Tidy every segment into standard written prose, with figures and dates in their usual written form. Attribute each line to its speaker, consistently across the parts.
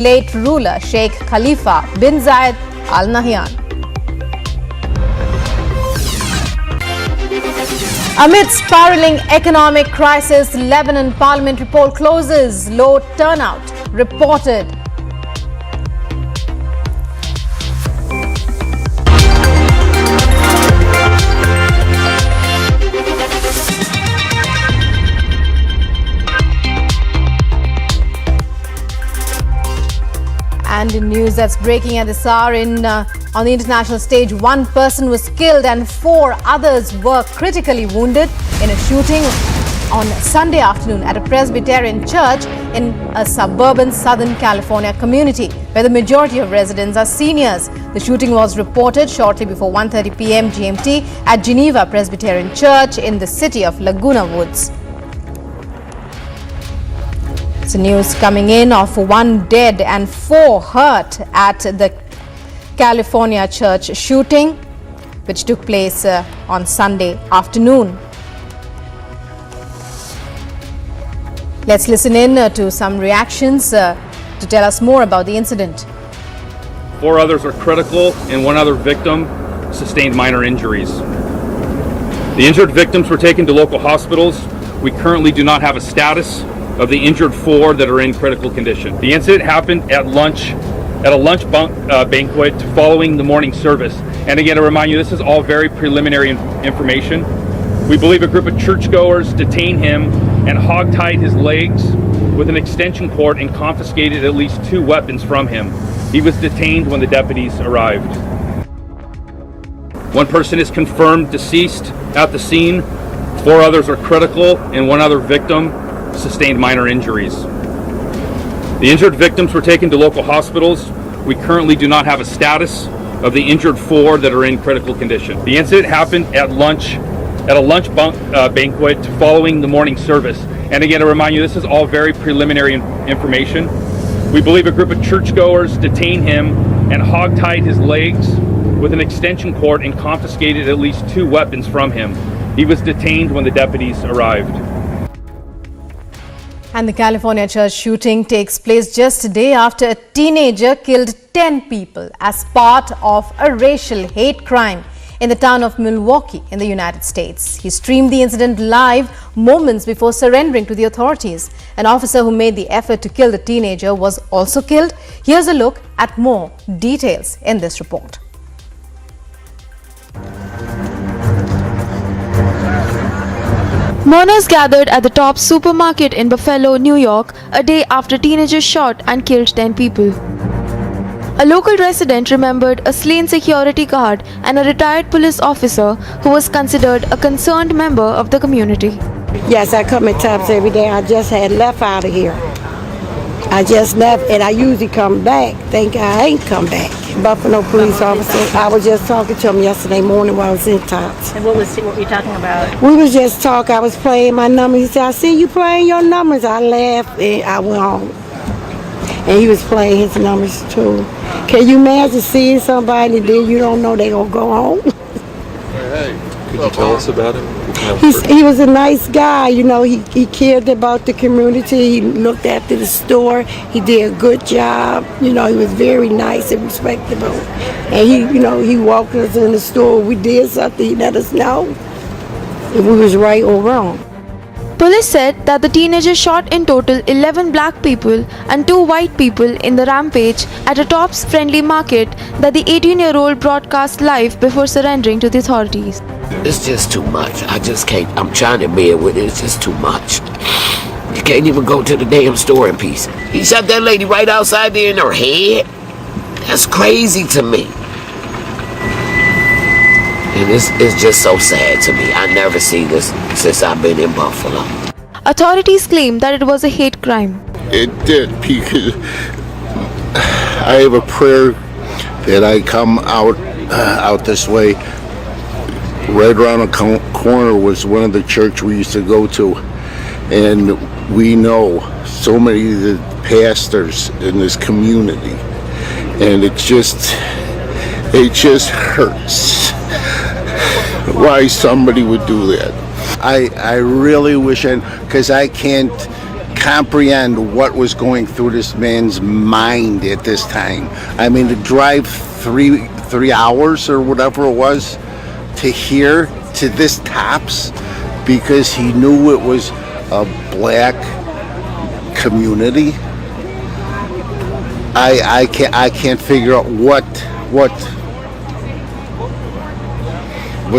Speaker 1: late ruler Sheikh Khalifa bin Zayed Al Nahyan. Amid spiraling economic crisis, Lebanon parliamentary poll closes. Low turnout reported. And in news that's breaking at this hour, on the international stage, one person was killed and 4 others were critically wounded in a shooting on Sunday afternoon at a Presbyterian church in a suburban Southern California community where the majority of residents are seniors. The shooting was reported shortly before 1:30 p.m. GMT at Geneva Presbyterian Church in the city of Laguna Woods. So news coming in of 1 dead and 4 hurt at the California church shooting, which took place on Sunday afternoon. Let's listen in to some reactions to tell us more about the incident.
Speaker 2: 4 others are critical and 1 other victim sustained minor injuries. The injured victims were taken to local hospitals. We currently do not have a status of the injured 4 that are in critical condition. The incident happened at a lunch banquet following the morning service. And again, to remind you, this is all very preliminary information. We believe a group of churchgoers detained him and hogtied his legs with an extension cord and confiscated at least 2 weapons from him. He was detained when the deputies arrived. 1 person is confirmed deceased at the scene. 4 others are critical and 1 other victim sustained minor injuries. The injured victims were taken to local hospitals. We currently do not have a status of the injured 4 that are in critical condition. The incident happened at a lunch banquet following the morning service. And again, to remind you, this is all very preliminary information. We believe a group of churchgoers detained him and hogtied his legs with an extension cord and confiscated at least 2 weapons from him. He was detained when the deputies arrived.
Speaker 1: And the California church shooting takes place just a day after a teenager killed 10 people as part of a racial hate crime in the town of Milwaukee in the United States. He streamed the incident live moments before surrendering to the authorities. An officer who made the effort to kill the teenager was also killed. Here's a look at more details in this report.
Speaker 3: Mourners gathered at the Tops supermarket in Buffalo, New York, a day after teenagers shot and killed 10 people. A local resident remembered a slain security guard and a retired police officer who was considered a concerned member of the community.
Speaker 4: Yes, I come at Tops every day. I just had left out of here. I just left, and I usually come back. Thank God I ain't come back. Buffalo police officer. I was just talking to him yesterday morning while I was in Tops.
Speaker 5: And what were you talking about?
Speaker 4: We was just talking. I was playing my numbers. He said, "I see you playing your numbers." I laughed and I went on. And he was playing his numbers too. Can you imagine seeing somebody and then you don't know they gonna go home?
Speaker 6: Hey, could you tell us about him?
Speaker 4: He was a nice guy, you know. He cared about the community. He looked after the store. He did a good job. You know, he was very nice and respectable. And he walked us in the store. We did something. He let us know if we was right or wrong.
Speaker 3: Police said that the teenagers shot in total 11 black people and 2 white people in the rampage at a Tops friendly market that the 18-year-old broadcast live before surrendering to the authorities.
Speaker 7: It's just too much. I just can't. I'm trying to bear with it. It's just too much. You can't even go to the damn store in peace. He shot that lady right outside there in her head. That's crazy to me. And it's just so sad to me. I never seen this since I've been in Buffalo.
Speaker 3: Authorities claim that it was a hate crime.
Speaker 6: It did, because I have a prayer that I come out this way. Right around the corner was one of the church we used to go to, and we know so many of the pastors in this community, and it just hurts why somebody would do that. I really wish because I can't comprehend what was going through this man's mind at this time. I mean, to drive three hours or whatever it was to here, to this tops, because he knew it was a black community. I can't figure out what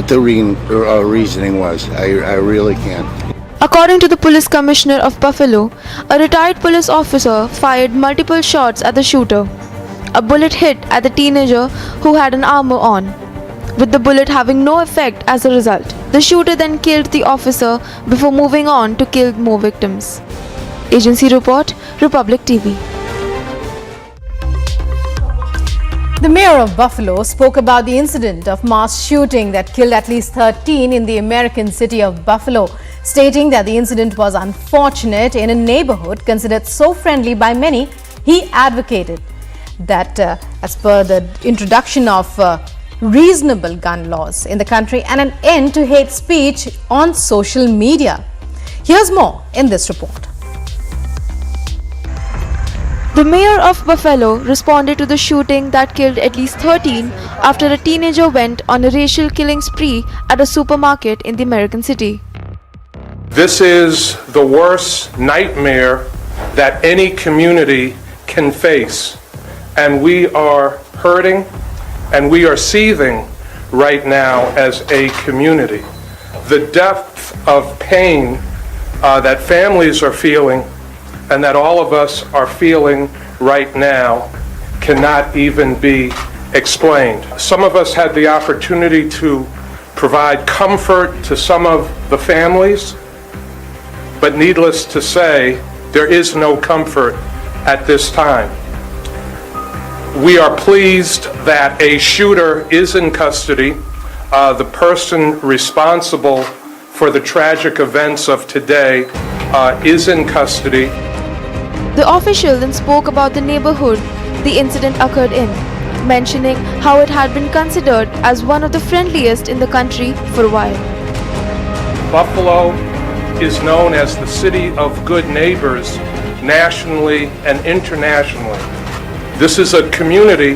Speaker 6: the reasoning was. I really can't.
Speaker 3: According to the police commissioner of Buffalo, a retired police officer fired multiple shots at the shooter. A bullet hit at the teenager who had an armor on, with the bullet having no effect as a result. The shooter then killed the officer before moving on to kill more victims. Agency report, Republic TV.
Speaker 1: The mayor of Buffalo spoke about the incident of mass shooting that killed at least 13 in the American city of Buffalo, stating that the incident was unfortunate in a neighborhood considered so friendly by many. He advocated that as per the introduction of reasonable gun laws in the country and an end to hate speech on social media. Here's more in this report.
Speaker 3: The mayor of Buffalo responded to the shooting that killed at least 13 after a teenager went on a racial killing spree at a supermarket in the American city.
Speaker 8: This is the worst nightmare that any community can face, and we are hurting and we are seething right now as a community. The depth of pain that families are feeling and that all of us are feeling right now cannot even be explained. Some of us had the opportunity to provide comfort to some of the families, but needless to say, there is no comfort at this time. We are pleased that a shooter is in custody. The person responsible for the tragic events of today is in custody.
Speaker 3: The official then spoke about the neighborhood the incident occurred in, mentioning how it had been considered as one of the friendliest in the country for a while.
Speaker 8: Buffalo is known as the city of good neighbors nationally and internationally. This is a community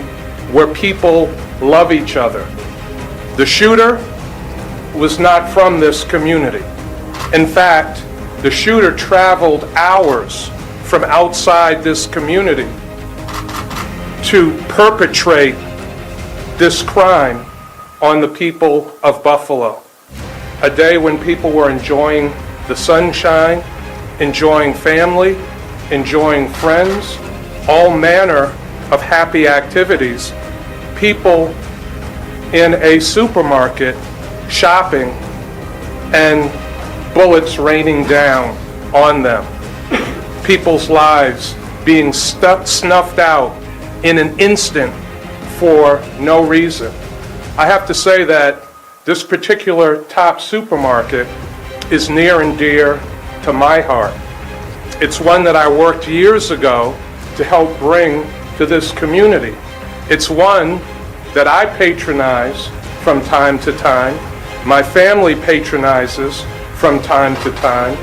Speaker 8: where people love each other. The shooter was not from this community. In fact, the shooter traveled hours from outside this community to perpetrate this crime on the people of Buffalo. A day when people were enjoying the sunshine, enjoying family, enjoying friends, all manner of happy activities. People in a supermarket shopping and bullets raining down on them. People's lives being snuffed out in an instant for no reason. I have to say that this particular top supermarket is near and dear to my heart. It's one that I worked years ago to help bring to this community. It's one that I patronize from time to time. My family patronizes from time to time.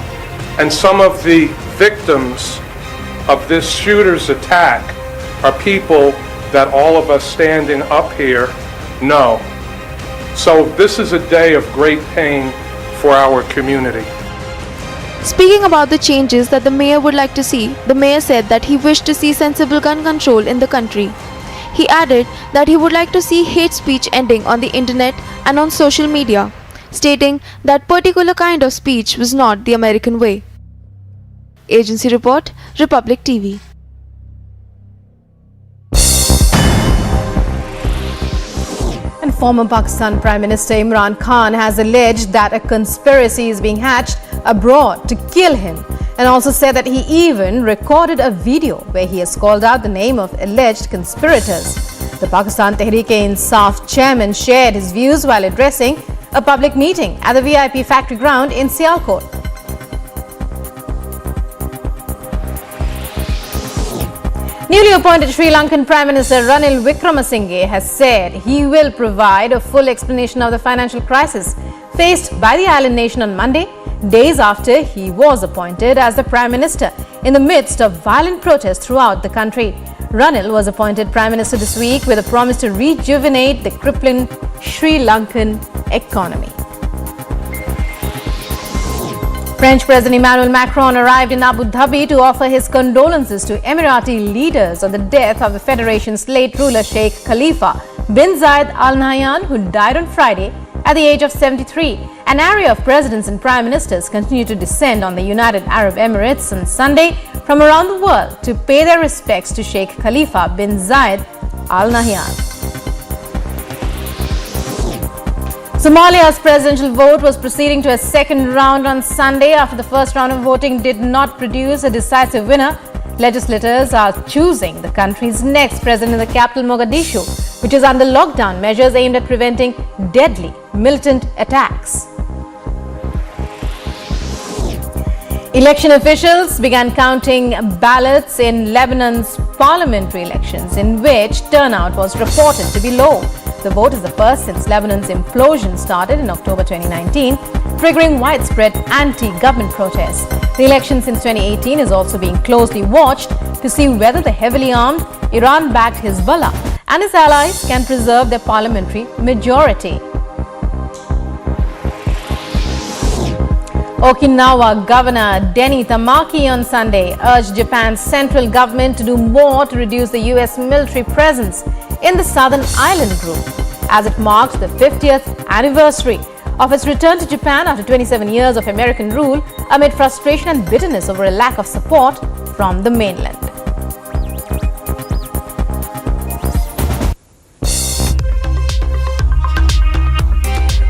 Speaker 8: And some of the victims of this shooter's attack are people that all of us standing up here know. So this is a day of great pain for our community.
Speaker 3: Speaking about the changes that the mayor would like to see, the mayor said that he wished to see sensible gun control in the country. He added that he would like to see hate speech ending on the internet and on social media, stating that particular kind of speech was not the American way. Agency report, Republic TV.
Speaker 1: And former Pakistan Prime Minister Imran Khan has alleged that a conspiracy is being hatched abroad to kill him, and also said that he even recorded a video where he has called out the name of alleged conspirators. The Pakistan Tehreek-e-Insaf chairman shared his views while addressing a public meeting at the VIP factory ground in Sialkot. Newly appointed Sri Lankan Prime Minister Ranil Wickremesinghe has said he will provide a full explanation of the financial crisis faced by the island nation on Monday, days after he was appointed as the Prime Minister in the midst of violent protests throughout the country. Ranil was appointed Prime Minister this week with a promise to rejuvenate the crippling Sri Lankan economy. French President Emmanuel Macron arrived in Abu Dhabi to offer his condolences to Emirati leaders on the death of the federation's late ruler Sheikh Khalifa bin Zayed Al Nahyan, who died on Friday at the age of 73. An array of presidents and prime ministers continue to descend on the United Arab Emirates on Sunday from around the world to pay their respects to Sheikh Khalifa bin Zayed Al Nahyan. Somalia's presidential vote was proceeding to a second round on Sunday after the first round of voting did not produce a decisive winner. Legislators are choosing the country's next president in the capital Mogadishu, which is under lockdown measures aimed at preventing deadly militant attacks. Election officials began counting ballots in Lebanon's parliamentary elections, in which turnout was reported to be low. The vote is the first since Lebanon's implosion started in October 2019, triggering widespread anti-government protests. The election since 2018 is also being closely watched to see whether the heavily armed Iran-backed Hezbollah and its allies can preserve their parliamentary majority. Okinawa Governor Denny Tamaki on Sunday urged Japan's central government to do more to reduce the U.S. military presence in the southern island group, as it marks the 50th anniversary of its return to Japan after 27 years of American rule, amid frustration and bitterness over a lack of support from the mainland.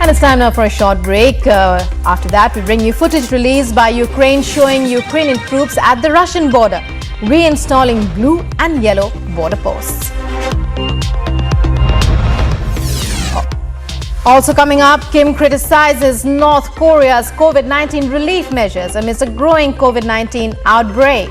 Speaker 1: And it's time now for a short break. After that, we bring you footage released by Ukraine showing Ukrainian troops at the Russian border reinstalling blue and yellow border posts. Also coming up, Kim criticizes North Korea's COVID-19 relief measures amidst a growing COVID-19 outbreak.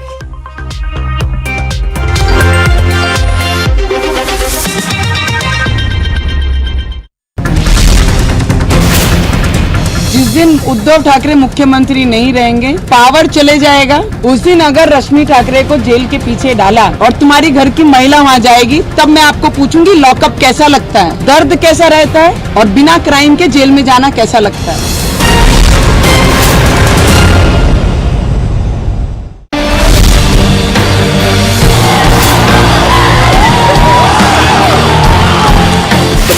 Speaker 9: जिस दिन उद्धव ठाकरे मुख्यमंत्री नहीं रहेंगे, power चले जाएगा, उस दिन अगर रश्मि ठाकरे को जेल के पीछे डाला और तुम्हारी घर की महिला वहाँ जाएगी, तब मैं आपको पूछूंगी लॉकअप कैसा लगता है, दर्द कैसा रहता है और बिना क्राइम के जेल में जाना कैसा लगता है।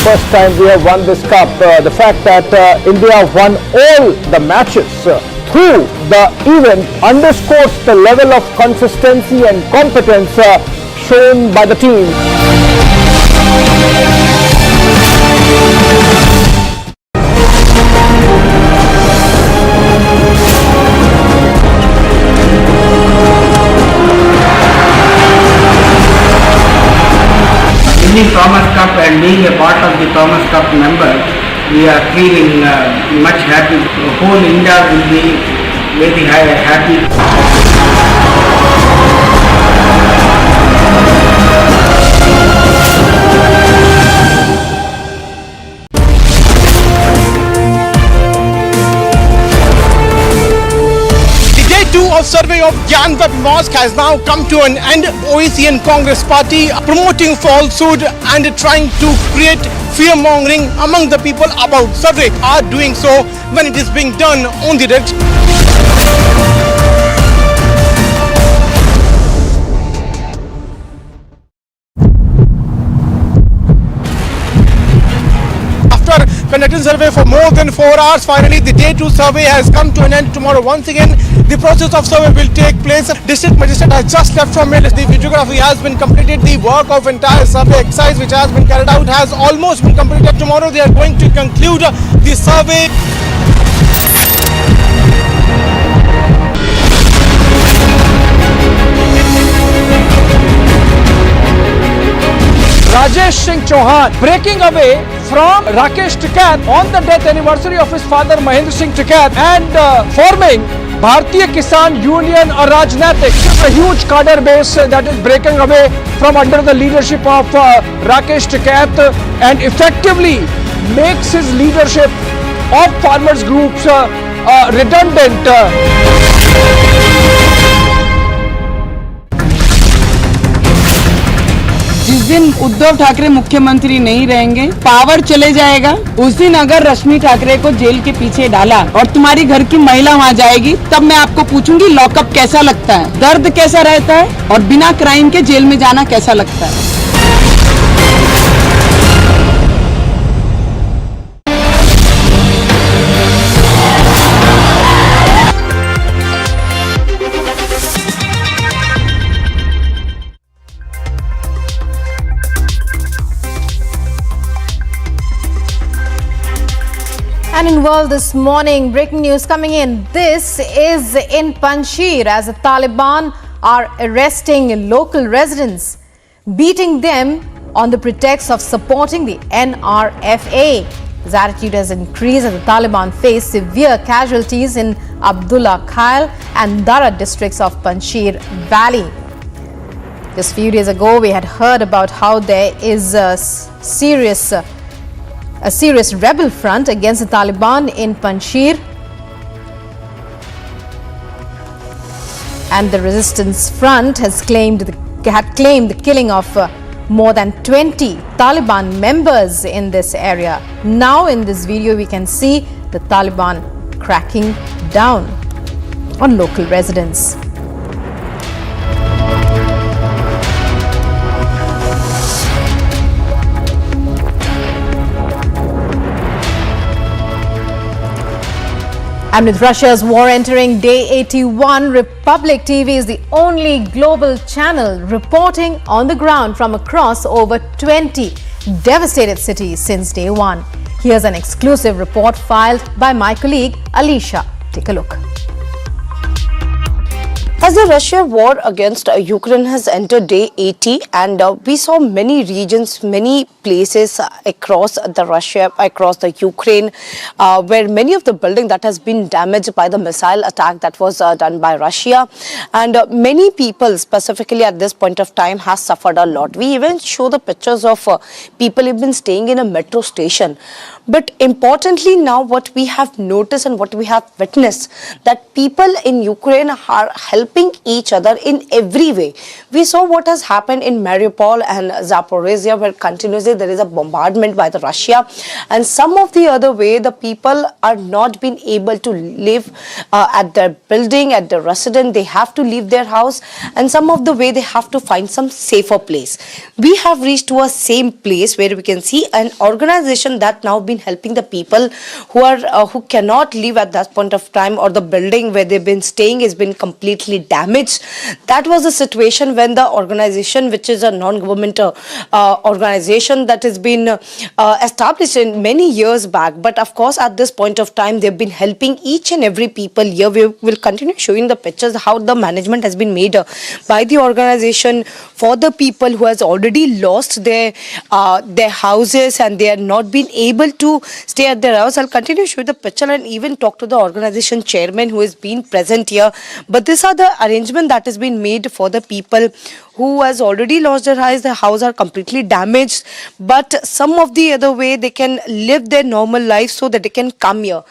Speaker 10: First time we have won this cup. The fact that India won all the matches through the event underscores the level of consistency and competence shown by the team.
Speaker 11: Winning Thomas Cup and being a part of the Thomas Cup member, we are feeling much happy. Whole India will be very happy.
Speaker 12: Of survey of Gyanvat Mosque has now come to an end. OEC and Congress party promoting falsehood and trying to create fear-mongering among the people about survey are doing so when it is being done on the red. Conducting survey for more than 4 hours. Finally, the day 2 survey has come to an end. Tomorrow, once again, the process of survey will take place. District Magistrate has just left from it. The videography has been completed. The work of entire survey exercise which has been carried out has almost been completed. Tomorrow, they are going to conclude the survey. Rajesh Singh Chauhan breaking away from Rakesh Tikat on the death anniversary of his father Mahendra Singh Tikat and forming Bharatiya Kisan Union or Rajnatik, a huge cadre base that is breaking away from under the leadership of Rakesh Tikat and effectively makes his leadership
Speaker 10: of farmers groups redundant.
Speaker 9: जिस दिन उद्धव ठाकरे मुख्यमंत्री नहीं रहेंगे, power चले जाएगा, उस दिन अगर रश्मि ठाकरे को जेल के पीछे डाला और तुम्हारी घर की महिला वहाँ जाएगी, तब मैं आपको पूछूंगी लॉकअप कैसा लगता है, दर्द कैसा रहता है और बिना क्राइम के जेल में जाना कैसा लगता है।
Speaker 1: And in world this morning, breaking news coming in. This is in Panjshir as the Taliban are arresting local residents, beating them on the pretext of supporting the NRFA. This attitude has increased as the Taliban face severe casualties in Abdullah Khail and Dara districts of Panjshir Valley. Just a few days ago, we had heard about how there is a serious rebel front against the Taliban in Panjshir, and the resistance front had claimed the killing of more than 20 Taliban members in this area. Now in this video we can see the Taliban cracking down on local residents. And with Russia's war entering day 81, Republic TV is the only global channel reporting on the ground from across over 20 devastated cities since day one. Here's an exclusive report filed by my colleague Alicia. Take a look.
Speaker 13: As the Russia war against Ukraine has entered day 80, and we saw many regions, many places across the Ukraine, where many of the building that has been damaged by the missile attack that was done by Russia, and many people specifically at this point of time has suffered a lot. We even show the pictures of people who've been staying in a metro station. But importantly now what we have noticed and what we have witnessed, that people in Ukraine are helping each other in every way. We saw what has happened in Mariupol and Zaporizhia, where continuously there is a bombardment by the Russia, and some of the other way the people are not being able to live at their building, at their residence. They have to leave their house, and some of the way they have to find some safer place. We have reached to a same place where we can see an organization that now been helping the people who cannot live at that point of time, or the building where they've been staying has been completely damaged. That was the situation when the organization, which is a non-government organization that has been established in many years back, but of course at this point of time they've been helping each and every people here. We will continue showing the pictures how the management has been made by the organization for the people who has already lost their houses and they are not been able to stay at their house. I'll continue to show the picture and even talk to the organization chairman who has been present here. But these are the arrangement that has been made for the people who has already lost their house. The house are completely damaged, but some of the other way they can live their normal life so that they can come here.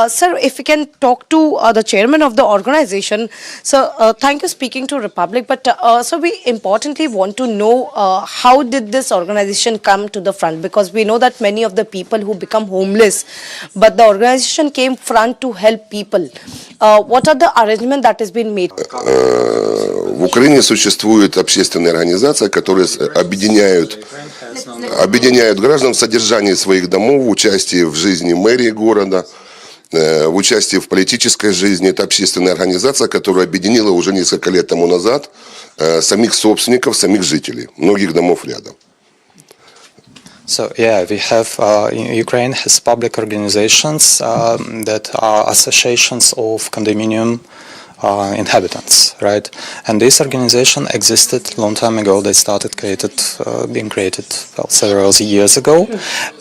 Speaker 13: Sir, if we can talk to the chairman of the organization. So thank you speaking to Republic, but so we importantly want to know how did this organization come to the front, because we know that many of the people who become homeless, but the organization came front to help people. What are the arrangement that has been made?
Speaker 14: В Украине существует общественные организации, которые объединяют граждан в содержании своих домов, в участии в жизни мэрии города, в участии в политической жизни. Это общественная организация, которая объединила уже несколько лет тому назад самих собственников, самих жителей, многих домов рядом.
Speaker 15: So yeah, we have Ukraine has public organizations that are associations of condominium inhabitants, right? And this organization existed a long time ago. They started being created several years ago,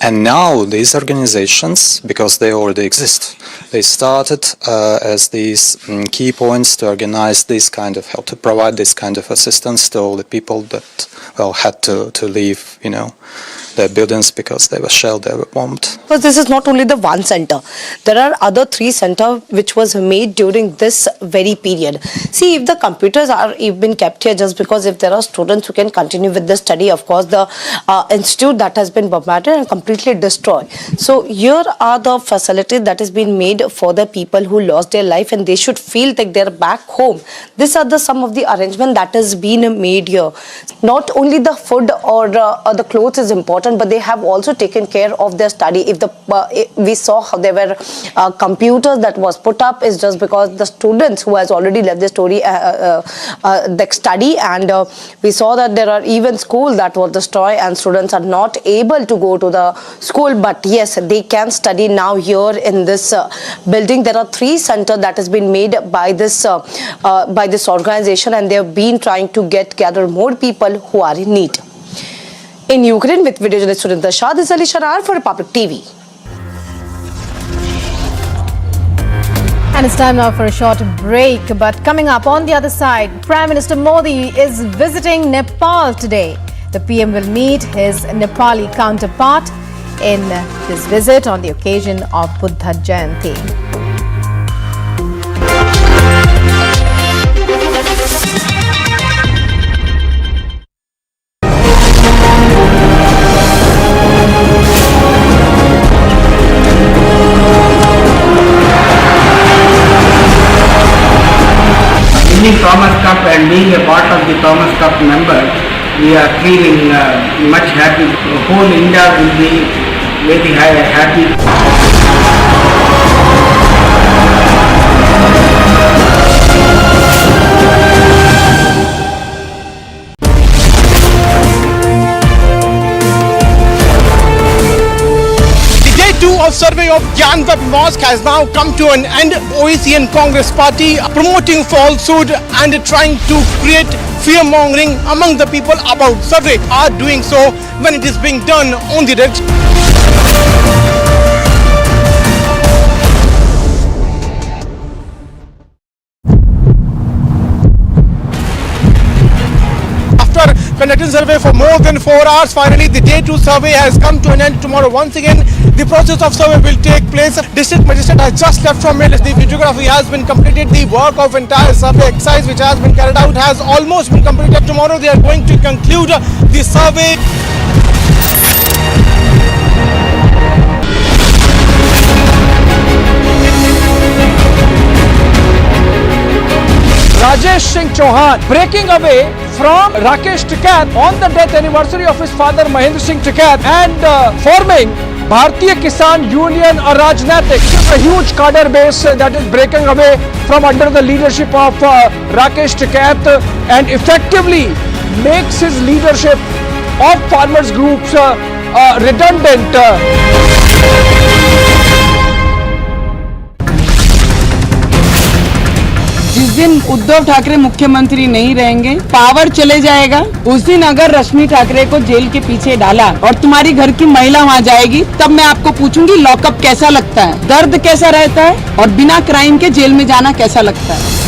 Speaker 15: and now these organizations, because they already exist, they started as these key points to organize this kind of help, to provide this kind of assistance to all the people that had to leave, their buildings because they were shelled, they were bombed.
Speaker 13: Because this is not only the one center. There are other 3 centers which was made during this very period. See, if the computers are been kept here just because if there are students who can continue with the study, of course the institute that has been bombarded and completely destroyed. So here are the facilities that has been made for the people who lost their life, and they should feel like they're back home. These are some of the arrangement that has been made here. Not only the food or the clothes is important, but they have also taken care of their study. If we saw how there were computers that was put up, is just because the students who has already left the study, and we saw that there are even schools that were destroyed and students are not able to go to the school, but yes, they can study now here in this building. There are 3 centers that has been made by this organization, and they have been trying to gather more people who are in need. In Ukraine, with video journalist Surinder Shah, this is Ali Sharar for Republic TV.
Speaker 1: And it's time now for a short break. But coming up on the other side, Prime Minister Modi is visiting Nepal today. The PM will meet his Nepali counterpart in this visit on the occasion of Buddha Jayanti.
Speaker 11: Winning Thomas Cup and being a part of the Thomas Cup member, we are feeling much happy. Whole India will be very happy.
Speaker 12: Of survey of Gyanvat Mosque has now come to an end. OEC and Congress party promoting falsehood and trying to create fear-mongering among the people about survey are doing so when it is being done on the red. After conducting survey for more than 4 hours, finally the day 2 survey has come to an end. Tomorrow once again the process of survey will take place. District Magistrate has just left from it. The videography has been completed. The work of entire survey exercise which has been carried out has almost been completed. Tomorrow they are going to conclude the survey.
Speaker 10: Rajesh Singh Chauhan breaking away from Rakesh Tikat on the death anniversary of his father Mahendra Singh Tikat and forming Bharatiya Kisan Union Rajnatik. A huge cadre base that is breaking away from under the leadership of Rakesh Tikat and effectively makes his leadership of farmers groups redundant.
Speaker 9: जिस दिन उद्धव ठाकरे मुख्यमंत्री नहीं रहेंगे, power चले जाएगा, उस दिन अगर रश्मि ठाकरे को जेल के पीछे डाला और तुम्हारी घर की महिला वहाँ जाएगी, तब मैं आपको पूछूंगी लॉकअप कैसा लगता है, दर्द कैसा रहता है और बिना क्राइम के जेल में जाना कैसा लगता है।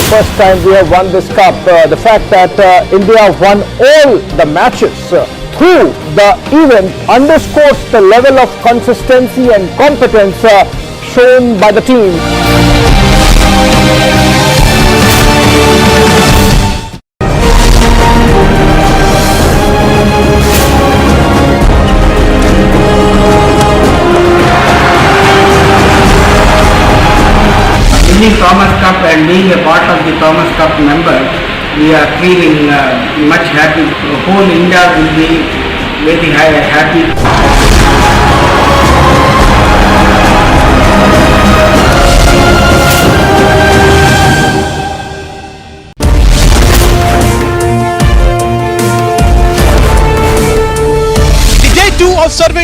Speaker 10: First time we have won this cup. The fact that India won all the matches through the event underscores the level of consistency and competence shown by the team.
Speaker 11: Winning Thomas Cup and being a part of the Thomas Cup member, we are feeling much happy. Whole India will be very happy.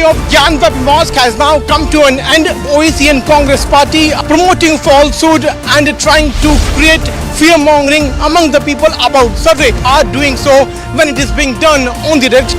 Speaker 12: survey of Gyanvapi Mosque has now come to an end. OEC and Congress party promoting falsehood and trying to create fear-mongering among the people about survey are doing so when it is being done on the direct.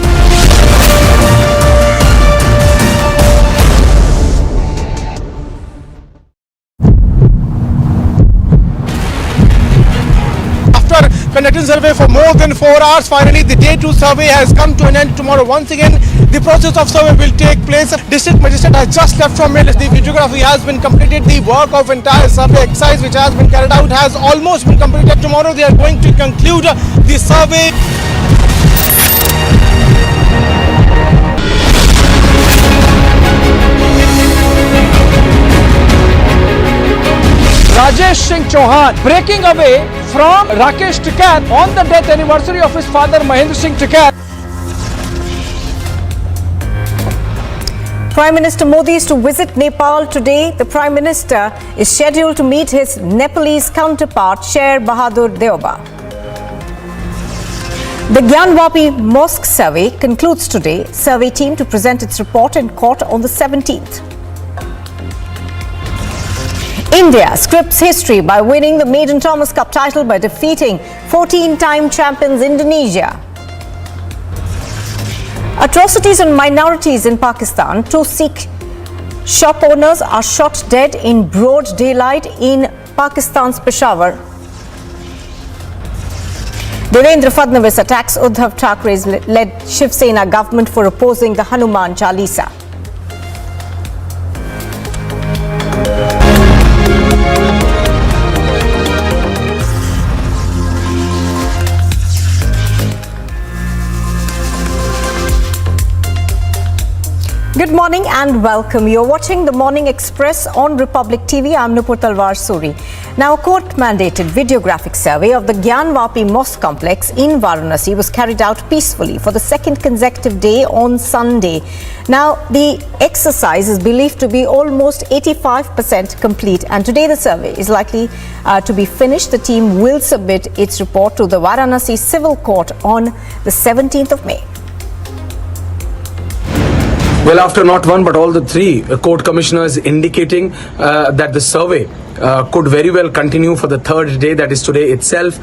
Speaker 12: After conducting survey for more than 4 hours, finally the day 2 survey has come to an end. Tomorrow once again the process of survey will take place. District Magistrate has just left from here. The videography has been completed. The work of entire survey exercise which has been carried out has almost been completed. Tomorrow they are going to conclude the survey.
Speaker 10: Rajesh Singh Chauhan breaking away from Rakesh Tikat on the death anniversary of his father Mahendra Singh Tikat.
Speaker 16: Prime Minister Modi is to visit Nepal today. The Prime Minister is scheduled to meet his Nepalese counterpart Sher Bahadur Deoba. The Gyanvapi Mosque survey concludes today. Survey team to present its report in court on the 17th. India scripts history by winning the Maiden Thomas Cup title by defeating 14-time champions Indonesia. Atrocities on minorities in Pakistan. 2 Sikh shop owners are shot dead in broad daylight in Pakistan's Peshawar. Devendra Fadnavis attacks Uddhav Thackeray's led Shiv Sena government for opposing the Hanuman Chalisa. Good morning and welcome. You're watching the Morning Express on Republic TV. I'm Nupur Talwar Suri. Now, a court-mandated videographic survey of the Gyanvapi Mosque complex in Varanasi was carried out peacefully for the second consecutive day on Sunday. Now, the exercise is believed to be almost 85% complete, and today the survey is likely to be finished. The team will submit its report to the Varanasi Civil Court on the 17th of May.
Speaker 17: Well, after not one but all the 3 court commissioners indicating that the survey could very well continue for the 3rd day, that is today itself,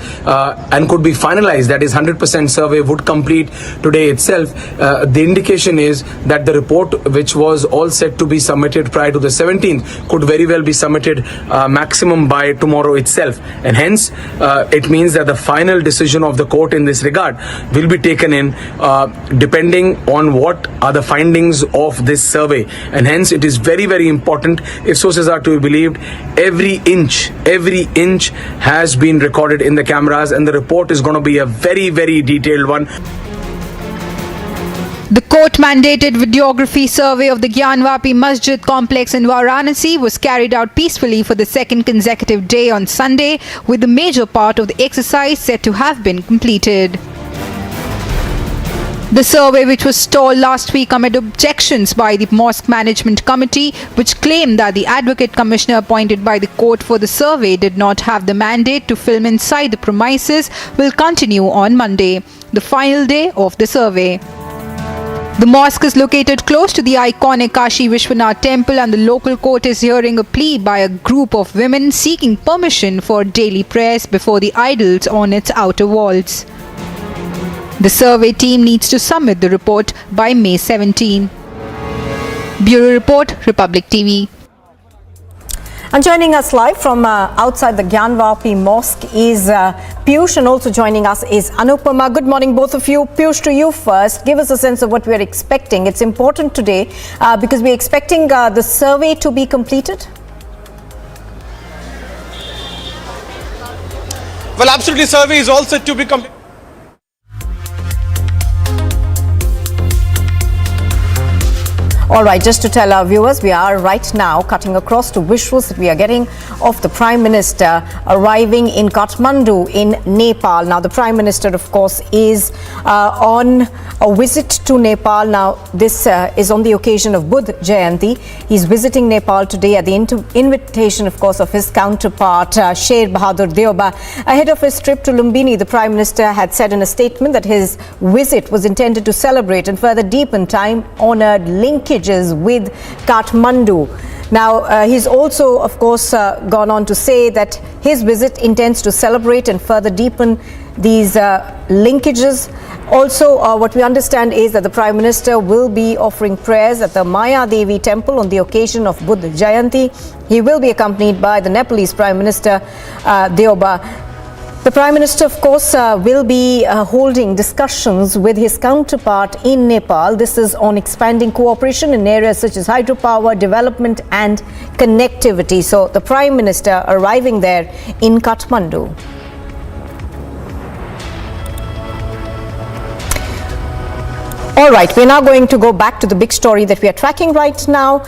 Speaker 17: and could be finalized, that is 100% survey would complete today itself. The indication is that the report, which was all set to be submitted prior to the 17th, could very well be submitted maximum by tomorrow itself, and hence it means that the final decision of the court in this regard will be taken in depending on what are the findings of this survey, and hence it is very, very important, if sources are to be believed, every inch has been recorded in the cameras, and the report is going to be a very, very detailed one.
Speaker 18: The court-mandated videography survey of the Gyanvapi Masjid complex in Varanasi was carried out peacefully for the second consecutive day on Sunday, with the major part of the exercise said to have been completed. The survey, which was stalled last week amid objections by the Mosque Management Committee, which claimed that the Advocate Commissioner appointed by the court for the survey did not have the mandate to film inside the premises, will continue on Monday, the final day of the survey. The mosque is located close to the iconic Kashi Vishwanath temple, and the local court is hearing a plea by a group of women seeking permission for daily prayers before the idols on its outer walls. The survey team needs to submit the report by May 17. Bureau Report, Republic TV.
Speaker 16: And joining us live from outside the Gyanvapi Mosque is Piyush, and also joining us is Anupama. Good morning, both of you. Piyush, to you first. Give us a sense of what we are expecting. It's important today because we are expecting the survey to be completed.
Speaker 12: Well, absolutely, survey is also to be completed.
Speaker 16: All right, just to tell our viewers, we are right now cutting across to visuals that we are getting of the Prime Minister arriving in Kathmandu in Nepal. Now, the Prime Minister, of course, is on a visit to Nepal. Now, this is on the occasion of Buddha Jayanti. He's visiting Nepal today at the invitation, of course, of his counterpart, Sher Bahadur Deoba. Ahead of his trip to Lumbini, the Prime Minister had said in a statement that his visit was intended to celebrate and further deepen time-honoured linkages with Kathmandu. Now, he's also, of course, gone on to say that his visit intends to celebrate and further deepen these linkages. Also, what we understand is that the Prime Minister will be offering prayers at the Maya Devi temple on the occasion of Buddha Jayanti. He will be accompanied by the Nepalese Prime Minister Deoba. The Prime Minister, of course, will be holding discussions with his counterpart in Nepal. This is on expanding cooperation in areas such as hydropower, development and connectivity. So, the Prime Minister arriving there in Kathmandu. All right, we're now going to go back to the big story that we are tracking right now.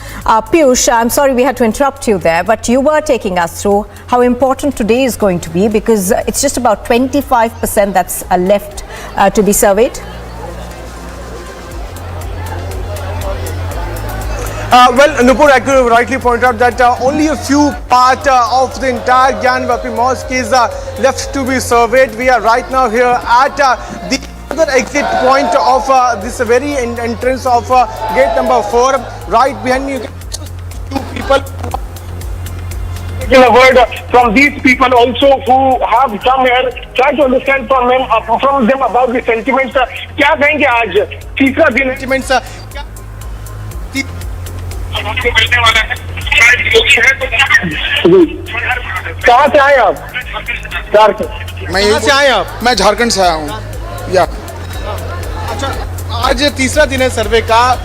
Speaker 16: Piyush, I'm sorry we had to interrupt you there, but you were taking us through how important today is going to be, because it's just about 25% that's left to be surveyed.
Speaker 12: Well, Nupur, I could rightly point out that only a few part of the entire Gyanvapi mosque is left to be surveyed. We are right now here at the other exit point of this very entrance of gate number 4. Right behind me, you can see two people.
Speaker 19: A word from these people also who have come here, try to understand from them about the sentiments. क्या कहेंगे आज तीसरा दिन
Speaker 12: sentiments
Speaker 19: कहाँ से आए आप?
Speaker 12: कहाँ से आए आप?
Speaker 20: मैं झारखंड से आया हूँ। या
Speaker 12: अच्छा, आज तीसरा दिन है सर्वे का,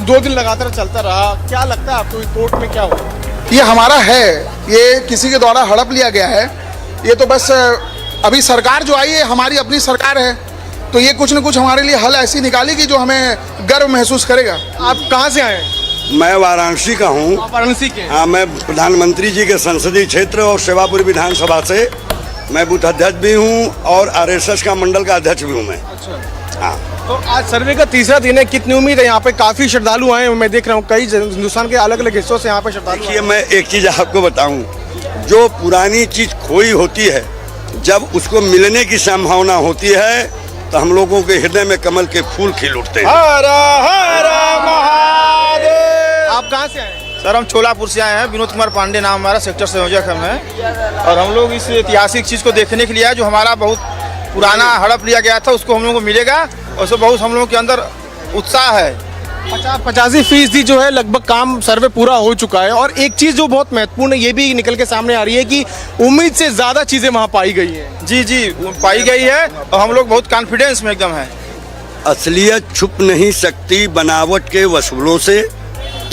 Speaker 12: 2 दिन लगातार चलता रहा, क्या लगता है आपको रिपोर्ट में क्या होगा?
Speaker 20: ये हमारा है, ये किसी के द्वारा हड़प लिया गया है। ये तो बस अभी सरकार जो आई है हमारी अपनी सरकार है, तो ये कुछ न कुछ हमारे लिए हल ऐसी निकालेगी जो हमें गर्व महसूस करेगा।
Speaker 12: आप कहाँ से आए?
Speaker 21: मैं वाराणसी का हूँ।
Speaker 12: वाराणसी के?
Speaker 21: हाँ, मैं प्रधानमंत्री जी के संसदीय क्षेत्र और सेवापुरी विधानसभा से मैं बूथ अध्यक्ष भी हूँ और आरएसएस का मंडल का अध्यक्ष भी हूँ मैं।
Speaker 12: अच्छा।
Speaker 21: हाँ।
Speaker 12: तो आज सर्वे का तीसरा दिन है, कितनी उम्मीद है? यहाँ पे काफी श्रद्धालु आए हैं, मैं देख रहा हूँ कई हिंदुस्तान के अलग अलग हिस्सों से यहाँ पे श्रद्धालु।
Speaker 21: देखिए, मैं एक चीज आपको बताऊँ, जो पुरानी चीज खोई होती है, जब उसको मिलने की संभावना होती है तो हम लोगों के हृदय में कमल के फूल खिल उठते हैं।
Speaker 12: हर हर महादेव। आप कहाँ से आए?
Speaker 22: सर, हम छोलापुर से आए हैं। विनोद कुमार पांडे नाम हमारा, सेक्टर संयोजक हम हैं, और हम लोग इस ऐतिहासिक चीज़ को देखने के लिए आए जो हमारा बहुत पुराना हड़प लिया गया था, उसको हम लोगों को मिलेगा और उससे बहुत हम लोगों के अंदर उत्साह है।
Speaker 12: 85% जो है लगभग काम सर्वे पूरा हो चुका है, और एक चीज़ जो बहुत महत्वपूर्ण है ये भी निकल के सामने आ रही है कि उम्मीद से ज़्यादा चीज़ें वहाँ पाई गई है।
Speaker 22: जी जी, पाई गई है और हम लोग बहुत कॉन्फिडेंस में एकदम है।
Speaker 21: असलियत छुप नहीं सकती बनावट के वसूलों से,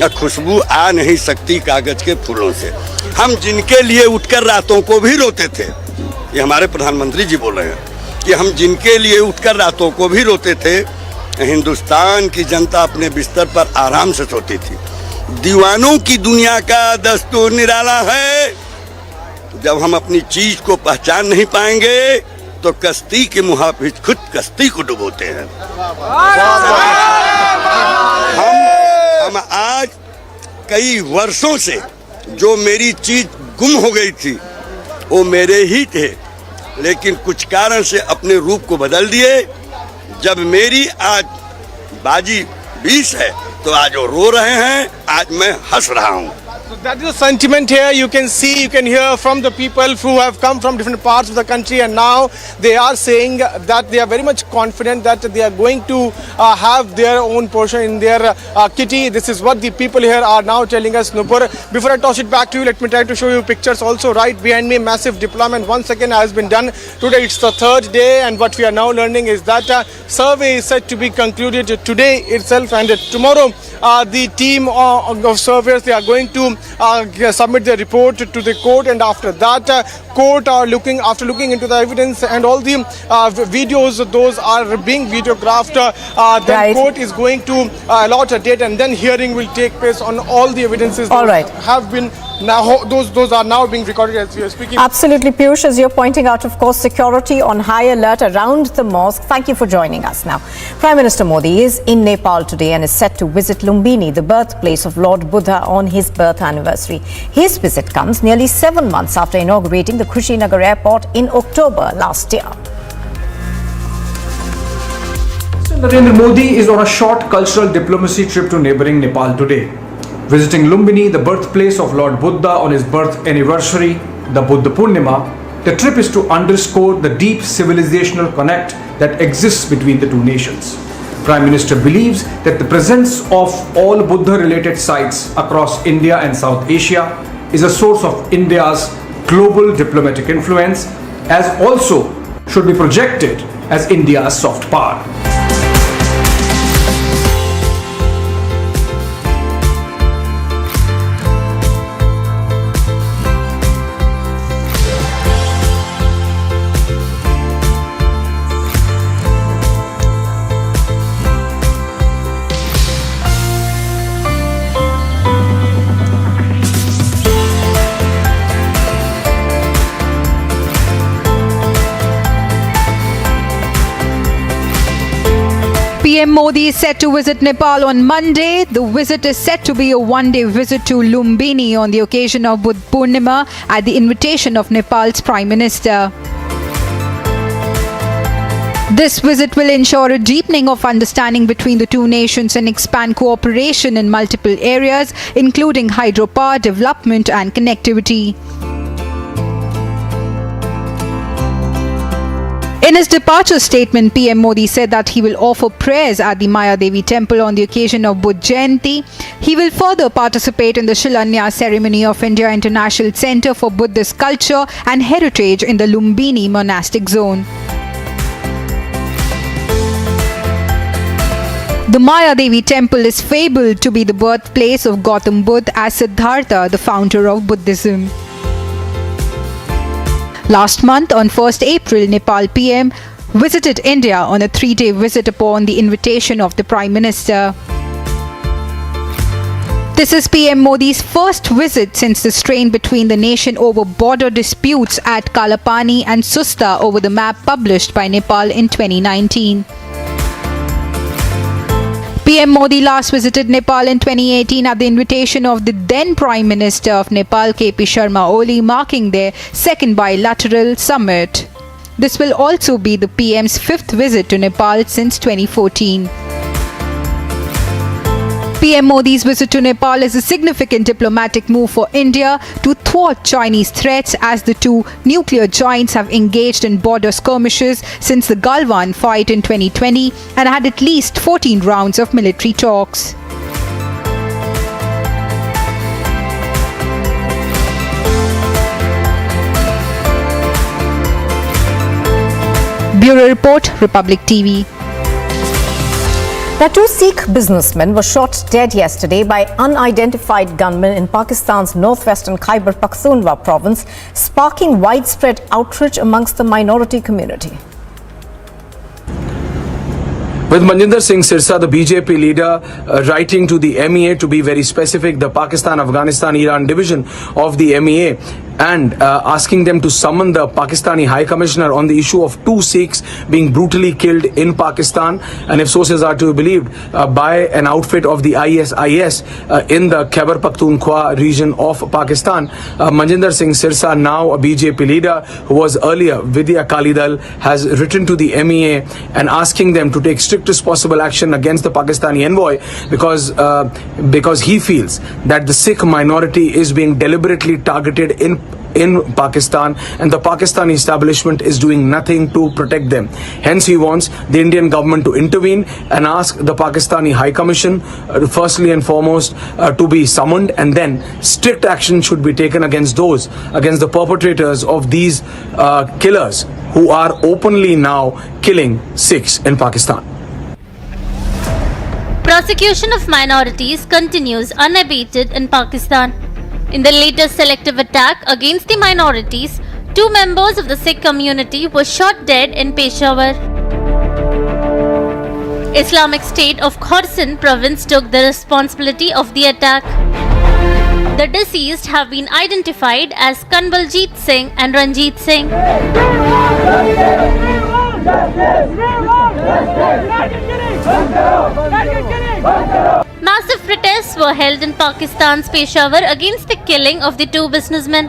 Speaker 21: या खुशबू आ नहीं सकती कागज के फूलों से। हम जिनके लिए उठकर रातों को भी रोते थे, ये हमारे प्रधानमंत्री जी बोल रहे हैं कि हम जिनके लिए उठकर रातों को भी रोते थे, हिंदुस्तान की जनता अपने बिस्तर पर आराम से सोती थी। दीवानों की दुनिया का दस्तूर निराला है, जब हम अपनी चीज को पहचान नहीं पाएंगे तो कश्ती के मुहाफिज खुद कश्ती को डुबोते हैं। हम आज कई वर्षों से जो मेरी चीज गुम हो गई थी वो मेरे ही थे, लेकिन कुछ कारण से अपने रूप को बदल दिए। जब मेरी आज बाजी 20 है तो आज वो रो रहे हैं, आज मैं हंस रहा हूँ।
Speaker 12: So that is the sentiment here. You can see, you can hear from the people who have come from different parts of the country, and now they are saying that they are very much confident that they are going to have their own portion in their kitty. This is what the people here are now telling us, Nupur. Before I toss it back to you, let me try to show you pictures also. Right behind me, massive deployment once again has been done. Today it's the 3rd day, and what we are now learning is that survey is set to be concluded today itself, and tomorrow the team of surveyors. They are going to submit their report to the court, and after that, court are after looking into the evidence and all the videos, those are being videographed. Then court is going to allot a date, and then hearing will take place on all the evidences.
Speaker 16: All right.
Speaker 12: Have been now those are now being recorded as we are speaking.
Speaker 16: Absolutely, Piyush, as you're pointing out, of course, security on high alert around the mosque. Thank you for joining us. Now, Prime Minister Modi is in Nepal today and is set to visit Lumbini, the birthplace of Lord Buddha, on his birth anniversary. His visit comes nearly 7 months after inaugurating the Kushinagar airport in October last year.
Speaker 2: Narendra Modi is on a short cultural diplomacy trip to neighbouring Nepal today, visiting Lumbini, the birthplace of Lord Buddha, on his birth anniversary, the Buddha Purnima. The trip is to underscore the deep civilizational connect that exists between the two nations. Prime Minister believes that the presence of all Buddha-related sites across India and South Asia is a source of India's global diplomatic influence, as also should be projected as India's soft power.
Speaker 18: PM Modi is set to visit Nepal on Monday. The visit is set to be a one-day visit to Lumbini on the occasion of Buddha Purnima at the invitation of Nepal's Prime Minister. This visit will ensure a deepening of understanding between the two nations and expand cooperation in multiple areas, including hydropower development and connectivity. In his departure statement, PM Modi said that he will offer prayers at the Maya Devi temple on the occasion of Buddha Jayanti. He will further participate in the Shilanyas ceremony of India International Centre for Buddhist Culture and Heritage in the Lumbini monastic zone. The Maya Devi temple is fabled to be the birthplace of Gautam Buddha as Siddhartha, the founder of Buddhism. Last month, on 1st April, Nepal PM visited India on a 3-day visit upon the invitation of the Prime Minister. This is PM Modi's first visit since the strain between the nation over border disputes at Kalapani and Susta over the map published by Nepal in 2019. PM Modi last visited Nepal in 2018 at the invitation of the then Prime Minister of Nepal, KP Sharma Oli, marking their second bilateral summit. This will also be the PM's 5th visit to Nepal since 2014. PM Modi's visit to Nepal is a significant diplomatic move for India to thwart Chinese threats, as the two nuclear giants have engaged in border skirmishes since the Galwan fight in 2020 and had at least 14 rounds of military talks. Bureau Report, Republic TV.
Speaker 16: Now, 2 Sikh businessmen were shot dead yesterday by unidentified gunmen in Pakistan's northwestern Khyber Pakhtunkhwa province, sparking widespread outrage amongst the minority community.
Speaker 17: With Manjinder Singh Sirsa, the BJP leader, writing to the MEA, to be very specific, the Pakistan, Afghanistan, Iran division of the MEA, and asking them to summon the Pakistani High Commissioner on the issue of 2 Sikhs being brutally killed in Pakistan, and if sources are to be believed, by an outfit of the ISIS in the Khyber Pakhtunkhwa region of Pakistan. Manjinder Singh Sirsa, now a BJP leader who was earlier Vidya Kalidal, has written to the MEA and asking them to take strictest possible action against the Pakistani envoy, because he feels that the Sikh minority is being deliberately targeted in Pakistan, and the Pakistani establishment is doing nothing to protect them. Hence, he wants the Indian government to intervene and ask the Pakistani High Commission, firstly and foremost, to be summoned, and then strict action should be taken against the perpetrators of these killers who are openly now killing Sikhs in Pakistan.
Speaker 4: persecution of minorities continues unabated in Pakistan. In the latest selective attack against the minorities, 2 members of the Sikh community were shot dead in Peshawar. Islamic State of Khorasan province took the responsibility of the attack. The deceased have been identified as Kanwaljit Singh and Ranjit Singh. Massive protests were held in Pakistan's Peshawar against the killing of the 2 businessmen.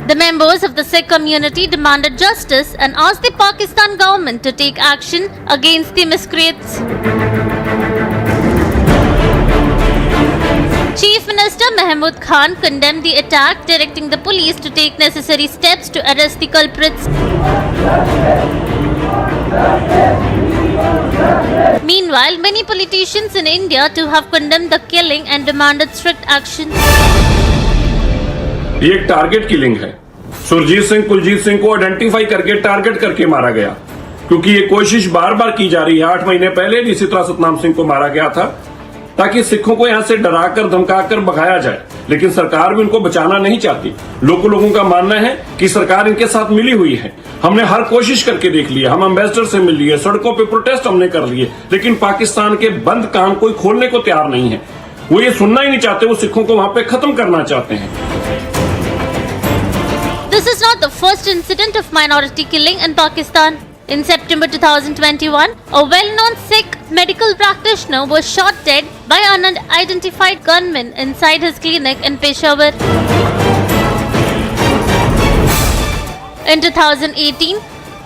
Speaker 4: The members of the Sikh community demanded justice and asked the Pakistan government to take action against the miscreants. Chief Minister Mahmood Khan condemned the attack, directing the police to take necessary steps to arrest the culprits. Meanwhile, many politicians in India too have condemned the killing and demanded strict action.
Speaker 5: ये एक target killing है। सुरजीत सिंह कुलजीत सिंह को identify करके target करके मारा गया, क्योंकि ये कोशिश बार बार की जा रही है। 8 महीने पहले भी इसी तरह सतनाम सिंह को मारा गया था, ताकि सिखों को यहां से डराकर धमकाकर भगाया जाए, लेकिन सरकार भी उनको बचाना नहीं चाहती। लोगों का मानना है कि सरकार इनके साथ मिली हुई है। हमने हर कोशिश करके देख लिया, हम एम्बेसडर से मिल लिए, सड़कों पे प्रोटेस्ट हमने कर लिए, लेकिन पाकिस्तान के बंद कान कोई खोलने को तैयार नहीं है। वो ये सुनना ही नहीं चाहते, वो सिखों को वहां पे खत्म करना चाहते हैं।
Speaker 4: This is not the first incident of minority killing in Pakistan. In September 2021, a well-known Sikh medical practitioner was shot dead by unidentified gunmen inside his clinic in Peshawar. In 2018,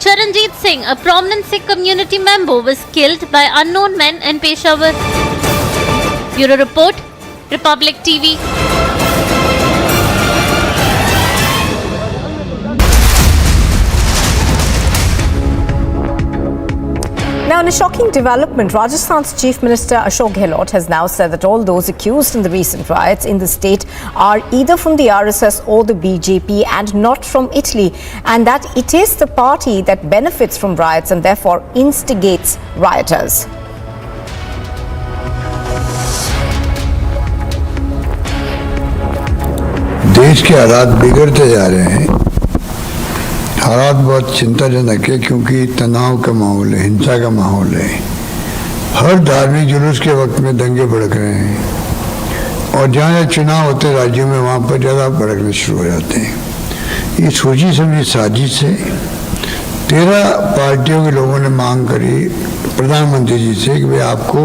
Speaker 4: Charanjit Singh, a prominent Sikh community member, was killed by unknown men in Peshawar. Bureau Report, Republic TV.
Speaker 16: Now, in a shocking development, Rajasthan's Chief Minister Ashok Gehlot has now said that all those accused in the recent riots in the state are either from the RSS or the BJP and not from Italy, and that it is the party that benefits from riots and therefore instigates rioters.
Speaker 23: देश के हालात बिगड़ते जा रहे हैं। हालात बहुत चिंताजनक है, क्योंकि तनाव का माहौल है, हिंसा का माहौल है। हर धार्मिक जुलूस के वक्त में दंगे भड़क रहे हैं, और जहाँ जहाँ चुनाव होते राज्यों में, वहाँ पर ज़्यादा भड़कने शुरू हो जाते हैं। ये सोची समझी साजिश है। 13 पार्टियों के लोगों ने मांग करी प्रधानमंत्री जी से कि भाई आपको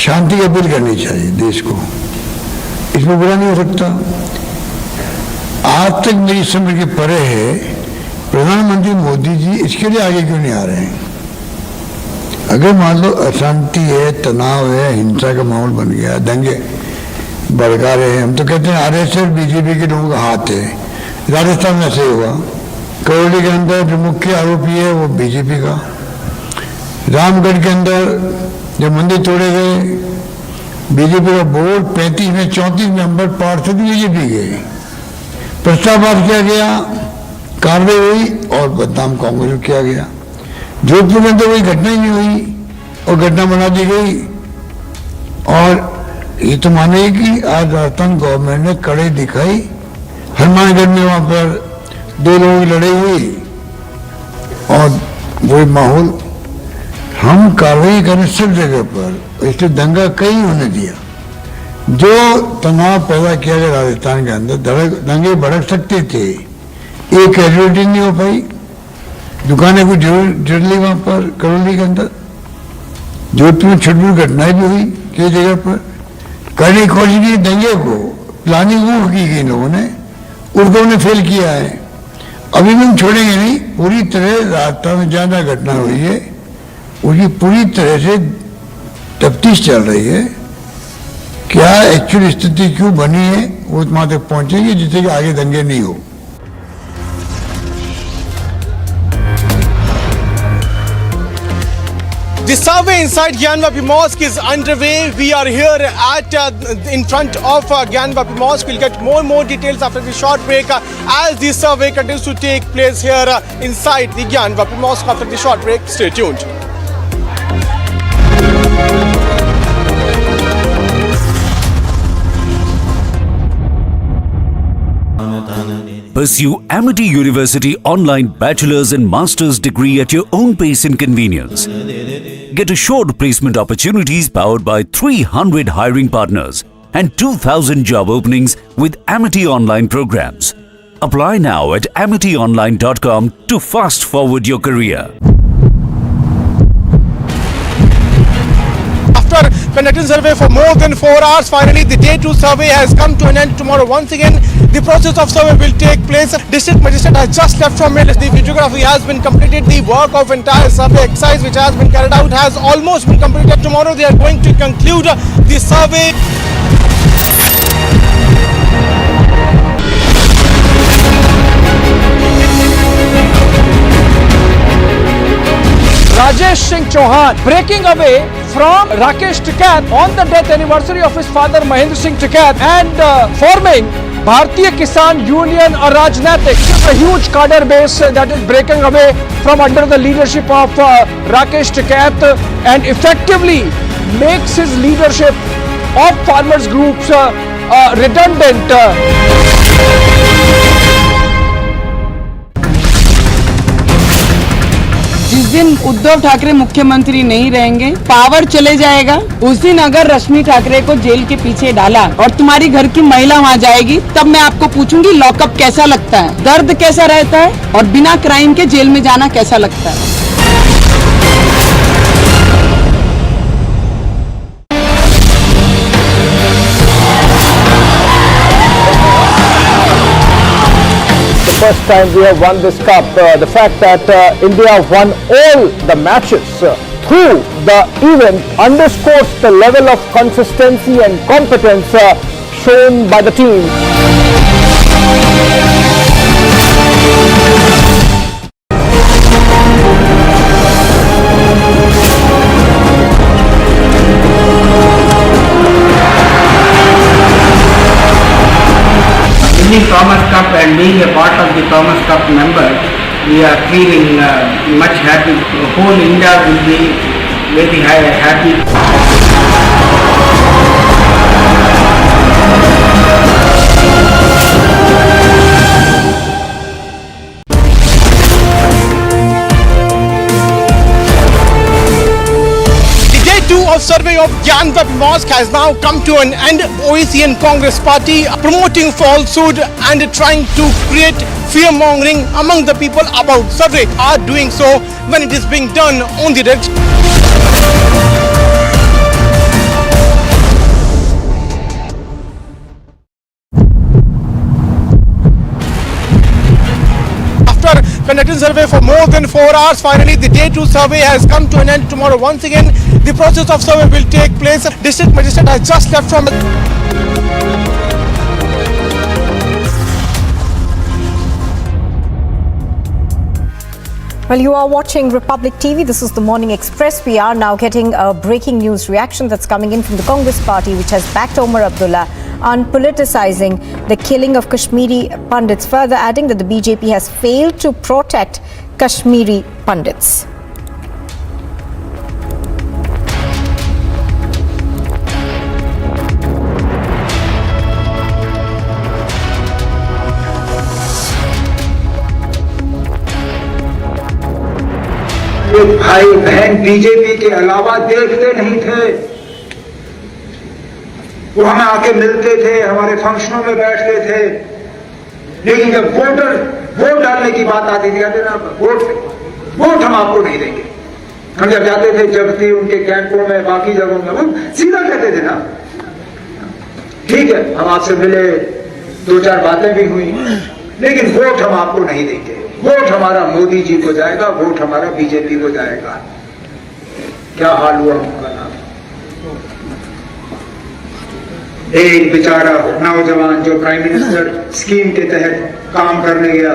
Speaker 23: शांति की अपील करनी चाहिए देश को, इसमें बुरा नहीं हो सकता। आज तक मेरी समझ के परे है, प्रधानमंत्री मोदी जी इसके लिए आगे क्यों नहीं आ रहे हैं? अगर मान लो अशांति है, तनाव है, हिंसा का माहौल बन गया, दंगे भड़का रहे हैं, हम तो कहते हैं आरएसएस बीजेपी के लोगों का हाथ है। राजस्थान में ऐसे हुआ, करौली के अंदर जो मुख्य आरोपी है वो बीजेपी का। रामगढ़ के अंदर जब मंदिर तोड़े गए, बीजेपी का बोर्ड 35 में 34 मेंबर पार्षद बीजेपी के, प्रस्ताव पास किया गया, कार्रवाई हुई और बदनाम कांग्रेस किया गया। जोधपुर में तो कोई घटना ही नहीं हुई और घटना बना दी गई। और ये तो माने कि आज राजस्थान गवर्नमेंट ने कड़े दिखाई। हनुमानगढ़ में वहां पर 2 लोगों की लड़ाई हुई और वही माहौल, हम कार्रवाई करें सब जगह पर, इसलिए दंगा कहीं होने दिया। जो तनाव पैदा किया गया राजस्थान के अंदर, दंगे भड़क सकते थे, एक कैजुअलिटी नहीं हो पाई। दुकानें को जड़ ली वहां पर करौली के अंदर। जोधपुर में छोटी घटनाएं भी हुई कई जगह पर। करनी खोजी की दंगे को प्लानिंग वो की गई लोगों ने, उर्दू ने फेल किया है। अभी भी हम छोड़ेंगे नहीं, पूरी तरह राजस्थान में जहाँ जहाँ घटना हुई है उसकी पूरी तरह से तफ्तीश चल रही है। क्या एक्चुअल स्थिति क्यों बनी है वो वहां तक पहुंचेगी, जिससे कि आगे दंगे नहीं हो।
Speaker 12: The survey inside Gyanvapi Mosque is underway. We are here at in front of Gyanvapi Mosque. We'll get more and more details after the short break as the survey continues to take place here inside the Gyanvapi Mosque. After the short break, stay tuned.
Speaker 6: Pursue Amity University online bachelor's and master's degree at your own pace and convenience. Get assured placement opportunities powered by 300 hiring partners and 2,000 job openings with Amity online programs. Apply now at amityonline.com to fast forward your career.
Speaker 12: After conducting survey for more than 4 hours, finally the day 2 survey has come to an end. Tomorrow once again the process of survey will take place. District Magistrate has just left from here. The videography has been completed. The work of entire survey exercise which has been carried out has almost been completed. Tomorrow they are going to conclude the survey.
Speaker 7: Rajesh Singh Chauhan breaking away from Rakesh Tikath on the death anniversary of his father Mahendra Singh Tikath and forming Bharatiya Kisan Union or Rajnatik. A huge cadre base that is breaking away from under the leadership of Rakesh Tikath and effectively makes his leadership of farmers groups redundant.
Speaker 9: जिस दिन उद्धव ठाकरे मुख्यमंत्री नहीं रहेंगे, power चले जाएगा, उस दिन अगर रश्मि ठाकरे को जेल के पीछे डाला और तुम्हारी घर की महिला वहाँ जाएगी, तब मैं आपको पूछूंगी लॉकअप कैसा लगता है, दर्द कैसा रहता है और बिना क्राइम के जेल में जाना कैसा लगता है।
Speaker 10: First time we have won this cup. The fact that India won all the matches through the event underscores the level of consistency and competence shown by the team.
Speaker 11: Winning Thomas Cup and being a part of the Thomas Cup member, we are feeling much happy. Whole India will be very happy.
Speaker 12: Of survey of Gyanvapi Mosque has now come to an end. OEC and Congress party promoting falsehood and trying to create fear-mongering among the people about survey are doing so when it is being done on the direct. After conducting survey for more than 4 hours, finally the day 2 survey has come to an end. Tomorrow once again the process of survey will take place. District Magistrate has just left from
Speaker 16: Well, you are watching Republic TV. This is the Morning Express. We are now getting a breaking news reaction that's coming in from the Congress party, which has backed Omar Abdullah on politicizing the killing of Kashmiri Pandits, further adding that the BJP has failed to protect Kashmiri Pandits.
Speaker 23: ये भाई बहन BJP के अलावा देखते नहीं थे। वो हमें आके मिलते थे, हमारे फंक्शनों में बैठते थे, लेकिन जब वोट डालने की बात आती थी, कहते ना वोट हम आपको नहीं देंगे। हम जब जाते थे जगती उनके कैंपों में, बाकी जगहों में, वो सीधा कहते थे ना, ठीक है हम आपसे मिले, 2-4 बातें भी हुई, लेकिन वोट हम आपको नहीं देंगे। वोट हमारा मोदी जी को जाएगा, वोट हमारा बीजेपी को जाएगा। क्या हाल हुआ उनका नाम। एक बेचारा नौजवान जो प्राइम मिनिस्टर स्कीम के तहत काम करने गया,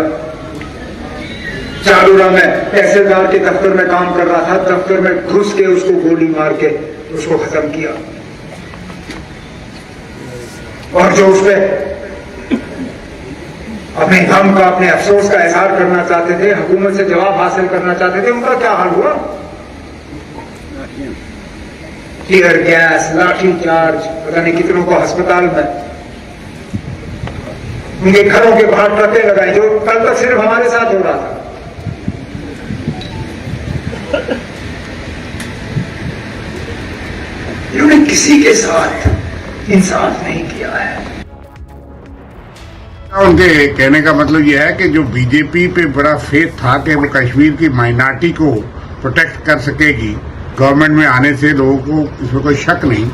Speaker 3: चालूरा में तहसीलदार के दफ्तर में काम कर रहा था, दफ्तर में घुस के उसको गोली मार के उसको खत्म किया। और जो उसपे अपने गम का, अपने अफसोस का इजहार करना चाहते थे, हुकूमत से जवाब हासिल करना चाहते थे, उनका क्या हाल हुआ? टीयर गैस, लाठी चार्ज, पता नहीं कितनों को अस्पताल में, उनके घरों के बाहर ट्रकें लगाई, जो कल तक सिर्फ हमारे साथ हो रहा था। इन्होंने किसी के साथ इंसाफ नहीं किया है।
Speaker 8: उनके कहने का मतलब यह है कि जो बीजेपी पे बड़ा फेथ था कि वो कश्मीर की माइनॉरिटी को प्रोटेक्ट कर सकेगी, गवर्नमेंट में आने से लोगों को इसमें कोई शक नहीं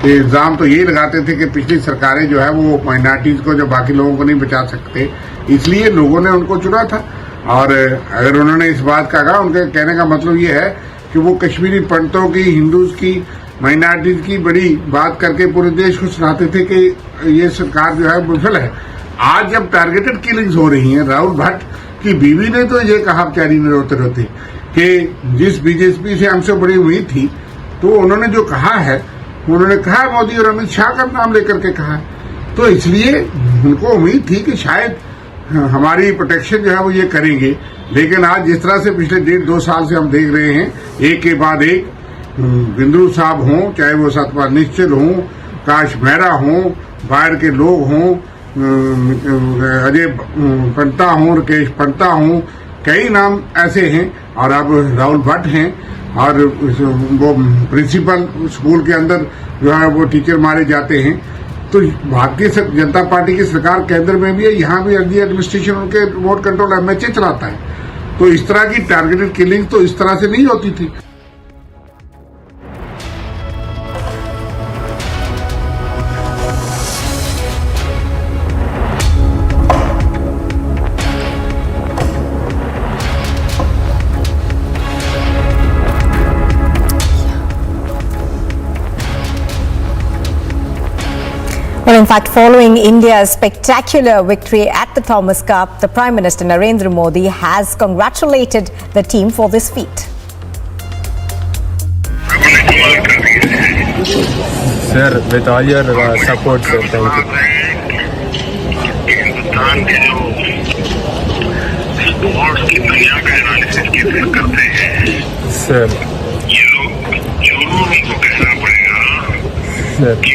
Speaker 8: कि इल्जाम तो यही लगाते थे कि पिछली सरकारें जो है वो माइनॉरिटीज को, जो बाकी लोगों को नहीं बचा सकते, इसलिए लोगों ने उनको चुना था। और अगर उन्होंने इस बात का कहा, उनके कहने का मतलब ये है कि वो कश्मीरी पंडितों की, हिंदूज की, माइनॉरिटीज की बड़ी बात करके पूरे देश को सुनाते थे कि ये सरकार जो है विफल है। आज जब टारगेटेड किलिंग्स हो रही हैं, राहुल भट्ट की बीवी ने तो ये कहा बेचारी ने रोते रोते कि जिस बीजेपी से हमसे बड़ी उम्मीद थी, तो उन्होंने जो कहा है, उन्होंने कहा मोदी और अमित शाह का नाम लेकर के कहा, तो इसलिए उनको उम्मीद थी कि शायद हमारी प्रोटेक्शन जो है वो ये करेंगे। लेकिन आज जिस तरह से पिछले 1.5-2 साल से हम देख रहे हैं, एक के बाद एक बिंदु साहब हों, चाहे वो सतपाल निश्चल हों, काश मेहरा हों, बाहर के लोग हों, अजय पंता हों, राकेश पंता हों, कई नाम ऐसे हैं, और अब राहुल भट्ट हैं, और वो प्रिंसिपल स्कूल के अंदर जो है वो टीचर मारे जाते हैं। तो भारतीय जनता पार्टी की सरकार केंद्र में भी है, यहाँ भी एडमिनिस्ट्रेशन उनके रिमोट कंट्रोल एमएचए चलाता है। तो इस तरह की टारगेटेड किलिंग तो इस तरह से नहीं होती थी।
Speaker 16: Well, in fact, following India's spectacular victory at the Thomas Cup, the Prime Minister Narendra Modi has congratulated the team for this feat.
Speaker 14: Sir, with all your support, sir, thank you.
Speaker 24: Hindustan के जो sports की दुनिया का analysis किसे करते हैं,
Speaker 14: sir,
Speaker 24: ये लोग जरूर उनको कहना पड़ेगा कि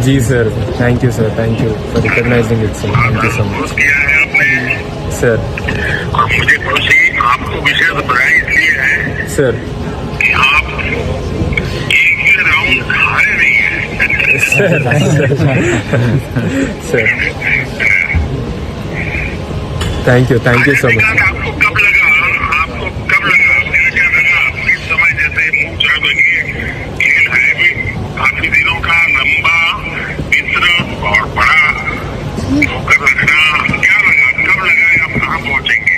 Speaker 14: जी sir, thank you sir, thank you for recognizing it sir, thank you so much sir.
Speaker 24: और मुझे खुशी आपको विशेष बधाई इसलिए है
Speaker 14: सर
Speaker 24: कि आप एक भी राउंड हारे नहीं है
Speaker 14: sir. Thank you so much.
Speaker 24: आपको कब लगा मेरा क्या लगा, इस समय जैसे मुंह चाह बनिए, खेल है भी काफी दिनों का, लंबा, विस्तृत और बड़ा होकर रखना, क्या लगा, कब लगा आप कहाँ पहुँचेंगे?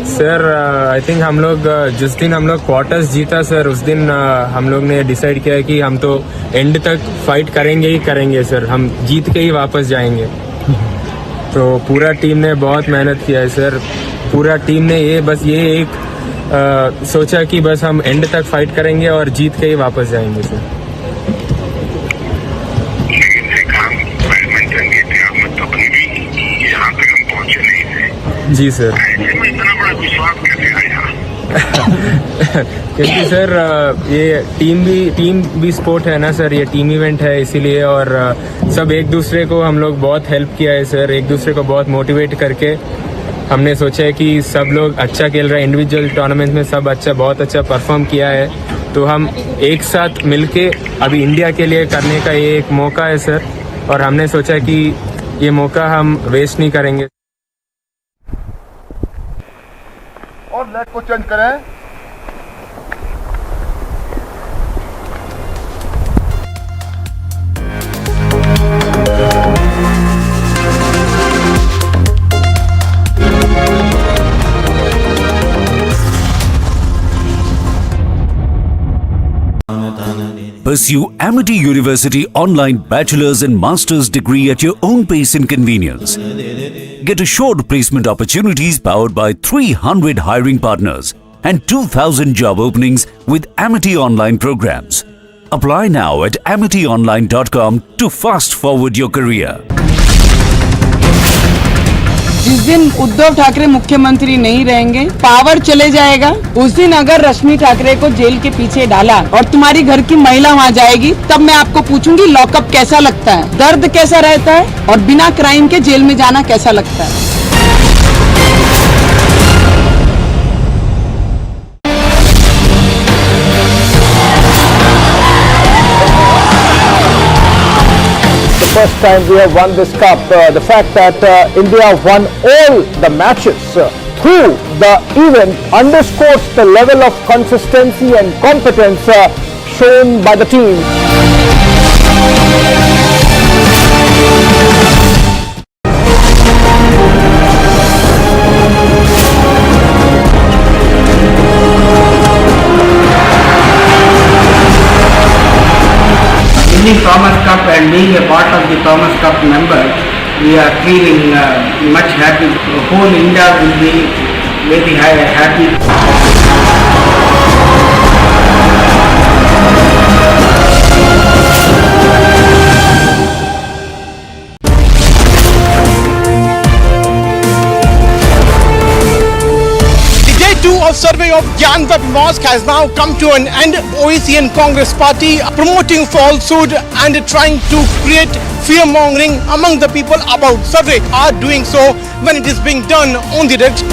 Speaker 14: सर, आई थिंक हम लोग जिस दिन हम लोग क्वार्टर्स जीता सर, उस दिन हम लोग ने डिसाइड किया कि हम तो एंड तक फाइट करेंगे ही करेंगे सर, हम जीत के ही वापस जाएंगे। तो पूरा टीम ने बहुत मेहनत किया है सर, पूरा टीम ने ये एक सोचा कि बस हम एंड तक फाइट करेंगे और जीत के ही वापस जाएंगे सर। जी सर।
Speaker 24: इतना बड़ा विश्वास कैसे आया?
Speaker 14: क्योंकि सर ये टीम भी स्पोर्ट है ना सर, ये टीम इवेंट है इसीलिए, और सब एक दूसरे को हम लोग बहुत हेल्प किया है सर, एक दूसरे को बहुत मोटिवेट करके हमने सोचा है कि सब लोग अच्छा खेल रहे हैं, इंडिविजुअल टूर्नामेंट में सब बहुत अच्छा परफॉर्म किया है, तो हम एक साथ मिलके अभी इंडिया के लिए करने का ये एक मौका है सर, और हमने सोचा कि ये मौका हम वेस्ट नहीं करेंगे।
Speaker 8: और लेग को चेंज करें।
Speaker 6: Pursue Amity University online bachelor's and master's degree at your own pace and convenience. Get assured placement opportunities powered by 300 hiring partners and 2,000 job openings with Amity Online programs. Apply now at amityonline.com to fast forward your career.
Speaker 9: जिस दिन उद्धव ठाकरे मुख्यमंत्री नहीं रहेंगे, power चले जाएगा, उस दिन अगर रश्मि ठाकरे को जेल के पीछे डाला और तुम्हारी घर की महिला वहाँ जाएगी, तब मैं आपको पूछूंगी लॉकअप कैसा लगता है, दर्द कैसा रहता है और बिना क्राइम के जेल में जाना कैसा लगता है।
Speaker 10: First time we have won this cup. The fact that India won all the matches through the event underscores the level of consistency and competence shown by the team.
Speaker 11: Winning Thomas Cup and being a part of the Thomas Cup member, we are feeling much happy. Whole India will be very happy.
Speaker 12: Of survey of Gyan Vapi Mosque has now come to an end. OEC and Congress party promoting falsehood and trying to create fear-mongering among the people about survey are doing so when it is being done on the direct.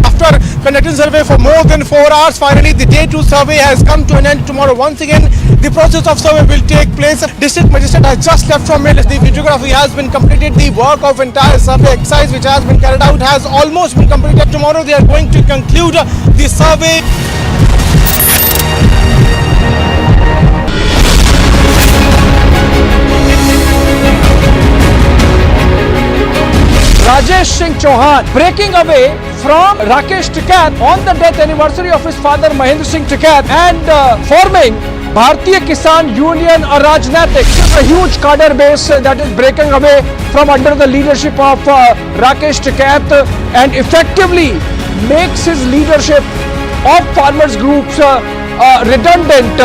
Speaker 12: After conducting survey for more than 4 hours, finally the day 2 survey has come to an end. Tomorrow once again the process of survey will take place. District Magistrate has just left from it. The videography has been completed. The work of entire survey exercise which has been carried out has almost been completed. Tomorrow they are going to conclude the survey.
Speaker 7: Rajesh Singh Chauhan breaking away from Rakesh Tikat on the death anniversary of his father Mahendra Singh Tikat and forming Bharatiya Kisan Union Rajnatik. A huge cadre base that is breaking away from under the leadership of Rakesh Tikat and effectively makes his leadership of farmers groups redundant.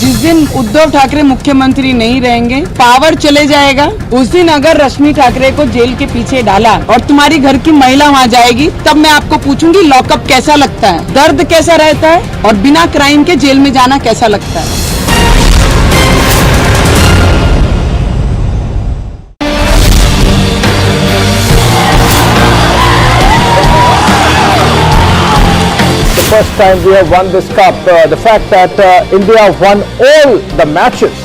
Speaker 9: जिस दिन उद्धव ठाकरे मुख्यमंत्री नहीं रहेंगे, power चले जाएगा, उस दिन अगर रश्मि ठाकरे को जेल के पीछे डाला और तुम्हारी घर की महिला वहाँ जाएगी, तब मैं आपको पूछूंगी लॉकअप कैसा लगता है, दर्द कैसा रहता है और बिना क्राइम के जेल में जाना कैसा लगता है।
Speaker 10: First time we have won this cup. The fact that India won all the matches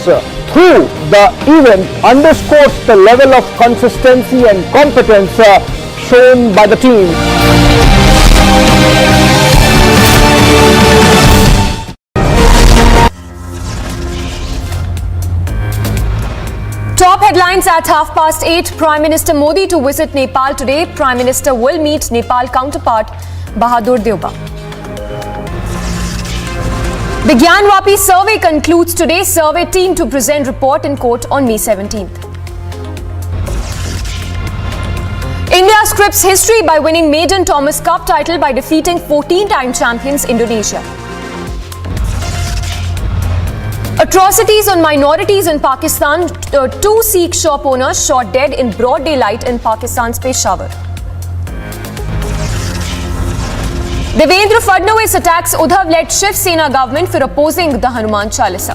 Speaker 10: through the event underscores the level of consistency and competence shown by the team.
Speaker 1: Top headlines at 8:30. Prime Minister Modi to visit Nepal today. Prime Minister will meet Nepal counterpart Bahadur Deuba. The Gyan Vapi survey concludes today. Survey team to present report in court on May 17th. India scripts history by winning maiden Thomas Cup title by defeating 14-time champions Indonesia. Atrocities on minorities in Pakistan. 2 Sikh shop owners shot dead in broad daylight in Pakistan's Peshawar. Devendra Fadnavis attacks Uddhav-led Shiv Sena government for opposing the Hanuman Chalisa.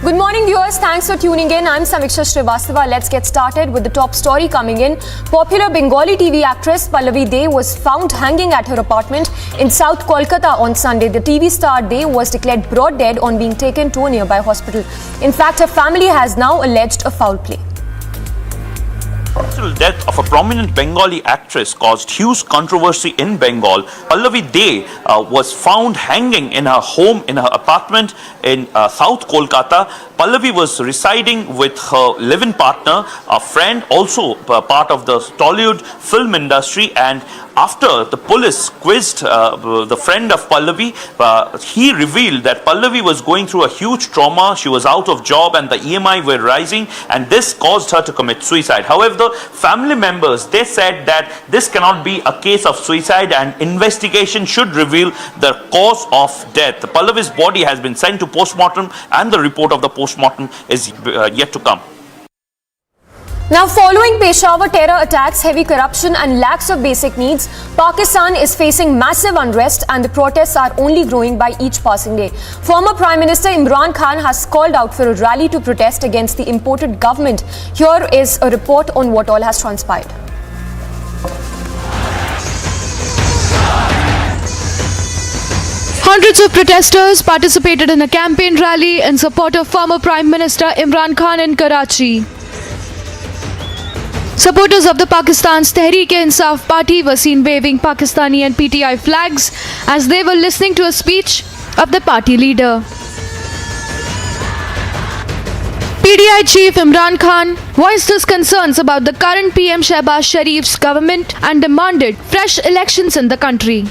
Speaker 1: Good morning, viewers. Thanks for tuning in. I'm Samiksha Srivastava. Let's get started with the top story coming in. Popular Bengali TV actress Pallavi Dey was found hanging at her apartment in South Kolkata on Sunday. The TV star Dey was declared broad dead on being taken to a nearby hospital. In fact, her family has now alleged a foul play.
Speaker 13: The death of a prominent Bengali actress caused huge controversy in Bengal. Pallavi Dey was found hanging in her home, in her apartment in South Kolkata. Pallavi was residing with her live-in partner, a friend, also part of the Tollywood film industry, and after the police quizzed the friend of Pallavi, he revealed that Pallavi was going through a huge trauma. She was out of job and the EMI were rising, and this caused her to commit suicide. However, family members, they said that this cannot be a case of suicide and investigation should reveal the cause of death. Pallavi's body has been sent to postmortem and the report of the postmortem is yet to come.
Speaker 1: Now, following Peshawar terror attacks, heavy corruption and lacks of basic needs, Pakistan is facing massive unrest and the protests are only growing by each passing day. Former Prime Minister Imran Khan has called out for a rally to protest against the imported government. Here is a report on what all has transpired.
Speaker 15: Hundreds of protesters participated in a campaign rally in support of former Prime Minister Imran Khan in Karachi. Supporters of the Pakistan's Tehreek-e-Insaf party were seen waving Pakistani and PTI flags as they were listening to a speech of the party leader. PTI chief Imran Khan voiced his concerns about the current PM Shehbaz Sharif's government and demanded fresh elections in the country.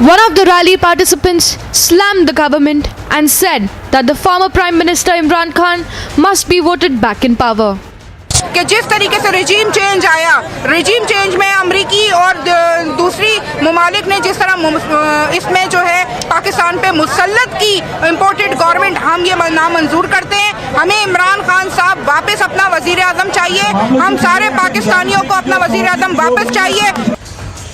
Speaker 15: One of the rally participants slammed the government and said that the former Prime Minister Imran Khan must be voted back in power.
Speaker 19: कि जिस तरीके से regime change आया, regime change में अमरीकी और दूसरी ममालिक ने जिस तरह इसमें जो है पाकिस्तान पे मुसल्लत की इम्पोर्टेड गवर्नमेंट, हम ये नामंजूर करते हैं। हमें इमरान खान साहब वापस अपना वजीर आजम चाहिए, हम सारे पाकिस्तानियों को अपना वजीर आजम वापस चाहिए।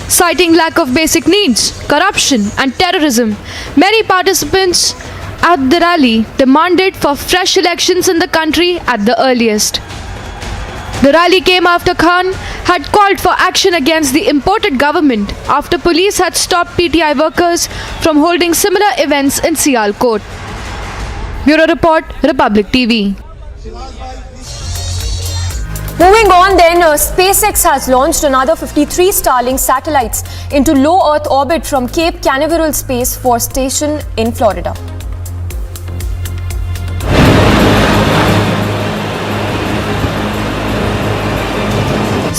Speaker 15: Citing lack of basic needs, corruption and terrorism, many participants at the rally demanded for fresh elections in the country at the earliest. The rally came after Khan had called for action against the imported government after police had stopped PTI workers from holding similar events in Sialkot. Bureau Report, Republic TV.
Speaker 1: Moving on then, SpaceX has launched another 53 Starlink satellites into low Earth orbit from Cape Canaveral Space Force Station in Florida.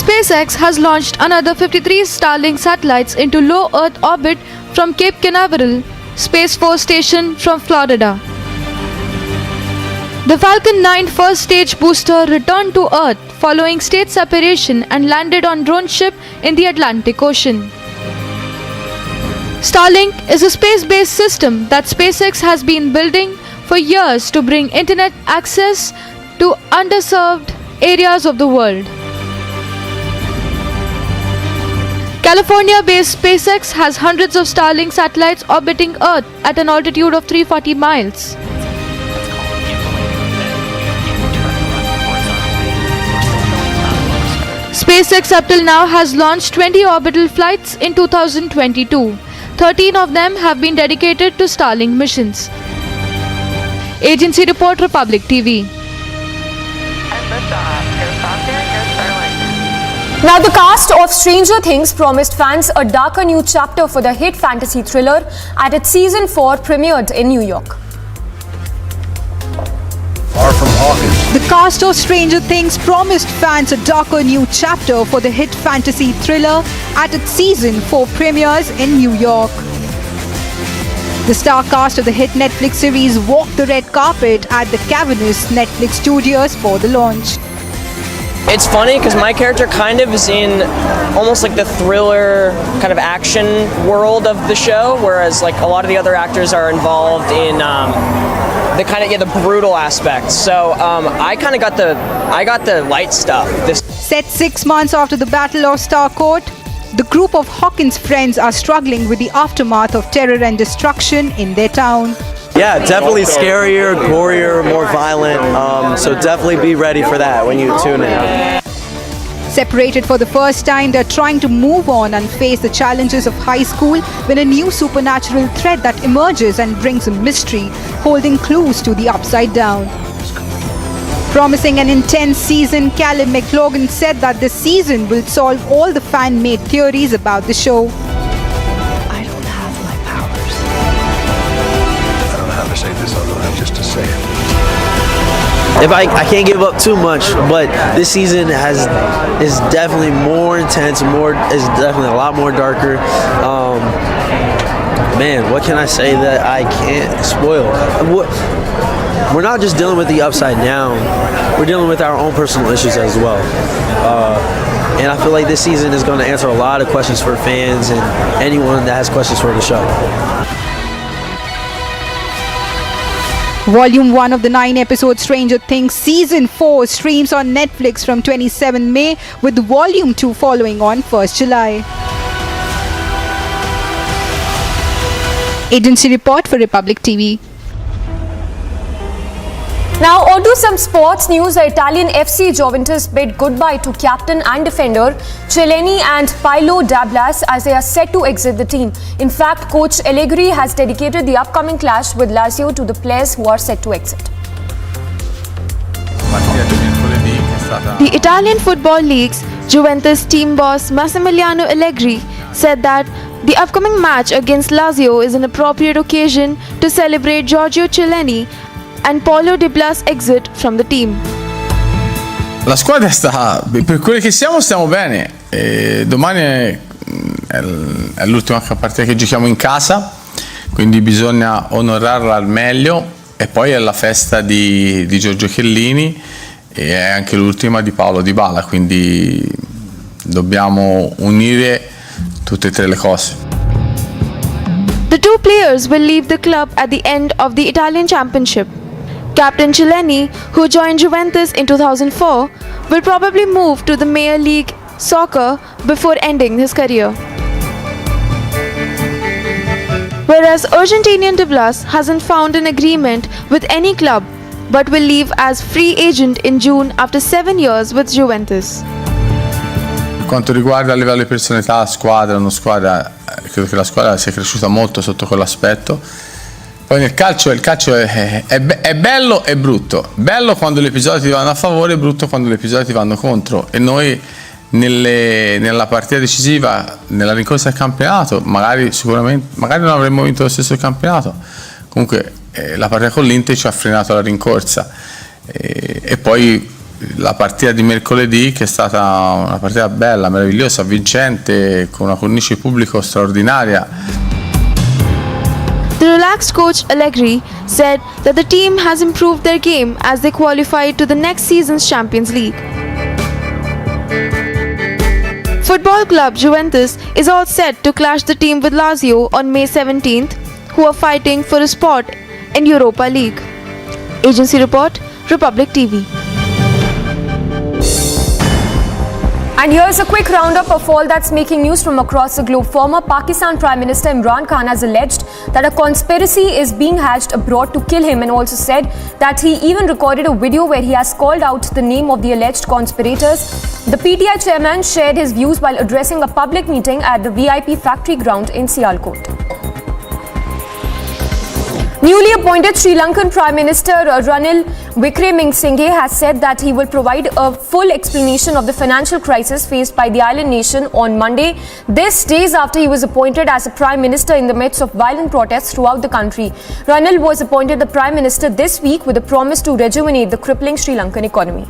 Speaker 15: SpaceX has launched another 53 Starlink satellites into low Earth orbit from Cape Canaveral Space Force Station from Florida. The Falcon 9 first stage booster returned to Earth following stage separation and landed on drone ship in the Atlantic Ocean. Starlink is a space-based system that SpaceX has been building for years to bring internet access to underserved areas of the world. California-based SpaceX has hundreds of Starlink satellites orbiting Earth at an altitude of 340 miles. SpaceX up till now has launched 20 orbital flights in 2022. 13 of them have been dedicated to Starlink missions. Agency Report, Republic TV.
Speaker 1: Now, the cast of Stranger Things promised fans a darker new chapter for the hit fantasy thriller at its season 4 premiered in New York.
Speaker 18: The cast of Stranger Things promised fans a darker new chapter for the hit fantasy thriller at its season 4 premieres in New York. The star cast of the hit Netflix series walked the red carpet at the cavernous Netflix studios for the launch.
Speaker 20: It's funny because my character kind of is in almost like the thriller kind of action world of the show, whereas like a lot of the other actors are involved in the kind of the brutal aspects. So I kind of got the light stuff.
Speaker 18: Set 6 months after the Battle of Starcourt, the group of Hawkins friends are struggling with the aftermath of terror and destruction in their town.
Speaker 2: Yeah, definitely scarier, gorier, more violent. So definitely be ready for that when you tune in.
Speaker 18: Separated for the first time, they're trying to move on and face the challenges of high school when a new supernatural threat that emerges and brings a mystery, holding clues to the upside down. Promising an intense season, Callum McLaughlin said that this season will solve all the fan-made theories about the show.
Speaker 17: I don't have my powers. I don't know how to say this, although I have just to say it.
Speaker 2: If I can't give up too much, but this season is definitely more intense, is definitely a lot more darker. Man, what can I say that I can't spoil? We're not just dealing with the upside down, we're dealing with our own personal issues as well. And I feel like this season is going to answer a lot of questions for fans and anyone that has questions for the show.
Speaker 18: Volume 1 of the 9-episode Stranger Things Season 4 streams on Netflix from 27 May, with Volume 2 following on 1st July. Agency report for Republic TV.
Speaker 1: Now on to some sports news. The Italian FC Juventus bid goodbye to captain and defender Cellini and Paolo Dablas as they are set to exit the team. In fact, coach Allegri has dedicated the upcoming clash with Lazio to the players who are set to exit.
Speaker 15: The Italian Football League's Juventus team boss Massimiliano Allegri said that the upcoming match against Lazio is an appropriate occasion to celebrate Giorgio Cellini and Paulo Di Blas' exit from the team.
Speaker 21: La squadra sta, per quelli che stiamo bene. Domani è l'ultima partita che giochiamo in casa, quindi bisogna onorarla al meglio, e poi è la festa di Giorgio Chiellini e è anche l'ultima di Paolo Dybala, quindi dobbiamo unire tutte e tre le cose.
Speaker 15: The two players will leave the club at the end of the Italian Championship. Captain Cellini, who joined Juventus in 2004, will probably move to the Major League Soccer before ending his career. Whereas Argentinian Di Blas hasn't found an agreement with any club but will leave as free agent in June after 7 years with Juventus.
Speaker 21: Per quanto riguarda a livello di personalità, squadra, non squadra, credo che la squadra sia cresciuta molto sotto quell'aspetto. Poi nel calcio, il calcio è bello e brutto. Bello quando gli episodi ti vanno a favore, brutto quando gli episodi ti vanno contro. E noi nella partita decisiva, nella rincorsa al campionato, magari non avremmo vinto lo stesso campionato. Comunque la partita con l'Inter ci ha frenato la rincorsa. E poi la partita di mercoledì, che è stata una partita bella, meravigliosa, vincente, con una cornice pubblico straordinaria.
Speaker 15: The relaxed coach Allegri said that the team has improved their game as they qualified to the next season's Champions League. Football club Juventus is all set to clash the team with Lazio on May 17th, who are fighting for a spot in Europa League. Agency report, Republic TV.
Speaker 1: And here's a quick roundup of all that's making news from across the globe. Former Pakistan Prime Minister Imran Khan has alleged that a conspiracy is being hatched abroad to kill him, and also said that he even recorded a video where he has called out the name of the alleged conspirators. The PTI chairman shared his views while addressing a public meeting at the VIP factory ground in Sialkot. Newly appointed Sri Lankan Prime Minister Ranil Wickremesinghe has said that he will provide a full explanation of the financial crisis faced by the island nation on Monday. This days after he was appointed as a Prime Minister in the midst of violent protests throughout the country. Ranil was appointed the Prime Minister this week with a promise to rejuvenate the crippling Sri Lankan economy.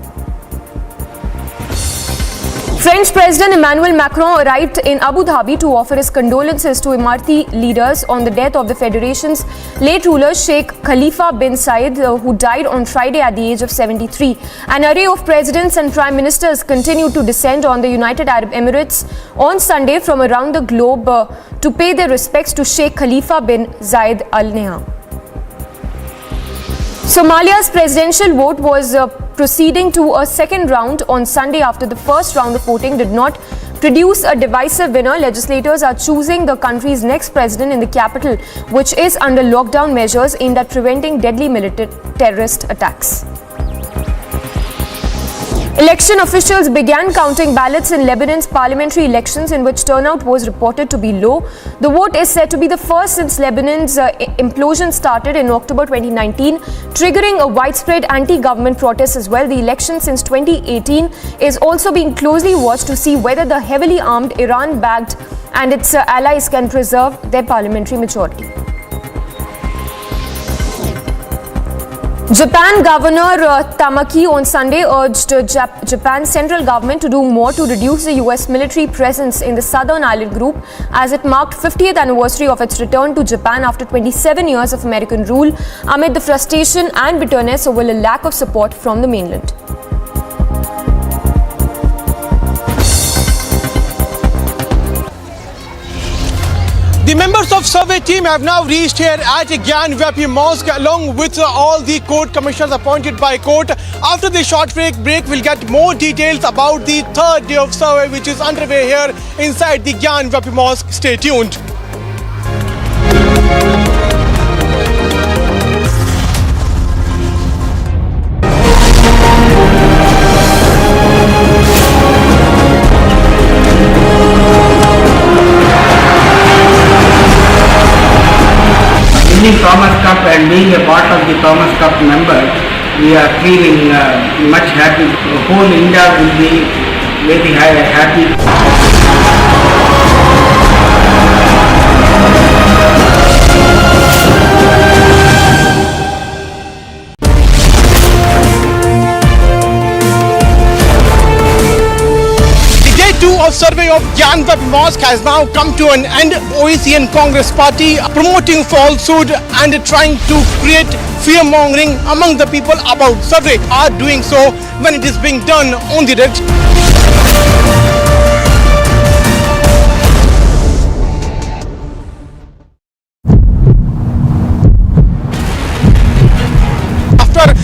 Speaker 1: French President Emmanuel Macron arrived in Abu Dhabi to offer his condolences to Emirati leaders on the death of the federation's late ruler Sheikh Khalifa bin Zayed, who died on Friday at the age of 73. An array of presidents and prime ministers continued to descend on the United Arab Emirates on Sunday from around the globe to pay their respects to Sheikh Khalifa bin Zayed Al Nahyan. Somalia's presidential vote was proceeding to a second round on Sunday after the first round of voting did not produce a divisive winner, legislators are choosing the country's next president in the capital, which is under lockdown measures aimed at preventing deadly militant terrorist attacks. Election officials began counting ballots in Lebanon's parliamentary elections, in which turnout was reported to be low. The vote is said to be the first since Lebanon's implosion started in October 2019, triggering a widespread anti-government protest as well. The election since 2018 is also being closely watched to see whether the heavily armed Iran-backed and its allies can preserve their parliamentary majority. Japan Governor Tamaki on Sunday urged Japan's central government to do more to reduce the US military presence in the southern island group as it marked 50th anniversary of its return to Japan after 27 years of American rule, amid the frustration and bitterness over a lack of support from the mainland.
Speaker 12: The members of survey team have now reached here at Gyan Vapi Mosque along with all the court commissioners appointed by court. After the short break, we'll get more details about the third day of survey which is underway here inside the Gyan Vapi Mosque. Stay tuned.
Speaker 11: Winning Thomas Cup and being a part of the Thomas Cup member, we are feeling much happy. Whole India will be very happy.
Speaker 12: Of survey of Gyan Vapi Mosque has now come to an end. OEC and Congress party promoting falsehood and trying to create fear-mongering among the people about survey are doing so when it is being done on the red.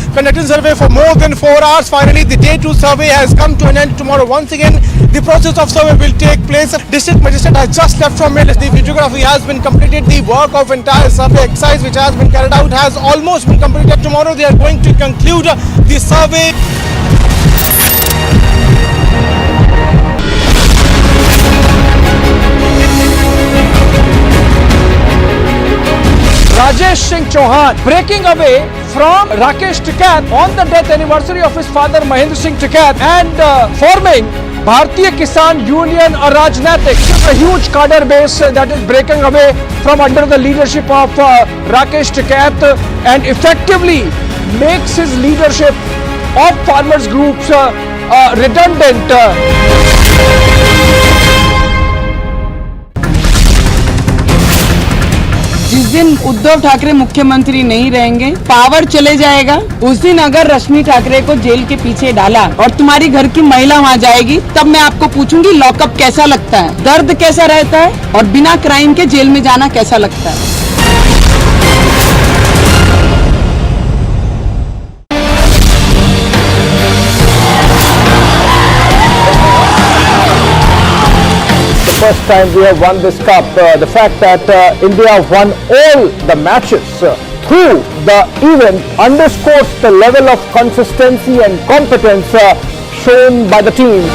Speaker 12: Conducting survey for more than 4 hours. Finally, the day 2 survey has come to an end. Tomorrow, once again, the process of survey will take place. District Magistrate has just left from it. The videography has been completed. The work of entire survey exercise which has been carried out has almost been completed. Tomorrow, they are going to conclude the survey.
Speaker 7: Rajesh Singh Chauhan breaking away from Rakesh Tikat on the death anniversary of his father Mahendra Singh Tikat and forming Bharatiya Kisan Union Rajnatik. A huge cadre base that is breaking away from under the leadership of Rakesh Tikat and effectively makes his leadership of farmers groups redundant.
Speaker 9: जिस दिन उद्धव ठाकरे मुख्यमंत्री नहीं रहेंगे, power चले जाएगा, उस दिन अगर रश्मि ठाकरे को जेल के पीछे डाला और तुम्हारी घर की महिला वहाँ जाएगी, तब मैं आपको पूछूंगी लॉकअप कैसा लगता है, दर्द कैसा रहता है और बिना क्राइम के जेल में जाना कैसा लगता है।
Speaker 10: First time we have won this cup. The fact that India won all the matches through the event underscores the level of consistency and competence shown by the team.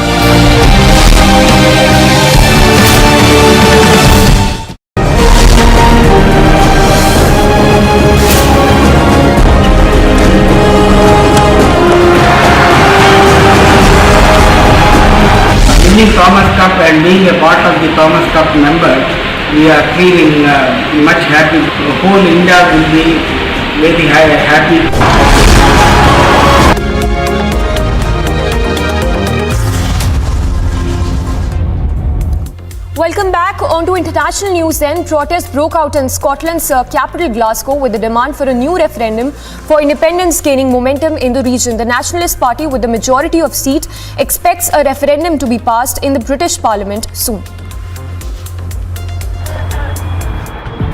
Speaker 11: Winning Thomas Cup and being a part of the Thomas Cup member, we are feeling much happy. Whole India will be very happy.
Speaker 1: Welcome back. On to international news then. Protests broke out in Scotland's capital Glasgow with the demand for a new referendum for independence gaining momentum in the region. The Nationalist Party, with the majority of seats, expects a referendum to be passed in the British Parliament soon.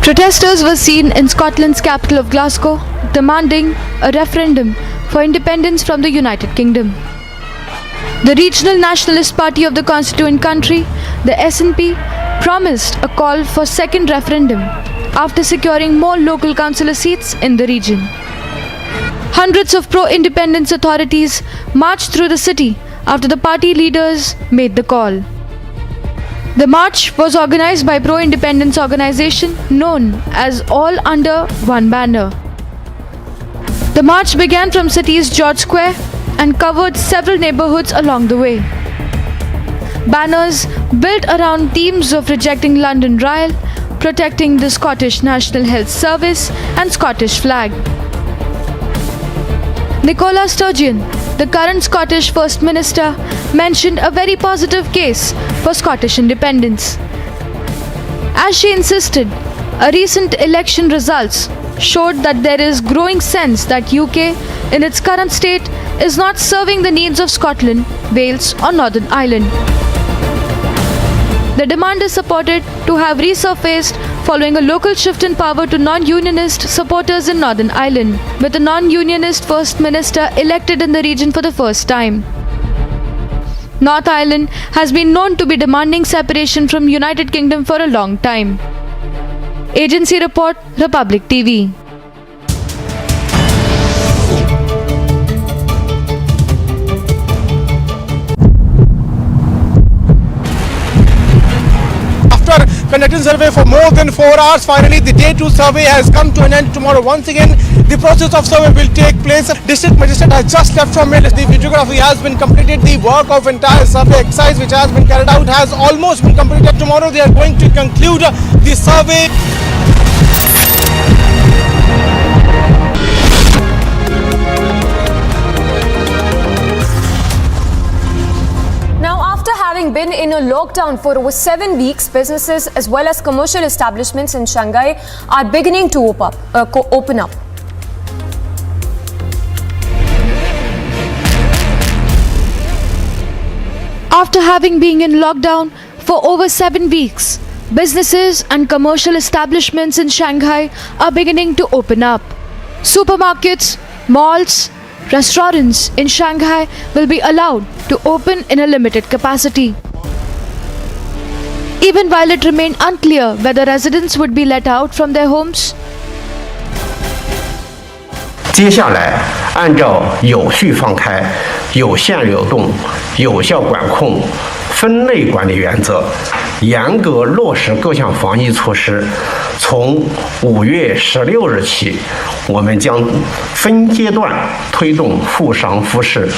Speaker 15: Protesters were seen in Scotland's capital of Glasgow demanding a referendum for independence from the United Kingdom. The regional Nationalist Party of the constituent country the SNP promised a call for second referendum after securing more local councillor seats in the region. Hundreds of pro-independence authorities marched through the city after the party leaders made the call. The march was organized by pro-independence organization known as All Under One Banner. The march began from city's George Square and covered several neighborhoods along the way. Banners built around themes of rejecting London Ryle, protecting the Scottish National Health Service and Scottish flag. Nicola Sturgeon, the current Scottish First Minister, mentioned a very positive case for Scottish independence. As she insisted, a recent election results showed that there is growing sense that UK in its current state is not serving the needs of Scotland, Wales or Northern Ireland. The demand is supported to have resurfaced following a local shift in power to non-unionist supporters in Northern Ireland, with a non-unionist First Minister elected in the region for the first time. North Ireland has been known to be demanding separation from United Kingdom for a long time. Agency report, Republic TV.
Speaker 12: After conducting survey for more than 4 hours, finally the day 2 survey has come to an end. Tomorrow once again the process of survey will take place. District Magistrate has just left from here. The videography has been completed. The work of entire survey exercise which has been carried out has almost been completed. Tomorrow they are going to conclude the survey.
Speaker 1: Having been in a lockdown for over 7 weeks, businesses as well as commercial establishments in Shanghai are beginning to open up.
Speaker 15: After having been in lockdown for over 7 weeks, businesses and commercial establishments in Shanghai are beginning to open up. Supermarkets, malls, restaurants in Shanghai will be allowed to open in a limited capacity. Even while it remained unclear whether residents would be let out from their homes.
Speaker 4: 接下来，按照有序放开、有限流动、有效管控、分类管理原则，严格落实各项防疫措施。从5月16日起，我们将分阶段推动复商复市。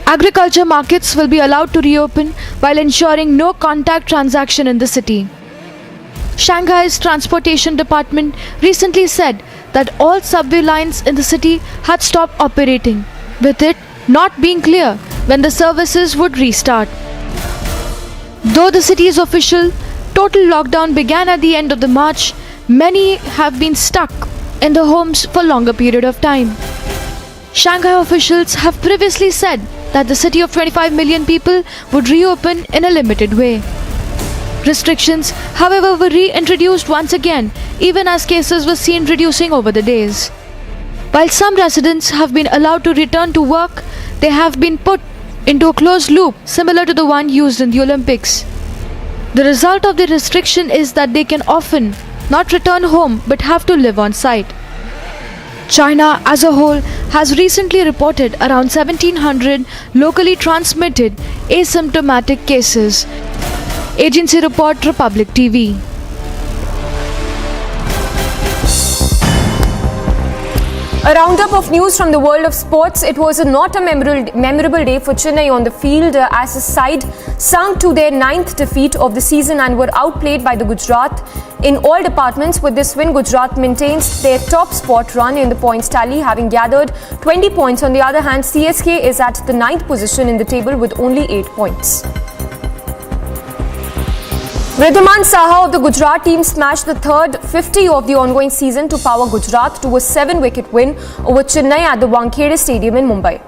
Speaker 15: Agriculture markets will be allowed to reopen while ensuring no contact transaction in the city. Shanghai's Transportation Department recently said that all subway lines in the city had stopped operating, with it not being clear when the services would restart. Though the city's official total lockdown began at the end of the March, many have been stuck in their homes for a longer period of time. Shanghai officials have previously said that the city of 25 million people would reopen in a limited way. Restrictions, however, were reintroduced once again, even as cases were seen reducing over the days. While some residents have been allowed to return to work, they have been put into a closed loop similar to the one used in the Olympics. The result of the restriction is that they can often not return home but have to live on site. China as a whole has recently reported around 1700 locally transmitted asymptomatic cases. Agency report, Republic TV.
Speaker 1: A roundup of news from the world of sports. It was not a memorable day for Chennai on the field as the side sunk to their 9th defeat of the season and were outplayed by the Gujarat in all departments. With this win, Gujarat maintains their top spot run in the points tally, having gathered 20 points. On the other hand, CSK is at the 9th position in the table with only 8 points. Riddhiman Saha of the Gujarat team smashed the third 50 of the ongoing season to power Gujarat to a 7-wicket win over Chennai at the Wankhede Stadium in Mumbai.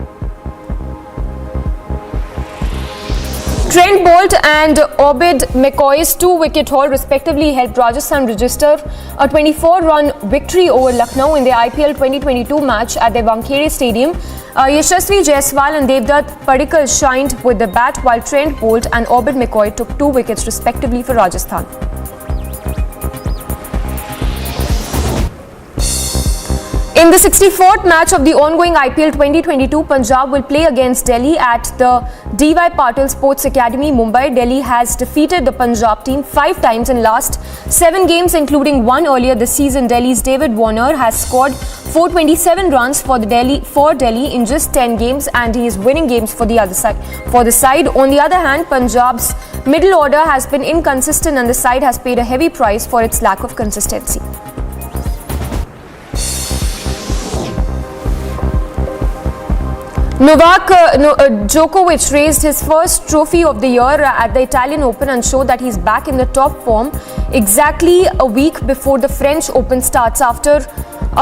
Speaker 1: Trent Bolt and Obed McCoy's 2-wicket haul respectively helped Rajasthan register a 24-run victory over Lucknow in their IPL 2022 match at their Wankhede Stadium. Yashasvi Jaiswal and Devdutt Padikkal shined with the bat, while Trent Bolt and Obed McCoy took 2 wickets respectively for Rajasthan. In the 64th match of the ongoing IPL 2022, Punjab will play against Delhi at the D.Y. Patil Sports Academy, Mumbai. Delhi has defeated the Punjab team 5 times in last 7 games, including one earlier this season. Delhi's David Warner has scored 427 runs for Delhi in just 10 games, and he is winning games for the side. On the other hand, Punjab's middle order has been inconsistent, and the side has paid a heavy price for its lack of consistency. Novak Djokovic raised his first trophy of the year at the Italian Open and showed that he's back in the top form exactly a week before the French Open starts after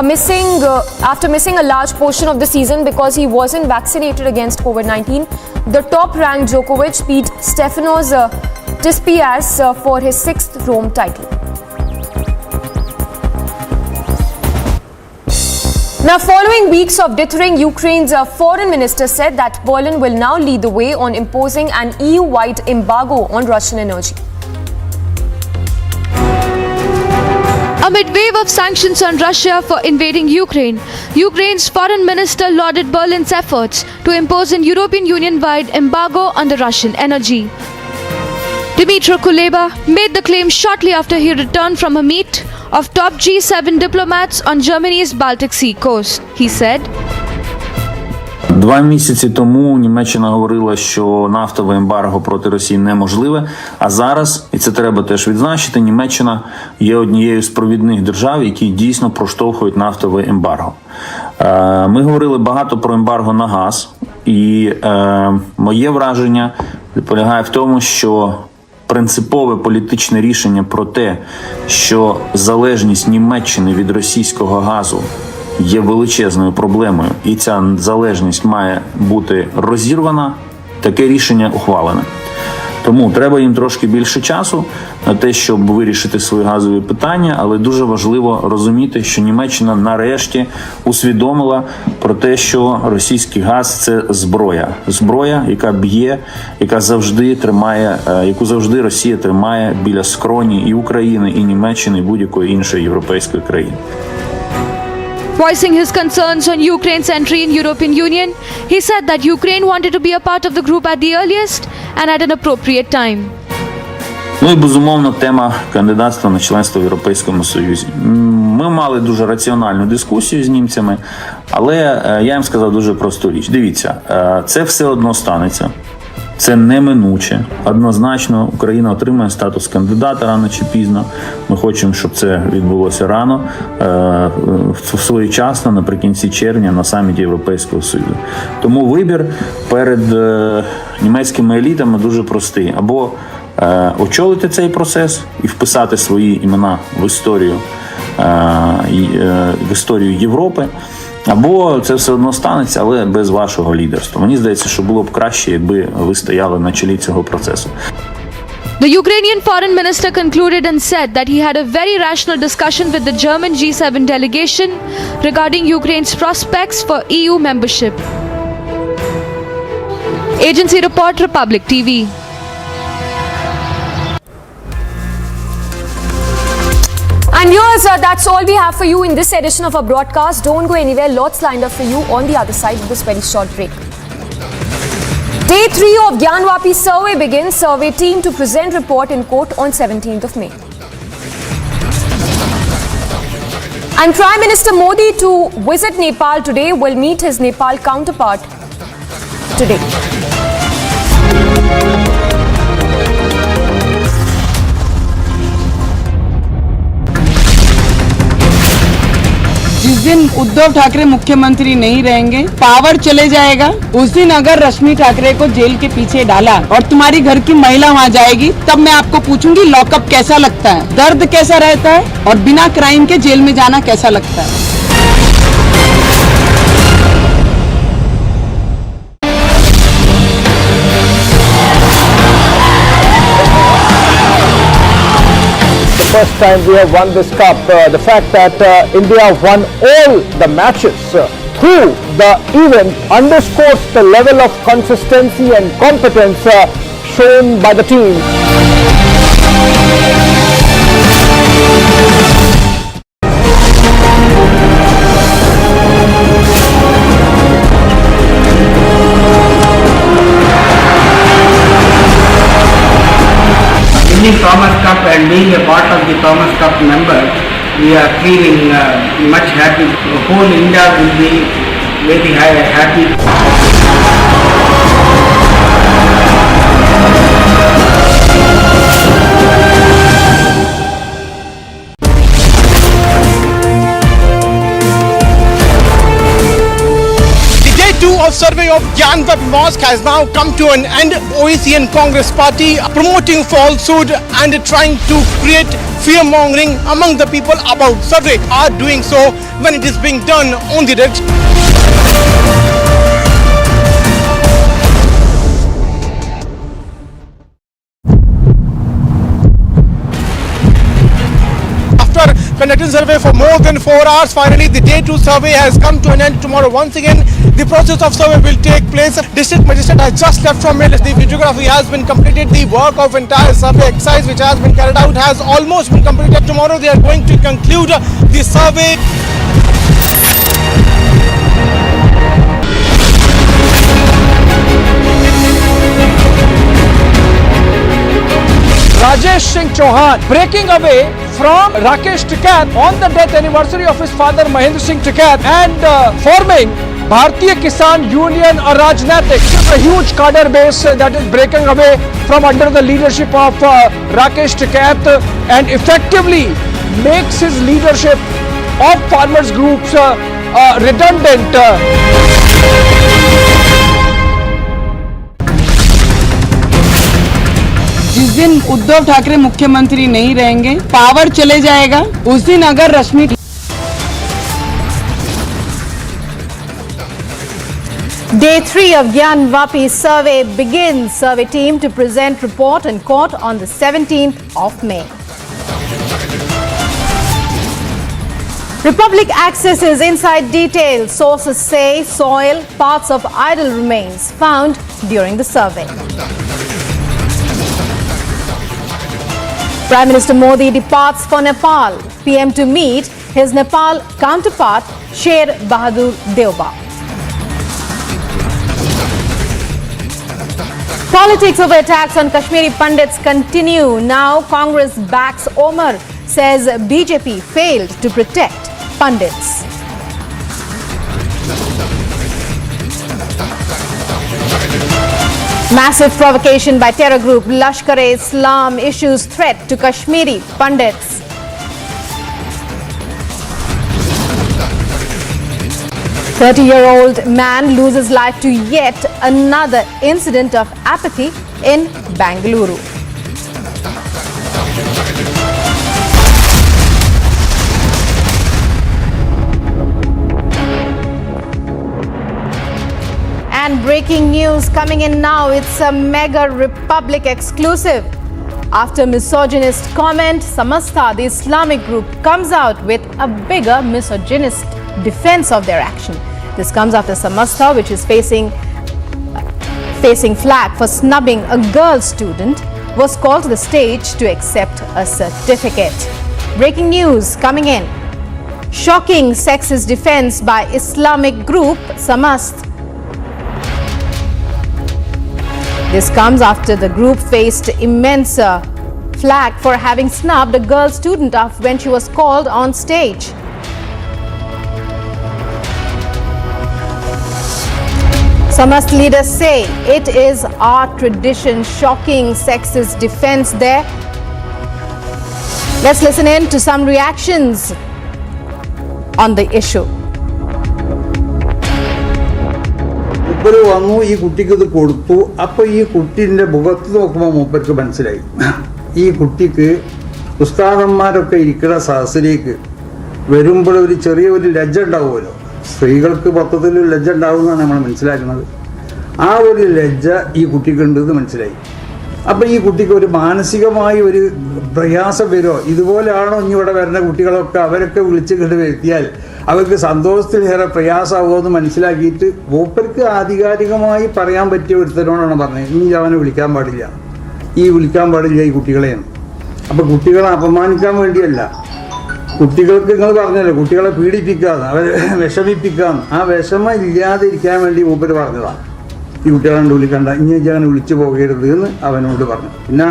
Speaker 1: missing a large portion of the season because he wasn't vaccinated against COVID-19. The top-ranked Djokovic beat Stefanos Tsitsipas for his 6th Rome title. Now, following weeks of dithering, Ukraine's foreign minister said that Poland will now lead the way on imposing an EU-wide embargo on Russian energy.
Speaker 15: Amid wave of sanctions on Russia for invading Ukraine, Ukraine's foreign minister lauded Berlin's efforts to impose an European Union-wide embargo on the Russian energy. Dmytro Kuleba made the claim shortly after he returned from a meet of top G7 diplomats on Germany's Baltic Sea coast. He said,
Speaker 3: 2 місяці тому Німеччина говорила, що нафтове ембарго проти Росії неможливе, а зараз, і це треба теж відзначити, Німеччина є однією з провідних держав, які дійсно проштовхують нафтове ембарго. Ми говорили багато про ембарго на газ, і моє враження полягає в тому, що принципове політичне рішення про те, що залежність Німеччини від російського газу є величезною проблемою, і ця залежність має бути розірвана, таке рішення ухвалене. Тому треба їм трошки більше часу на те, щоб вирішити свої газові питання, але дуже важливо розуміти, що Німеччина нарешті усвідомила про те, що російський газ – це зброя. Зброя, яка б'є, яку завжди Росія тримає біля скроні і України, і Німеччини, і будь-якої іншої європейської країни.
Speaker 15: Voicing his concerns on Ukraine's entry in European Union, he said that Ukraine wanted to be a part of the group at the earliest and at an appropriate time.
Speaker 3: Ну і, безумовно, тема кандидатства на членство в Європейському Союзі. Ми мали дуже раціональну дискусію з німцями, але я їм сказав дуже просту річ. Дивіться, це все одно станеться. Це неминуче. Однозначно, Україна отримає статус кандидата рано чи пізно. Ми хочемо, щоб це відбулося рано, своєчасно, наприкінці червня, на саміті Європейського Союзу. Тому вибір перед німецькими елітами дуже простий. Або очолити цей процес і вписати свої імена в історію Європи, або це все одно станеться, але без вашого лідерства. Мені здається, що було б краще, якби ви стояли на чолі цього процесу.
Speaker 15: The Ukrainian foreign minister concluded and said that he had a very rational discussion with the German G7 delegation regarding Ukraine's prospects for EU membership. Agency Report, Republic TV.
Speaker 1: And viewers, that's all we have for you in this edition of our broadcast. Don't go anywhere. Lots lined up for you on the other side of this very short break. Day 3 of Gyanvapi survey begins. Survey team to present report in court on 17th of May. And Prime Minister Modi to visit Nepal today, will meet his Nepal counterpart today.
Speaker 9: जिस दिन उद्धव ठाकरे मुख्यमंत्री नहीं रहेंगे, power चले जाएगा, उस दिन अगर रश्मि ठाकरे को जेल के पीछे डाला और तुम्हारी घर की महिला वहाँ जाएगी, तब मैं आपको पूछूंगी लॉकअप कैसा लगता है, दर्द कैसा रहता है और बिना क्राइम के जेल में जाना कैसा लगता है।
Speaker 10: first time we have won this cup. The fact that India won all the matches through the event underscores the level of consistency and competence shown by the team.
Speaker 11: Winning Thomas Cup and being a part of the Thomas Cup member, we are feeling much happy. Whole India will be very happy.
Speaker 12: Of survey of Gyanvap Mosque has now come to an end. OEC and Congress party promoting falsehood and trying to create fear-mongering among the people about survey are doing so when it is being done on the direct. After conducting survey for more than 4 hours, finally the day 2 survey has come to an end. Tomorrow once again the process of survey will take place. District Magistrate has just left from here. The videography has been completed. The work of entire survey exercise which has been carried out has almost been completed. Tomorrow they are going to conclude the survey.
Speaker 7: Rajesh Singh Chauhan breaking away from Rakesh Tikat on the death anniversary of his father Mahendra Singh Tikat and forming Bharatiya Kisan Union or Rajnatik, a huge cadre base that is breaking away from under the leadership of Rakesh Tikat and effectively makes his leadership of farmers groups redundant.
Speaker 9: जिस दिन उद्धव ठाकरे मुख्यमंत्री नहीं रहेंगे, power चले जाएगा, उस दिन अगर रश्मि
Speaker 5: Day 3 of Gyanvapi survey begins. Survey team to present report in court on the 17th of May. Republic accesses inside details. Sources say soil, parts of idol remains found during the survey. Prime Minister Modi departs for Nepal. PM to meet his Nepal counterpart Sher Bahadur Deuba. Politics over attacks on Kashmiri Pandits continue. Now Congress backs Omar, says BJP failed to protect Pandits. Massive provocation by terror group Lashkar-e-Islam issues threat to Kashmiri Pandits. A 30-year-old man loses life to yet another incident of apathy in Bengaluru. And breaking news coming in now, it's a mega Republic exclusive. After misogynist comment, Samastha, the Islamic group, comes out with a bigger misogynist defense of their action. This comes after Samastha, which is facing flag for snubbing a girl student, was called to the stage to accept a certificate. Breaking news coming in. Shocking sexist defense by Islamic group Samast. This comes after the group faced immense flack for having snubbed a girl student when she was called on stage. Samast leaders say it is our tradition. Shocking sexist defense there. Let's listen in to some reactions on the issue.
Speaker 16: മൂപ്പര് വന്നു, ഈ കുട്ടിക്ക് ഇത് കൊടുത്തു. അപ്പോൾ ഈ കുട്ടീൻ്റെ മുഖത്ത് നോക്കുമ്പോൾ മൂപ്പർക്ക് മനസ്സിലായി ഈ കുട്ടിക്ക് ഉസ്താദന്മാരൊക്കെ ഇരിക്കുന്ന സദസ്സിലേക്ക് വരുമ്പോൾ ഒരു ചെറിയൊരു ലജ്ജ ഉണ്ടാവുമല്ലോ. സ്ത്രീകൾക്ക് മൊത്തത്തിൽ ലജ്ജ ഉണ്ടാവുമെന്നാണ് നമ്മൾ മനസ്സിലാക്കുന്നത്. ആ ഒരു ലജ്ജ ഈ കുട്ടിക്ക് ഉണ്ടെന്ന് മനസ്സിലായി. അപ്പോൾ ഈ കുട്ടിക്ക് ഒരു മാനസികമായി ഒരു പ്രയാസം വരുമോ? ഇതുപോലെയാണോ ഇനി ഇവിടെ വരുന്ന കുട്ടികളൊക്കെ അവരൊക്കെ വിളിച്ച് കണ്ട് വരുത്തിയാൽ അവർക്ക് സന്തോഷത്തിലേറെ പ്രയാസമാകുമോ എന്ന് മനസ്സിലാക്കിയിട്ട് മൂപ്പർക്ക് ആധികാരികമായി പറയാൻ പറ്റിയ ഒരുത്തരോടാണ് പറഞ്ഞത്, ഇനി അവനെ വിളിക്കാൻ പാടില്ല ഈ കുട്ടികളെയാണ്. അപ്പോൾ കുട്ടികളെ അപമാനിക്കാൻ വേണ്ടിയല്ല, കുട്ടികൾക്ക് നിങ്ങൾ പറഞ്ഞല്ലോ കുട്ടികളെ പീഡിപ്പിക്കാന്ന്, അവരെ വിഷമിപ്പിക്കാന്ന്, ആ വിഷമം ഇല്ലാതിരിക്കാൻ വേണ്ടി മൂപ്പര് പറഞ്ഞതാണ്. ഈ കുട്ടികളെ വിളിക്കണ്ട, ഇനി ഞാൻ വിളിച്ചു പോകരുത് എന്ന് അവനോട് പറഞ്ഞു. പിന്നെ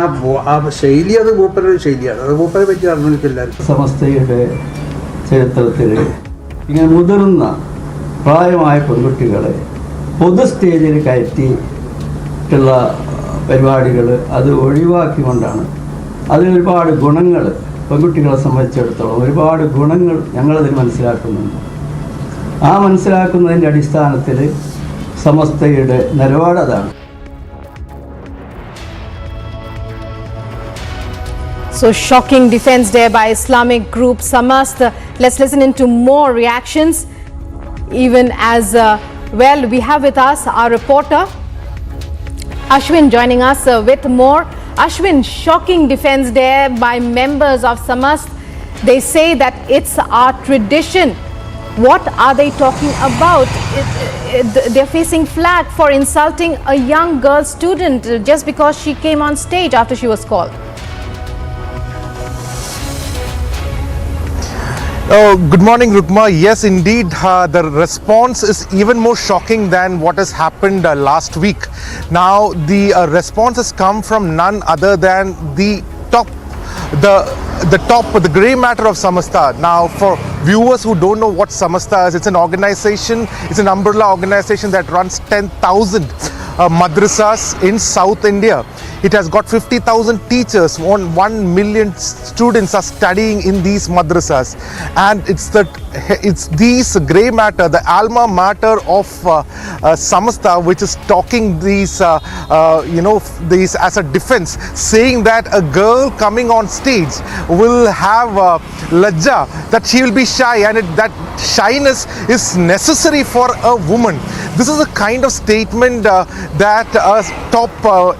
Speaker 16: ആ ശൈലി അത് മൂപ്പരുടെ ശൈലിയാണ്, അത് മൂപ്പരെ പറ്റി അറിഞ്ഞിട്ടില്ല.
Speaker 14: സമസ്തയുടെ ചരിത്രത്തിൽ ഇങ്ങനെ മുതിർന്ന പ്രായമായ പെൺകുട്ടികളെ പൊതു സ്റ്റേജിൽ കയറ്റിയിട്ടുള്ള പരിപാടികൾ അത് ഒഴിവാക്കിക്കൊണ്ടാണ്. അതിനൊരുപാട് ഗുണങ്ങൾ പെൺകുട്ടികളെ സംബന്ധിച്ചിടത്തോളം ഒരുപാട് ഗുണങ്ങൾ ഞങ്ങളതിൽ മനസ്സിലാക്കുന്നുണ്ട്. ആ മനസ്സിലാക്കുന്നതിൻ്റെ അടിസ്ഥാനത്തിൽ സമസ്തയുടെ നിലപാട് അതാണ്.
Speaker 5: So shocking defense there by Islamic group Samast. Let's listen into more reactions. Even as well, we have with us our reporter Ashwin joining us with more. Ashwin, shocking defense there by members of Samast. They say that it's our tradition. What are they talking about? They're facing flag for insulting a young girl student just because she came on stage after she was called.
Speaker 12: Oh, good morning, Rukma. Yes, indeed, the response is even more shocking than what has happened last week. Now, the response has come from none other than the grey matter of Samasta. Now, for viewers who don't know what Samasta is, it's an organization, it's an umbrella organization that runs 10,000 madrasas in South India. It has got 50,000 teachers, 1 million students are studying in these madrasas, and it's these grey matter, the alma mater of Samasta, which is talking these as a defense, saying that a girl coming on stage will have lajja, that she will be shy, and that shyness is necessary for a woman. This is a kind of statement that a top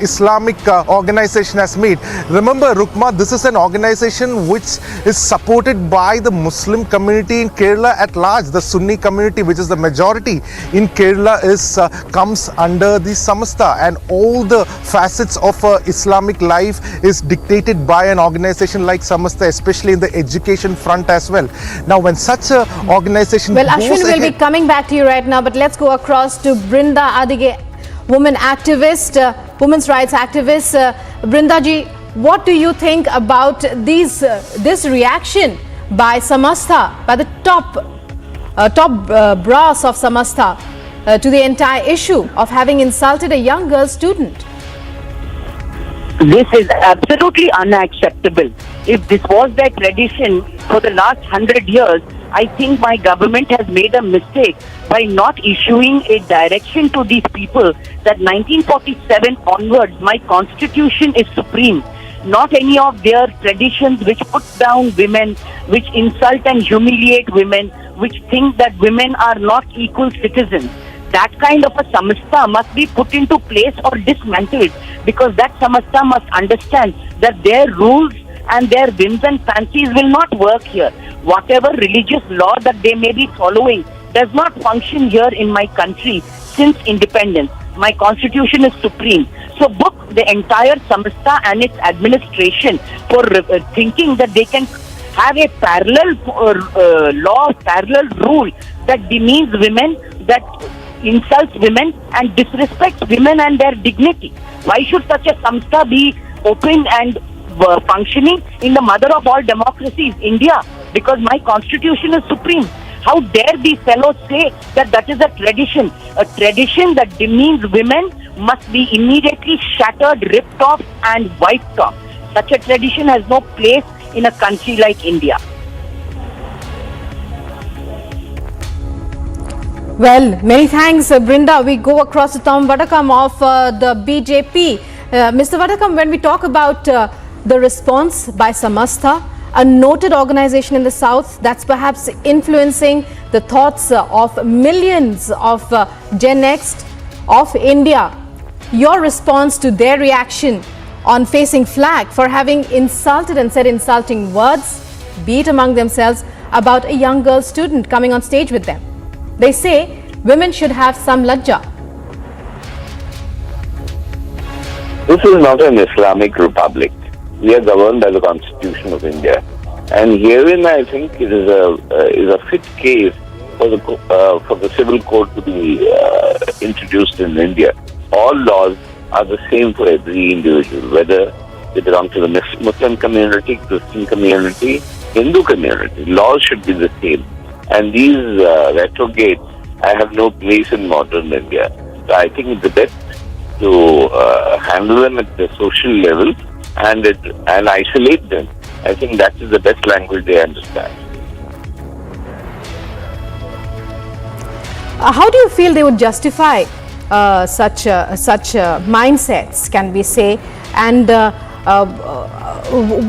Speaker 12: Islamic organization has made. Remember, Rukma, this is an organization which is supported by the Muslim community in Kerala at large. The Sunni community, which is the majority in Kerala, comes under the Samasta, and all the facets of Islamic life is dictated by an organization like Samasta, especially in the education front as well. Now, when such a organization
Speaker 5: well, Ashwin will be coming back to you right now, but let's go across to Brinda Adige, woman activist, women's rights activist. Brinda ji, what do you think about this reaction by Samasta, by the top brass of Samasta to the entire issue of having insulted a young girl student?
Speaker 22: This is absolutely unacceptable. If this was their tradition for the last 100 years, I think my government has made a mistake by not issuing a direction to these people that 1947 onwards, my constitution is supreme. Not any of their traditions which put down women, which insult and humiliate women, which think that women are not equal citizens. That kind of a samasta must be put into place or dismantled, because that samasta must understand that their rules and their whims and fancies will not work here. Whatever religious law that they may be following does not function here in my country since independence. My constitution is supreme. So book the entire Samasta and its administration for thinking that they can have a parallel law, parallel rule that demeans women, that insults women and disrespects women and their dignity. Why should such a Samasta be open and functioning in the mother of all democracies, India? Because my constitution is supreme. How dare these fellows say that that is a tradition? A tradition that demeans women must be immediately shattered, ripped off and wiped off. Such a tradition has no place in a country like India.
Speaker 5: Well, many thanks, Brinda. We go across to Tom Vadakam of the BJP. Mr. Vadakam, when we talk about the response by Samasta, a noted organization in the south that's perhaps influencing the thoughts of millions of Gen X of India, your response to their reaction on facing flag for having insulted and said insulting words, be it among themselves, about a young girl student coming on stage with them. They say women should have some lajja.
Speaker 6: This is not an Islamic republic. We are governed by the Constitution of India, and herein I think it is a fit case for the civil code to be introduced in India. All laws are the same for every individual, whether they belong to the Muslim community, Christian community, Hindu community. Laws should be the same, and these retrogrades, I have no place in modern India. So I think it's the best to handle them at the social level and isolate them. I think that is the best language they understand.
Speaker 5: How do you feel they would justify such mindsets, can we say? And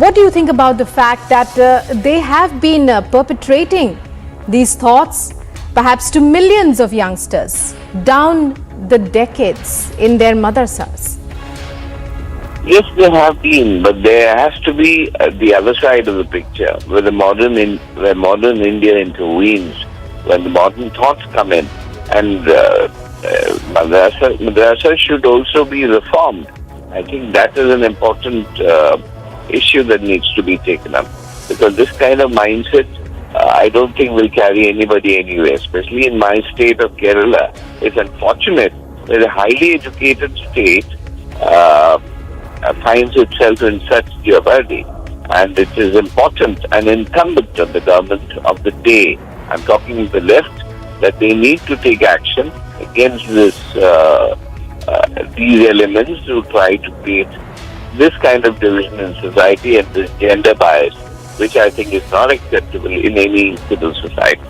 Speaker 5: what do you think about the fact that they have been perpetrating these thoughts perhaps to millions of youngsters down the decades in their madrasas?
Speaker 6: Yes, there have been, but there has to be the other side of the picture, where modern India intervenes, when the modern thoughts come in, and madrasa should also be reformed. I think that is an important issue that needs to be taken up, because this kind of mindset, I don't think will carry anybody anywhere, especially in my state of Kerala. It's unfortunate that a highly educated state finds itself in such jeopardy, and it is important and incumbent on the government of the day, I'm talking of the left, that they need to take action against these elements who try to create this kind of division in society and this gender bias, which I think is not acceptable in any civil society.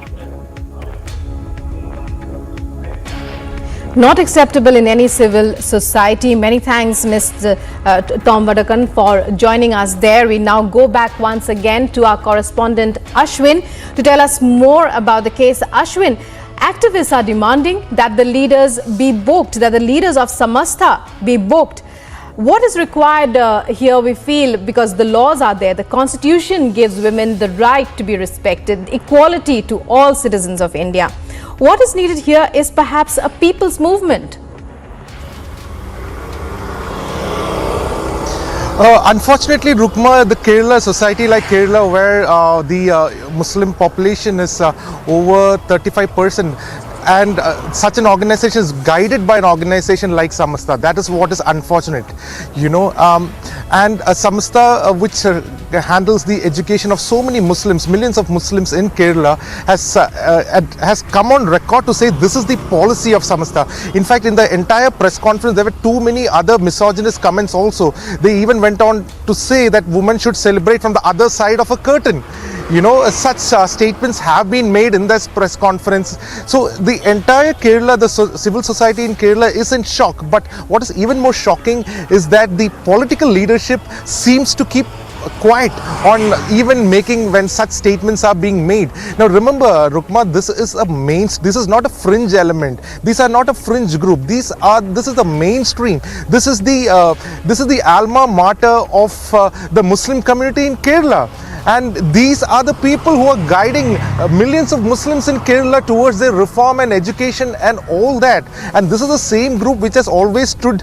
Speaker 5: Not acceptable in any civil society. Many thanks, Mr. Tom Vadakan, for joining us there. We now go back once again to our correspondent Ashwin to tell us more about the case. Ashwin, activists are demanding that the leaders be booked, that the leaders of Samastha be booked. What is required here, we feel, because the laws are there, the constitution gives women the right to be respected, equality to all citizens of India. What is needed here is perhaps a people's movement.
Speaker 12: Unfortunately, Rukma, the Kerala society like Kerala, where the Muslim population is over 35%, and such an organization is guided by an organization like Samastha. That is what is unfortunate, you know. And Samastha, which handles the education of so many Muslims, millions of Muslims in Kerala, has come on record to say this is the policy of Samastha. In fact, in the entire press conference, there were too many other misogynist comments also. They even went on to say that women should celebrate from the other side of a curtain. You know, such statements have been made in this press conference. So the entire Kerala, the civil society in Kerala is in shock. But what is even more shocking is that the political leadership seems to keep quiet on even making when such statements are being made. Now remember, Rukma, this is not a fringe element. These are not a fringe group. This is the mainstream. This is the alma mater of the Muslim community in Kerala. And these are the people who are guiding millions of Muslims in Kerala towards their reform and education and all that. And this is the same group which has always stood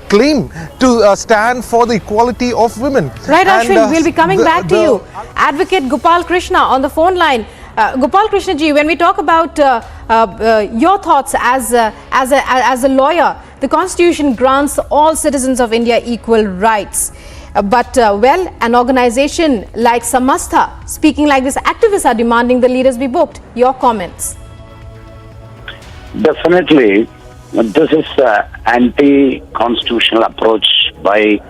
Speaker 12: claim to stand for the equality of women.
Speaker 5: Right, Ashwin, we'll be coming back to you. Advocate Gopal Krishna on the phone line. Gopal Krishna ji, when we talk about your thoughts as a lawyer, the Constitution grants all citizens of India equal rights. But an organization like Samastha, speaking like this, activists are demanding the leaders be booked. Your comments?
Speaker 8: Definitely, this is an anti-constitutional approach by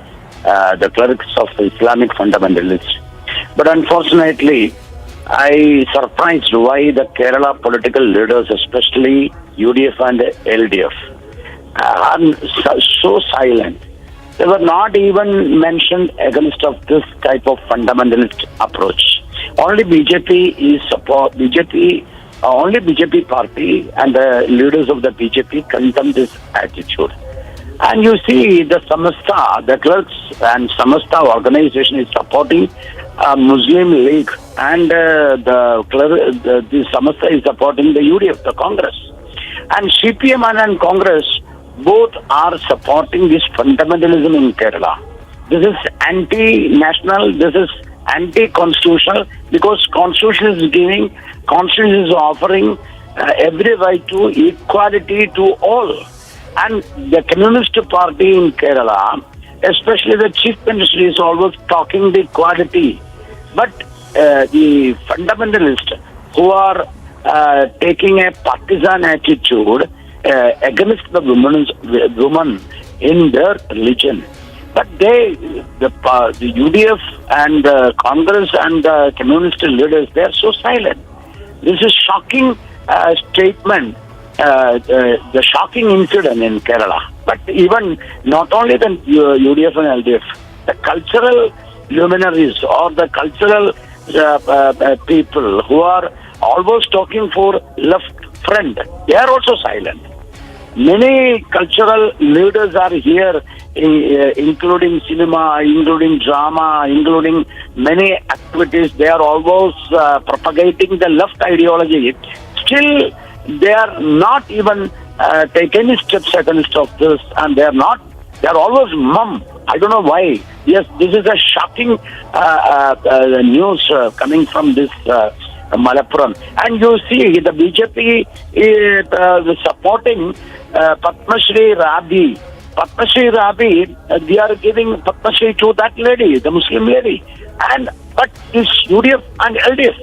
Speaker 8: the clerics of Islamic fundamentalists. But unfortunately, I surprised why the Kerala political leaders, especially UDF and LDF, are so silent. They were not even mentioned against of this type of fundamentalist approach. Only BJP party and the leaders of the BJP condemn this attitude. And you see the Samastha, the clerks and Samastha organization is supporting Muslim League, and the Samastha is supporting the UDF, the Congress. And CPM and Congress both are supporting this fundamentalism in Kerala. This is anti-national, this is anti-constitutional, because Constitution is offering every right to equality to all. And the Communist Party in Kerala, especially the Chief Minister, is always talking the equality. But the fundamentalists who are taking a partisan attitude against the women in their religion. But the UDF and the Congress and the communist leaders, they are so silent. This is shocking statement, the shocking incident in Kerala. But even not only the UDF and LDF, the cultural luminaries or the cultural people who are always talking for left front, they are also silent. Many cultural leaders are here, including cinema, including drama, including many activities. They are always propagating the left ideology. Still, they are not even take any steps against of this, and they are always mum. I don't know why. Yes, this is a shocking news coming from this Malappuram. And you see the BJP is supporting Padma Shri Rabi. Padma Shri Rabi, they are giving Padma Shri to that lady, the Muslim lady. But this UDF and LDF,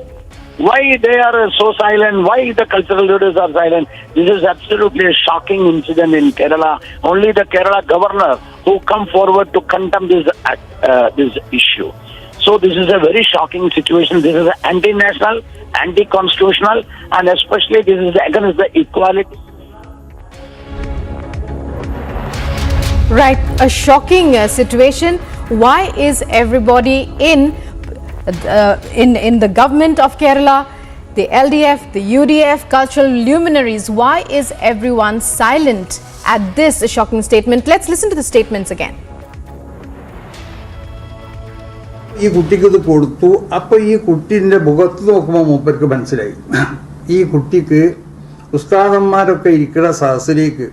Speaker 8: why they are so silent? Why the cultural leaders are silent? This is absolutely a shocking incident in Kerala. Only the Kerala governor who come forward to condemn this issue. So this is a very shocking situation. This is anti-national, anti-constitutional, and especially this is against the equality.
Speaker 5: Right, a shocking situation. Why is everybody in the government of Kerala, the LDF, the UDF, cultural luminaries, why is everyone silent at this shocking statement? Let's listen to the statements again.
Speaker 16: ഈ കുട്ടിക്ക് ഇത് കൊടുത്തു. അപ്പോൾ ഈ കുട്ടീൻ്റെ മുഖത്ത് നോക്കുമ്പോൾ മൂപ്പർക്ക് മനസ്സിലായി ഈ കുട്ടിക്ക് ഉസ്താദന്മാരൊക്കെ ഇരിക്കുന്ന സദസ്സിലേക്ക്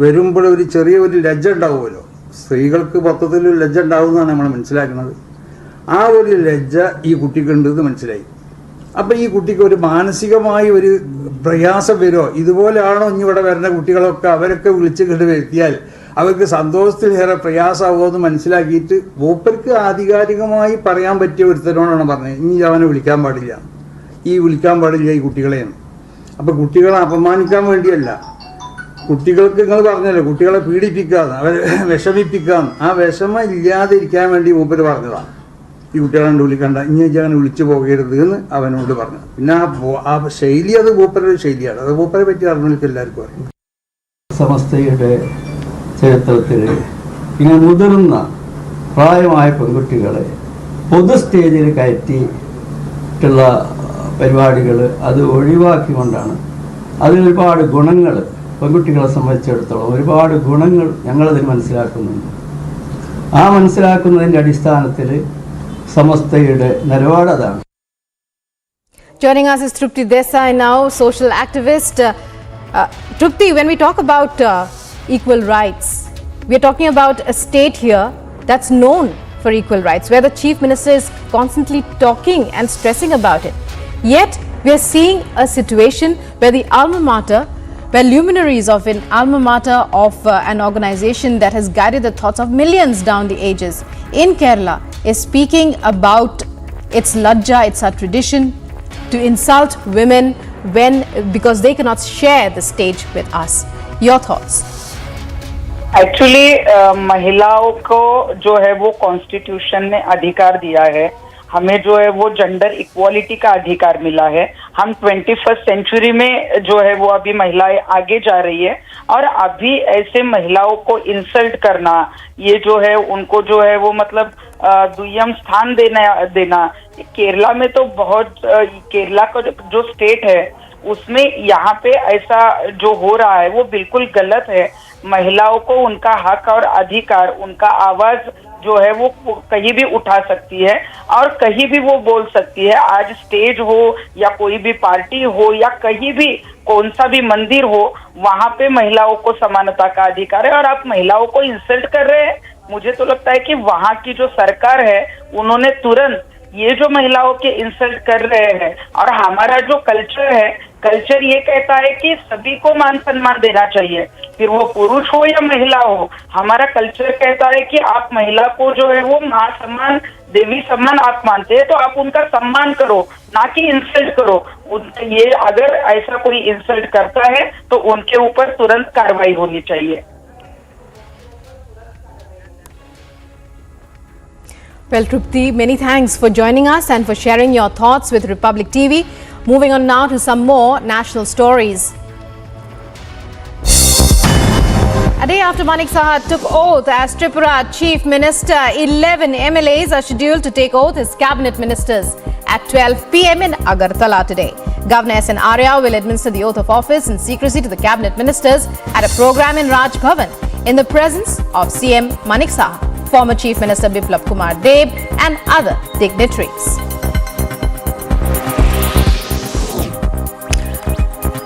Speaker 16: വരുമ്പോൾ ഒരു ചെറിയൊരു ലജ്ജ ഉണ്ടാവുമല്ലോ. സ്ത്രീകൾക്ക് മൊത്തത്തിൽ ലജ്ജ ഉണ്ടാവുമെന്നാണ് നമ്മൾ മനസ്സിലാക്കുന്നത്. ആ ഒരു ലജ്ജ ഈ കുട്ടിക്കുണ്ടെന്ന് മനസ്സിലായി. അപ്പം ഈ കുട്ടിക്ക് ഒരു മാനസികമായി ഒരു പ്രയാസം വരുമോ, ഇതുപോലെയാണോ ഇനി ഇവിടെ വരുന്ന കുട്ടികളൊക്കെ അവരൊക്കെ വിളിച്ച് കണ്ട് വരുത്തിയാൽ അവർക്ക് സന്തോഷത്തിലേറെ പ്രയാസമാകുമോ എന്ന് മനസ്സിലാക്കിയിട്ട് മൂപ്പർക്ക് ആധികാരികമായി പറയാൻ പറ്റിയ ഒരുത്തരോടാണ് പറഞ്ഞത്, ഇനി അവനെ വിളിക്കാൻ പാടില്ല, വിളിക്കാൻ പാടില്ല ഈ കുട്ടികളെയാണ്. അപ്പം കുട്ടികളെ അപമാനിക്കാൻ വേണ്ടിയല്ല, കുട്ടികൾക്ക് നിങ്ങൾ പറഞ്ഞല്ലോ കുട്ടികളെ പീഡിപ്പിക്കാന്ന്, അവരെ വിഷമിപ്പിക്കാന്ന്, ആ വിഷമം ഇല്ലാതെ ഇരിക്കാൻ വേണ്ടി മൂപ്പര് പറഞ്ഞതാണ്. ഈ കുട്ടികളെ വിളിക്കണ്ട, ഇനി അങ്ങനെ വിളിച്ചു പോകരുത് എന്ന് അവനോട് പറഞ്ഞു. പിന്നെ ആ ശൈലി അത് മൂപ്പരുടെ ശൈലിയാണ്. അത് മൂപ്പരെ പറ്റി അറിഞ്ഞവർക്ക് എല്ലാവർക്കും അറിയാം.
Speaker 14: സമസ്തയുടെ ചരിത്രത്തിൽ ഇങ്ങനെ മുതിർന്ന പ്രായമായ പെൺകുട്ടികളെ പൊതു സ്റ്റേജിൽ കയറ്റിയിട്ടുള്ള പരിപാടികൾ അത് ഒഴിവാക്കിക്കൊണ്ടാണ്. അതിലൊരുപാട് ഗുണങ്ങൾ പെൺകുട്ടികളെ സംബന്ധിച്ചിടത്തോളം ഒരുപാട് ഗുണങ്ങൾ ഞങ്ങളതിൽ മനസ്സിലാക്കുന്നുണ്ട്. ആ മനസ്സിലാക്കുന്നതിൻ്റെ അടിസ്ഥാനത്തിൽ സമസ്തയുടെ നിലപാട് അതാണ്.
Speaker 5: Joining us is Trupti Desai now, social activist. Trupti, when we talk about equal rights, we are talking about a state here that's known for equal rights, where the Chief Minister is constantly talking and stressing about it. Yet, we are seeing a situation where the alma mater, where luminaries of an alma mater of an organization that has guided the thoughts of millions down the ages in Kerala is speaking about its lajja, its tradition, to insult women because they cannot share the stage with us. Your thoughts?
Speaker 13: Actually महिलाओं को जो है वो constitution ने अधिकार दिया है, हमें जो है वो जेंडर इक्वालिटी का अधिकार मिला है. हम 21st सेंचुरी में जो है वो अभी महिलाएं आगे जा रही है, और अभी ऐसे महिलाओं को इंसल्ट करना, ये जो है उनको जो है वो मतलब दुय्यम स्थान देना. केरला में तो बहुत, केरला का जो स्टेट है उसमें यहाँ पे ऐसा जो हो रहा है वो बिल्कुल गलत है। महिलाओं को उनका हक और अधिकार, उनका आवाज जो है वो कहीं भी उठा सकती है और कहीं भी वो बोल सकती है। आज स्टेज हो या कोई भी पार्टी हो या कहीं भी कौन सा भी मंदिर हो, वहां पे महिलाओं को समानता का अधिकार है और आप महिलाओं को इंसल्ट कर रहे हैं। मुझे तो लगता है कि वहां की जो सरकार है उन्होंने तुरंत ये जो महिलाओं के इंसल्ट कर रहे हैं, और हमारा जो कल्चर है, कल्चर ये कहता है कि सभी को मान सम्मान देना चाहिए, फिर वो पुरुष हो या महिला हो। हमारा कल्चर कहता है कि आप महिला को जो है वो मां सम्मान, देवी सम्मान आप मानते हैं तो आप उनका सम्मान करो, ना कि इंसल्ट करो। ये अगर ऐसा कोई इंसल्ट करता है तो उनके ऊपर तुरंत कार्रवाई होनी चाहिए।
Speaker 5: Well, Trupti, many thanks for joining us and for sharing your thoughts with Republic TV. Moving on now to some more national stories. A day after Manik Saha took oath as Tripura Chief Minister, 11 MLAs are scheduled to take oath as cabinet ministers at 12 p.m. in Agartala today. Governor S.N. Arya will administer the oath of office in secrecy to the cabinet ministers at a program in Raj Bhavan in the presence of CM Manik Saha, former Chief Minister Biplab Kumar Deb and other dignitaries.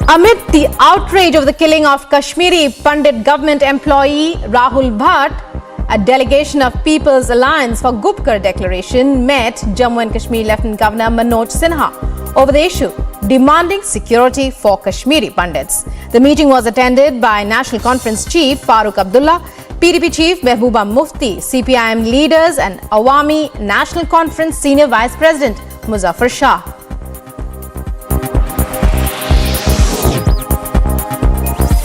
Speaker 5: Amid the outrage of the killing of Kashmiri Pandit government employee Rahul Bhatt, a delegation of People's Alliance for Gupkar Declaration met Jammu and Kashmir Lieutenant Governor Manoj Sinha over the issue, demanding security for Kashmiri Pandits. The meeting was attended by National Conference Chief Farooq Abdullah, PDP Chief Mehbooba Mufti, CPIM leaders and Awami National Conference Senior Vice President Muzaffar Shah.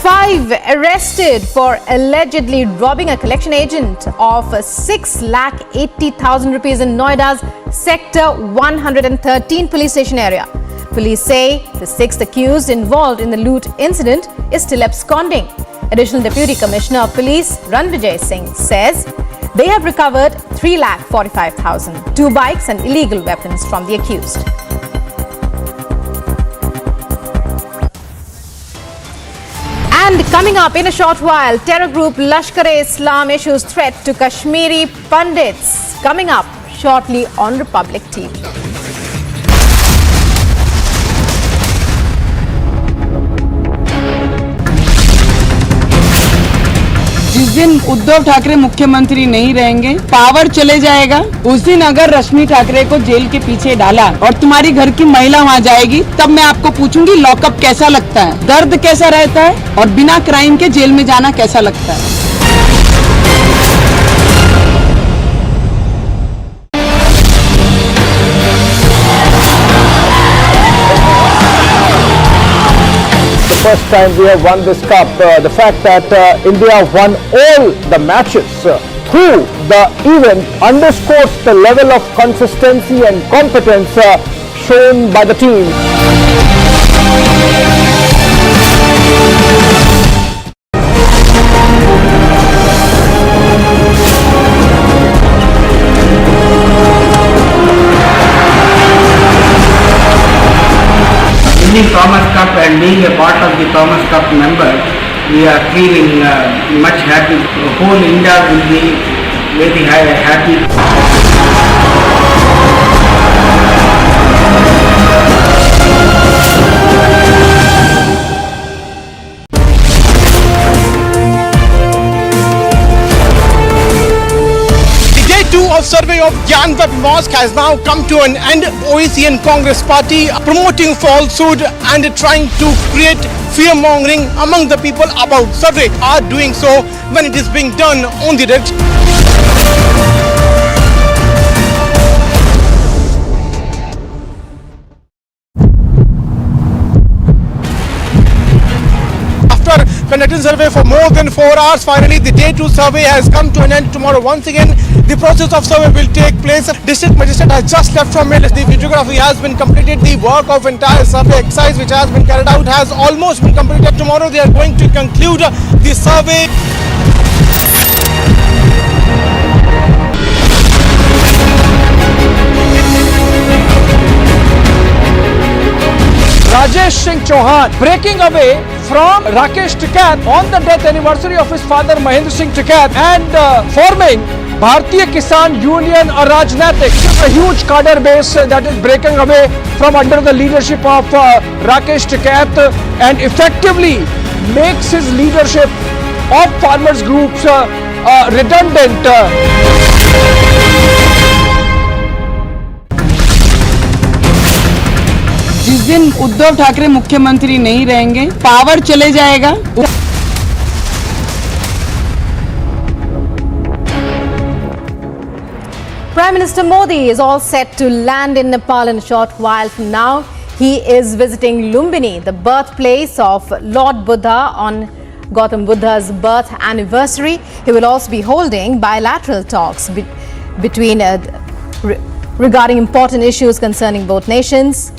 Speaker 5: Five arrested for allegedly robbing a collection agent of 6,80,000 rupees in Noida's Sector 113 police station area. Police say the sixth accused involved in the loot incident is still absconding. Additional Deputy Commissioner of Police Ranvijay Singh says they have recovered 3,45,000, 2 bikes and illegal weapons from the accused. And coming up in a short while, terror group Lashkar-e-Islam issues threat to Kashmiri Pandits. Coming up shortly on Republic TV.
Speaker 9: जिस दिन उद्धव ठाकरे मुख्यमंत्री नहीं रहेंगे, power चले जाएगा, उस दिन अगर रश्मि ठाकरे को जेल के पीछे डाला और तुम्हारी घर की महिला वहाँ जाएगी, तब मैं आपको पूछूंगी लॉकअप कैसा लगता है, दर्द कैसा रहता है और बिना क्राइम के जेल में जाना कैसा लगता है।
Speaker 10: First time we have won this cup. The fact that India won all the matches through the event underscores the level of consistency and competence shown by the team.
Speaker 11: Winning Thomas Cup and being a part of the Thomas Cup member, we are feeling much happy. Whole India will be very happy.
Speaker 12: Of survey of Gyanvat Mosque has now come to an end. OEC and Congress party promoting falsehood and trying to create fear-mongering among the people about survey are doing so when it is being done on the direct. After conducting survey for more than 4 hours, finally the day 2 survey has come to an end. Tomorrow once again the process of survey will take place. District Magistrate has just left from it. The videography has been completed. The work of entire survey exercise which has been carried out has almost been completed. Tomorrow they are going to conclude the survey.
Speaker 7: Rajesh Singh Chauhan breaking away from Rakesh Tikat on the death anniversary of his father Mahendra Singh Tikat and forming Bharatiya Kisan Union Rajnatik, a huge cadre base that is breaking away from under the leadership of Rakesh Tikat and effectively makes his leadership of farmers groups redundant.
Speaker 9: जिस दिन उद्धव ठाकरे मुख्यमंत्री नहीं रहेंगे, power चले जाएगा।
Speaker 5: Prime Minister Modi is all set to land in Nepal in a short while from now. He is visiting Lumbini, the birthplace of Lord Buddha, on Gautam Buddha's birth anniversary. He will also be holding bilateral talks regarding important issues concerning both nations.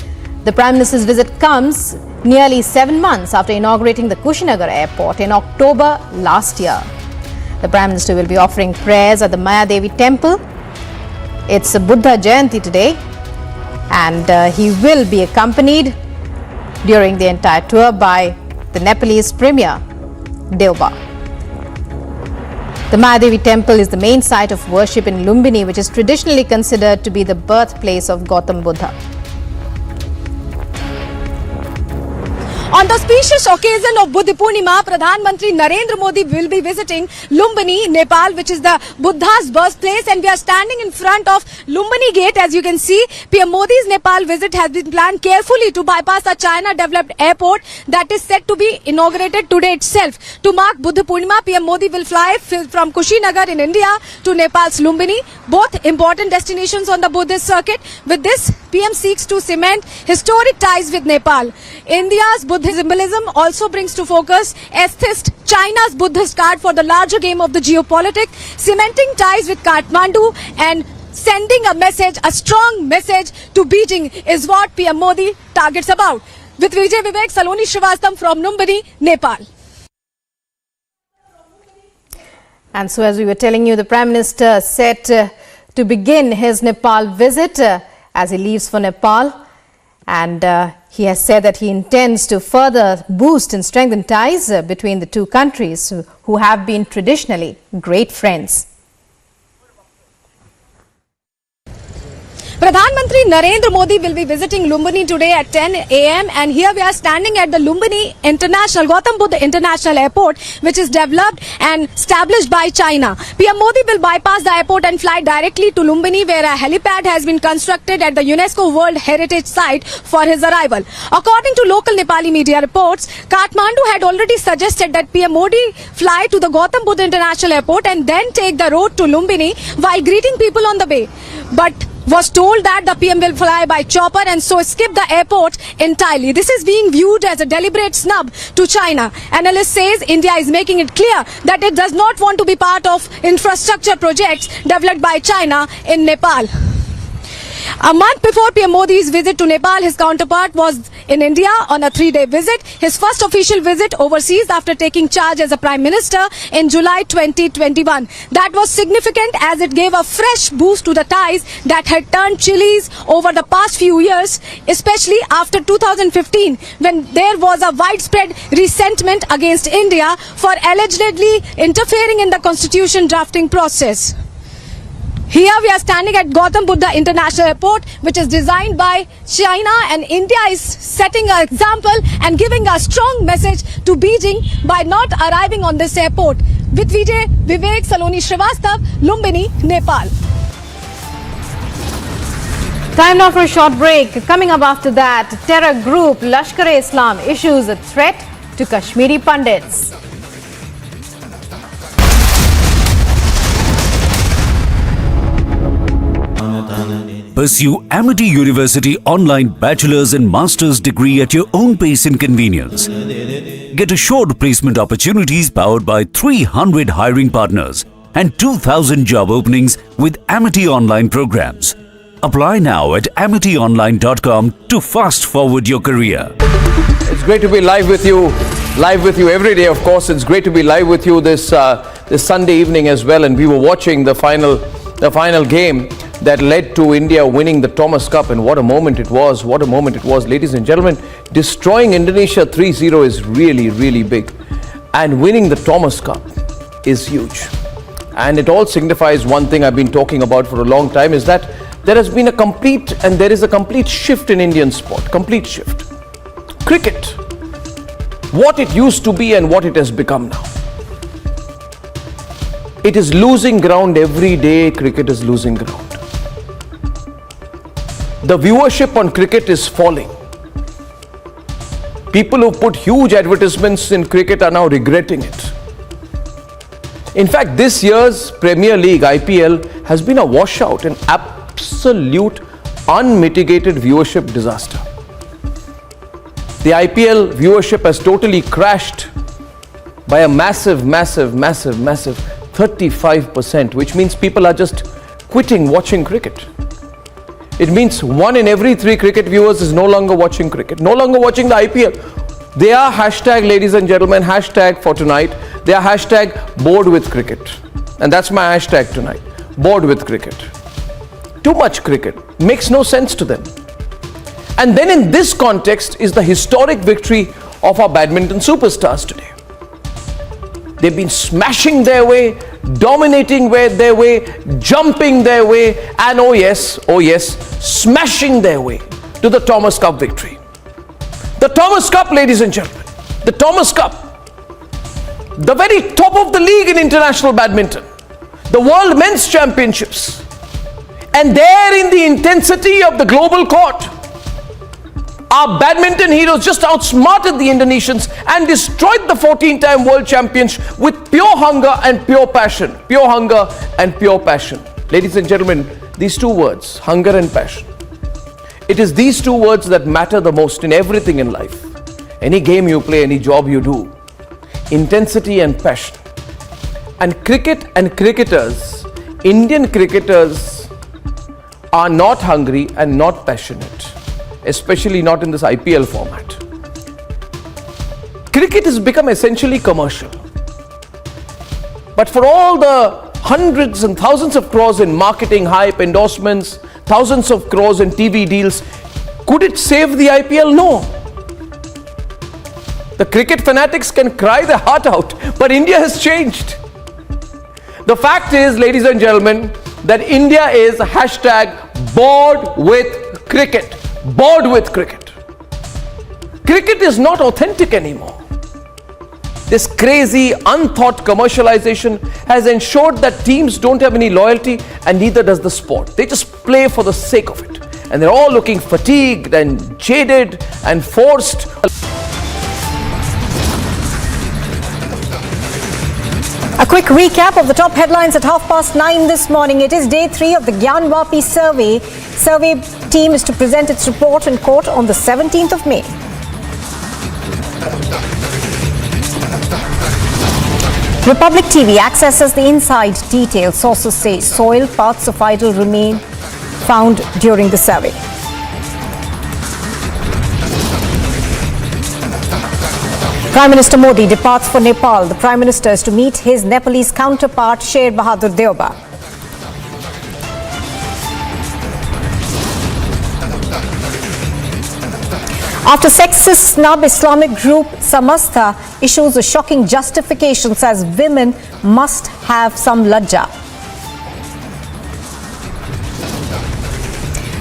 Speaker 5: The Prime Minister's visit comes nearly 7 months after inaugurating the Kushinagar airport in October last year. The Prime Minister will be offering prayers at the Maya Devi temple. It's a Buddha Jayanti today, and he will be accompanied during the entire tour by the Nepalese Premier, Deoba. The Maya Devi temple is the main site of worship in Lumbini, which is traditionally considered to be the birthplace of Gautam Buddha.
Speaker 19: On the auspicious occasion of Buddha Purnima, Pradhan Mantri Narendra Modi will be visiting Lumbini, Nepal, which is the Buddha's birthplace, and we are standing in front of Lumbini Gate. As you can see, PM Modi's Nepal visit has been planned carefully to bypass a China-developed airport that is set to be inaugurated today itself. To mark Buddha Purnima, PM Modi will fly from Kushinagar in India to Nepal's Lumbini, both important destinations on the Buddhist circuit. With this, PM seeks to cement historic ties with Nepal. India's Buddhist symbolism also brings to focus atheist China's Buddhist card for the larger game of the geopolitics, cementing ties with Kathmandu and sending a message, a strong message to Beijing is what PM Modi targets about. With Vijay Vivek, Saloni Srivastava from Lumbini, Nepal.
Speaker 5: And so, as we were telling you, the Prime Minister set to begin his Nepal visit as he leaves for Nepal, and he has said that he intends to further boost and strengthen ties between the two countries who have been traditionally great friends.
Speaker 19: Pradhan Mantri Narendra Modi will be visiting Lumbini today at 10 a.m. and here we are standing at the Lumbini International, Gautam Buddha International Airport, which is developed and established by China. PM Modi will bypass the airport and fly directly to Lumbini, where a helipad has been constructed at the UNESCO World Heritage Site for his arrival. According to local Nepali media reports, Kathmandu had already suggested that PM Modi fly to the Gautam Buddha International Airport and then take the road to Lumbini while greeting people on the way. But was told that the PM will fly by chopper and so skip the airport entirely. This is being viewed as a deliberate snub to China. Analyst says India is making it clear that it does not want to be part of infrastructure projects developed by China in Nepal. A month before PM Modi's visit to Nepal, his counterpart was in India on a 3-day visit, his first official visit overseas after taking charge as a Prime Minister in July 2021. That was significant as it gave a fresh boost to the ties that had turned chillies over the past few years, especially after 2015, when there was a widespread resentment against India for allegedly interfering in the constitution drafting process. Here we are standing at Gautam Buddha International Airport, which is designed by China, and India is setting an example and giving a strong message to Beijing by not arriving on this airport. With Vijay Vivek, Saloni Srivastava, Lumbini, Nepal.
Speaker 5: Time now for a short break. Coming up after that, terror group Lashkar-e-Islam issues a threat to Kashmiri Pandits.
Speaker 20: Pursue Amity University online bachelor's and master's degree at your own pace and convenience. Get assured placement opportunities powered by 300 hiring partners and 2,000 job openings with Amity Online programs. Apply now at amityonline.com to fast forward your career.
Speaker 7: It's great to be live with you every day. Of course, it's great to be live with you this Sunday evening as well. And we were watching the final game that led to India winning the Thomas Cup, and what a moment it was, ladies and gentlemen.
Speaker 2: destroying Indonesia 3-0 is really, really big. And winning the Thomas Cup is huge. And it all signifies one thing I've been talking about for a long time, is that there has been there is a complete shift in Indian sport, complete shift. Cricket, what it used to be and what it has become now. It is losing ground every day. Cricket is losing ground. The viewership on cricket is falling. People who put huge advertisements in cricket are now regretting it. In fact, this year's Premier League, IPL, has been a washout, an absolute unmitigated viewership disaster. The IPL viewership has totally crashed by a massive 35%, which means people are just quitting watching cricket. It means 1 in every 3 cricket viewers is no longer watching cricket, no longer watching the IPL. They are hashtag, ladies and gentlemen, hashtag for tonight. They are hashtag bored with cricket. And that's my hashtag tonight, bored with cricket. Too much cricket, makes no sense to them. And then in this context is the historic victory of our badminton superstars today. They've been smashing their way, dominating their way, jumping their way, and oh yes, smashing their way to the Thomas Cup victory. The Thomas Cup, ladies and gentlemen, the Thomas Cup, the very top of the league in international badminton, the World Men's Championships. And there in the intensity of the global court, our badminton heroes just outsmarted the Indonesians and destroyed the 14-time world champions with pure hunger and pure passion. Pure hunger and pure passion. Ladies and gentlemen, these two words, hunger and passion, it is these two words that matter the most in everything in life. Any game you play, any job you do, intensity and passion. And cricket and cricketers, Indian cricketers, are not hungry and not passionate, especially not in this IPL format. Cricket has become essentially commercial. But for all the hundreds and thousands of crores in marketing, hype, endorsements, thousands of crores in TV deals, could it save the IPL? No. The cricket fanatics can cry their heart out, but India has changed. The fact is, ladies and gentlemen, that India is hashtag bored with cricket. Bored with cricket. Cricket is not authentic anymore. This crazy, unthought commercialization has ensured that teams don't have any loyalty, and neither does the sport. They just play for the sake of it. And they're all looking fatigued and jaded and forced.
Speaker 1: A quick recap of the top headlines at 9:30 this morning. It is day 3 of the Gyanvapi survey. Survey team is to present its report in court on the 17th of May. Republic TV accesses the inside details. Sources say soil, parts of idol remain found during the survey. Prime Minister Modi departs for Nepal. The Prime Minister is to meet his Nepalese counterpart Sher Bahadur Deoba. After sexist snub, Islamic group Samastha issues a shocking justification, says women must have some lajja.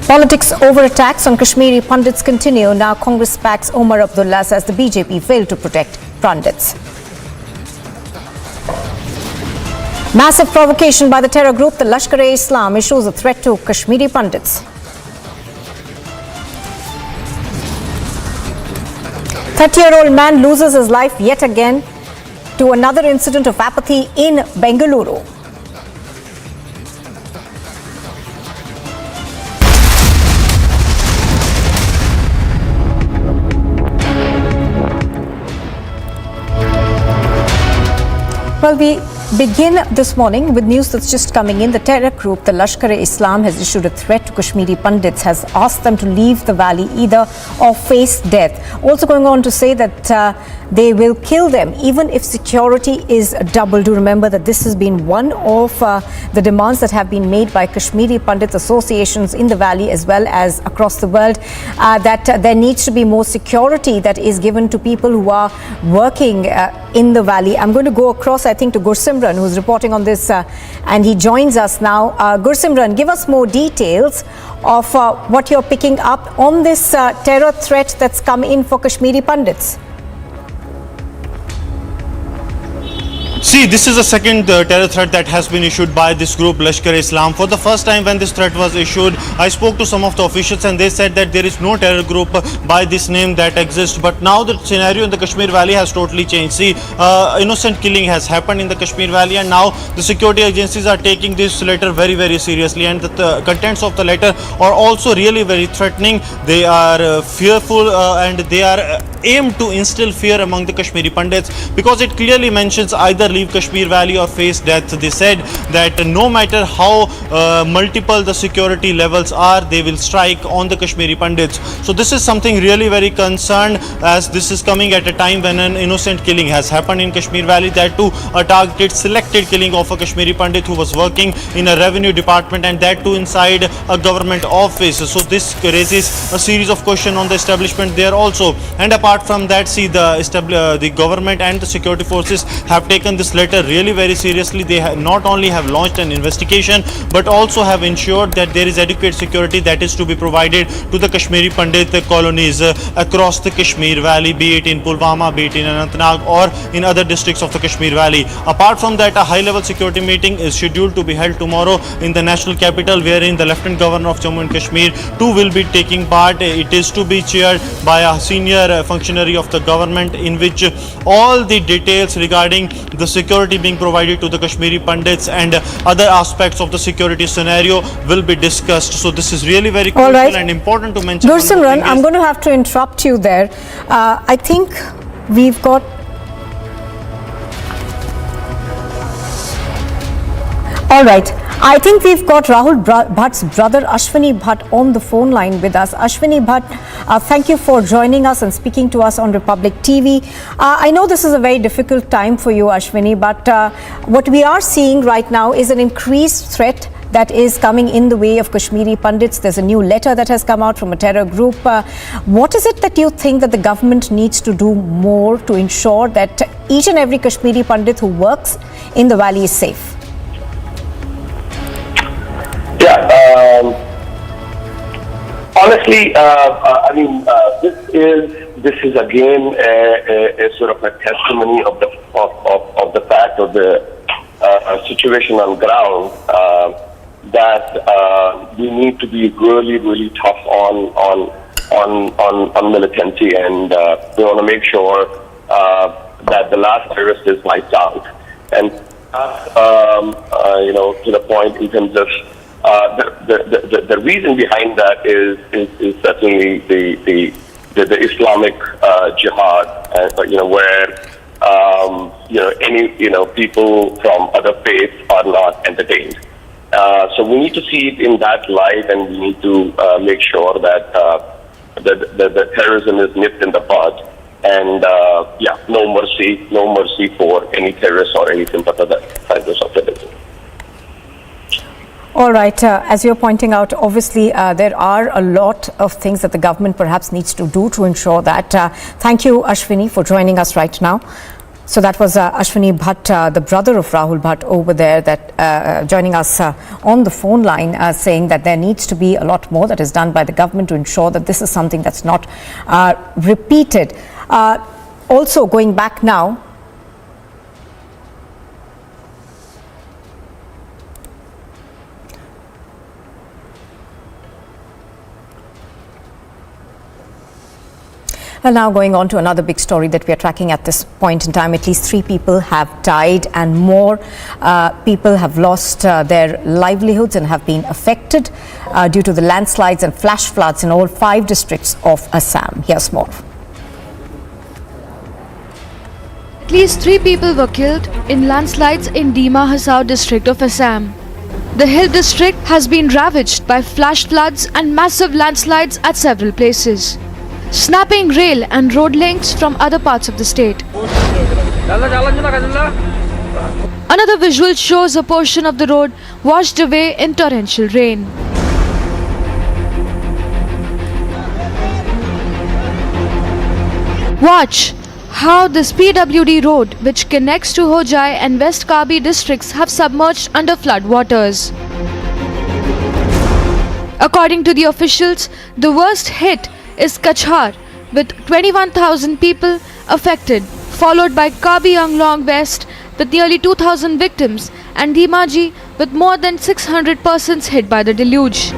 Speaker 1: Politics over attacks on Kashmiri pundits continue. Now Congress backs Omar Abdullah, says the BJP failed to protect pundits. Massive provocation by the terror group, the Lashkar-e-Islam, issues a threat to Kashmiri pundits. 30-year-old man loses his life yet again to another incident of apathy in Bengaluru. Well, we
Speaker 17: begin this morning with news that's just coming in. The terror group, the Lashkar-e-Islam, has issued a threat to Kashmiri Pandits, has asked them to leave the valley either or face death. Also going on to say that they will kill them even if security is doubled. Do remember that this has been one of the demands that have been made by Kashmiri Pandit associations in the valley as well as across the world, that there needs to be more security that is given to people who are working in the valley. I'm going to go across, I think, to Gursimran, who's reporting on this, and he joins us now. Gursimran, give us more details of what you're picking up on this terror threat that's come in for Kashmiri Pandits.
Speaker 18: See, this is the second terror threat that has been issued by this group, Lashkar-e-Islam. For the first time when this threat was issued, I spoke to some of the officials and they said that there is no terror group by this name that exists. But now the scenario in the Kashmir Valley has totally changed. See, innocent killing has happened in the Kashmir Valley, and now the security agencies are taking this letter very, very seriously. And the contents of the letter are also really very threatening. They are fearful and they are aimed to instill fear among the Kashmiri Pandits, because it clearly mentions either leave Kashmir Valley or face death. They said that no matter how multiple the security levels are, they will strike on the Kashmiri Pandits. So this is something really very concerned, as this is coming at a time when an innocent killing has happened in Kashmir Valley, that too a targeted selected killing of a Kashmiri Pandit who was working in a revenue department, and that too inside a government office. So this raises a series of questions on the establishment there also. And apart from that, see, the government and the security forces have taken this letter really very seriously. They not only have launched an investigation, but also have ensured that there is adequate security that is to be provided to the Kashmiri Pandit colonies across the Kashmir Valley, be it in Pulwama, be it in Anantnag, or in other districts of the Kashmir Valley. Apart from that, a high-level security meeting is scheduled to be held tomorrow in the national capital, wherein the Lieutenant Governor of Jammu and Kashmir too will be taking part. It is to be chaired by a senior functionary of the government, in which all the details regarding the security being provided to the Kashmiri Pandits and other aspects of the security scenario will be discussed. So this is really very crucial and important to mention.
Speaker 17: Gursimran, I'm going to have to interrupt you there. I think we've got... All right. I think we've got Rahul Bhatt's brother Ashwini Bhatt on the phone line with us. Ashwini Bhatt, thank you for joining us and speaking to us on Republic TV. I know this is a very difficult time for you, Ashwini, but what we are seeing right now is an increased threat that is coming in the way of Kashmiri Pandits. There's a new letter that has come out from a terror group. What is it that you think that the government needs to do more to ensure that each and every Kashmiri Pandit who works in the valley is safe?
Speaker 23: Yeah, honestly, I mean, this is again a sort of a testimony of the fact of the situation on ground, that we need to be really tough on militancy, and we want to make sure that the last terrorist is wiped out. And to the point in terms of the reason behind that is certainly the Islamic jihad, where any people from other faiths are not entertained. So we need to see it in that light, and we need to make sure that the terrorism is nipped in the bud, and no mercy for any terrorists or any sympathizers of terrorism.
Speaker 17: All right. As you're pointing out, obviously, there are a lot of things that the government perhaps needs to do to ensure that. Thank you, Ashwini, for joining us right now. So that was Ashwini Bhatt, the brother of Rahul Bhatt over there, that joining us on the phone line, saying that there needs to be a lot more that is done by the government to ensure that this is something that's not repeated. Also, going back now, well, now going on to another big story that we are tracking at this point in time. At least 3 people have died and more people have lost their livelihoods and have been affected due to the landslides and flash floods in all 5 districts of Assam. Here's more.
Speaker 15: At least 3 people were killed in landslides in Dima Hasao district of Assam. The hill district has been ravaged by flash floods and massive landslides at several places, snapping rail and road links from other parts of the state. Another visual shows a portion of the road washed away in torrential rain. Watch how this PWD road, which connects to Hojai and West Kabi districts, have submerged under flood waters. According to the officials, the worst hit is Kachhar with 21,000 people affected, followed by Kabi Anglong West with nearly 2,000 victims and Dhimaji with more than 600 persons hit by the deluge.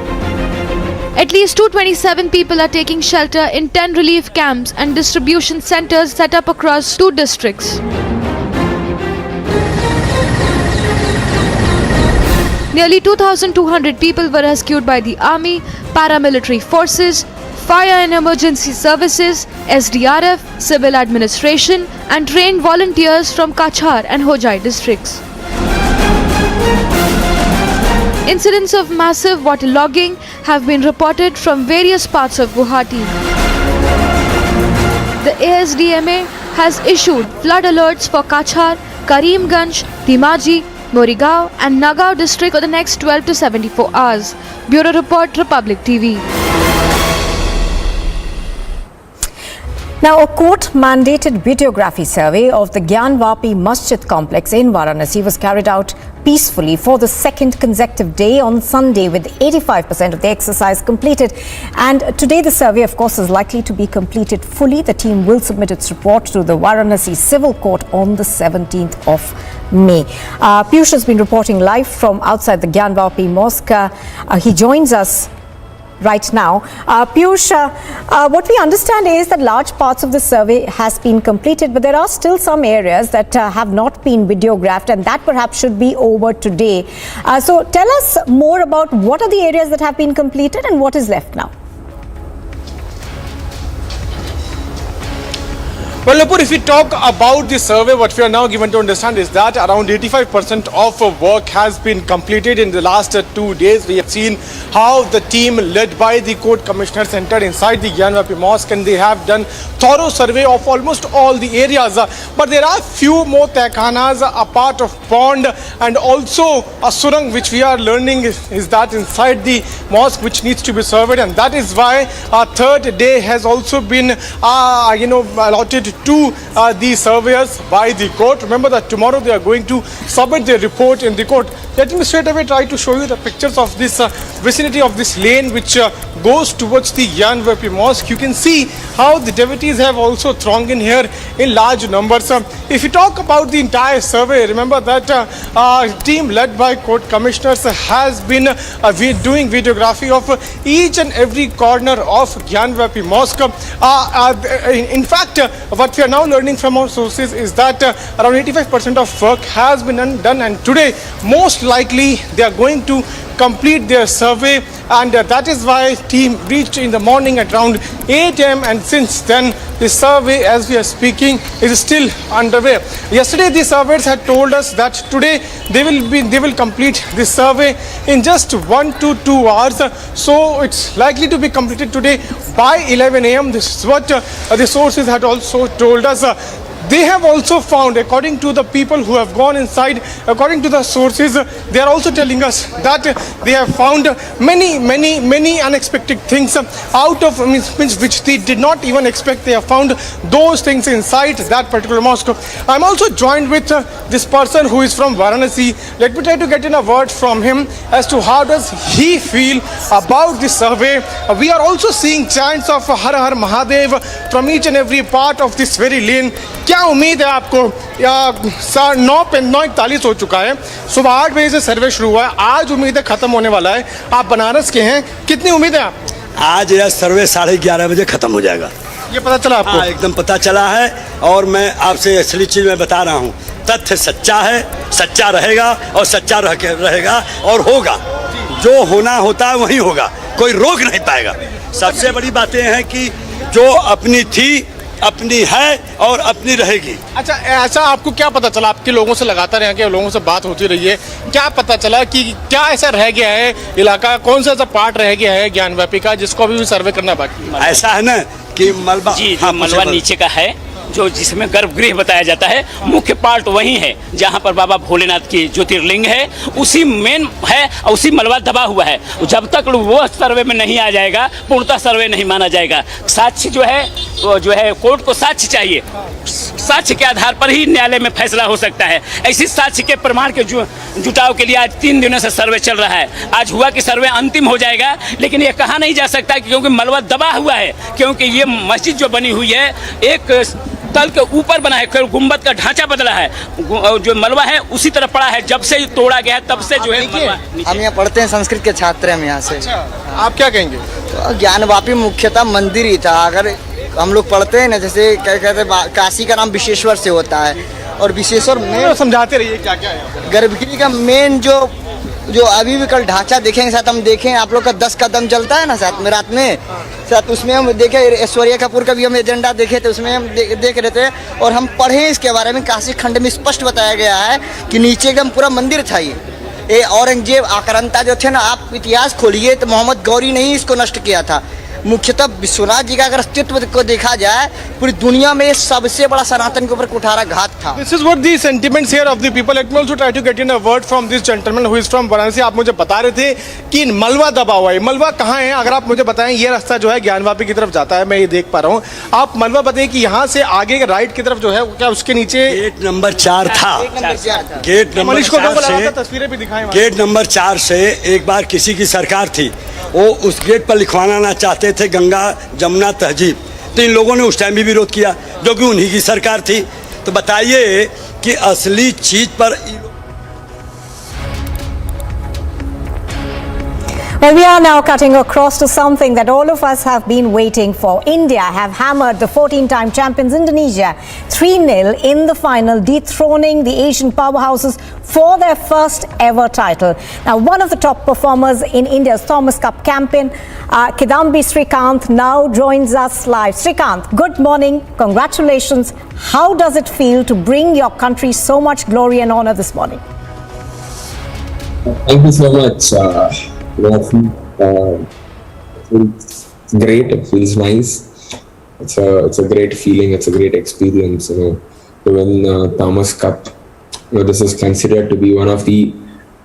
Speaker 15: At least 227 people are taking shelter in 10 relief camps and distribution centers set up across 2 districts. Nearly 2,200 people were rescued by the army, paramilitary forces, fire and emergency services, SDRF, civil administration, and trained volunteers from Kachhar and Hojai districts. Incidents of massive waterlogging have been reported from various parts of Guwahati. The ASDMA has issued flood alerts for Kachhar, Karimganj, Dhimaji, Morigao and Nagaon district for the next 12 to 74 hours. Bureau Report, Republic TV.
Speaker 17: Now, a court-mandated videography survey of the Gyanvapi Masjid complex in Varanasi was carried out peacefully for the second consecutive day on Sunday, with 85% of the exercise completed. And today the survey, of course, is likely to be completed fully. The team will submit its report to the Varanasi Civil Court on the 17th of May. Piyush has been reporting live from outside the Gyanvapi Mosque. He joins us right now. Piyush, what we understand is that large parts of the survey has been completed, but there are still some areas that have not been videographed, and that perhaps should be over today. So tell us more about what are the areas that have been completed and what is left now.
Speaker 12: Well, Nupur, if we talk about the survey, what we are now given to understand is that around 85% of work has been completed in the last 2 days. We have seen how the team led by the court commissioners entered inside the Gyanvapi Mosque, and they have done thorough survey of almost all the areas. But there are few more tehkhanas, a part of pond and also a surang, which we are learning is that inside the mosque which needs to be surveyed, and that is why our third day has also been allotted to the surveyors by the court. Remember that tomorrow they are going to submit their report in the court. Let me straight away try to show you the pictures of this vicinity of this lane which goes towards the Gyanvapi Mosque. You can see how the devotees have also thronged in here in large numbers. If you talk about the entire survey, remember that team led by court commissioners has been doing videography of each and every corner of Gyanvapi Mosque. In fact, what we are now learning from our sources is that around 85% of work has been done, and today most likely they are going to complete their survey, and that is why team reached in the morning at around 8 a.m. and since then the survey, as we are speaking, is still underway. Yesterday the surveyors had told us that today they will complete this survey in just 1 to 2 hours, so it's likely to be completed today by 11 a.m. This is what the sources had also told us. They have also found, according to the people who have gone inside, according to the sources, they are also telling us that they have found many unexpected things out of which they did not even expect. They have found those things inside that particular mosque. I'm also joined with this person who is from Varanasi. Let me try to get in a word from him as to how does he feel about this survey. We are also seeing chants of Har Har Mahadev from each and every part of this very lane. क्या उम्मीद है आपको? 9:41 हो चुका है, सुबह 8 बजे से सर्वे शुरू हुआ है, आज उम्मीद है खत्म होने वाला है। आप बनारस के हैं, कितनी उम्मीद है आप?
Speaker 3: आज यह सर्वे 11:30 बजे खत्म हो जाएगा।
Speaker 12: ये पता चला आपको?
Speaker 3: हाँ, एकदम पता चला है, और मैं आपसे असली चीज मैं बता रहा हूँ, तथ्य सच्चा है, सच्चा रहेगा और सच्चा रहेगा और होगा। जो होना होता है वही होगा, कोई रोक नहीं पाएगा। सबसे बड़ी बातें हैं कि जो अपनी थी अपनी है और अपनी रहेगी।
Speaker 12: अच्छा, ऐसा आपको क्या पता चला? आपके लोगों से लगातार यहाँ के लोगों से बात होती रही है, क्या पता चला कि क्या ऐसा रह गया है इलाका, कौन सा ऐसा पार्ट रह गया है ज्ञानव्यापी का जिसको अभी भी सर्वे करना बाकी है?
Speaker 3: ऐसा है ना कि मलबा,
Speaker 4: जी, जो मलबा नीचे का है, जो जिसमें गर्भगृह बताया जाता है, मुख्य पार्ट वही है जहां पर बाबा भोलेनाथ की ज्योतिर्लिंग है, उसी मेन है और उसी मलबा दबा हुआ है। जब तक वो सर्वे में नहीं आ जाएगा, पूर्णतः सर्वे नहीं माना जाएगा। साक्ष्य जो है कोर्ट को साक्ष्य चाहिए, साक्ष्य के आधार पर ही न्यायालय में फैसला हो सकता है। ऐसी साक्ष्य के प्रमाण के जुटाव के लिए आज 3 दिनों से सर्वे चल रहा है। आज हुआ कि सर्वे अंतिम हो जाएगा, लेकिन ये कहा नहीं जा सकता क्योंकि मलबा दबा हुआ है, क्योंकि ये मस्जिद जो बनी हुई है एक तल के ऊपर बना है, गुंबद का ढांचा बदला है, जो मलबा है उसी तरफ पड़ा है। जब से तोड़ा गया तब से जो है
Speaker 21: हम यहाँ पढ़ते हैं, संस्कृत के छात्र हैं हम यहाँ से।
Speaker 12: अच्छा, आप क्या कहेंगे?
Speaker 21: तो ज्ञानवापी मुख्यतः मंदिर ही था। अगर हम लोग पढ़ते हैं ना, जैसे क्या कहते हैं, काशी का नाम विश्वेश्वर से होता है, और विश्वेश्वर में
Speaker 12: समझाते रहिए क्या क्या है।
Speaker 21: गर्भगृह का मेन जो अभी भी कल ढांचा देखेंगे, साथ हम देखें, आप लोग का 10 कदम चलता है ना साथ में रात में, साथ उसमें हम देखे ऐश्वर्या कपूर का भी हम एजेंडा देखे थे, उसमें हम देख रहे थे और हम पढ़े इसके बारे में। काशी खंड में स्पष्ट बताया गया है कि नीचे एकदम पूरा मंदिर था। ये औरंगजेब आक्रांता जो थे ना, आप इतिहास खोलिए तो मोहम्मद गौरी ने ही इसको नष्ट किया था। मुख्यतः विश्वनाथ जी का अगर अस्तित्व को देखा जाए, पूरी दुनिया में सबसे बड़ा सनातन के ऊपर कुठारा घात था।
Speaker 12: This is what the sentiments here of the people. Let me also try to get in a word from this gentleman who is from Varanasi. आप मुझे बता रहे थे कि मलबा दबा हुआ है। मलबा कहाँ है? अगर आप मुझे बताएं, ये रास्ता जो है ज्ञानवापी की तरफ जाता है, मैं ये देख पा रहा हूँ। आप मलबा बताइए कि यहाँ से आगे राइट की तरफ जो है, क्या उसके नीचे
Speaker 3: गेट नंबर 4 था। गेट नंबर 4 से एक बार किसी की सरकार थी, वो उस गेट पर लिखवाना ना चाहते थे गंगा जमुना तहजीब, तो इन लोगों ने उस टाइम भी विरोध किया, जो कि उन्हीं की सरकार थी। तो बताइए कि असली चीज पर
Speaker 17: Well, we are now cutting across to something that all of us have been waiting for. India have hammered the 14-time champions Indonesia 3-0 in the final, dethroning the Asian powerhouses for their first ever title. Now, one of the top performers in India's Thomas Cup campaign, Kidambi Srikanth, now joins us live. Srikanth, good morning. Congratulations. How does it feel to bring your country so much glory and honor this morning?
Speaker 22: Thank you so much. It's great. It feels nice. It's a great feeling. It's a great experience. To win Thomas Cup. This is considered to be one of the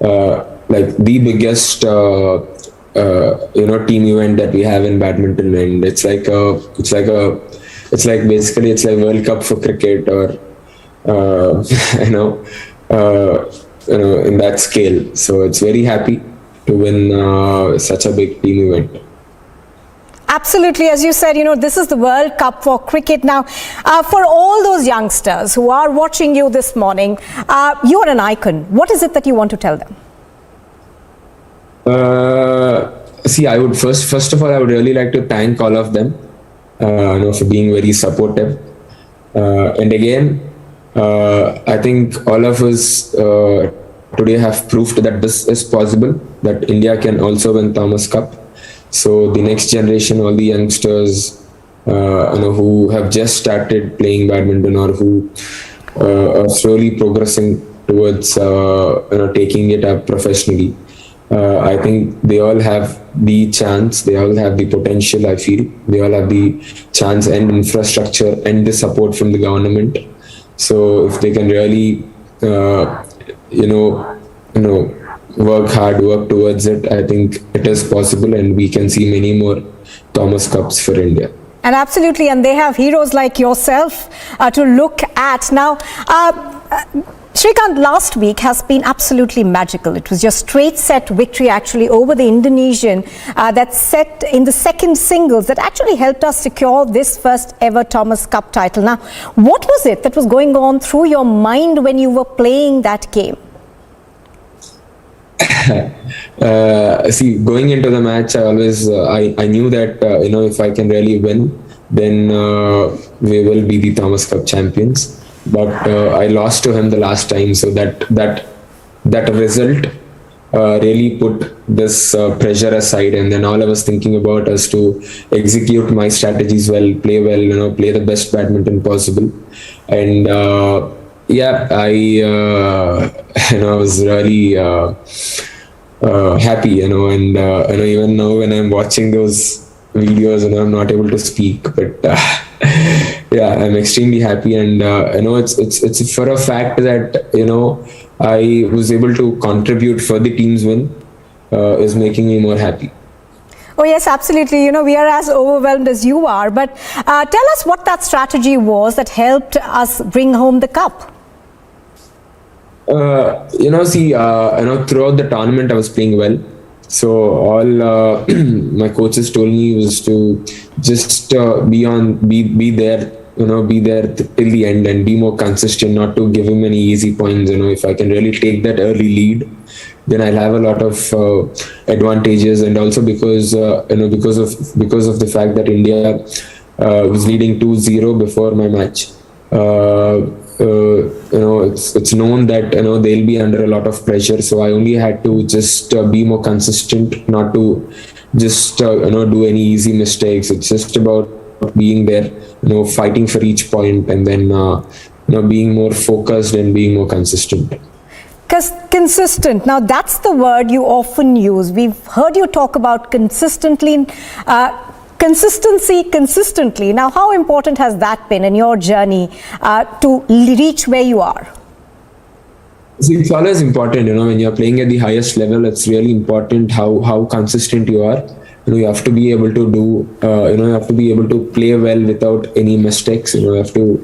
Speaker 22: the biggest team event that we have in badminton, and it's like basically World Cup for cricket, or in that scale. So it's very happy to win such a big team event.
Speaker 17: Absolutely. As you said, this is the World Cup for cricket. Now, for all those youngsters who are watching you this morning, you are an icon. What is it that you want to tell them?
Speaker 22: I would first of all, I would really like to thank all of them, for being very supportive. And again, I think all of us today have proved that this is possible, that India can also win Thomas Cup. So the next generation, all the youngsters, who have just started playing badminton, or who are slowly progressing towards, taking it up professionally, I think they all have the chance, they all have the potential, I feel. They all have the chance and infrastructure and the support from the government. So if they can really, work hard, work towards it, I think it is possible, and we can see many more Thomas Cups for India.
Speaker 17: And absolutely, and they have heroes like yourself to look at. Now, Srikanth, last week has been absolutely magical. It was your straight set victory actually over the Indonesian that set in the second singles that actually helped us secure this first ever Thomas Cup title. Now, what was it that was going on through your mind when you were playing that game?
Speaker 22: Going into the match, I always I knew that if I can really win, then we will be the Thomas Cup champions. But I lost to him the last time, so that result really put this pressure aside, and then all I was thinking about is to execute my strategies well, play the best badminton possible. And yeah, I I was really happy, and even now when I'm watching those videos, I'm not able to speak, but yeah, I'm extremely happy, and it's for a fact that I was able to contribute for the team's win is making me more happy.
Speaker 17: Oh yes, absolutely. We are as overwhelmed as you are, but tell us what that strategy was that helped us bring home the cup.
Speaker 22: Throughout the tournament I was playing well. So all my coaches told me was to just be there, be there till the end and be more consistent, not to give him any easy points. If I can really take that early lead, then I'll have a lot of advantages. And also because of the fact that India was leading 2-0 before my match. It's known that they'll be under a lot of pressure, so I only had to just be more consistent, not to just do any easy mistakes. It's just about being there, fighting for each point, and then being more focused and being more consistent.
Speaker 17: Consistent. Now that's the word you often use. We've heard you talk about consistently. Consistency consistently. Now, how important has that been in your journey to reach where you are?
Speaker 22: See, it's always important, when you're playing at the highest level, it's really important how consistent you are. You have to be able to do, you have to be able to play well without any mistakes. You have to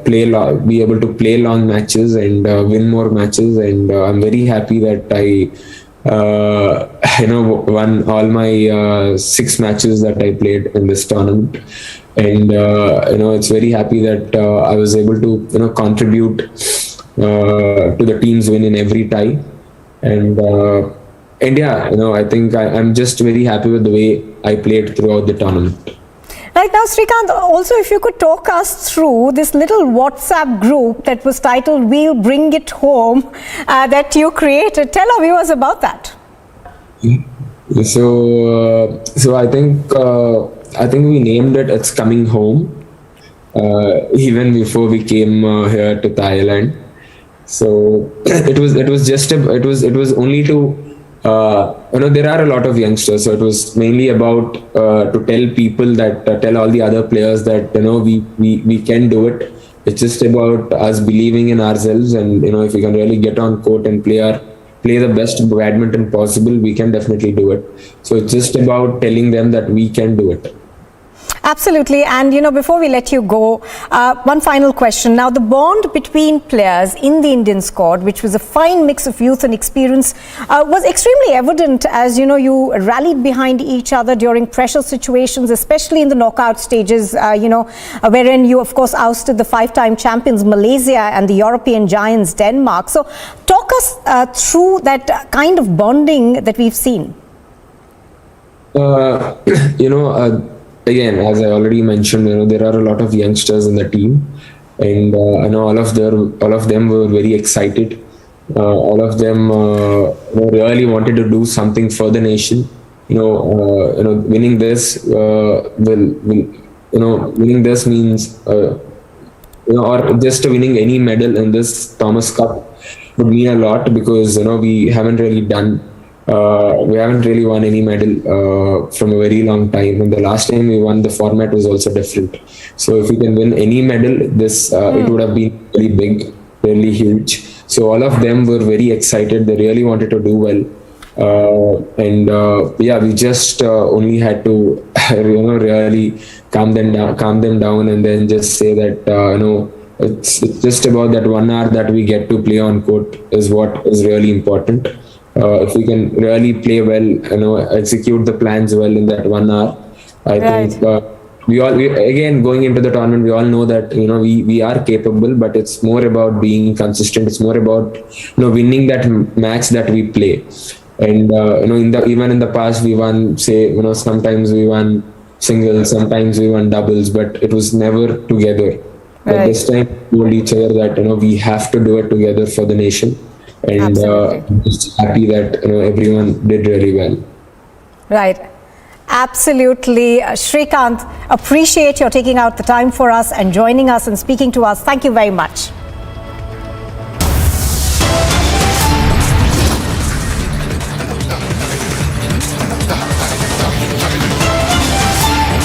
Speaker 22: be able to play long matches and win more matches. And I'm very happy that I won all my 6 matches that I played in this tournament, and it's very happy that I was able to contribute to the team's win in every tie, and yeah, I think I'm just very happy with the way I played throughout the tournament.
Speaker 17: Right now, Srikanth, also if you could talk us through this little WhatsApp group that was titled "We'll Bring It Home" that you created. Tell our viewers about that.
Speaker 22: So I think we named it "It's Coming Home" even before we came here to Thailand. So it was only to there are a lot of youngsters, so it was mainly about to tell people that tell all the other players that we can do it. It's just about us believing in ourselves, and if we can really get on court and play the best badminton possible, we can definitely do it. So it's just about telling them that we can do it.
Speaker 17: Absolutely. And before we let you go, one final question. Now, the bond between players in the Indian squad, which was a fine mix of youth and experience, was extremely evident as you rallied behind each other during pressure situations, especially in the knockout stages, wherein you of course ousted the 5-time champions Malaysia and the European giants Denmark. So talk us through that kind of bonding that we've seen.
Speaker 22: Again, as I already mentioned, there are a lot of youngsters in the team, and I know all of them were very excited. All of them really wanted to do something for the nation. Winning this winning this means or just winning any medal in this Thomas Cup would mean a lot, because we haven't really won any medal from a very long time, and the last time we won, the format was also different. So if we can win any medal, it would have been very big, really huge. So all of them were very excited. They really wanted to do well, and we just only had to really calm them down, and then just say that it's just about that 1 hour that we get to play on court is what is really important. If we can really play well, execute the plans well in that 1 hour, I think we again, going into the tournament, we all know that we are capable, but it's more about being consistent. It's more about winning that match that we play. And even in the past, we won, say, sometimes we won singles, sometimes we won doubles, but it was never together. But this time we told each other that we have to do it together for the nation. and just happy that everyone did really well.
Speaker 17: Right. Absolutely. Shrikant, appreciate your taking out the time for us and joining us and speaking to us. Thank you very much.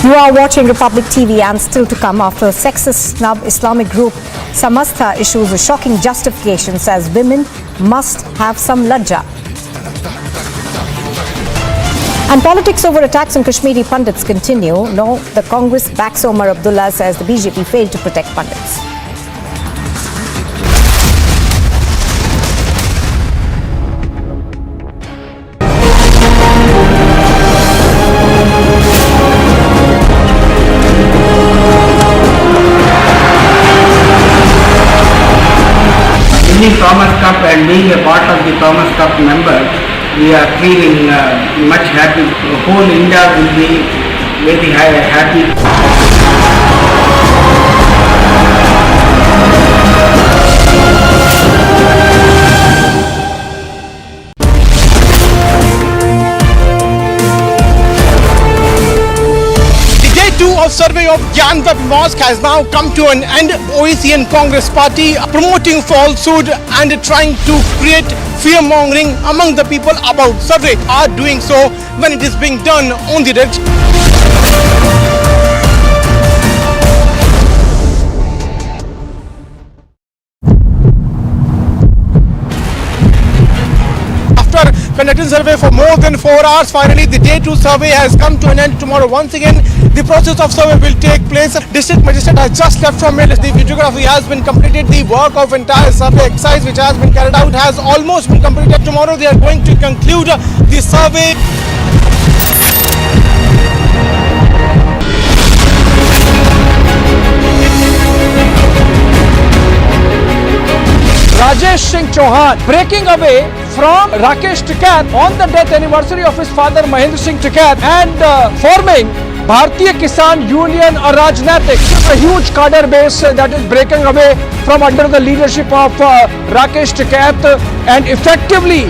Speaker 17: You are watching Republic TV, and still to come, after sexist snub, Islamic group Samastha issues a shocking justification, says women must have some lajja. And politics over attacks on Kashmiri pundits continue. No, the Congress backs Omar Abdullah, says the BJP failed to protect pundits.
Speaker 11: Winning Thomas Cup and being a part of the Thomas Cup member, we are feeling much happy. Whole India will be very happy.
Speaker 12: Of survey of Gautam Mosque has now come to an end. OEC and Congress party promoting falsehood and trying to create fear-mongering among the people about survey are doing so when it is being done on the red. After conducting survey for more than 4 hours, finally the day 2 survey has come to an end. Tomorrow once again the process of survey will take place. District Magistrate has just left from here. The videography has been completed. The work of entire survey exercise which has been carried out has almost been completed. Tomorrow they are going to conclude the survey.
Speaker 7: Rajesh Singh Chauhan breaking away from Rakesh Tikat on the death anniversary of his father Mahendra Singh Tikat and forming Bharatiya Kisan Union Rajnatik, a huge cadre base that is breaking away from under the leadership of Rakesh Tikat and effectively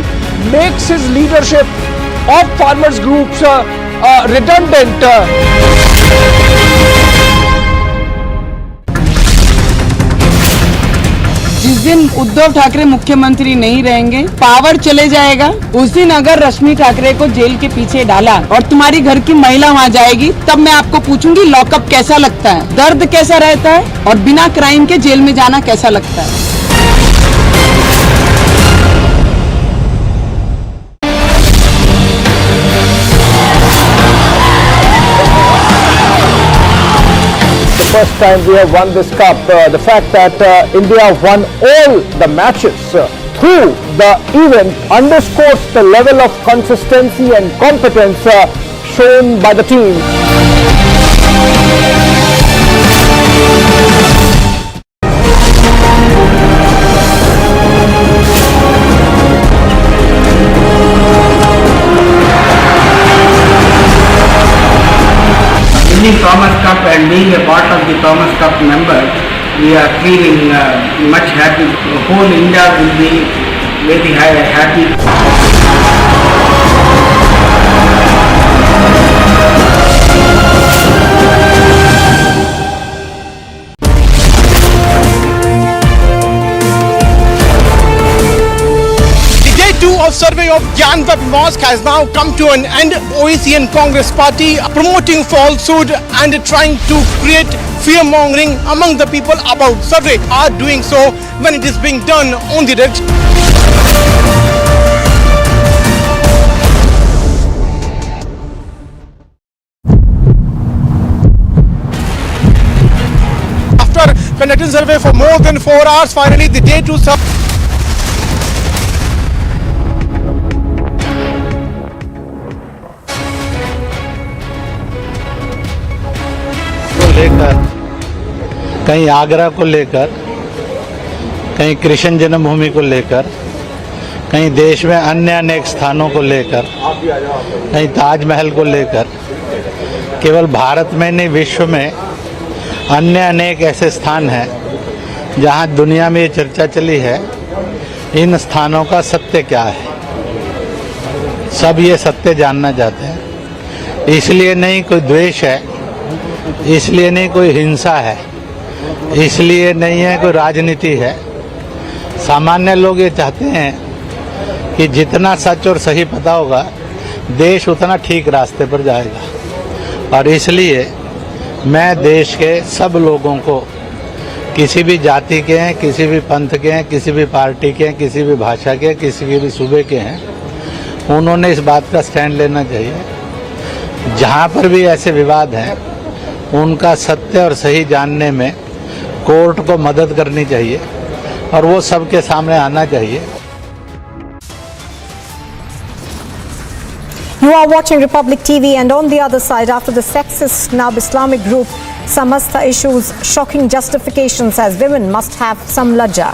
Speaker 7: makes his leadership of farmers groups redundant.
Speaker 9: जिस दिन उद्धव ठाकरे मुख्यमंत्री नहीं रहेंगे, power चले जाएगा, उस दिन अगर रश्मि ठाकरे को जेल के पीछे डाला और तुम्हारी घर की महिला वहाँ जाएगी, तब मैं आपको पूछूंगी लॉकअप कैसा लगता है, दर्द कैसा रहता है और बिना क्राइम के जेल में जाना कैसा लगता है।
Speaker 10: First time we have won this cup. The fact that India won all the matches through the event underscores the level of consistency and competence shown by the team.
Speaker 11: Winning Thomas Cup and being a part of the Thomas Cup member, we are feeling much happy. Whole India will be very happy.
Speaker 12: Of survey of Gautam Mosque has now come to an end. OEC and Congress party promoting falsehood and trying to create fear-mongering among the people about survey are doing so when it is being done on the red. After conducting survey for more than 4 hours, finally the day 2 survey
Speaker 6: लेकर, कहीं आगरा को लेकर, कहीं कृष्ण जन्मभूमि को लेकर, कहीं देश में अन्य अनेक स्थानों को लेकर, कहीं ताजमहल को लेकर, केवल भारत में नहीं विश्व में अन्य अनेक ऐसे स्थान हैं जहां दुनिया में ये चर्चा चली है इन स्थानों का सत्य क्या है। सब ये सत्य जानना चाहते हैं। इसलिए नहीं कोई द्वेष है, इसलिए नहीं कोई हिंसा है, इसलिए नहीं है कोई राजनीति है। सामान्य लोग ये चाहते हैं कि जितना सच और सही पता होगा देश उतना ठीक रास्ते पर जाएगा। और इसलिए मैं देश के सब लोगों को, किसी भी जाति के हैं, किसी भी पंथ के हैं, किसी भी पार्टी के हैं, किसी भी भाषा के, किसी भी सूबे के हैं, उन्होंने इस बात का स्टैंड लेना चाहिए। जहाँ पर भी ऐसे विवाद हैं उनका सत्य और सही जानने में कोर्ट को मदद करनी चाहिए और वो सबके सामने आना चाहिए।
Speaker 17: You are watching Republic TV, and on the other side, after the sexist snub Islamic group Samastha issues shocking justifications as women must have some lajja.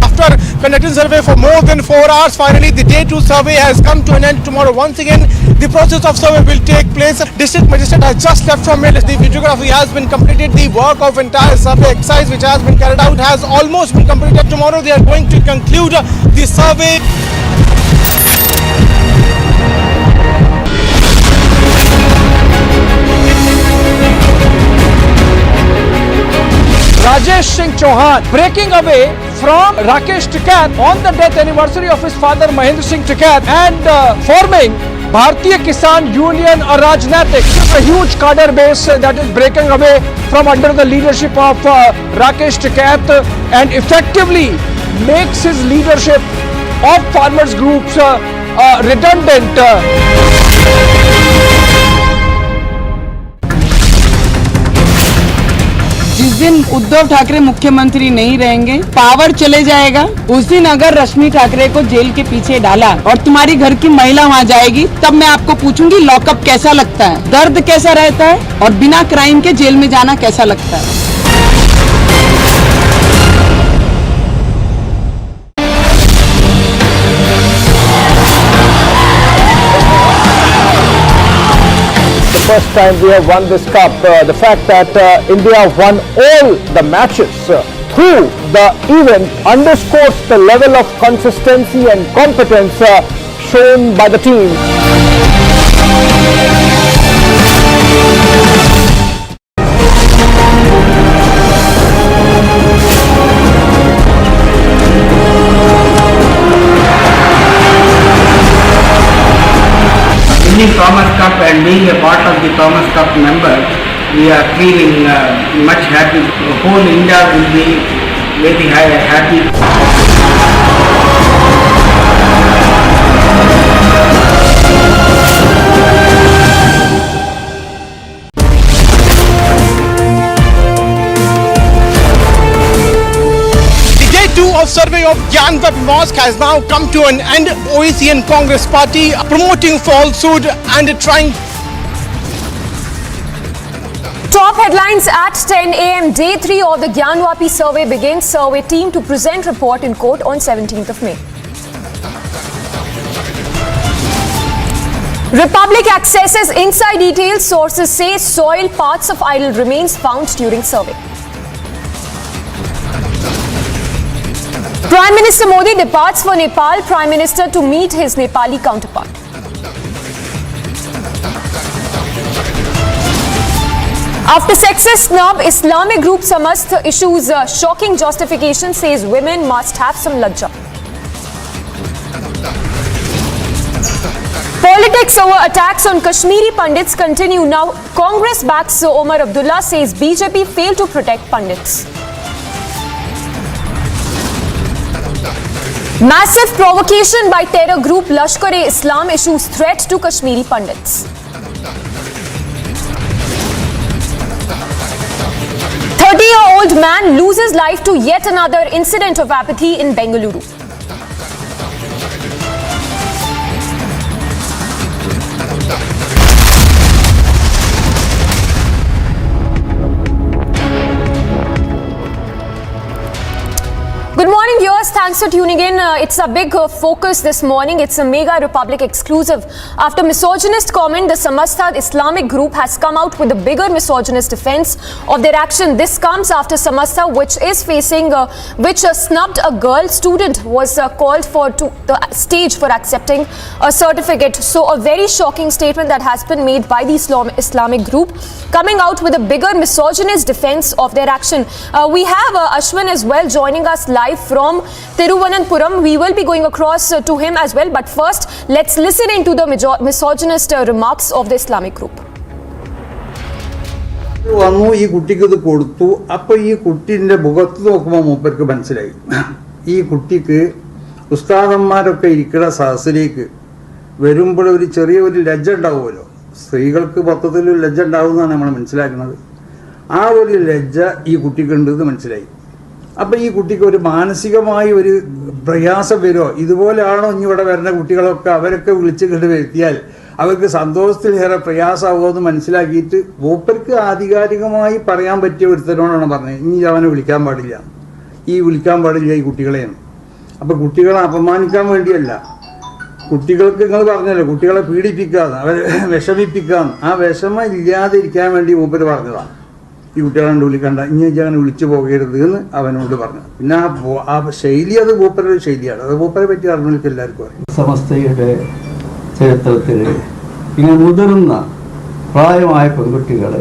Speaker 12: After conducting survey for more than 4 hours, finally the day 2 survey has come to an end. Tomorrow once again the process of survey will take place. District Magistrate has just left from it. The videography has been completed. The work of entire survey exercise which has been carried out has almost been completed. Tomorrow they are going to conclude the survey.
Speaker 7: Rajesh Singh Chauhan breaking away from Rakesh Tikat on the death anniversary of his father Mahendra Singh Tikat and forming Bharatiya Kisan Union Rajnatik. A huge cadre base that is breaking away from under the leadership of Rakesh Tikat and effectively makes his leadership of farmers groups redundant.
Speaker 9: जिस दिन उद्धव ठाकरे मुख्यमंत्री नहीं रहेंगे, power चले जाएगा, उस दिन अगर रश्मि ठाकरे को जेल के पीछे डाला और तुम्हारी घर की महिला वहाँ जाएगी, तब मैं आपको पूछूंगी लॉकअप कैसा लगता है, दर्द कैसा रहता है और बिना क्राइम के जेल में जाना कैसा लगता है।
Speaker 10: First time we have won this cup. The fact that India won all the matches through the event underscores the level of consistency and competence shown by the team.
Speaker 11: Winning Thomas Cup and being a part of the Thomas Cup member, we are feeling much happy. Whole India will be very happy.
Speaker 12: Of survey of Gyanvat Mosque has now come to an end. OEC and Congress party promoting falsehood and trying.
Speaker 1: Top headlines at 10 a.m. Day 3 of the Gyanvapi survey begins. Survey team to present report in court on 17th of May. Republic accesses inside details. Sources say soil, parts of idol remains found during survey. Prime Minister Modi departs for Nepal. Prime Minister to meet his Nepali counterpart. After sexist snub, Islamic group Samastha issues a shocking justification, says women must have some lajja. Politics over attacks on Kashmiri Pandits continue now. Congress backs Omar Abdullah, says BJP failed to protect Pandits. Massive provocation by terror group Lashkar-e-Islam issues threat to Kashmiri Pandits. 30-year-old man loses life to yet another incident of apathy in Bengaluru. Good morning, viewers. Thanks thanks for tuning in. It's a big focus this morning. It's a Mega Republic exclusive. After misogynist comment, the Samastha Islamic group has come out with a bigger misogynist defense of their action. This comes after Samastha, which snubbed a girl student, was called to the stage for accepting a certificate. So a very shocking statement that has been made by the Islamic group, coming out with a bigger misogynist defense of their action. We have Ashwin as well joining us live from Thiruvananthapuram. We will be going across to him as well, but first let's listen into the misogynist remarks of the Islamic group.
Speaker 8: വന്നു ഈ കുട്ടിക്ക് ഇത് കൊടുത്തു. അപ്പോൾ ഈ കുട്ടിൻ്റെ മുഖത്ത് നോക്കുമ്പോൾ മൂപ്പർക്ക് മനസ്സിലായി ഈ കുട്ടിക്ക് ഉസ്താദന്മാരൊക്കെ ഇരിക്കുന്ന സദസ്സിലേക്ക് വരുമ്പോൾ ഒരു ചെറിയൊരു ലജ്ജ ഉണ്ടാവുമല്ലോ. സ്ത്രീകൾക്ക് മൊത്തത്തിൽ ലജ്ജ ഉണ്ടാവുമെന്നാണ് നമ്മൾ മനസ്സിലാക്കുന്നത്. ആ ഒരു ലജ്ജ ഈ കുട്ടിക്കുണ്ടെന്ന് മനസ്സിലായി. അപ്പം ഈ കുട്ടിക്ക് ഒരു മാനസികമായി ഒരു പ്രയാസം വരുമോ, ഇതുപോലെയാണോ ഇനി ഇവിടെ വരുന്ന കുട്ടികളൊക്കെ അവരൊക്കെ വിളിച്ച് കണ്ട് വരുത്തിയാൽ അവർക്ക് സന്തോഷത്തിലേറെ പ്രയാസമാകുമോ എന്ന് മനസ്സിലാക്കിയിട്ട് മൂപ്പർക്ക് ആധികാരികമായി പറയാൻ പറ്റിയ ഒരുത്തരോടാണ് പറഞ്ഞത്, ഇനി അവനെ വിളിക്കാൻ പാടില്ല, വിളിക്കാൻ പാടില്ല ഈ കുട്ടികളെയാണ്. അപ്പം കുട്ടികളെ അപമാനിക്കാൻ വേണ്ടിയല്ല, കുട്ടികൾക്ക് നിങ്ങൾ പറഞ്ഞല്ലോ കുട്ടികളെ പീഡിപ്പിക്കാന്ന്, അവരെ വിഷമിപ്പിക്കാന്ന്, ആ വിഷമം ഇല്ലാതിരിക്കാൻ വേണ്ടി മൂപ്പര് പറഞ്ഞതാണ്. ഈ കുട്ടികളെ വിളിക്കണ്ട, ഇനി അങ്ങനെ വിളിച്ചു പോകരുത് എന്ന് അവനോട് പറഞ്ഞു. പിന്നെ ആ ശൈലി അത് മൂപ്പരുടെ ശൈലിയാണ്. അത് മൂപ്പരെ പറ്റി അറിഞ്ഞവർക്ക് എല്ലാവർക്കും അറിയാം.
Speaker 14: സമസ്തയുടെ ചരിത്രത്തിൽ ഇങ്ങനെ മുതിർന്ന പ്രായമായ പെൺകുട്ടികളെ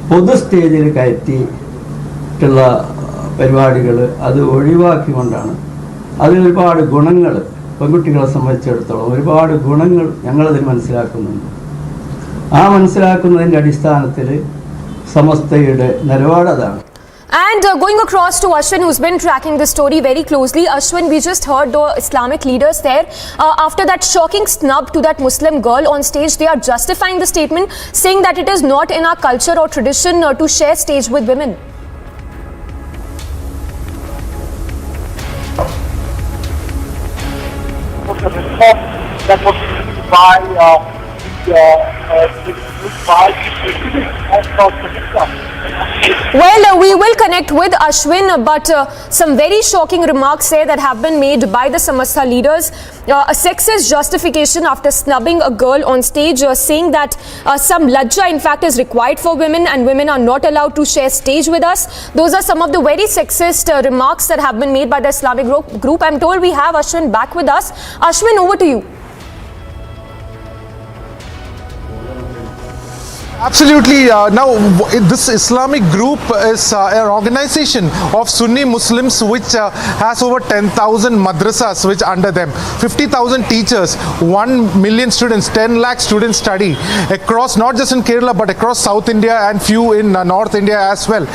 Speaker 14: പൊതു സ്റ്റേജിൽ കയറ്റിയിട്ടുള്ള പരിപാടികൾ അത് ഒഴിവാക്കിക്കൊണ്ടാണ്. അതിലൊരുപാട് ഗുണങ്ങൾ പെൺകുട്ടികളെ സംബന്ധിച്ചിടത്തോളം ഒരുപാട് ഗുണങ്ങൾ ഞങ്ങളതിൽ മനസ്സിലാക്കുന്നുണ്ട്. ആ മനസ്സിലാക്കുന്നതിൻ്റെ അടിസ്ഥാനത്തിൽ സമസ്തയുടെ നിലപാട് അതാണ്.
Speaker 1: And going across to Ashwin, who's been tracking this story very closely. Ashwin, we just heard the Islamic leaders there. After that shocking snub to that Muslim girl on stage, they are justifying the statement, saying that it is not in our culture or tradition to share stage with women.
Speaker 16: That was
Speaker 1: Well, we will connect with Ashwin, but some very shocking remarks there that have been made by the Samastha leaders. A sexist justification after snubbing a girl on stage, saying that some lajja in fact is required for women and women are not allowed to share stage with us. Those are some of the very sexist remarks that have been made by the Islamic group. I'm told we have Ashwin back with us. Ashwin, over to you.
Speaker 12: Absolutely. Now, this Islamic group is an organization of Sunni Muslims which has over 10,000 madrasas which under them, 50,000 teachers, 1 million students, 10 lakh students study across, not just in Kerala but across South India and few in North India as well.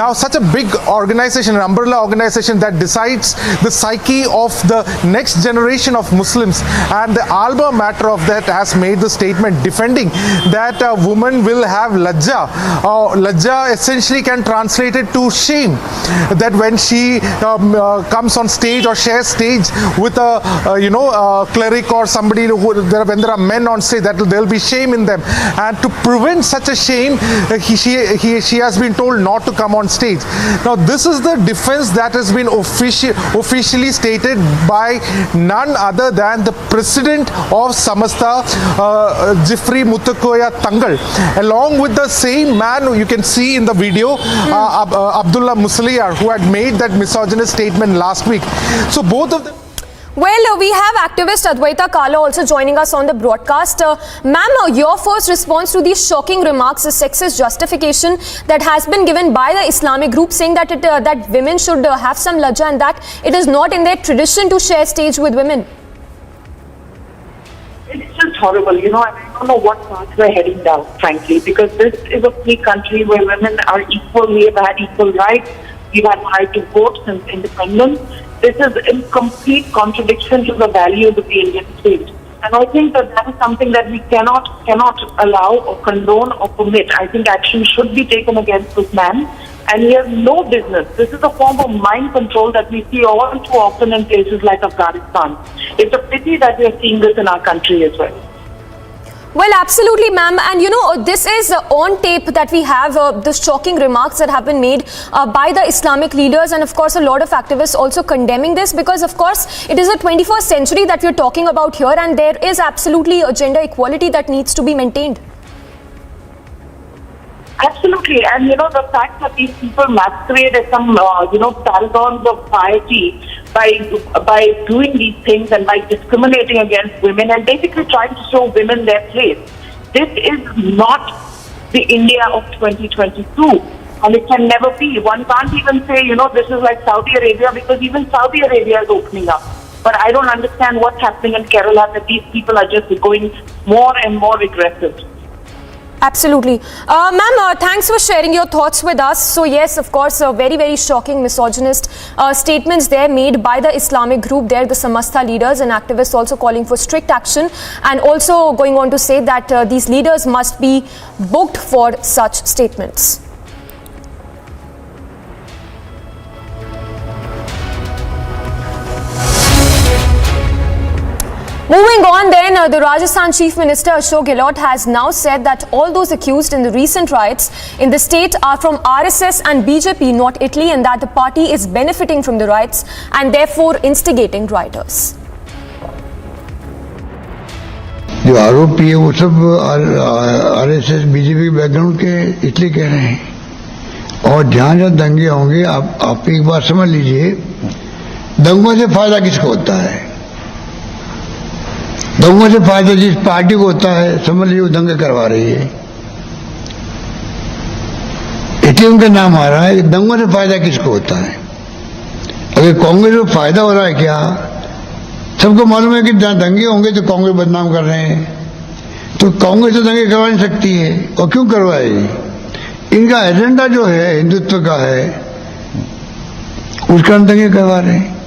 Speaker 12: Now, such a big organization, an umbrella organization that decides the psyche of the next generation of Muslims, and the alma mater of that has made the statement defending that a woman will have lajja. Lajja essentially can translate it to shame, that when she comes on stage or shares stage with a cleric or somebody when there are men on stage, that there will be shame in them, and to prevent such a shame she has been told not to come on stage. Now this is the defense that has been officially stated by none other than the president of Samastha, Jifri Muthukoya Tangal, along with the same man who you can see in the video, Abdullah Musliyar, who had made that misogynist statement last week. So both of them.
Speaker 1: Well, we have activist Advaita Kala also joining us on the broadcast. Ma'am, your first response to these shocking remarks, the sexist justification that has been given by the Islamic group, saying that that women should have some lajja and that it is not in their tradition to share stage with women.
Speaker 16: It's just horrible, and I don't know what path we're heading down, frankly, because this is a free country where women are equal. We have had equal rights. We've had the right to vote since independence. This is in complete contradiction to the values of the Indian state. And I think that is something that we cannot allow or condone or permit. I think action should be taken against this man. And he has no business. This is a form of mind control that we see all too often in places like Afghanistan. It's a pity that we are seeing this in our country as well.
Speaker 1: Well, absolutely, ma'am. And this is on tape that we have the shocking remarks that have been made by the Islamic leaders, and of course a lot of activists also condemning this, because of course it is the 21st century that we're talking about here, and there is absolutely a gender equality that needs to be maintained.
Speaker 16: Absolutely, and the fact that these people masquerade as some paragons of piety by doing these things and by discriminating against women and basically trying to show women their place. This is not the India of 2022, and it can never be. One can't even say this is like Saudi Arabia, because even Saudi Arabia is opening up. But I don't understand what's happening in Kerala, that these people are just going more and more aggressive.
Speaker 1: Absolutely. Ma'am, thanks for sharing your thoughts with us. So yes, of course, very, very shocking misogynist statements there made by the Islamic group there, the Samasta leaders and activists also calling for strict action, and also going on to say that these leaders must be booked for such statements. Moving on then, the Rajasthan Chief Minister Ashok Gehlot has now said that all those accused in the recent riots in the state are from RSS and BJP, not Italy, and that the party is benefiting from the riots and therefore instigating rioters.
Speaker 5: जो आरोपी है वो सब RSS BJP के background के इसलिए कह रहे हैं, और जहां जहां दंगे होंगे आप एक बार समझ लीजिए, दंगों से फायदा किसको होता है? दंगों से फायदा जिस पार्टी को होता है, समझ लीजिए वो दंगे करवा रही है, इसलिए उनका नाम आ रहा है। दंगों से फायदा किसको होता है? अगर कांग्रेस को फायदा हो रहा है क्या? सबको मालूम है कि जहां दंगे होंगे तो कांग्रेस बदनाम कर रहे हैं, तो कांग्रेस तो दंगे करवा नहीं सकती है, और क्यों करवाएगी? इनका एजेंडा जो है हिंदुत्व का है, उसका दंगे करवा रहे हैं,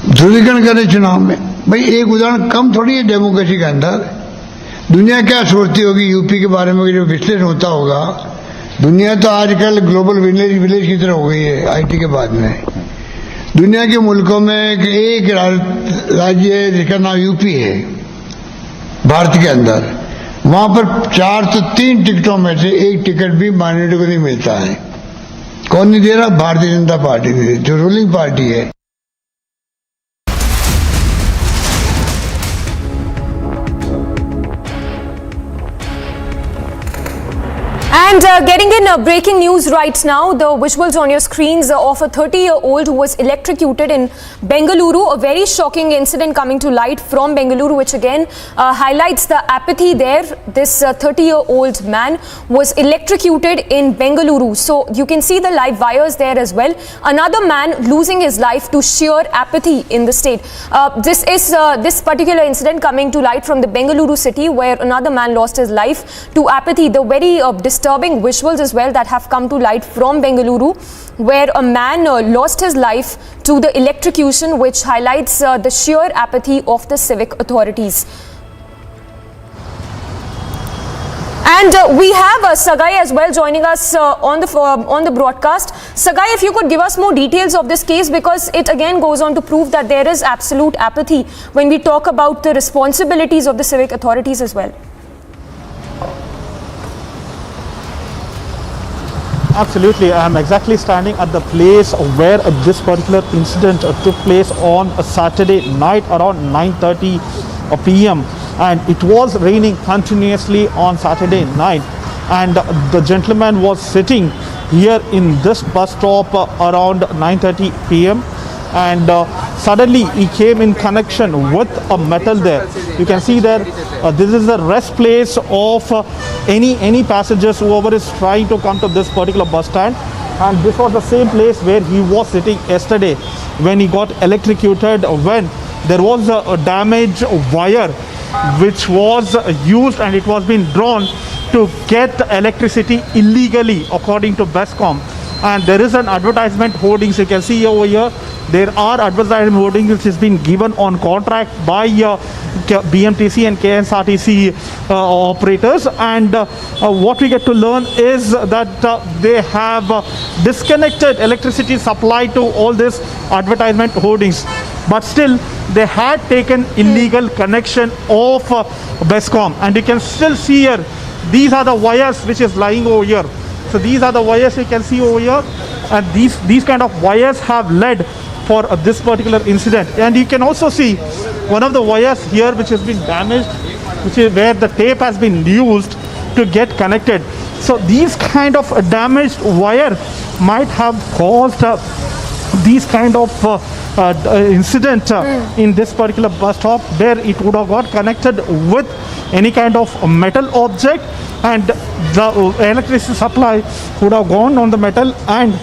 Speaker 5: ध्रुवीकरण कर रहे चुनाव में। भाई एक उदाहरण कम थोड़ी है डेमोक्रेसी के अंदर। दुनिया क्या सोचती होगी यूपी के बारे में जो विश्लेषण होता होगा? दुनिया तो आजकल ग्लोबल विलेज की तरह हो गई है आईटी के बाद में। दुनिया के मुल्कों में एक राज्य है जिसका नाम यूपी है भारत के अंदर, वहां पर 4 से 3 टिकटों में से एक टिकट भी माइनॉरिटी को नहीं मिलता है। कौन नहीं दे रहा? भारतीय जनता पार्टी, जो रूलिंग पार्टी है।
Speaker 1: And getting in breaking news right now, the visuals on your screens of a 30-year-old who was electrocuted in Bengaluru. A very shocking incident coming to light from Bengaluru, which again highlights the apathy there. This 30-year-old man was electrocuted in Bengaluru. So you can see the live wires there as well. Another man losing his life to sheer apathy in the state. This particular incident coming to light from the Bengaluru city, where another man lost his life to apathy. The very disturbing visuals as well that have come to light from Bengaluru, where a man lost his life to the electrocution, which highlights the sheer apathy of the civic authorities. And we have Sagai as well joining us on the broadcast. Sagai, if you could give us more details of this case, because it again goes on to prove that there is absolute apathy when we talk about the responsibilities of the civic authorities as well.
Speaker 18: Absolutely, I am exactly standing at the place where this particular incident took place on a Saturday night around 9:30 p.m. and it was raining continuously on Saturday night, and the gentleman was sitting here in this bus stop around 9:30 p.m. and suddenly he came in connection with a metal there. You can see there, this is the rest place of any passengers, whoever is trying to come to this particular bus stand, and this was the same place where he was sitting yesterday when he got electrocuted, when there was a damaged wire which was used and it was being drawn to get electricity illegally according to Bescom. And there is an advertisement hoardings, you can see over here. There are advertisement hoardings which has been given on contract by BMTC and KSRTC operators, and what we get to learn is that they have disconnected electricity supply to all this advertisement hoardings. but still they had taken illegal connection of Bescom, and you can still see here, these are the wires which is lying over here. So these are the wires you can see over here, and these kind of wires have led for this particular incident. And you can also see one of the wires here which has been damaged, which is where the tape has been used to get connected. So these kind of damaged wire might have caused these kind of incident in this particular bus stop, where it would have got connected with any kind of metal object, and the electricity supply would have gone on the metal, and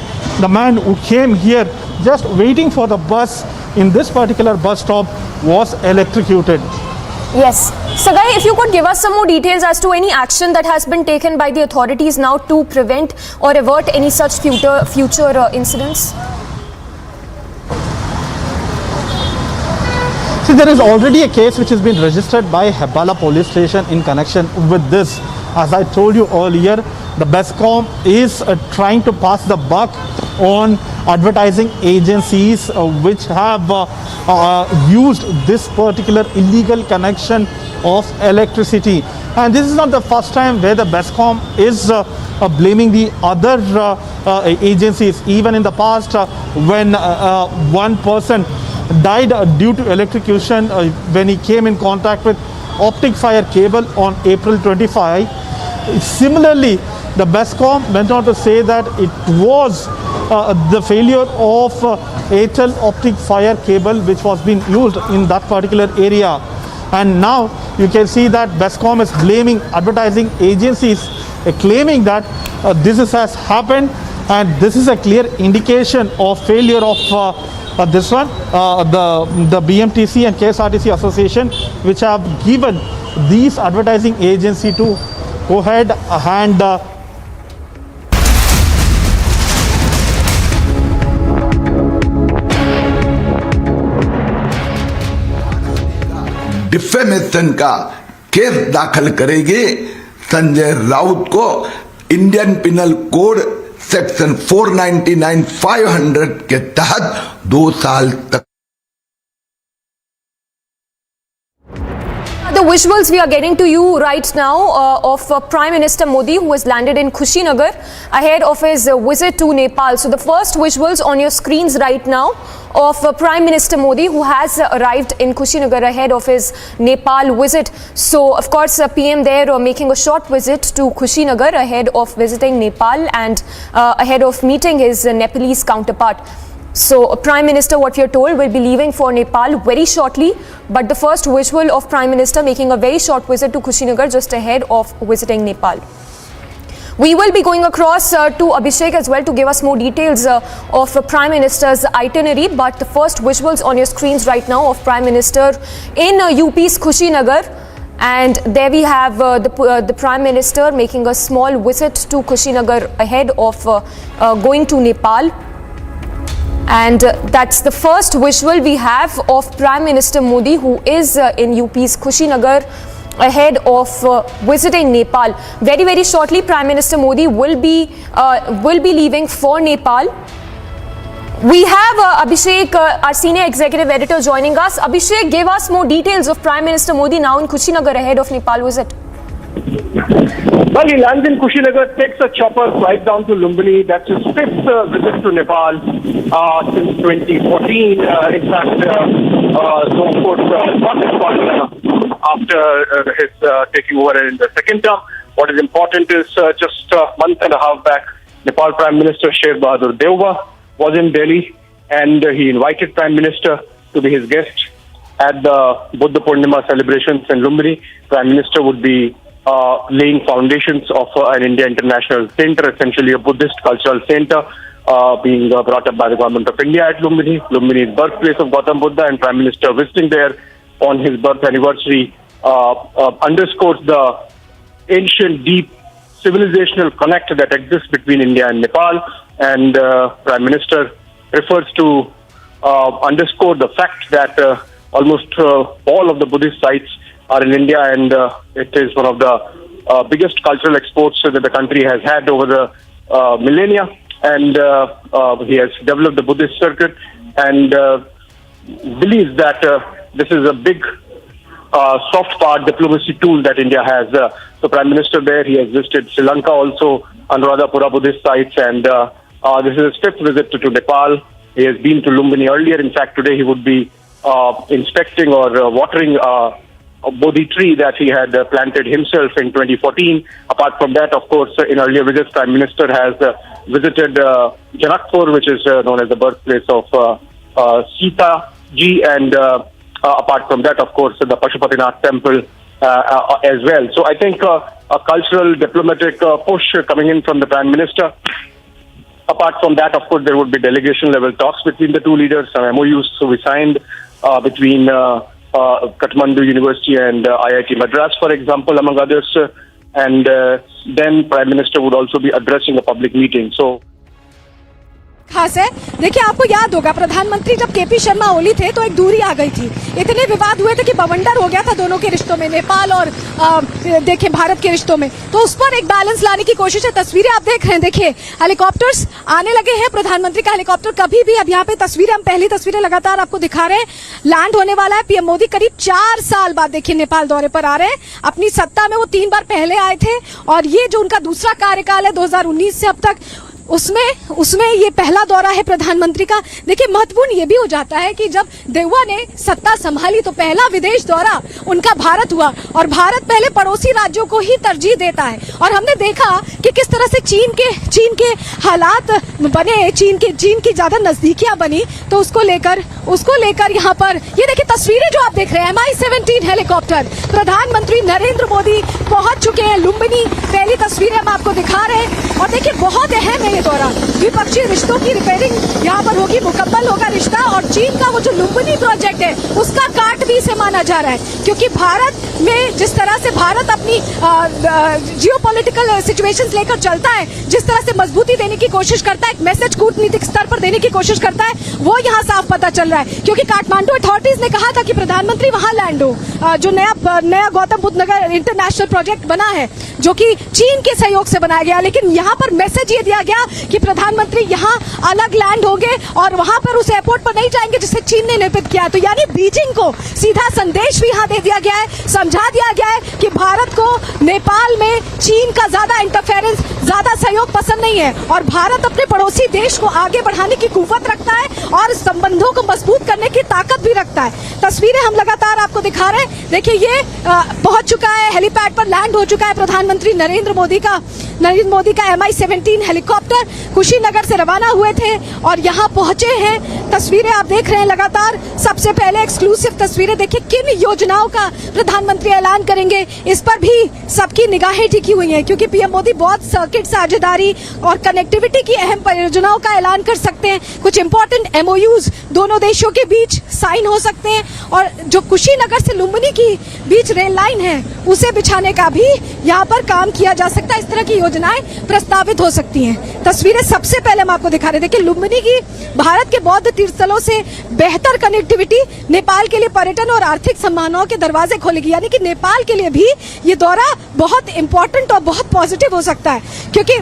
Speaker 18: the man who came here just waiting for the bus in this particular bus stop was electrocuted.
Speaker 1: Yes. Sagai, if you could give us some more details as to any action that has been taken by the authorities now to prevent or avert any such future incidents.
Speaker 18: See, there is already a case which has been registered by Hebala police station in connection with this. As I told you earlier, the Bescom is trying to pass the buck on advertising agencies which have used this particular illegal connection of electricity. And this is not the first time where the Bescom is blaming the other agencies. Even in the past, when one person died due to electrocution when he came in contact with optic fiber cable on April 25. Similarly, the Bescom went on to say that it was the failure of Airtel optic fiber cable which was being used in that particular area. And now you can see that Bescom is blaming advertising agencies, claiming that this has happened, and this is a clear indication of failure of this one, the BMTC and KSRTC Association, which have given these advertising agency to go ahead and
Speaker 13: defamation का case दाखिल करेगी संजय राउत को Indian penal code section 499 500 के तहत 2 साल तक.
Speaker 1: The visuals we are getting to you right now of Prime Minister Modi, who has landed in Kushinagar ahead of his visit to Nepal. So the first visuals on your screens right now of Prime Minister Modi, who has arrived in Kushinagar ahead of his Nepal visit. So of course PM there making a short visit to Kushinagar ahead of visiting Nepal and ahead of meeting his Nepalese counterpart. So Prime Minister, what we are told, will be leaving for Nepal very shortly, but the first visual of Prime Minister making a very short visit to Kushinagar just ahead of visiting Nepal. We will be going across to Abhishek as well to give us more details of Prime Minister's itinerary, but the first visuals on your screens right now of Prime Minister in UP's Kushinagar. And there we have the Prime Minister making a small visit to Kushinagar ahead of going to Nepal. And that's the first visual we have of Prime Minister Modi, who is in UP's Kushinagar ahead of visiting Nepal. Very, very shortly, Prime Minister Modi will be leaving for Nepal. We have Abhishek, our senior executive editor, joining us. Abhishek, give us more details of Prime Minister Modi now in Kushinagar ahead of Nepal visit.
Speaker 19: Well, he lands in Kushinagar, takes a chopper flight down to Lumbini. That's his 5th visit to Nepal since 2014. In fact, so of course, not his partner after his taking over in the second term. What is important is just a month and a half back, Nepal Prime Minister Sher Bahadur Deuba was in Delhi, and he invited Prime Minister to be his guest at the Buddha Purnima celebrations in Lumbini. Prime Minister would be laying foundations of an India International Center, essentially a Buddhist cultural center, being brought up by the government of India at Lumbini. Lumbini is birthplace of Gautam Buddha, and Prime Minister visiting there on his birth anniversary underscores the ancient, deep civilizational connect that exists between India and Nepal. And Prime Minister refers to underscore the fact that almost all of the Buddhist sites are in India, and it is one of the biggest cultural exports that the country has had over the millennia. And he has developed the Buddhist circuit, and believes that this is a big soft power diplomacy tool that India has. The Prime Minister there, he has visited Sri Lanka also, Anuradhapura Buddhist sites, and this is his 5th visit to Nepal. He has been to Lumbini earlier. In fact, today he would be inspecting or watering a Bodhi tree that he had planted himself in 2014. Apart from that, of course, in earlier visits, Prime Minister has visited Janakpur, which is known as the birthplace of Sita ji, and apart from that, of course, the Pashupatinath temple as well. So I think a cultural diplomatic push coming in from the Prime Minister. Apart from that, of course, there would be delegation level talks between the two leaders. Some MOUs we signed between Kathmandu University and IIT Madras, for example, among others. And then Prime Minister would also be addressing a public meeting. So
Speaker 2: खास है। देखिए, आपको याद होगा प्रधानमंत्री जब KP Sharma Oli थे तो एक दूरी आ गई थी, इतने विवाद हुए थे कि बवंडर हो गया था दोनों के रिश्तों में, नेपाल और देखिए भारत के रिश्तों में। तो उस पर एक बैलेंस लाने की कोशिश है। तस्वीरें आप देख रहे हैं, देखिए हेलीकॉप्टर्स आने लगे हैं। प्रधानमंत्री का हेलीकॉप्टर कभी भी, अब यहाँ पे तस्वीरें, हम पहली तस्वीरें लगातार आपको दिखा रहे हैं, लैंड होने वाला है। पीएम मोदी करीब 4 साल बाद देखिए नेपाल दौरे पर आ रहे हैं। अपनी सत्ता में वो 3 बार पहले आए थे और ये जो उनका दूसरा कार्यकाल है 2019 से अब तक, उसमें ये पहला दौरा है प्रधानमंत्री का। देखिए, महत्वपूर्ण ये भी हो जाता है कि जब देउवा ने सत्ता संभाली तो पहला विदेश दौरा उनका भारत हुआ, और भारत पहले पड़ोसी राज्यों को ही तरजीह देता है। और हमने देखा कि किस तरह से चीन के हालात बने, चीन की ज्यादा नजदीकियां बनी, तो उसको लेकर यहाँ पर ये देखिए तस्वीरें जो आप देख रहे हैं, MI-17 हेलीकॉप्टर, प्रधानमंत्री नरेंद्र मोदी पहुंच चुके हैं लुम्बिनी। पहली तस्वीरें हम आपको दिखा रहे हैं और देखिए बहुत अहम है ये दौरा। द्विपक्षीय रिश्तों की रिपेयरिंग यहाँ पर होगी, मुकम्मल होगा रिश्ता, और चीन का वो जो लुम्बिनी प्रोजेक्ट है उसका काट भी इसे माना जा रहा है, क्योंकि भारत में जिस तरह से भारत अपनी जियोपॉलिटिकल सिचुएशंस लेकर चलता है, जिस तरह से मजबूती देने की कोशिश करता है, एक मैसेज कूटनीतिक स्तर पर देने की कोशिश करता है, वो यहाँ साफ पता चल रहा है। क्योंकि काठमांडू अथॉरिटीज ने कहा था कि प्रधानमंत्री वहां लैंड हो, जो नया गौतम बुद्ध नगर इंटरनेशनल प्रोजेक्ट बना है जो कि चीन के सहयोग से बनाया गया, लेकिन यहाँ पर मैसेज ये दिया गया कि प्रधानमंत्री यहाँ अलग लैंड होंगे और वहां पर उस एयरपोर्ट पर नहीं जाएंगे जिसे चीन ने निरूपित किया है। तो यानी बीजिंग को सीधा संदेश भी यहाँ दे दिया गया है, समझा दिया गया है कि भारत को नेपाल में चीन का ज्यादा इंटरफेरेंस, ज्यादा सहयोग पसंद नहीं है, और भारत अपने पड़ोसी देश को आगे बढ़ाने की कुव्वत रखता है और संबंधों को मजबूत करने की ताकत भी रखता है। तस्वीरें हम लगातार आपको दिखा रहे हैं। देखिए, ये पहुंच चुका है, हेलीपैड पर लैंड हो चुका है प्रधानमंत्री नरेंद्र मोदी का MI-17 हेलीकॉप्टर। कुशीनगर से रवाना हुए थे और यहाँ पहुंचे हैं। तस्वीरें आप देख रहे हैं लगातार। सबसे पहले एक्सक्लूसिव तस्वीरें देखिए, किन योजनाओं का प्रधानमंत्री ऐलान करेंगे, इस पर भी सबकी निगाहें टिकी हुई हैं, क्योंकि पीएम मोदी बहुत सर्किट साझेदारी और कनेक्टिविटी की अहम परियोजनाओं का ऐलान कर सकते हैं। कुछ इंपॉर्टेंट MOUs दोनों देशों के बीच साइन हो सकते हैं, और जो कुशीनगर से लुम्बिनी की बीच रेल लाइन है उसे बिछाने का भी यहाँ पर काम किया जा सकता है। इस तरह की योजनाएं प्रस्तावित हो सकती हैं। तस्वीरें सबसे पहले हम आपको दिखा रहे हैं। देखिए, लुम्बिनी की भारत के बौद्ध तीर्थस्थलों से बेहतर कनेक्टिविटी नेपाल के लिए पर्यटन और आर्थिक संभावनाओं के दरवाजे खोलेगी, यानी कि नेपाल के लिए भी ये दौरा बहुत इंपॉर्टेंट और बहुत पॉजिटिव हो सकता है, क्योंकि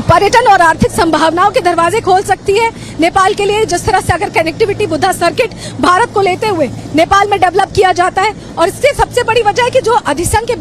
Speaker 2: पर्यटन और आर्थिक संभावनाओं के दरवाजे खोल सकती है नेपाल के लिए। जिस तरह से अगर कनेक्टिविटी बुद्धा सर्किट भारत को लेते हुए नेपाल में डेवलप किया जाता है, और इससे सबसे बड़ी वजह है कि जो अधिसंख्य के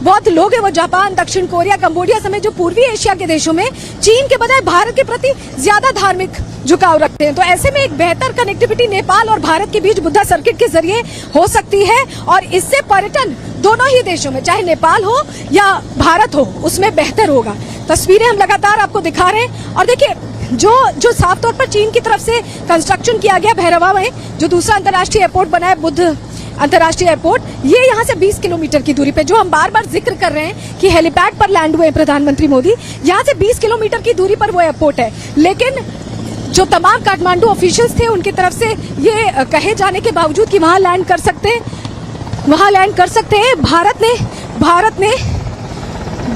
Speaker 2: बहुत लोग हैं वो जापान, दक्षिण कोरिया, कंबोडिया समेत जो पूर्वी एशिया के देशों में चीन के बजाय भारत के प्रति ज्यादा धार्मिक झुकाव रखते हैं। तो ऐसे में एक बेहतर कनेक्टिविटी नेपाल और भारत के बीच बुद्धा सर्किट के जरिए हो सकती है, और इससे पर्यटन दोनों ही देशों में, चाहे नेपाल हो या भारत हो, उसमें बेहतर होगा। तस्वीरें हम लगातार आपको दिखा रहे हैं। और देखिए, जो साफ तौर पर चीन की तरफ से कंस्ट्रक्शन किया गया भैरवा में, जो दूसरा अंतर्राष्ट्रीय एयरपोर्ट बना है, बुद्ध अंतर्राष्ट्रीय एयरपोर्ट, ये यहाँ से 20 किलोमीटर की दूरी पे, जो हम बार बार जिक्र कर रहे हैं कि हेलीपैड पर लैंड हुए प्रधानमंत्री मोदी, यहाँ से 20 किलोमीटर की दूरी पर वो एयरपोर्ट है। लेकिन जो तमाम काठमांडू ऑफिशियल्स थे उनकी तरफ से ये कहे जाने के बावजूद कि वहां लैंड कर सकते हैं,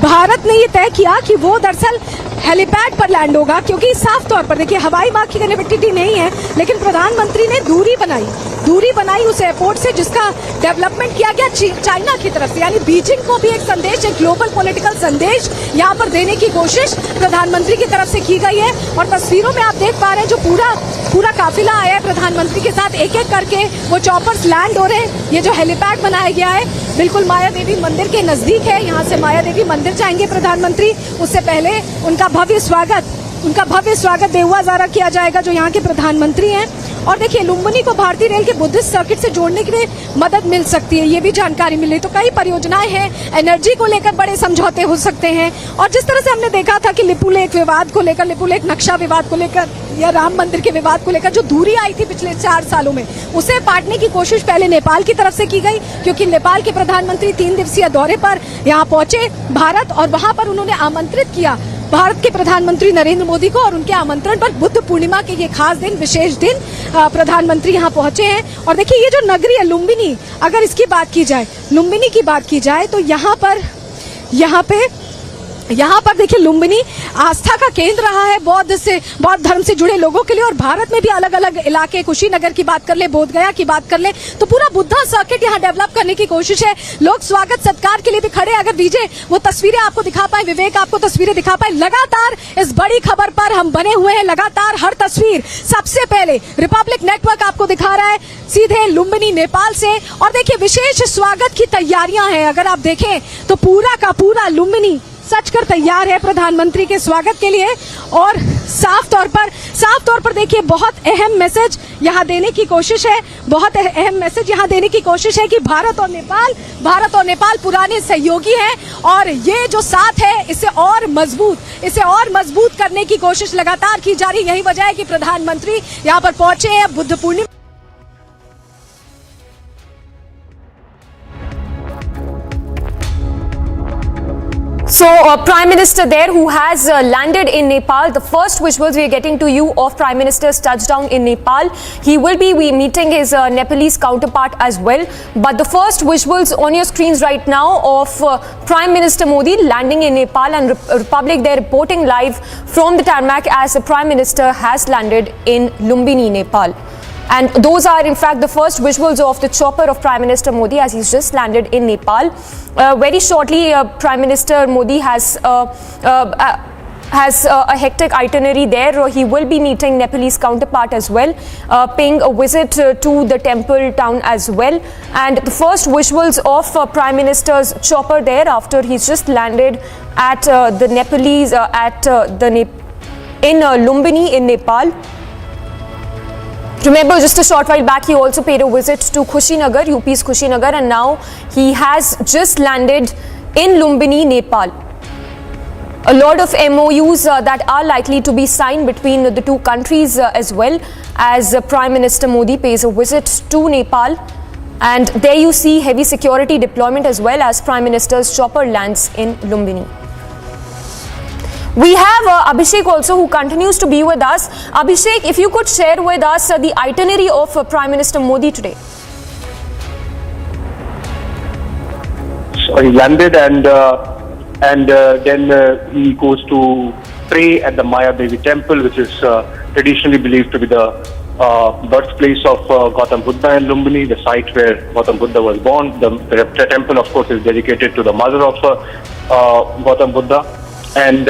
Speaker 2: भारत ने ये तय किया कि वो दरअसल हेलीपैड पर लैंड होगा, क्योंकि साफ तौर पर देखिए हवाई मार्ग की कनेक्टिविटी नहीं है, लेकिन प्रधानमंत्री ने दूरी बनाई उस एयरपोर्ट से, जिसका डेवलपमेंट किया गया चाइना की तरफ से। यानी बीजिंग को भी एक संदेश, एक ग्लोबल पॉलिटिकल संदेश यहाँ पर देने की कोशिश प्रधानमंत्री की तरफ से की गई है। और तस्वीरों में आप देख पा रहे हैं जो पूरा काफिला आया है प्रधानमंत्री के साथ, एक एक करके वो चॉपर्स लैंड हो रहे हैं। ये जो हेलीपैड बनाया गया है बिल्कुल माया देवी मंदिर के नजदीक है। यहाँ से माया देवी मंदिर जाएंगे प्रधानमंत्री, उससे पहले उनका भव्य स्वागत देहुआ ज़ारा किया जाएगा, जो यहाँ के प्रधानमंत्री हैं। और देखिए लुम्बिनी को भारतीय रेल के बुद्धिस्ट सर्किट से जोड़ने के लिए मदद मिल सकती है, ये भी जानकारी मिली। तो कई परियोजनाएं हैं, एनर्जी को लेकर बड़े समझौते हो सकते हैं। और जिस तरह से हमने देखा था कि लिपुलेख विवाद को लेकर, लिपुलेख नक्शा विवाद को लेकर या राम मंदिर के विवाद को लेकर जो दूरी आई थी पिछले 4 सालों में, उसे पाटने की कोशिश पहले नेपाल की तरफ से की गई, क्योंकि नेपाल के प्रधानमंत्री 3 दिवसीय दौरे पर यहाँ पहुंचे भारत, और वहां पर उन्होंने आमंत्रित किया भारत के प्रधानमंत्री नरेंद्र मोदी को, और उनके आमंत्रण पर बुद्ध पूर्णिमा के ये खास दिन, विशेष दिन प्रधानमंत्री यहाँ पहुंचे हैं। और देखिए ये जो नगरी है लुम्बिनी, अगर इसकी बात की जाए, लुम्बिनी की बात की जाए, तो यहाँ पर देखिए लुम्बिनी आस्था का केंद्र रहा है बौद्ध धर्म से जुड़े लोगों के लिए। और भारत में भी अलग अलग इलाके, कुशीनगर की बात कर ले, बोधगया की बात कर ले, तो पूरा बुद्धा सर्किट यहाँ डेवलप करने की कोशिश है। लोग स्वागत सत्कार के लिए भी खड़े। अगर विजय वो तस्वीरें आपको दिखा पाए, विवेक आपको तस्वीरें दिखा पाए, लगातार इस बड़ी खबर पर हम बने हुए हैं, लगातार हर तस्वीर सबसे पहले रिपब्लिक नेटवर्क आपको दिखा रहा है सीधे लुम्बिनी नेपाल से। और देखिए विशेष स्वागत की तैयारियां हैं, अगर आप देखें तो पूरा का पूरा लुम्बिनी सचकर तैयार है प्रधानमंत्री के स्वागत के लिए। और साफ तौर पर देखिए बहुत अहम मैसेज यहाँ देने की कोशिश है, कि भारत और नेपाल पुराने सहयोगी हैं, और ये जो साथ है इसे और मजबूत करने की कोशिश लगातार की जा रही। यही वजह है कि प्रधानमंत्री यहाँ पर पहुंचे हैं Buddha Purnima.
Speaker 1: So, Prime Minister there who has landed in Nepal. The first visuals we are getting to you of Prime Minister's touchdown in Nepal. He will be meeting his Nepalese counterpart as well. But the first visuals on your screens right now of Prime Minister Modi landing in Nepal, and Republic there reporting live from the tarmac as the Prime Minister has landed in Lumbini, Nepal. And those are in fact the first visuals of the chopper of Prime Minister Modi as he's just landed in Nepal. Very shortly, Prime Minister Modi has a hectic itinerary there. He will be meeting Nepalese counterpart as well, paying a visit to the temple town as well. And the first visuals of Prime Minister's chopper there after he's just landed at the Nepalese in Lumbini in Nepal. Remember, just a short while back, he also paid a visit to Kushinagar, UP's Kushinagar, and now he has just landed in Lumbini, Nepal. A lot of MOUs that are likely to be signed between the two countries as well, as Prime Minister Modi pays a visit to Nepal. And there you see heavy security deployment as well as Prime Minister's chopper lands in Lumbini. We have Abhishek also, who continues to be with us. Abhishek, if you could share with us the itinerary of Prime Minister Modi today.
Speaker 19: So he landed and then he goes to pray at the Maya Devi temple, which is traditionally believed to be the birthplace of Gautam Buddha in Lumbini, the site where Gautam Buddha was born. The temple, of course, is dedicated to the mother of Gautam Buddha. And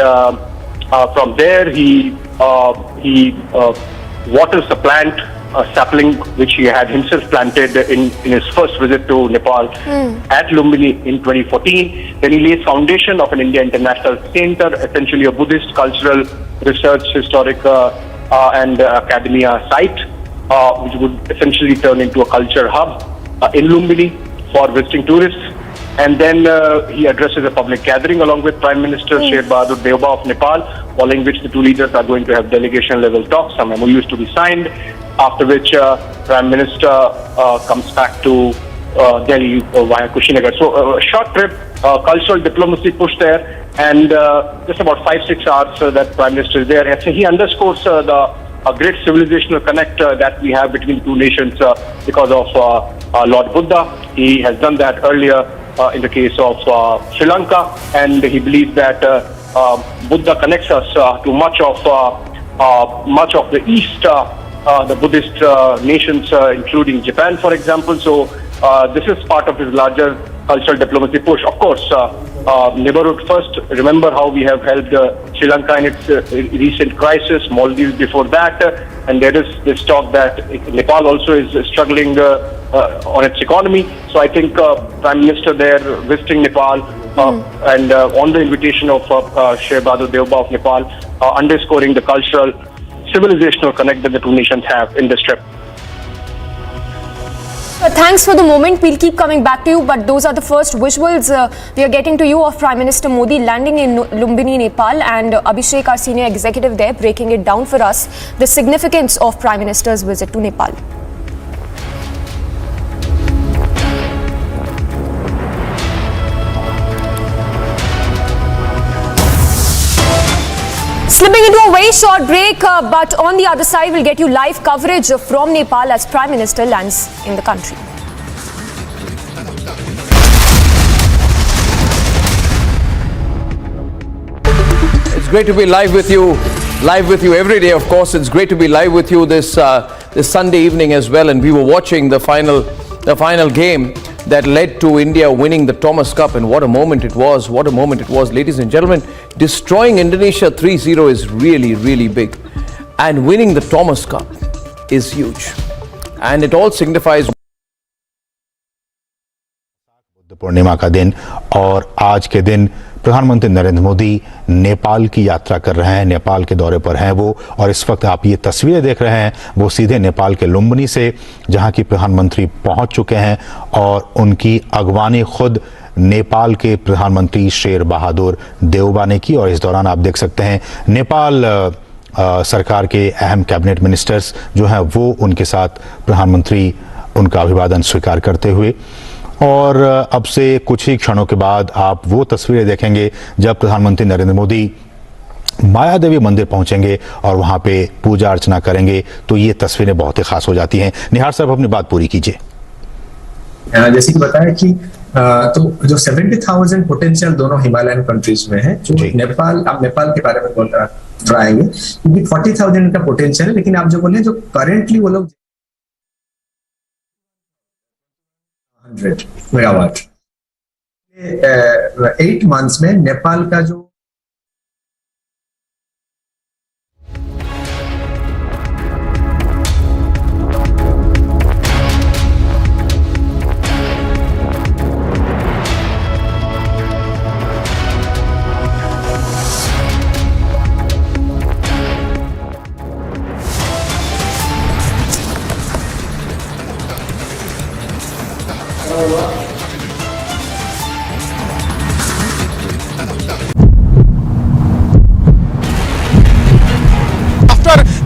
Speaker 19: from there he waters a plant, a sapling which he had himself planted in his first visit to Nepal at Lumbini in 2014. Then he lays foundation of an India International Center, essentially a Buddhist cultural research, historic and academia site, which would essentially turn into a culture hub in Lumbini for visiting tourists. And then he addresses a public gathering along with Prime Minister Sheikh Bahadur Deuba of Nepal, following which the two leaders are going to have delegation level talks, some MOUs to be signed, after which Prime Minister comes back to Delhi via Kushinagar. So a short trip, cultural diplomacy push there, and just about 5-6 hours that Prime Minister is there. And so he underscores a great civilizational connect that we have between the two nations because of Lord Buddha. He has done that earlier in the case of Sri Lanka, and he believes that Buddha connects us to much of the East, the Buddhist nations, including Japan, for example. So this is part of his larger cultural diplomacy push. Of course, neighborhood first. Remember how we have helped Sri Lanka in its recent crisis, Maldives before that, and there is this talk that Nepal also is struggling on its economy. So I think Prime Minister there visiting Nepal and on the invitation of Sheikh Bahadur Deuba of Nepal, underscoring the cultural, civilizational connect that the two nations have in this trip.
Speaker 1: Thanks for the moment. We'll keep coming back to you, but those are the first visuals we are getting to you of Prime Minister Modi landing in Lumbini, Nepal, and Abhishek, our senior executive there, breaking it down for us, the significance of Prime Minister's visit to Nepal. Slipping into a very short break, but on the other side, we'll get you live coverage from Nepal as Prime Minister lands in the country.
Speaker 15: It's great to be live with you every day. Of course, it's great to be live with you this Sunday evening as well. And we were watching the final game that led to India winning the Thomas Cup, and what a moment it was, ladies and gentlemen. Destroying Indonesia 3-0 is really, really big, and winning the Thomas Cup is huge, and it all signifies
Speaker 20: पूर्णिमा का दिन। और आज के दिन प्रधानमंत्री नरेंद्र मोदी नेपाल की यात्रा कर रहे हैं, नेपाल के दौरे पर हैं वो, और इस वक्त आप ये तस्वीरें देख रहे हैं वो सीधे नेपाल के लुम्बिनी से, जहां की प्रधानमंत्री पहुंच चुके हैं, और उनकी अगवानी खुद नेपाल के प्रधानमंत्री शेर बहादुर देउबा ने की। और इस दौरान आप देख सकते हैं नेपाल सरकार के अहम कैबिनेट मिनिस्टर्स जो हैं वो उनके साथ प्रधानमंत्री उनका अभिवादन स्वीकार करते हुए। और अब से कुछ ही क्षणों के बाद आप वो तस्वीरें देखेंगे जब प्रधानमंत्री नरेंद्र मोदी माया देवी मंदिर पहुंचेंगे और वहां पे पूजा अर्चना करेंगे, तो ये तस्वीरें बहुत ही खास हो जाती हैं। निहार साहब, अपनी बात पूरी कीजिए।
Speaker 23: जैसे कि बताया कि तो जो 70,000 पोटेंशियल दोनों हिमालयन कंट्रीज में है, जो नेपाल, आप नेपाल के बारे में बोल रहे आएंगे, क्योंकि 40,000 का पोटेंशियल है, लेकिन आप जो बोले जो करेंटली वो लोग 100 मेगावाट 8 मंथ्स में नेपाल का जो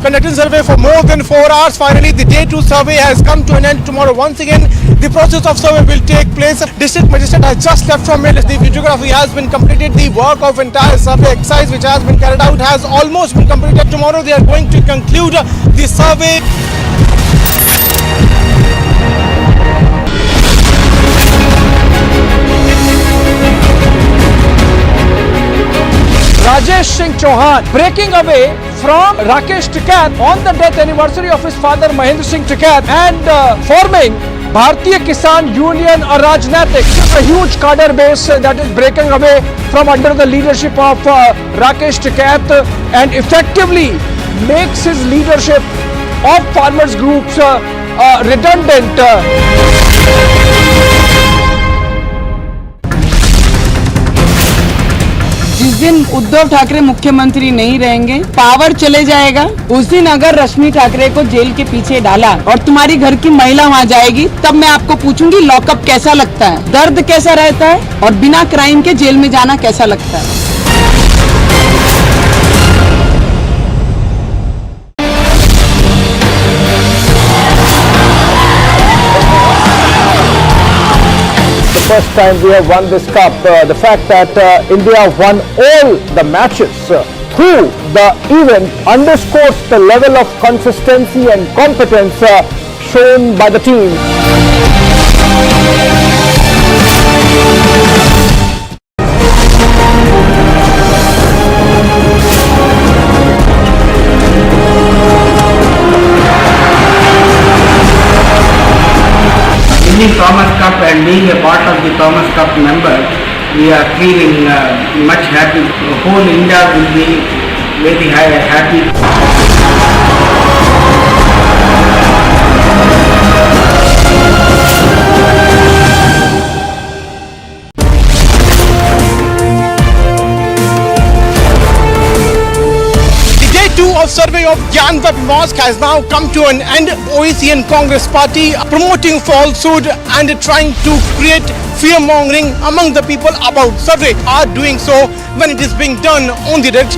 Speaker 12: conducting survey for more than 4 hours. Finally, the day 2 survey has come to an end. Tomorrow, once again, the process of survey will take place. District Magistrate has just left from here. The videography has been completed. The work of entire survey exercise which has been carried out has almost been completed. Tomorrow, they are going to conclude the survey.
Speaker 7: Rajesh Singh Chauhan breaking away from Rakesh Tikat on the death anniversary of his father Mahendra Singh Tikat and forming Bharatiya Kisan Union or Rajnatik, a huge cadre base that is breaking away from under the leadership of Rakesh Tikat and effectively makes his leadership of farmers groups redundant.
Speaker 9: जिस दिन उद्धव ठाकरे मुख्यमंत्री नहीं रहेंगे, power चले जाएगा, उस दिन अगर रश्मि ठाकरे को जेल के पीछे डाला और तुम्हारी घर की महिला वहाँ जाएगी, तब मैं आपको पूछूंगी लॉकअप कैसा लगता है, दर्द कैसा रहता है, और बिना क्राइम के जेल में जाना कैसा लगता है।
Speaker 10: First time we have won this cup. The fact that India won all the matches through the event underscores the level of consistency and competence shown by the team.
Speaker 11: winning Thomas Cup and being a part of the Thomas Cup member, we are feeling much happy. Whole India will be very happy.
Speaker 12: Of survey of Gyanvapi Mosque has now come to an end. OEC and Congress party promoting falsehood and trying to create fear-mongering among the people about survey are doing so when it is being done on the direct.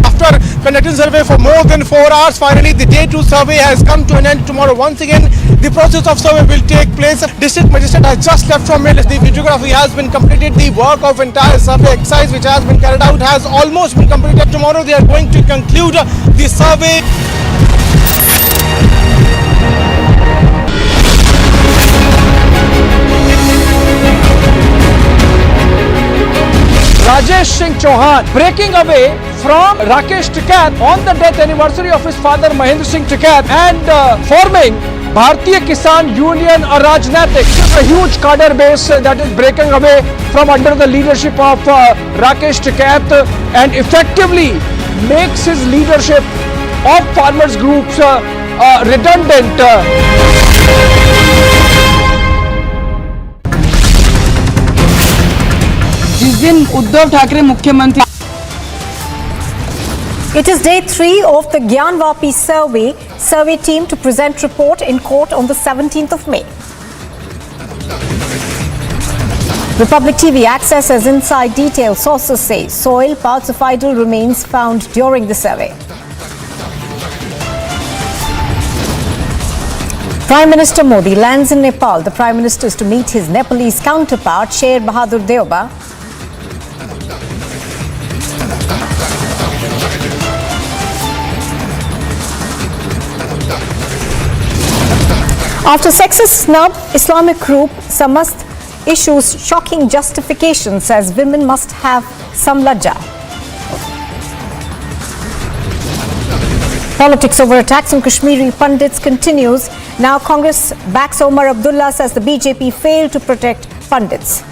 Speaker 12: After conducting survey for more than 4 hours, finally the day 2 survey has come to an end. Tomorrow once again the process of survey will take place. District Magistrate has just left from it. The videography has been completed. The work of entire survey exercise which has been carried out has almost been completed. Tomorrow they are going to conclude the survey.
Speaker 7: Rajesh Singh Chauhan breaking away from Rakesh Tikat on the death anniversary of his father Mahendra Singh Tikat and forming Bharatiya Kisan Union Rajnatik. A huge cadre base that is breaking away from under the leadership of Rakesh Tikat and effectively makes his leadership of farmers groups redundant.
Speaker 9: जिस दिन उद्धव ठाकरे मुख्यमंत्री
Speaker 17: It is day 3 of the Gyanvapi survey team to present report in court on the 17th of May. Republic TV accesses inside detail. Sources say soil, parts of idol remains found during the survey. Prime Minister Modi lands in Nepal. The Prime Minister is to meet his Nepalese counterpart, Sher Bahadur Deuba. After sexist snub, Islamic group Samast issues shocking justifications as women must have some lajja. Politics over attacks on Kashmiri Pundits continues. Now Congress backs Omar Abdullah, says the BJP failed to protect Pundits.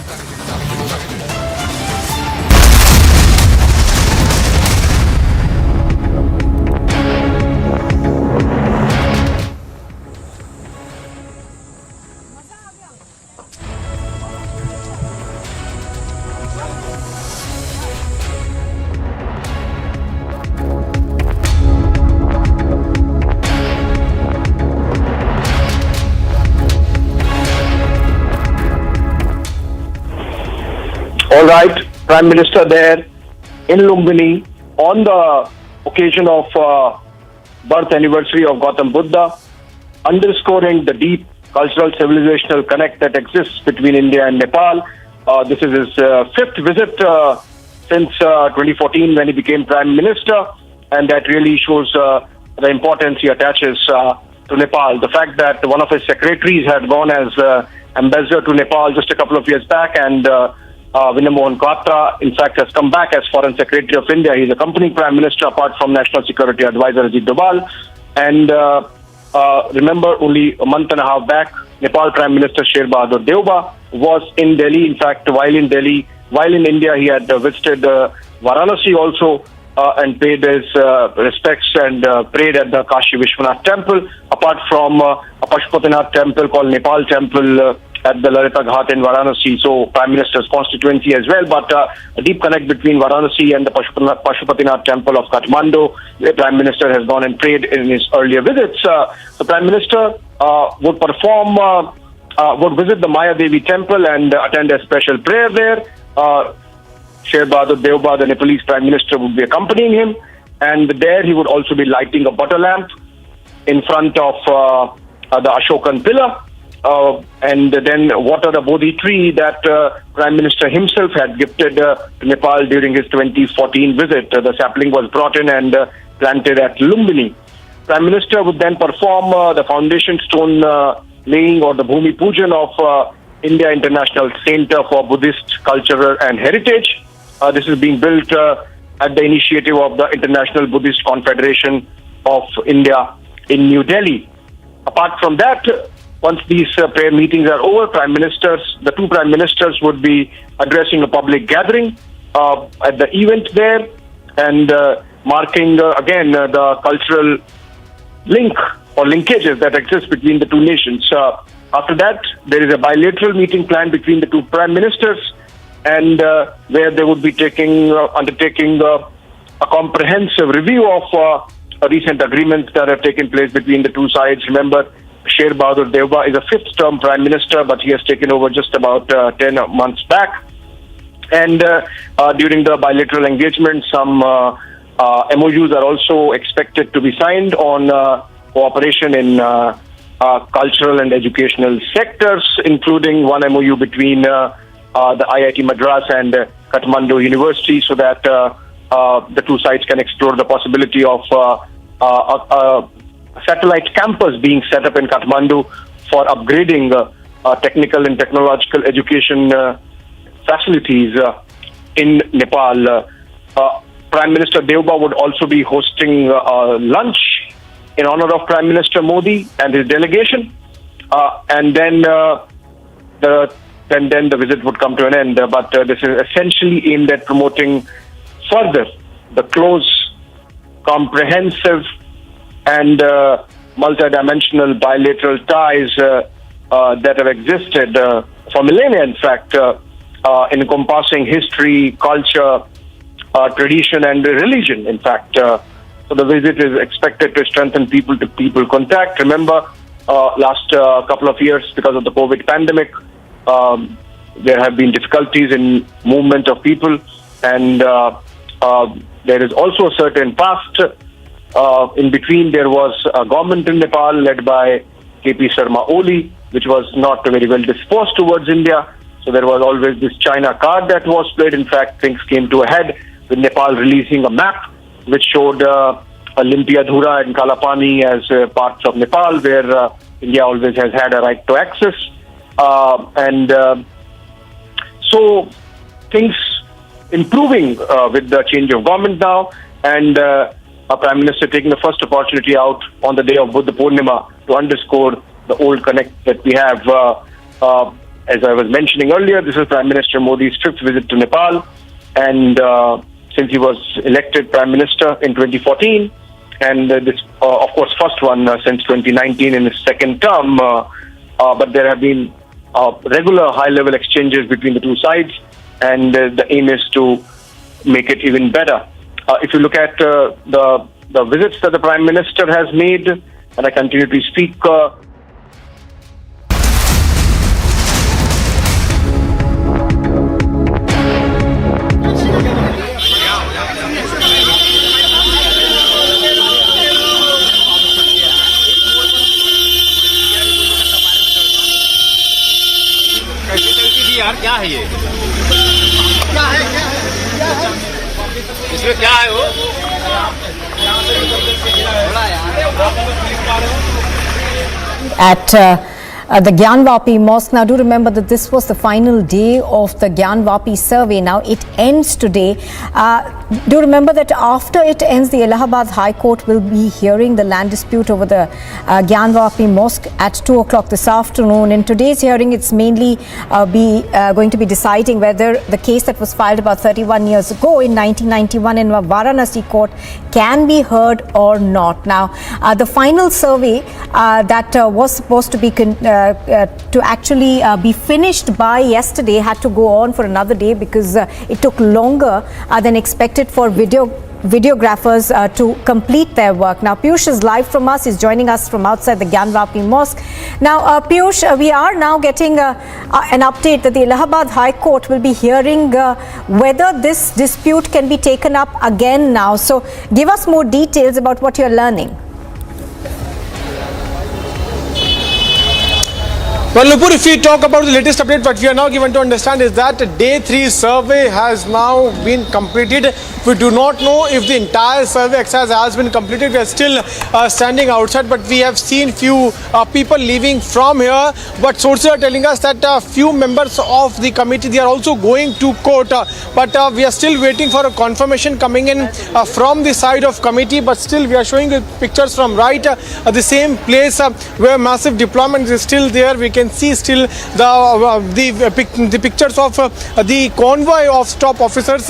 Speaker 19: All right, Prime Minister there in Lumbini on the occasion of birth anniversary of Gautam Buddha, underscoring the deep cultural civilizational connect that exists between India and Nepal. This is his fifth visit since 2014 when he became Prime Minister, and that really shows the importance he attaches to Nepal. The fact that one of his secretaries had gone as ambassador to Nepal just a couple of years back, and Vinay Mohan Kwatra, in fact, has come back as Foreign Secretary of India. He's accompanying Prime Minister apart from National Security Advisor Ajit Doval. And remember, only a month and a half back, Nepal Prime Minister Sher Bahadur Deuba was in Delhi. In fact, while in India, he had visited Varanasi also and paid his respects and prayed at the Kashi Vishwanath temple, apart from a Pashupatinath temple called Nepal Temple at the Lalita Ghat in Varanasi, so Prime Minister's constituency as well, but a deep connect between Varanasi and the Pashupatinath temple of Kathmandu. The Prime Minister has gone and prayed in his earlier visits. The Prime Minister would visit the Maya Devi temple and attend a special prayer there. Sher Bahadur Deuba, the Nepalese Prime Minister, would be accompanying him, and there he would also be lighting a butter lamp in front of the Ashokan pillar. And then water the Bodhi tree that Prime Minister himself had gifted to Nepal during his 2014 visit. The sapling was brought in and planted at Lumbini. Prime Minister would then perform the foundation stone laying or the Bhumi Pujan of India International Center for Buddhist Culture and Heritage. This is being built at the initiative of the International Buddhist Confederation of India in New Delhi. Apart from that, once these prayer meetings are over, the two prime ministers would be addressing a public gathering at the event there and marking again the cultural link or linkages that exist between the two nations. After that, there is a bilateral meeting planned between the two prime ministers, and where they would be undertaking a comprehensive review of recent agreements that have taken place between the two sides. Remember, Sher Bahadur Deuba is a fifth-term prime minister, but he has taken over just about 10 months back. And during the bilateral engagement, some MOUs are also expected to be signed on cooperation in cultural and educational sectors, including one MOU between the IIT Madras and Kathmandu University, so that the two sides can explore the possibility of a satellite campus being set up in Kathmandu for upgrading technical and technological education facilities in Nepal. Prime Minister Deuba would also be hosting lunch in honor of Prime Minister Modi and his delegation, and then the visit would come to an end. But this is essentially aimed at promoting further the close, comprehensive, and multidimensional bilateral ties that have existed for millennia, in fact, encompassing history, culture, tradition, and religion, in fact. So the visit is expected to strengthen people-to-people contact. Remember, last couple of years, because of the COVID pandemic, there have been difficulties in movement of people, and there is also a certain past. In between, there was a government in Nepal led by KP Sharma Oli, which was not very well disposed towards India. So there was always this China card that was played. In fact, things came to a head with Nepal releasing a map which showed Limpiadhura and Kalapani as parts of Nepal, where India always has had a right to access. So things improving with the change of government now, and our Prime Minister taking the first opportunity out on the day of Buddha Purnima to underscore the old connect that we have. As I was mentioning earlier, this is Prime Minister Modi's fifth visit to Nepal, and since he was elected Prime Minister in 2014, and this, of course, first one since 2019 in his second term, but there have been regular high-level exchanges between the two sides, and the aim is to make it even better. If you look at the visits that the Prime Minister has made, and I continue to speak,
Speaker 3: यार क्या है ये? क्या है? इसमें क्या है वो?
Speaker 17: At the Gyanvapi Mosque. Now, do remember that this was the final day of the Gyanvapi survey. Now, it ends today. Do remember that after it ends, the Allahabad High Court will be hearing the land dispute over the Gyanvapi Mosque at 2 o'clock this afternoon. In today's hearing, it's mainly going to be deciding whether the case that was filed about 31 years ago in 1991 in Varanasi court can be heard or not. Now, the final survey that was supposed to be be finished by yesterday had to go on for another day because it took longer than expected for videographers to complete their work. Now, Piyush is live from us. He's joining us from outside the Gyanvapi Mosque. Now, Piyush, we are now getting an update that the Allahabad High Court will be hearing whether this dispute can be taken up again now. So, give us more details about what you're learning.
Speaker 12: Well, Nupur, if we talk about the latest update, what we are now given to understand is that day 3 survey has now been completed. We do not know if the entire survey exercise has been completed. We are still standing outside, but we have seen few people leaving from here. But sources are telling us that few members of the committee, they are also going to court. But we are still waiting for a confirmation coming in from the side of committee. But still, we are showing the pictures from right the same place where massive deployment is still there. We can see still the pictures of the convoy of top officers.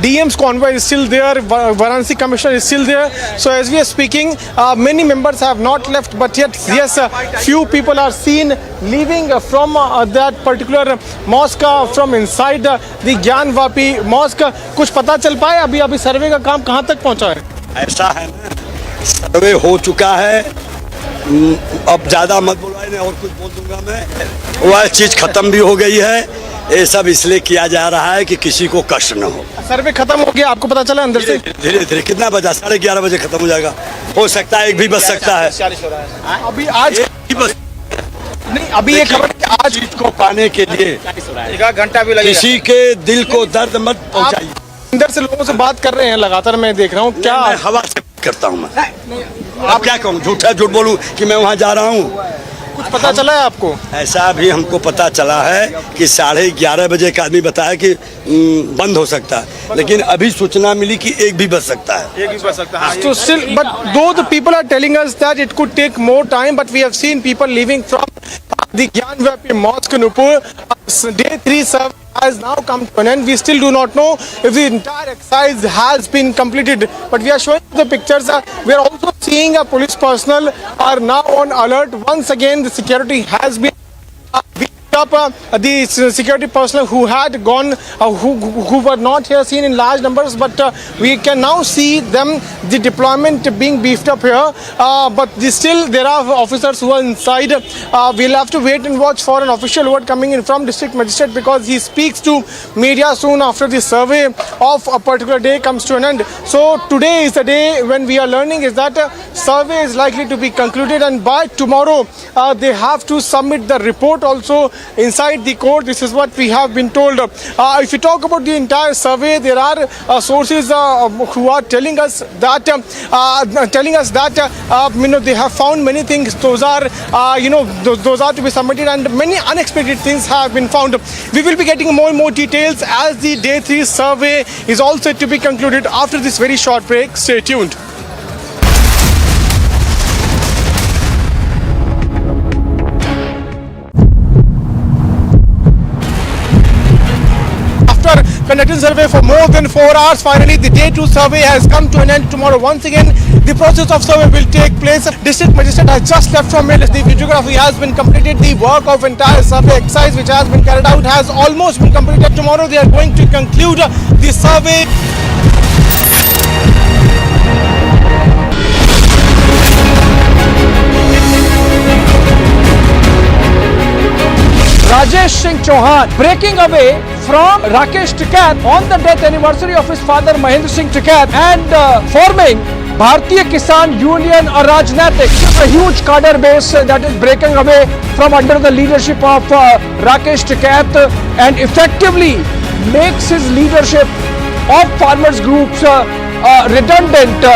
Speaker 12: DM's convoy is still there. Varanasi Commissioner is still there. So as we are speaking, many members have not left, but yet yes, few people are seen leaving from that particular mosque from inside the Gyanvapi mosque. कुछ पता चल पाए अभी सर्वे का काम कहां तक पहुंचा है?
Speaker 4: ऐसा है ना, सर्वे हो चुका है, अब ज्यादा मत बुलवाइए और कुछ बोल दूंगा मैं। वह चीज खत्म भी हो गई है। ये सब इसलिए किया जा रहा है कि किसी को कष्ट न हो।
Speaker 12: सर्वे खत्म हो गया, आपको पता चला अंदर से?
Speaker 4: धीरे धीरे कितना बजा? 11:30 बजे खत्म हो जाएगा। हो सकता है एक भी बज सकता है।
Speaker 12: अभी आज नहीं, अभी ये खबर
Speaker 4: आज जीत को पाने के लिए
Speaker 12: 1 घंटा भी लगेगा।
Speaker 4: किसी के दिल को दर्द मत पहुंचाइए।
Speaker 12: अंदर से लोगों से बात कर रहे हैं लगातार, मैं देख रहा हूँ। क्या
Speaker 4: मैं हवा से करता हूँ मैं? आप क्या कहूँ? झूठ बोलूँ कि मैं वहाँ जा रहा हूँ?
Speaker 12: कुछ पता चला है आपको?
Speaker 4: ऐसा भी हमको पता चला है कि 11:30 बजे का आदमी बताया कि बंद हो सकता है, लेकिन अभी सूचना मिली कि एक भी बज सकता है।
Speaker 12: So still, but though the people are telling us that it could take more time, but we have seen people leaving from the Gyanvapi Mosque in Nupur. Day 3 survey has now come to an end. We still do not know if the entire exercise has been completed, but we are showing the pictures. We are also seeing a police personnel are now on alert. Once again, the security has been up. The security personnel who had gone, who were not here seen in large numbers, but we can now see them, the deployment being beefed up here. But still there are officers who are inside. We'll have to wait and watch for an official word coming in from district magistrate, because he speaks to media soon after the survey of a particular day comes to an end. So today is the day when we are learning is that survey is likely to be concluded, and by tomorrow they have to submit the report also inside the court. This is what we have been told. If you talk about the entire survey, there are sources who are telling us that they have found many things. Those are those are to be submitted, and many unexpected things have been found. We will be getting more and more details as the day 3 survey is also to be concluded after this very short break. Stay tuned. Conducting survey for more than 4 hours. Finally, the day 2 survey has come to an end. Tomorrow, once again, the process of survey will take place. District magistrate has just left from it. The videography has been completed. The work of entire survey exercise which has been carried out has almost been completed. Tomorrow, they are going to conclude the survey.
Speaker 7: Rajesh Singh Chauhan breaking away from Rakesh Tikat on the death anniversary of his father Mahendra Singh Tikat and forming Bharatiya Kisan Union Rajnatik, a huge cadre base that is breaking away from under the leadership of Rakesh Tikat and effectively makes his leadership of farmers groups redundant.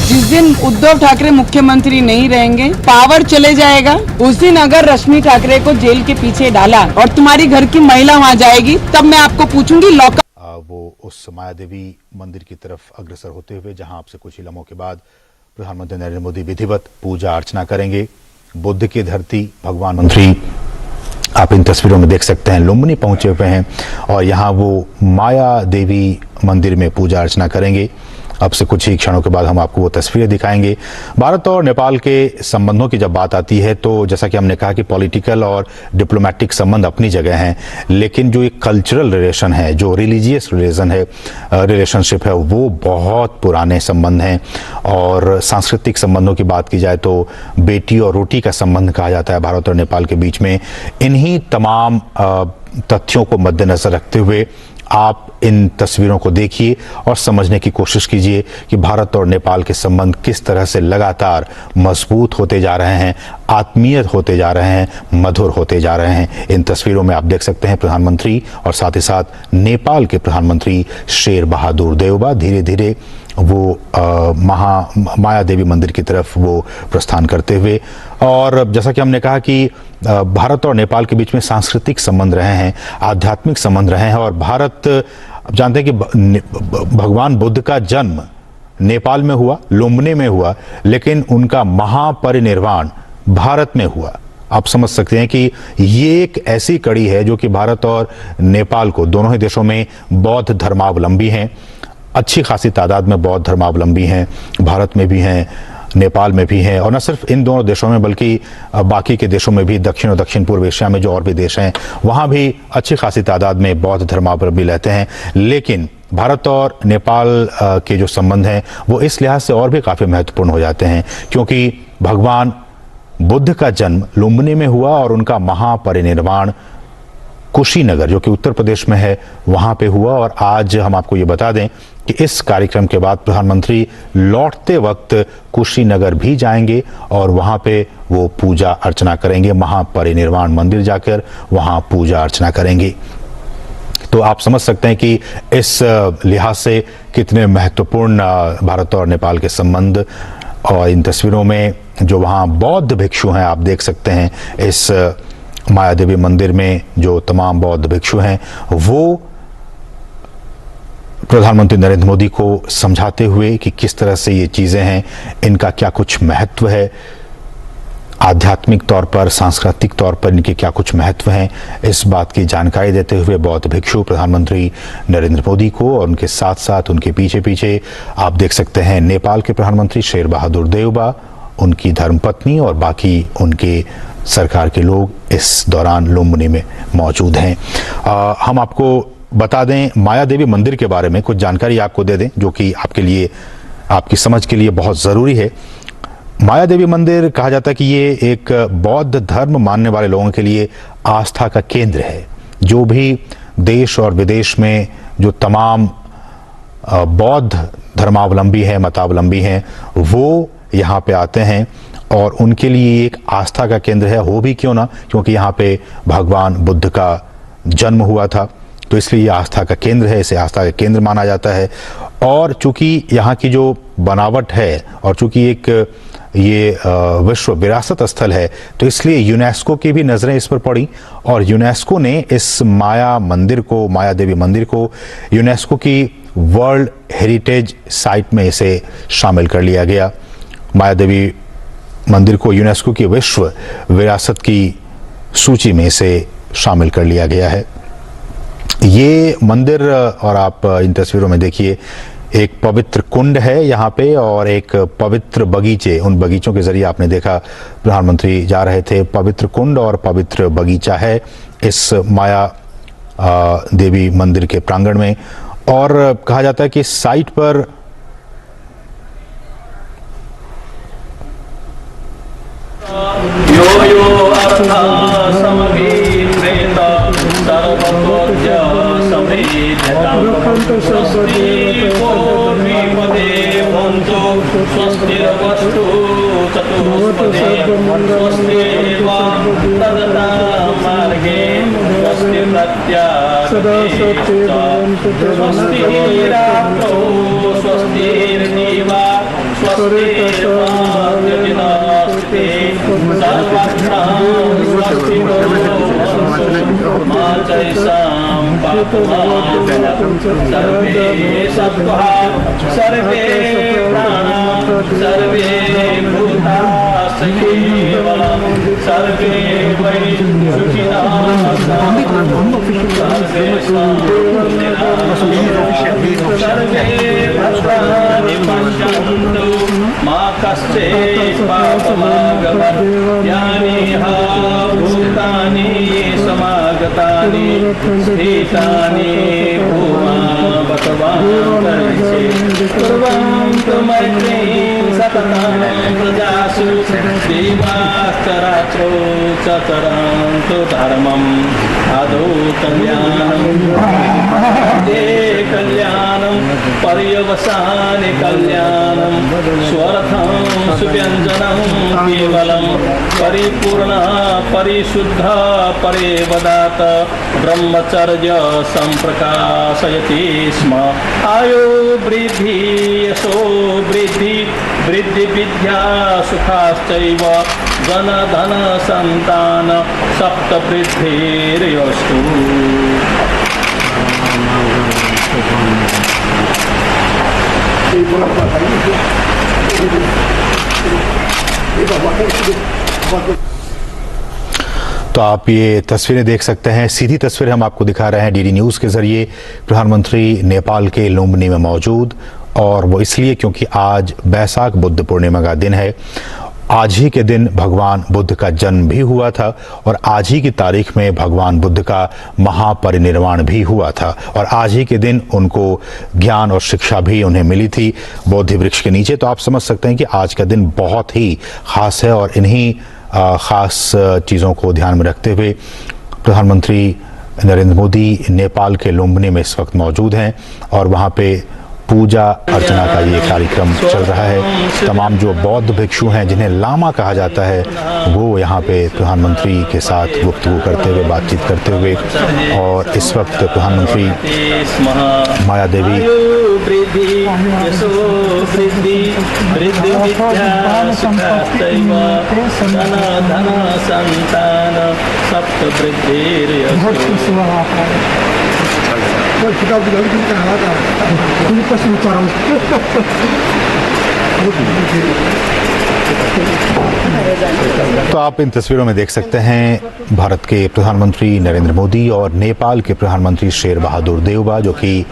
Speaker 9: जिस दिन उद्धव ठाकरे मुख्यमंत्री नहीं रहेंगे, power चले जाएगा, उस दिन अगर रश्मि ठाकरे को जेल के पीछे डाला और तुम्हारी घर की महिला वहां जाएगी, तब मैं आपको पूछूंगी लॉकअप।
Speaker 20: वो उस माया देवी मंदिर की तरफ अग्रसर होते हुए जहां आपसे कुछ ही लम्हों के बाद प्रधानमंत्री नरेंद्र मोदी विधिवत पूजा अर्चना करेंगे। बुद्ध की धरती, भगवान मंत्री आप इन तस्वीरों में देख सकते हैं, लुम्बिनी पहुंचे हुए हैं और यहाँ वो माया देवी मंदिर में पूजा अर्चना करेंगे। अब से कुछ ही क्षणों के बाद हम आपको वो तस्वीरें दिखाएंगे। भारत और नेपाल के संबंधों की जब बात आती है तो जैसा कि हमने कहा कि पॉलिटिकल और डिप्लोमेटिक संबंध अपनी जगह हैं, लेकिन जो एक कल्चरल रिलेशन है, जो रिलीजियस रिलेशनशिप है, वो बहुत पुराने संबंध हैं। और सांस्कृतिक संबंधों की बात की जाए तो बेटी और रोटी का संबंध कहा जाता है भारत और नेपाल के बीच में। इन्हीं तमाम तथ्यों को मद्देनजर रखते हुए आप इन तस्वीरों को देखिए और समझने की कोशिश कीजिए कि भारत और नेपाल के संबंध किस तरह से लगातार मजबूत होते जा रहे हैं। आत्मीय होते जा रहे हैं, मधुर होते जा रहे हैं। इन तस्वीरों में आप देख सकते हैं प्रधानमंत्री और साथ ही साथ नेपाल के प्रधानमंत्री शेर बहादुर देउबा धीरे धीरे वो माया देवी मंदिर की तरफ वो प्रस्थान करते हुए। और जैसा कि हमने कहा कि भारत और नेपाल के बीच में सांस्कृतिक संबंध रहे हैं, आध्यात्मिक संबंध रहे हैं और भारत अब जानते हैं कि भगवान बुद्ध का जन्म नेपाल में हुआ, लुम्बिनी में हुआ, लेकिन उनका महापरिनिर्वाण भारत में हुआ। आप समझ सकते हैं कि ये एक ऐसी कड़ी है जो कि भारत और नेपाल को, दोनों ही देशों में बौद्ध धर्मावलंबी हैं, अच्छी खासी तादाद में बौद्ध धर्मावलंबी हैं, भारत में भी हैं, नेपाल में भी हैं और न सिर्फ इन दोनों देशों में बल्कि बाकी के देशों में भी, दक्षिण और दक्षिण पूर्व एशिया में जो और भी देश हैं वहाँ भी अच्छी खासी तादाद में बौद्ध धर्मावलंबी रहते हैं। लेकिन भारत और नेपाल के जो संबंध हैं वो इस लिहाज से और भी काफ़ी महत्वपूर्ण हो जाते हैं क्योंकि भगवान बुद्ध का जन्म लुम्बिनी में हुआ और उनका महापरिनिर्वाण कुशीनगर जो कि उत्तर प्रदेश में है वहाँ पे हुआ। और आज हम आपको ये बता दें कि इस कार्यक्रम के बाद प्रधानमंत्री लौटते वक्त कुशीनगर भी जाएंगे और वहाँ पे वो पूजा अर्चना करेंगे, महापरिनिर्वाण मंदिर जाकर वहाँ पूजा अर्चना करेंगे। तो आप समझ सकते हैं कि इस लिहाज से कितने महत्वपूर्ण भारत और नेपाल के संबंध। और इन तस्वीरों में जो वहाँ बौद्ध भिक्षु हैं आप देख सकते हैं, इस माया देवी मंदिर में जो तमाम बौद्ध भिक्षु हैं वो प्रधानमंत्री नरेंद्र मोदी को समझाते हुए कि किस तरह से ये चीज़ें हैं, इनका क्या कुछ महत्व है, आध्यात्मिक तौर पर, सांस्कृतिक तौर पर इनके क्या कुछ महत्व हैं, इस बात की जानकारी देते हुए बौद्ध भिक्षु प्रधानमंत्री नरेंद्र मोदी को और उनके साथ साथ उनके पीछे पीछे आप देख सकते हैं नेपाल के प्रधानमंत्री शेर बहादुर देउबा, उनकी धर्मपत्नी और बाकी उनके सरकार के लोग इस दौरान लुम्बिनी में मौजूद हैं। हम आपको बता दें माया देवी मंदिर के बारे में कुछ जानकारी आपको दे दें जो कि आपके लिए, आपकी समझ के लिए बहुत ज़रूरी है। माया देवी मंदिर कहा जाता है कि ये एक बौद्ध धर्म मानने वाले लोगों के लिए आस्था का केंद्र है। जो भी देश और विदेश में जो तमाम बौद्ध धर्मावलंबी हैं, मतावलंबी हैं, वो यहाँ पे आते हैं और उनके लिए एक आस्था का केंद्र है। हो भी क्यों ना, क्योंकि यहाँ पे भगवान बुद्ध का जन्म हुआ था, तो इसलिए ये आस्था का केंद्र है, इसे आस्था का केंद्र माना जाता है। और चूंकि यहाँ की जो बनावट है और चूंकि एक ये विश्व विरासत स्थल है, तो इसलिए यूनेस्को की भी नज़रें इस पर पड़ी और यूनेस्को ने इस माया मंदिर को, माया देवी मंदिर को यूनेस्को की वर्ल्ड हेरिटेज साइट में इसे शामिल कर लिया गया। माया देवी मंदिर को यूनेस्को की विश्व विरासत की सूची में इसे शामिल कर लिया गया है। ये मंदिर, और आप इन तस्वीरों में देखिए, एक पवित्र कुंड है यहाँ पे और एक पवित्र बगीचे, उन बगीचों के जरिए आपने देखा प्रधानमंत्री जा रहे थे। पवित्र कुंड और पवित्र बगीचा है इस माया देवी मंदिर के प्रांगण में। और कहा जाता है कि इस साइट पर
Speaker 6: सर्वे प्राणा सर्वे भूता सर्वे वै सुखिनः सर्वे भद्राणि पश्यन्तु मा कश्चित् पापमागमत् यानि भूतानि समागतानि स्थितानि भूमा प्रजासु देवास्तरात्रो चतरान्तु धर्मम् आदौ कल्याणम् कल्याणम् पर्यवसाने कल्याणं स्वर्थं सुव्यञ्जनं केवलं परिपूर्णः परिशुद्धः परेवदात ब्रह्मचर्य सम्प्रकाशयति स्म आयो वृद्धि यशो वृद्धि वृद्धि विद्या सुखाश्चैव जन धन संतान सप्तवृद्धिर्यस्तु।
Speaker 20: तो आप ये तस्वीरें देख सकते हैं, सीधी तस्वीर हम आपको दिखा रहे हैं डीडी न्यूज़ के ज़रिए। प्रधानमंत्री नेपाल के लुम्बिनी में मौजूद, और वो इसलिए क्योंकि आज बैसाख बुद्ध पूर्णिमा का दिन है। आज ही के दिन भगवान बुद्ध का जन्म भी हुआ था, और आज ही की तारीख में भगवान बुद्ध का महापरिनिर्वाण भी हुआ था, और आज ही के दिन उनको ज्ञान और शिक्षा भी उन्हें मिली थी बोधि वृक्ष के नीचे। तो आप समझ सकते हैं कि आज का दिन बहुत ही खास है, और इन्हीं खास चीज़ों को ध्यान में रखते हुए प्रधानमंत्री नरेंद्र मोदी नेपाल के लुम्बिनी में इस वक्त मौजूद हैं, और वहाँ पे पूजा अर्चना का ये कार्यक्रम चल रहा है। तमाम जो बौद्ध भिक्षु हैं, जिन्हें लामा कहा जाता है, वो यहाँ पे प्रधानमंत्री के साथ गुफ्तगू करते हुए, बातचीत करते हुए, और इस वक्त प्रधानमंत्री माया देवी तो आप इन तस्वीरों में देख सकते हैं भारत के प्रधानमंत्री नरेंद्र मोदी और नेपाल के प्रधानमंत्री शेर बहादुर देउबा, जो कि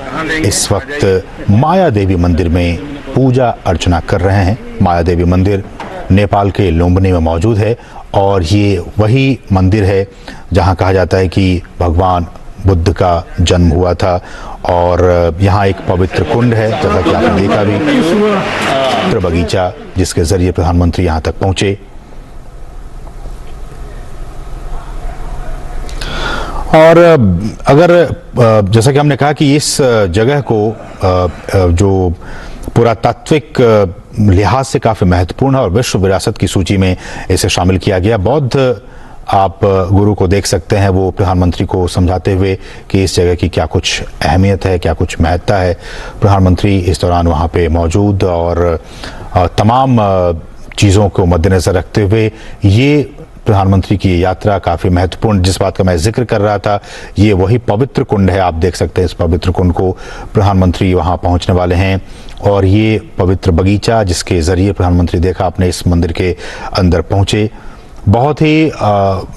Speaker 20: इस वक्त माया देवी मंदिर में पूजा अर्चना कर रहे हैं। माया देवी मंदिर नेपाल के लुम्बिनी में मौजूद है, और ये वही मंदिर है जहां कहा जाता है कि भगवान बुद्ध का जन्म हुआ था। और यहाँ एक पवित्र कुंड है, जैसा कि आपने देखा भी, पवित्र बगीचा, जिसके जरिए प्रधानमंत्री यहाँ तक पहुंचे। और अगर जैसा कि हमने कहा कि इस जगह को जो पुरातात्विक लिहाज से काफ़ी महत्वपूर्ण है और विश्व विरासत की सूची में इसे शामिल किया गया। बौद्ध आप गुरु को देख सकते हैं, वो प्रधानमंत्री को समझाते हुए कि इस जगह की क्या कुछ अहमियत है, क्या कुछ महत्ता है। प्रधानमंत्री इस दौरान वहाँ पे मौजूद, और तमाम चीज़ों को मद्देनज़र रखते हुए ये प्रधानमंत्री की यात्रा काफ़ी महत्वपूर्ण, जिस बात का मैं जिक्र कर रहा था, ये वही पवित्र कुंड है। आप देख सकते हैं इस पवित्र कुंड को, प्रधानमंत्री वहाँ पहुँचने वाले हैं। और ये पवित्र बगीचा, जिसके ज़रिए प्रधानमंत्री देखा आपने इस मंदिर के अंदर पहुँचे, बहुत ही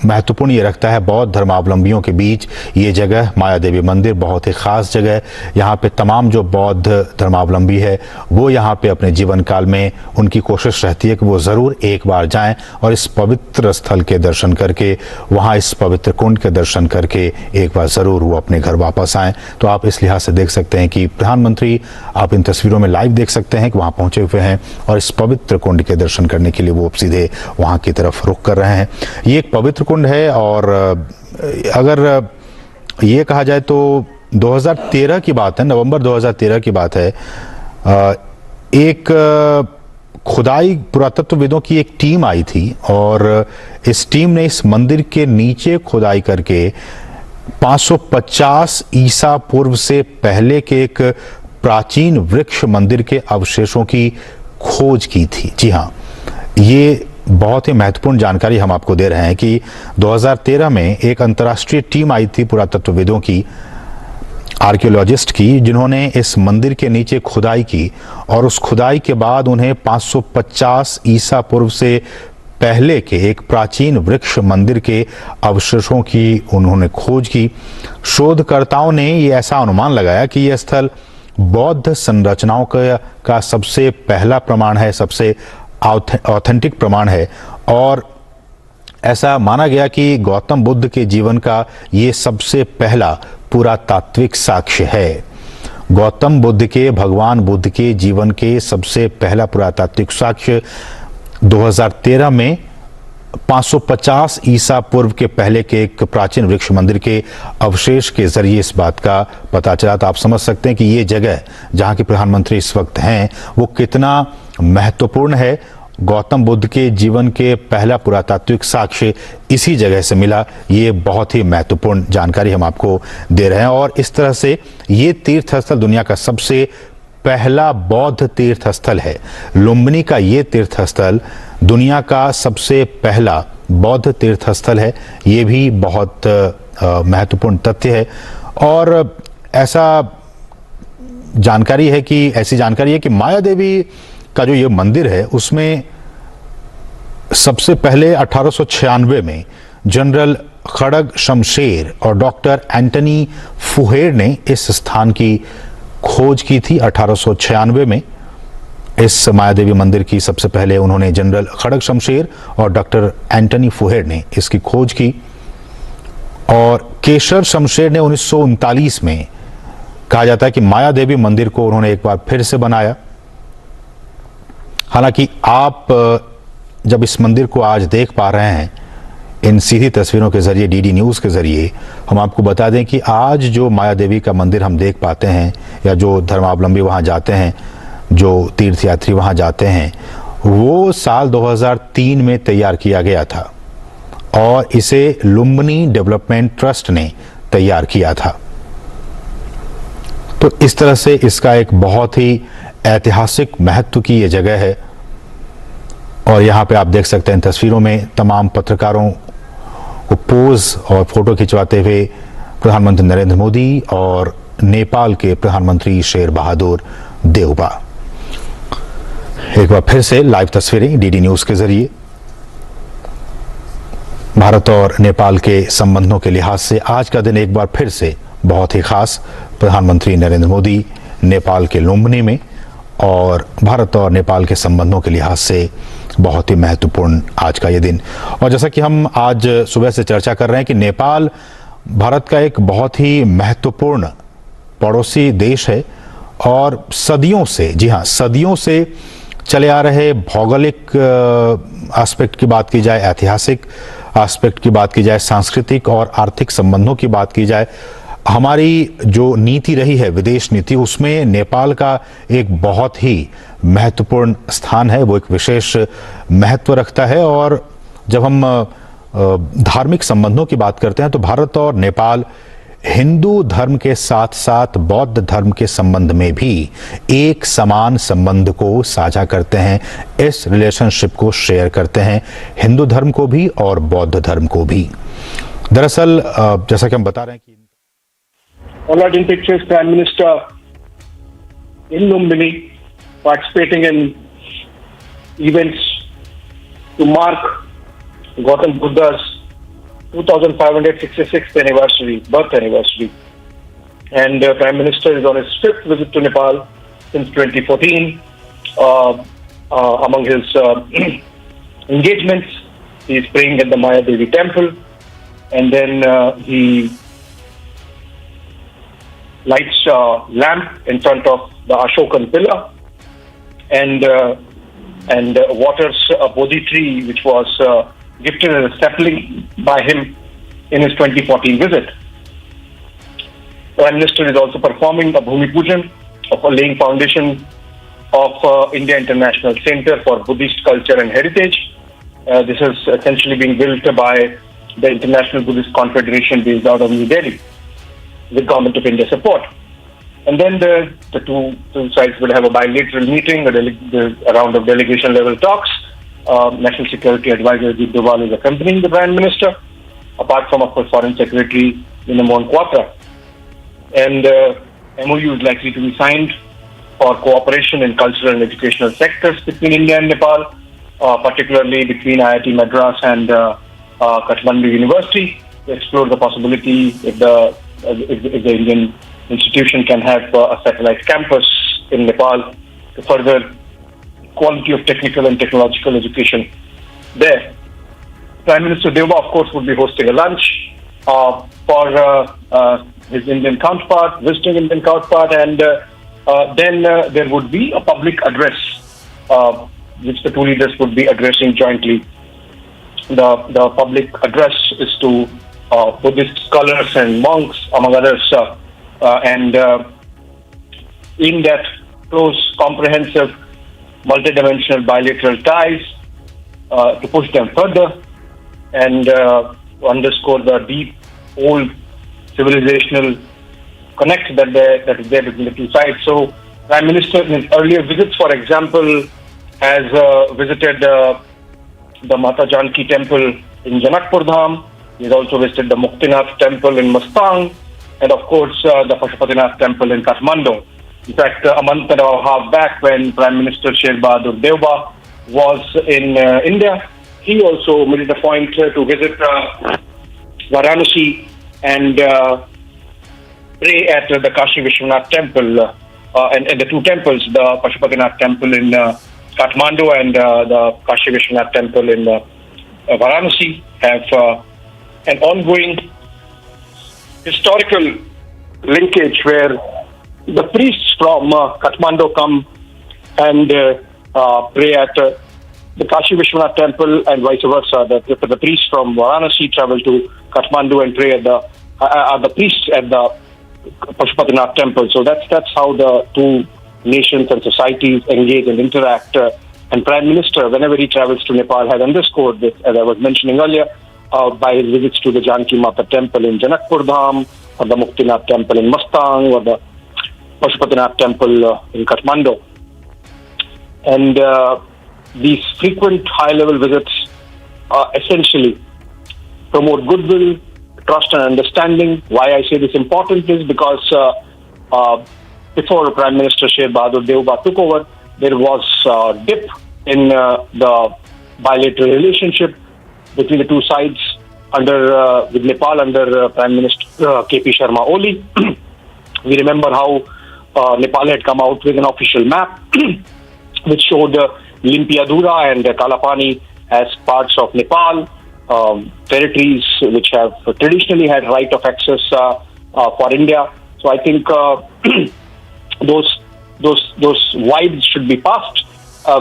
Speaker 20: महत्वपूर्ण ये रखता है बौद्ध धर्मावलंबियों के बीच। ये जगह माया देवी मंदिर बहुत ही ख़ास जगह है। यहाँ पे तमाम जो बौद्ध धर्मावलंबी है, वो यहाँ पे अपने जीवन काल में उनकी कोशिश रहती है कि वो ज़रूर एक बार जाएं और इस पवित्र स्थल के दर्शन करके, वहाँ इस पवित्र कुंड के दर्शन करके एक बार ज़रूर वो अपने घर वापस आएँ। तो आप इस लिहाज से देख सकते हैं कि प्रधानमंत्री, आप इन तस्वीरों में लाइव देख सकते हैं कि वहाँ पहुँचे हुए हैं, और इस पवित्र कुंड के दर्शन करने के लिए वो सीधे वहाँ की तरफ रुख कर रहे हैं। ये एक पवित्र कुंड है, और अगर ये कहा जाए तो 2013 की बात है, नवंबर 2013 की बात है। एक खुदाई पुरातत्वविदों की एक टीम आई थी, और इस टीम ने इस मंदिर के नीचे खुदाई करके 550 ईसा पूर्व से पहले के एक प्राचीन वृक्ष मंदिर के अवशेषों की खोज की थी। जी हाँ, ये बहुत ही महत्वपूर्ण जानकारी हम आपको दे रहे हैं कि 2013 में एक अंतर्राष्ट्रीय टीम आई थी पुरातत्वविदों की, आर्कियोलॉजिस्ट की, जिन्होंने इस मंदिर के नीचे खुदाई की, और उस खुदाई के बाद उन्हें 550 ईसा पूर्व से पहले के एक प्राचीन वृक्ष मंदिर के अवशेषों की उन्होंने खोज की। शोधकर्ताओं ने ये ऐसा अनुमान लगाया कि यह स्थल बौद्ध संरचनाओं का सबसे पहला प्रमाण है, सबसे ऑथेंटिक प्रमाण है, और ऐसा माना गया कि गौतम बुद्ध के जीवन का ये सबसे पहला पुरातात्विक साक्ष्य है। गौतम बुद्ध के, भगवान बुद्ध के जीवन के सबसे पहला पुरातात्विक साक्ष्य 2013 में 550 ईसा पूर्व के पहले के एक प्राचीन वृक्ष मंदिर के अवशेष के जरिए इस बात का पता चला। तो आप समझ सकते हैं कि ये जगह जहां के प्रधानमंत्री इस वक्त हैं वो कितना महत्वपूर्ण है। गौतम बुद्ध के जीवन के पहला पुरातात्विक साक्ष्य इसी जगह से मिला। ये बहुत ही महत्वपूर्ण जानकारी हम आपको दे रहे हैं। और इस तरह से ये तीर्थ स्थल दुनिया का सबसे पहला बौद्ध तीर्थ स्थल है। लुम्बिनी का ये तीर्थ स्थल दुनिया का सबसे पहला बौद्ध तीर्थ स्थल है। ये भी बहुत महत्वपूर्ण तथ्य है। और ऐसा जानकारी है कि ऐसी जानकारी है कि माया देवी का जो ये मंदिर है उसमें सबसे पहले 1896 में जनरल खड़ग शमशेर और डॉक्टर एंटनी फुहेर ने इस स्थान की खोज की थी। 1896 में इस माया देवी मंदिर की सबसे पहले उन्होंने जनरल खड़ग शमशेर और डॉक्टर एंटनी फुहेर ने इसकी खोज की। और केशर शमशेर ने 1939 में कहा जाता है कि माया देवी मंदिर को उन्होंने एक बार फिर से बनाया। हालांकि आप जब इस मंदिर को आज देख पा रहे हैं इन सीधी तस्वीरों के जरिए, डीडी न्यूज़ के जरिए, हम आपको बता दें कि आज जो माया देवी का मंदिर हम देख पाते हैं या जो धर्मावलंबी वहां जाते हैं, जो तीर्थयात्री वहां जाते हैं, वो साल 2003 में तैयार किया गया था और इसे लुम्बिनी डेवलपमेंट ट्रस्ट ने तैयार किया था। तो इस तरह से इसका एक बहुत ही ऐतिहासिक महत्व की ये जगह है। और यहाँ पे आप देख सकते हैं तस्वीरों में तमाम पत्रकारों को पोज और फोटो खिंचवाते हुए प्रधानमंत्री नरेंद्र मोदी और नेपाल के प्रधानमंत्री शेर बहादुर देउबा। एक बार फिर से लाइव तस्वीरें डीडी न्यूज़ के जरिए। भारत और नेपाल के संबंधों के लिहाज से आज का दिन एक बार फिर से बहुत ही खास। प्रधानमंत्री नरेंद्र मोदी नेपाल के लुम्बिनी में और भारत और नेपाल के संबंधों के लिहाज से बहुत ही महत्वपूर्ण आज का ये दिन। और जैसा कि हम आज सुबह से चर्चा कर रहे हैं कि नेपाल भारत का एक बहुत ही महत्वपूर्ण पड़ोसी देश है और सदियों से, जी हाँ, सदियों से चले आ रहे भौगोलिक एस्पेक्ट की बात की जाए, ऐतिहासिक एस्पेक्ट की बात की जाए, सांस्कृतिक और आर्थिक संबंधों की बात की जाए, हमारी जो नीति रही है विदेश नीति, उसमें नेपाल का एक बहुत ही महत्वपूर्ण स्थान है। वो एक विशेष महत्व रखता है। और जब हम धार्मिक संबंधों की बात करते हैं तो भारत और नेपाल हिंदू धर्म के साथ साथ बौद्ध धर्म के संबंध में भी एक समान संबंध को साझा करते हैं। इस रिलेशनशिप को शेयर करते हैं, हिंदू धर्म को भी और बौद्ध धर्म को भी। दरअसल जैसा कि हम बता रहे हैं कि
Speaker 19: Honored in pictures, Prime Minister in Lumbini participating in events to mark Gautam Buddha's 2566th anniversary, birth anniversary. And Prime Minister is on his 5th visit to Nepal since 2014. Among his engagements, he is praying at the Maya Devi temple, and then he lights a lamp in front of the Ashokan pillar and waters a Bodhi tree which was gifted as a sapling by him in his 2014 visit. Prime Minister is also performing a Bhumi Pujan of laying foundation of India International Center for Buddhist Culture and Heritage. This is essentially being built by the International Buddhist Confederation based out of New Delhi, with Government of India support. And then the two sides will have a bilateral meeting, a round of delegation level talks. National Security Advisor Ajit Doval is accompanying the Prime Minister, apart from, of course, Foreign Secretary Minamon Quatra. And MOU is likely to be signed for cooperation in cultural and educational sectors between India and Nepal, particularly between IIT Madras and Kathmandu University, to explore the possibility if the Indian institution can have a satellite campus in Nepal to further quality of technical and technological education there. Prime Minister Deuba, of course, would be hosting a lunch for his Indian counterpart, visiting Indian counterpart, and then there would be a public address which the two leaders would be addressing jointly. the public address is to Buddhist scholars and monks, among others, and aimed at close, comprehensive, multidimensional bilateral ties to push them further and underscore the deep, old civilizational connect that is there between the two sides. So, Prime Minister in his earlier visits, for example, has visited the Mata Janki temple in Janakpur Dham. He's also visited the Muktinath temple in Mustang, and of course the Pashupatinath temple in Kathmandu. In fact, a month and a half back, when Prime Minister Sher Bahadur Deuba was in India, he also made it a point to visit Varanasi and pray at the Kashi Vishwanath temple, and the two temples, the Pashupatinath temple in Kathmandu and the Kashi Vishwanath temple in Varanasi, have an ongoing historical linkage where the priests from Kathmandu come and pray at the Kashi Vishwanath temple, and vice versa. The priests from Varanasi travel to Kathmandu and pray at the priests at the Pashupatinath temple. So that's how the two nations and societies engage and interact. And Prime Minister, whenever he travels to Nepal, has underscored this, as I was mentioning earlier, by his visits to the Janki Mata temple in Janakpur Dham, or the Muktinath temple in Mustang, or the Pashupatinath temple in Kathmandu. And these frequent high-level visits essentially promote goodwill, trust and understanding. Why I say this important is because before Prime Minister Sher Bahadur Deuba took over, there was a dip in the bilateral relationship between the two sides with Nepal under Prime Minister KP Sharma Oli. We remember how Nepal had come out with an official map which showed Limpiadura and Kalapani as parts of Nepal, territories which have traditionally had right of access for India. So I think those vibes should be passed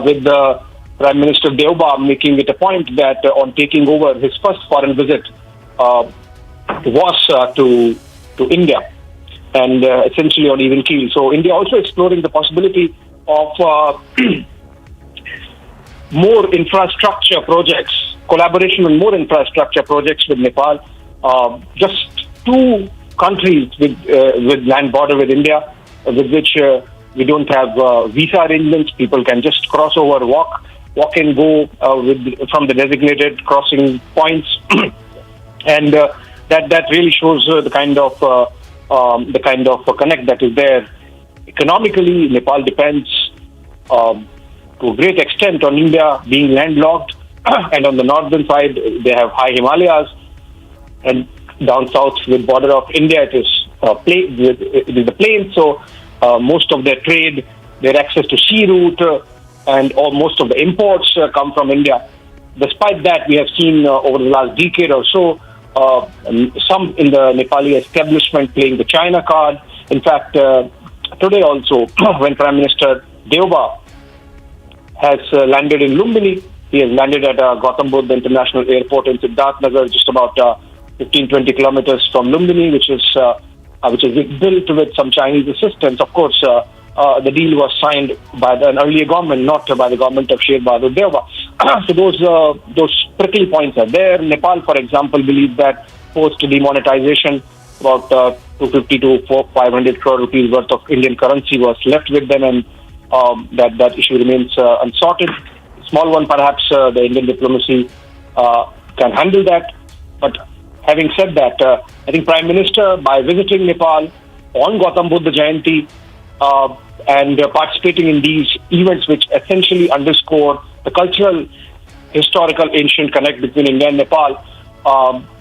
Speaker 19: with the Prime Minister Deuba making it a point that on taking over, his first foreign visit was to India, and essentially on even keel. So India also exploring the possibility of more infrastructure projects, collaboration on more infrastructure projects with Nepal. Just two countries with land border with India, with which we don't have visa arrangements. People can just cross over, walk and go from the designated crossing points, and that really shows the kind of connect that is there. Economically, Nepal depends to a great extent on India being landlocked, and on the northern side they have high Himalayas, and down south with border of India it is the plains. So most of their trade, their access to sea route, and most of the imports come from India. Despite that, we have seen over the last decade or so some in the Nepali establishment playing the China card. In fact, today also, when Prime Minister Deuba has landed in Lumbini, he has landed at Gautam Buddha International Airport in Siddharth Nagar, just about 15-20 kilometers from Lumbini, which is built with some Chinese assistance. Of course, the deal was signed by an earlier government, not by the government of Sher Bahadur Deuba. So those prickly points are there. Nepal, for example, believes that post demonetization, about 250 to 500 crore rupees worth of Indian currency was left with them, and that issue remains unsorted. Small one, perhaps the Indian diplomacy can handle that. But having said that, I think Prime Minister, by visiting Nepal on Gautam Buddha Jayanti and participating in these events, which essentially underscore the cultural, historical, ancient connect between India and Nepal,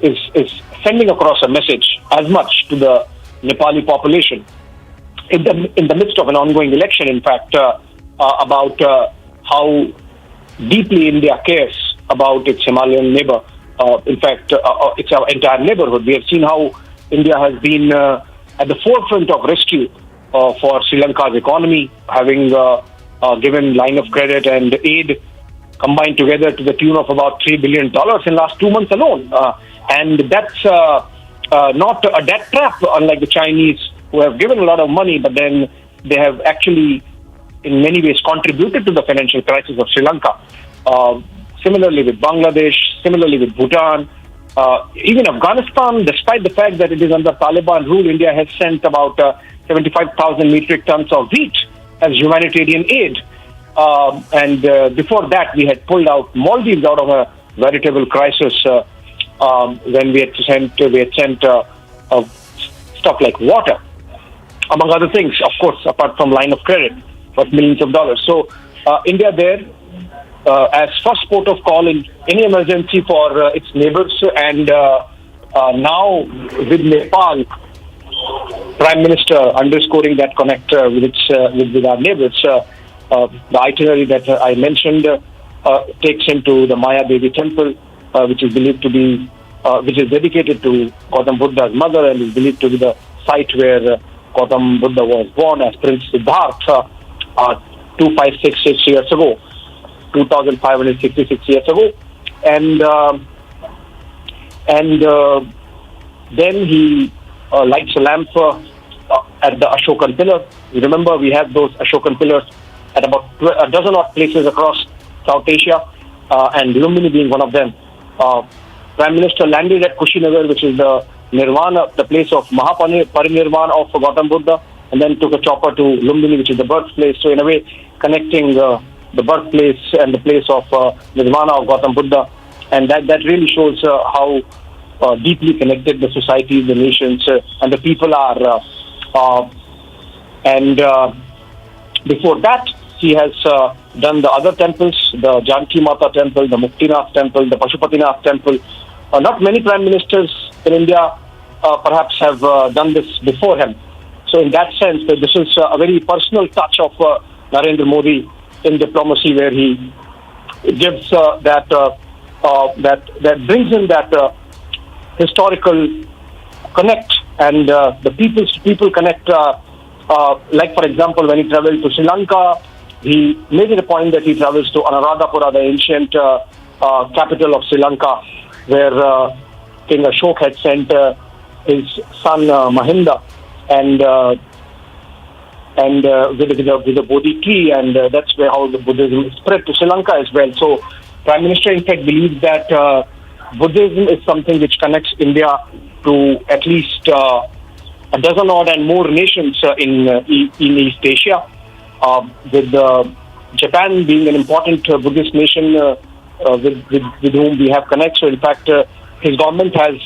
Speaker 19: is sending across a message as much to the Nepali population in the midst of an ongoing election. In fact, about how deeply India cares about its Himalayan neighbor. In fact, it's our entire neighborhood. We have seen how India has been at the forefront of rescue for Sri Lanka's economy, having given line of credit and aid combined together to the tune of about $3 billion in last 2 months alone. And that's not a debt trap, unlike the Chinese, who have given a lot of money, but then they have actually, in many ways, contributed to the financial crisis of Sri Lanka. Similarly with Bangladesh, similarly with Bhutan, even Afghanistan, despite the fact that it is under Taliban rule, India has sent about 75,000 metric tons of wheat as humanitarian aid. And before that, we had pulled out Maldives out of a veritable crisis when we had sent stuff like water, among other things, of course, apart from line of credit, but millions of dollars. So India there, as first port of call in any emergency for its neighbors, and now with Nepal, Prime Minister underscoring that connect with our neighbors. The itinerary that I mentioned takes him to the Maya Devi temple, which is believed to be, which is dedicated to Gautam Buddha's mother, and is believed to be the site where Gautam Buddha was born as Prince Siddhartha 2566 years ago, 2,566 years ago, and then he lights a lamp at the Ashokan pillar. You remember we have those Ashokan pillars at about a dozen odd places across South Asia, and Lumbini being one of them. Prime Minister landed at Kushinagar, which is the Nirvana, the place of Mahaparinirvana of Gautam Buddha, and then took a chopper to Lumbini, which is the birthplace. So in a way, connecting the birthplace and the place of Nirvana of Gautam Buddha, and that really shows how deeply connected the societies, the nations, and the people are. And before that, he has done the other temples, the Janki Mata temple, the Muktinath temple, the Pashupatinath temple. Not many prime ministers in India perhaps have done this before him. So in that sense, this is a very personal touch of Narendra Modi in diplomacy, where he gives that brings in that historical connect, and the people connect. Like for example, when he travelled to Sri Lanka, he made it a point that he travels to Anuradhapura, the ancient capital of Sri Lanka, where King Ashok had sent his son Mahinda, and with a Bodhi tree, and that's where how the Buddhism spread to Sri Lanka as well. So, Prime Minister in fact believes that Buddhism is something which connects India to at least a dozen odd and more nations in East Asia, with Japan being an important Buddhist nation with whom we have connects. So in fact, his government has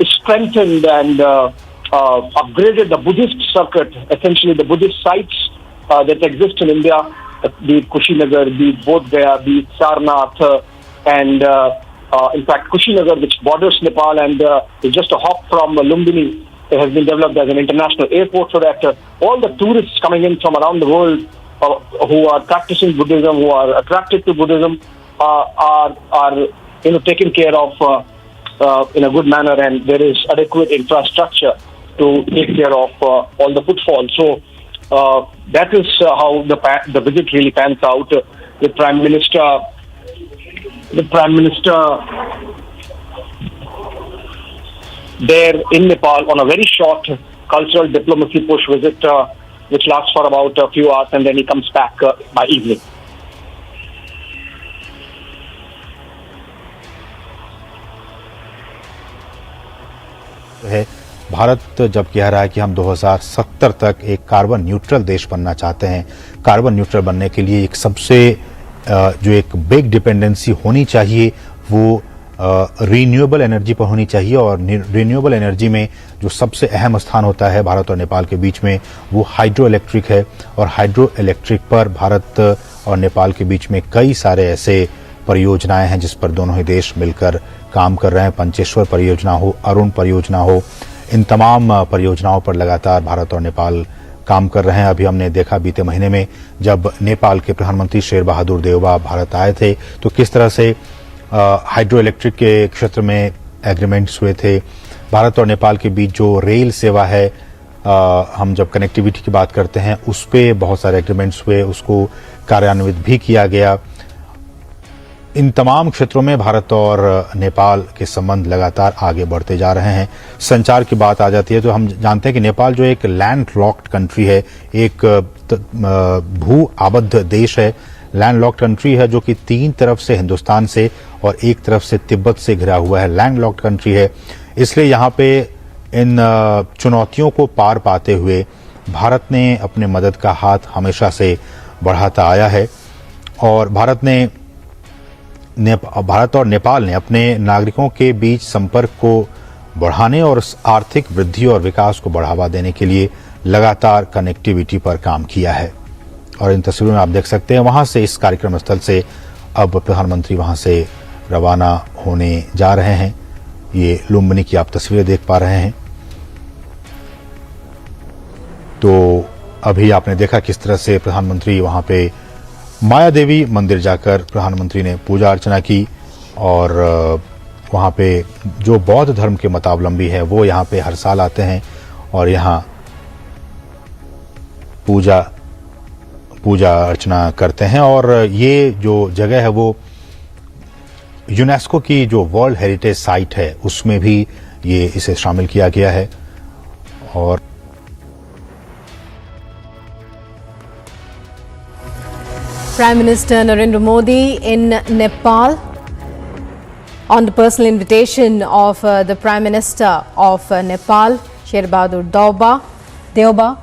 Speaker 19: strengthened and upgraded the Buddhist circuit, essentially the Buddhist sites that exist in India, be it Kushinagar, be it Bodh Gaya, be it Sarnath, and in fact Kushinagar, which borders Nepal and is just a hop from Lumbini, it has been developed as an international airport, so that all the tourists coming in from around the world who are practicing Buddhism, who are attracted to Buddhism, are taken care of in a good manner, and there is adequate infrastructure to take care of all the footfall. So that is how the visit really pans out. The Prime Minister there in Nepal on a very short cultural diplomacy push visit, which lasts for about a few hours, and then he comes back by evening.
Speaker 20: है भारत जब कह रहा है कि हम 2070 तक एक carbon neutral देश बनना चाहते हैं, कार्बन न्यूट्रल बनने के लिए एक सबसे जो एक बिग डिपेंडेंसी होनी चाहिए वो रीन्यूएबल एनर्जी पर होनी चाहिए, और रीन्यूएबल एनर्जी में जो सबसे अहम स्थान होता है भारत और नेपाल के बीच में वो हाइड्रो इलेक्ट्रिक है। और हाइड्रो इलेक्ट्रिक पर भारत और नेपाल के बीच में कई सारे ऐसे परियोजनाएं हैं जिस पर दोनों ही देश मिलकर काम कर रहे हैं। पंचेश्वर परियोजना हो, अरुण परियोजना हो, इन तमाम परियोजनाओं पर लगातार भारत और नेपाल काम कर रहे हैं। अभी हमने देखा बीते महीने में जब नेपाल के प्रधानमंत्री शेर बहादुर देउबा भारत आए थे तो किस तरह से हाइड्रो इलेक्ट्रिक के क्षेत्र में एग्रीमेंट्स हुए थे। भारत और नेपाल के बीच जो रेल सेवा है, हम जब कनेक्टिविटी की बात करते हैं उस पर बहुत सारे एग्रीमेंट्स हुए, उसको कार्यान्वित भी किया गया। इन तमाम क्षेत्रों में भारत और नेपाल के संबंध लगातार आगे बढ़ते जा रहे हैं। संचार की बात आ जाती है तो हम जानते हैं कि नेपाल जो एक लैंड लॉक्ड कंट्री है, एक भू आबद्ध देश है, लैंड लॉक्ड कंट्री है जो कि 3 तरफ से हिंदुस्तान से और 1 तरफ से तिब्बत से घिरा हुआ है, लैंड लॉक्ड कंट्री है। इसलिए यहाँ पे इन चुनौतियों को पार पाते हुए भारत ने अपने मदद का हाथ हमेशा से बढ़ाता आया है और भारत और नेपाल ने अपने नागरिकों के बीच संपर्क को बढ़ाने और आर्थिक वृद्धि और विकास को बढ़ावा देने के लिए लगातार कनेक्टिविटी पर काम किया है। और इन तस्वीरों में आप देख सकते हैं वहां से, इस कार्यक्रम स्थल से अब प्रधानमंत्री वहां से रवाना होने जा रहे हैं। ये लुम्बिनी की आप तस्वीरें देख पा रहे हैं। तो अभी आपने देखा किस तरह से प्रधानमंत्री वहां पे माया देवी मंदिर जाकर प्रधानमंत्री ने पूजा अर्चना की और वहाँ पे जो बौद्ध धर्म के मतावलंबी है वो यहाँ पे हर साल आते हैं और यहाँ पूजा अर्चना करते हैं। और ये जो जगह है वो यूनेस्को की जो वर्ल्ड हेरिटेज साइट है उसमें भी इसे शामिल किया गया है। और
Speaker 17: Prime Minister Narendra Modi in Nepal on the personal invitation of the Prime Minister of Nepal, Sher Bahadur Deoba.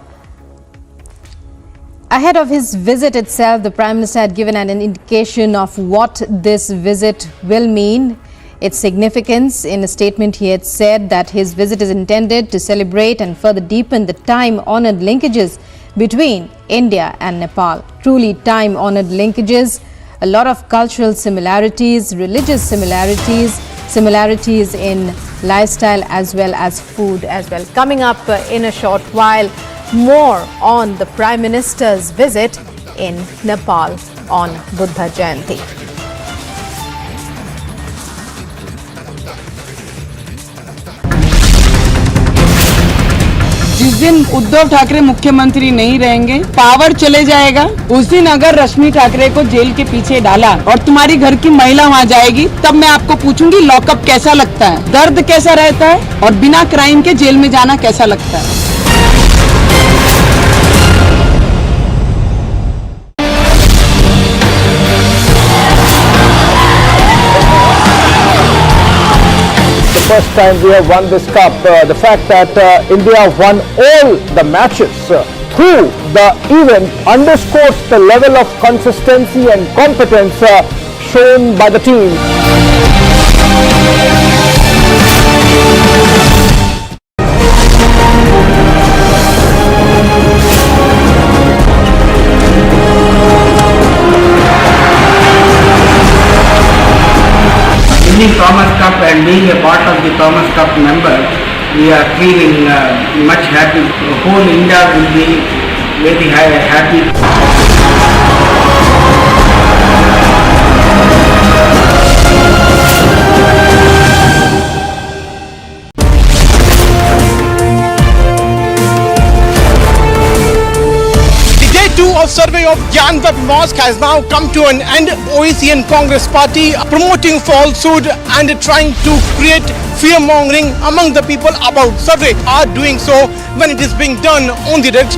Speaker 17: Ahead of his visit itself, the Prime Minister had given an indication of what this visit will mean, its significance. In a statement, he had said that his visit is intended to celebrate and further deepen the time-honoured linkages between India and Nepal. Truly time-honoured linkages, a lot of cultural similarities, religious similarities, similarities in lifestyle as well as food as well. Coming up in a short while, more on the Prime Minister's visit in Nepal on Buddha Jayanti.
Speaker 9: जिस दिन उद्धव ठाकरे मुख्यमंत्री नहीं रहेंगे, power चले जाएगा, उस दिन अगर रश्मि ठाकरे को जेल के पीछे डाला और तुम्हारी घर की महिला वहाँ जाएगी, तब मैं आपको पूछूंगी लॉकअप कैसा लगता है, दर्द कैसा रहता है और बिना क्राइम के जेल में जाना कैसा लगता है।
Speaker 10: First time we have won this cup. The fact that India won all the matches through the event underscores the level of consistency and competence shown by the team.
Speaker 11: Winning Thomas Cup and being a part of the Thomas Cup member, we are feeling much happy. Whole India will be very happy.
Speaker 12: Of survey of Gyanwap Mosque has now come to an end. OEC and Congress party promoting falsehood and trying to create fear-mongering among the people about survey are doing so when it is being done on the direct.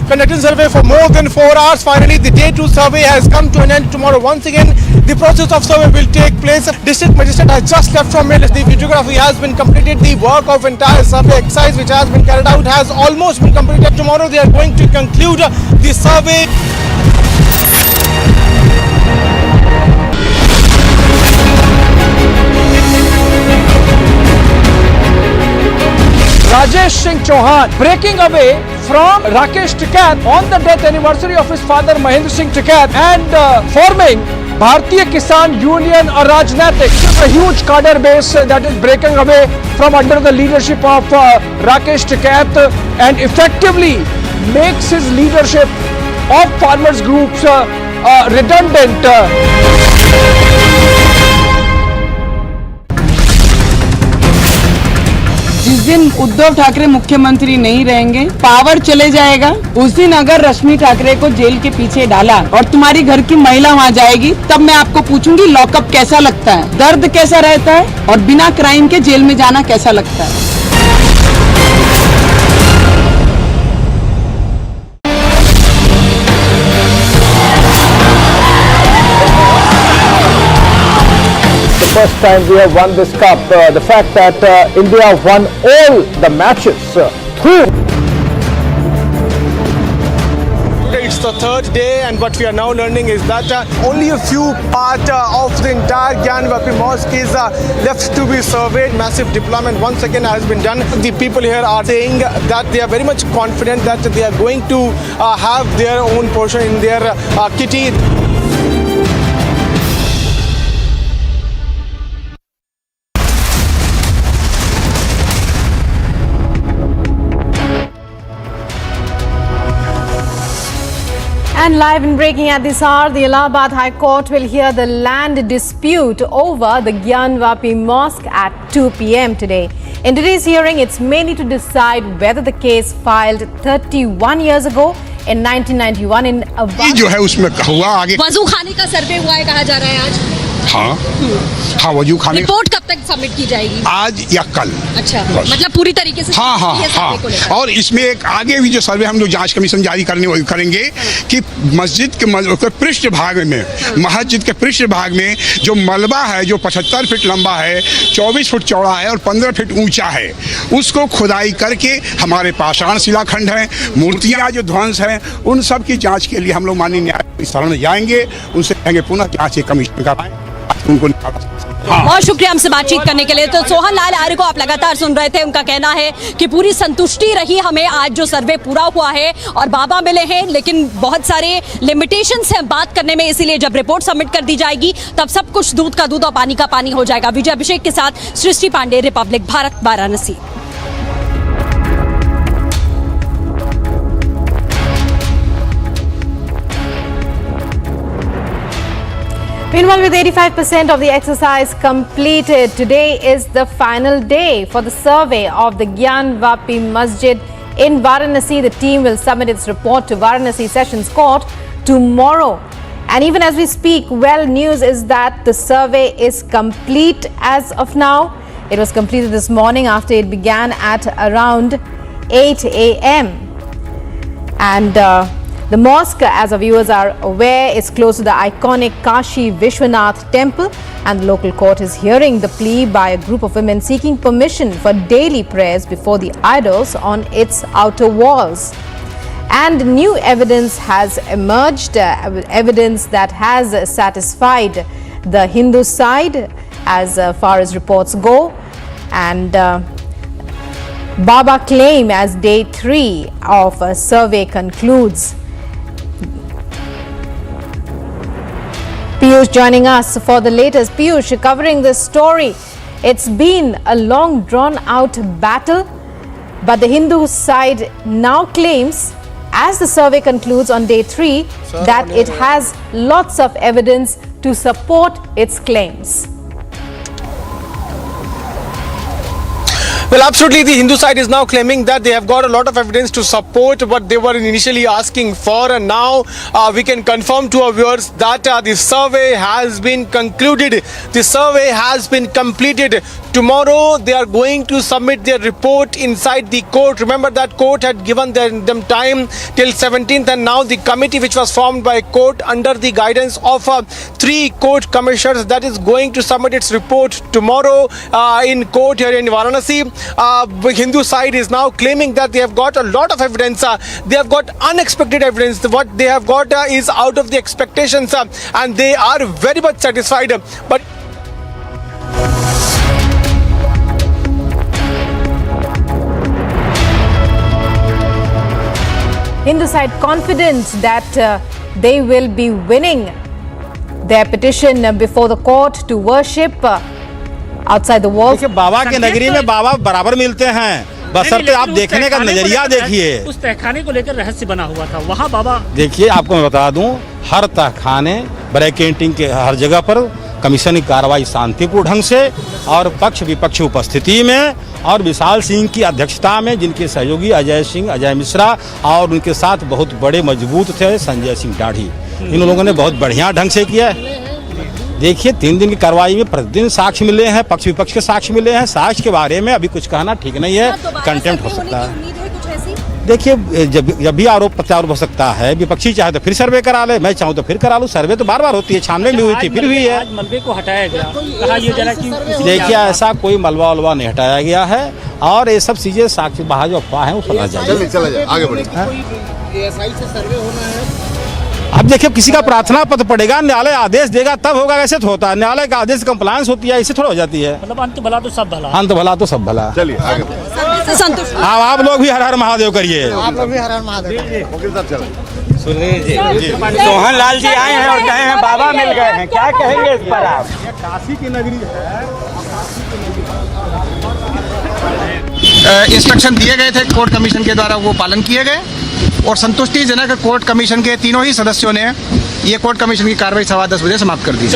Speaker 12: Conducting survey for more than 4 hours. Finally, the day 2 survey has come to an end. Tomorrow, once again, the process of survey will take place. District Magistrate has just left from here. The videography has been completed. The work of entire survey exercise which has been carried out has almost been completed. Tomorrow, they are going to conclude the survey.
Speaker 7: Rajesh Singh Chauhan breaking away from Rakesh Tikat on the death anniversary of his father Mahendra Singh Tikat and forming Bharatiya Kisan Union or Rajnatik, a huge cadre base that is breaking away from under the leadership of Rakesh Tikat and effectively makes his leadership of farmers groups redundant.
Speaker 9: जिस दिन उद्धव ठाकरे मुख्यमंत्री नहीं रहेंगे, power चले जाएगा। उस दिन अगर रश्मि ठाकरे को जेल के पीछे डाला और तुम्हारी घर की महिला वहाँ जाएगी, तब मैं आपको पूछूंगी लॉकअप कैसा लगता है, दर्द कैसा रहता है और बिना क्राइम के जेल में जाना कैसा लगता है।
Speaker 10: First time we have won this cup. The fact that India won all the matches through.
Speaker 12: It's the third day, and what we are now learning is that only a few part of the entire Gyanvapi mosque is left to be surveyed. Massive deployment once again has been done. The people here are saying that they are very much confident that they are going to have their own portion in their kitty.
Speaker 17: And live and breaking at this hour, the Allahabad High Court will hear the land dispute over the Gyanvapi Mosque at 2 p.m. today. In today's hearing, it's mainly to decide whether the case filed 31 years ago in 1991 in
Speaker 8: जो है उसमें हुआ आगे
Speaker 2: वजू खाने का सर्वे हुआ है कहा जा रहा है आज।
Speaker 8: हाँ वजू खाने
Speaker 2: रिपोर्ट कब तक सबमिट की जाएगी?
Speaker 8: आज या कल।
Speaker 2: अच्छा, मतलब पूरी तरीके से
Speaker 8: हाँ। और इसमें एक आगे भी जो सर्वे हम लोग जांच कमीशन जारी करेंगे कि मस्जिद के पृष्ठ भाग में मस्जिद के पृष्ठ भाग में जो मलबा है जो 75 फीट लंबा है, 24 फुट चौड़ा है और 15 फीट ऊंचा है, उसको खुदाई करके हमारे पाषाण शिलाखंड हैं, मूर्तियां जो ध्वंस हैं, उन सब की जांच के लिए हम लोग माननीय न्यायालय शरण में जाएंगे, उनसे कहेंगे पुनः जांच कमीशन कराएं, उनको
Speaker 2: बहुत शुक्रिया हमसे बातचीत करने के लिए। तो सोहन लाल आर्य को आप लगातार सुन रहे थे, उनका कहना है कि पूरी संतुष्टि रही हमें आज जो सर्वे पूरा हुआ है और बाबा मिले हैं, लेकिन बहुत सारे लिमिटेशंस हैं बात करने में, इसीलिए जब रिपोर्ट सबमिट कर दी जाएगी तब सब कुछ दूध का दूध और पानी का पानी हो जाएगा। विजय अभिषेक के साथ Srishti Pandey, Republic Bharat, Varanasi.
Speaker 17: Meanwhile, with 85% of the exercise completed, today is the final day for the survey of the Gyanvapi Masjid in Varanasi. The team will submit its report to Varanasi Sessions Court tomorrow. And even as we speak, news is that the survey is complete as of now. It was completed this morning after it began at around 8 a.m. And the mosque, as our viewers are aware, is close to the iconic Kashi Vishwanath temple, and the local court is hearing the plea by a group of women seeking permission for daily prayers before the idols on its outer walls. And new evidence has emerged, evidence that has satisfied the Hindu side as far as reports go. And Baba claim as day 3 of a survey concludes. Piyush joining us for the latest. Piyush, covering this story. It's been a long drawn out battle, but the Hindu side now claims, as the survey concludes on day 3, that it has lots of evidence to support its claims.
Speaker 12: Well, absolutely. The Hindu side is now claiming that they have got a lot of evidence to support what they were initially asking for, and now we can confirm to our viewers that the survey has been concluded. The survey has been completed. Tomorrow they are going to submit their report inside the court. Remember that court had given them time till 17th, and now the committee which was formed by court under the guidance of 3 court commissioners, that is going to submit its report tomorrow in court here in Varanasi. Hindu side is now claiming that they have got a lot of evidence. They have got unexpected evidence. What they have got is out of the expectations, and they are very much satisfied. But
Speaker 17: Hindu side confident that they will be winning their petition before the court to worship outside the walls.
Speaker 3: देखिए, बाबा के नगरी में बाबा बराबर मिलते हैं, बशर्ते आप देखने का नजरिया देखिए।
Speaker 21: उस तहखाने को लेकर रहस्य बना हुआ था, वहाँ बाबा
Speaker 3: देखिए, आपको मैं बता दूं, हर तहखाने ब्रैकेटिंग के हर जगह पर कमीशन की कार्रवाई शांतिपूर्ण ढंग से और पक्ष विपक्ष उपस्थिति में और विशाल सिंह की अध्यक्षता में, जिनके सहयोगी अजय मिश्रा और उनके साथ बहुत बड़े मजबूत थे संजय सिंह दाढ़ी, इन लोगों ने बहुत बढ़िया ढंग से किया। देखिए 3 दिन की कार्रवाई में प्रतिदिन साक्ष्य मिले हैं, पक्ष विपक्ष के साक्ष्य मिले हैं। साक्ष्य के बारे में अभी कुछ कहना ठीक नहीं है, कंटेम्प्ट हो सकता है। देखिए जब भी आरोप प्रत्यारोप हो सकता है, विपक्षी चाहे तो फिर सर्वे करा ले, मैं चाहूँ तो फिर करा लूँ। सर्वे तो बार बार होती है, छानबीन भी हुई थी, फिर हुई है।
Speaker 21: मलबे को हटाया गया, कहा ये जरा कि
Speaker 3: देखिए ऐसा कोई मलबा वलबा नहीं हटाया गया है और ये सब चीजें साक्ष्य बाहर जो अफवाह है वो फैला जाए।
Speaker 14: आगे बढ़े। एएसआई से सर्वे होना है।
Speaker 3: अब देखिए किसी का प्रार्थना पत्र पड़ेगा, न्यायालय आदेश देगा तब होगा, वैसे तो होता है। न्यायालय का आदेश कंप्लायंस होती है, इससे थोड़ा हो जाती है।
Speaker 21: मतलब अंत भला तो सब भला।
Speaker 3: अंत भला तो सब भला।
Speaker 14: चलिए आगे
Speaker 2: संतुष्ट
Speaker 3: आप लोग भी हर हर महादेव करिए।
Speaker 14: आप लोग भी हर हर महादेव। वकील साहब चलो।
Speaker 11: सुनिए जी, सोहन लाल जी आए हैं और कहे हैं बाबा मिल गए हैं, क्या कहेंगे इस पर आप?
Speaker 3: काशी की नगरी
Speaker 14: है। इंस्ट्रक्शन दिए गए थे कोर्ट कमीशन के द्वारा, वो पालन किए गए और संतुष्टिजनक कोर्ट कमीशन के तीनों ही सदस्यों ने ये कोर्ट कमीशन की कार्रवाई 10:15 बजे समाप्त कर दी।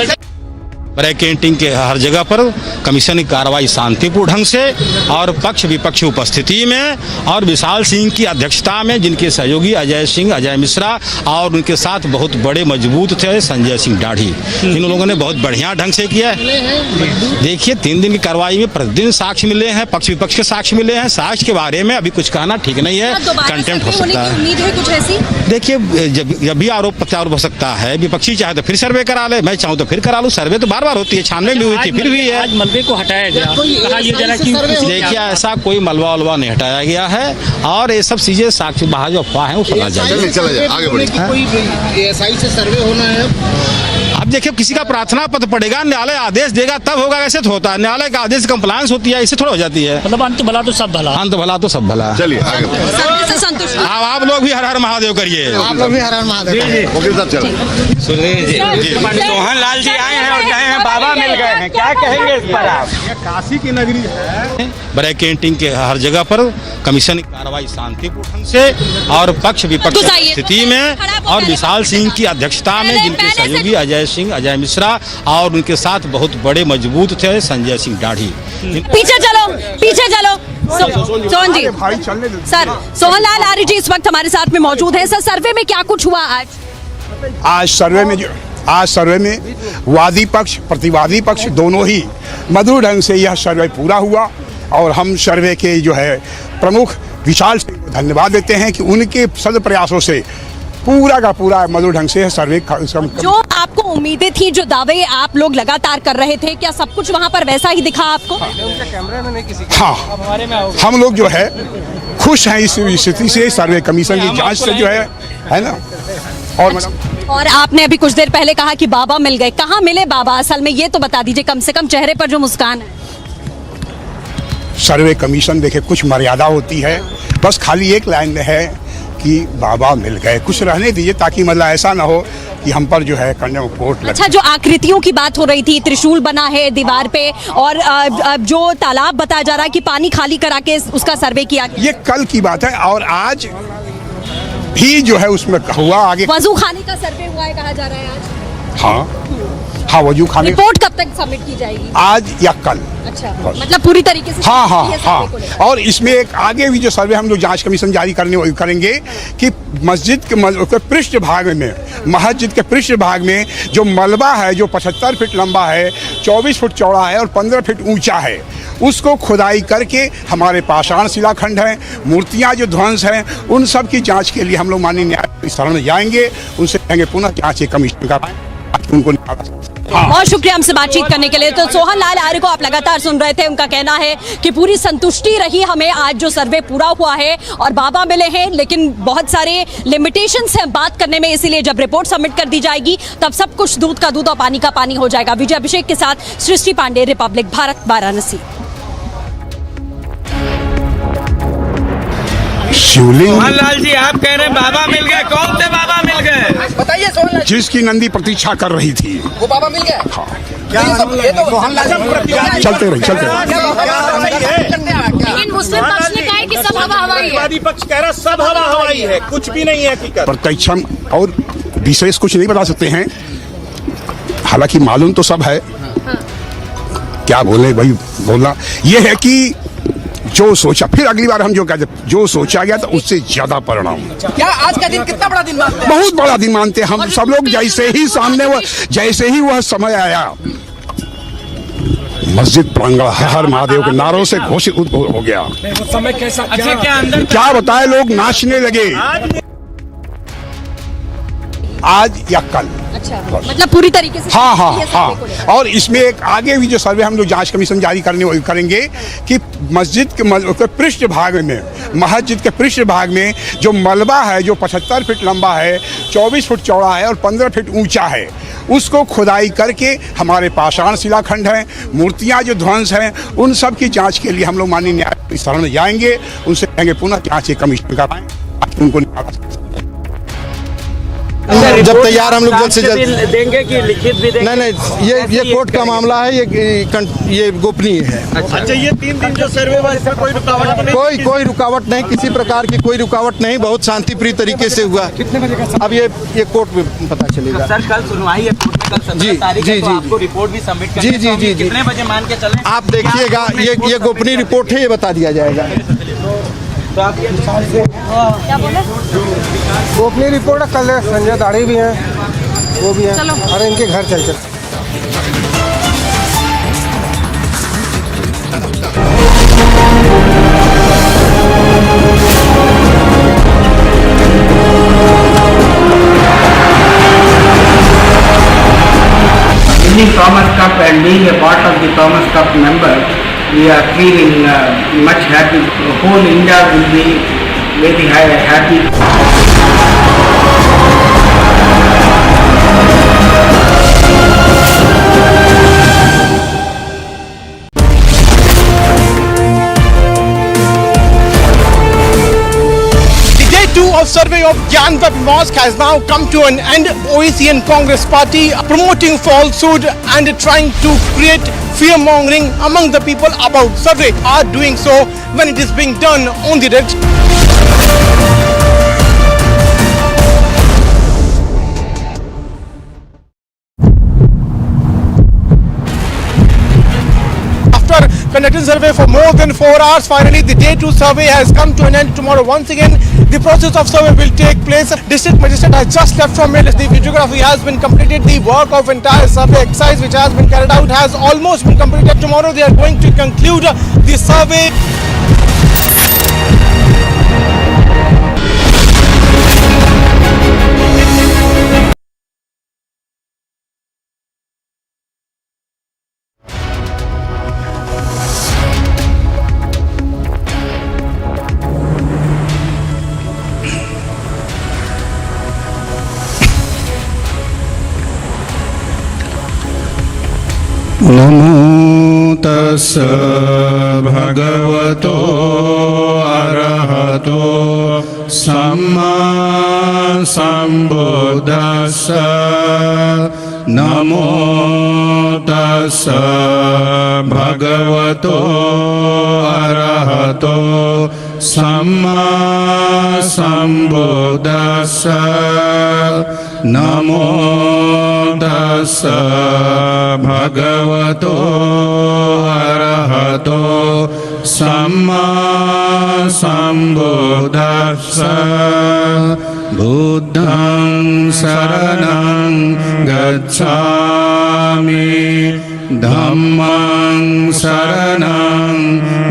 Speaker 3: ब्रैकेटिंग के हर जगह पर कमीशन की कार्रवाई शांतिपूर्ण ढंग से और पक्ष विपक्ष उपस्थिति में और विशाल सिंह की अध्यक्षता में, जिनके सहयोगी अजय मिश्रा और उनके साथ बहुत बड़े मजबूत थे संजय सिंह दाढ़ी, इन लोगों ने बहुत बढ़िया ढंग से किया। देखिए 3 दिन की कार्रवाई में प्रतिदिन साक्ष्य मिले हैं, पक्ष विपक्ष के साक्ष्य मिले हैं। साक्ष्य के बारे में अभी कुछ कहना ठीक नहीं है, कंटेम्प्ट हो सकता है। देखिए जब भी आरोप प्रत्यारोप हो सकता है, विपक्षी चाहे तो फिर सर्वे करा ले, मैं चाहूँ तो फिर करा लूँ। सर्वे तो बार बार होती है, छानबीन भी हुई थी, फिर हुई है।
Speaker 21: आज मलबे को हटाया गया, कहा ये जरा कि
Speaker 3: देखिए ऐसा कोई मलबा वलबा नहीं हटाया गया है और ये सब चीजें साक्ष्य बाहर जो अफवाह है वो फैला जाए।
Speaker 14: आगे बढ़े। कोई एएसआई से सर्वे होना है।
Speaker 3: अब देखिए किसी का प्रार्थना पत्र पड़ेगा, न्यायालय आदेश देगा तब होगा, वैसे तो होता है। न्यायालय का आदेश कंप्लायंस होती है, इससे थोड़ा हो जाती है।
Speaker 21: मतलब अंत भला तो सब भला।
Speaker 3: अंत भला तो सब भला।
Speaker 14: चलिए आगे बढ़े।
Speaker 2: संतुष्ट
Speaker 3: आप लोग भी हर हर महादेव करिए।
Speaker 14: आप लोग भी हर हर महादेव। वकील साहब चलो।
Speaker 11: सुनिए जी, सोहन लाल जी आए हैं और कहे हैं बाबा मिल गए हैं, क्या कहेंगे इस पर आप?
Speaker 3: काशी की नगरी है। ब्रैकेटिंग के हर जगह पर कमीशन की कार्रवाई शांतिपूर्ण ढंग से और पक्ष विपक्ष स्थिति में और विशाल सिंह की अध्यक्षता में, जिनके सहयोगी अजय मिश्रा और उनके साथ बहुत बड़े मजबूत थे संजय सिंह दाढ़ी।
Speaker 2: पीछे चलो, पीछे चलो। सोहन जी, सर सोहन लाल आर्य जी इस वक्त हमारे साथ में मौजूद हैं। सर सर्वे में क्या कुछ हुआ आज
Speaker 8: सर्वे में वादी पक्ष प्रतिवादी पक्ष दोनों ही मधुर ढंग से यह सर्वे पूरा हुआ और हम सर्वे के जो है प्रमुख विशाल सिंह को धन्यवाद देते हैं कि उनके सद प्रयासों से पूरा का पूरा मधुर ढंग से सर्वे।
Speaker 2: जो आपको उम्मीदें थी, जो दावे आप लोग लगातार कर रहे थे, क्या सब कुछ वहाँ पर वैसा ही दिखा आपको?
Speaker 8: हाँ, हम लोग जो है खुश हैं इस स्थिति से, सर्वे कमीशन की जांच से जो है ना।
Speaker 2: और आपने अभी कुछ देर पहले कहा कि बाबा मिल गए, कहाँ मिले बाबा असल में, ये तो बता दीजिए कम से कम चेहरे पर जो मुस्कान है।
Speaker 8: सर्वे कमीशन देखे कुछ मर्यादा होती है, बस खाली एक लाइन में है कि बाबा मिल गए। कुछ रहने दीजिए ताकि मतलब ऐसा ना हो कि हम पर जो है कंडेम कोर्ट लगे।
Speaker 2: अच्छा, जो आकृतियों की बात हो रही थी, त्रिशूल बना है दीवार पे और जो तालाब बताया जा रहा है कि पानी खाली करा के उसका सर्वे किया,
Speaker 8: ये कल की बात है और आज भी जो है उसमें हुआ। आगे
Speaker 2: वजू खाने का सर्वे हुआ है कहा जा रहा है आज।
Speaker 8: हाँ, वजू खाने।
Speaker 2: रिपोर्ट कब तक सबमिट की जाएगी?
Speaker 8: आज या कल।
Speaker 2: अच्छा, मतलब पूरी तरीके से।
Speaker 8: हाँ। और इसमें एक आगे भी जो सर्वे हम लोग जांच कमीशन जारी करेंगे कि मस्जिद के पृष्ठ भाग में, मस्जिद के पृष्ठ भाग में जो मलबा है, जो 75 फीट लंबा है, 24 फुट चौड़ा है और 15 फीट ऊंचा है, उसको खुदाई करके हमारे पाषाण शिलाखंड हैं, मूर्तियां जो ध्वंस हैं, उन सब की जांच के लिए हम लोग माननीय न्यायालय शरण में जाएंगे, उनसे कहेंगे पुनः जांच कमीशन का उनको।
Speaker 2: बहुत शुक्रिया हमसे बातचीत करने के लिए। तो सोहन लाल आर्य को आप लगातार सुन रहे थे, उनका कहना है कि पूरी संतुष्टि रही हमें आज जो सर्वे पूरा हुआ है और बाबा मिले हैं, लेकिन बहुत सारे लिमिटेशंस हैं बात करने में, इसीलिए जब रिपोर्ट सबमिट कर दी जाएगी तब सब कुछ दूध का दूध और पानी का पानी हो जाएगा। विजय अभिषेक के साथ सृष्टि पांडे, रिपब्लिक भारत, वाराणसी।
Speaker 8: शिवलिंग।
Speaker 11: सोहन लाल जी आप कह रहे हैं बाबा मिल गए, कौन से बाबा मिल गए बताइए? सोहन लाल
Speaker 8: जिसकी नंदी प्रतीक्षा कर रही थी
Speaker 11: वो बाबा मिल गए।
Speaker 8: हाँ।
Speaker 14: चलते रही।
Speaker 2: लेकिन मुस्लिम पक्ष ने कहा है कि सब हवा हवाई है।
Speaker 18: वादी पक्ष कह रहा सब हवा हवाई है, कुछ भी नहीं है हकीकत।
Speaker 8: प्रत्यक्ष और विशेष कुछ नहीं बता सकते हैं। हालांकि मालूम तो सब है, क्या बोले भाई, बोलना ये है कि जो सोचा, फिर अगली बार हम जो कहते, जो सोचा गया था उससे ज्यादा परिणाम।
Speaker 9: क्या आज का दिन कितना बड़ा दिन मानते हैं?
Speaker 8: बहुत बड़ा दिन मानते हैं हम सब लोग। जैसे ही सामने जैसे ही वह समय आया, मस्जिद प्रांगण हर महादेव के नारों से घोषित हो गया।
Speaker 7: समय कैसा,
Speaker 8: क्या बताए, लोग नाचने लगे आज या कल।
Speaker 2: अच्छा, मतलब पूरी तरीके से
Speaker 8: हाँ हाँ हाँ। और इसमें एक आगे भी जो सर्वे हम लोग जांच कमीशन जारी करेंगे कि मस्जिद के पृष्ठ भाग में, मस्जिद के पृष्ठ भाग में जो मलबा है, जो 75 फीट लंबा है, 24 फुट चौड़ा है और 15 फीट ऊंचा है, उसको खुदाई करके हमारे पाषाण शिलाखंड हैं, मूर्तियां जो ध्वंस हैं, उन सब की जांच के लिए हम लोग माननीय न्यायालय शरण में जाएंगे, उनसे कहेंगे पुनः जांच कमीशन कराएं, उनको निकाला।
Speaker 5: जब तैयार हम लोग जल्द से जल्द
Speaker 21: देंगे कि लिखित भी देंगे?
Speaker 5: नहीं, ये कोर्ट का मामला है, ये गोपनीय है।
Speaker 21: अच्छा, ये 3 दिन जो सर्वे हुआ, इसमें कोई रुकावट नहीं?
Speaker 5: कोई रुकावट नहीं, किसी प्रकार की कोई रुकावट नहीं, बहुत शांतिप्रिय तरीके से हुआ।
Speaker 7: कितने बजे का?
Speaker 5: अब ये कोर्ट में पता चलेगा।
Speaker 21: सर, कल सुनवाई है कोर्ट में, कल 17 तारीख है, तो आपको रिपोर्ट भी सबमिट करनी है।
Speaker 5: जी।
Speaker 21: कितने बजे मान के चलें?
Speaker 5: आप देखिएगा, ये गोपनीय रिपोर्ट है, ये बता दिया जाएगा।
Speaker 21: तो आप
Speaker 2: क्या बोले?
Speaker 12: गोपनीय रिपोर्ट कल संजय दाढ़ी भी हैं, वो भी हैं, अरे इनके घर चल
Speaker 11: Winning Thomas Cup and being a part of the Thomas Cup member, we are feeling much happy. Whole India will be very happy.
Speaker 12: of survey of Gyanvat Mosque has now come to an end. OEC and Congress party promoting falsehood and trying to create fear-mongering among the people about survey are doing so when it is being done on the red. After conducting survey for more than 4 hours, finally the day 2 survey has come to an end. Tomorrow once again the process of survey will take place. District Magistrate has just left from it. The videography has been completed. The work of entire survey exercise which has been carried out has almost been completed. Tomorrow they are going to conclude the survey.
Speaker 16: नमो तस् भगवतो अरहतो सम्मा सम्बुद्धस्स नमो तस् भगवतो अरहतो सम्मा सम्बुद्धस्स नमो तस् भगवतो अरहतो सम्मा सम्बुद्धस्स बुद्धं शरणं गच्छामि धम्मं शरणं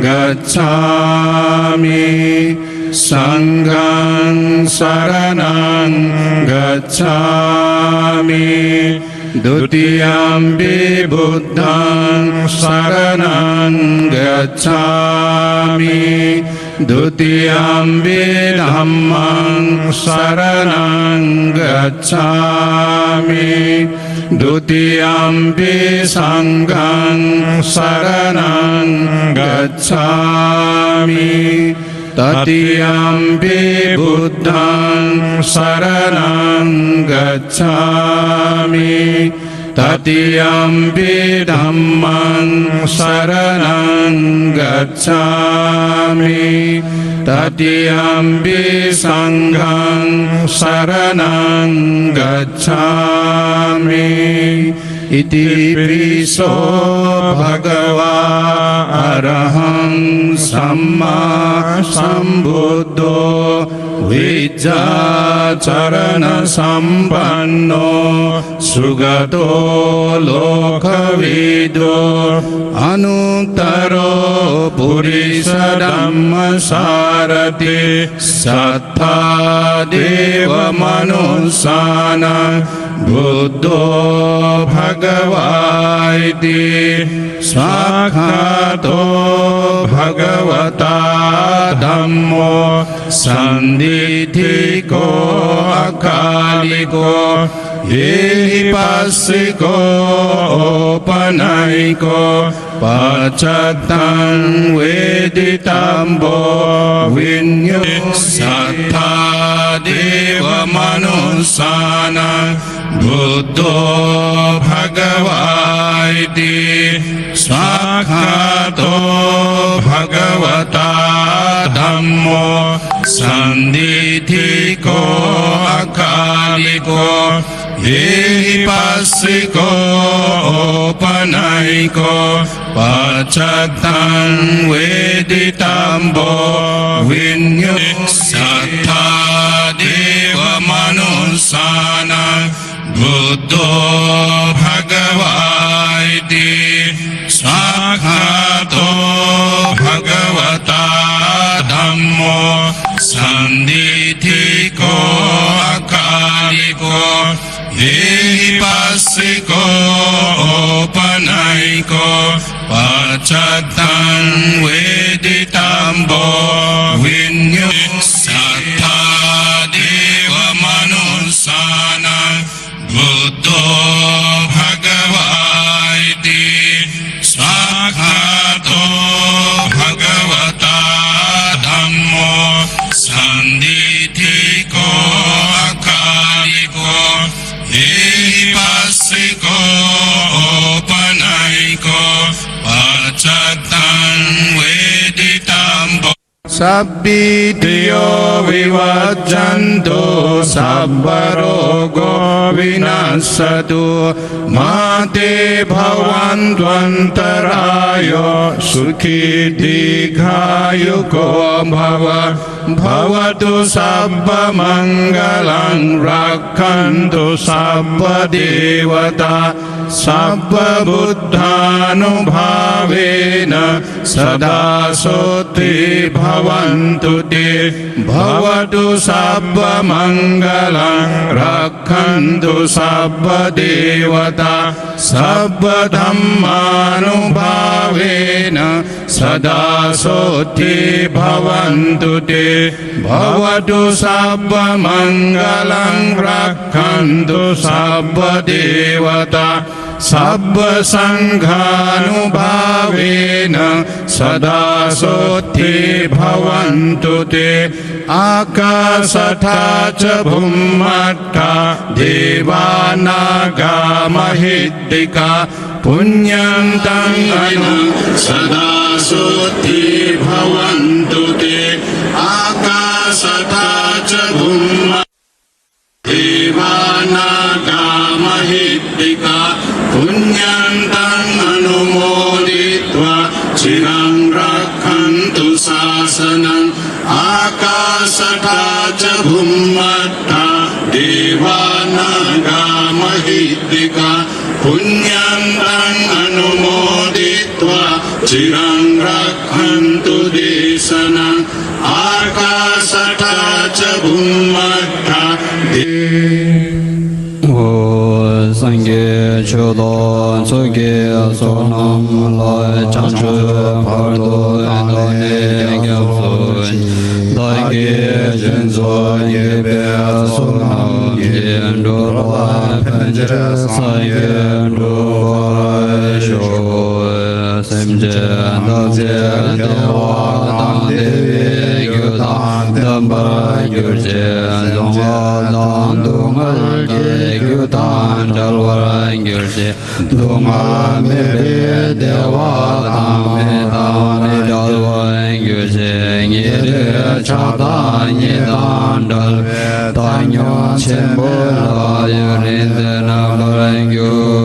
Speaker 16: गच्छामि संघं शरणं गच्छामि द्वितीयंपि बुद्धं शरणं गच्छामि द्वितीयंपि धम्मं शरणं गच्छामि द्वितीयंपि संघं शरणं गच्छामि तृतीयंपि बुद्धं शरणं गच्छामि तृतीयंपि धम्मं शरणं गच्छामि तृतीयंपि संघं शरणं गच्छामि इति पिसो भगवा अरहं सम्मा सम्बुद्धो विद्याचरण संपन्नो सुगतो लोकविदो अनुत्तरो पुरुषधम्म सारथि सत्ता देव मनुष्यानां बुद्धो भगवाइति साक्षातो भगवता धम्मो संदिथिको अकालिको एहिपासिको औपनयिको पचतं वेदितम्बो विन्यो सत्ता देव मनुष्यानां बुद्धो भगवाइति साक्षातो भगवता धम्मो संदिथिको अकालिको एहिपासिको औपनयिको पचतं वेदितम्बो विन्यो सत्ता देव मनुष्यानां बुद्धो भगवाइति साक्षातो भगवता धम्मो संदिथिको अकालिको एहिपासिको औपनयिको पचतं वेदितम्बो विन्यो सत्ता देव मनुष्यानां बुद्धो भगवाइति साक्षातो भगवता धम्मो संदिथिको अकालिको एहिपासिको औपनयिको पचतं वेदितम्बो सब्बितियो विवज्जन्तु सब्बरोगो विनश्यतु माते भवन्त्वन्तरायो सुखी दीर्घायुको भव भवतु सब्बमङ्गलं रक्षन्तु सब्बदेवता सब्बबुद्धानुभावेन सदा सोत्ति भवन्तु ते भवतु सब्बमङ्गलं रक्षन्तु सब्बदेवता सब्बधम्मानुभावेन सदा सोत्ति भवन्तु ते भवतु सब्बमङ्गलं रक्षन्तु सब्बदेवता सब्बसङ्घानुभावेन सदा सोत्ति भवन्तु ते आकाशथा च भूमट्ठा देवानागामहिद्दिका पुण्यं तं अनु सदा सोत्ति भवन्तु ते आकाशथा च भूमट्ठा देवानागामहिद्दिका पुण्यं तं अनुमोदित्वा चिरं रक्षन्तु शासनम् आकाशथा च भूमट्ठा देवानागामहिद्दिका पुण्यं तं अनुमोदित्वा चिरं रक्षन्तु देशनम् आकाशथा च भूमट्ठा
Speaker 1: संगे चोदो सुगे सोनम लय चांचु भरदो नोने ग्यासोन दागे जंजो ये बे सोनम ये ndorwa panjara saye ndorwa sho semje daje dewa dang devi gyudang damba gyurje zongwa dang dungal ge gyudang dalwaran gyurje dunga mebe dewa dang me dang dalwaran gyurje ngire chada nye dang dal tanyo chenpo la yurin dana baran gyurje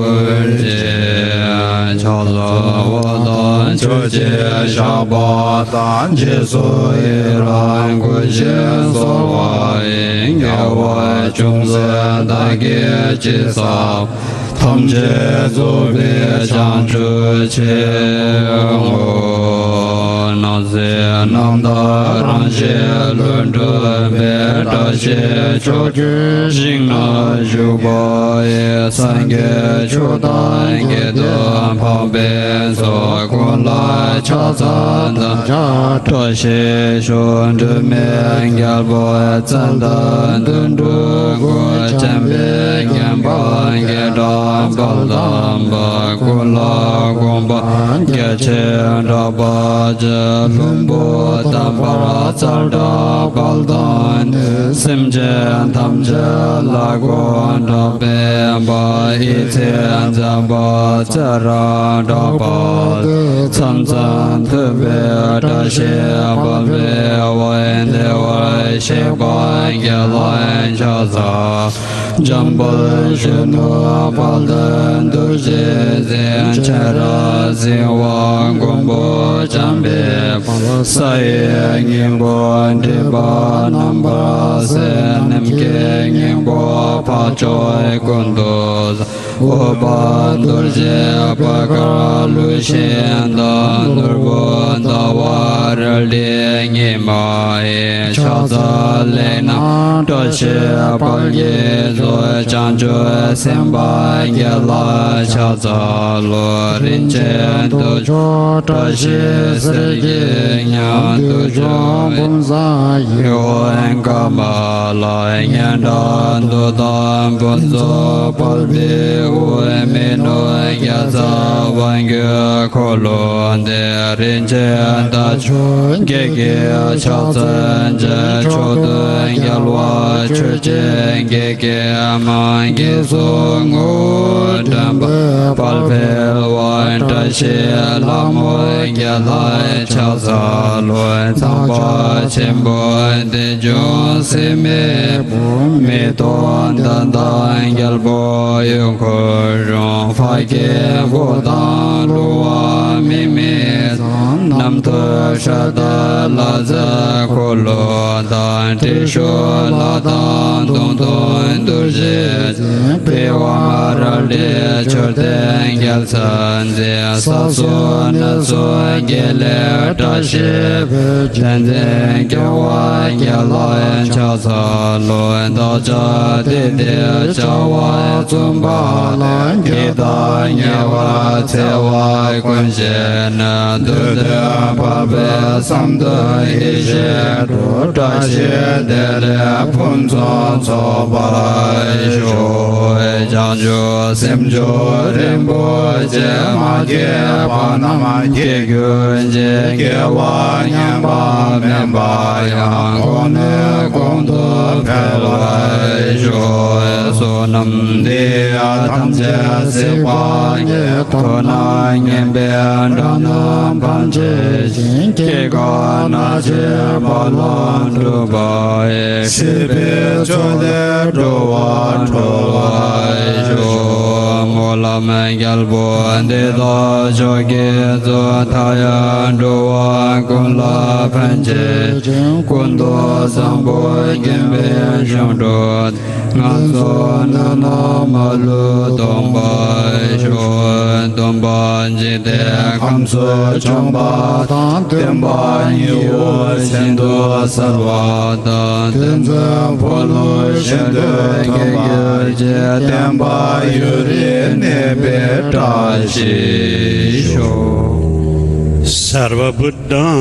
Speaker 16: सर्वबुद्धं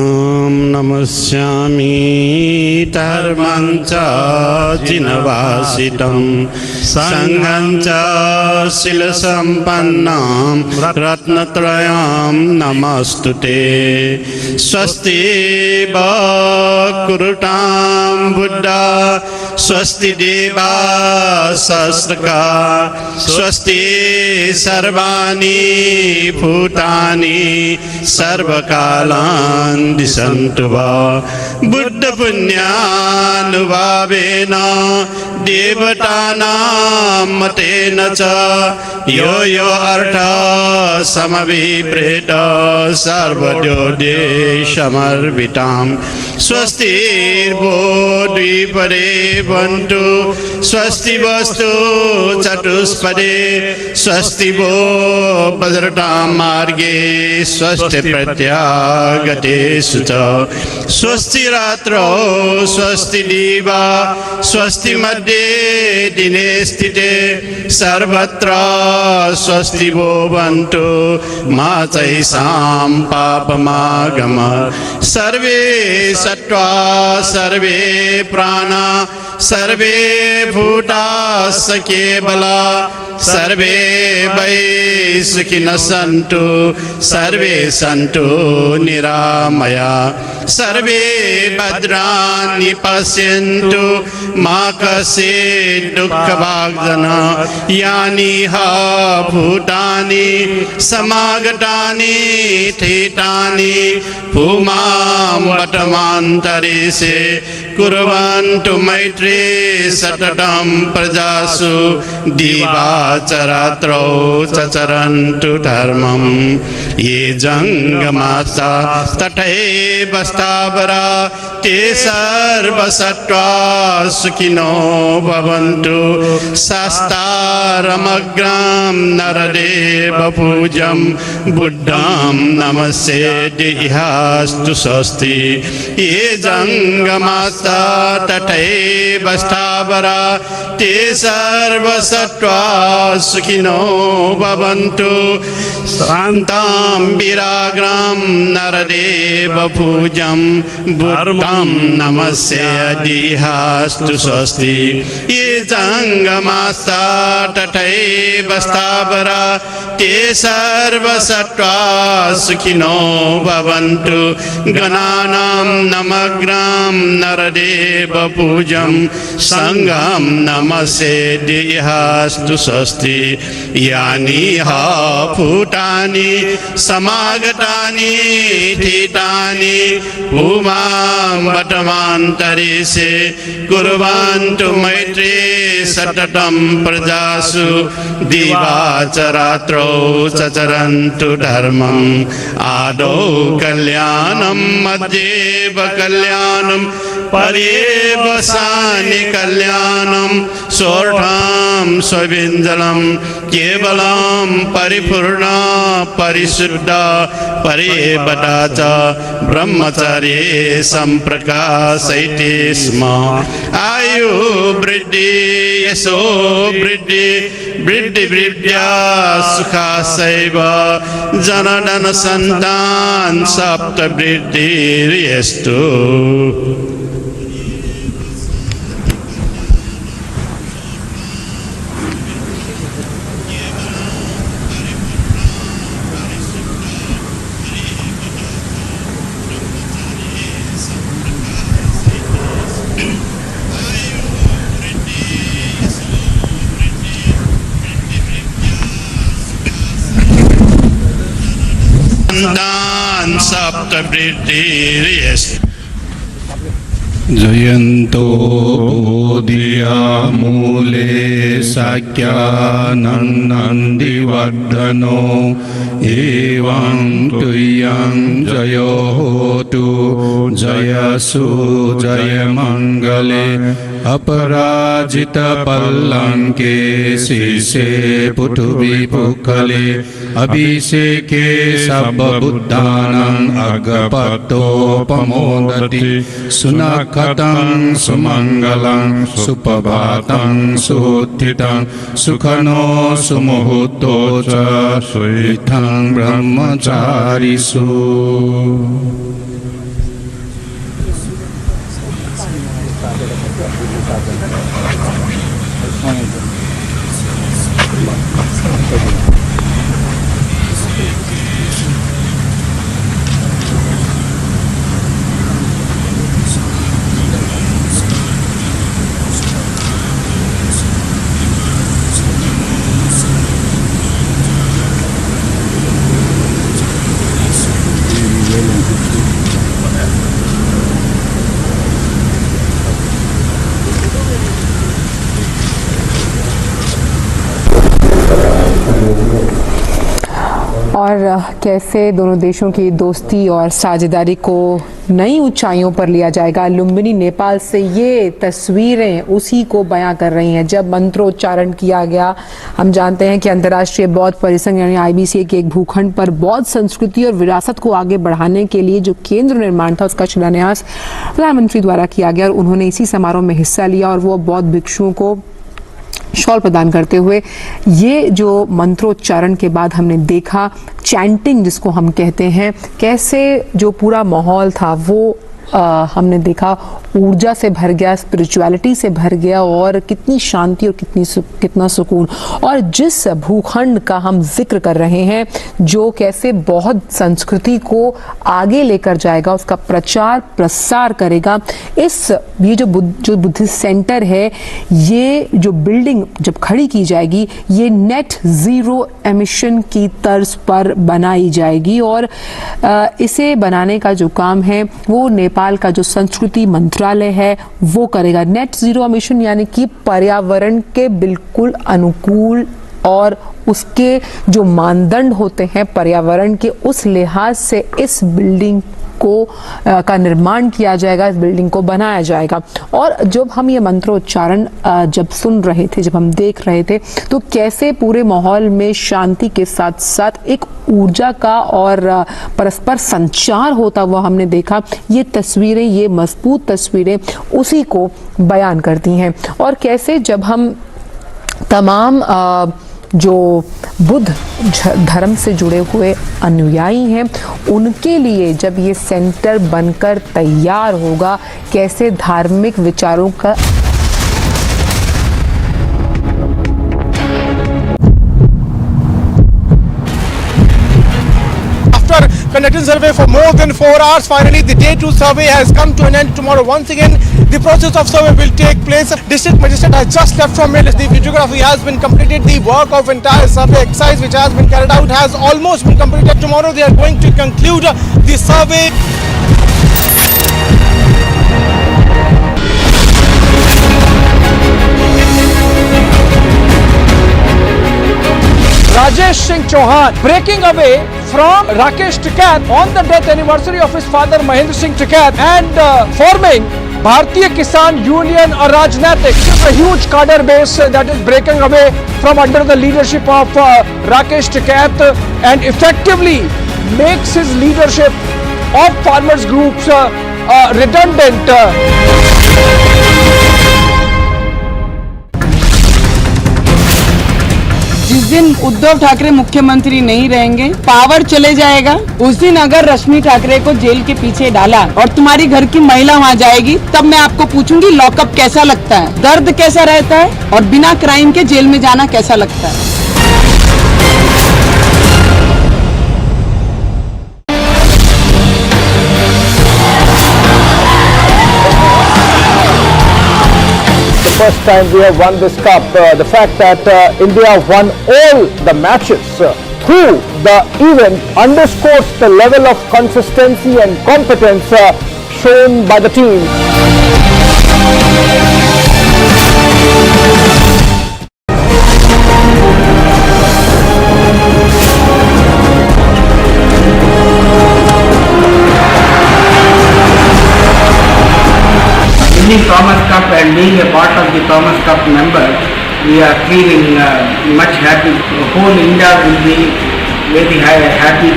Speaker 16: नमस्यामि धर्मं च जिनवासितं संघं च शीलसम्पन्नं रत्नत्रयं नमस्तुते स्वस्ति कुरुतां बुद्धा स्वस्ति देवा सहस्रका स्वस्ति सर्वाणि भूतानि सर्वकालान् दिशन्तु वा बुद्ध पुण्यानुभावेन देवतानां मतेन च यो यो अर्थ समभिप्रेत सर्वद्योदे समर्पिताम् स्वस्ति द्विपदे बन्तु स्वस्ति वस्तु चतुष्पदे स्वस्ति वो भद्रतां मार्गे स्वस्ति प्रत्यागतेषु च स्वस्ति रात्रौ स्वस्ति दिवा स्वस्ति मध्ये दिने स्थिते सर्वत्र स्वस्ति वो बन्तु मा चैषां पापमागम सर्वे सत्त्वा सर्वे प्राणा सर्वे भूताः केवला सर्वे वै सुखिनः सन्तु सर्वे सन्तु निरामया सर्वे भद्राणि पश्यन्तु मा कश्चित् दुःखभाग् यानि हा भूतानि समागतानि थेतानि भूमां वर्तमान्तरिषे कुर्वन्तु मैत्री सततं प्रजासु दिवाचरात्रौ चरन्तु धर्मं ये जङ्गमास्ता तथैव स्थावरा ते सर्वसत्त्वा सुखिनो भवन्तु शास्तारमग्रां नरदेव पूज्यं बुद्धं नमस्ते देहास्तु स्वस्ति ये जङ्गमास्ता तथैव स्थावरा ते सर्वसत्त्वा सुखिनो भवन्तु शान्तां विराग्रां नरदेव पूज्यं बुद्धं नमस्ते देहास्तु स्वस्ति ये जङ्गमास्ता तथैव स्थावरा ते सर्वसत्त्वा सुखिनो भवन्तु गणानां नमग्रां नरदेव पूज्यं संगं नमस्ते देहास्तु स्वस्ति यानि हा भूतानि समागतानि थेतानि भूमां वर्तमान्तरिषे कुर्वन्तु मैत्री सततं प्रजासु दिवाचरात्रौ चरन्तु धर्मम् आदौ कल्याणं मध्येव कल्याणं परेवसानि कल्याणं सोऽर्थं स्वविञ्जनं केवलं परिपूर्णा परिशुद्धा परेवता च ब्रह्मचर्ये सम्प्रकाशयति स्म आयु वृद्धि यशो वृद्धि वृद्धिवृद्ध्या सुखासैव जनधन सन्तान सप्तवृद्धिर्यस्तु दान सप्तवृद्धिर्यस्तु जयन्तो बोधिया मूले साख्यानन्दिवर्धनो एवं तुयं जयो होतु जयसु जयमङ्गले अपराजितपल्लङ्के शीर्षे पुटुविपुखले अभिषेके सर्वबुद्धानाम् अगपतोपमोदति सुनखतं सुमङ्गलं सुप्रभातं सुत्थितं सुखनो सुमुहूर्तो च सुइथं ब्रह्मचारिषु
Speaker 13: और कैसे दोनों देशों की दोस्ती और साझेदारी को नई ऊंचाइयों पर लिया जाएगा। लुम्बिनी नेपाल से ये तस्वीरें उसी को बयां कर रही हैं जब मंत्रोच्चारण किया गया। हम जानते हैं कि अंतर्राष्ट्रीय बौद्ध परिसंघ यानी IBC के एक भूखंड पर बौद्ध संस्कृति और विरासत को आगे बढ़ाने के लिए जो केंद्र निर्माण था उसका शिलान्यास प्रधानमंत्री द्वारा किया गया और उन्होंने इसी समारोह में हिस्सा लिया और वो बौद्ध भिक्षुओं को शॉल प्रदान करते हुए ये जो मंत्रोच्चारण के बाद हमने देखा चैंटिंग जिसको हम कहते हैं, कैसे जो पूरा माहौल था वो हमने देखा ऊर्जा से भर गया, स्पिरिचुअलिटी से भर गया और कितनी शांति और कितना सुकून। और जिस भूखंड का हम जिक्र कर रहे हैं जो कैसे बौद्ध संस्कृति को आगे लेकर जाएगा, उसका प्रचार प्रसार करेगा, ये जो बुद्धिस्ट सेंटर है, ये जो बिल्डिंग जब खड़ी की जाएगी ये नेट जीरो एमिशन की तर्ज पर बनाई जाएगी और इसे बनाने का जो काम है वो नेपाल का जो संस्कृति मंत्रालय है वो करेगा। नेट जीरो एमिशन यानी कि पर्यावरण के बिल्कुल अनुकूल और उसके जो मानदंड होते हैं पर्यावरण के, उस लिहाज से इस बिल्डिंग का निर्माण किया जाएगा, इस बिल्डिंग को बनाया जाएगा। और जब हम ये मंत्रोच्चारण जब सुन रहे थे, जब हम देख रहे थे, तो कैसे पूरे माहौल में शांति के साथ साथ एक ऊर्जा का और परस्पर संचार होता हुआ हमने देखा। ये तस्वीरें, ये मजबूत तस्वीरें उसी को बयान करती हैं। और कैसे जब हम तमाम जो बुद्ध धर्म से जुड़े हुए अनुयायी हैं उनके लिए जब ये सेंटर बनकर तैयार होगा, कैसे धार्मिक विचारों का
Speaker 12: conducting survey for more than 4 hours. Finally, the day 2 survey has come to an end. Tomorrow, once again, the process of survey will take place. District Magistrate has just left from it. The videography has been completed. The work of entire survey exercise which has been carried out has almost been completed. Tomorrow, they are going to conclude the survey.
Speaker 7: Rajesh Singh Chauhan breaking away from Rakesh Tikat on the death anniversary of his father Mahendra Singh Tikat and forming Bharatiya Kisan Union or Rajnatik. It's a huge cadre base that is breaking away from under the leadership of Rakesh Tikat and effectively makes his leadership of farmers groups redundant.
Speaker 9: जिस दिन उद्धव ठाकरे मुख्यमंत्री नहीं रहेंगे, power चले जाएगा, उस दिन अगर रश्मि ठाकरे को जेल के पीछे डाला और तुम्हारी घर की महिला वहाँ जाएगी, तब मैं आपको पूछूंगी लॉकअप कैसा लगता है, दर्द कैसा रहता है और बिना क्राइम के जेल में जाना कैसा लगता है।
Speaker 10: First time we have won this cup. The fact that India won all the matches through the event underscores the level of consistency and competence shown by the team.
Speaker 11: Winning Thomas Cup and being a part of the Thomas Cup member, we are feeling much happy. Whole India will be very happy.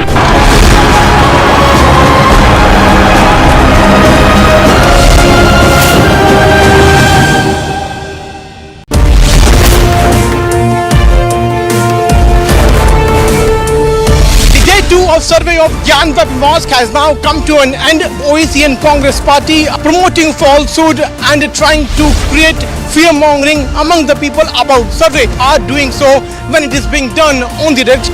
Speaker 12: Of survey of Gyanvat Mosque has now come to an end. OEC and Congress party promoting falsehood and trying to create fear-mongering among the people about survey are doing so when it is being done on the direct.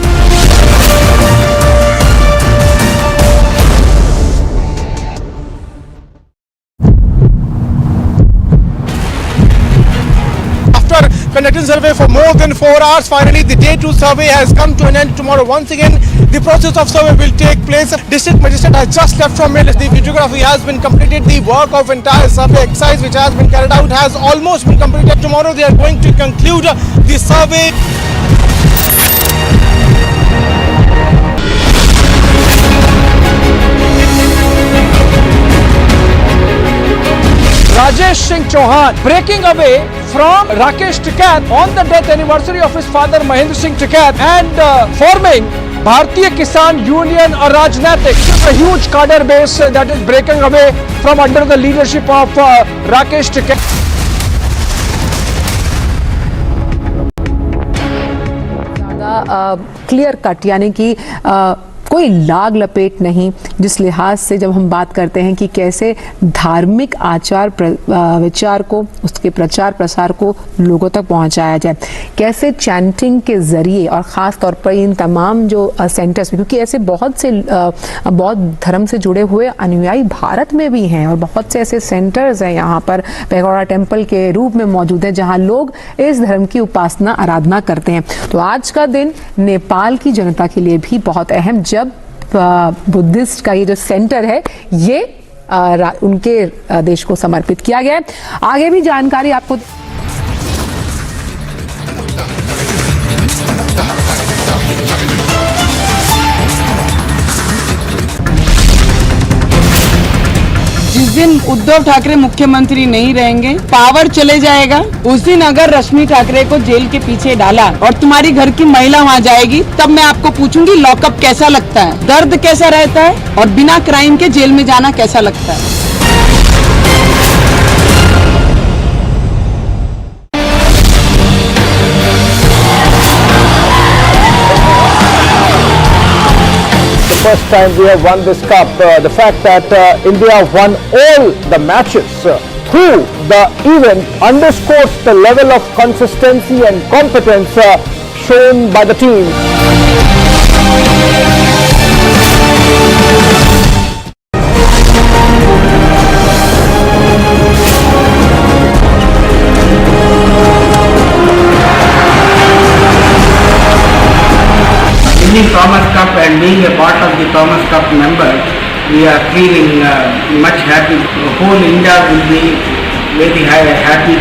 Speaker 12: Conducting survey for more than 4 hours. Finally, the day 2 survey has come to an end. Tomorrow, once again, the process of survey will take place. District Magistrate has just left from it. The videography has been completed. The work of entire survey exercise which has been carried out has almost been completed. Tomorrow, they are going to conclude the survey.
Speaker 7: Rajesh Singh Chauhan breaking away from Rakesh Tikat on the death anniversary of his father Mahendra Singh Tikat and forming Bharatiya Kisan Union or Rajnatik, a huge cadre base that is breaking away from under the leadership of Rakesh Tikat.
Speaker 13: Clear cut यानी कि कोई लाग लपेट नहीं, जिस लिहाज से जब हम बात करते हैं कि कैसे धार्मिक आचार विचार को, उसके प्रचार प्रसार को लोगों तक पहुंचाया जाए, कैसे चैंटिंग के ज़रिए और ख़ास तौर पर इन तमाम जो सेंटर्स, क्योंकि ऐसे बहुत से बौद्ध धर्म से जुड़े हुए अनुयायी भारत में भी हैं और बहुत से ऐसे सेंटर्स हैं यहाँ पर पैगोडा टेम्पल के रूप में मौजूद हैं जहाँ लोग इस धर्म की उपासना आराधना करते हैं। तो आज का दिन नेपाल की जनता के लिए भी बहुत अहम, जब बुद्धिस्ट का ये जो सेंटर है ये उनके देश को समर्पित किया गया है। आगे भी जानकारी आपको
Speaker 9: जिस दिन उद्धव ठाकरे मुख्यमंत्री नहीं रहेंगे, पावर चले जाएगा, उस दिन अगर रश्मि ठाकरे को जेल के पीछे डाला और तुम्हारी घर की महिला वहाँ जाएगी, तब मैं आपको पूछूंगी लॉकअप कैसा लगता है, दर्द कैसा रहता है और बिना क्राइम के जेल में जाना कैसा लगता है।
Speaker 10: First time we have won this cup. The fact that India won all the matches through the event underscores the level of consistency and competence shown by the team.
Speaker 11: Winning Thomas Cup and being a part of the Thomas Cup member, we are feeling much happy. Whole India will be very happy.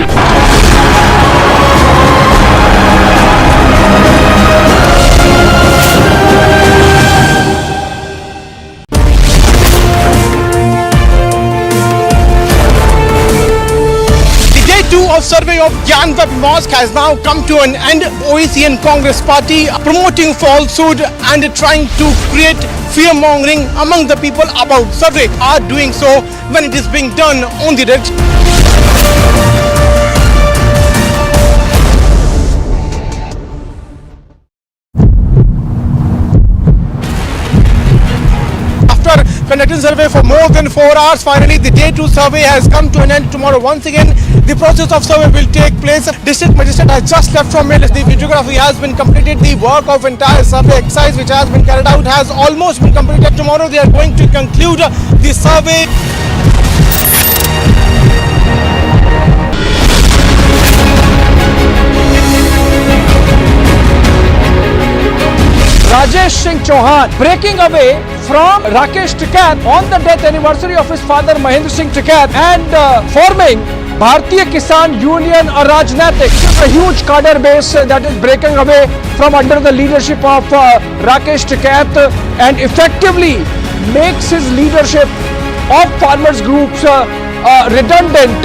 Speaker 12: Of survey of Gyanvat Mosque has now come to an end. OEC and Congress party promoting falsehood and trying to create fear-mongering among the people about survey are doing so when it is being done on the direct. Conducting survey for more than 4 hours. Finally, the day 2 survey has come to an end. Tomorrow, once again, the process of survey will take place. District Magistrate has just left from it. The videography has been completed. The work of entire survey exercise which has been carried out has almost been completed. Tomorrow, they are going to conclude the survey.
Speaker 7: Rajesh Singh Chauhan breaking away from Rakesh Tikat on the death anniversary of his father Mahendra Singh Tikat and forming Bharatiya Kisan Union or Rajnatik, a huge cadre base that is breaking away from under the leadership of Rakesh Tikat and effectively makes his leadership of farmers groups redundant.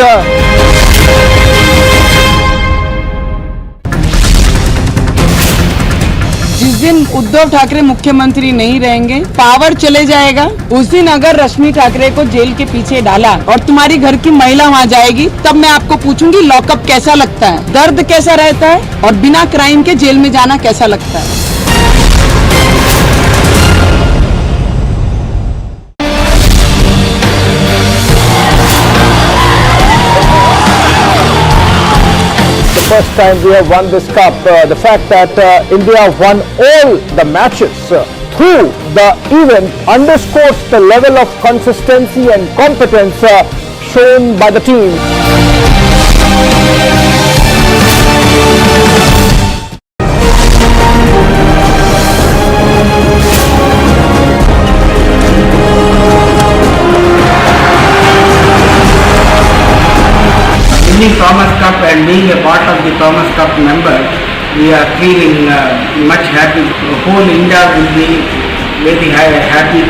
Speaker 9: जिस दिन उद्धव ठाकरे मुख्यमंत्री नहीं रहेंगे, power चले जाएगा, उस दिन अगर रश्मि ठाकरे को जेल के पीछे डाला और तुम्हारी घर की महिला वहाँ जाएगी, तब मैं आपको पूछूंगी लॉकअप कैसा लगता है, दर्द कैसा रहता है और बिना क्राइम के जेल में जाना कैसा लगता है।
Speaker 10: First time we have won this cup. The fact that India won all the matches through the event underscores the level of consistency and competence shown by the team.
Speaker 11: Winning Thomas Cup and being a part of the Thomas Cup member, we are feeling much happy. Whole India will be very happy.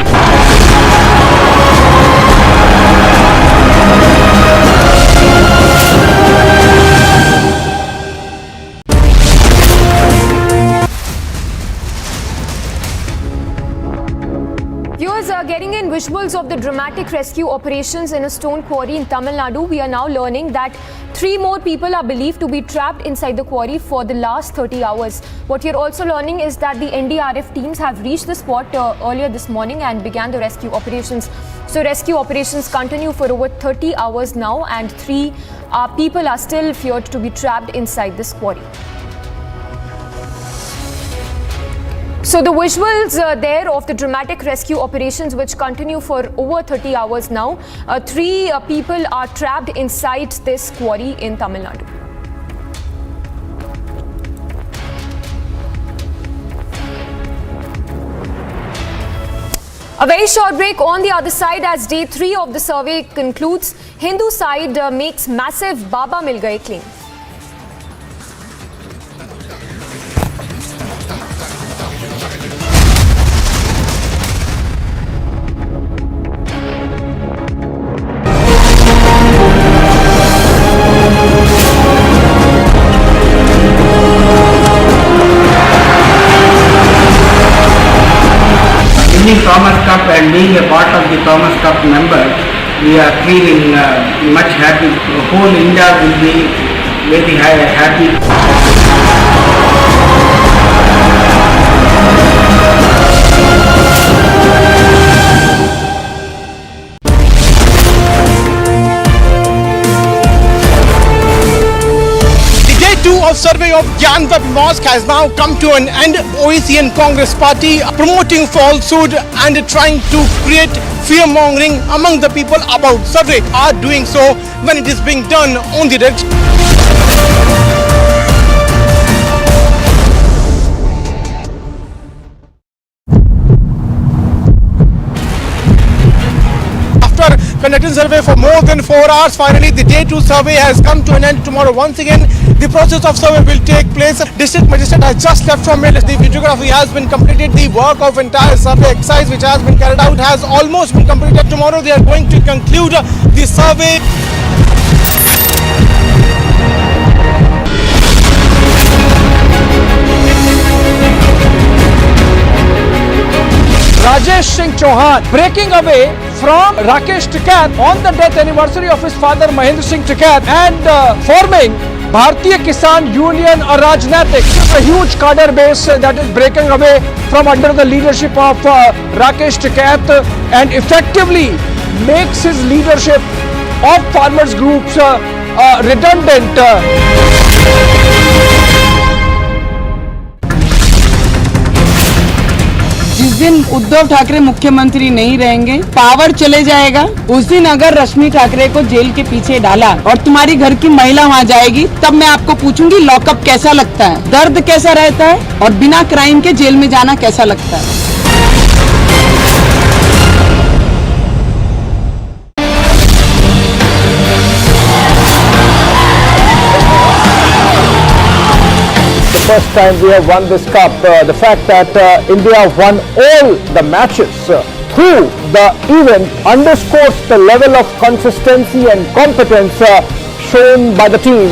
Speaker 15: getting in visuals of the dramatic rescue operations in a stone quarry in Tamil Nadu. We are now learning that 3 more people are believed to be trapped inside the quarry for the last 30 hours. What we are also learning is that the NDRF teams have reached the spot earlier this morning and began the rescue operations. So rescue operations continue for over 30 hours now, and 3 people are still feared to be trapped inside this quarry. So the visuals there of the dramatic rescue operations, which continue for over 30 hours now. 3 people are trapped inside this quarry in Tamil Nadu. A very short break. On the other side, as day 3 of the survey concludes, Hindu side makes massive Baba Mil Gaye claim.
Speaker 11: Thomas Cup and being a part of the Thomas Cup member, we are feeling much happy. Whole India will be very happy.
Speaker 12: Of survey of Gyanvat Mosque has now come to an end. OEC and Congress party promoting falsehood and trying to create fear-mongering among the people about survey are doing so when it is being done on the direct. After conducting survey for more than 4 hours, finally the day 2 survey has come to an end. Tomorrow once again the process of survey will take place. District Magistrate has just left from it. The videography has been completed. The work of entire survey exercise which has been carried out has almost been completed. Tomorrow they are going to conclude the survey.
Speaker 7: Rajesh Singh Chauhan breaking away from Rakesh Tikat on the death anniversary of his father Mahendra Singh Tikat and forming Bharatiya Kisan Union or Rajnatik. A huge cadre base that is breaking away from under the leadership of Rakesh Tikat and effectively makes his leadership of farmers groups redundant.
Speaker 9: जिस दिन उद्धव ठाकरे मुख्यमंत्री नहीं रहेंगे, power चले जाएगा, उस दिन अगर रश्मि ठाकरे को जेल के पीछे डाला और तुम्हारी घर की महिला वहाँ जाएगी, तब मैं आपको पूछूंगी लॉकअप कैसा लगता है, दर्द कैसा रहता है और बिना क्राइम के जेल में जाना कैसा लगता है।
Speaker 10: First time we have won this cup. The fact that India won all the matches through the event underscores the level of consistency and competence shown by the team.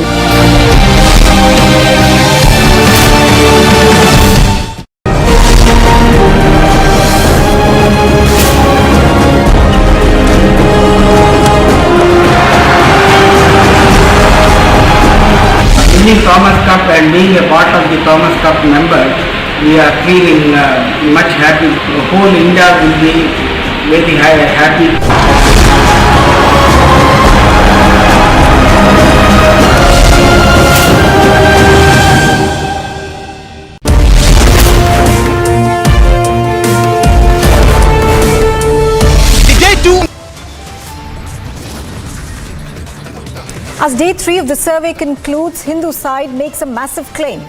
Speaker 11: Winning Thomas Cup and being a part of the Thomas Cup member, we are feeling much happy. Whole India will be very happy.
Speaker 17: As day 3 of the survey concludes, Hindu side makes a massive claim.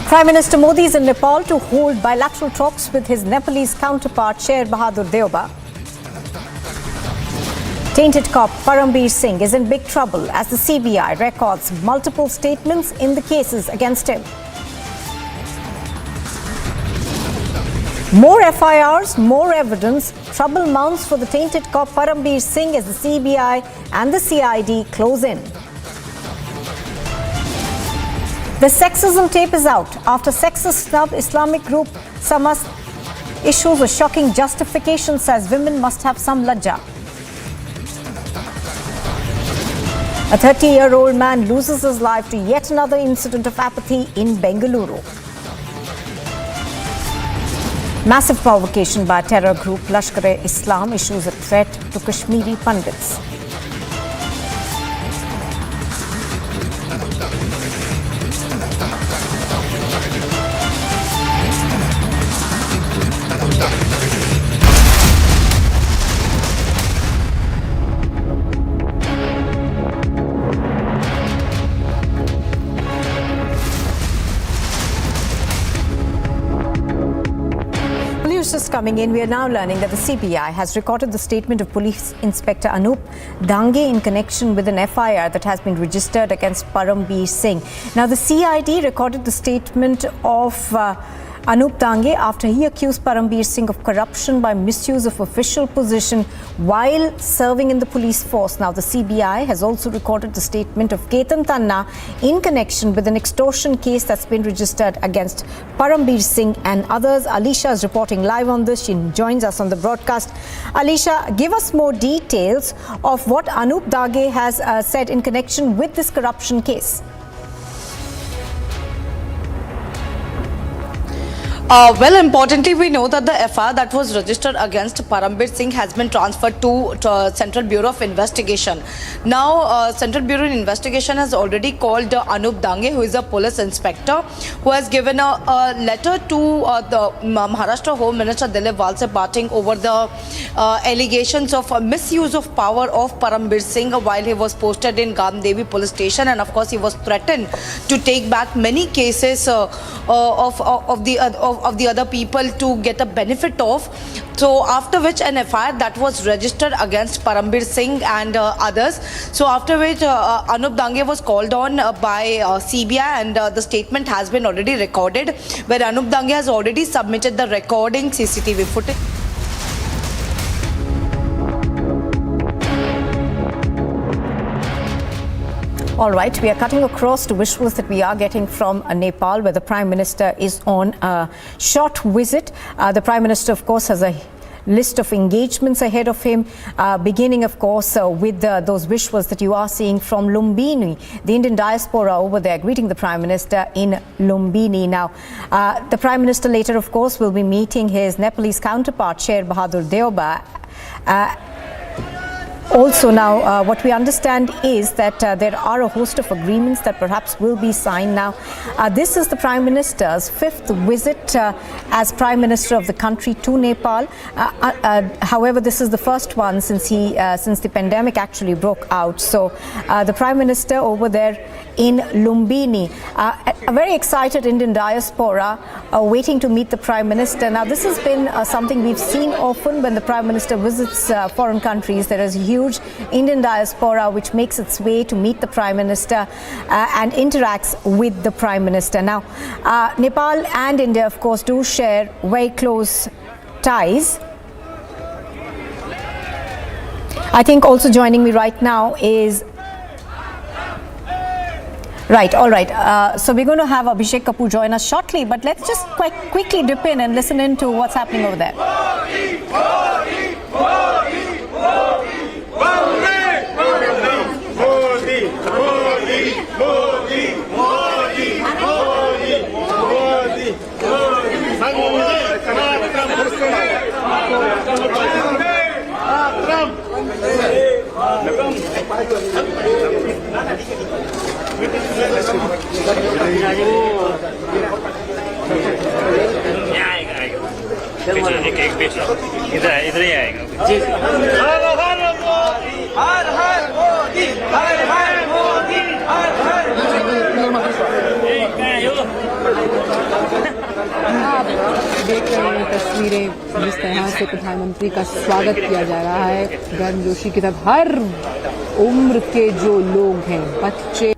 Speaker 17: Prime Minister Modi is in Nepal to hold bilateral talks with his Nepalese counterpart Sher Bahadur Deoba. Tainted cop Parambir Singh is in big trouble as the CBI records multiple statements in the cases against him. More FIRs, more evidence. Trouble mounts for the tainted cop Parambir Singh as the CBI and the CID close in. The sexism tape is out after sexist snub Islamic group Samas issues a shocking justification, says women must have some lajja. A 30-year-old man loses his life to yet another incident of apathy in Bengaluru. Massive provocation by terror group Lashkar-e-Islam issues a threat to Kashmiri Pandits. Just coming in, we are now learning that the CBI has recorded the statement of Police Inspector Anup Dange in connection with an FIR that has been registered against Parambir Singh. Now, the CID recorded the statement of Anup Dange after he accused Parambir Singh of corruption by misuse of official position while serving in the police force. Now, the CBI has also recorded the statement of Ketan Tanna in connection with an extortion case that's been registered against Parambir Singh and others. Alisha is reporting live on this. She joins us on the broadcast. Alisha, give us more details of what Anup Dange has said in connection with this corruption case.
Speaker 4: Well, importantly, we know that the FIR that was registered against Parambir Singh has been transferred to Central Bureau of Investigation. Now, Central Bureau of Investigation has already called Anup Dange, who is a police inspector, who has given a letter to the Maharashtra Home Minister Dilip Walse Patil over the allegations of misuse of power of Parambir Singh while he was posted in Gamdevi police station, and of course he was threatened to take back many cases of the other people to get a benefit of. So after which an FIR that was registered against Parambir Singh and others. So after which Anup Dange was called on by CBI, and the statement has been already recorded, where Anup Dange has already submitted the recording CCTV footage.
Speaker 17: All right, we are cutting across to visuals that we are getting from Nepal, where the Prime Minister is on a short visit. The Prime Minister, of course, has a list of engagements ahead of him, beginning, of course, with those visuals that you are seeing from Lumbini, the Indian diaspora over there, greeting the Prime Minister in Lumbini. Now, the Prime Minister later, of course, will be meeting his Nepalese counterpart, Sher Bahadur Deoba. Also now, what we understand is that there are a host of agreements that perhaps will be signed now. This is the Prime Minister's fifth visit as Prime Minister of the country to Nepal. However, this is the first one since the pandemic actually broke out. So the Prime Minister over there in Lumbini, a very excited Indian diaspora waiting to meet the Prime Minister. Now, this has been something we've seen often when the Prime Minister visits foreign countries. There is a huge Indian diaspora which makes its way to meet the Prime Minister and interacts with the Prime Minister. Now, Nepal and India, of course, do share very close ties. I think also joining me right now is all right. So we're going to have Abhishek Kapoor join us shortly, but let's just quite quickly dip in and listen in to what's happening over there.
Speaker 22: इधर ही आएगा जी हर हर मोदी हर हर मोदी हर हर
Speaker 13: आप देख रहे हैं तस्वीरें जिस तरह से प्रधानमंत्री का स्वागत किया जा रहा है गर्मजोशी की तरफ हर उम्र के जो लोग हैं बच्चे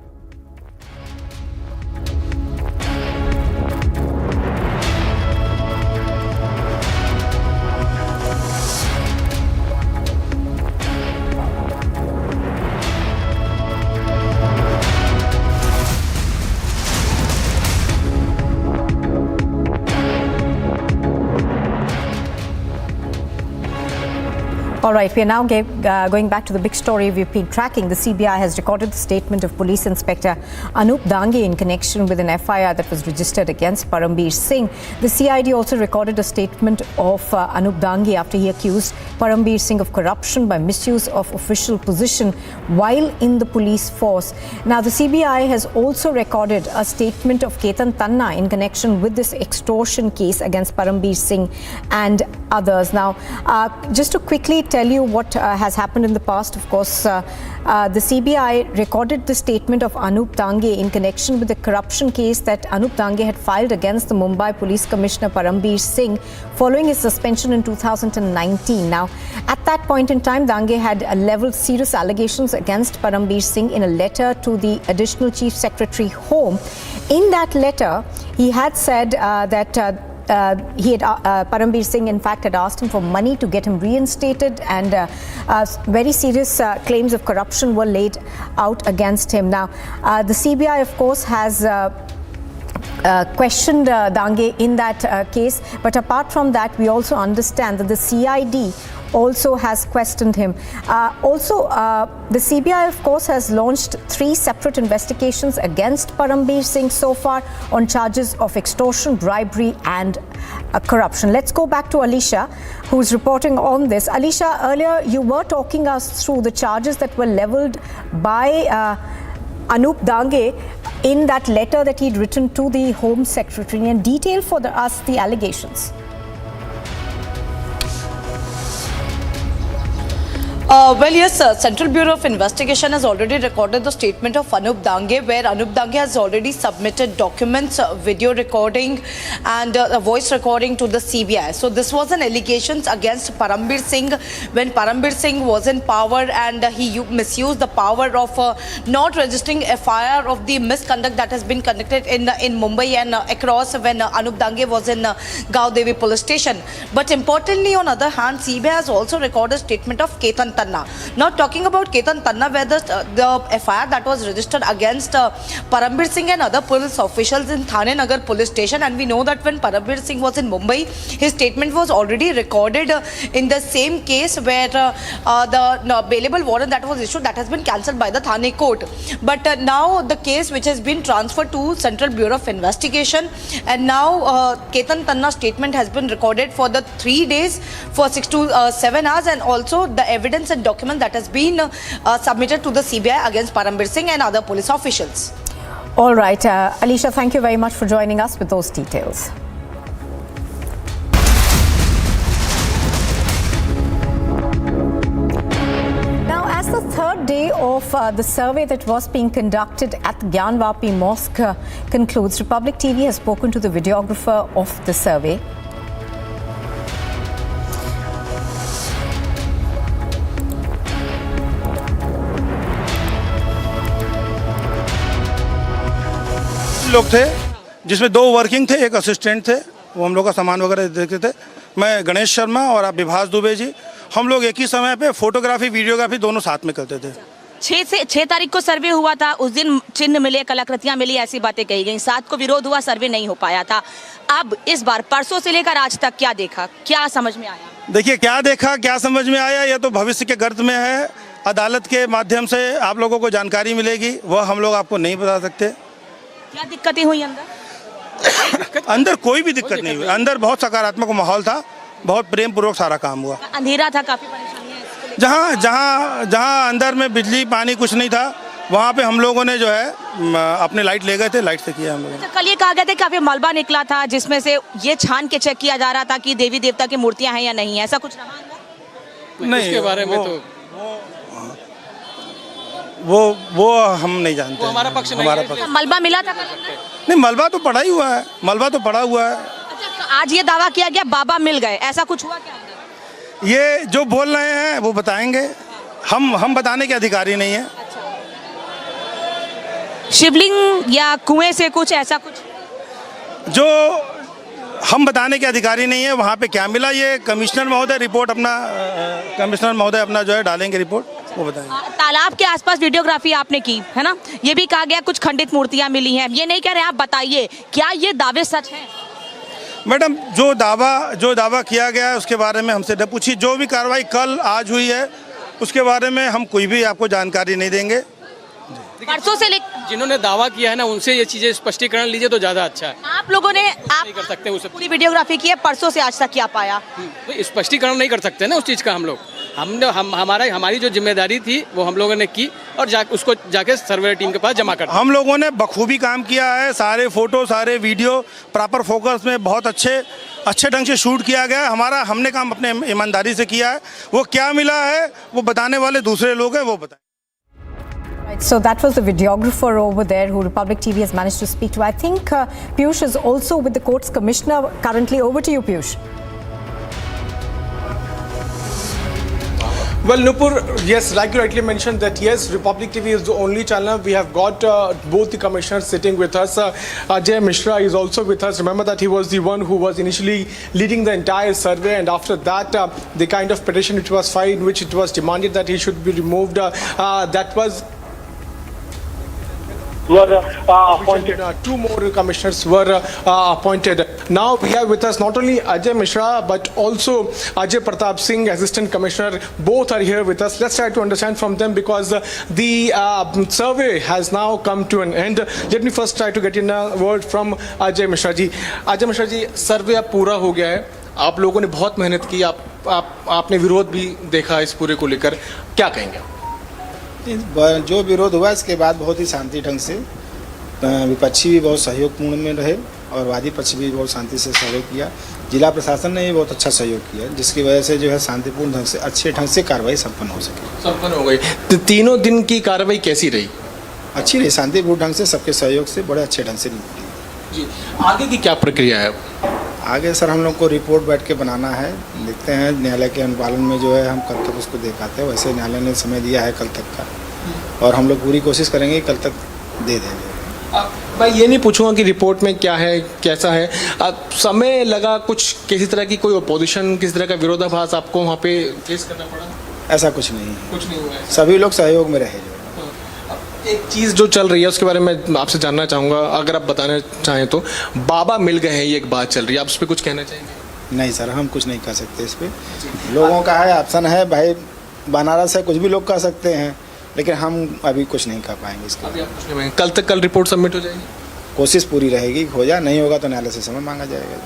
Speaker 17: All right, we are now going back to the big story we've been tracking. The CBI has recorded the statement of Police Inspector Anup Dange in connection with an FIR that was registered against Parambir Singh. The CID also recorded a statement of Anup Dange after he accused Parambir Singh of corruption by misuse of official position while in the police force. Now, the CBI has also recorded a statement of Ketan Tanna in connection with this extortion case against Parambir Singh and others. Now, just to quickly tell you what has happened in the past, of course, the CBI recorded the statement of Anup Dange in connection with the corruption case that Anup Dange had filed against the Mumbai Police Commissioner Parambir Singh following his suspension in 2019. Now, at that point in time, Dange had leveled serious allegations against Parambir Singh in a letter to the Additional Chief Secretary Home. In that letter, he had said that Parambir Singh in fact had asked him for money to get him reinstated, and very serious claims of corruption were laid out against him. Now, the CBI of course has questioned Dange in that case, but apart from that, we also understand that the CID also has questioned him. The CBI of course has launched 3 separate investigations against Parambir Singh so far on charges of extortion, bribery and corruption. Let's go back to Alisha, who's reporting on this. Alisha, earlier you were talking us through the charges that were leveled by Anup Dange in that letter that he'd written to the Home Secretary, and detail for us the allegations.
Speaker 4: Well, yes, Central Bureau of Investigation has already recorded the statement of Anup Dange, where Anup Dange has already submitted documents, video recording and a voice recording to the CBI. So this was an allegation against Parambir Singh when Parambir Singh was in power, and he misused the power of not registering FIR of the misconduct that has been conducted in Mumbai and across when Anup Dange was in Gautam police station. But importantly, on other hand, CBI has also recorded a statement of Ketan Tanna. Now, talking about Ketan Tanna, where the FIR that was registered against Parambir Singh and other police officials in Thane Nagar police station, and we know that when Parambir Singh was in Mumbai, his statement was already recorded in the same case where the bailable warrant that was issued, that has been cancelled by the Thane court. But now the case which has been transferred to Central Bureau of Investigation, and now Ketan Tanna's statement has been recorded for the 3 days for 6 to 7 hours, and also the evidence and document that has been submitted to the CBI against Parambir Singh and other police officials.
Speaker 17: All right, Alisha, thank you very much for joining us with those details. Now, as the third day of the survey that was being conducted at the Gyanvapi Mosque concludes, Republic TV has spoken to the videographer of the survey.
Speaker 6: लोग थे, जिसमें 2 working थे, 1 assistant थे, वो हम लोग का सामान वगैरह देखते थे। मैं गणेश शर्मा और आप विभास दुबे जी, हम लोग एक ही समय पे फोटोग्राफी वीडियोग्राफी दोनों साथ में करते थे।
Speaker 19: 6 तारीख को सर्वे हुआ था, उस दिन चिन्ह मिले, कलाकृतियां मिली, ऐसी बातें कही गई। 7 को विरोध हुआ, सर्वे नहीं हो पाया था। अब इस बार परसों से लेकर आज तक क्या देखा, क्या समझ में आया?
Speaker 6: देखिए, क्या देखा, क्या समझ में आया, यह तो भविष्य के गर्त में है। अदालत के माध्यम से आप लोगों को जानकारी मिलेगी, वह हम लोग आपको नहीं बता सकते।
Speaker 19: क्या दिक्कतें हुई अंदर?
Speaker 6: अंदर कोई भी दिक्कत नहीं हुई, अंदर बहुत सकारात्मक माहौल था, बहुत प्रेम पूर्वक सारा काम हुआ।
Speaker 19: अंधेरा था, काफी परेशानियां।
Speaker 6: जहाँ अंदर में बिजली पानी कुछ नहीं था, वहाँ पे हम लोगों ने जो है अपने लाइट ले गए थे, लाइट से किया हम लोगों ने।
Speaker 19: कल ये कहा गया था काफी मलबा निकला था, जिसमें से ये छान के चेक किया जा रहा था कि देवी देवता की मूर्तियां हैं या नहीं, ऐसा कुछ रहा अंदर?
Speaker 6: नहीं, इसके बारे में तो वो हम नहीं जानते।
Speaker 19: हमारा पक्ष नहीं। मलबा मिला था?
Speaker 6: नहीं, मलबा तो पड़ा ही हुआ है, मलबा तो पड़ा हुआ है।
Speaker 19: अच्छा, तो आज ये दावा किया गया बाबा मिल गए, ऐसा कुछ हुआ क्या अंदर?
Speaker 6: ये जो बोल रहे हैं वो बताएंगे, हम बताने के अधिकारी नहीं है।
Speaker 19: शिवलिंग या कुएं से कुछ ऐसा कुछ
Speaker 6: जो हम बताने के अधिकारी नहीं है, वहाँ पे क्या मिला ये कमिश्नर महोदय रिपोर्ट अपना जो है डालेंगे रिपोर्ट, वो बताएंगे।
Speaker 19: तालाब के आसपास वीडियोग्राफी आपने की है ना, ये भी कहा गया कुछ खंडित मूर्तियां मिली हैं, ये नहीं कह रहे, आप बताइए क्या ये दावे सच हैं?
Speaker 6: मैडम जो दावा किया गया है उसके बारे में हमसे न पूछिए। जो भी कार्रवाई कल आज हुई है उसके बारे में हम कोई भी आपको जानकारी नहीं देंगे।
Speaker 19: परसों से
Speaker 7: जिन्होंने दावा किया है ना उनसे ये चीजें स्पष्टीकरण लीजिए तो ज्यादा अच्छा है।
Speaker 19: आप लोगों ने
Speaker 7: नहीं कर सकते उसे
Speaker 19: पूरी वीडियोग्राफी की है, परसों से आज तक क्या पाया?
Speaker 7: स्पष्टीकरण नहीं कर सकते ना उस चीज का। हमारी जो जिम्मेदारी थी वो हम लोगों ने की और उसको जाके सर्वे टीम के पास जमा कर दिया।
Speaker 6: हम लोगों ने बखूबी काम किया है। सारे फोटो सारे वीडियो प्रॉपर फोकस में बहुत अच्छे ढंग से शूट किया गया है। हमने काम अपने ईमानदारी से किया है। वो क्या मिला है वो बताने वाले दूसरे लोग हैं, वो बताएं।
Speaker 17: Right, so that was the videographer over there who Republic TV has managed to speak to. I think Piyush is also with the court's commissioner currently. Over to you, Piyush.
Speaker 12: Well, Nupur, yes, like you rightly mentioned that yes, Republic TV is the only channel. We have got both the commissioners sitting with us. Ajay Mishra is also with us. Remember that he was the one who was initially leading the entire survey, and after that, the kind of petition which was filed, in which it was demanded that he should be removed, that was appointed. Two more commissioners were appointed. Now we have with us not only Ajay Mishra but also Ajay Pratap Singh, Assistant Commissioner. Both are here with us. Let's try to understand from them because the survey has now come to an end. Let me first try to get in a word from Ajay Mishra ji. Ajay Mishra ji, सर्वे अब पूरा हो गया है। आप लोगों ने बहुत मेहनत की, आपने विरोध भी देखा इस पूरे को लेकर, क्या कहेंगे?
Speaker 3: जो विरोध हुआ इसके बाद बहुत ही शांति ढंग से विपक्षी भी बहुत सहयोगपूर्ण में रहे और वादी पक्ष भी बहुत शांति से सहयोग किया। जिला प्रशासन ने भी बहुत अच्छा सहयोग किया जिसकी वजह से जो है शांतिपूर्ण ढंग से अच्छे ढंग से कार्रवाई संपन्न हो सके।
Speaker 12: संपन्न हो गई। तो तीनों दिन की कार्रवाई कैसी रही?
Speaker 3: अच्छी रही, शांतिपूर्ण ढंग से सबके सहयोग से बड़े अच्छे ढंग से निपटी।
Speaker 12: जी, आगे की क्या प्रक्रिया है?
Speaker 3: आगे सर हम लोग को रिपोर्ट बैठ के बनाना है। देखते हैं न्यायालय के अनुपालन में जो है हम कल तक उसको दे पाते हैं। वैसे न्यायालय ने समय दिया है कल तक का और हम लोग पूरी कोशिश करेंगे कल तक दे देंगे।
Speaker 12: मैं ये नहीं पूछूंगा कि रिपोर्ट में क्या है कैसा है। समय लगा कुछ, किसी तरह की कोई अपोजिशन, किसी तरह का विरोधाभास आपको वहाँ पे फेस करना पड़ा?
Speaker 3: ऐसा कुछ नहीं है,
Speaker 12: कुछ नहीं हुआ है।
Speaker 3: सभी लोग सहयोग में रहे।
Speaker 12: एक चीज़ जो चल रही है उसके बारे में आपसे जानना चाहूँगा, अगर आप बताना चाहें तो। बाबा मिल गए हैं, ये एक बात चल रही है, आप उस पर कुछ कहना चाहेंगे?
Speaker 3: नहीं सर, हम कुछ नहीं कह सकते इस पर। लोगों का है, ऑप्शन है भाई, बनारस है, कुछ भी लोग कह सकते हैं, लेकिन हम अभी कुछ नहीं कर पाएंगे इसका।
Speaker 12: अभी आप कुछ नहीं पाएंगे। कल रिपोर्ट सबमिट हो जाएगी?
Speaker 3: कोशिश पूरी रहेगी, हो जाए, नहीं होगा तो न्यायालय से समय मांगा जाएगा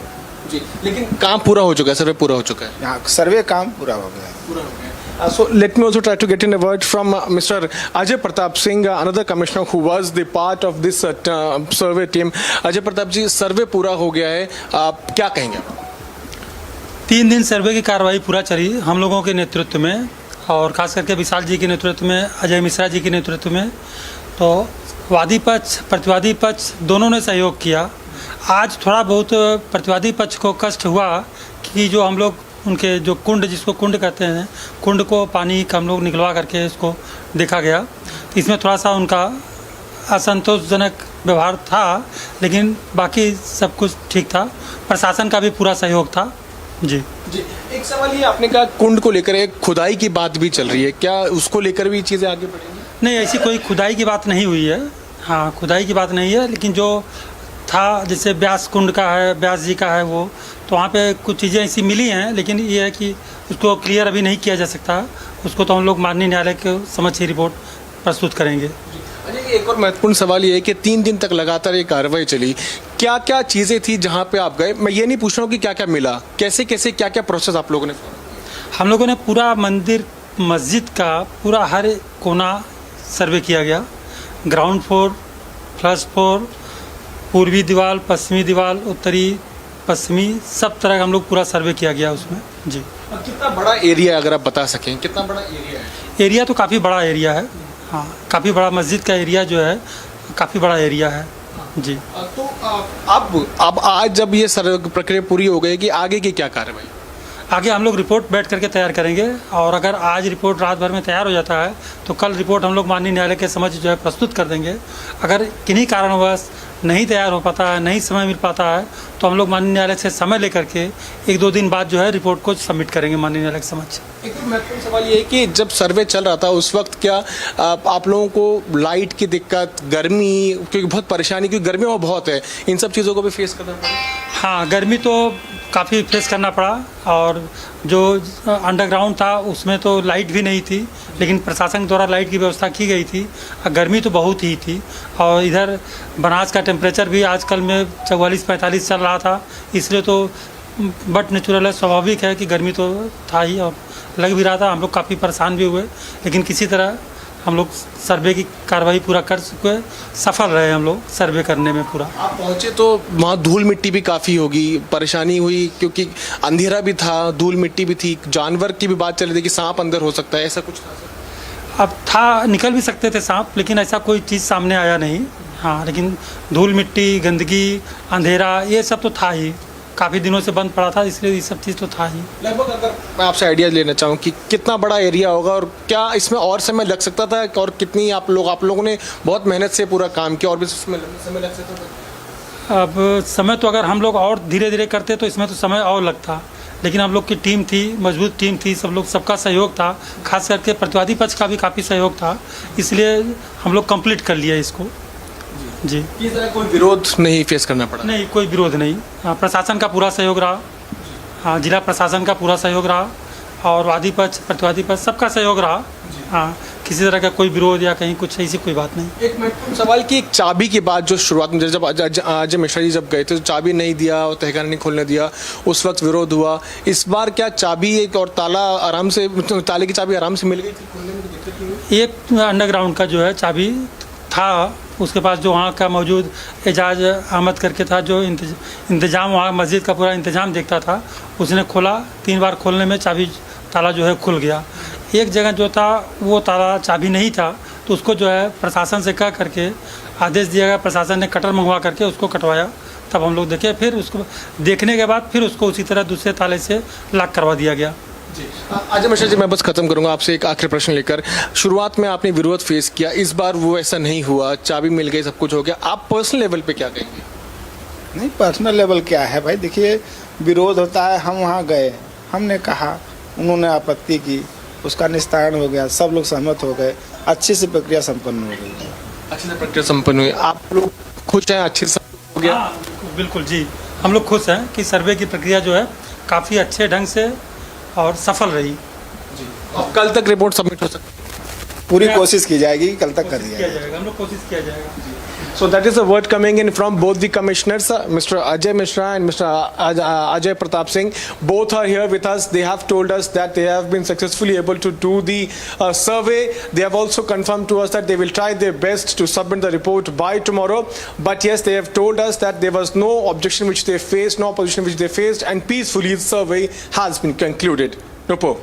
Speaker 12: जी। लेकिन काम पूरा हो चुका है, सर्वे पूरा हो चुका है?
Speaker 3: हाँ, सर्वे काम पूरा हो गया है।
Speaker 12: पूरा हो गया। So let me also try to get in a word from Mr. Ajay Pratap Singh, another commissioner who was the part of this survey team. Ajay Pratap जी, सर्वे पूरा हो गया है, आप क्या कहेंगे?
Speaker 20: 3 दिन सर्वे की कार्रवाई पूरा चली हम लोगों के नेतृत्व में और खास करके विशाल जी के नेतृत्व में, अजय मिश्रा जी के नेतृत्व में। तो वादी पक्ष प्रतिवादी पक्ष दोनों ने सहयोग किया। आज थोड़ा बहुत प्रतिवादी पक्ष को कष्ट हुआ कि जो हम लोग उनके जो कुंड, जिसको कुंड कहते हैं, कुंड को पानी का हम लोग निकलवा करके इसको देखा गया। तो इसमें थोड़ा सा उनका असंतोषजनक व्यवहार था, लेकिन बाकी सब कुछ ठीक था। प्रशासन का भी पूरा सहयोग था। जी।
Speaker 12: एक सवाल ये, आपने कहा कुंड को लेकर एक खुदाई की बात भी चल रही है, क्या उसको लेकर भी चीज़ें आगे बढ़ेंगी?
Speaker 20: नहीं, ऐसी कोई खुदाई की बात नहीं हुई है। हाँ, खुदाई की बात नहीं है, लेकिन जो था जैसे व्यास कुंड का है, व्यास जी का है, वो तो वहाँ पे कुछ चीज़ें ऐसी मिली हैं, लेकिन ये है कि उसको क्लियर अभी नहीं किया जा सकता। उसको तो हम लोग माननीय न्यायालय के समक्ष ही रिपोर्ट प्रस्तुत करेंगे।
Speaker 12: एक और महत्वपूर्ण सवाल ये है कि 3 दिन तक लगातार ये कार्रवाई चली, क्या क्या चीज़ें थी जहाँ पे आप गए? मैं ये नहीं पूछ रहा हूँ कि क्या क्या मिला, कैसे कैसे क्या क्या प्रोसेस आप लोगों ने?
Speaker 20: हम लोगों ने पूरा मंदिर मस्जिद का पूरा हर कोना सर्वे किया गया। ग्राउंड फ्लोर, फर्स्ट फ्लोर, पूर्वी दीवार, पश्चिमी दीवार, उत्तरी पश्चिमी, सब तरह का हम लोग पूरा सर्वे किया गया उसमें। जी।
Speaker 12: कितना बड़ा एरिया, अगर आप बता सकें, कितना बड़ा एरिया है?
Speaker 20: एरिया तो काफ़ी बड़ा एरिया है। हाँ, काफ़ी बड़ा मस्जिद का एरिया जो है काफ़ी बड़ा एरिया है। जी।
Speaker 12: तो अब आज जब ये प्रक्रिया पूरी हो गई कि आगे की क्या कार्रवाई?
Speaker 20: आगे हम लोग रिपोर्ट बैठ करके तैयार करेंगे और अगर आज रिपोर्ट रात भर में तैयार हो जाता है तो कल रिपोर्ट हम लोग माननीय न्यायालय के समक्ष जो है प्रस्तुत कर देंगे। अगर किन्हीं कारणवश नहीं तैयार हो पाता है, नहीं समय मिल पाता है, तो हम लोग माननीय न्यायालय से समय लेकर के 1-2 दिन बाद जो है रिपोर्ट को सबमिट करेंगे माननीय न्यायालय के समक्ष।
Speaker 12: एक महत्वपूर्ण सवाल ये है कि जब सर्वे चल रहा था उस वक्त क्या आप लोगों को लाइट की दिक्कत, गर्मी, क्योंकि बहुत परेशानी, क्योंकि गर्मी बहुत है, इन सब चीज़ों को भी फेस करना पड़ा?
Speaker 20: हाँ, गर्मी तो काफ़ी फेस करना पड़ा और जो अंडरग्राउंड था उसमें तो लाइट भी नहीं थी, लेकिन प्रशासन द्वारा लाइट की व्यवस्था की गई थी। गर्मी तो बहुत ही थी और इधर बनास का टेम्परेचर भी आजकल में 44-45 चल रहा था, इसलिए तो बट नेचुरल है, स्वाभाविक है कि गर्मी तो था ही और लग भी रहा था। हम लोग काफ़ी परेशान भी हुए, लेकिन किसी तरह हम लोग सर्वे की कार्रवाई पूरा कर चुके, सफल रहे हम लोग सर्वे करने में पूरा।
Speaker 14: आप पहुँचे तो वहाँ धूल मिट्टी भी काफ़ी होगी, परेशानी हुई क्योंकि अंधेरा भी था, धूल मिट्टी भी थी, जानवर की भी बात चल रही थी कि सांप अंदर हो सकता है, ऐसा कुछ था?
Speaker 20: अब था, निकल भी सकते थे सांप, लेकिन ऐसा कोई चीज़ सामने आया नहीं। हाँ, लेकिन धूल मिट्टी, गंदगी, अंधेरा ये सब तो था ही, काफ़ी दिनों से बंद पड़ा था, इसलिए ये सब चीज़ तो था ही।
Speaker 14: लगभग अगर मैं आपसे आइडिया लेना चाहूँ कि कितना बड़ा एरिया होगा और क्या इसमें और समय लग सकता था, और कितनी आप लोगों ने बहुत मेहनत से पूरा काम किया और भी समय लग सकता था?
Speaker 20: अब समय तो अगर हम लोग और धीरे धीरे करते तो इसमें तो समय और लगता, लेकिन हम लोग की टीम थी, मजबूत टीम थी, सब लोग, सबका सहयोग था, खास करके प्रतिवादी पक्ष का भी काफ़ी सहयोग था, इसलिए हम लोग कंप्लीट कर लिया इसको। जी,
Speaker 14: इस तरह कोई विरोध नहीं फेस करना पड़ा?
Speaker 20: नहीं, कोई विरोध नहीं। प्रशासन का पूरा सहयोग रहा, हाँ, जिला प्रशासन का पूरा सहयोग रहा और वादी पक्ष, प्रतिवादी पक्ष, सबका सहयोग रहा। हाँ, किसी तरह का कोई विरोध या कहीं कुछ ऐसी कोई बात नहीं।
Speaker 14: एक महत्वपूर्ण सवाल कि चाबी के बाद जो शुरुआत में जब अजय मिश्रा जी जब गए थे तो चाबी नहीं दिया और तहखाना नहीं खोलने दिया, उस वक्त विरोध हुआ। इस बार क्या चाबी एक और ताले की चाबी आराम से मिल गई थी खोलने में? दिक्कत नहीं हुई?
Speaker 20: एक अंडरग्राउंड का जो है चाबी था, उसके पास जो वहाँ का मौजूद एजाज अहमद करके था, जो इंतज़ाम वहाँ मस्जिद का पूरा इंतज़ाम देखता था, उसने खोला। 3 बार खोलने में चाबी ताला जो है खुल गया। एक जगह जो था वो ताला चाबी नहीं था, तो उसको जो है प्रशासन से कह करके आदेश दिया गया, प्रशासन ने कटर मंगवा करके उसको कटवाया, तब हम लोग देखे। फिर उसको देखने के बाद फिर उसको उसी तरह दूसरे ताले से लॉक करवा दिया गया।
Speaker 14: अजय मिश्रा जी, मैं बस खत्म करूंगा आपसे एक आखिरी प्रश्न लेकर। शुरुआत में आपने विरोध फेस किया, इस बार वो ऐसा नहीं हुआ, चाबी मिल गई, सब कुछ हो गया, आप पर्सनल लेवल पे क्या कहेंगे?
Speaker 3: नहीं, पर्सनल लेवल क्या है भाई, देखिए विरोध होता है, हम वहाँ गए, हमने कहा, उन्होंने आपत्ति की, उसका निस्तारण हो गया, सब लोग सहमत हो गए, अच्छी से प्रक्रिया संपन्न हो गई।
Speaker 14: अच्छी से प्रक्रिया संपन्न हुई, आप लोग खुश हैं? अच्छे से हो गया?
Speaker 20: बिल्कुल जी, हम लोग खुश हैं कि सर्वे की प्रक्रिया जो है काफ़ी अच्छे ढंग से और सफल रही।
Speaker 14: जी, अब कल तक रिपोर्ट सबमिट हो सकती है?
Speaker 3: पूरी कोशिश की जाएगी, कल तक कर दिया
Speaker 20: जाएगा, हम लोग कोशिश किया जाएगा।
Speaker 14: So that is the word coming in from both the commissioners, Mr. Ajay Mishra and Mr. Ajay Pratap Singh. Both are here with us. They have told us that they have been successfully able to do the survey. They have also confirmed to us that they will try their best to submit the report by tomorrow. But yes, they have told us that there was no objection which they faced, no opposition which they faced, and peacefully the survey has been concluded. Nupo.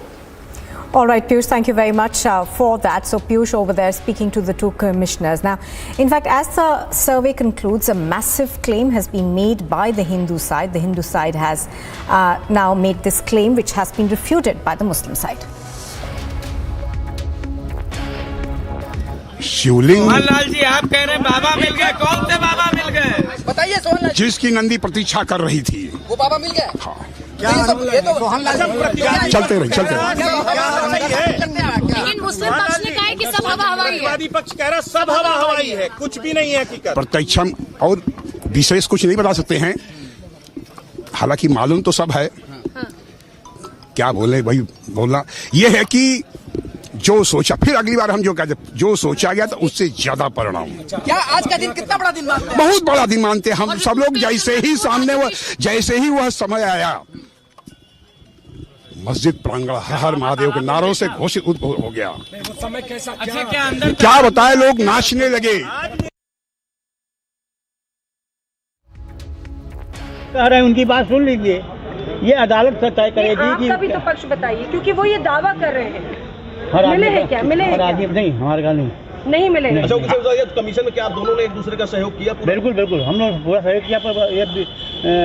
Speaker 17: All right, Piyush, thank you very much for that. So Piyush over there speaking to the two commissioners. Now, in fact, as the survey concludes, a massive claim has been made by the Hindu side. The Hindu side has now made this claim, which has been refuted by the Muslim side.
Speaker 8: शिवलिंग,
Speaker 22: सोहनलाल जी, आप कह रहे हैं बाबा मिल गए, कौन से बाबा मिल गए? बताइए सोहनलाल।
Speaker 8: जिसकी नंदी प्रतीक्षा कर रही थी,
Speaker 22: वो बाबा मिल गए?
Speaker 8: हाँ।
Speaker 22: चलते
Speaker 8: रहे।
Speaker 22: लेकिन मुस्लिम पक्ष ने कहा है कि सब हवा हवाई है। प्रतिवादी पक्ष कह रहा है सब हवा हवाई है, कुछ भी नहीं है हकीकत।
Speaker 8: प्रत्यक्ष और विशेष कुछ नहीं बता सकते हैं, हालांकि मालूम तो सब है। क्या बोले भाई, बोलना ये है कि जो सोचा, फिर अगली बार हम जो कहते, जो सोचा गया था उससे ज्यादा परिणाम।
Speaker 22: क्या आज का दिन कितना बड़ा दिन मानते हैं?
Speaker 8: बहुत बड़ा दिन मानते हैं हम सब लोग। जैसे ही वह समय आया, मस्जिद प्रांगण हर महादेव के नारों से घोषित हो गया।
Speaker 22: समय कैसा, क्या अंदर
Speaker 8: क्या बताए, लोग नाचने लगे।
Speaker 18: कह रहे हैं उनकी बात सुन लीजिए, ये अदालत से तय करेगी कि
Speaker 2: आपका भी तो पक्ष बताइए, क्योंकि वो ये दावा कर रहे हैं।
Speaker 18: मिले
Speaker 2: हैं क्या? मिले हैं क्या?
Speaker 18: नहीं, हमारे घर नहीं
Speaker 2: मिले।
Speaker 18: अच्छा, कमीशन में क्या आप दोनों ने एक दूसरे का सहयोग किया? बिल्कुल बिल्कुल, हम लोग पूरा सहयोग किया, पर ये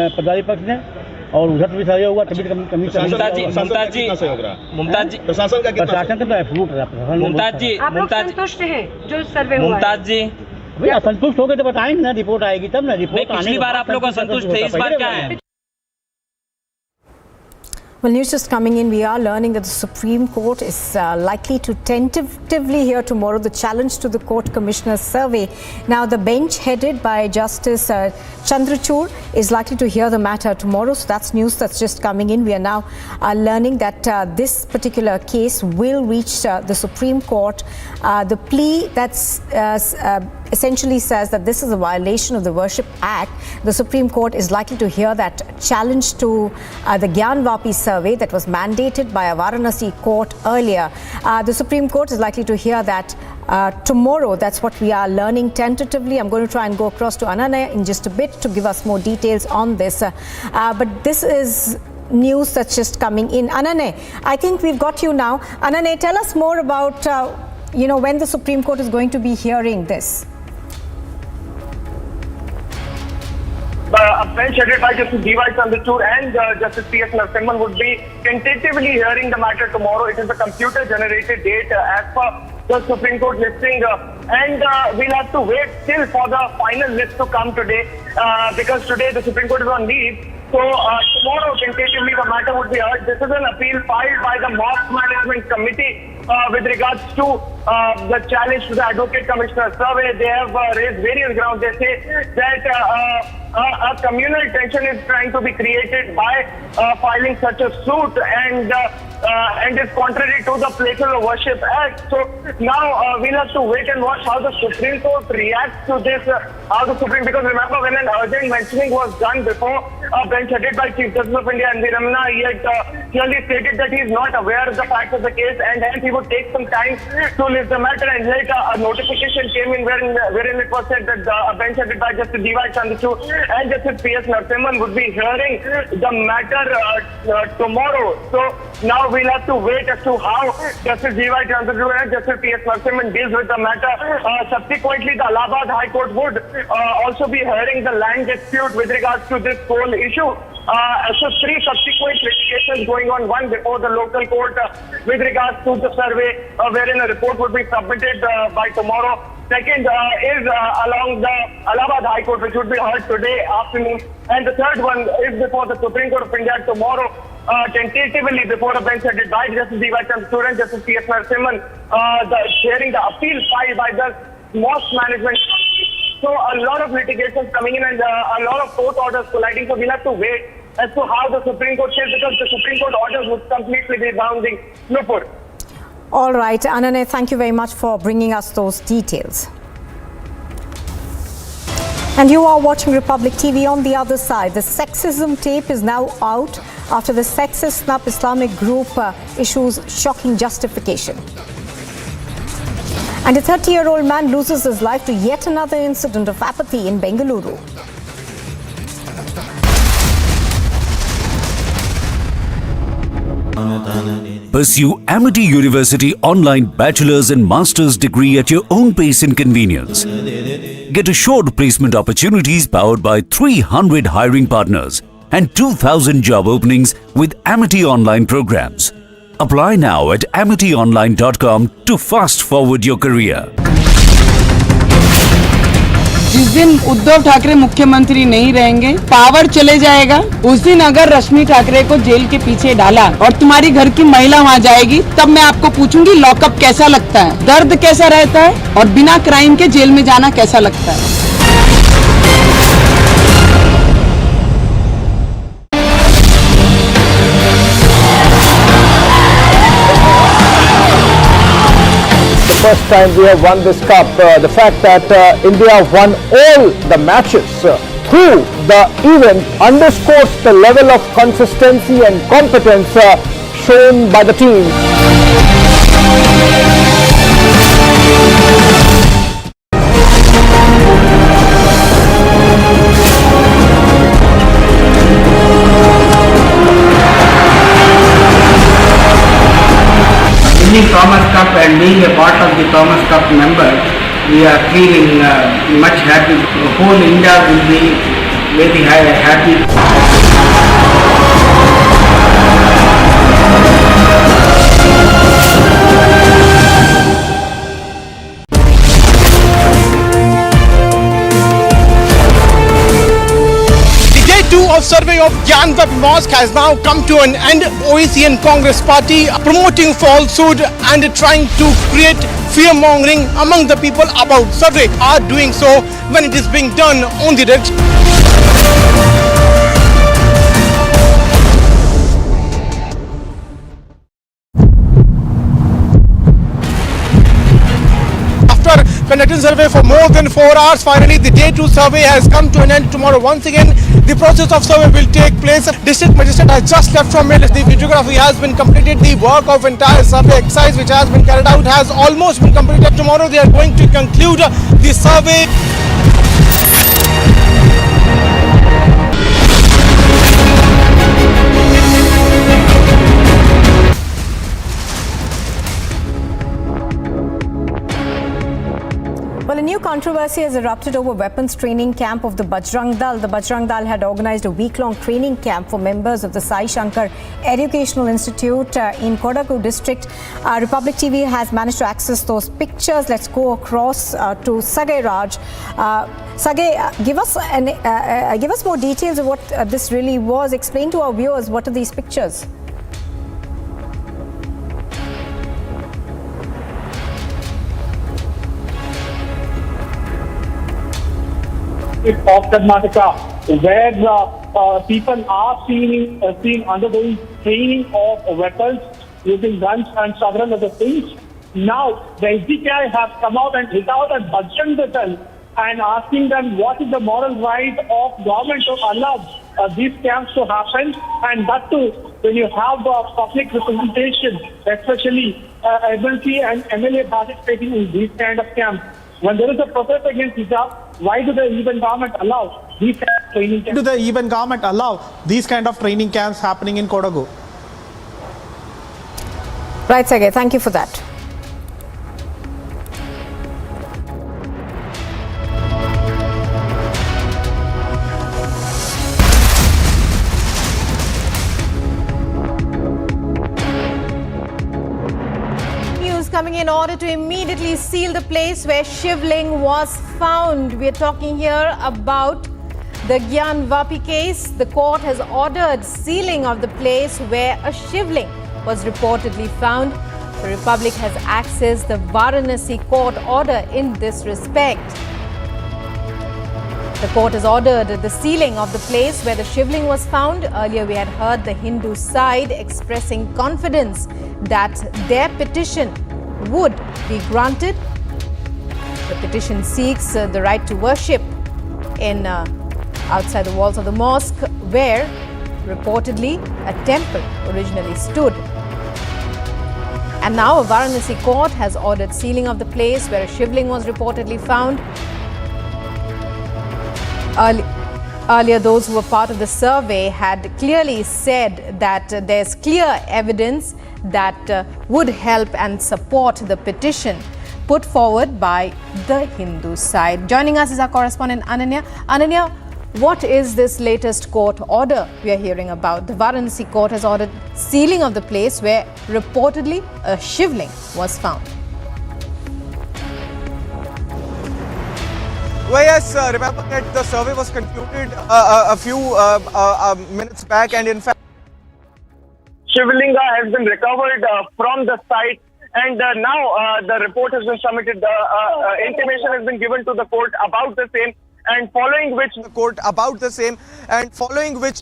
Speaker 18: प्रतिवादी पक्ष ने और उधर भी सहयोग हुआ, तभी कमीशन। मुमताज जी, प्रशासन का तो एब्सोल्यूट रहा। मुमताज जी,
Speaker 2: आप लोग संतुष्ट हैं जो सर्वे हुआ?
Speaker 18: मुमताज जी, भैया संतुष्ट हो गए तो बताएंगे ना, रिपोर्ट आएगी तब ना। रिपोर्ट
Speaker 21: पिछली बार आप लोग संतुष्ट थे, इस बार क्या है?
Speaker 17: Well, news just coming in, we are learning that the Supreme Court is likely to tentatively hear tomorrow the challenge to the Court Commissioner's survey. Now, the bench headed by Justice Chandrachud is likely to hear the matter tomorrow. So that's news that's just coming in. We are now learning that this particular case will reach the Supreme Court. The plea that's essentially says that this is a violation of the Worship Act. The Supreme Court is likely to hear that challenge to the Gyanvapi survey that was mandated by a Varanasi court earlier. The Supreme Court is likely to hear that tomorrow. That's what we are learning tentatively. I'm going to try and go across to Ananya in just a bit to give us more details on this. But this is news that's just coming in. Ananya, I think we've got you now. Ananya, tell us more about when the Supreme Court is going to be hearing this.
Speaker 1: A bench headed by Justice D.Y. Chandrachud and Justice P.S. Narasimhan would be tentatively hearing the matter tomorrow. It is a computer-generated date as per the Supreme Court listing, and we'll have to wait still for the final list to come today because today the Supreme Court is on leave. So tomorrow, tentatively, the matter would be heard. This is an appeal filed by the Mosque Management Committee with regards to the challenge to the Advocate Commissioner survey. They have raised various grounds. They say that a communal tension is trying to be created by filing such a suit, and is contrary to the Places of Worship Act. So now we'll have to wait and watch how the Supreme Court reacts to this. Because remember, when an urgent mentioning was done before a bench headed by Chief Justice of India, N.V. Ramana, he had clearly stated that he is not aware of the facts of the case, and hence he would take some time to list the matter. And later a notification came in wherein it was said that a bench headed by Justice D.Y. Chandrachud and Justice P.S. Narasimhan would be hearing the matter tomorrow. So now we'll have to wait as to how Justice D.Y. Chandrachud and Justice P.S. Narasimhan deals with the matter. Subsequently, the Allahabad High Court would also be hearing the land dispute with regards to this whole issue. So three subsequent litigations going on, one before the local court with regards to the survey, wherein a report would be submitted by tomorrow. Second is along the Allahabad High Court, which would be heard today afternoon. And the third one is before the Supreme Court of India tomorrow, tentatively before a bench headed by Justice D.Y. Chandrachud and Justice P.S. Narasimhan, hearing the appeal filed by the Mosque Management. So a lot of litigations coming in and a lot of court orders colliding. So we'll have to wait as to how the Supreme Court says, because the Supreme Court orders would completely be bounding. Nupur.
Speaker 17: All right, Ananya, thank you very much for bringing us those details. And you are watching Republic TV. On the other side, the sexism tape is now out after the sexist Snap Islamic group issues shocking justification. And a 30-year-old man loses his life to yet another incident of apathy in Bengaluru.
Speaker 5: Pursue Amity University online bachelor's and master's degree at your own pace and convenience. Get assured placement opportunities powered by 300 hiring partners and 2,000 job openings with Amity online programs. Apply now at amityonline.com to fast forward your career.
Speaker 9: जिस दिन उद्धव ठाकरे मुख्यमंत्री नहीं रहेंगे, power चले जाएगा, उस दिन अगर रश्मि ठाकरे को जेल के पीछे डाला और तुम्हारी घर की महिला वहाँ जाएगी, तब मैं आपको पूछूंगी लॉकअप कैसा लगता है, दर्द कैसा रहता है और बिना क्राइम के जेल में जाना कैसा लगता है।
Speaker 10: First time we have won this cup. The fact that India won all the matches through the event underscores the level of consistency and competence shown by the team.
Speaker 11: Winning Thomas Cup and being a part of the Thomas Cup members, we are feeling much happy. The whole India will be very happy.
Speaker 12: Day 2 of survey of Gyanvapi Mosque has now come to an end. OEC and Congress party promoting falsehood and trying to create fear-mongering among the people about survey are doing so when it is being done on the direct. After conducting survey for more than 4 hours, finally the day 2 survey has come to an end. Tomorrow once again the process of survey will take place. District Magistrate has just left from it. The videography has been completed. The work of entire survey exercise which has been carried out has almost been completed. Tomorrow they are going to conclude the survey.
Speaker 17: Well, a new controversy has erupted over weapons training camp of the Bajrang Dal. The Bajrang Dal had organized a week-long training camp for members of the Sai Shankar Educational Institute in Kodagu district. Republic TV has managed to access those pictures. Let's go across to Sagai Raj. Sagai, give us more details of what this really was. Explain to our viewers what are these pictures.
Speaker 1: Of Karnataka, where people are seen undergoing training of weapons using guns and several other things. Now, the SDKI has come out and hit out at Bajrang Dal and asking them what is the moral right of government to allow these camps to happen, and that too when you have public representation, especially MLC and MLA participating in these kind of camps. When there is a protest against hijab, why do the even government allow these kind of training camps?
Speaker 12: Do the even government allow these kind of training camps happening in Kodagu?
Speaker 17: Right, Sagai, thank you for that.
Speaker 15: Coming in order to immediately seal the place where shivling was found. We are talking here about the Gyanvapi case. The court has ordered sealing of the place where a shivling was reportedly found. The Republic has accessed the Varanasi court order in this respect. The court has ordered the sealing of the place where the shivling was found. Earlier we had heard the Hindu side expressing confidence that their petition would be granted. The petition seeks the right to worship in outside the walls of the mosque where reportedly a temple originally stood. And now a Varanasi court has ordered sealing of the place where a shivling was reportedly found. Earlier, those who were part of the survey had clearly said that there's clear evidence that would help and support the petition put forward by the Hindu side. Joining us is our correspondent Ananya. Ananya, what is this latest court order we are hearing about? The Varanasi court has ordered sealing of the place where reportedly a shivling was found.
Speaker 16: Well, yes, remember that the survey was concluded a few minutes back, and in fact,
Speaker 1: Shivlinga has been recovered from the site, and now the report has been submitted. Intimation has been given to the court about the same, and following which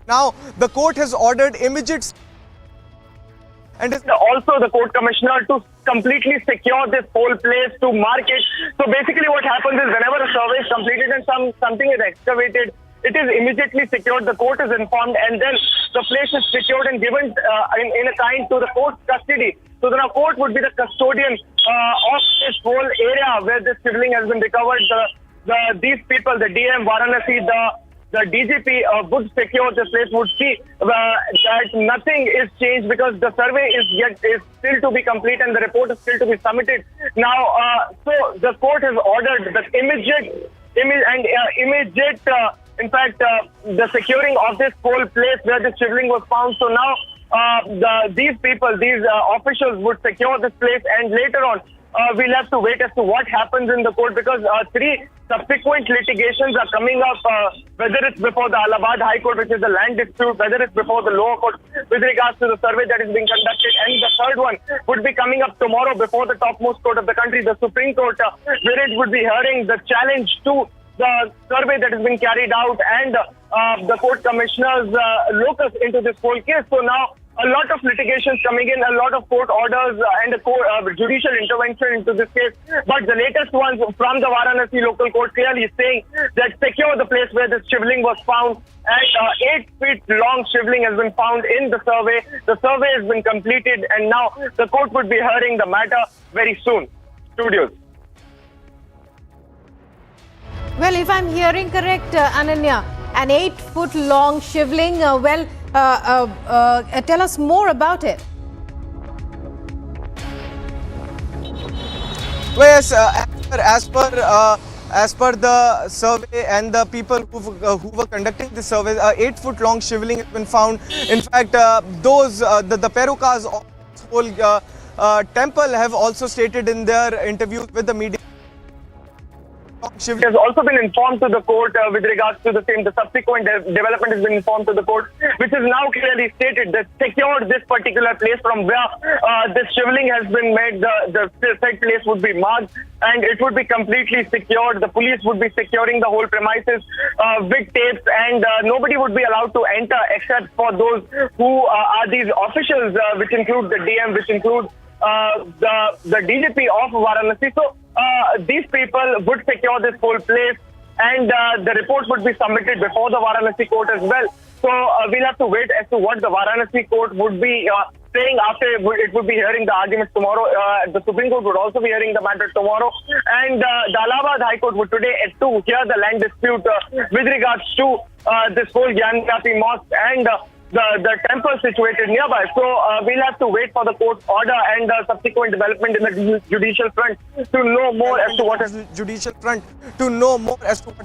Speaker 16: now the court has ordered immediate.
Speaker 1: And also the court commissioner to completely secure this whole place, to mark it. So basically what happens is whenever a survey is completed and something is excavated, it is immediately secured, the court is informed, and then the place is secured and given in a kind to the court's custody. So then a court would be the custodian of this whole area where this shivling has been recovered. These people, the DM Varanasi, the DGP would secure this place, would see that nothing is changed because the survey is still to be complete and the report is still to be submitted. Now, so the court has ordered the immediate, the securing of this whole place where the shivling was found. So now these people, these officials would secure this place, and later on we'll have to wait as to what happens in the court, because three subsequent litigations are coming up, whether it's before the Allahabad High Court, which is the land dispute, whether it's before the lower court with regards to the survey that is being conducted, and the third one would be coming up tomorrow before the topmost court of the country, the Supreme Court, where it would be hearing the challenge to the survey that has been carried out and the court commissioner's locus into this whole case. So now a lot of litigations coming in, a lot of court orders and a judicial intervention into this case. But the latest ones from the Varanasi local court clearly saying that secure the place where this shivling was found, and 8 feet long shivling has been found in the survey. The survey has been completed and now the court would be hearing the matter very soon. Studios.
Speaker 15: Well, if I'm hearing correct, Ananya, an 8-foot long shivling, tell us more about it.
Speaker 16: Well, yes, as per the survey and the people who were conducting the survey, 8-foot long shivling has been found. In fact, the Perukas of this whole temple have also stated in their interviews with the media.
Speaker 1: Shivling has also been informed to the court with regards to the same. The subsequent development has been informed to the court, which is now clearly stated that secured this particular place from where this shivling has been made. The said place would be marked and it would be completely secured. The police would be securing the whole premises with tapes, and nobody would be allowed to enter except for those who are these officials, which include the DM, which include the DGP of Varanasi. So these people would secure this whole place, and the report would be submitted before the Varanasi court as well. So we'll have to wait as to what the Varanasi court would be saying after it would be hearing the arguments tomorrow. The Supreme Court would also be hearing the matter tomorrow, and the Allahabad High Court would today to hear the land dispute with regards to this whole Gyangapi mosque and the temple situated nearby. So we'll have to wait for the court order and subsequent development in the judicial front to know more as to what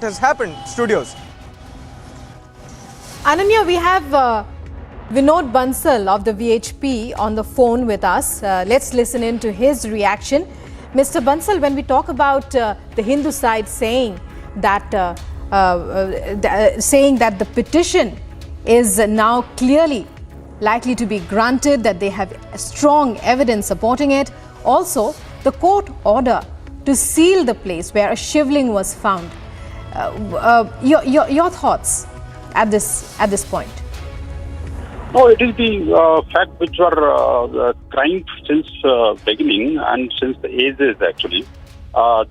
Speaker 1: has happened. Studios.
Speaker 15: Ananya, we have Vinod Bansal of the VHP on the phone with us. Let's listen in to his reaction. Mr. Bansal, when we talk about the Hindu side saying that the petition is now clearly likely to be granted, that they have strong evidence supporting it. Also, the court order to seal the place where a shivling was found. Your thoughts at this point?
Speaker 4: No, it is the fact which were crying since beginning and since the ages actually.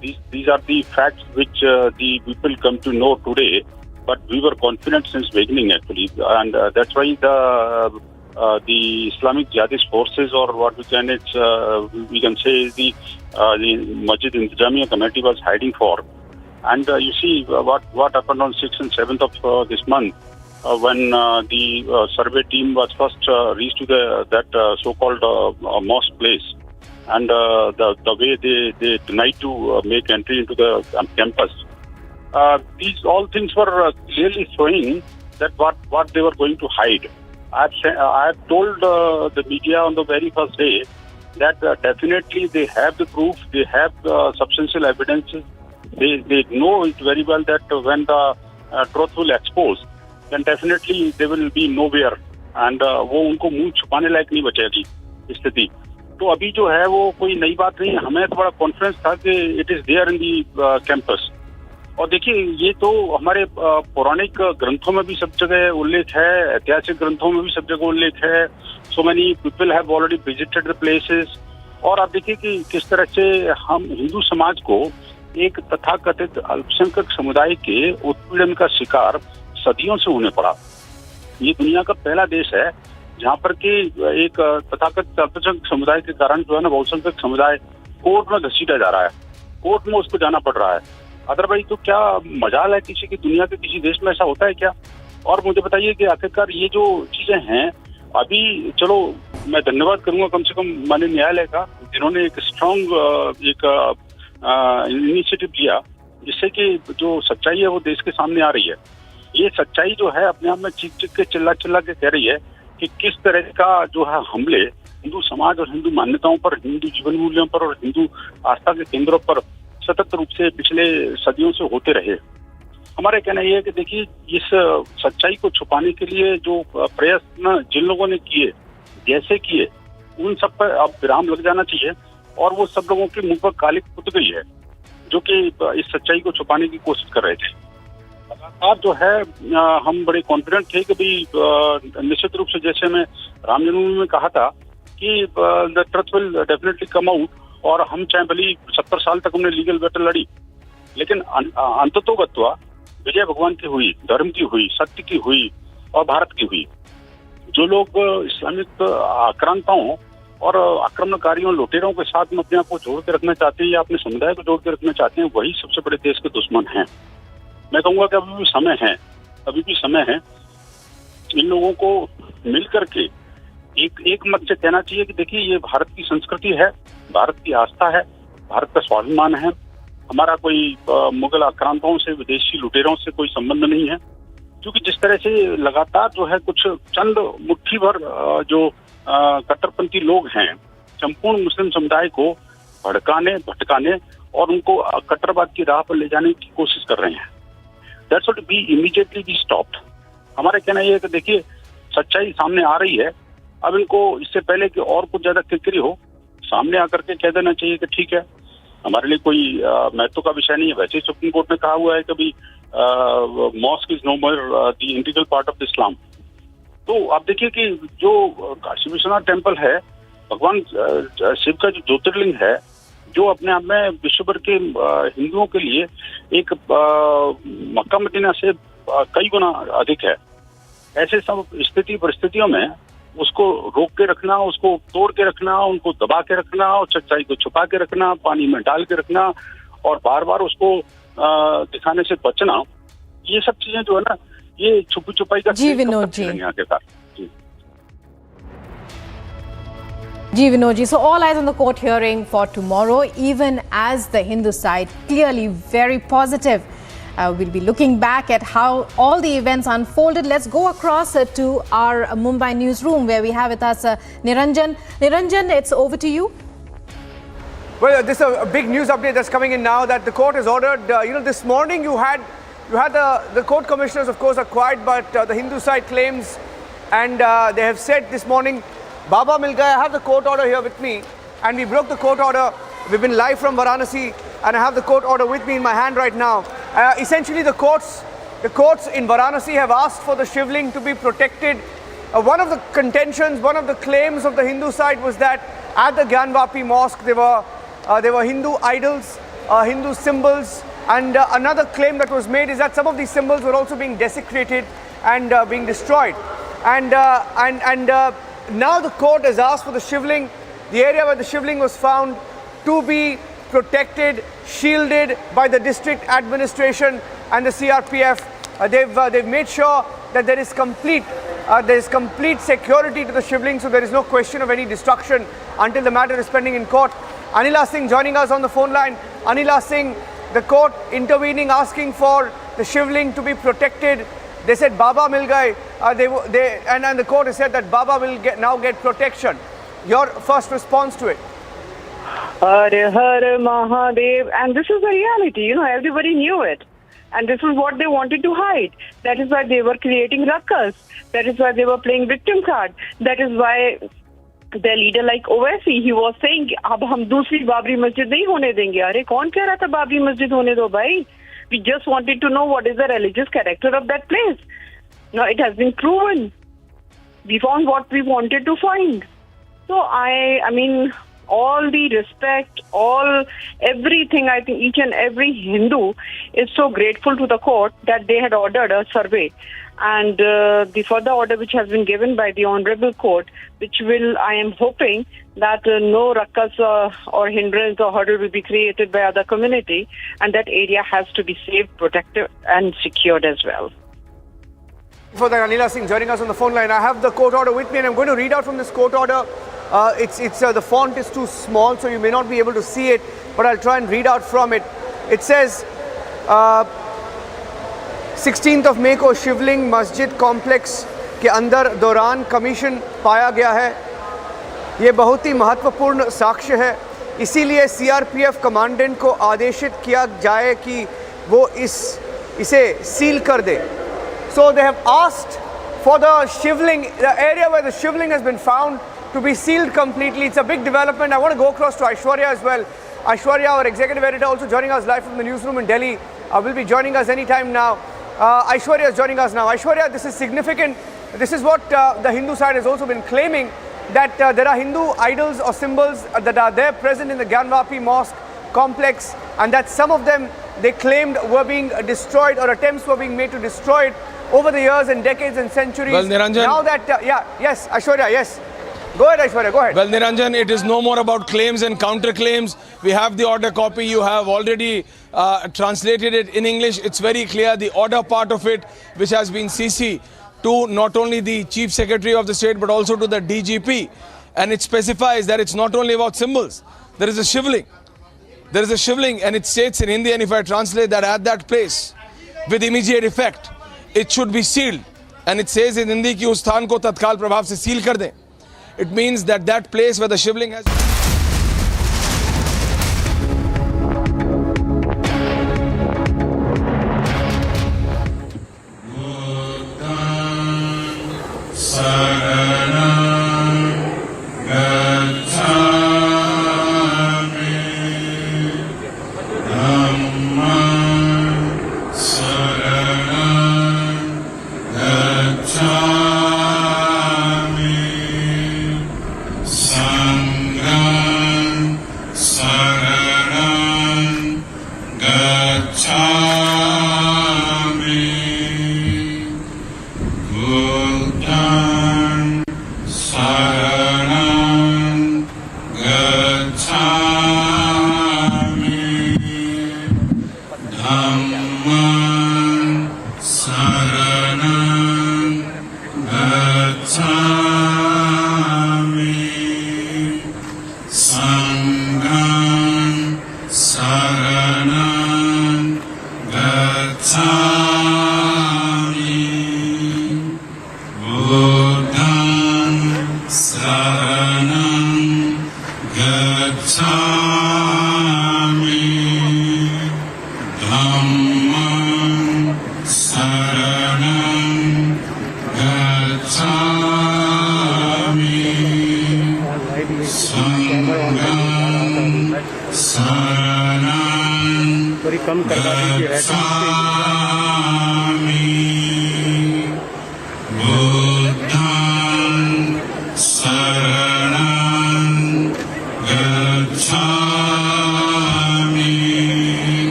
Speaker 4: These are the facts which the people come to know today. But we were confident since beginning actually, and that's why the Islamic Jihadist forces, or what we can say the Masjid Intijamiya Committee was hiding for. And you see what happened on 6th and 7th of this month when the survey team was first reached to that so-called mosque place, and the way they denied to make entry into the campus. These all things were clearly showing that what they were going to hide. I have told the media on the very first day that definitely they have the proof, they have substantial evidences. They know it very well that when the truth will expose, then definitely they will be nowhere, and वो उनको मुंह छुपाने लायक नहीं बचेगी स्थिति. तो अभी जो है वो कोई नई बात नहीं. हमें थोड़ा कॉन्फिडेंस था कि it is there in the campus. और देखिए, ये तो हमारे पौराणिक ग्रंथों में भी सब जगह उल्लेख है, ऐतिहासिक ग्रंथों में भी सब जगह उल्लेख है. So many people have already visited the places. और आप देखिए कि किस तरह से हम हिंदू समाज को एक तथाकथित अल्पसंख्यक समुदाय के उत्पीड़न का शिकार सदियों से होने पड़ा. ये दुनिया का पहला देश है जहाँ पर कि एक तथाकथित अल्पसंख्यक समुदाय के कारण जो है ना बहुसंख्यक समुदाय कोर्ट में घसीटा जा रहा है, कोर्ट में उसको जाना पड़ रहा है. अदरवाइज तो क्या मजाल है किसी की दुनिया के किसी देश में ऐसा होता है क्या? और मुझे बताइए कि आखिरकार ये जो चीजें हैं, अभी चलो मैं धन्यवाद करूंगा कम से कम माननीय न्यायालय का, जिन्होंने एक स्ट्रांग एक इनिशिएटिव लिया जिससे कि जो सच्चाई है वो देश के सामने आ रही है. ये सच्चाई जो है अपने आप में चीख चीख के चिल्ला चिल्ला के कह रही है कि किस तरह का जो है हमले हिंदू समाज और हिंदू मान्यताओं पर, हिंदू जीवन मूल्यों पर और हिंदू आस्था के केंद्रों पर सतत रूप से पिछले सदियों से होते रहे। हमारा कहना यह है कि देखिए, इस सच्चाई को छुपाने के लिए जो प्रयत्न जिन लोगों ने किए, जैसे किए, उन सब पर अब विराम लग जाना चाहिए और वो सब लोगों के मुंह पर कालिक पुत गई है जो कि इस सच्चाई को छुपाने की कोशिश कर रहे थे। लगातार जो है हम बड़े कॉन्फिडेंट थे कि भाई निश्चित रूप से, जैसे मैं राम जन्मभूमि में कहा था कि the truth will definitely come out, और हम चाहे भली 70 साल तक हमने लीगल बैटल लड़ी, लेकिन अंततोगत्वा विजय भगवान की हुई, धर्म की हुई, सत्य की हुई और भारत की हुई। जो लोग इस्लामिक आक्रांताओं और आक्रमणकारियों, लुटेरों के साथ में अपने आप को जोड़ के रखना चाहते हैं या अपने समुदाय को जोड़ के रखना चाहते हैं, वही सबसे बड़े देश के दुश्मन हैं। मैं कहूँगा कि अभी भी समय है, अभी भी समय है इन लोगों को मिल करके एक मत से कहना चाहिए कि देखिए, ये भारत की संस्कृति है, भारत की आस्था है, भारत का स्वाभिमान है। हमारा कोई मुगल आक्रांताओं से, विदेशी लुटेरों से कोई संबंध नहीं है। क्योंकि जिस तरह से लगातार जो है कुछ चंद मुट्ठी भर जो कट्टरपंथी लोग हैं, संपूर्ण मुस्लिम समुदाय को भड़काने, भटकाने और उनको कट्टरवाद की राह पर ले जाने की कोशिश कर रहे हैं। That should be immediately be stopped. हमारा कहना यह है कि देखिए, सच्चाई सामने आ रही है, अब इनको इससे पहले कि और कुछ ज्यादा किरकिरी हो, सामने आकर के कह देना चाहिए कि ठीक है, हमारे लिए कोई महत्व का विषय नहीं है। वैसे ही सुप्रीम कोर्ट ने कहा हुआ है कि भाई mosque is no more the integral part of Islam. तो आप देखिए कि जो काशी विश्वनाथ टेम्पल है, भगवान शिव का जो ज्योतिर्लिंग है, जो अपने आप में विश्व भर के हिंदुओं के लिए एक मक्का मदीना से कई गुना अधिक है। ऐसे सब स्थिति परिस्थितियों में उसको रोक के रखना, उसको तोड़ के रखना, उनको दबा के रखना और सच्चाई को छुपा के रखना, पानी में डाल के रखना और बार बार उसको दिखाने से बचना, ये सब चीजें जो है ना, ये छुपी छुपाई का
Speaker 15: जी विनोद जी,
Speaker 4: आगे का
Speaker 15: जी Vinod ji, so all eyes on the court hearing for tomorrow, even as the Hindu side clearly very positive. We'll be looking back at how all the events unfolded. Let's go across to our Mumbai newsroom where we have with us Niranjan. Niranjan, it's over to you.
Speaker 13: Well, this is a big news update that's coming in now that the court has ordered. This morning you had the court commissioners, of course, are quiet, but the Hindu side claims, and they have said this morning, Baba Mil Gaya. I have the court order here with me, and we broke the court order. We've been live from Varanasi, and I have the court order with me in my hand right now. Essentially, the courts in Varanasi have asked for the shivling to be protected. One of the contentions, one of the claims of the Hindu side was that at the Gyanvapi mosque there were Hindu idols, Hindu symbols, and another claim that was made is that some of these symbols were also being desecrated and being destroyed. And now the court has asked for the shivling, the area where the shivling was found, to be protected, shielded by the district administration and the CRPF. They've made sure that there is complete security to the shivling, so there is no question of any destruction until the matter is pending in court. Anila Singh joining us on the phone line. Anila Singh, the court intervening, asking for the shivling to be protected. They said Baba Mil Gaye, and the court has said that Baba will now get protection. Your first response to it?
Speaker 19: Har Har Mahadev, and this is the reality, everybody knew it. And this is what they wanted to hide. That is why they were creating ruckus. That is why they were playing victim card. That is why their leader like Owaisi, he was saying, अब हम दूसरी बाबरी मस्जिद नहीं होने देंगे. अरे कौन कह रहा था बाबरी मस्जिद होने दो भाई? We just wanted to know what is the religious character of that place. Now it has been proven. We found what we wanted to find. So I mean, all the respect, everything, I think each and every Hindu is so grateful to the court that they had ordered a survey. And the further order which has been given by the Honorable Court, which will, I am hoping that no ruckus or hindrance or hurdle will be created by other community, and that area has to be safe, protected and secured as well.
Speaker 13: For that, Anila Singh joining us on the phone line. I have the court order with me, and I'm going to read out from this court order. The font is too small, so you may not be able to see it, but I'll try and read out from it. It says, 16th of May को शिवलिंग मस्जिद complex के अंदर दौरान commission पाया गया है. ये बहुत ही महत्वपूर्ण साक्ष्य है. इसीलिए सीआरपीएफ कमांडेंट को आदेशित किया जाए कि वो इसे सील कर दे. So they have asked for the shivling, the area where the shivling has been found, to be sealed completely. It's a big development. I want to go across to Aishwarya as well. Aishwarya, our executive editor, also joining us live from the newsroom in Delhi, will be joining us anytime now. Aishwarya is joining us now. Aishwarya, this is significant. This is what the Hindu side has also been claiming, that there are Hindu idols or symbols that are there present in the Gyanvapi mosque complex, and that some of them they claimed were being destroyed, or attempts were being made to destroy it over the years and decades and centuries.
Speaker 14: Well, Niranjan,
Speaker 13: now that, yes, Aishwarya, yes. Go ahead, Aishwarya, go ahead.
Speaker 14: Well, Niranjan, it is no more about claims and counterclaims. We have the order copy. You have already translated it in English. It's very clear, the order part of it, which has been CC to not only the Chief Secretary of the State, but also to the DGP. And it specifies that it's not only about symbols. There is a shivling. There is a shivling, and it states in Hindi, and if I translate that, at that place, with immediate effect, it should be sealed. And it says in Hindi ki us sthan ko tatkal prabhav se seal kar dein. It means that that place where the shivling has...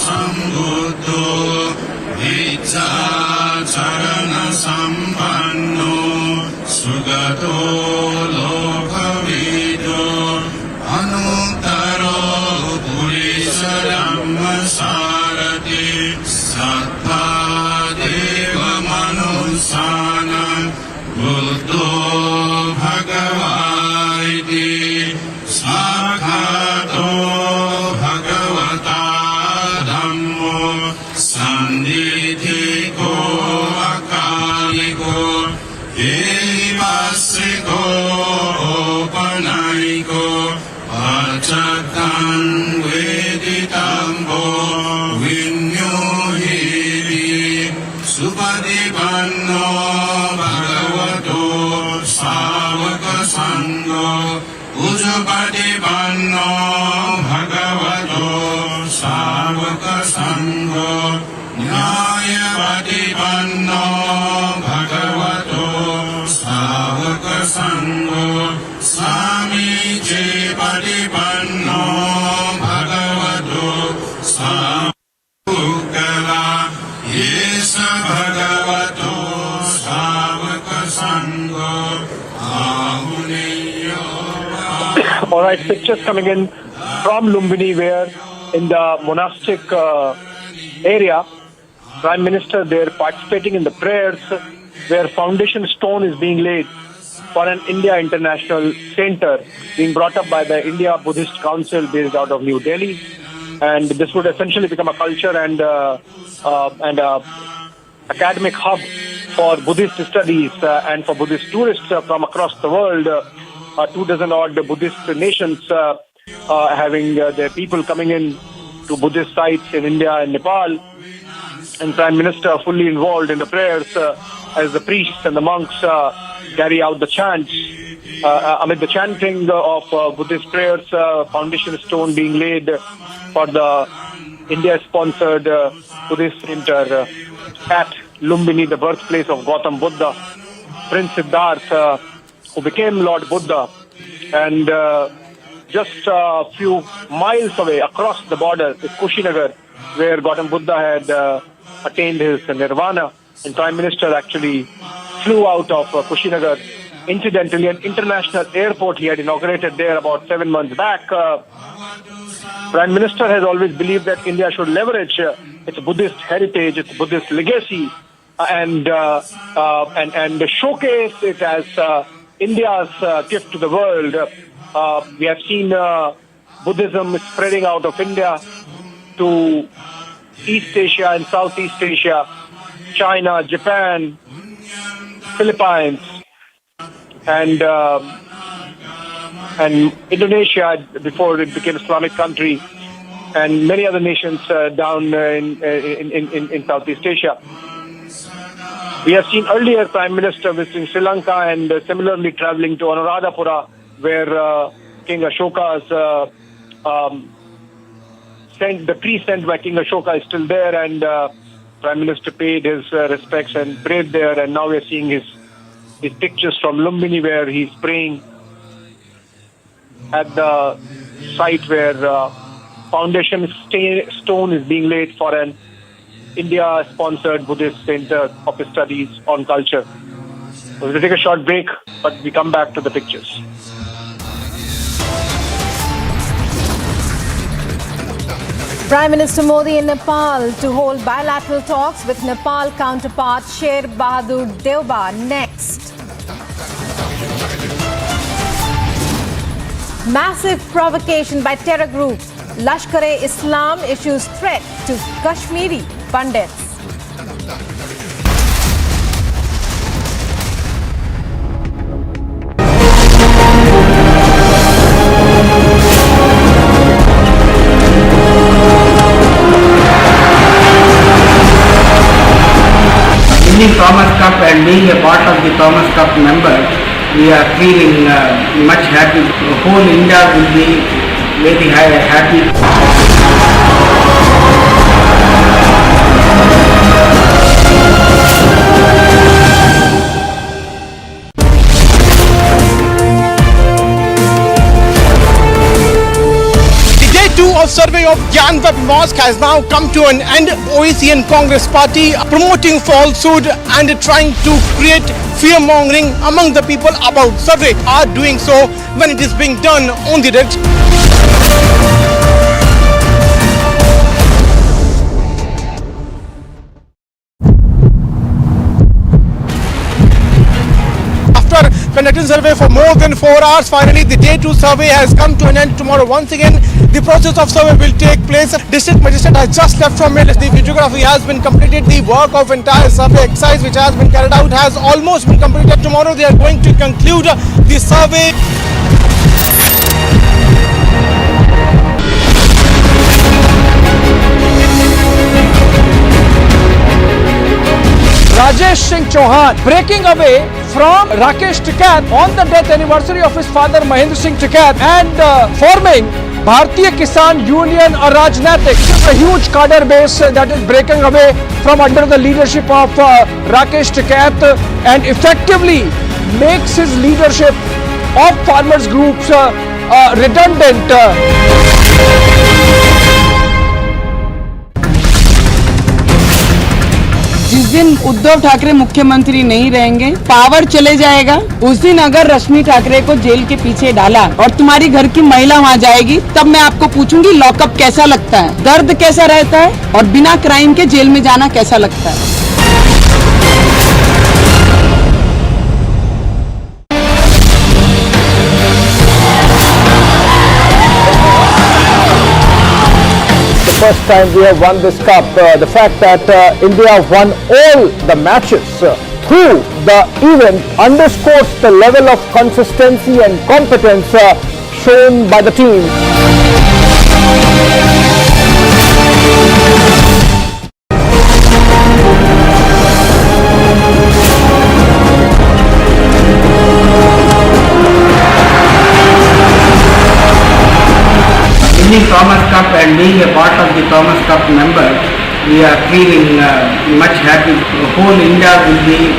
Speaker 6: Sambuddho Vicca सारथि सत्ता देव मनुष्याणां बुद्धो भगवाइति साक्षातो भगवता धम्मो सन्निधिको अकालिको एवासिको पनाइको अचक्तं वेदितम्बो विन्योहिरि सुपदिपन्नो भगवतो सावकसङ्गो उजुपदिपन्नो भगवतो सावकसङ्गो न्यायपदिपन्नो भगवतो सावकसङ्गो स्वामीजी पदिपन्नो भगवतो सावकला येष भगवतो सावकसङ्गो आहुनेयो.
Speaker 7: All right, pictures coming in from Lumbini, where in the monastic area, Prime Minister there participating in the prayers, where foundation stone is being laid for an India International Center being brought up by the India Buddhist Council based out of New Delhi, and this would essentially become a culture and academic hub for Buddhist studies and for Buddhist tourists from across the world. 24 odd Buddhist nations having their people coming in to Buddhist sites in India and Nepal, and Prime Minister fully involved in the prayers as the priests and the monks carry out the chants. Amid the chanting of Buddhist prayers, foundation stone being laid for the India-sponsored Buddhist center at Lumbini, the birthplace of Gautam Buddha, Prince Siddhartha, who became Lord Buddha. And just a few miles away, across the border, is Kushinagar, where Gautam Buddha had attained his nirvana. And Prime Minister actually flew out of Kushinagar. Incidentally, an international airport he had inaugurated there about 7 months back. Prime Minister has always believed that India should leverage its Buddhist heritage, its Buddhist legacy, and showcase it as India's gift to the world. We have seen Buddhism spreading out of India to East Asia and Southeast Asia, China, Japan, Philippines, and Indonesia before it became Islamic country, and many other nations down in Southeast Asia. We have seen earlier Prime Minister visiting Sri Lanka and similarly traveling to Anuradhapura, where King Ashoka's the tree sent by King Ashoka is still there, and Prime Minister paid his respects and prayed there. And now we are seeing his pictures from Lumbini, where he's praying at the site where foundation stone is being laid for an India-sponsored Buddhist center of studies on culture. We're going to take a short break, but we come back to the pictures.
Speaker 15: Prime Minister Modi in Nepal to hold bilateral talks with Nepal counterpart Sher Bahadur Deuba next. Massive provocation by terror group Lashkar-e-Islam issues threat to Kashmiri Pandits.
Speaker 11: Winning Thomas Cup and being a part of the Thomas Cup members, we are feeling much happy. Whole India will be very happy.
Speaker 12: Of survey of Gyanwap Mosque has now come to an end. OEC and Congress party promoting falsehood and trying to create fear-mongering among the people about survey are doing so when it is being done on the direct. survey for more than 4 hours. Finally, the day 2 survey has come to an end. Tomorrow, once again, the process of survey will take place. District Magistrate has just left from here. The videography has been completed. The work of entire survey exercise which has been carried out has almost been completed. Tomorrow, they are going to conclude the survey.
Speaker 3: Rajesh Singh Chauhan breaking away from Rakesh Tikat on the death anniversary of his father Mahendra Singh Tikat and forming Bharatiya Kisan Union or Rajnatik, a huge cadre base that is breaking away from under the leadership of Rakesh Tikat and effectively makes his leadership of farmers groups redundant.
Speaker 9: जिस दिन उद्धव ठाकरे मुख्यमंत्री नहीं रहेंगे, power चले जाएगा, उस दिन अगर रश्मि ठाकरे को जेल के पीछे डाला और तुम्हारी घर की महिला वहाँ जाएगी, तब मैं आपको पूछूंगी लॉकअप कैसा लगता है, दर्द कैसा रहता है और बिना क्राइम के जेल में जाना कैसा लगता है।
Speaker 10: First time we have won this cup. The fact that India won all the matches through the event underscores the level of consistency and competence shown by the team.
Speaker 11: Winning Thomas Cup and being a part of the Thomas Cup member, we are feeling much happy. Whole India will be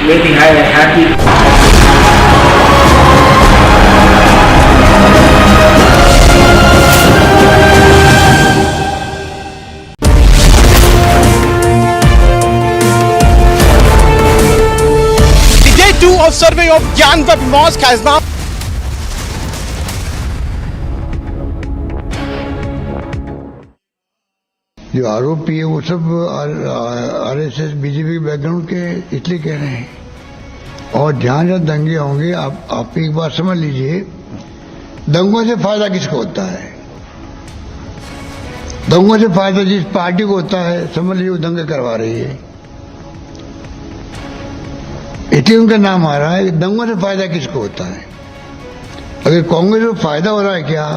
Speaker 11: very happy.
Speaker 12: The day 2 of survey of Gyanvap Mosque has now
Speaker 20: जो आरोपी है वो सब RSS BJP के background के इसलिए कह रहे हैं और जहां जहां दंगे होंगे आप एक बात समझ लीजिए, दंगों से फायदा किसको होता है? दंगों से फायदा जिस पार्टी को होता है, समझ लीजिए वो दंगे करवा रही है, इसलिए उनका नाम आ रहा है। दंगों से फायदा किसको होता है? अगर कांग्रेस को फायदा हो रहा है क्या?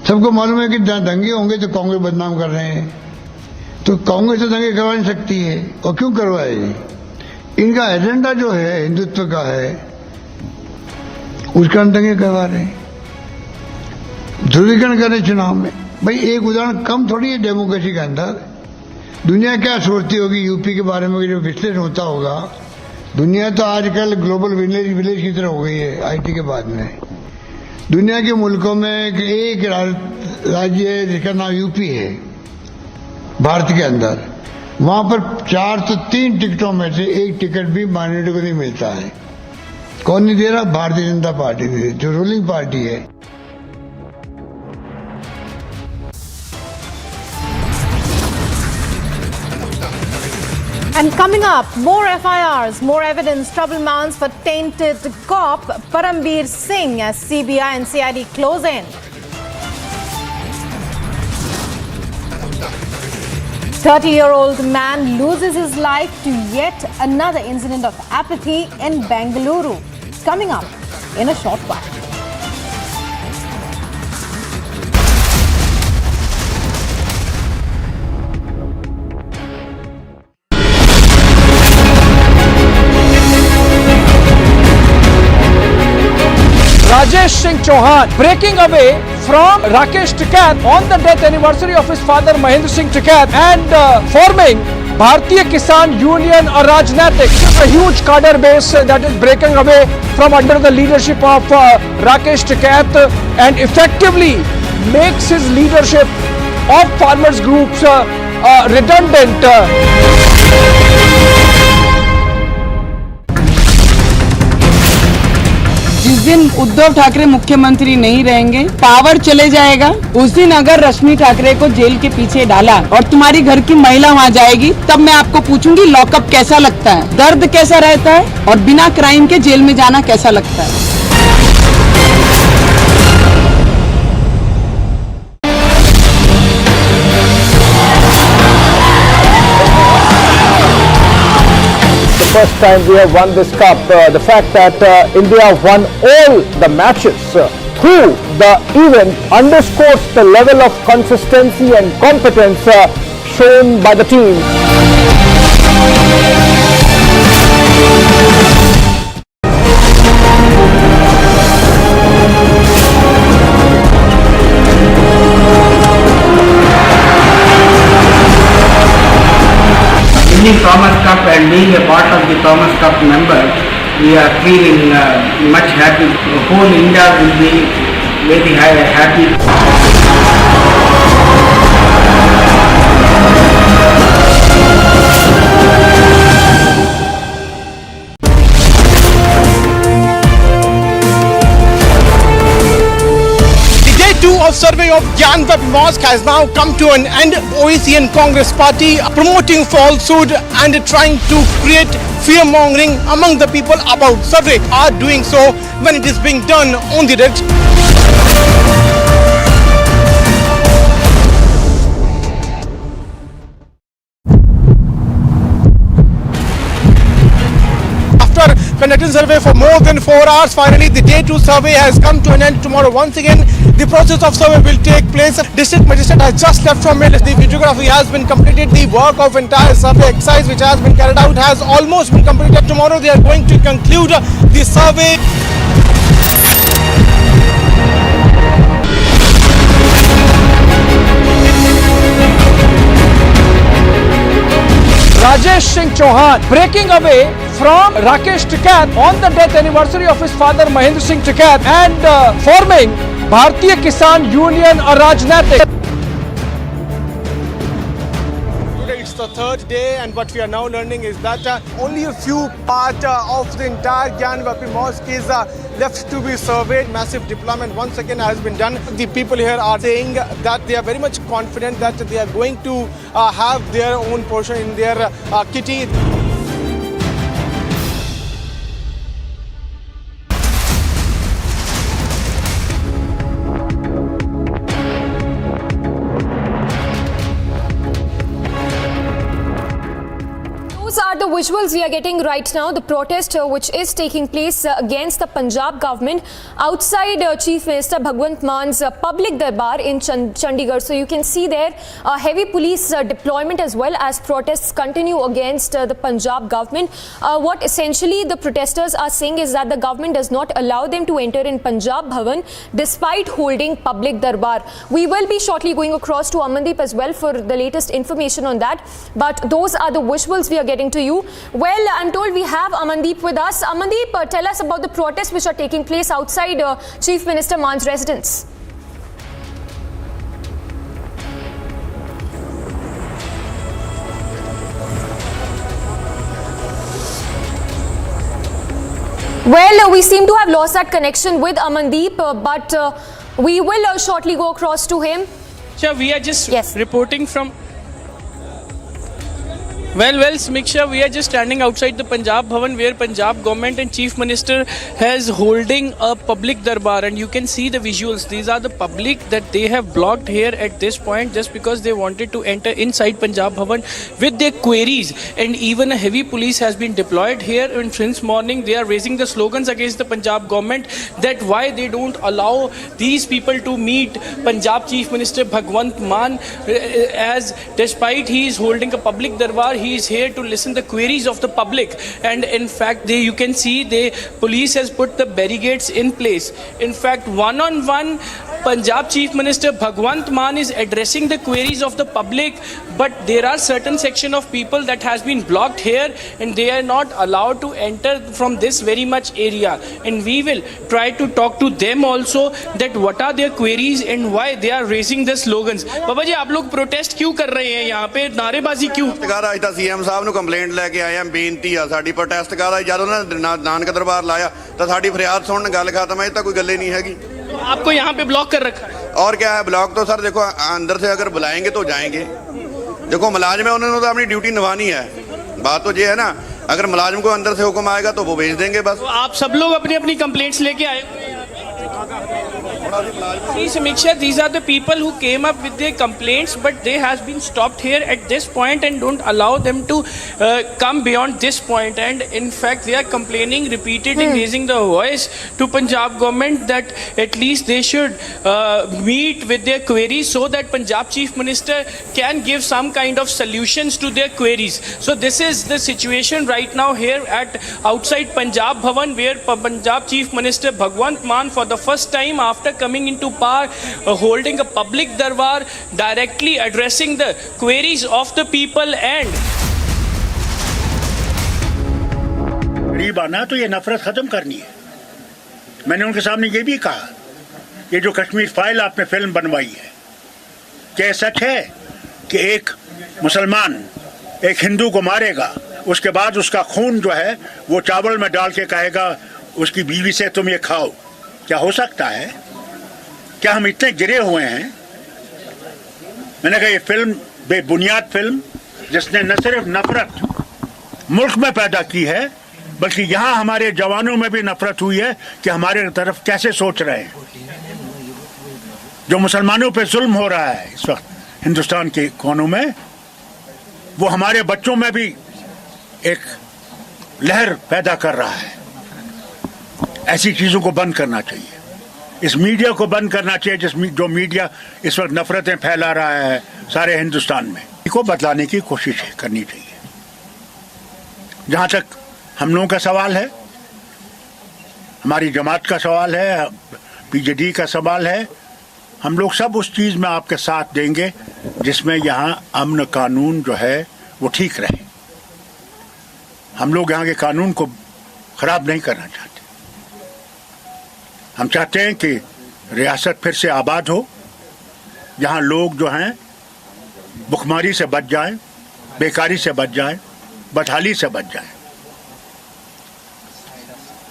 Speaker 20: सबको मालूम है कि जहां दंगे होंगे तो कांग्रेस बदनाम कर रहे हैं, तो कांग्रेस तो दंगे करवा नहीं सकती है और क्यों करवाएगी? इनका एजेंडा जो है हिंदुत्व का है, उसका हम दंगे करवा रहे हैं, ध्रुवीकरण कर रहे चुनाव में। भाई एक उदाहरण कम थोड़ी है डेमोक्रेसी के अंदर। दुनिया क्या सोचती होगी यूपी के बारे में जो विश्लेषण होता होगा? दुनिया तो आजकल ग्लोबल विलेज की तरह हो गई है आईटी के बाद में। दुनिया के मुल्कों में एक राज्य है जिसका नाम यूपी है भारत के अंदर, वहां पर 403 टिकटों में से एक टिकट भी माइनॉरिटी को नहीं मिलता है। कौन नहीं दे रहा? भारतीय जनता पार्टी दे, जो रूलिंग पार्टी है।
Speaker 15: And coming up, more FIRs, more evidence, trouble mounts for tainted cop Parambir Singh as CBI and CID close in. 30-year-old man loses his life to yet another incident of apathy in Bengaluru. Coming up in a short while.
Speaker 3: Rajesh Singh Chauhan breaking away from Rakesh Tikat on the death anniversary of his father Mahendra Singh Tikat and forming Bharatiya Kisan Union or Rajnatik, a huge cadre base that is breaking away from under the leadership of Rakesh Tikat and effectively makes his leadership of farmers groups redundant.
Speaker 9: जिस दिन उद्धव ठाकरे मुख्यमंत्री नहीं रहेंगे, power चले जाएगा, उस दिन अगर रश्मि ठाकरे को जेल के पीछे डाला और तुम्हारी घर की महिला वहाँ जाएगी, तब मैं आपको पूछूंगी लॉकअप कैसा लगता है, दर्द कैसा रहता है और बिना क्राइम के जेल में जाना कैसा लगता है।
Speaker 10: First time we have won this cup. The fact that India won all the matches through the event underscores the level of consistency and competence shown by the team.
Speaker 11: Winning Thomas Cup and being a part of the Thomas Cup member, we are feeling much happy. Whole India will be very happy.
Speaker 12: Of survey of Gyanvap Mosque has now come to an end. OEC and Congress party promoting falsehood and trying to create fear-mongering among the people about survey are doing so when it is being done on the direct. Conducting survey for more than 4 hours. Finally, the day 2 survey has come to an end. Tomorrow, once again, the process of survey will take place. District Magistrate has just left from it. The videography has been completed. The work of entire survey exercise which has been carried out has almost been completed. Tomorrow, they are going to conclude the survey.
Speaker 3: Rajesh Singh Chauhan breaking away from Rakesh Tikat on the death anniversary of his father Mahendra Singh Tikat and forming Bharatiya Kisan Union Rajnatik.
Speaker 12: Today it's the third day, and what we are now learning is that only a few part of the entire Gyanvapi Mosque is left to be surveyed. Massive deployment once again has been done. The people here are saying that they are very much confident that they are going to have their own portion in their kitty.
Speaker 8: Are the visuals we are getting right now, the protest which is taking place against the Punjab government outside Chief Minister Bhagwant Man's public darbar in Chandigarh. So you can see there heavy police deployment as well as protests continue against the Punjab government. What essentially the protesters are saying is that the government does not allow them to enter in Punjab Bhavan despite holding public darbar. We will be shortly going across to Amandeep as well for the latest information on that. But those are the visuals we are getting to you. Well, I'm told we have Amandeep with us. Amandeep, tell us about the protests which are taking place outside Chief Minister Man's residence. Well, we seem to have lost that connection with Amandeep, but we will shortly go across to him.
Speaker 22: Sure, we are just reporting from... Well, Smiksha, we are just standing outside the Punjab Bhavan where Punjab government and Chief Minister has holding a public darbar, and you can see the visuals. These are the public that they have blocked here at this point just because they wanted to enter inside Punjab Bhavan with their queries, and even a heavy police has been deployed here, and since morning they are raising the slogans against the Punjab government that why they don't allow these people to meet Punjab Chief Minister Bhagwant Mann, as despite he is holding a public darbar, he is here to listen the queries of the public. And in fact, you can see the police has put the barricades in place. In fact, one-on-one Punjab Chief Minister Bhagwant Mann is addressing the queries of the public, but there are certain section of people that has been blocked here and they are not allowed to enter from this very much area, and we will try to talk to them also that what are their queries and why they are raising the slogans. बाबा जी, आप लोग protest क्यों कर रहे हैं यहाँ पे, नारेबाजी क्यों?
Speaker 2: ਅੱਜ ਤਾਂ ਸੀਐਮ ਸਾਹਿਬ ਨੂੰ ਕੰਪਲੇਂਟ ਲੈ ਕੇ ਆਏ ਆ, ਬੇਨਤੀ ਆ ਸਾਡੀ ਪ੍ਰੋਟੈਸਟ ਕਰਦਾ। ਜਦ ਉਹਨਾਂ ਨੇ ਨਾਨਕ ਦਰਬਾਰ ਲਾਇਆ ਤਾਂ ਸਾਡੀ ਫਰਿਆਦ ਸੁਣਨ ਗੱਲ ਖਤਮ ਹੈ, ਇਹ ਤਾਂ ਕੋਈ ਗੱਲ ही नहीं हैगी।
Speaker 22: आपको यहाँ पे ब्लॉक कर रखा है?
Speaker 2: और क्या है, ब्लॉक तो सर देखो अंदर से अगर बुलाएंगे तो जाएंगे। देखो मुलाजिम है, उन्होंने तो अपनी ड्यूटी निभानी है। बात तो ये है ना, अगर मुलाजिम को अंदर से हुक्म आएगा तो वो भेज देंगे बस।
Speaker 22: तो आप सब लोग अपनी अपनी कंप्लेंट्स लेके आए हुए हैं? See, Samiksha, these are the people who came up with their complaints, but they has been stopped here at this point and don't allow them to come beyond this point. And in fact, they are complaining repeatedly, raising the voice to Punjab government that at least they should meet with their queries so that Punjab Chief Minister can give some kind of solutions to their queries. So this is the situation right now here at outside Punjab Bhavan, where Punjab Chief Minister Bhagwant Mann, for the first time after coming into power, holding a public darbar, directly addressing the queries of the people. And
Speaker 18: गरीब आना तो ये नफरत खत्म करनी है। मैंने उनके सामने ये भी कहा, ये जो कश्मीर फाइल आपने फिल्म बनवाई है, क्या सच है कि एक मुसलमान एक हिंदू को मारेगा, उसके बाद उसका खून जो है वो चावल में डाल के कहेगा उसकी बीवी से तुम ये खाओ? क्या हो सकता है? क्या हम इतने गिरे हुए हैं? मैंने कहा ये फिल्म बेबुनियाद फिल्म, जिसने न सिर्फ नफरत मुल्क में पैदा की है, बल्कि यहाँ हमारे जवानों में भी नफरत हुई है कि हमारे तरफ कैसे सोच रहे हैं। जो मुसलमानों पे जुल्म हो रहा है इस वक्त हिंदुस्तान के कोनों में, वो हमारे बच्चों में भी एक लहर पैदा कर रहा है। ऐसी चीजों को बंद करना चाहिए, इस मीडिया को बंद करना चाहिए जो मीडिया इस वक्त नफरतें फैला रहा है सारे हिंदुस्तान में। इसको बदलाने की कोशिश करनी चाहिए। जहां तक हम लोगों का सवाल है, हमारी जमात का सवाल है, पीजेडी का सवाल है, हम लोग सब उस चीज में आपके साथ देंगे जिसमें यहाँ अमन कानून जो है वो ठीक रहे। हम लोग यहाँ के कानून को खराब नहीं करना चाहते। हम चाहते हैं कि रियासत फिर से आबाद हो, जहाँ लोग जो हैं भुखमरी से बच जाएं, बेकारी से बच जाएं, बदहाली से बच जाएं।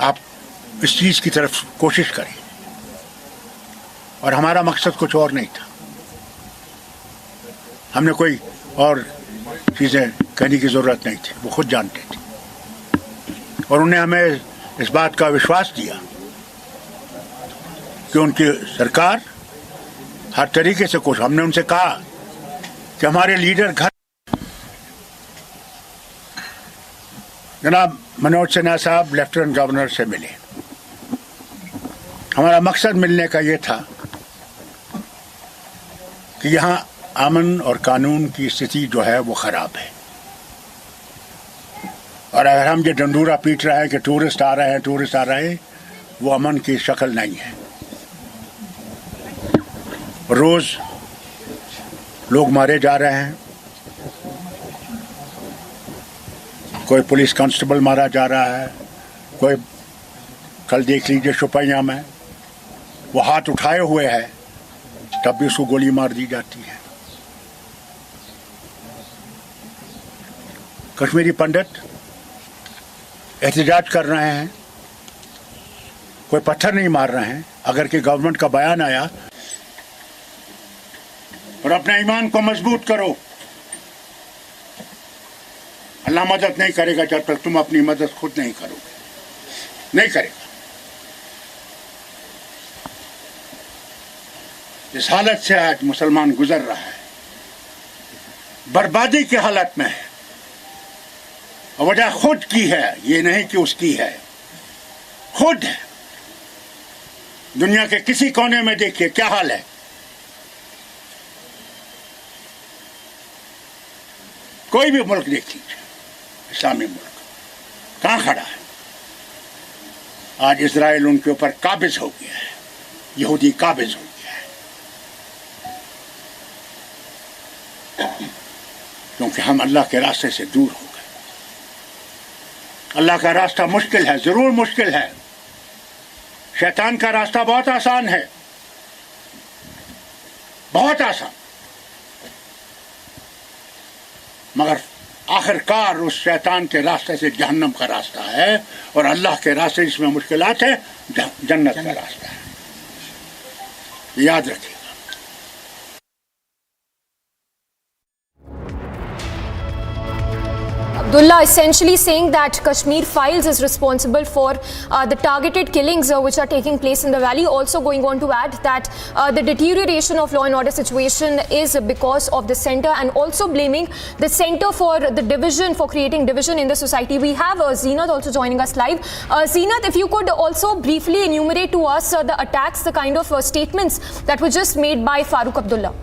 Speaker 18: आप इस चीज की तरफ कोशिश करें, और हमारा मकसद कुछ और नहीं था। हमने कोई और चीजें कहने की जरूरत नहीं थी, वो खुद जानते थे, और उन्हें हमें इस बात का विश्वास दिया कि उनकी सरकार हर तरीके से कोशिश। हमने उनसे कहा कि हमारे लीडर घर, जनाब मनोज सिन्हा साहब लेफ्टिनेंट गवर्नर से मिले। हमारा मकसद मिलने का ये था कि यहाँ अमन और कानून की स्थिति जो है वो खराब है, और अगर हम ये डंडूरा पीट रहे हैं कि टूरिस्ट आ रहे हैं, वो अमन की शक्ल नहीं है। रोज लोग मारे जा रहे हैं, कोई पुलिस कांस्टेबल मारा जा रहा है, कोई कल देख लीजिए शोपियां में वो हाथ उठाए हुए है तब भी उसको गोली मार दी जाती है। कश्मीरी पंडित एहतजाज कर रहे हैं, कोई पत्थर नहीं मार रहे हैं। अगर कि गवर्नमेंट का बयान आया और अपने ईमान को मजबूत करो, अल्लाह मदद नहीं करेगा जब तक तुम अपनी मदद खुद नहीं करोगे, नहीं करेगा। इस हालत से आज मुसलमान गुजर रहा है, बर्बादी की हालत में है, और वजह खुद की है, ये नहीं कि उसकी है, खुद है। दुनिया के किसी कोने में देखिए क्या हाल है। कोई भी मुल्क देख लीजिए, इस्लामी मुल्क कहाँ खड़ा है। आज इजराइल उनके ऊपर काबिज हो गया है, यहूदी काबिज हो गया है। क्योंकि हम अल्लाह के रास्ते से दूर हो गए। अल्लाह का रास्ता मुश्किल है, जरूर मुश्किल है। शैतान का रास्ता बहुत आसान है, बहुत आसान, मगर आखिरकार उस शैतान के रास्ते से जहन्नम का रास्ता है, और अल्लाह के रास्ते जिसमें मुश्किलात है जन्नत का रास्ता है। याद रखिए।
Speaker 8: Abdullah essentially saying that Kashmir Files is responsible for the targeted killings which are taking place in the valley. Also going on to add that the deterioration of law and order situation is because of the centre, and also blaming the centre for the division, for creating division in the society. We have Zeenat also joining us live. Zeenat, if you could also briefly enumerate to us the attacks, the kind of statements that were just made by Farooq Abdullah.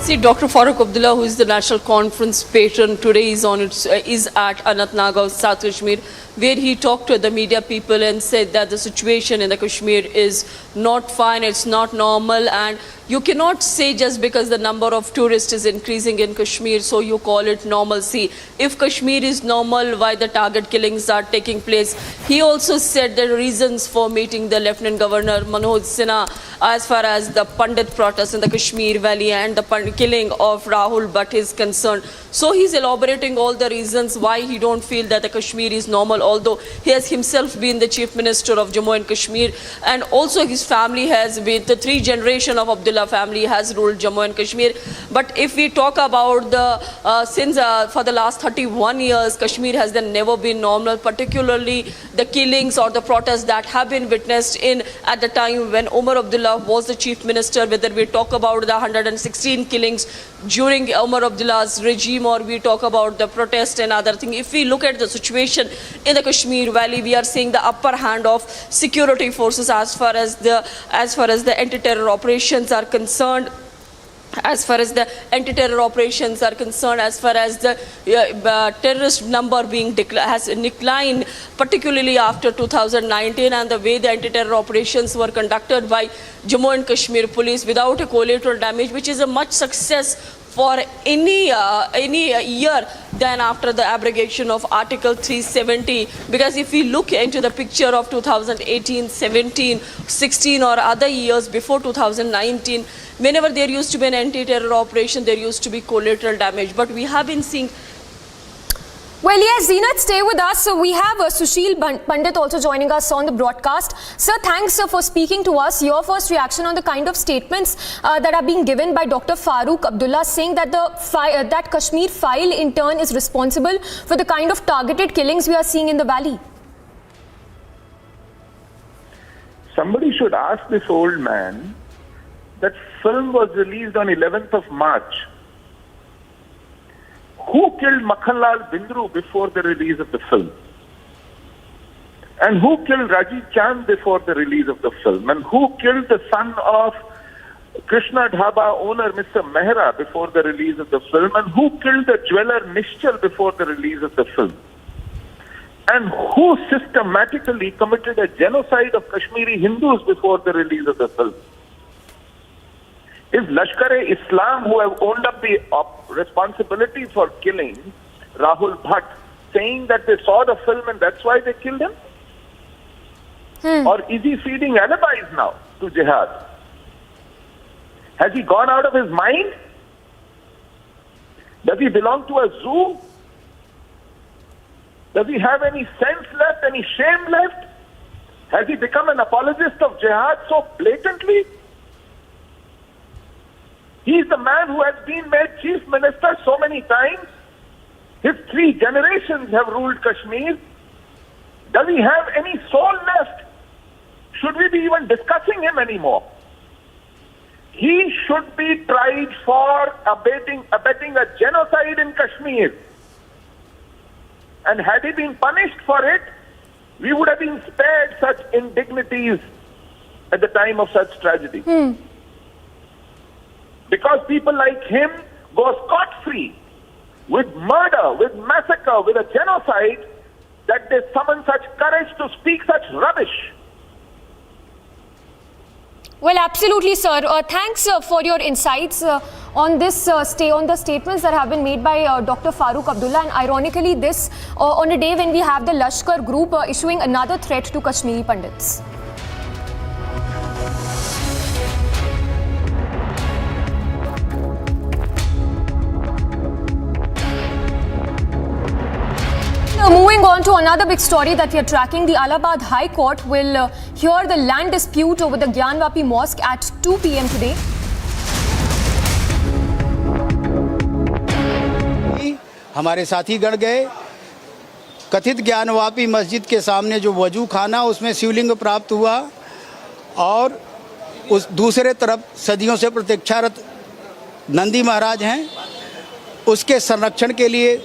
Speaker 5: See, Dr. Farooq Abdullah, who is the National Conference patron, today is at Anantnag, South Kashmir, where he talked to the media people and said that the situation in the Kashmir is not fine, it's not normal, and you cannot say just because the number of tourists is increasing in Kashmir, so you call it normalcy. If Kashmir is normal, why the target killings are taking place? He also said the reasons for meeting the Lieutenant Governor Manoj Sinha as far as the Pandit protests in the Kashmir Valley and the killing of Rahul Bhatt is concerned. So he's elaborating all the reasons why he don't feel that the Kashmir is normal, although he has himself been the Chief Minister of Jammu and Kashmir, and also his family has been, the three generation of Abdullah family has ruled Jammu and Kashmir. But if we talk about the since for the last 31 years, Kashmir has then never been normal, particularly the killings or the protests that have been witnessed in at the time when Omar Abdullah was the Chief Minister, whether we talk about the 116 killings during Omar Abdullah's regime, or we talk about the protest and other thing. If we look at the situation in the Kashmir Valley, we are seeing the upper hand of security forces as far as the anti-terror operations are concerned. As far as the anti-terror operations are concerned, as far as the terrorist number being has declined, particularly after 2019, and the way the anti-terror operations were conducted by Jammu and Kashmir police without a collateral damage, which is a much success for any year than after the abrogation of Article 370. Because if we look into the picture of 2018, 17, 16 or other years before 2019, whenever there used to be an anti-terror operation, there used to be collateral damage. But we have been seeing.
Speaker 8: Well, yes, Zeenat, stay with us. So we have Sushil Pandit also joining us on the broadcast. Sir, thanks for speaking to us. Your first reaction on the kind of statements that are being given by Dr. Farooq Abdullah, saying that that Kashmir File in turn is responsible for the kind of targeted killings we are seeing in the valley.
Speaker 21: Somebody should ask this old man. That film was released on 11th of March. Who killed Makhanlal Bindru before the release of the film? And who killed Rajiv Chand before the release of the film? And who killed the son of Krishna Dhaba owner Mr. Mehra before the release of the film? And who killed the jeweler Nishchal before the release of the film? And who systematically committed a genocide of Kashmiri Hindus before the release of the film? Is Lashkar-e-Islam, who have owned up the responsibility for killing Rahul Bhatt, saying that they saw the film and that's why they killed him? Or is he feeding alibis now to jihad? Has he gone out of his mind? Does he belong to a zoo? Does he have any sense left, any shame left? Has he become an apologist of jihad so blatantly? He's the man who has been made chief minister so many times. His 3 generations have ruled Kashmir. Does he have any soul left? Should we be even discussing him anymore? He should be tried for abetting a genocide in Kashmir. And had he been punished for it, we would have been spared such indignities at the time of such tragedy. Because people like him go scot-free with murder, with massacre, with a genocide, that they summon such courage to speak such rubbish.
Speaker 8: Well, absolutely, sir. Thanks for your insights on this on the statements that have been made by Dr. Farooq Abdullah. And ironically, this on a day when we have the Lashkar group issuing another threat to Kashmiri Pandits. Moving on to another big story that we are tracking, the Allahabad High Court will hear the land dispute over the Gyanvapi Mosque at 2 p.m. today.
Speaker 16: हमारे साथी गण गए। कथित ज्ञानवापी मस्जिद के सामने जो वजू खाना उसमें शिवलिंग प्राप्त हुआ और उस दूसरे तरफ सदियों से प्रतीक्षारत नंदी महाराज हैं, उसके संरक्षण के लिए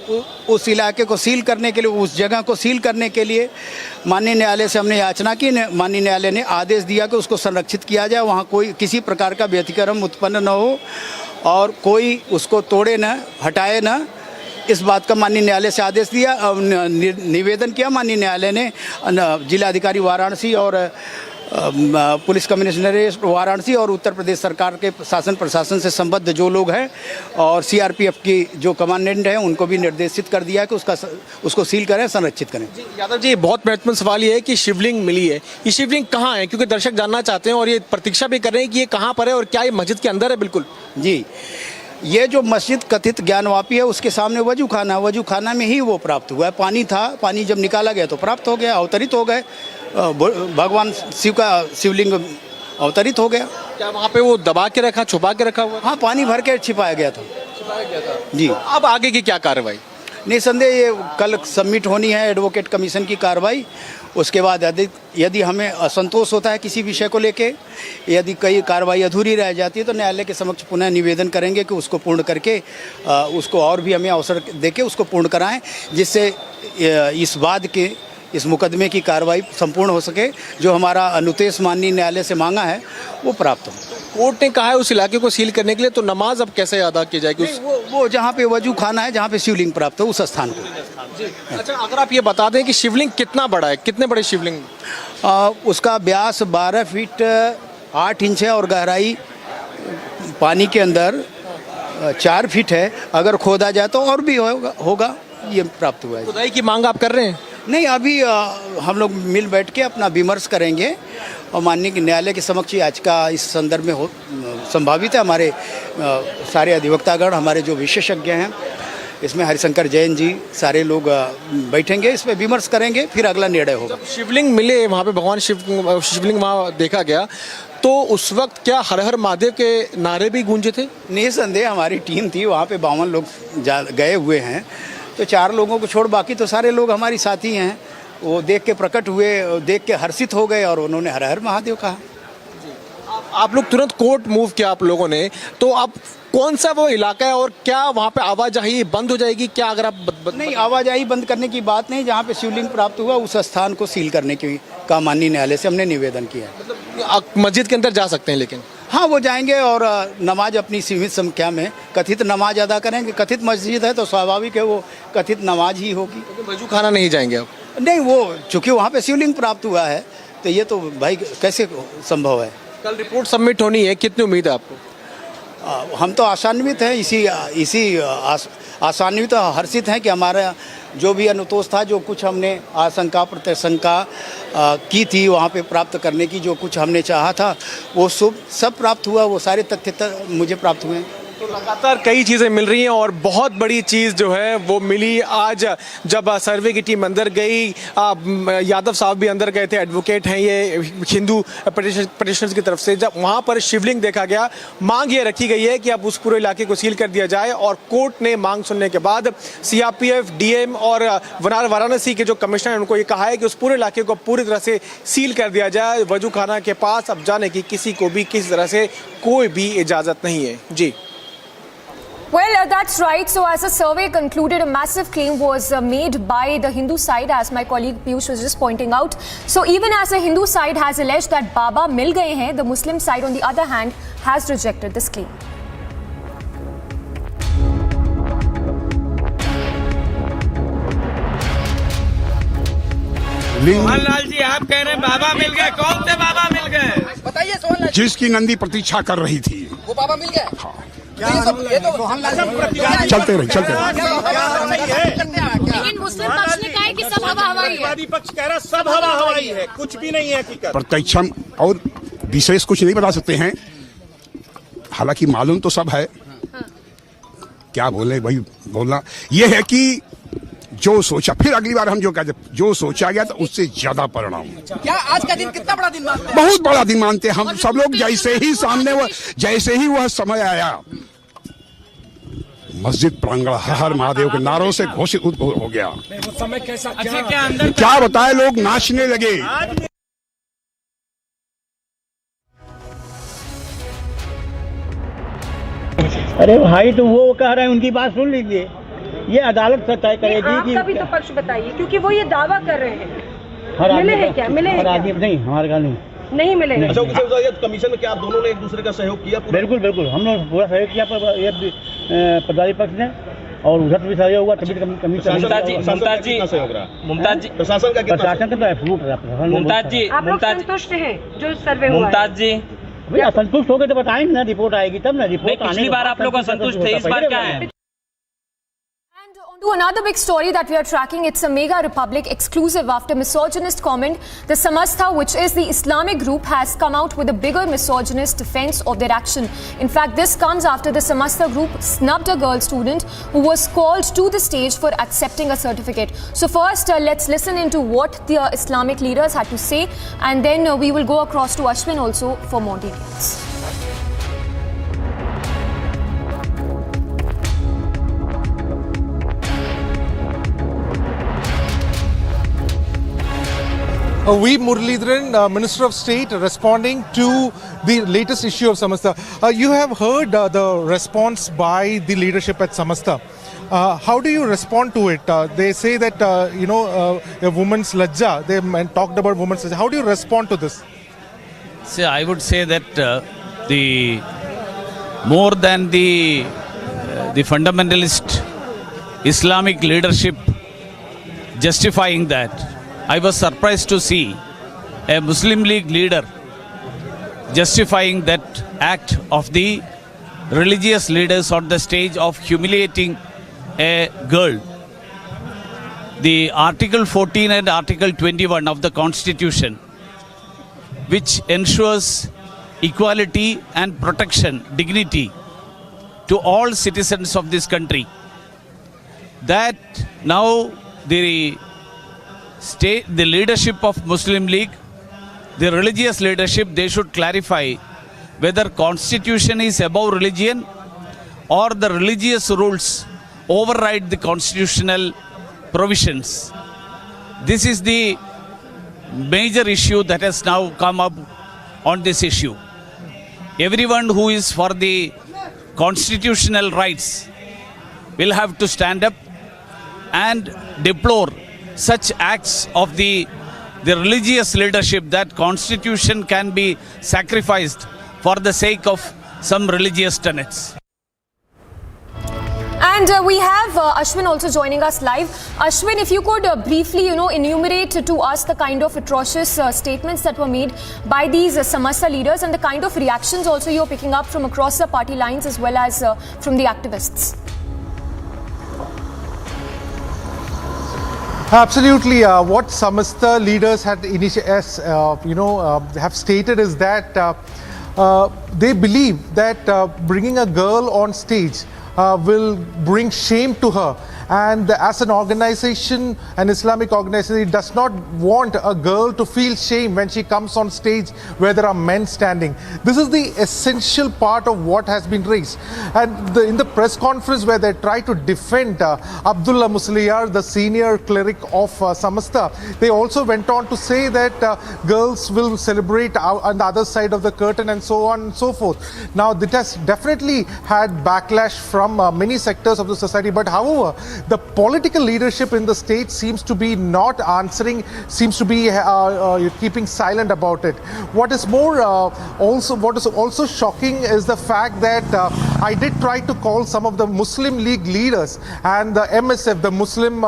Speaker 16: उस इलाके को सील करने के लिए, उस जगह को सील करने के लिए माननीय न्यायालय से हमने याचना की। माननीय न्यायालय ने आदेश दिया कि उसको संरक्षित किया जाए, वहाँ कोई किसी प्रकार का व्यतिक्रम उत्पन्न न हो और कोई उसको तोड़े न, हटाए न। इस बात का माननीय न्यायालय से आदेश दिया, निवेदन किया। माननीय न्यायालय ने जिलाधिकारी वाराणसी और पुलिस कमिश्नरेट वाराणसी और उत्तर प्रदेश सरकार के शासन प्रशासन से संबद्ध जो लोग हैं और सीआरपीएफ की जो कमांडेंट हैं उनको भी निर्देशित कर दिया कि उसको सील करें, संरक्षित करें।
Speaker 14: यादव जी, बहुत महत्वपूर्ण सवाल ये है कि शिवलिंग मिली है, ये शिवलिंग कहाँ है? क्योंकि दर्शक जानना चाहते हैं और ये प्रतीक्षा भी कर रहे हैं कि ये कहाँ पर है और क्या ये मस्जिद के अंदर है? बिल्कुल जी,
Speaker 16: ये जो मस्जिद कथित ज्ञानवापी है उसके सामने वजू खाना में ही वो प्राप्त हुआ है। पानी था, पानी जब निकाला गया तो प्राप्त हो गया, अवतरित हो गए, भगवान शिव का शिवलिंग अवतरित हो गया।
Speaker 14: क्या वहाँ पे वो दबा के रखा, छुपा के रखा हुआ?
Speaker 16: हाँ, पानी भर के छिपाया गया था। जी।
Speaker 14: अब आगे की क्या कार्रवाई?
Speaker 16: निसंदेह ये कल सबमिट होनी है एडवोकेट कमीशन की कार्रवाई। उसके बाद यदि हमें असंतोष होता है किसी विषय को लेके, यदि कई कार्रवाई अधूरी रह जाती है तो न्यायालय के समक्ष पुनः निवेदन करेंगे कि उसको पूर्ण करके उसको और भी हमें अवसर देके उसको पूर्ण कराएं, जिससे इस मुकदमे की कार्रवाई संपूर्ण हो सके। जो हमारा अनुदेश माननीय न्यायालय से मांगा है वो प्राप्त हो।
Speaker 14: कोर्ट ने कहा है उस इलाके को सील करने के लिए, तो नमाज अब कैसे अदा की जाएगी?
Speaker 16: वो जहाँ पे वजू खाना है, जहाँ पे शिवलिंग प्राप्त हो, उस स्थान को।
Speaker 14: अच्छा, अगर आप ये बता दें कि शिवलिंग कितना बड़ा है, कितने बड़े शिवलिंग?
Speaker 16: उसका व्यास 12 फीट 8 इंच है और गहराई पानी के अंदर 4 फीट है। अगर खोदा जाए तो और भी होगा। ये प्राप्त हुआ है।
Speaker 14: खुदाई की मांग आप कर रहे हैं?
Speaker 16: नहीं, अभी हम लोग मिल बैठ के अपना विमर्श करेंगे और माननीय न्यायालय के समक्ष याचिका इस संदर्भ में संभावित है। हमारे सारे अधिवक्तागण, हमारे जो विशेषज्ञ हैं, इसमें हरिशंकर जैन जी, सारे लोग बैठेंगे, इस पर विमर्श करेंगे, फिर अगला निर्णय होगा।
Speaker 14: शिवलिंग मिले वहाँ पे, भगवान शिवलिंग वहाँ देखा गया, तो उस वक्त क्या हर हर महादेव के नारे भी गूंजे थे?
Speaker 16: निसंदेह हमारी टीम थी वहाँ पे, 52 लोग गए हुए हैं, तो 4 लोगों को छोड़ बाकी तो सारे लोग हमारी साथी हैं। वो देख के प्रकट हुए, देख के हर्षित हो गए और उन्होंने हर हर महादेव कहा।
Speaker 14: आप लोग तुरंत कोर्ट मूव किया आप लोगों ने, तो अब कौन सा वो इलाका है और क्या वहाँ पे आवाजाही बंद हो जाएगी क्या? अगर आप
Speaker 16: नहीं, आवाजाही बंद करने की बात नहीं, जहाँ पे शिवलिंग प्राप्त हुआ उस स्थान को सील करने की का माननीय न्यायालय से हमने निवेदन किया।
Speaker 14: मतलब मस्जिद के अंदर जा सकते हैं, लेकिन
Speaker 16: हाँ, वो जाएंगे और नमाज अपनी सीमित संख्या में कथित नमाज अदा करेंगे। कथित मस्जिद है तो स्वाभाविक है वो कथित नमाज ही होगी।
Speaker 14: तो वजू खाना नहीं जाएंगे आप?
Speaker 16: नहीं, वो चूँकि वहाँ पे शिवलिंग प्राप्त हुआ है तो ये तो भाई कैसे संभव है।
Speaker 14: कल रिपोर्ट सबमिट होनी है, कितनी उम्मीद है आपको?
Speaker 16: हम तो आशान्वित हैं, इसी आशान्वित हर्षित हैं कि हमारा जो भी अनुतोष था, जो कुछ हमने आशंका प्रत्यशंका की थी वहाँ पे प्राप्त करने की, जो कुछ हमने चाहा था वो सब प्राप्त हुआ। वो सारे तथ्य मुझे प्राप्त हुए हैं।
Speaker 14: तो लगातार कई चीज़ें मिल रही हैं और बहुत बड़ी चीज़ जो है वो मिली आज जब सर्वे की टीम अंदर गई। यादव साहब भी अंदर गए थे, एडवोकेट हैं ये हिंदू पिटिशनर्स की तरफ से। जब वहाँ पर शिवलिंग देखा गया, मांग ये रखी गई है कि अब उस पूरे इलाके को सील कर दिया जाए और कोर्ट ने मांग सुनने के बाद सीआरपीएफ, डीएम और वाराणसी के जो कमिश्नर हैं उनको ये कहा है कि उस पूरे इलाके को पूरी तरह से सील कर दिया जाए। वजू खाना के पास अब जाने की किसी को भी किसी तरह से कोई भी इजाज़त नहीं है। जी।
Speaker 8: Well, that's right. So as a survey concluded, a massive claim was made by the Hindu side, as my colleague Piyush was just pointing out. So even as the Hindu side has alleged that Baba mil gaye hain, the Muslim side on the other hand has rejected this claim.
Speaker 1: Sohanlal जी आप कह रहे हैं बाबा मिल गए, कौन से बाबा मिल गए बताइए सोहनलाल?
Speaker 17: जिसकी नंदी प्रतीक्षा कर रही थी
Speaker 1: वो बाबा मिल गए।
Speaker 17: हाँ।
Speaker 1: चलते
Speaker 17: रहे
Speaker 1: लेकिन मुस्लिम पक्ष ने कहा है कि सब हवा हवाई है। वादी पक्ष कह रहा है सब हवा हवाई है, कुछ भी नहीं है हकीकत।
Speaker 17: प्रत्यक्षम और विशेष कुछ नहीं बता सकते हैं, हालांकि मालूम तो सब है। क्या बोले भाई, बोलना ये है कि जो सोचा, फिर अगली बार हम जो कहते, जो सोचा गया था उससे ज्यादा परिणाम।
Speaker 1: क्या आज का दिन कितना बड़ा दिन मानते हैं?
Speaker 17: बहुत बड़ा दिन मानते हैं हम सब लोग। जैसे ही सामने जैसे ही वह समय आया, मस्जिद प्रांगण हर हर महादेव के नारों से घोषित हो गया।
Speaker 1: वो समय कैसा, क्या अंदर
Speaker 17: क्या बताए, लोग नाचने लगे।
Speaker 23: अरे भाई तो वो कह रहे हैं, उनकी बात सुन लीजिए, ये अदालत तय करेगी कि
Speaker 24: आपका भी तो पक्ष बताइए, क्योंकि वो ये दावा कर रहे हैं। मिले हैं क्या? मिले हैं क्या?
Speaker 23: नहीं, हमारे का नहीं मिले।
Speaker 1: अच्छा, कमीशन में क्या आप दोनों ने एक दूसरे का सहयोग किया?
Speaker 23: बिल्कुल बिल्कुल, हम लोग पूरा सहयोग किया पदाधिकारी पक्ष ने, और उधर भी सहयोग हुआ। तभी कमीशन
Speaker 1: मुमताज जी प्रशासन का
Speaker 23: तो
Speaker 24: मुमताज जी, आप लोग संतुष्ट हैं जो सर्वे हुआ?
Speaker 1: मुमताज जी
Speaker 23: भैया असंतुष्ट हो गए तो बताएंगे ना, रिपोर्ट आएगी तब ना। रिपोर्ट
Speaker 1: पिछली बार आप लोग असंतुष्ट थे, इस बार क्या है?
Speaker 8: To another big story that we are tracking, it's a Mega Republic exclusive. After misogynist comment, the Samastha, which is the Islamic group, has come out with a bigger misogynist defense of their action. In fact, this comes after the Samastha group snubbed a girl student who was called to the stage for accepting a certificate. So first, let's listen into what the Islamic leaders had to say, and then we will go across to Ashwin also for more details.
Speaker 12: V. Muralidharan, Minister of State, responding to the latest issue of Samastha. You have heard the response by the leadership at Samastha. How do you respond to it? They say that, a woman's lajja, they talked about women's lajja. How do you respond to this?
Speaker 25: See, I would say that the more than the fundamentalist Islamic leadership justifying that, I was surprised to see a Muslim League leader justifying that act of the religious leaders on the stage of humiliating a girl. The Article 14 and Article 21 of the Constitution, which ensures equality and protection, dignity to all citizens of this country, that now the leadership of Muslim League, the religious leadership, they should clarify whether Constitution is above religion or the religious rules override the constitutional provisions. This is the major issue that has now come up on this issue. Everyone who is for the constitutional rights will have to stand up and deplore such acts of the religious leadership, that constitution can be sacrificed for the sake of some religious tenets.
Speaker 8: And we have Ashwin also joining us live. Ashwin, if you could briefly, enumerate to us the kind of atrocious statements that were made by these Samastha leaders and the kind of reactions also you're picking up from across the party lines as well as from the activists.
Speaker 12: Absolutely. What Samastha leaders had have stated is that they believe that bringing a girl on stage will bring shame to her, and as an organization, an Islamic organization, does not want a girl to feel shame when she comes on stage where there are men standing. This is the essential part of what has been raised. And in the press conference where they try to defend Abdullah Musliyar, the senior cleric of Samastha, they also went on to say that girls will celebrate on the other side of the curtain and so on and so forth. Now, this has definitely had backlash from many sectors of the society, but however, the political leadership in the state seems to be not answering, seems to be keeping silent about it. What is more, what is also shocking is the fact that I did try to call some of the Muslim League leaders and the MSF, the Muslim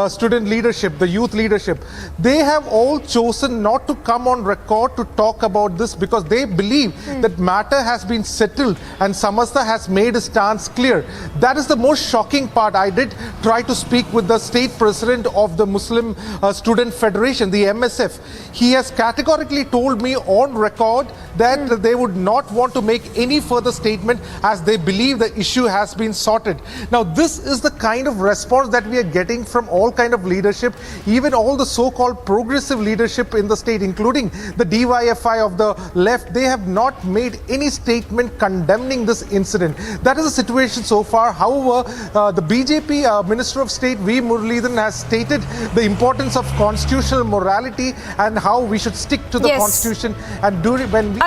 Speaker 12: student leadership, the youth leadership. They have all chosen not to come on record to talk about this because they believe that matter has been settled and Samasta has made a stance clear. That is the most shocking part. I did try to speak with the state president of the Muslim Student Federation, the MSF. He has categorically told me on record that they would not want to make any further statement as they believe the issue has been sorted. Now, this is the kind of response that we are getting from all kind of leadership, even all the so-called progressive leadership in the state, including the DYFI of the left. They have not made any statement condemning this incident. That is the situation so far. However, the BJP Minister of State V. Muralidharan has stated the importance of constitutional morality and how we should stick to the constitution. And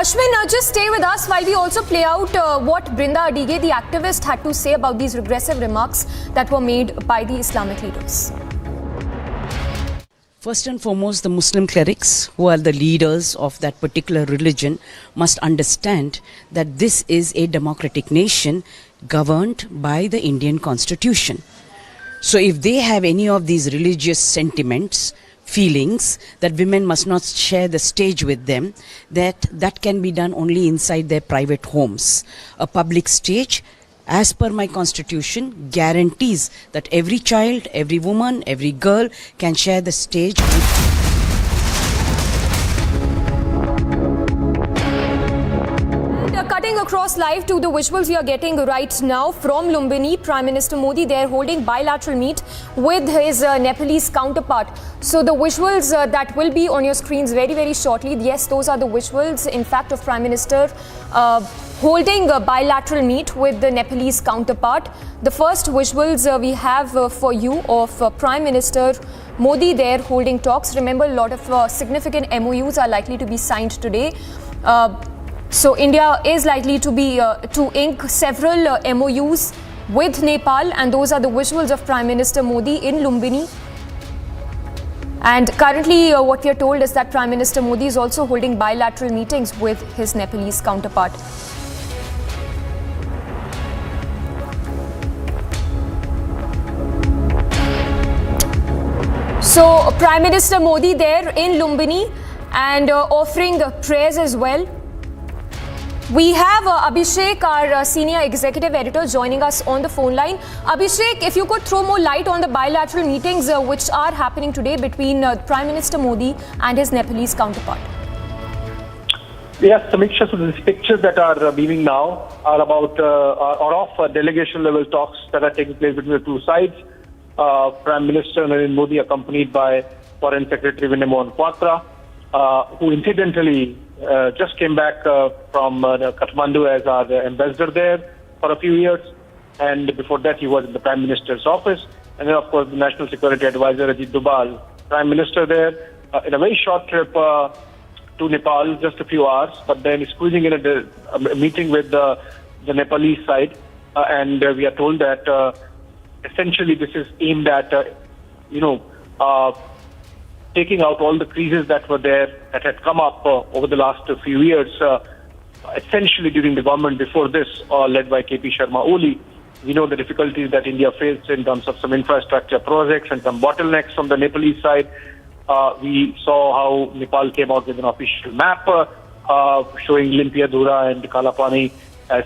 Speaker 8: Ashwin, just stay with us while we also play out what Brinda Adige, the activist, had to say about these regressive remarks that were made by the Islamic leaders.
Speaker 4: First and foremost, the Muslim clerics, who are the leaders of that particular religion, must understand that this is a democratic nation governed by the Indian Constitution. So if they have any of these religious sentiments, feelings that women must not share the stage with them, that can be done only inside their private homes. A public stage, as per my constitution, guarantees that every child, every woman, every girl can share the stage with
Speaker 8: Cutting across live to the visuals we are getting right now from Lumbini, Prime Minister Modi there holding bilateral meet with his Nepalese counterpart. So the visuals that will be on your screens very, very shortly. Yes, those are the visuals, in fact, of Prime Minister holding a bilateral meet with the Nepalese counterpart. The first visuals we have for you of Prime Minister Modi there holding talks. Remember, a lot of significant MOUs are likely to be signed today. So India is likely to be to ink several MOUs with Nepal, and those are the visuals of Prime Minister Modi in Lumbini. And currently what we are told is that Prime Minister Modi is also holding bilateral meetings with his Nepalese counterpart. So Prime Minister Modi there in Lumbini and offering prayers as well. We have Abhishek, our senior executive editor, joining us on the phone line. Abhishek, if you could throw more light on the bilateral meetings which are happening today between Prime Minister Modi and his Nepalese counterpart.
Speaker 6: Yes, Samiksha, so these pictures that are beaming now are about of delegation level talks that are taking place between the two sides. Prime Minister Narendra Modi accompanied by Foreign Secretary Vinay Mohan Kwatra, who incidentally just came back from Kathmandu as our ambassador there for a few years, and before that he was in the Prime Minister's office, and then of course the National Security Advisor Ajit Dubal, Prime Minister there in a very short trip to Nepal, just a few hours, but then squeezing in a meeting with the Nepalese side, and we are told that essentially this is aimed at taking out all the creases that were there, that had come up over the last few years, essentially during the government before this, led by KP Sharma Oli. We know the difficulties that India faced in terms of some infrastructure projects and some bottlenecks from the Nepalese side. We saw how Nepal came out with an official map showing Limpiadhura and Kalapani as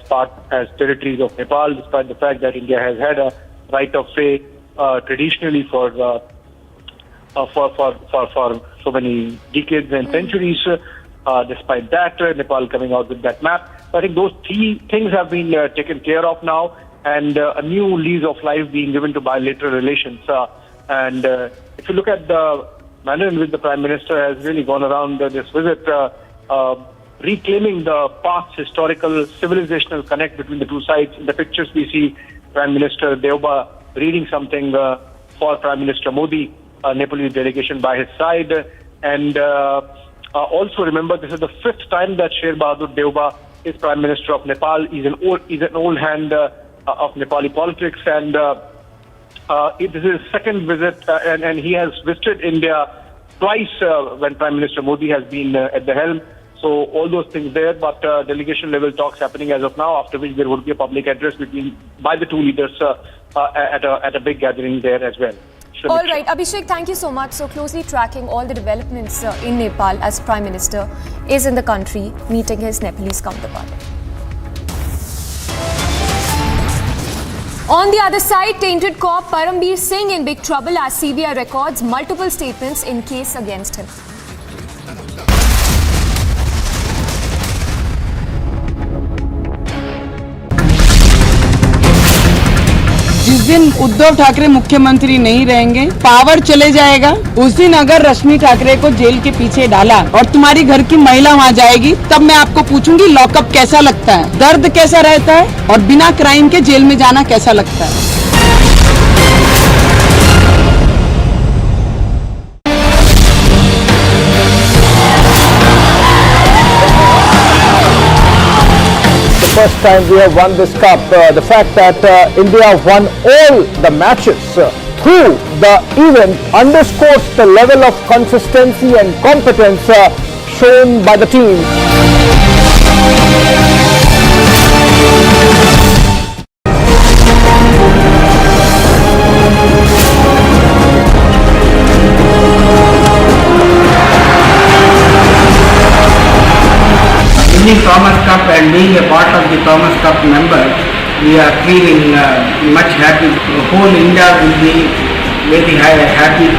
Speaker 6: territories of Nepal, despite the fact that India has had a right of way traditionally for so many decades and centuries. Despite that, Nepal coming out with that map. So I think those three things have been taken care of now, and a new lease of life being given to bilateral relations. And if you look at the manner in which the Prime Minister has really gone around this visit, reclaiming the past historical civilizational connect between the two sides. In the pictures we see Prime Minister Deuba reading something for Prime Minister Modi, Nepalese delegation by his side, and also remember this is the fifth time that Sher Bahadur Deuba is Prime Minister of Nepal. He's an old hand of Nepali politics, and this is his second visit, and he has visited India twice when Prime Minister Modi has been at the helm. So all those things there, but delegation level talks happening as of now, after which there would be a public address by the two leaders at a big gathering there as well.
Speaker 8: All right, Abhishek, thank you so much. So closely tracking all the developments in Nepal as Prime Minister is in the country meeting his Nepalese counterpart. On the other side, tainted cop Parambir Singh in big trouble as CBI records multiple statements in case against him.
Speaker 9: जिस दिन उद्धव ठाकरे मुख्यमंत्री नहीं रहेंगे, power चले जाएगा, उस दिन अगर रश्मि ठाकरे को जेल के पीछे डाला और तुम्हारी घर की महिला वहाँ जाएगी, तब मैं आपको पूछूंगी लॉकअप कैसा लगता है, दर्द कैसा रहता है और बिना क्राइम के जेल में जाना कैसा लगता है।
Speaker 10: First time we have won this cup. The fact that India won all the matches through the event underscores the level of consistency and competence shown by the team.
Speaker 11: Winning Thomas Cup and being a part of the Thomas Cup member, we are feeling much happy. Whole India will be very happy.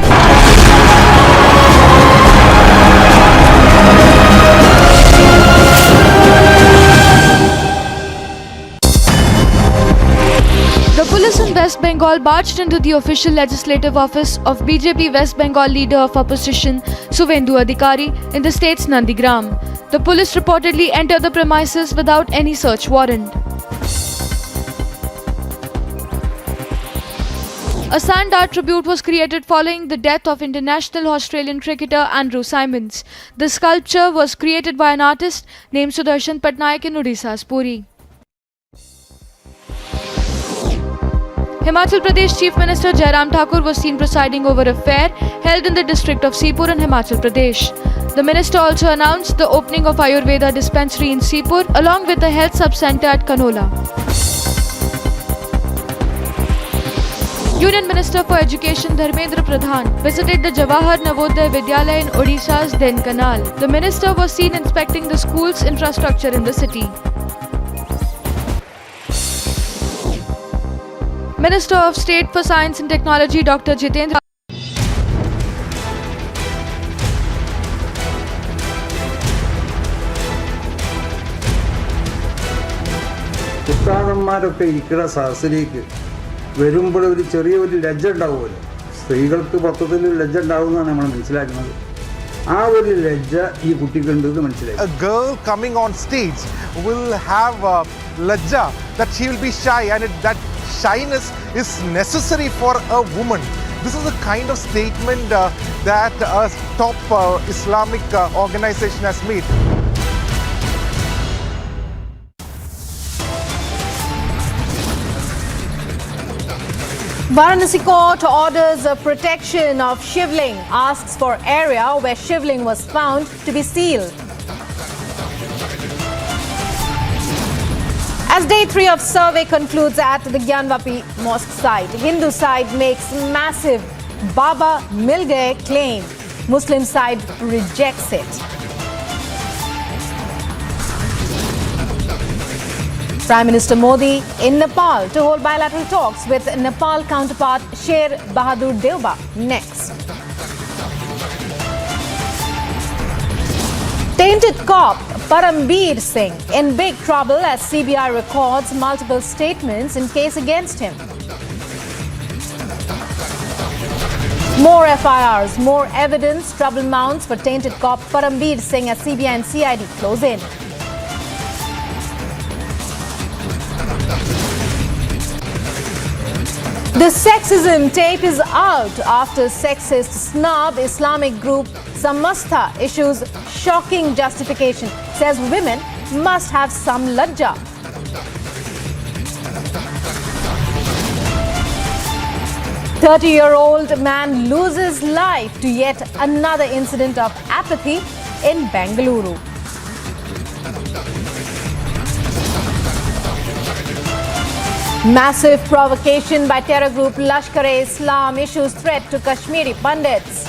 Speaker 7: The police in West Bengal barged into the official legislative office of BJP West Bengal leader of opposition Suvendu Adhikari in the state's Nandigram. The police reportedly entered the premises without any search warrant. A sand art tribute was created following the death of international Australian cricketer Andrew Symonds. The sculpture was created by an artist named Sudarshan Patnaik in Odisha's Puri. Himachal Pradesh Chief Minister Jairam Thakur was seen presiding over a fair held in the district of Sipur in Himachal Pradesh. The minister also announced the opening of Ayurveda dispensary in Sipur along with a health sub-center at Kanola. Union Minister for Education Dharmendra Pradhan visited the Jawahar Navodaya Vidyalaya in Odisha's Dhenkanal. The minister was seen inspecting the school's infrastructure in the city. Minister of State for Science and Technology Dr. Jitendra
Speaker 13: പുസ്തകന്മാരൊക്കെ ഇരിക്കുന്ന സദസ്സിലേക്ക് വരുമ്പോൾ ഒരു ചെറിയൊരു ലജ്ജ ഉണ്ടാവുമല്ലോ, സ്ത്രീകൾക്ക് മൊത്തത്തിൽ ലജ്ജ ഉണ്ടാവുമെന്നാണ് നമ്മൾ മനസ്സിലാക്കുന്നത്. ആ ഒരു ലജ്ജ ഈ കുട്ടിക്കുണ്ടെന്ന് മനസ്സിലായി.
Speaker 12: A girl coming on stage will have lajja, that she will be shy, and that shyness is necessary for a woman. This is a kind of statement that a top Islamic organization has made.
Speaker 15: Varanasi court orders a protection of Shivling, asks for area where Shivling was found to be sealed. As day 3 of survey concludes at the Gyanvapi mosque site, Hindu side makes massive Baba Mil Gaye claim. Muslim side rejects it. Prime Minister Modi in Nepal to hold bilateral talks with Nepal counterpart Sher Bahadur Deuba next. Tainted cop Parambir Singh in big trouble as CBI records multiple statements in case against him. More FIRs, more evidence, trouble mounts for tainted cop Parambir Singh as CBI and CID close in. The sexism tape is out after sexist snob Islamic group Samastha issues shocking justification. Says women must have some lajja. "30-year-old man loses life to yet another incident of apathy in Bengaluru." Massive provocation by terror group Lashkar-e-Islam issues threat to Kashmiri pundits.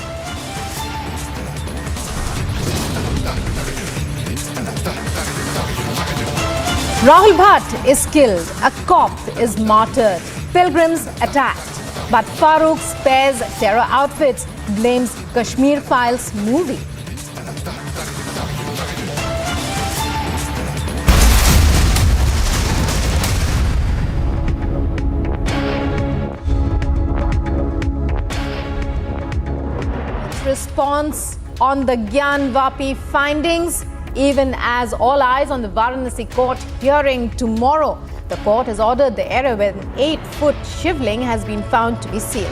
Speaker 15: Rahul Bhatt is killed. A cop is martyred. Pilgrims attacked. But Farooq spares terror outfits, blames Kashmir Files movie. Response on the Gyan Vapi findings, even as all eyes on the Varanasi court hearing tomorrow. The court has ordered the area where an 8-foot shivling has been found to be sealed.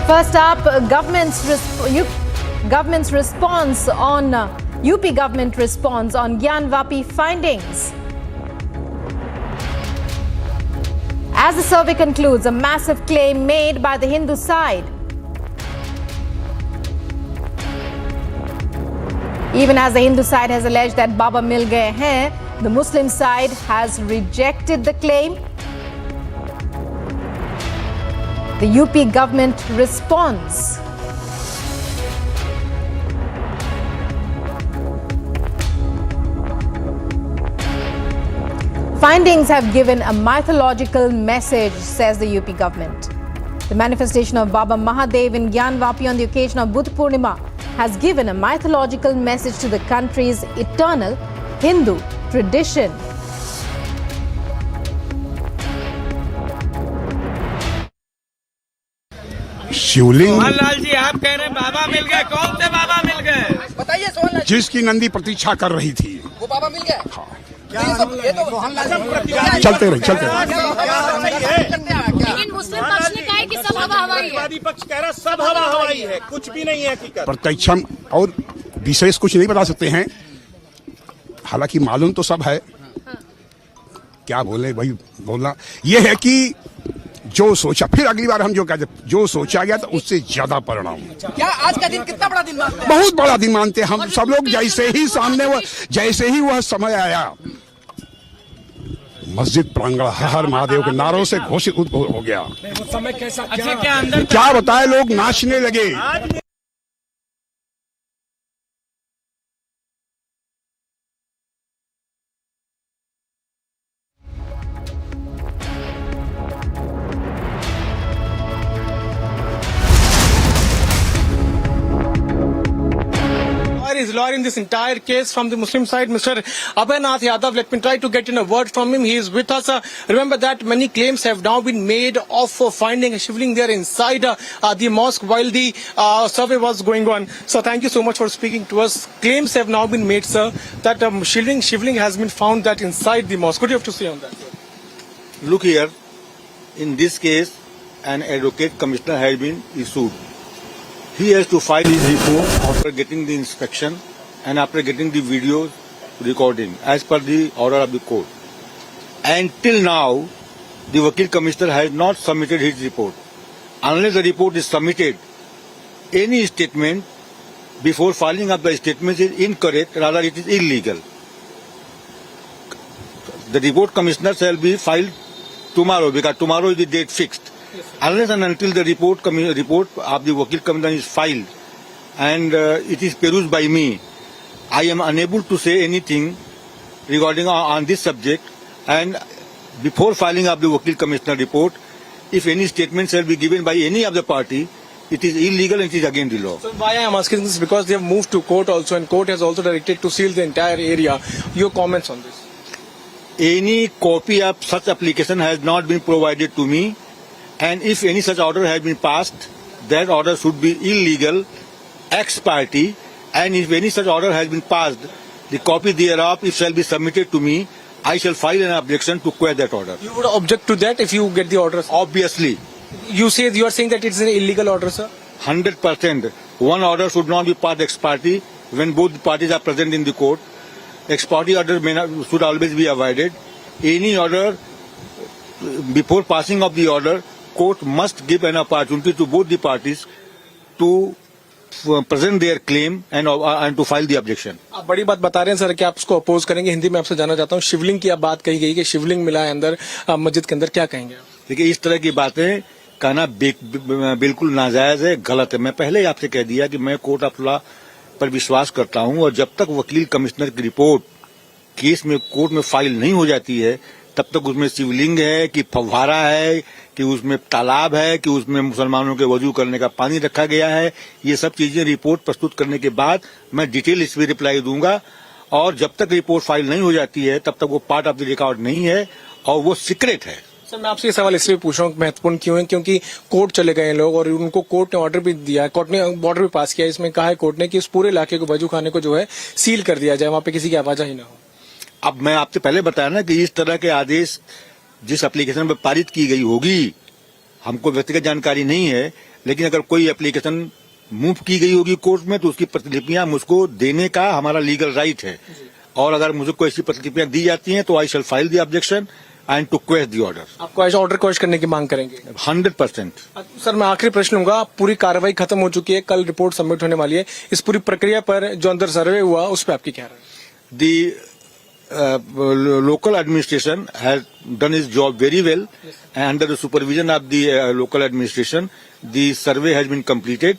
Speaker 15: First up, government's response on UP government response on Gyan Vapi findings. As the survey concludes, a massive claim made by the Hindu side. Even as the Hindu side has alleged that Baba mil gaye hain, the Muslim side has rejected the claim. The UP government responds. Findings have given a mythological message, says the UP government. The manifestation of Baba Mahadev in Gyan Vapi on the occasion of Buddha Purnima has given a mythological message to the country's eternal Hindu tradition.
Speaker 17: शिवलिंग
Speaker 1: सोहनलाल जी आप कह रहे हैं बाबा मिल गए, कौन से बाबा मिल गए बताइए सोहनलाल?
Speaker 17: जिसकी नंदी प्रतीक्षा कर रही थी
Speaker 1: वो बाबा मिल गए।
Speaker 17: चलते रहे
Speaker 1: लेकिन मुस्लिम पक्ष ने कहा है कि सब हवा हवाई है। वादी पक्ष कह रहा सब हवा हवाई है, कुछ भी नहीं है हकीकत।
Speaker 17: प्रत्यक्षम और विशेष कुछ नहीं बता सकते हैं, हालांकि मालूम तो सब है। क्या बोले भाई, बोलना ये है कि जो सोचा, फिर अगली बार हम जो कहते, जो सोचा गया था उससे ज्यादा परिणाम।
Speaker 1: क्या आज का दिन कितना बड़ा दिन मानते हैं?
Speaker 17: बहुत बड़ा दिन मानते हैं हम सब लोग। जैसे ही सामने जैसे ही वह समय आया, मस्जिद प्रांगण हर हर महादेव के नारों से घोषित हो गया।
Speaker 1: वो समय कैसा, क्या अंदर
Speaker 17: क्या बताए, लोग नाचने लगे।
Speaker 14: Is lawyer in this entire case from the Muslim side, Mr. Abhaynath Yadav. Let me try to get in a word from him. He is with us. Remember that many claims have now been made of finding a shivling there inside the mosque while the survey was going on. So thank you so much for speaking to us. Claims have now been made, sir, that shivling has been found that inside the mosque. What do you have to say on that, sir?
Speaker 2: Look here, in this case, an advocate commissioner has been issued. He has to file his report after getting the inspection and after getting the video recording as per the order of the court. And till now, the Vakil Commissioner has not submitted his report. Unless the report is submitted, any statement before filing of the statement is incorrect, rather it is illegal. The report Commissioner shall be filed tomorrow because tomorrow is the date fixed. Unless and until the report of the Vakil Commissioner is filed and it is perused by me, I am unable to say anything regarding on this subject. And before filing of the Vakil Commissioner report, if any statement shall be given by any of the party, it is illegal and it is against the law.
Speaker 14: So why I am asking this, because they have moved to court also, and court has also directed to seal the entire area. Your comments on this?
Speaker 2: Any copy of such application has not been provided to me. And if any such order has been passed, that order should be illegal, ex parte, and if any such order has been passed, the copy thereof, if shall be submitted to me, I shall file an objection to quell that order.
Speaker 14: You would object to that if you get the order?
Speaker 2: Obviously.
Speaker 14: You are saying that it's an illegal order, sir?
Speaker 2: 100%. One order should not be passed ex parte when both parties are present in the court. Ex parte order should always be avoided. Any order, before passing of the order, court must give an opportunity to both the parties to present their claim and to file the objection.
Speaker 14: आप बड़ी बात बता रहे हैं sir कि आप उसको oppose करेंगे। हिंदी में आपसे जानना चाहता हूँ, शिवलिंग की आप बात कही गई कि शिवलिंग मिला है अंदर मस्जिद के अंदर, क्या कहेंगे?
Speaker 2: देखिए, इस तरह की बातें कहना बिल्कुल नाजायज है, गलत है। मैं पहले ही आपसे कह दिया कि मैं कोर्ट ऑफ लॉ पर विश्वास करता हूं, और जब तक वकील कमिश्नर की रिपोर्ट केस में कोर्ट में फाइल नहीं हो जाती है, तब तक उसमें शिवलिंग है कि फव्वारा है कि उसमें तालाब है कि उसमें मुसलमानों के वजू करने का पानी रखा गया है, ये सब चीजें रिपोर्ट प्रस्तुत करने के बाद मैं डिटेल इस पर रिप्लाई दूंगा। और जब तक रिपोर्ट फाइल नहीं हो जाती है, तब तक वो पार्ट ऑफ द रिकॉर्ड नहीं है और वो सीक्रेट है।
Speaker 14: सर, मैं आपसे ये सवाल इसलिए पूछ रहा हूँ, महत्वपूर्ण क्यों है, क्योंकि कोर्ट चले गए लोग और उनको कोर्ट ने ऑर्डर भी दिया, कोर्ट ने ऑर्डर भी पास किया। इसमें कहा है कोर्ट ने कि इस पूरे इलाके को, वजू खाने को जो है सील कर दिया जाए, वहां पे किसी की आवाजाही ना हो।
Speaker 2: अब मैं आपसे पहले बताया ना कि इस तरह के आदेश जिस एप्लीकेशन पर पारित की गई होगी, हमको व्यक्तिगत जानकारी नहीं है, लेकिन अगर कोई एप्लीकेशन मूव की गई होगी कोर्ट में तो उसकी प्रतिलिपियां मुझको देने का हमारा लीगल राइट है। और अगर मुझे कोई ऐसी प्रतिलिपियां दी जाती हैं तो I shall file the objection and to question the order.
Speaker 14: आपको ऐसा ऑर्डर क्वेश्चन करने की मांग करेंगे?
Speaker 2: 100%।
Speaker 14: सर, मैं आखिरी प्रश्न लूंगा, पूरी कार्रवाई खत्म हो चुकी है, कल रिपोर्ट सबमिट होने वाली है, इस पूरी प्रक्रिया पर जो अंदर सर्वे हुआ उस पर आपकी क्या राय?
Speaker 2: Local administration has done its job very well, and under the supervision of the local administration, the survey has been completed,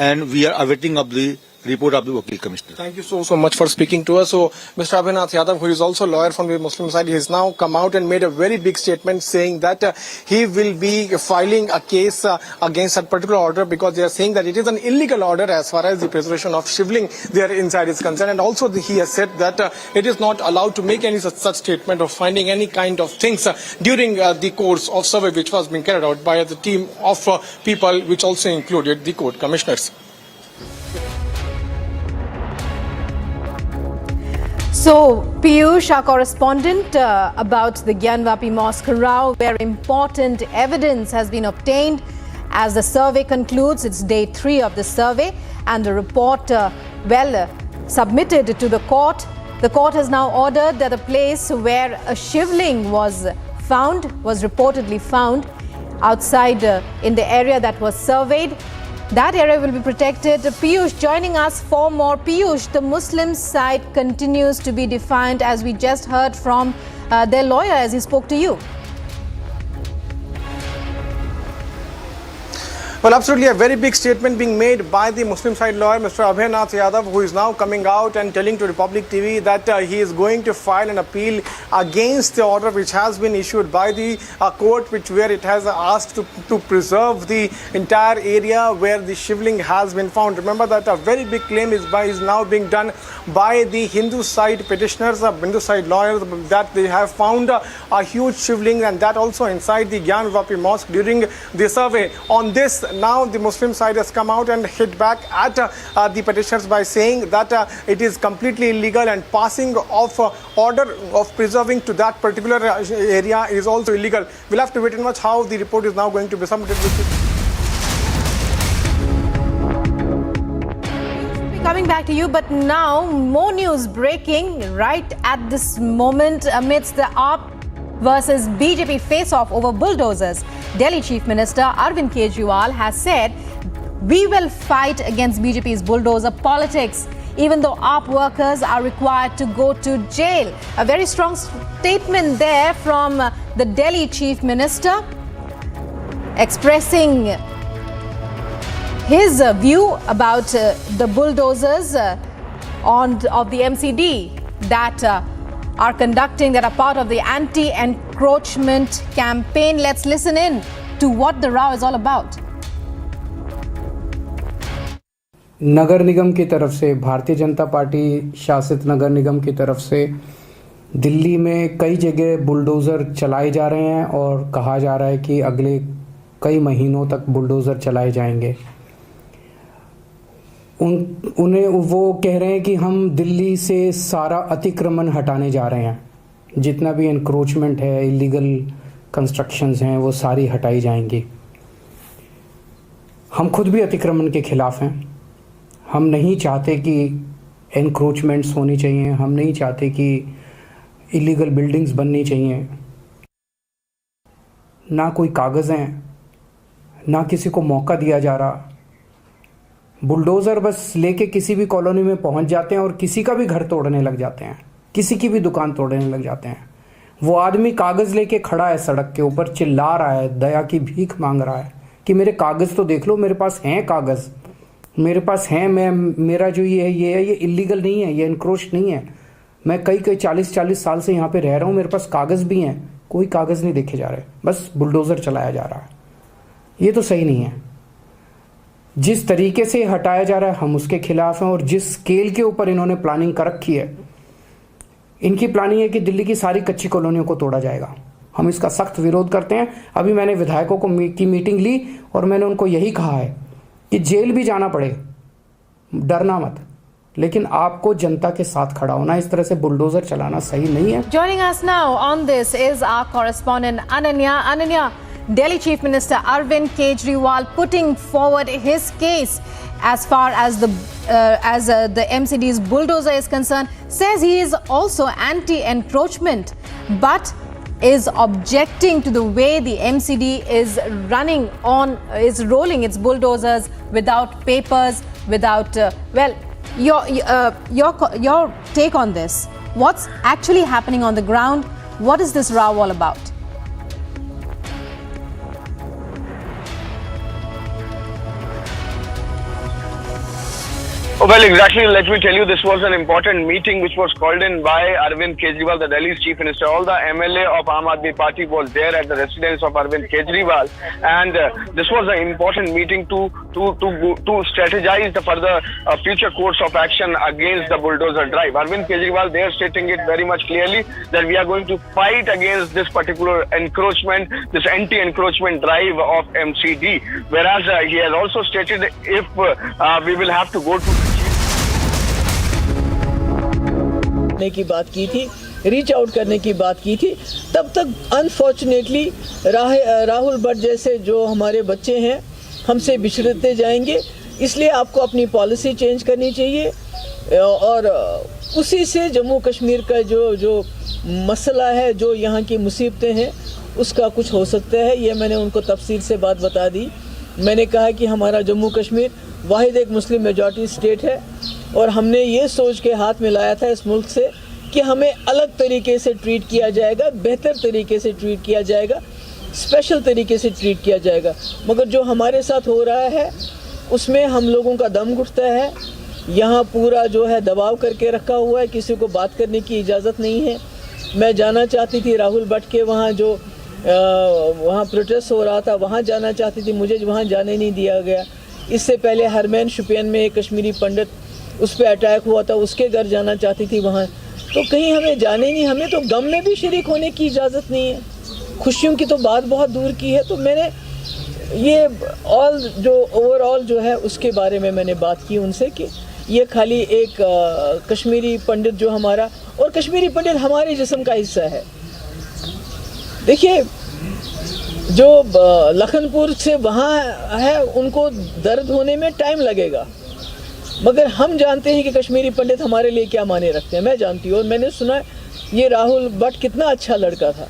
Speaker 2: and we are awaiting of the report of the Wakil Commissioner.
Speaker 14: Thank you so much for speaking to us. So, Mr. Abhinath Yadav, who is also a lawyer from the Muslim side, he has now come out and made a very big statement saying that he will be filing a case against that particular order because they are saying that it is an illegal order as far as the preservation of shivling there inside is concerned. And also he has said that it is not allowed to make any such statement of finding any kind of things during the course of survey which was being carried out by the team of people which also included the court commissioners.
Speaker 15: So, Piyush, our correspondent, about the Gyanvapi Mosque row, where important evidence has been obtained as the survey concludes. It's day 3 of the survey, and the report, submitted to the court. The court has now ordered that the place where a shivling was reportedly found outside in the area that was surveyed, that area will be protected. Piyush joining us for more. Piyush, the Muslim side continues to be defiant, as we just heard from their lawyer as he spoke to you.
Speaker 14: Well, absolutely a very big statement being made by the Muslim side lawyer, Mr. Abhinath Yadav, who is now coming out and telling to Republic TV that he is going to file an appeal against the order which has been issued by the court, where it has asked to preserve the entire area where the shivling has been found. Remember that a very big claim is now being done by the Hindu side petitioners, Hindu side lawyers, that they have found a huge shivling, and that also inside the Gyanvapi Mosque during the survey. On this, now the Muslim side has come out and hit back at the petitioners by saying that it is completely illegal, and passing of order of preserving to that particular area is also illegal. We'll have to wait and watch how the report is now going to be submitted.
Speaker 15: Coming back to you, but now more news breaking right at this moment amidst the AAP versus BJP face-off over bulldozers. Delhi Chief Minister Arvind Kejriwal has said, "We will fight against BJP's bulldozer politics, even though AAP workers are required to go to jail." A very strong statement there from the Delhi Chief Minister, expressing his view about the bulldozers of the MCD that are conducting, that are part of the anti-encroachment campaign. Let's listen in to what the row is all about.
Speaker 3: नगर निगम की तरफ से, Bharatiya Janata party शासित नगर निगम की तरफ से दिल्ली में कई जगह बुलडोज़र चलाए जा रहे हैं और कहा जा रहा है कि अगले कई महीनों तक बुलडोज़र चलाए जाएंगे। उन्हें वो कह रहे हैं कि हम दिल्ली से सारा अतिक्रमण हटाने जा रहे हैं, जितना भी एनक्रोचमेंट है, इलीगल कंस्ट्रक्शंस हैं, वो सारी हटाई जाएंगी। हम खुद भी अतिक्रमण के खिलाफ हैं। हम नहीं चाहते कि एनक्रोचमेंट्स होनी चाहिए, हम नहीं चाहते कि इलीगल बिल्डिंग्स बननी चाहिए। ना कोई कागज़ हैं, ना किसी को मौका दिया जा रहा। बुलडोज़र बस लेके किसी भी कॉलोनी में पहुंच जाते हैं और किसी का भी घर तोड़ने लग जाते हैं, किसी की भी दुकान तोड़ने लग जाते हैं। वो आदमी कागज़ लेके खड़ा है सड़क के ऊपर, चिल्ला रहा है, दया की भीख मांग रहा है कि मेरे कागज़ तो देख लो, मेरे पास हैं कागज़, मेरे पास हैं, मेरा जो ये है ये इलीगल नहीं है, ये इनक्रोच नहीं है, मैं कई 40 साल से यहाँ पे रह रहा हूँ, मेरे पास कागज़ भी हैं। कोई कागज़ नहीं देखे जा रहे, बस बुलडोज़र चलाया जा रहा है। ये तो सही नहीं है। जिस तरीके से हटाया जा रहा है हम उसके खिलाफ हैं, और जिस स्केल के ऊपर इन्होंने प्लानिंग कर रखी है, इनकी प्लानिंग है कि दिल्ली की सारी कच्ची कॉलोनियों को तोड़ा जाएगा। हम इसका सख्त विरोध करते हैं। अभी मैंने विधायकों की मीटिंग ली और मैंने उनको यही कहा है कि जेल भी जाना पड़े, डरना मत, लेकिन आपको जनता के साथ खड़ा होना, इस तरह से बुलडोजर चलाना सही नहीं है।
Speaker 15: Joining us now on this is our correspondent Ananya. Ananya, Delhi Chief Minister Arvind Kejriwal putting forward his case as far as the MCD's bulldozer is concerned, says he is also anti-encroachment, but is objecting to the way the MCD is rolling its bulldozers without papers, without your take on this. What's actually happening on the ground? What is this row all about?
Speaker 5: Well, exactly. Let me tell you, this was an important meeting which was called in by Arvind Kejriwal, the Delhi's Chief Minister. All the MLA of Aam Aadmi Party was there at the residence of Arvind Kejriwal, and this was an important meeting to strategize the further future course of action against the bulldozer drive. Arvind Kejriwal, they are stating it very much clearly that we are going to fight against this particular encroachment, this anti-encroachment drive of MCD. Whereas he has also stated if we will have to go to
Speaker 18: की बात की थी, reach out करने की बात की थी, तब तक अनफॉर्चुनेटली राहुल भट्ट जैसे जो हमारे बच्चे हैं हमसे बिछड़ते जाएंगे। इसलिए आपको अपनी पॉलिसी चेंज करनी चाहिए और उसी से जम्मू कश्मीर का जो मसला है, जो यहाँ की मुसीबतें हैं, उसका कुछ हो सकता है। ये मैंने उनको तफसील से बात बता दी। मैंने कहा कि हमारा जम्मू कश्मीर वाहिद एक मुस्लिम मेजॉरिटी स्टेट है और हमने ये सोच के हाथ मिलाया था इस मुल्क से कि हमें अलग तरीके से ट्रीट किया जाएगा, बेहतर तरीके से ट्रीट किया जाएगा, स्पेशल तरीके से ट्रीट किया जाएगा। मगर जो हमारे साथ हो रहा है उसमें हम लोगों का दम घुटता है। यहाँ पूरा जो है दबाव करके रखा हुआ है, किसी को बात करने की इजाज़त नहीं है। मैं जाना चाहती थी राहुल भट्ट के वहाँ जो वहाँ प्रोटेस्ट हो रहा था, वहाँ जाना चाहती थी, मुझे वहाँ जाने नहीं दिया गया। इससे पहले हरमैन शुपियन में एक कश्मीरी पंडित, उस पर अटैक हुआ था, उसके घर जाना चाहती थी वहाँ, तो कहीं हमें जाने नहीं, हमें तो गम में भी शरीक होने की इजाज़त नहीं है, खुशियों की तो बात बहुत दूर की है। तो मैंने ये ओवरऑल जो है उसके बारे में मैंने बात की उनसे कि ये खाली एक कश्मीरी पंडित जो हमारा, और कश्मीरी पंडित हमारे जिस्म का हिस्सा है। देखिए जो लखनपुर से वहाँ है उनको दर्द होने में टाइम लगेगा, मगर हम जानते हैं कि कश्मीरी पंडित हमारे लिए क्या माने रखते हैं। मैं जानती हूँ और मैंने सुना ये राहुल भट्ट कितना अच्छा लड़का था,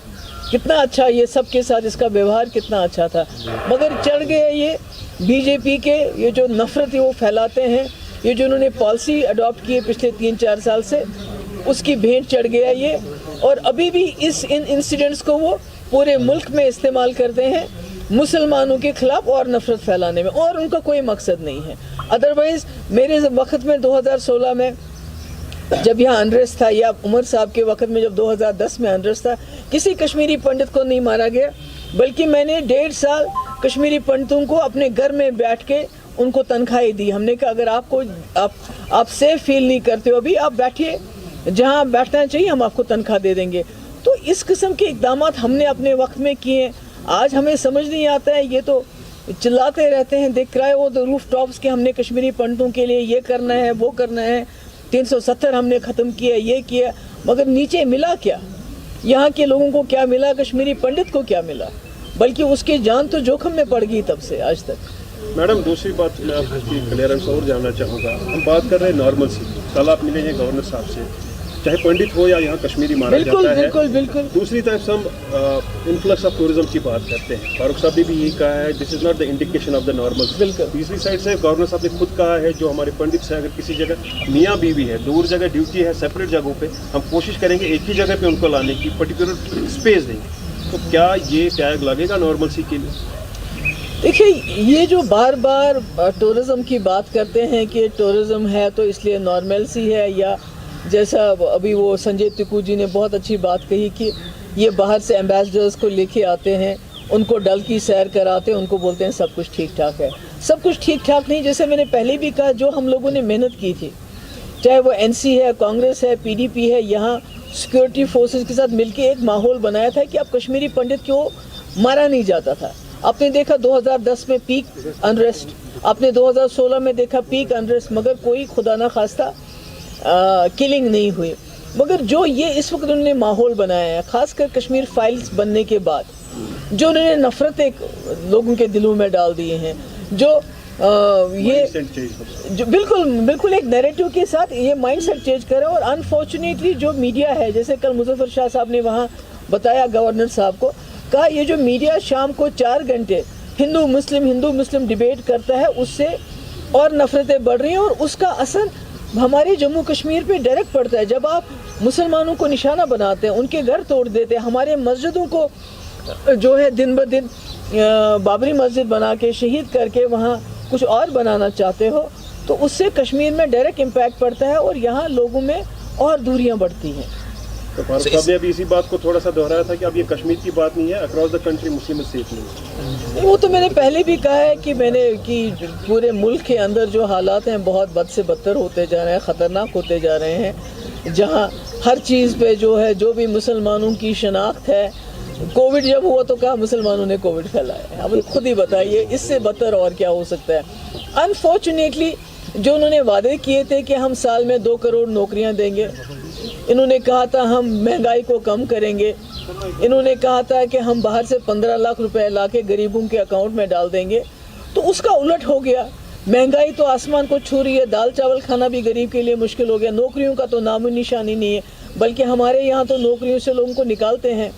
Speaker 18: कितना अच्छा ये सबके साथ इसका व्यवहार कितना अच्छा था, मगर चढ़ गए ये बीजेपी के ये जो नफरत वो फैलाते हैं, ये जो उन्होंने पॉलिसी अडॉप्ट की है पिछले 3-4 साल से, उसकी भेंट चढ़ गया ये। और अभी भी इन इंसिडेंट्स को वो पूरे मुल्क में इस्तेमाल करते हैं मुसलमानों के खिलाफ और नफरत फैलाने में, और उनका कोई मकसद नहीं है। अदरवाइज़ मेरे वक्त में 2016 में जब यहाँ अनरेस्ट था, या उमर साहब के वक्त में जब 2010 में अनरेस्ट था, किसी कश्मीरी पंडित को नहीं मारा गया, बल्कि मैंने 1.5 साल कश्मीरी पंडितों को अपने घर में बैठ के उनको तनख्वाही दी। हमने कहा अगर आप सेफ फील नहीं करते हो अभी, आप बैठिए, जहाँ बैठना चाहिए हम आपको तनख्वाह दे देंगे। तो इस किस्म के इक़दाम हमने अपने वक्त में किए। आज हमें समझ नहीं आता है, ये तो चिल्लाते रहते हैं, देख रहा है वो तो रूफ टॉप्स के हमने कश्मीरी पंडितों के लिए ये करना है, वो करना है, 370 हमने ख़त्म किया, ये किया, मगर नीचे मिला क्या? यहाँ के लोगों को क्या मिला? कश्मीरी पंडित को क्या मिला? बल्कि उसकी जान तो जोखिम में पड़ गई तब से आज तक।
Speaker 19: मैडम, दूसरी बात मैं आपकी क्लियरेंस और जानना चाहूँगा। हम बात कर रहे हैं नॉर्मल सी, कल आप मिले हैं गवर्नर साहब से, चाहे पंडित हो या यहाँ कश्मीरी माना
Speaker 18: बिल्कुल,
Speaker 19: जाता
Speaker 18: बिल्कुल,
Speaker 19: है।
Speaker 18: बिल्कुल।
Speaker 19: दूसरी तरफ हम इन्फ्लक्स ऑफ टूरिज्म की बात करते हैं। फारूक साहब ने भी यही कहा है, this is not the indication of the normal.
Speaker 18: बिल्कुल।
Speaker 19: तीसरी साइड से गवर्नर साहब ने खुद कहा है, जो हमारे पंडित से अगर किसी जगह मियाँ बीवी है, दूर जगह ड्यूटी है, सेपरेट जगहों पे, हम कोशिश करेंगे एक ही जगह पे उनको लाने की, पर्टिकुलर स्पेस देंगे। तो क्या ये टैग लगेगा नॉर्मलसी के लिए?
Speaker 18: देखिए, ये जो बार बार टूरिज्म की बात करते हैं कि टूरिज्म है तो इसलिए नॉर्मलसी है, या जैसा अभी वो संजय तिकू जी ने बहुत अच्छी बात कही कि ये बाहर से एम्बेसडर्स को लेके आते हैं, उनको डल की सैर कराते हैं, उनको बोलते हैं सब कुछ ठीक ठाक है। सब कुछ ठीक ठाक नहीं। जैसे मैंने पहले भी कहा, जो हम लोगों ने मेहनत की थी, चाहे वो एनसी है, कांग्रेस है, पीडीपी है, यहाँ सिक्योरिटी फोर्सेस के साथ मिलके एक माहौल बनाया था कि अब कश्मीरी पंडित क्यों मारा नहीं जाता था। आपने देखा 2010 में पीक अनरेस्ट, आपने 2016 में देखा पीक अनरेस्ट, मगर कोई खुदा ना खास्ता किलिंग नहीं हुई। मगर जो ये इस वक्त उन्होंने माहौल बनाया है, खासकर कश्मीर फाइल्स बनने के बाद, जो उन्होंने नफरतें लोगों के दिलों में डाल दिए हैं, जो बिल्कुल एक नैरेटिव के साथ ये माइंडसेट चेंज करे। और अनफॉर्चुनेटली जो मीडिया है, जैसे कल मुजफ्फर शाह साहब ने वहाँ बताया गवर्नर साहब को, कहा ये जो मीडिया शाम को 4 घंटे हिंदू मुस्लिम डिबेट करता है, उससे और नफरतें बढ़ रही हैं और उसका असर हमारे जम्मू कश्मीर पे डायरेक्ट पड़ता है। जब आप मुसलमानों को निशाना बनाते हैं, उनके घर तोड़ देते हैं, हमारे मस्जिदों को जो है दिन ब दिन बाबरी मस्जिद बना के शहीद करके वहाँ कुछ और बनाना चाहते हो, तो उससे कश्मीर में डायरेक्ट इम्पैक्ट पड़ता है और यहाँ लोगों में और दूरियाँ बढ़ती हैं।
Speaker 19: तो फारूक साहब ने अभी इसी बात को थोड़ा सा दोहराया था कि अब ये कश्मीर की बात नहीं है, across the country Muslim safe नहीं।
Speaker 18: वो तो मैंने पहले भी कहा है कि पूरे मुल्क के अंदर जो हालात हैं बहुत बद से बदतर होते जा रहे हैं, ख़तरनाक होते जा रहे हैं, जहाँ हर चीज़ पे जो है, जो भी मुसलमानों की शनाख्त है, कोविड जब हुआ तो कहा मुसलमानों ने कोविड फैलाया। अब खुद ही बताइए इससे बदतर और क्या हो सकता है। अनफॉर्चुनेटली जो उन्होंने वादे किए थे कि हम साल में 2 करोड़ नौकरियां देंगे, इन्होंने कहा था हम महंगाई को कम करेंगे, इन्होंने कहा था कि हम बाहर से 15 लाख रुपए ला के गरीबों के अकाउंट में डाल देंगे, तो उसका उलट हो गया। महंगाई तो आसमान को छू रही है, दाल चावल खाना भी गरीब के लिए मुश्किल हो गया, नौकरियों का तो नामो निशानी नहीं है, बल्कि हमारे यहाँ तो नौकरियों से लोगों को निकालते हैं।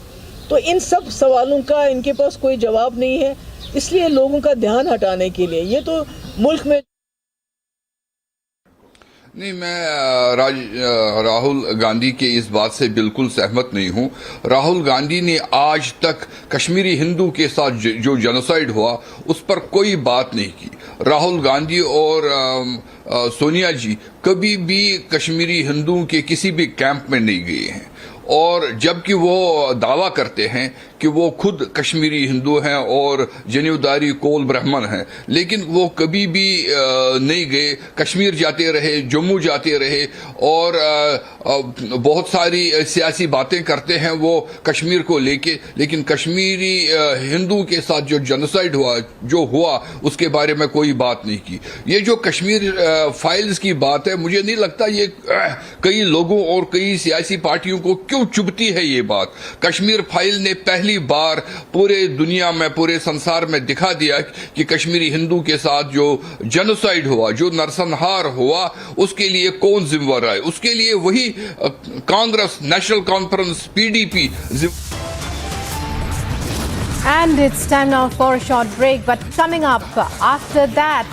Speaker 18: तो इन सब सवालों का इनके पास कोई जवाब नहीं है, इसलिए लोगों का ध्यान हटाने के लिए ये तो मुल्क में
Speaker 16: नहीं, मैं राहुल गांधी के इस बात से बिल्कुल सहमत नहीं हूं। राहुल गांधी ने आज तक कश्मीरी हिंदू के साथ जो जेनोसाइड हुआ उस पर कोई बात नहीं की। राहुल गांधी और सोनिया जी कभी भी कश्मीरी हिंदुओं के किसी भी कैंप में नहीं गए हैं, और जबकि वो दावा करते हैं कि वो खुद कश्मीरी हिंदू हैं और जनेऊदारी कोल ब्राह्मण हैं, लेकिन वो कभी भी नहीं गए। कश्मीर जाते रहे, जम्मू जाते रहे, और बहुत सारी सियासी बातें करते हैं वो कश्मीर को लेके, लेकिन कश्मीरी हिंदू के साथ जो जेनोसाइड हुआ उसके बारे में कोई बात नहीं की। ये जो कश्मीर फाइल्स की बात है, मुझे नहीं लगता ये कई लोगों और कई सियासी पार्टियों को क्यों चुभती है ये बात। कश्मीर फाइल ने पहली बार पूरे दुनिया में, पूरे संसार में दिखा दिया कि कश्मीरी हिंदू के साथ जो जेनोसाइड हुआ, जो नरसंहार हुआ, उसके लिए कौन जिम्मेदार है। उसके लिए वही Congress, national conference, PDP.
Speaker 15: And it's time now for a short break, but coming up after that,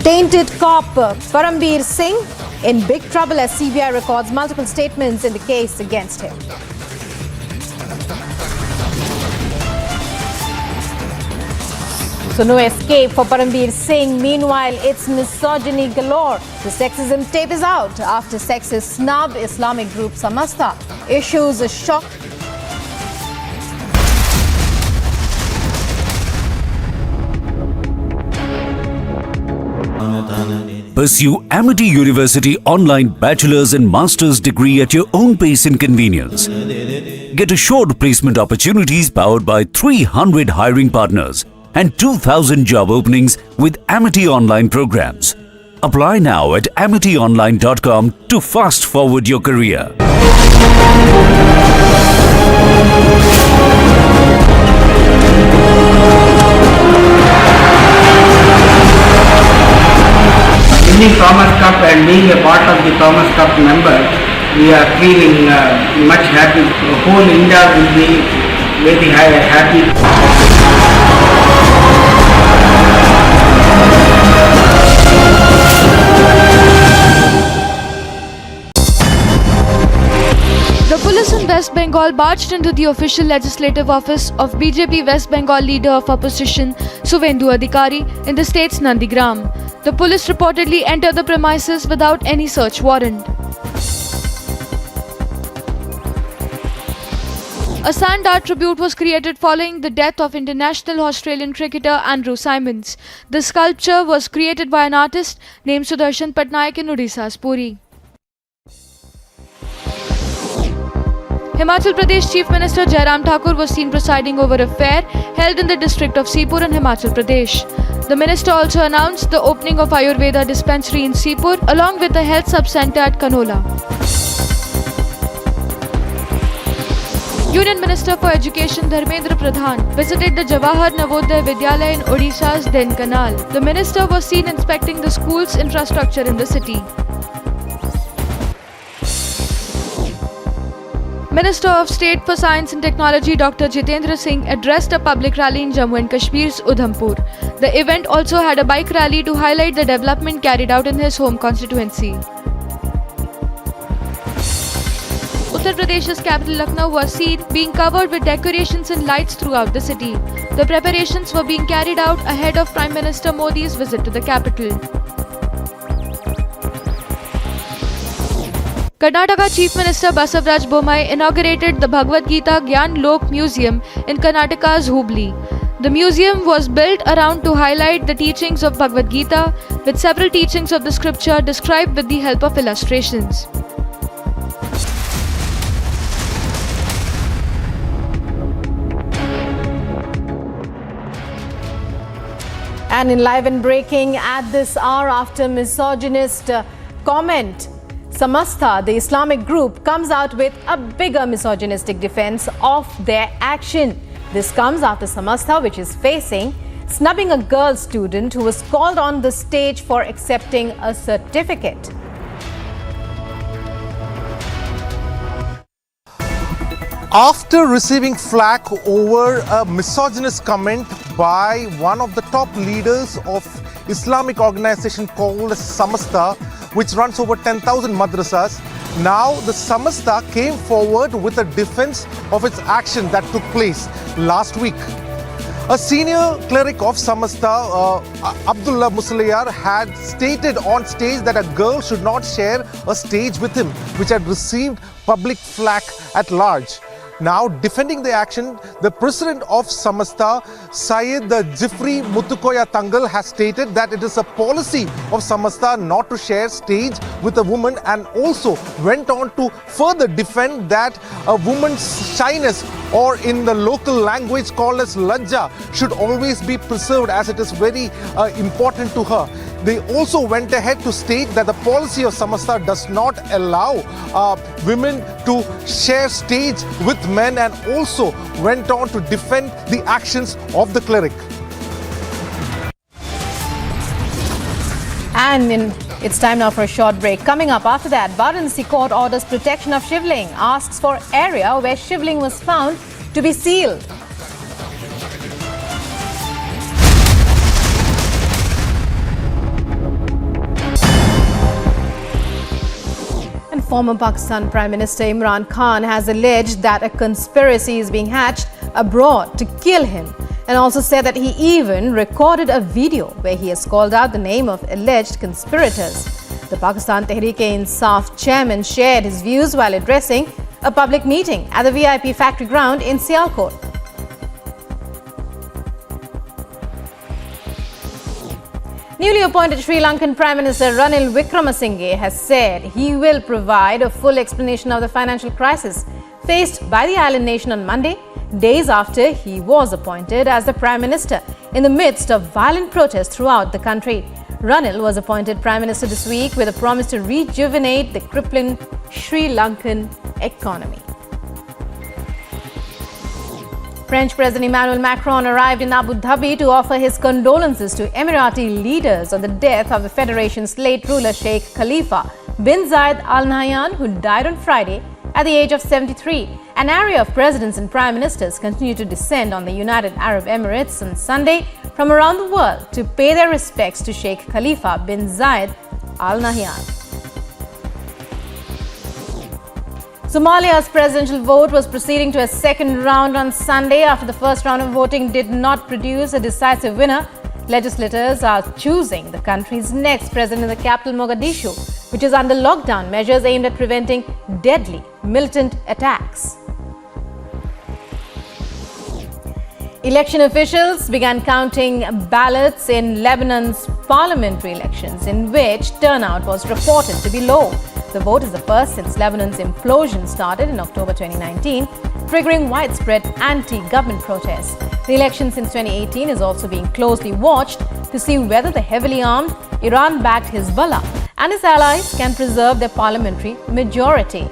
Speaker 15: tainted cop Parambir Singh in big trouble as CBI records multiple statements in the case against him. So no escape for Parambir Singh. Meanwhile, it's misogyny galore. The sexism tape is out after sexist snub Islamic group Samastha issues a shock.
Speaker 20: Pursue Amity University online bachelor's and master's degree at your own pace and convenience. Get assured placement opportunities powered by 300 hiring partners and 2,000 job openings with Amity online programs. Apply now at amityonline.com to fast forward your career.
Speaker 11: winning Thomas Cup and being a part of the Thomas Cup member, we are feeling much happy. Whole India will be very happy.
Speaker 7: The police in West Bengal barged into the official legislative office of BJP West Bengal leader of opposition Suvendu Adhikari in the state's Nandigram. The police reportedly entered the premises without any search warrant. A sand art tribute was created following the death of international Australian cricketer Andrew Symonds. The sculpture was created by an artist named Sudarshan Patnaik in Odisha's Puri. Himachal Pradesh Chief Minister Jairam Thakur was seen presiding over a fair held in the district of Sipur in Himachal Pradesh. The minister also announced the opening of Ayurveda dispensary in Sipur along with a health sub-center at Kanola. Union Minister for Education Dharmendra Pradhan visited the Jawahar Navodaya Vidyalaya in Odisha's Dhenkanal. The minister was seen inspecting the school's infrastructure in the city. Minister of State for Science and Technology Dr. Jitendra Singh addressed a public rally in Jammu and Kashmir's Udhampur. The event also had a bike rally to highlight the development carried out in his home constituency. Uttar Pradesh's capital Lucknow was seen being covered with decorations and lights throughout the city. The preparations were being carried out ahead of Prime Minister Modi's visit to the capital. Karnataka Chief Minister Basavaraj Bommai inaugurated the Bhagavad Gita Gyan Lok Museum in Karnataka's Hubli. The museum was built around to highlight the teachings of Bhagavad Gita, with several teachings of the scripture described with the help of illustrations.
Speaker 15: And in live and breaking at this hour after misogynist comment, Samastha, the Islamic group, comes out with a bigger misogynistic defense of their action. This comes after Samastha, which is facing snubbing a girl student who was called on the stage for accepting a certificate.
Speaker 12: After receiving flack over a misogynist comment by one of the top leaders of Islamic organization called Samastha, which runs over 10,000 madrasas, now the Samastha came forward with a defense of its action that took place last week. A senior cleric of Samastha, Abdullah Musliyar, had stated on stage that a girl should not share a stage with him, which had received public flack at large. Now, defending the action, the president of Samastha, Syed Jifri Mutukoya Tangal, has stated that it is a policy of Samastha not to share stage with a woman, and also went on to further defend that a woman's shyness, or in the local language called as lajja, should always be preserved, as it is very important to her. They also went ahead to state that the policy of Samastha does not allow women to share stage with men, and also went on to defend the actions of the cleric.
Speaker 15: And it's time now for a short break. Coming up after that, Varanasi court orders protection of Shivling, asks for area where Shivling was found to be sealed. Former Pakistan Prime Minister Imran Khan has alleged that a conspiracy is being hatched abroad to kill him, and also said that he even recorded a video where he has called out the name of alleged conspirators. The Pakistan Tehreek-e-Insaf chairman shared his views while addressing a public meeting at the VIP factory ground in Sialkot. Newly appointed Sri Lankan Prime Minister Ranil Wickremesinghe has said he will provide a full explanation of the financial crisis faced by the island nation on Monday, days after he was appointed as the Prime Minister in the midst of violent protests throughout the country. Ranil was appointed Prime Minister this week with a promise to rejuvenate the crippling Sri Lankan economy. French President Emmanuel Macron arrived in Abu Dhabi to offer his condolences to Emirati leaders on the death of the federation's late ruler Sheikh Khalifa bin Zayed Al Nahyan, who died on Friday at the age of 73. An array of presidents and prime ministers continue to descend on the United Arab Emirates on Sunday from around the world to pay their respects to Sheikh Khalifa bin Zayed Al Nahyan. Somalia's presidential vote was proceeding to a second round on Sunday after the first round of voting did not produce a decisive winner. Legislators are choosing the country's next president in the capital Mogadishu, which is under lockdown measures aimed at preventing deadly militant attacks. Election officials began counting ballots in Lebanon's parliamentary elections, in which turnout was reported to be low. The vote is the first since Lebanon's implosion started in October 2019, triggering widespread anti-government protests. The election since 2018 is also being closely watched to see whether the heavily armed Iran-backed Hezbollah and its allies can preserve their parliamentary majority.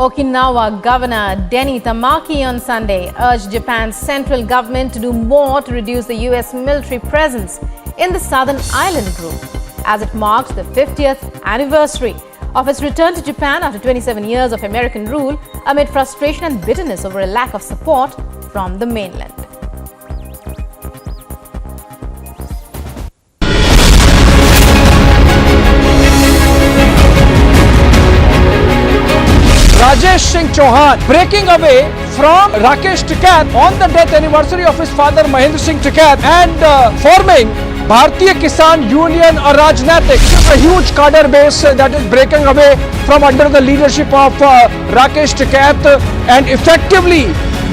Speaker 15: Okinawa Governor Denny Tamaki on Sunday urged Japan's central government to do more to reduce the U.S. military presence in the southern island group, as it marks the 50th anniversary of its return to Japan after 27 years of American rule, amid frustration and bitterness over a lack of support from the mainland.
Speaker 12: Rajesh Singh Chauhan breaking away from Rakesh Tikait on the death anniversary of his father Mahendra Singh Tikait and forming Bharatiya Kisan Union or Rajnatik, a huge cadre base that is breaking away from under the leadership of Rakesh Tikait and effectively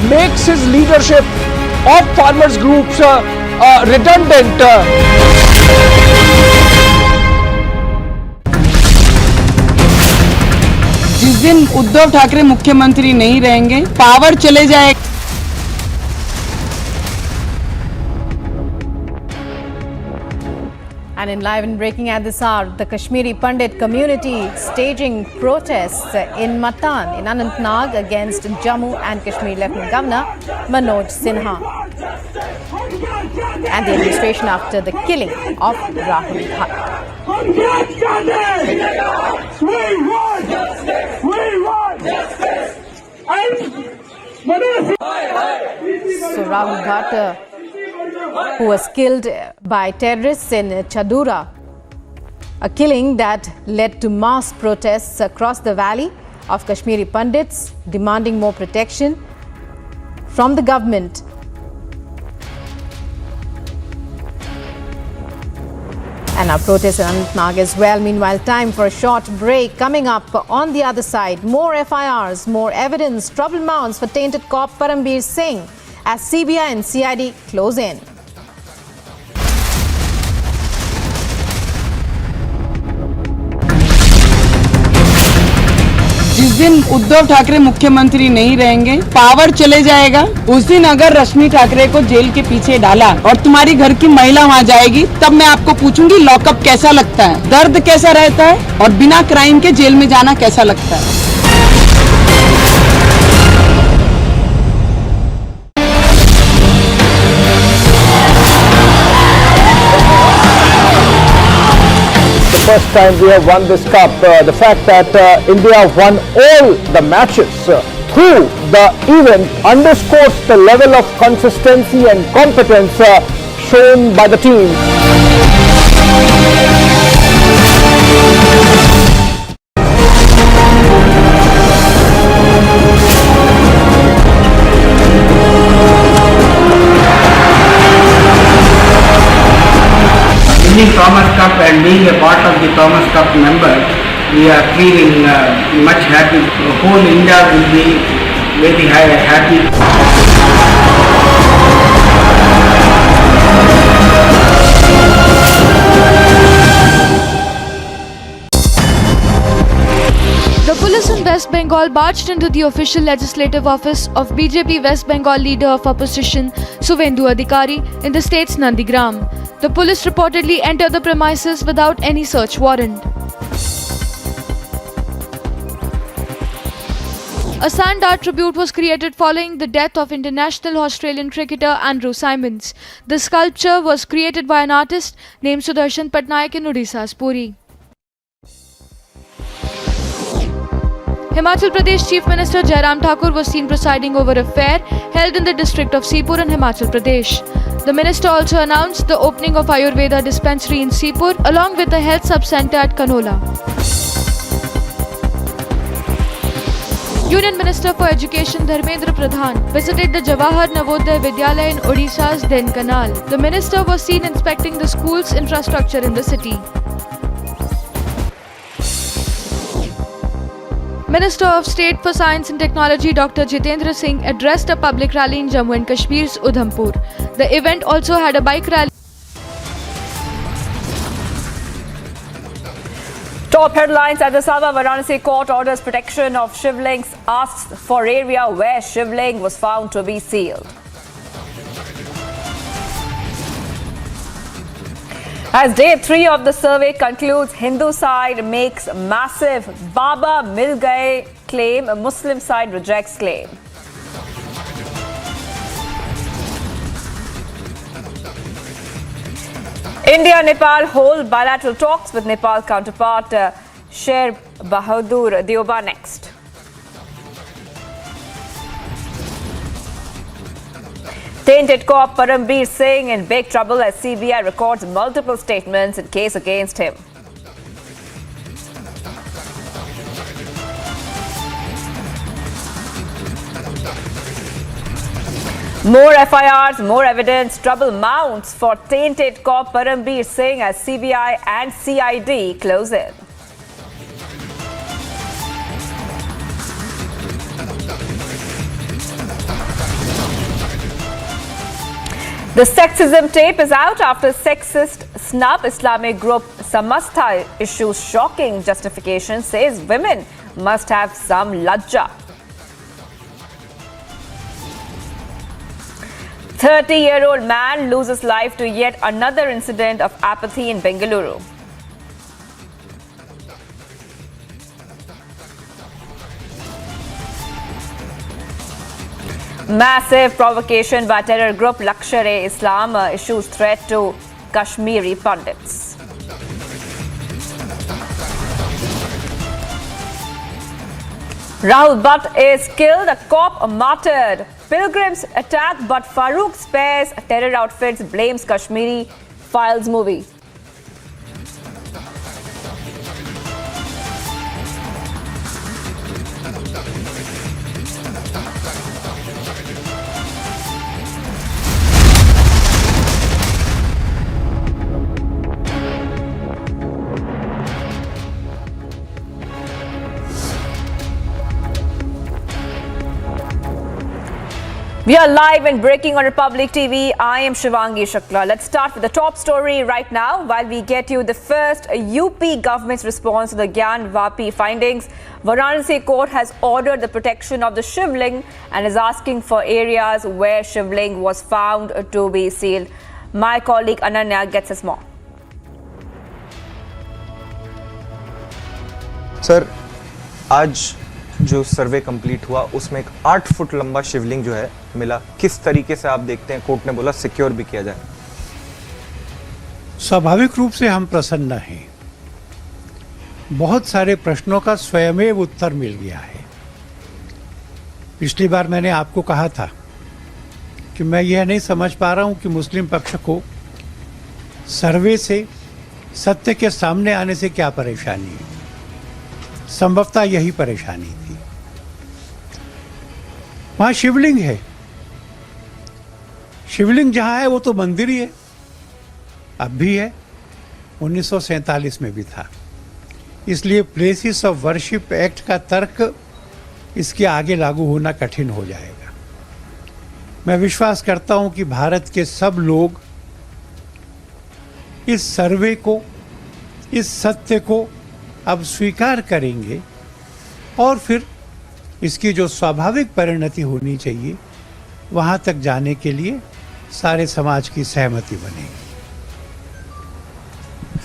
Speaker 12: makes his leadership of farmers groups redundant.
Speaker 9: जिस दिन उद्धव ठाकरे मुख्यमंत्री नहीं रहेंगे, power चले जाएगा.
Speaker 15: And in live and breaking at this hour, the Kashmiri Pandit community staging protests in Matan in Anantnag against Jammu and Kashmir Lieutenant Governor Manoj Sinha and the administration after the killing of Rahul Bhatt. So Rahul Bhatt, who was killed by terrorists in Chadura, a killing that led to mass protests across the valley of Kashmiri Pandits demanding more protection from the government. And our protests in Anantnag as well. Meanwhile, time for a short break. Coming up on the other side, more FIRs, more evidence, trouble mounts for tainted cop Parambir Singh as CBI and CID close in.
Speaker 9: जिस दिन उद्धव ठाकरे मुख्यमंत्री नहीं रहेंगे, power चले जाएगा. उस दिन अगर रश्मि ठाकरे को जेल के पीछे डाला और तुम्हारी घर की महिला वहाँ जाएगी, तब मैं आपको पूछूंगी लॉकअप कैसा लगता है, दर्द कैसा रहता है और बिना क्राइम के जेल में जाना कैसा लगता है.
Speaker 10: First time we have won this cup. The fact that India won all the matches through the event underscores the level of consistency and competence shown by the team.
Speaker 11: Winning Thomas Cup and being a part of the Thomas Cup member, we are feeling much happy. Whole India will be very happy.
Speaker 7: The police in West Bengal barged into the official legislative office of BJP West Bengal leader of opposition Suvendu Adhikari in the state's Nandigram. The police reportedly entered the premises without any search warrant. A sand art tribute was created following the death of international Australian cricketer Andrew Symonds. The sculpture was created by an artist named Sudarshan Patnaik in Odisha's Puri. Himachal Pradesh Chief Minister Jairam Thakur was seen presiding over a fair held in the district of Sipur in Himachal Pradesh. The minister also announced the opening of Ayurveda dispensary in Sipur along with a health sub-center at Kanola. Union Minister for Education Dharmendra Pradhan visited the Jawahar Navodaya Vidyalaya in Odisha's Dhenkanal. The minister was seen inspecting the school's infrastructure in the city. Minister of State for Science and Technology Dr. Jitendra Singh addressed a public rally in Jammu and Kashmir's Udhampur. The event also had a bike rally.
Speaker 21: Top headlines at the Sava Varanasi court orders protection of shivlings, asks for area where shivling was found to be sealed. As day 3 of the survey concludes, Hindu side makes massive Baba Mil Gaye claim, Muslim side rejects claim. India-Nepal hold bilateral talks with Nepal counterpart Sher Bahadur Dioba next. Tainted cop Parambir Singh in big trouble as CBI records multiple statements in case against him. More FIRs, more evidence, trouble mounts for tainted cop Parambir Singh as CBI and CID close in. The sexism tape is out after sexist snub. Islamic group Samastha issues shocking justification, says women must have some lajja. 30-year-old man loses life to yet another incident of apathy in Bengaluru. Massive provocation by terror group Lakshar-e-Islam issues threat to Kashmiri pundits. Rahul Bhatt is killed, a cop martyred. Pilgrims attack but Farooq spares terror outfits, blames Kashmiri Files movie. We are live and breaking on Republic TV. I am Shivangi Shukla. Let's start with the top story right now while we get you the first UP government's response to the Gyan Vapi findings. Varanasi court has ordered the protection of the shivling and is asking for areas where shivling was found to be sealed. My colleague Ananya gets us more.
Speaker 22: Sir, आज जो सर्वे complete हुआ उसमें एक 8 foot लंबा शिवलिंग जो है मिला, किस तरीके से आप देखते हैं? कोर्ट ने बोला सिक्योर भी किया जाए।
Speaker 23: स्वाभाविक रूप से हम प्रसन्न हैं। बहुत सारे प्रश्नों का स्वयमेव उत्तर मिल गया है। पिछली बार मैंने आपको कहा था कि मैं यह नहीं समझ पा रहा हूं कि मुस्लिम पक्ष को सर्वे से सत्य के सामने आने से क्या परेशानी है। संभवतः यही परेशानी थी। वहां शिवलिंग है, शिवलिंग जहां है वो तो मंदिर ही है, अब भी है, 1947 में भी था। इसलिए प्लेसेस ऑफ वर्शिप एक्ट का तर्क इसके आगे लागू होना कठिन हो जाएगा। मैं विश्वास करता हूं कि भारत के सब लोग इस सर्वे को, इस सत्य को अब स्वीकार करेंगे और फिर इसकी जो स्वाभाविक परिणति होनी चाहिए वहां तक जाने के लिए सारे समाज की सहमति बनेगी।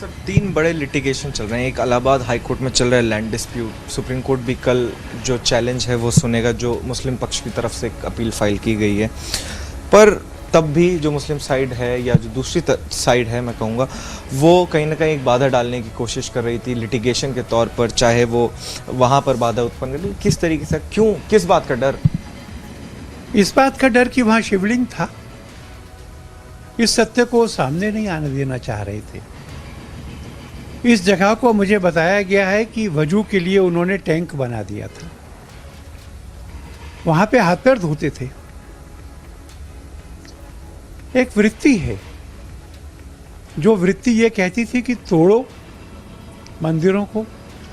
Speaker 22: सर 3 बड़े लिटिगेशन चल रहे हैं। एक इलाहाबाद हाई कोर्ट में चल रहा है लैंड डिस्प्यूट। सुप्रीम कोर्ट भी कल जो चैलेंज है वो सुनेगा, जो मुस्लिम पक्ष की तरफ से एक अपील फाइल की गई है। पर तब भी जो मुस्लिम साइड है या जो दूसरी साइड है, मैं कहूँगा, वो कहीं ना कहीं एक बाधा डालने की कोशिश कर रही थी लिटिगेशन के तौर पर, चाहे वो वहाँ पर बाधा उत्पन्न कर ली। किस तरीके से, क्यों, किस बात का डर?
Speaker 23: इस बात का डर कि वहाँ शिवलिंग था। इस सत्य को सामने नहीं आने देना चाह रहे थे। इस जगह को मुझे बताया गया है कि वजू के लिए उन्होंने टैंक बना दिया था। वहाँ पे हाथ पैर धोते थे। एक वृत्ति है, जो वृत्ति ये कहती थी कि तोड़ो मंदिरों को,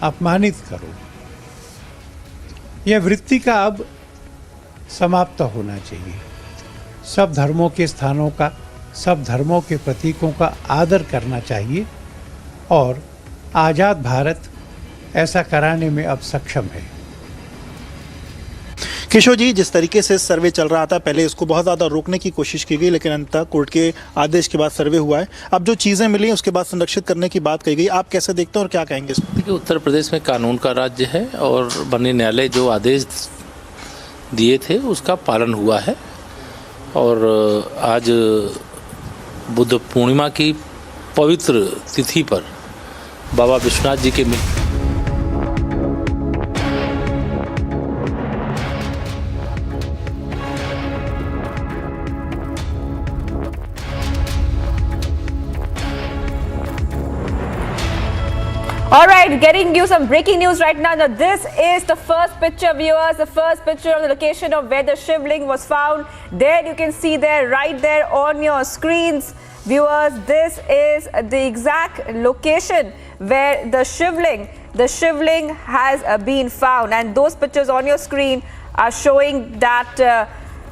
Speaker 23: अपमानित करो। यह वृत्ति का अब समाप्त होना चाहिए। सब धर्मों के स्थानों का, सब धर्मों के प्रतीकों का आदर करना चाहिए और आज़ाद भारत ऐसा कराने में अब सक्षम है।
Speaker 4: किशोर जी, जिस तरीके से सर्वे चल रहा था, पहले इसको बहुत ज़्यादा रोकने की कोशिश की गई, लेकिन अंततः कोर्ट के आदेश के बाद सर्वे हुआ है। अब जो चीज़ें मिली उसके बाद संरक्षित करने की बात कही गई, आप कैसे देखते हैं और क्या कहेंगे इस पर?
Speaker 6: देखिए, उत्तर प्रदेश में कानून का राज्य है और माननीय न्यायालय जो आदेश दिए थे उसका पालन हुआ है। और आज बुद्ध पूर्णिमा की पवित्र तिथि पर बाबा विश्वनाथ जी के
Speaker 21: All right, getting you some breaking news right now. Now, this is the first picture, viewers, the first picture of the location of where the shivling was found. There you can see there, right there on your screens, viewers, this is the exact location where the shivling has been found. And those pictures on your screen are showing that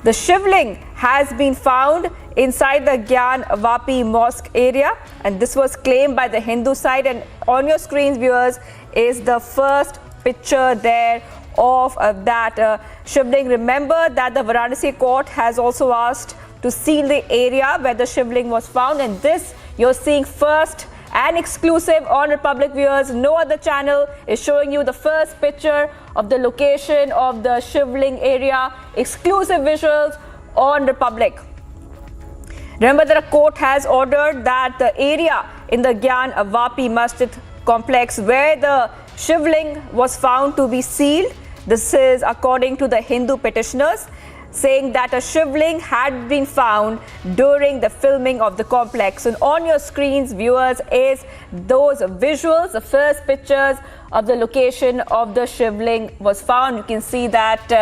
Speaker 21: the shivling has been found inside the Gyan Vapi mosque area, and this was claimed by the Hindu side. And on your screens, viewers, is the first picture there of that shivling. Remember that the Varanasi court has also asked to seal the area where the shivling was found, and this you're seeing first and exclusive on Republic, viewers. No other channel is showing you the first picture of the location of the shivling area. Exclusive visuals on Republic. Remember that a court has ordered that the area in the Gyan Vapi Masjid complex where the shivling was found to be sealed. This is according to the Hindu petitioners, saying that a shivling had been found during the filming of the complex. And on your screens, viewers, is those visuals, the first pictures of the location of the shivling was found. You can see that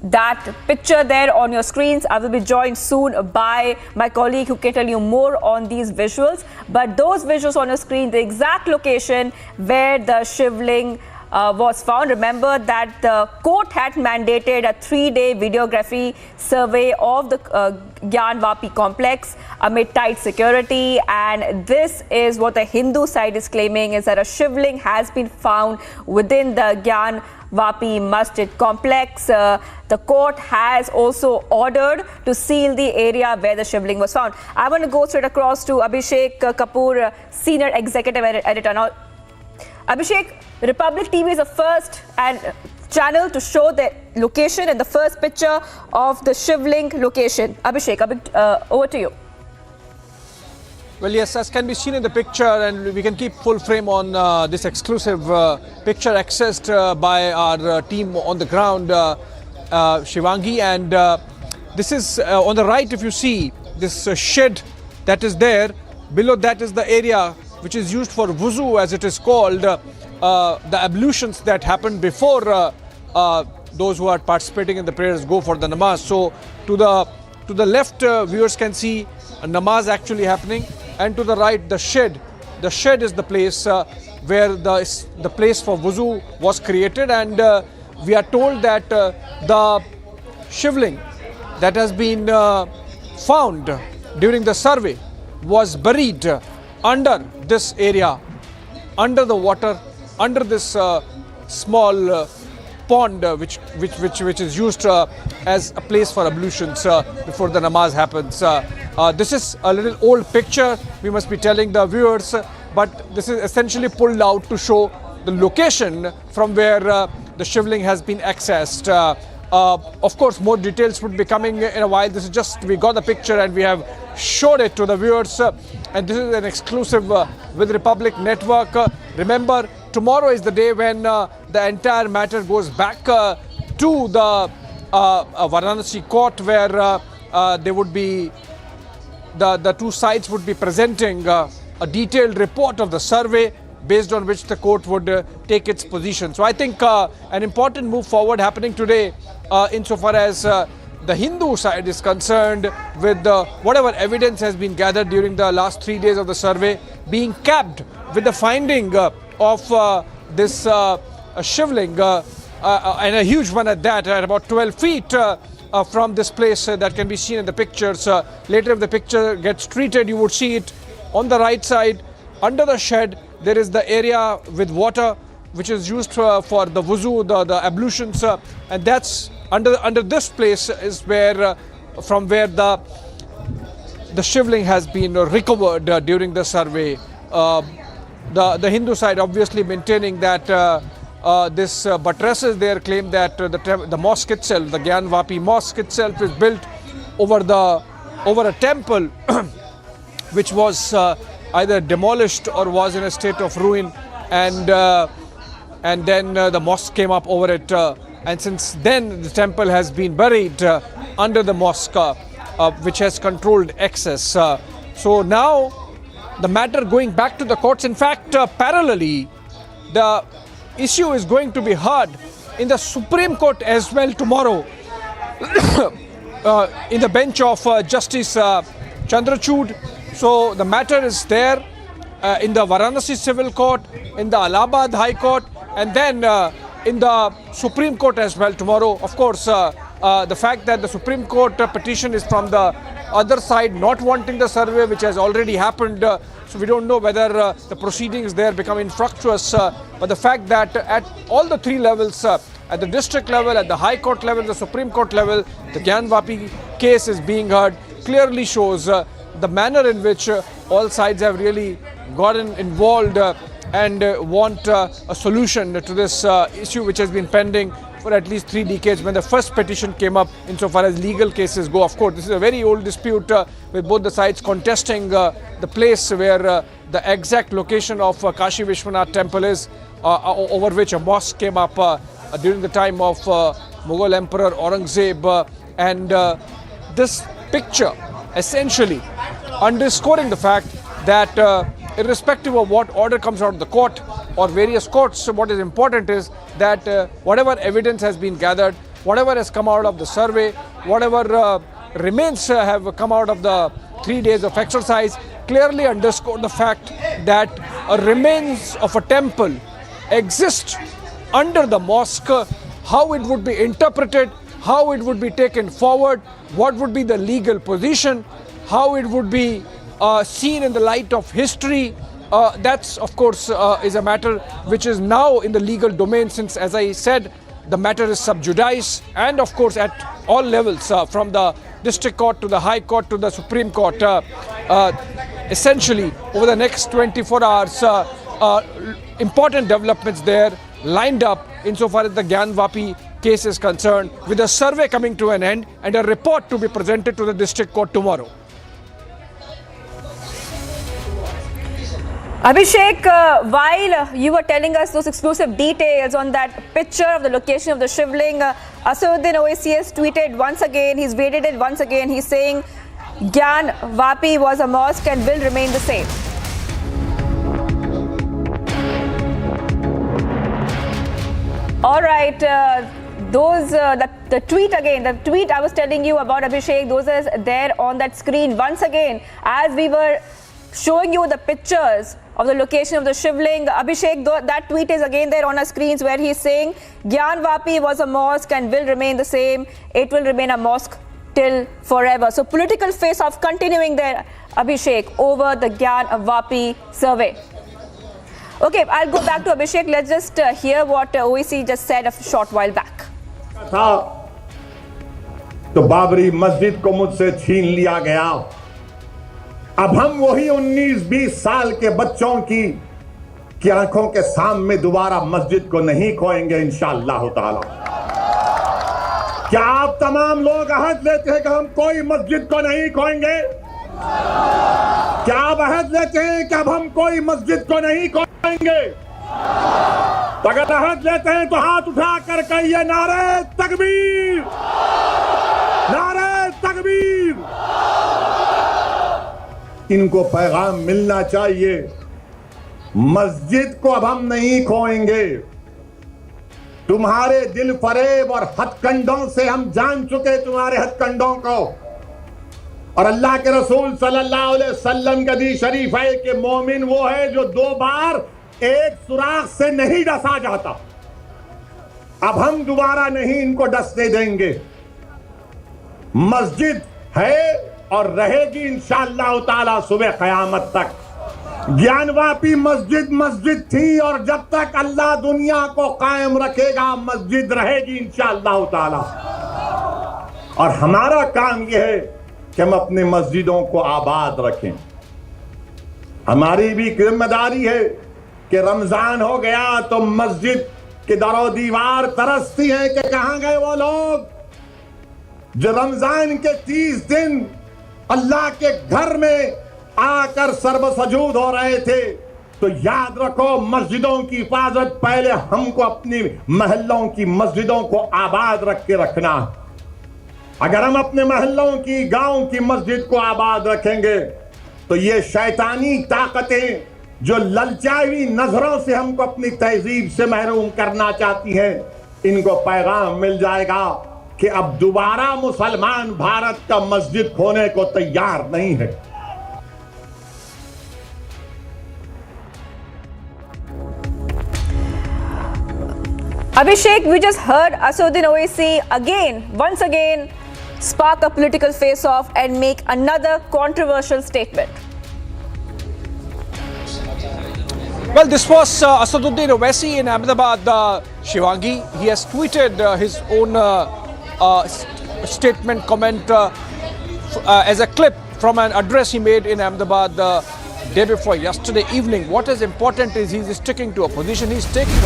Speaker 21: that picture there on your screens. I will be joined soon by my colleague who can tell you more on these visuals. But those visuals on your screen, the exact location where the shivling was found. Remember that the court had mandated a 3-day videography survey of the Gyan Vapi complex amid tight security, and this is what the Hindu side is claiming, is that a shivling has been found within the Gyan Vapi Masjid complex. The court has also ordered to seal the area where the shivling was found. I want to go straight across to Abhishek Kapoor, Senior Executive Editor. Now, Abhishek, Republic TV is the first channel to show the location and the first picture of the shivling location. Abhishek, over to you.
Speaker 12: Well, yes, as can be seen in the picture, and we can keep full frame on this exclusive picture accessed by our team on the ground, Shivangi. And this is on the right, if you see this shed that is there, below that is the area which is used for wuzu, as it is called, the ablutions that happened before those who are participating in the prayers go for the namaz. So to the left, viewers can see a namaz actually happening, and to the right, the shed. The shed is the place where the place for wuzu was created, and we are told that the shivling that has been found during the survey was buried under this area, under the water, under this small pond which is used as a place for ablutions before the namaz happens. This is a little old picture. We must be telling the viewers
Speaker 14: but this is essentially pulled out to show the location from where the shivling has been accessed. Of course, more details would be coming in a while. This is just, we got the picture and we have showed it to the viewers. And this is an exclusive with Republic Network. Remember, tomorrow is the day when the entire matter goes back to the Varanasi court, where they would be, the two sides would be presenting a detailed report of the survey, based on which the court would take its position. So I think an important move forward happening today insofar as the Hindu side is concerned, with whatever evidence has been gathered during the last 3 days of the survey being capped with the finding of this shivling, and a huge one at that, at about 12 feet from this place that can be seen in the pictures. Later, if the picture gets treated, you would see it on the right side under the shed. There is the area with water which is used for the wuzu, the ablutions, and that's under this place is where from where the shivling has been recovered during the survey. The Hindu side obviously maintaining that this buttresses their claim that the mosque itself, the Gyan Vapi mosque itself, is built over a temple which was either demolished or was in a state of ruin, and then the mosque came up over it, and since then the temple has been buried under the mosque, which has controlled access. So now the matter going back to the courts. In fact, parallelly, the issue is going to be heard in the Supreme Court as well tomorrow, in the bench of Justice Chandrachud. So the matter is there in the Varanasi Civil Court, in the Allahabad High Court, and then in the Supreme Court as well tomorrow. Of course, the fact that the Supreme Court petition is from the other side, not wanting the survey, which has already happened, so we don't know whether the proceedings there become infructuous. But the fact that at all the three levels, at the district level, at the High Court level, the Supreme Court level, the Gyan Vapi case is being heard, clearly shows the manner in which all sides have really gotten involved and want a solution to this issue, which has been pending for at least 3 decades when the first petition came up insofar as legal cases go. Of course, this is a very old dispute with both the sides contesting the place where the exact location of Kashi Vishwanath temple is, over which a mosque came up during the time of Mughal Emperor Aurangzeb. And this picture essentially underscoring the fact that irrespective of what order comes out of the court or various courts, what is important is that whatever evidence has been gathered, whatever has come out of the survey, whatever remains have come out of the 3 days of exercise, clearly underscore the fact that remains of a temple exist under the mosque. How it would be interpreted, how it would be taken forward, what would be the legal position, how it would be seen in the light of history, that's of course is a matter which is now in the legal domain, since, as I said, the matter is sub judice, and of course at all levels, from the district court to the High Court to the Supreme Court. Essentially, over the next 24 hours, important developments there lined up insofar as the Gyan Vapi case is concerned, with a survey coming to an end and a report to be presented to the district court tomorrow.
Speaker 21: Abhishek, while you were telling us those exclusive details on that picture of the location of the shivling, Asaduddin Owaisi has tweeted once again, he's rated it once again, he's saying Gyan Vapi was a mosque and will remain the same. All right, the tweet again, the tweet I was telling you about, Abhishek, those are there on that screen once again as we were showing you the pictures of the location of the shivling. Abhishek, that tweet is again there on our screens where he's saying Gyan Vapi was a mosque and will remain the same. It will remain a mosque till forever. So political face-off continuing there, Abhishek, over the Gyan Vapi survey. Okay, I'll go back to Abhishek. Let's just hear what Owaisi just said a short while back.
Speaker 1: तो बाबरी मस्जिद को मुझसे छीन लिया गया, अब हम वही 19-20 साल के बच्चों की आंखों के सामने दोबारा मस्जिद को नहीं खोएंगे इंशाअल्लाह ताला। क्या आप तमाम लोग अहद लेते हैं कि हम कोई मस्जिद को नहीं खोएंगे? क्या आप अहद लेते हैं कि अब हम कोई मस्जिद को नहीं खोएंगे? तो अगर अहद लेते हैं तो हाथ उठा कर कहिए नारे तकबीर, नारे तकबीर। इनको पैगाम मिलना चाहिए, मस्जिद को अब हम नहीं खोएंगे। तुम्हारे दिल फरेब और हथकंडों से हम जान चुके तुम्हारे हथकंडों को। और अल्लाह के रसूल सल्लल्लाहु अलैहि वसल्लम का हदीस शरीफ है कि मोमिन वो है जो 2 बार एक सुराख से नहीं डसा जाता। अब हम दोबारा नहीं इनको डसने देंगे। मस्जिद है और रहेगी इंशाअल्लाह ताला सुबह क़यामत तक। ज्ञानवापी मस्जिद थी और जब तक अल्लाह दुनिया को कायम रखेगा मस्जिद रहेगी इंशाअल्लाह ताला। और हमारा काम यह है कि हम अपने मस्जिदों को आबाद रखें। हमारी भी जिम्मेदारी है कि रमजान हो गया तो मस्जिद के दरो दीवार तरसती है कि कहां गए वो लोग जो रमजान के 30 दिन अल्लाह के घर में आकर सर्वसजूद हो रहे थे। तो याद रखो मस्जिदों की हिफाजत पहले हमको अपनी महल्लों की मस्जिदों को आबाद रख के रखना। अगर हम अपने महल्लों की गांव की मस्जिद को आबाद रखेंगे तो ये शैतानी ताकतें जो ललचाई नजरों से हमको अपनी तहजीब से महरूम करना चाहती हैं, इनको पैगाम मिल जाएगा कि अब दोबारा मुसलमान भारत का मस्जिद खोने को तैयार नहीं है।
Speaker 21: Abhishek, we just heard Assaduddin Owaisi once again spark a political face-off and make another controversial statement.
Speaker 12: Well, this was Assaduddin Owaisi in Ahmedabad, Shivangi. He has tweeted his own statement, comment as a clip from an address he made in Ahmedabad the day before yesterday evening. What is important is he is sticking to a position. He's taking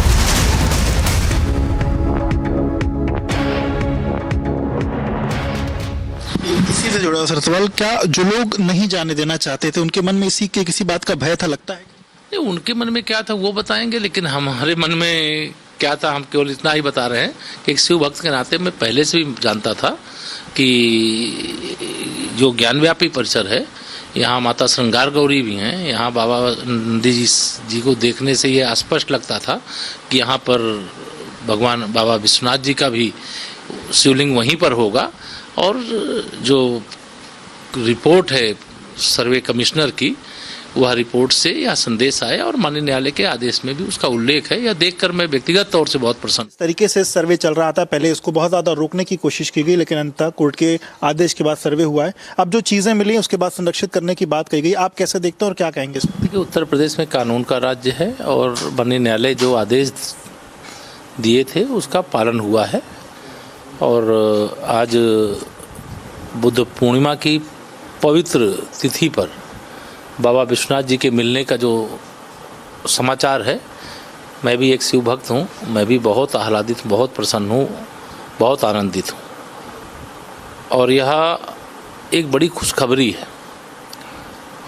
Speaker 4: इसी से जुड़ा sir सवाल, क्या जो लोग नहीं जाने देना चाहते थे उनके मन में इसी के किसी बात का भय था, लगता है?
Speaker 6: नहीं, उनके मन में क्या था वो बताएंगे, लेकिन हमारे मन में क्या था हम केवल इतना ही बता रहे हैं कि एक शिव भक्त के नाते मैं पहले से भी जानता था कि जो ज्ञानव्यापी परिसर है, यहाँ माता श्रृंगार गौरी भी हैं, यहाँ बाबा नंदी जी को देखने से ये स्पष्ट लगता था कि यहाँ पर भगवान बाबा विश्वनाथ जी का भी शिवलिंग वहीं पर होगा। और जो रिपोर्ट है सर्वे कमिश्नर की, वह रिपोर्ट से यह संदेश आया और माननीय न्यायालय के आदेश में भी उसका उल्लेख है। यह देखकर मैं व्यक्तिगत तौर से बहुत प्रसन्न।
Speaker 4: इस तरीके से सर्वे चल रहा था, पहले इसको बहुत ज़्यादा रोकने की कोशिश की गई, लेकिन अंततः कोर्ट के आदेश के बाद सर्वे हुआ है। अब जो चीज़ें मिली उसके बाद संरक्षित करने की बात कही गई, आप कैसे देखते हैं और क्या कहेंगे?
Speaker 6: देखिए, उत्तर प्रदेश में कानून का राज्य है और माननीय न्यायालय जो आदेश दिए थे उसका पालन हुआ है। और आज बुद्ध पूर्णिमा की पवित्र तिथि पर बाबा विश्वनाथ जी के मिलने का जो समाचार है, मैं भी एक शिव भक्त हूँ, मैं भी बहुत आह्लादित, बहुत प्रसन्न हूँ, बहुत आनंदित हूँ। और यह एक बड़ी खुशखबरी है।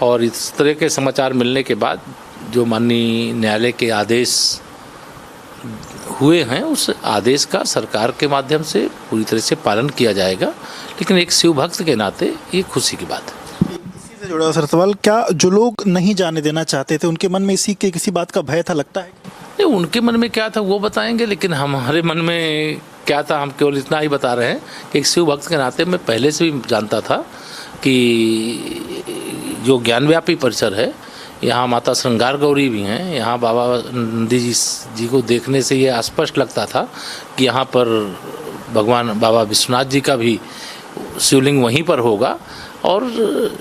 Speaker 6: और इस तरह के समाचार मिलने के बाद जो माननीय न्यायालय के आदेश हुए हैं, उस आदेश का सरकार के माध्यम से पूरी तरह से पालन किया जाएगा। लेकिन एक शिव भक्त के नाते ये खुशी की बात है।
Speaker 4: इसी से जुड़ा सर सवाल, क्या जो लोग नहीं जाने देना चाहते थे उनके मन में इसी के किसी बात का भय था, लगता है?
Speaker 6: नहीं, उनके मन में क्या था वो बताएंगे, लेकिन हमारे मन में क्या था हम केवल इतना ही बता रहे हैं कि एक शिव भक्त के नाते मैं पहले से भी जानता था कि जो ज्ञानव्यापी परिसर है, यहाँ माता श्रृंगार गौरी भी हैं, यहाँ बाबा नंदी जी को देखने से ये स्पष्ट लगता था कि यहाँ पर भगवान बाबा विश्वनाथ जी का भी शिवलिंग वहीं पर होगा। और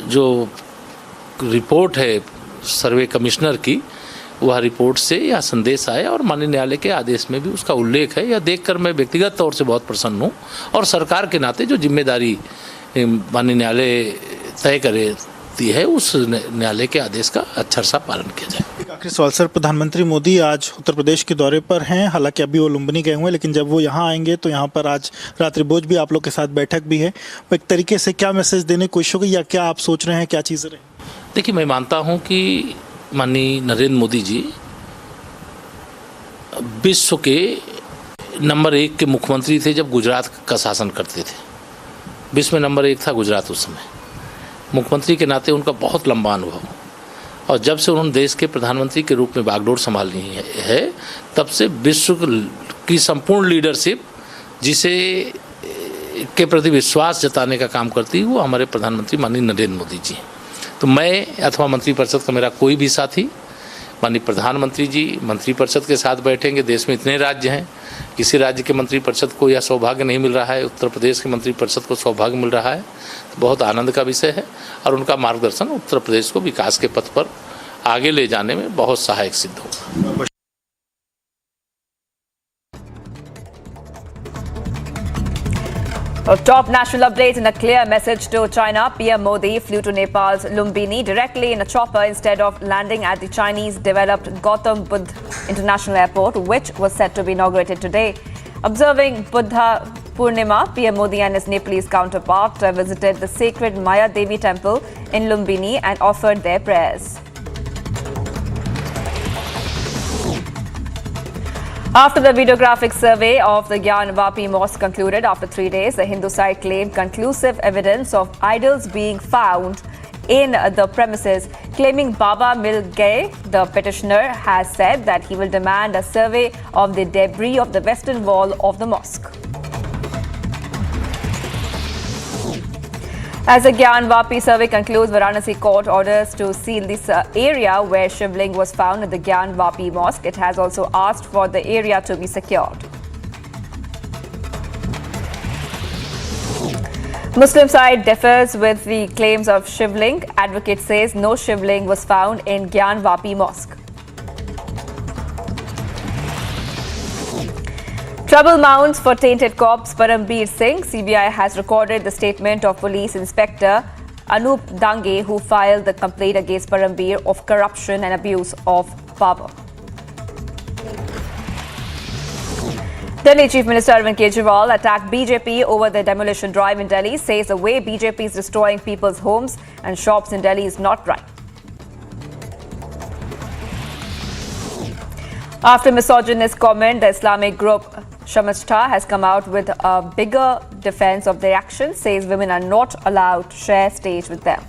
Speaker 6: जो रिपोर्ट है सर्वे कमिश्नर की, वह रिपोर्ट से यह संदेश आया और माननीय न्यायालय के आदेश में भी उसका उल्लेख है। यह देखकर मैं व्यक्तिगत तौर से बहुत प्रसन्न हूँ और सरकार के नाते जो जिम्मेदारी माननीय न्यायालय तय करे दिए है उस न्यायालय के आदेश का अच्छा सा पालन किया जाए।
Speaker 4: एक आखिरी सवाल सर, प्रधानमंत्री मोदी आज उत्तर प्रदेश के दौरे पर हैं, हालांकि अभी वो लुम्बिनी गए हुए हैं, लेकिन जब वो यहाँ आएंगे तो यहाँ पर आज रात्रि भोज भी आप लोग के साथ बैठक भी है, वो एक तरीके से क्या मैसेज देने की कोशिश होगी या क्या आप सोच रहे हैं, क्या चीज़ें रहे?
Speaker 6: देखिए, मैं मानता हूँ कि माननीय नरेंद्र मोदी जी विश्व के नंबर 1 के मुख्यमंत्री थे जब गुजरात का शासन करते थे। विश्व में नंबर 1 था गुजरात उस समय। मुख्यमंत्री के नाते उनका बहुत लंबा अनुभव, और जब से उन्होंने देश के प्रधानमंत्री के रूप में बागडोर संभाली है तब से विश्व की संपूर्ण लीडरशिप जिसे के प्रति विश्वास जताने का काम करती है वो हमारे प्रधानमंत्री माननीय नरेंद्र मोदी जी हैं। तो मैं अथवा मंत्रिपरिषद का मेरा कोई भी साथी माननीय प्रधानमंत्री जी मंत्रिपरिषद के साथ बैठेंगे। देश में इतने राज्य हैं, किसी राज्य के मंत्रिपरिषद को यह सौभाग्य नहीं मिल रहा है, उत्तर प्रदेश के मंत्रिपरिषद को सौभाग्य मिल रहा है, तो बहुत आनंद का विषय है और उनका मार्गदर्शन उत्तर प्रदेश को विकास के पथ पर आगे ले जाने में बहुत सहायक सिद्ध होगा।
Speaker 21: A top national update and a clear message to China. PM Modi flew to Nepal's Lumbini directly in a chopper instead of landing at the Chinese-developed Gautam Buddha International Airport, which was set to be inaugurated today. Observing Buddha Purnima, PM Modi and his Nepalese counterpart visited the sacred Maya Devi temple in Lumbini and offered their prayers. After the videographic survey of the Gyan Vapi mosque concluded after 3 days, the Hindu side claimed conclusive evidence of idols being found in the premises. Claiming Baba Mil Gaye, the petitioner has said that he will demand a survey of the debris of the western wall of the mosque. As the Gyan Vapi survey concludes, Varanasi court orders to seal this area where Shivling was found in the Gyan Vapi mosque. It has also asked for the area to be secured. Muslim side differs with the claims of Shivling. Advocate says no Shivling was found in Gyan Vapi mosque. Trouble mounts for tainted corpse Parambir Singh. CBI has recorded the statement of Police Inspector Anup Dange, who filed the complaint against Parambir of corruption and abuse of power. Delhi Chief Minister Arvind Kejriwal attacked BJP over the demolition drive in Delhi, says the way BJP is destroying people's homes and shops in Delhi is not right. After misogynist comment, the Islamic group Shamashta has come out with a bigger defense of their actions, says women are not allowed to share stage with them.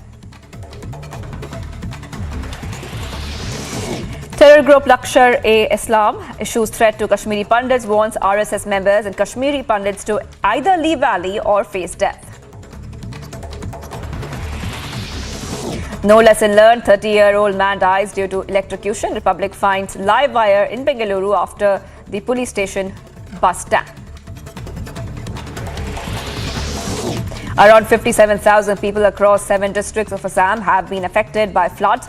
Speaker 21: Terror group Lashkar-e-Islam issues threat to Kashmiri Pandits, warns RSS members and Kashmiri Pandits to either leave valley or face death. No lesson learned, 30-year-old man dies due to electrocution. Republic finds live wire in Bengaluru after the police station bus stand. Around 57,000 people across 7 districts of Assam have been affected by floods.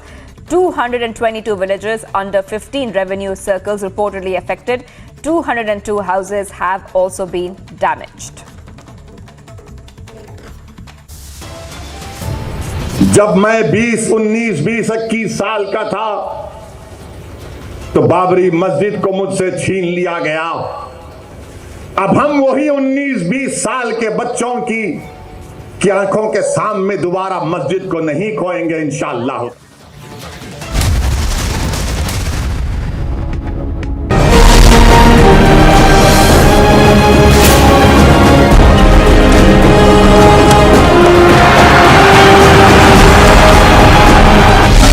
Speaker 21: 222 villages under 15 revenue circles reportedly affected. 202 houses have also been damaged.
Speaker 1: जब मैं 20, 19, 20, 21 साल का था तो बाबरी मस्जिद को मुझसे छीन लिया गया। अब हम वही 19, 20 साल के बच्चों की आंखों के सामने दोबारा मस्जिद को नहीं खोएंगे इंशाअल्लाह।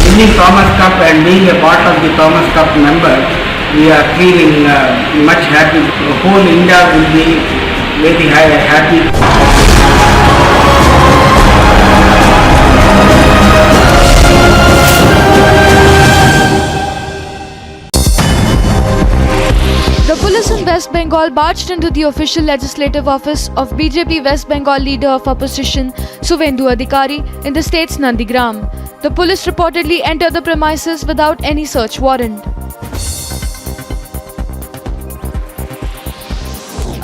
Speaker 11: Winning Thomas Cup and being a part of the Thomas Cup member, we are feeling much happy. Whole India will be very happy.
Speaker 7: The police in West Bengal barged into the official legislative office of BJP West Bengal leader of opposition Suvendu Adhikari in the state's Nandigram. The police reportedly entered the premises without any search warrant.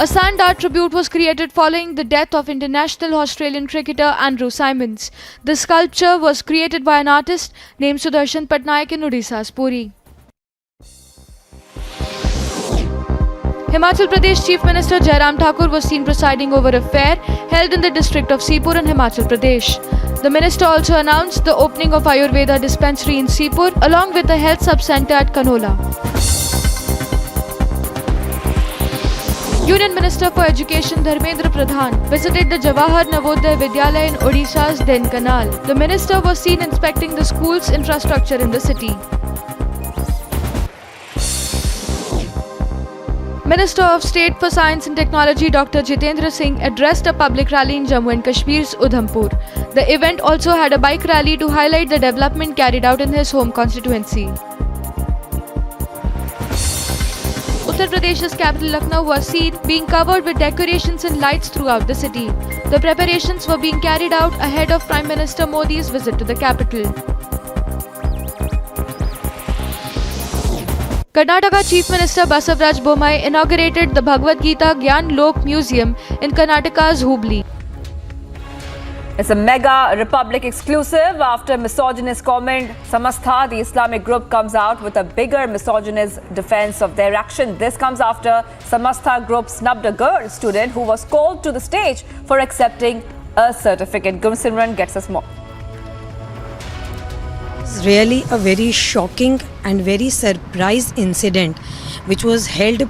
Speaker 7: A sand art tribute was created following the death of international Australian cricketer Andrew Symonds. The sculpture was created by an artist named Sudarshan Patnaik in Odisha's Puri. Himachal Pradesh Chief Minister Jairam Thakur was seen presiding over a fair held in the district of Sipur in Himachal Pradesh. The minister also announced the opening of Ayurveda dispensary in Sipur along with a health sub-center at Kanola. Union Minister for Education Dharmendra Pradhan visited the Jawahar Navodaya Vidyalaya in Odisha's Denkanal. The minister was seen inspecting the school's infrastructure in the city. Minister of State for Science and Technology Dr. Jitendra Singh addressed a public rally in Jammu and Kashmir's Udhampur. The event also had a bike rally to highlight the development carried out in his home constituency. Uttar Pradesh's capital Lucknow was seen being covered with decorations and lights throughout the city. The preparations were being carried out ahead of Prime Minister Modi's visit to the capital. Karnataka Chief Minister Basavaraj Bommai inaugurated the Bhagavad Gita Gyan Lok Museum in Karnataka's Hubli.
Speaker 21: It's a mega Republic exclusive. After misogynist comment, Samastha, the Islamic group, comes out with a bigger misogynist defense of their action. This comes after Samastha group snubbed a girl student who was called to the stage for accepting a certificate. Gursimran gets us more.
Speaker 8: It's really a very shocking and very surprise incident which was held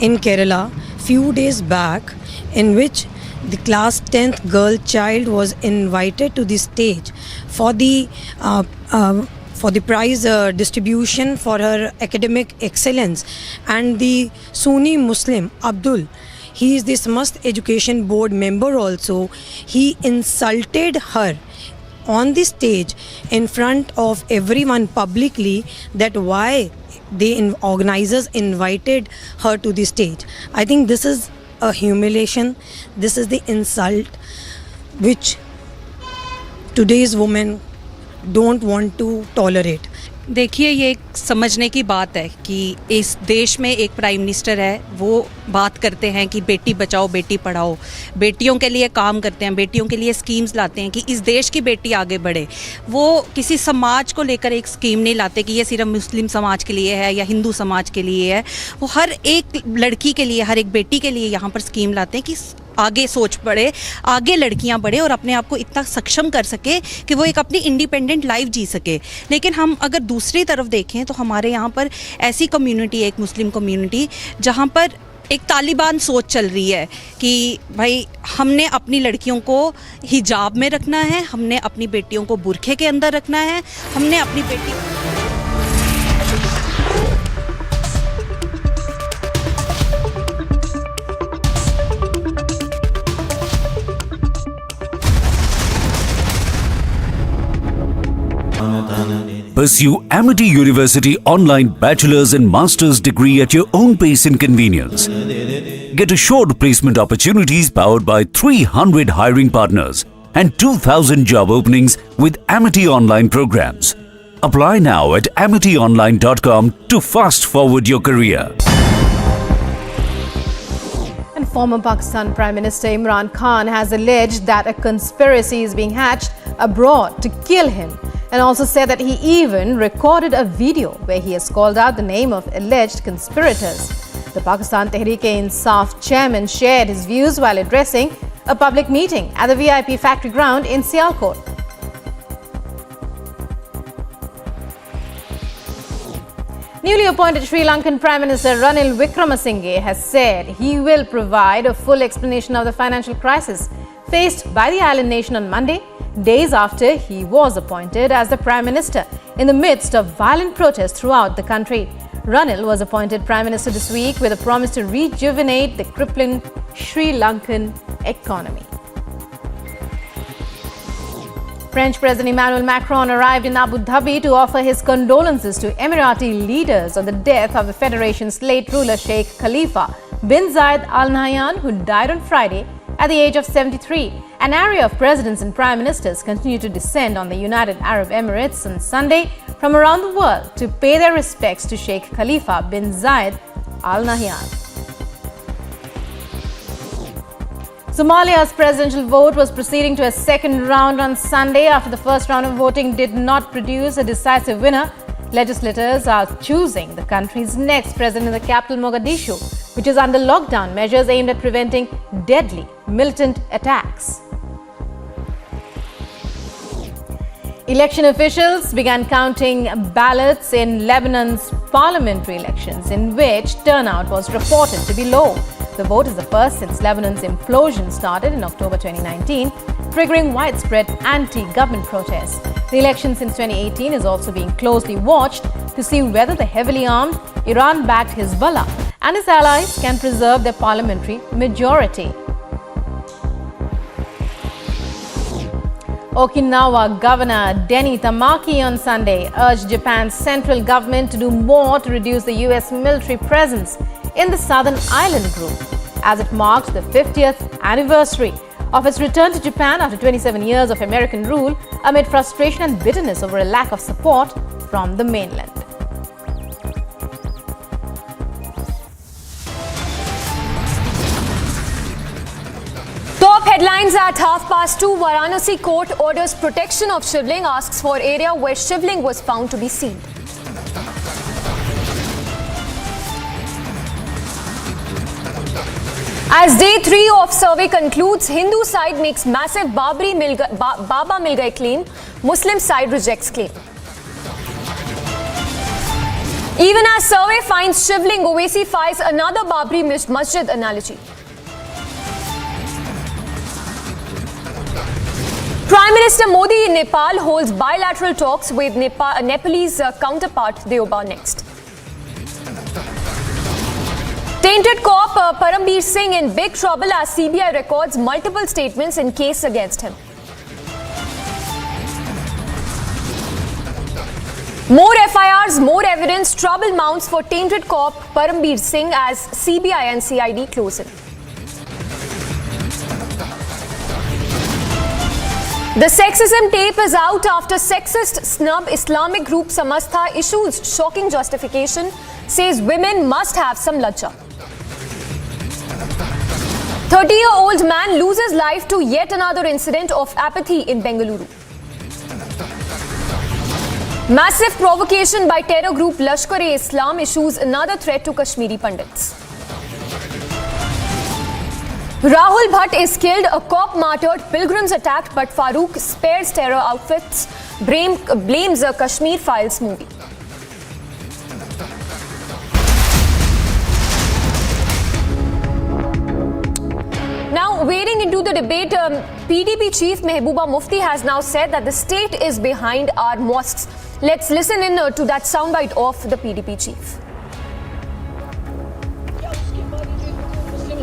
Speaker 8: in Kerala few days back, in which the class 10th girl child was invited to the stage for the prize distribution for her academic excellence, and the Sunni Muslim Abdul, he is the Samast Education Board member also, he insulted her on the stage in front of everyone publicly, that why the organizers invited her to the stage. I think this is a humiliation. This is the insult which today's women don't want to tolerate.
Speaker 13: देखिए, ये एक समझने की बात है कि इस देश में एक प्राइम मिनिस्टर है, वो बात करते हैं कि बेटी बचाओ बेटी पढ़ाओ, बेटियों के लिए काम करते हैं, बेटियों के लिए स्कीम्स लाते हैं कि इस देश की बेटी आगे बढ़े। वो किसी समाज को लेकर एक स्कीम नहीं लाते कि ये सिर्फ मुस्लिम समाज के लिए है या हिंदू समाज के लिए है। वो हर एक लड़की के लिए, हर एक बेटी के लिए यहाँ पर स्कीम लाते हैं कि आगे सोच बढ़े, आगे लड़कियां बढ़े और अपने आप को इतना सक्षम कर सके कि वो एक अपनी इंडिपेंडेंट लाइफ जी सके। लेकिन हम अगर दूसरी तरफ देखें तो हमारे यहाँ पर ऐसी कम्युनिटी, एक मुस्लिम कम्युनिटी, जहाँ पर एक तालिबान सोच चल रही है कि भाई हमने अपनी लड़कियों को हिजाब में रखना है, हमने अपनी बेटियों को बुरखे के अंदर रखना है, हमने अपनी बेटी
Speaker 20: Pursue Amity University online bachelor's and master's degree at your own pace and convenience. Get assured placement opportunities powered by 300 hiring partners and 2,000 job openings with Amity online programs. Apply now at amityonline.com to fast forward your career.
Speaker 15: And former Pakistan Prime Minister Imran Khan has alleged that a conspiracy is being hatched abroad to kill him, and also said that he even recorded a video where he has called out the name of alleged conspirators. The Pakistan Tehreek-e-Insaf chairman shared his views while addressing a public meeting at the VIP factory ground in Sialkot. Newly appointed Sri Lankan Prime Minister Ranil Wickremesinghe has said he will provide a full explanation of the financial crisis faced by the island nation on Monday, days after he was appointed as the Prime Minister in the midst of violent protests throughout the country. Ranil was appointed Prime Minister this week with a promise to rejuvenate the crippling Sri Lankan economy. French President Emmanuel Macron arrived in Abu Dhabi to offer his condolences to Emirati leaders on the death of the federation's late ruler Sheikh Khalifa bin Zayed Al Nahyan, who died on Friday at the age of 73. An array of presidents and prime ministers continue to descend on the United Arab Emirates on Sunday from around the world to pay their respects to Sheikh Khalifa bin Zayed Al Nahyan. Somalia's presidential vote was proceeding to a second round on Sunday after the first round of voting did not produce a decisive winner. Legislators are choosing the country's next president in the capital Mogadishu, which is under lockdown measures aimed at preventing deadly militant attacks. Election officials began counting ballots in Lebanon's parliamentary elections, in which turnout was reported to be low. The vote is the first since Lebanon's implosion started in October 2019, triggering widespread anti-government protests. The election since 2018 is also being closely watched to see whether the heavily armed Iran-backed Hezbollah and its allies can preserve their parliamentary majority. Okinawa Governor Denny Tamaki on Sunday urged Japan's central government to do more to reduce the US military presence in the southern island group, as it marked the 50th anniversary of its return to Japan after 27 years of American rule, amid frustration and bitterness over a lack of support from the mainland.
Speaker 2: Top headlines at 2:30. Varanasi court orders protection of shivling, asks for area where shivling was found to be sealed. As day 3 of survey concludes, Hindu side makes massive Baba Mil Gaye claim, Muslim side rejects claim. Even as survey finds shivling, Owaisi files another Babri Masjid analogy. Prime Minister Modi in Nepal holds bilateral talks with Nepalese counterpart Deoba next. Tainted cop Parambir Singh in big trouble as CBI records multiple statements in case against him. More FIRs, more evidence, trouble mounts for tainted cop Parambir Singh as CBI and CID close in. The sexism tape is out after sexist snub Islamic group Samastha issues shocking justification, says women must have some lajja. 30-year-old man loses life to yet another incident of apathy in Bengaluru. Massive provocation by terror group Lashkar-e-Islam issues another threat to Kashmiri Pandits. Rahul Bhatt is killed, a cop martyred, pilgrims attacked, but Farooq spares terror outfits, blames a Kashmir Files movie. Now, wading into the debate, PDP chief Mehbooba Mufti has now said that the state is behind our mosques. Let's listen in to that soundbite of the PDP chief.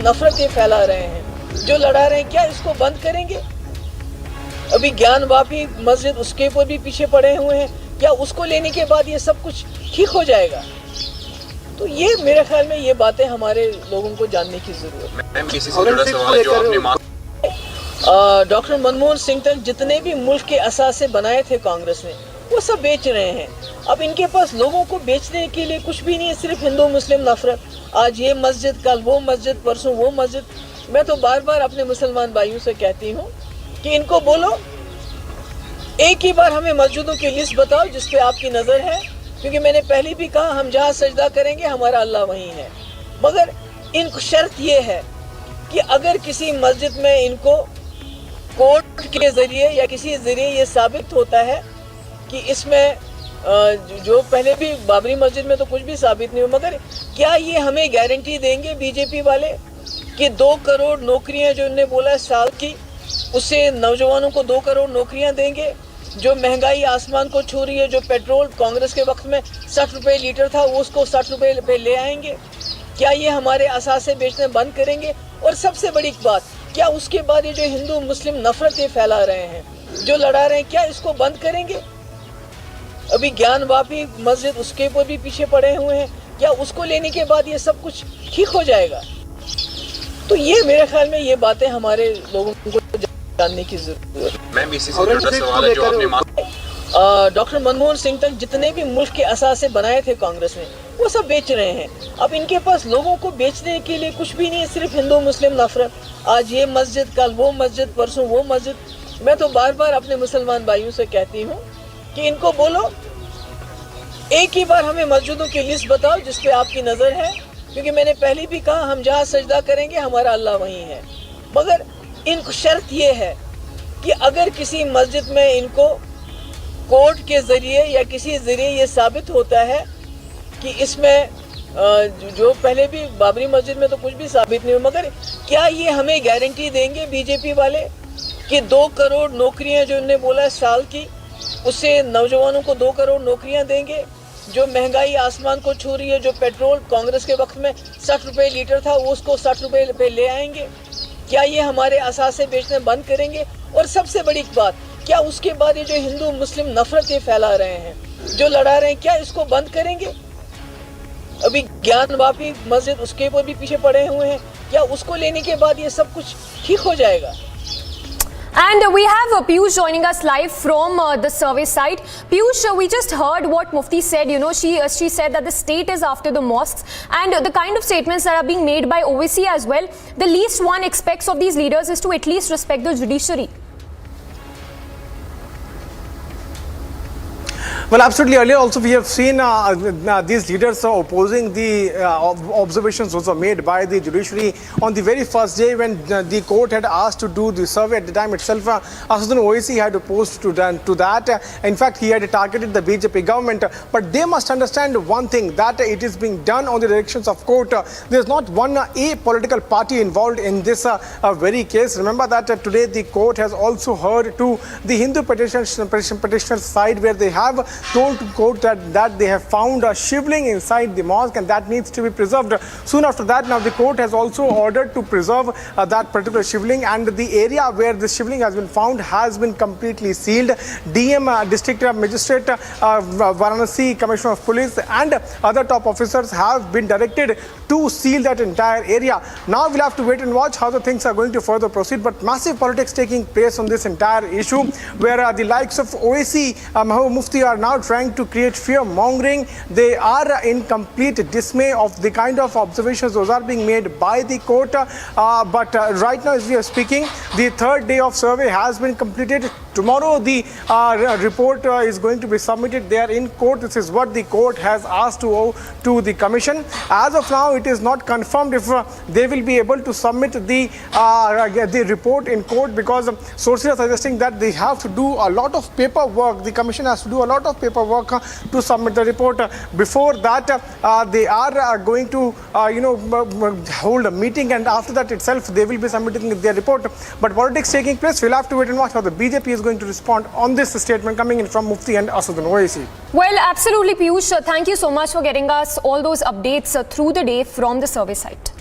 Speaker 18: नफरत ये फैला रहे हैं, जो लड़ा रहे हैं, क्या इसको बंद करेंगे? अभी ज्ञानवापी मस्जिद उसके ऊपर भी पीछे पड़े हुए हैं, क्या उसको लेने के बाद ये सब कुछ ठीक हो जाएगा? तो ये मेरे ख्याल में ये बातें हमारे लोगों को जानने की जरूरत है। डॉक्टर मनमोहन सिंह तक जितने भी मुल्क के असासे बनाए थे कांग्रेस ने, वो सब बेच रहे हैं। अब इनके पास लोगों को बेचने के लिए कुछ भी नहीं है, सिर्फ हिंदू मुस्लिम नफरत। आज ये मस्जिद, कल वो मस्जिद, परसों वो मस्जिद। मैं तो बार बार अपने मुसलमान भाइयों से कहती हूँ कि इनको बोलो एक ही बार हमें मस्जिदों की लिस्ट बताओ जिस पे आपकी नज़र है, क्योंकि मैंने पहले भी कहा हम जहाँ सजदा करेंगे हमारा अल्लाह वहीं है। मगर इनको शर्त ये है कि अगर किसी मस्जिद में इनको कोर्ट के ज़रिए या किसी ज़रिए ये साबित होता है कि इसमें जो पहले भी बाबरी मस्जिद में तो कुछ भी साबित नहीं हो, मगर क्या ये हमें गारंटी देंगे बीजेपी वाले कि 2 करोड़ नौकरियां जो इन्होंने बोला है साल की, उससे नौजवानों को 2 करोड़ नौकरियां देंगे? जो महंगाई आसमान को छू रही है, जो पेट्रोल कांग्रेस के वक्त में 60 रुपये लीटर था वो उसको 60 रुपये पे ले आएंगे? क्या ये हमारे असासे बेचने बंद करेंगे? और सबसे बड़ी बात, क्या उसके बाद ये जो हिंदू मुस्लिम नफरत ये फैला रहे हैं, जो लड़ा रहे हैं, क्या इसको बंद करेंगे? अभी ज्ञानवापी मस्जिद उसके ऊपर भी पीछे पड़े हुए हैं, क्या उसको लेने के बाद ये सब कुछ ठीक हो जाएगा? तो ये मेरे ख्याल में ये बातें हमारे लोगों को जानने की जरूरत है। डॉक्टर मनमोहन सिंह तक जितने भी मुल्क के असासे बनाए थे कांग्रेस ने, वो सब बेच रहे हैं। अब इनके पास लोगों को बेचने के लिए कुछ भी नहीं है, सिर्फ हिंदू मुस्लिम नफरत। आज ये मस्जिद, कल वो मस्जिद, परसों वो मस्जिद। मैं तो बार बार अपने मुसलमान भाइयों से कहती हूँ कि इनको बोलो एक ही बार हमें मस्जिदों की लिस्ट बताओ जिस पे आपकी नज़र है, क्योंकि मैंने पहले भी कहा हम जहाँ सजदा करेंगे हमारा अल्लाह वहीं है। मगर इनको शर्त ये है कि अगर किसी मस्जिद में इनको कोर्ट के ज़रिए या किसी ज़रिए ये साबित होता है कि इसमें जो पहले भी बाबरी मस्जिद में तो कुछ भी साबित नहीं हुआ, मगर क्या ये हमें गारंटी देंगे बीजेपी वाले कि 2 करोड़ नौकरियां जो इन्होंने बोला है साल की, उससे नौजवानों को 2 करोड़ नौकरियां देंगे? जो महंगाई आसमान को छू रही है, जो पेट्रोल कांग्रेस के वक्त में 60 रुपये लीटर था वो उसको 60 रुपये पे ले आएंगे? क्या ये हमारे असासे बेचने बंद करेंगे? और सबसे बड़ी बात, क्या उसके बाद ये जो हिंदू मुस्लिम नफरत ये फैला रहे हैं, जो लड़ा रहे हैं, क्या इसको बंद करेंगे? अभी ज्ञानवापी मस्जिद उसके ऊपर भी पीछे पड़े हुए हैं, क्या उसको लेने के बाद ये सब कुछ ठीक हो जाएगा?
Speaker 2: And we have Piyush joining us live from the survey site. Piyush, we just heard what Mufti said. You know, she said that the state is after the mosques, and the kind of statements that are being made by OVC as well. The least one expects of these leaders is to at least respect the judiciary.
Speaker 14: Well, absolutely. Earlier also we have seen these leaders opposing the observations also made by the judiciary on the very first day when the court had asked to do the survey. At the time itself, Assaduddin Owaisi had opposed to that. In fact, he had targeted the BJP government. But they must understand one thing, that it is being done on the directions of court. There is not one political party involved in this very case. Remember that today the court has also heard to the Hindu petitioners side, where they have told to court that they have found a shivling inside the mosque and that needs to be preserved. Soon after that, now the court has also ordered to preserve that particular shivling, and the area where the shivling has been found has been completely sealed. DM, District Magistrate, Varanasi Commissioner of Police and other top officers have been directed to seal that entire area. Now we'll have to wait and watch how the things are going to further proceed, but massive politics taking place on this entire issue, where the likes of Owaisi, Mahbub Mufti are now trying to create fear-mongering. They are in complete dismay of the kind of observations those are being made by the court. But right now, as we are speaking, the third day of survey has been completed. Tomorrow, the report is going to be submitted there in court. This is what the court has asked to the commission. As of now, it is not confirmed if they will be able to submit the report in court, because sources are suggesting that they have to do a lot of paperwork. The commission has to do a lot of paperwork to submit the report. Before that, they are going to hold a meeting, and after that itself they will be submitting their report. But politics taking place, we'll have to wait and watch how the BJP is going to respond on this statement coming in from Mufti and Assaduddin Owaisi.
Speaker 2: Well, absolutely, Piyush. Thank you so much for getting us all those updates through the day from the survey site.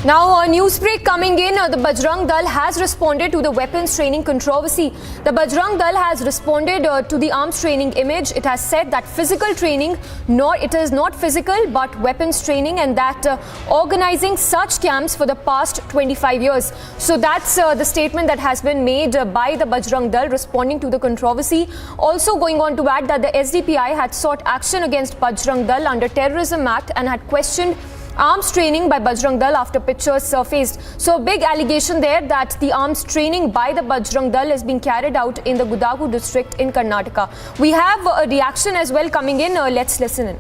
Speaker 2: Now, a news break coming in. The Bajrang Dal has responded to the weapons training controversy. The Bajrang Dal has responded to the arms training image. It has said that physical training, it is not physical but weapons training, and that organizing such camps for the past 25 years. So that's the statement that has been made by the Bajrang Dal responding to the controversy. Also going on to add that the SDPI had sought action against Bajrang Dal under Terrorism Act and had questioned arms training by Bajrang Dal after pictures surfaced. So a big allegation there that the arms training by the Bajrang Dal is being carried out in the Kushinagar district in Karnataka. We have a reaction as well coming in. Let's listen in.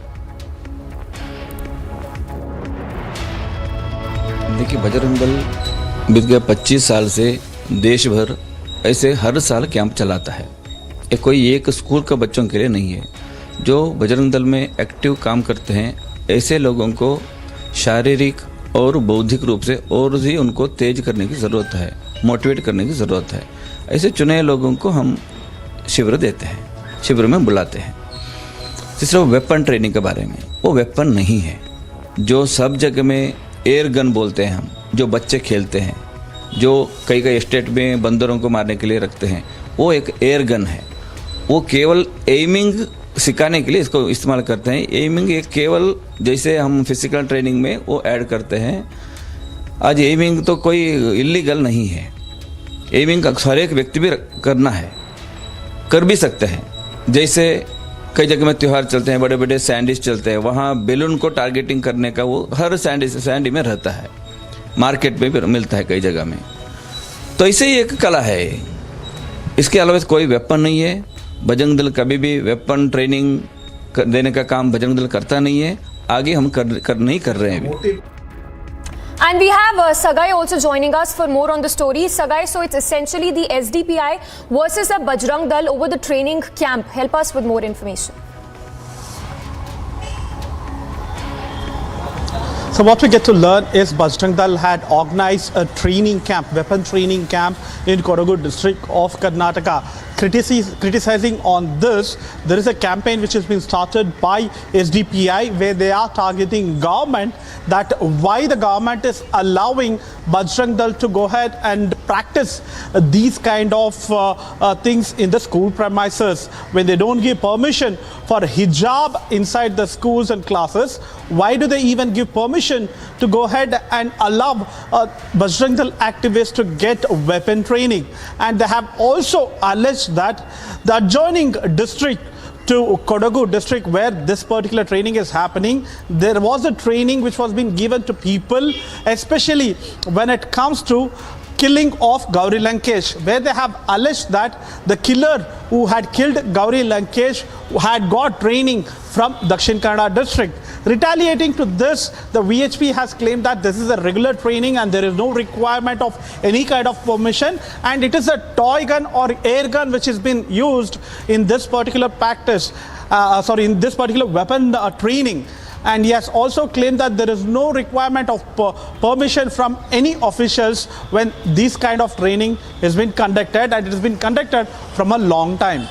Speaker 3: देखिए, बजरंग दल बीत गए 25 साल से देश भर ऐसे हर साल camp चलाता है। ये कोई एक स्कूल का बच्चों के लिए नहीं है। जो बजरंग दल में एक्टिव काम करते हैं, ऐसे लोगों को शारीरिक और बौद्धिक रूप से और भी उनको तेज करने की ज़रूरत है, मोटिवेट करने की ज़रूरत है। ऐसे चुने लोगों को हम शिविर देते हैं, शिविर में बुलाते हैं। तीसरा, वेपन ट्रेनिंग के बारे में, वो वेपन नहीं है। जो सब जगह में एयर गन बोलते हैं हम, जो बच्चे खेलते हैं, जो कई स्टेट में बंदरों को मारने के लिए रखते हैं, वो एक एयर गन है। वो केवल एमिंग सिखाने के लिए इसको इस्तेमाल करते हैं। एमिंग एक केवल जैसे हम फिजिकल ट्रेनिंग में वो ऐड करते हैं। आज एमिंग तो कोई इलीगल नहीं है। एमिंग हर एक व्यक्ति भी करना है, कर भी सकते हैं। जैसे कई जगह में त्यौहार चलते हैं, बड़े बड़े सैंडविच चलते हैं, वहाँ बैलून को टारगेटिंग करने का वो हर सैंडी में रहता है, मार्केट में भी मिलता है कई जगह में। तो ऐसे ही एक कला है, इसके अलावा कोई वेपन नहीं है। बजरंग दल कभी भी वेपन ट्रेनिंग देने का काम बजरंग दल करता नहीं है, आगे हम नहीं कर रहे हैं अभी।
Speaker 2: And we have Sagai also joining us for more on the story. Sagai, so it's essentially the SDPI versus the Bajrang Dal over the training camp. Help us with more information.
Speaker 12: So what we get to learn is Bajrang Dal had organized a training camp, weapon training camp in Kodagu district of Karnataka. Criticizing on this, there is a campaign which has been started by SDPI where they are targeting government, that why the government is allowing Bajrang Dal to go ahead and practice these kind of things in the school premises when they don't give permission for hijab inside the schools and classes. Why do they even give permission to go ahead and allow Bajrang Dal activists to get weapon training? And they have also alleged that the adjoining district to Kodagu district where this particular training is happening, there was a training which was being given to people, especially when it comes to killing of Gauri Lankesh, where they have alleged that the killer who had killed Gauri Lankesh had got training from Dakshin Kannada district. Retaliating to this, the VHP has claimed that this is a regular training and there is no requirement of any kind of permission, and it is a toy gun or air gun which has been used in this particular practice, in this particular weapon training. And he has also claimed that there is no requirement of permission from any officials when this kind of training has been conducted, and it has been conducted from a long time.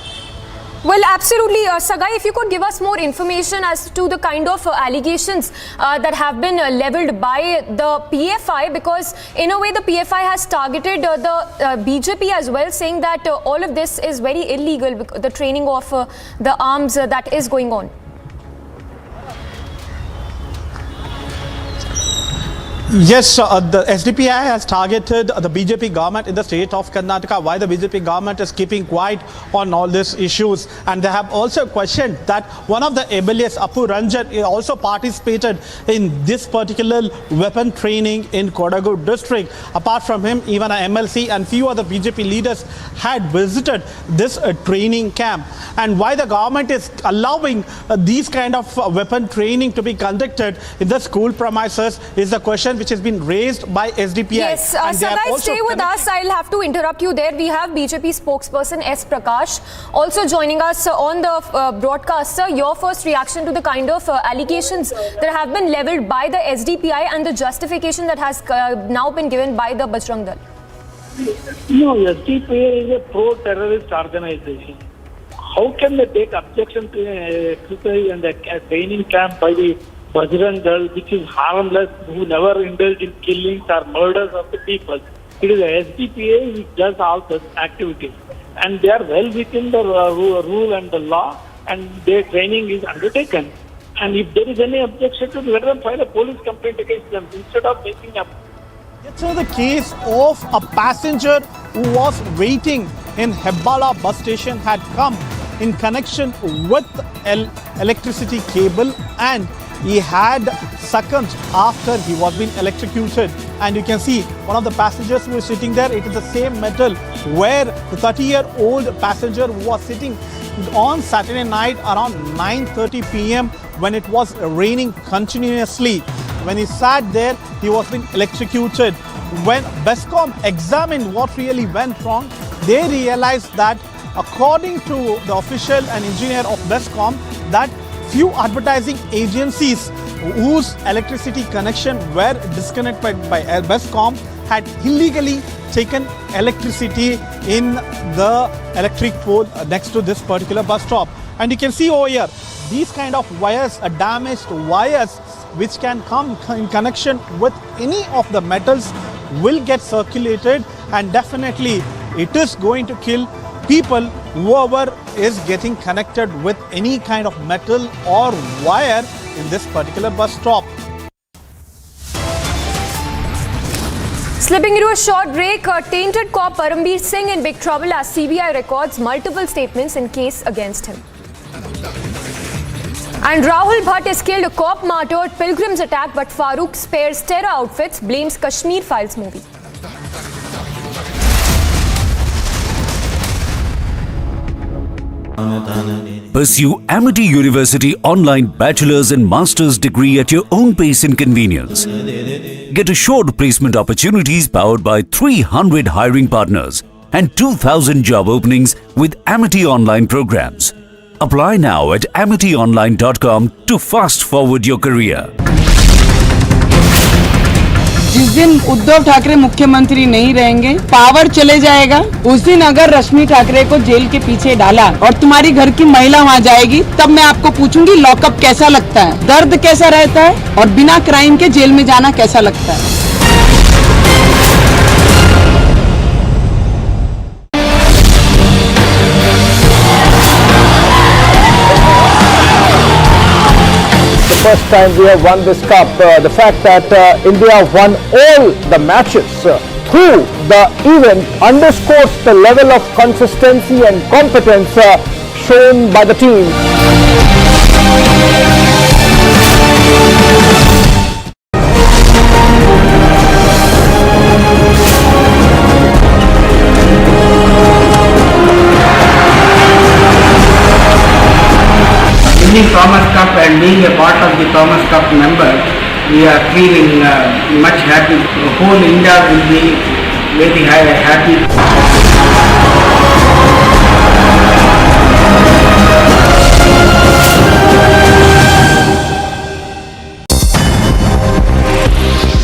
Speaker 2: Well, absolutely. Sagai, if you could give us more information as to the kind of allegations that have been leveled by the PFI, because in a way the PFI has targeted the BJP as well, saying that all of this is very illegal, the training of the arms that is going on.
Speaker 12: Yes, the SDPI has targeted the BJP government in the state of Karnataka. Why the BJP government is keeping quiet on all these issues? And they have also questioned that one of the MLAs, Apu Ranjan, also participated in this particular weapon training in Kodagu district. Apart from him, even a MLC and few other BJP leaders had visited this training camp. And why the government is allowing these kind of weapon training to be conducted in the school premises is the question which has been raised by SDPI.
Speaker 2: Yes, Sagai, stay with us. I'll have to interrupt you there. We have BJP spokesperson S. Prakash also joining us on the broadcast. Sir, your first reaction to the kind of allegations that have been leveled by the SDPI and the justification that has now been given by the Bajrang Dal?
Speaker 5: No, SDPI is a pro-terrorist organization. How can they take objection to exercise and a training camp by the Bajrang Dal, which is harmless, who never indulge in killings or murders of the people? It is the SDPA which does all such activities, and they are well within the rule and the law, and their training is undertaken. And if there is any objection to, let them file a police complaint against them instead of making up.
Speaker 12: So the case of a passenger who was waiting in Hebbala bus station had come in connection with electricity cable, and he had succumbed after he was being electrocuted. And you can see one of the passengers who is sitting there. It is the same metal where the 30-year-old passenger was sitting on Saturday night around 9:30 p.m. when it was raining continuously. When he sat there, he was being electrocuted. When BESCOM examined what really went wrong, they realized that according to the official and engineer of BESCOM, that few advertising agencies whose electricity connection were disconnected by BESCOM had illegally taken electricity in the electric pole next to this particular bus stop. And you can see over here, these kind of wires, damaged wires, which can come in connection with any of the metals, will get circulated, and definitely it is going to kill people, whoever is getting connected with any kind of metal or wire in this particular bus stop.
Speaker 2: Slipping into a short break, tainted cop Parambir Singh in big trouble as CBI records multiple statements in case against him. And Rahul Bhatt is killed, a cop martyred, pilgrims attack, but Farooq spares terror outfits, blames Kashmir Files movie.
Speaker 20: Pursue Amity University online bachelor's and master's degree at your own pace and convenience. Get assured placement opportunities powered by 300 hiring partners and 2,000 job openings with Amity online programs. Apply now at amityonline.com to fast forward your career.
Speaker 9: जिस दिन उद्धव ठाकरे मुख्यमंत्री नहीं रहेंगे, power चले जाएगा, उस दिन अगर रश्मि ठाकरे को जेल के पीछे डाला और तुम्हारी घर की महिला वहाँ जाएगी, तब मैं आपको पूछूंगी लॉकअप कैसा लगता है, दर्द कैसा रहता है और बिना क्राइम के जेल में जाना कैसा लगता है।
Speaker 10: First time we have won this cup. The fact that India won all the matches through the event underscores the level of consistency and competence shown by the team.
Speaker 11: Winning Thomas Cup and being a part of the Thomas Cup member, we are feeling much happy. Whole India will be very happy.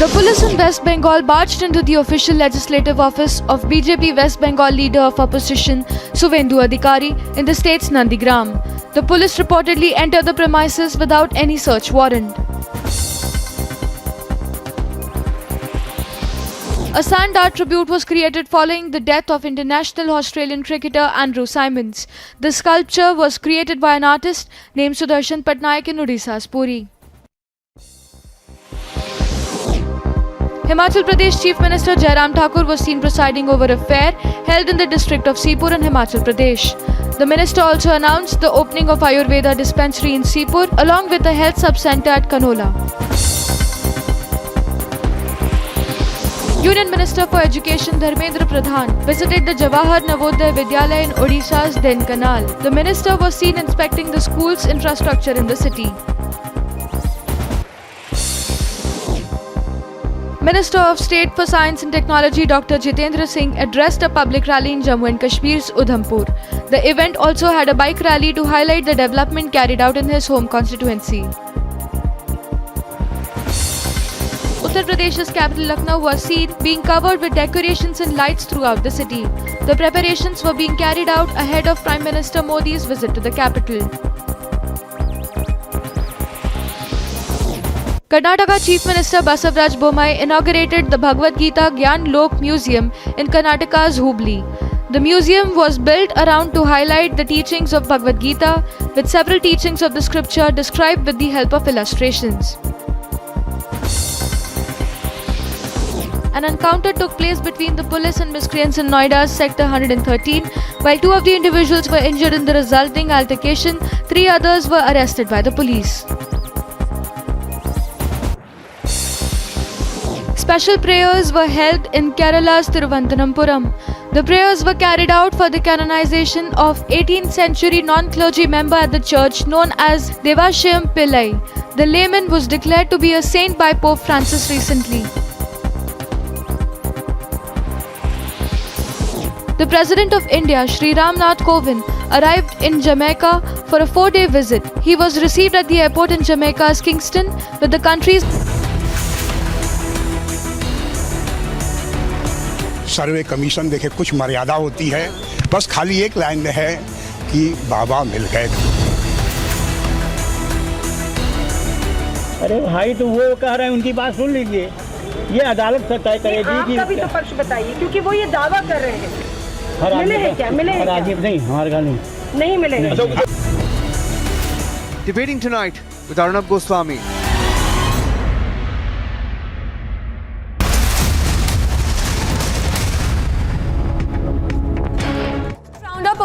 Speaker 7: The police in West Bengal barged into the official legislative office of BJP West Bengal leader of opposition Suvendu Adhikari in the state's Nandigram. The police reportedly entered the premises without any search warrant. A sand art tribute was created following the death of international Australian cricketer Andrew Symonds. The sculpture was created by an artist named Sudarshan Patnaik in Odisha's Puri. Himachal Pradesh Chief Minister Jairam Thakur was seen presiding over a fair held in the district of Sipur in Himachal Pradesh. The minister also announced the opening of Ayurveda dispensary in Sipur along with a health sub-center at Kanola. Union Minister for Education Dharmendra Pradhan visited the Jawahar Navodaya Vidyalaya in Odisha's Dhenkanal. The minister was seen inspecting the school's infrastructure in the city. Minister of State for Science and Technology Dr. Jitendra Singh addressed a public rally in Jammu and Kashmir's Udhampur. The event also had a bike rally to highlight the development carried out in his home constituency. Uttar Pradesh's capital Lucknow was seen being covered with decorations and lights throughout the city. The preparations were being carried out ahead of Prime Minister Modi's visit to the capital. Karnataka Chief Minister Basavaraj Bommai inaugurated the Bhagavad Gita Gyan Lok Museum in Karnataka's Hubli. The museum was built around to highlight the teachings of Bhagavad Gita, with several teachings of the scripture described with the help of illustrations. An encounter took place between the police and miscreants in Noida's Sector 113. While two of the individuals were injured in the resulting altercation, 3 others were arrested by the police. Special prayers were held in Kerala's Thiruvananthapuram. The prayers were carried out for the canonization of 18th century non-clergy member at the church known as Devashayam Pillai. The layman was declared to be a saint by Pope Francis recently. The President of India, Shri Ram Nath Kovind, arrived in Jamaica for a 4-day visit. He was received at the airport in Jamaica's Kingston with the country's
Speaker 16: survey commission देखे कुछ मर्यादा होती है, बस खाली एक line में है कि बाबा मिल गए।
Speaker 17: अरे भाई तो वो कह रहे हैं, उनकी बात सुन लीजिए, ये अदालत से तय करेगी कि
Speaker 19: आपका भी तो पक्ष बताइए, क्योंकि वो ये दावा कर रहे हैं। मिले हैं क्या? मिले हैं क्या?
Speaker 17: नहीं, हमारे घर नहीं
Speaker 19: मिले।
Speaker 24: Debating tonight with Arnab Goswami.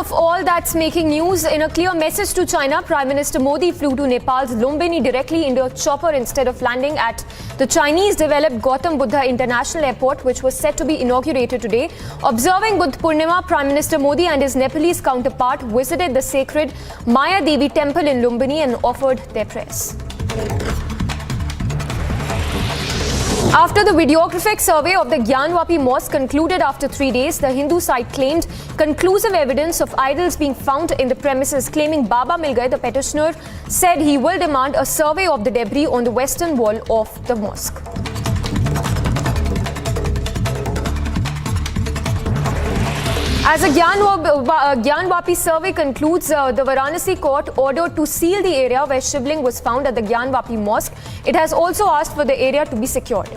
Speaker 2: of all that's making news, in a clear message to China, Prime Minister Modi flew to Nepal's Lumbini directly into a chopper instead of landing at the Chinese-developed Gautam Buddha International Airport, which was set to be inaugurated today. Observing Buddha Purnima, Prime Minister Modi and his Nepalese counterpart visited the sacred Maya Devi temple in Lumbini and offered their prayers. After the videographic survey of the Gyanvapi mosque concluded after 3 days, the Hindu side claimed conclusive evidence of idols being found in the premises. Claiming Baba Mil Gaye, the petitioner said he will demand a survey of the debris on the western wall of the mosque. As a Gyanvapi survey concludes, the Varanasi court ordered to seal the area where Shivling was found at the Gyanvapi mosque. It has also asked for the area to be secured.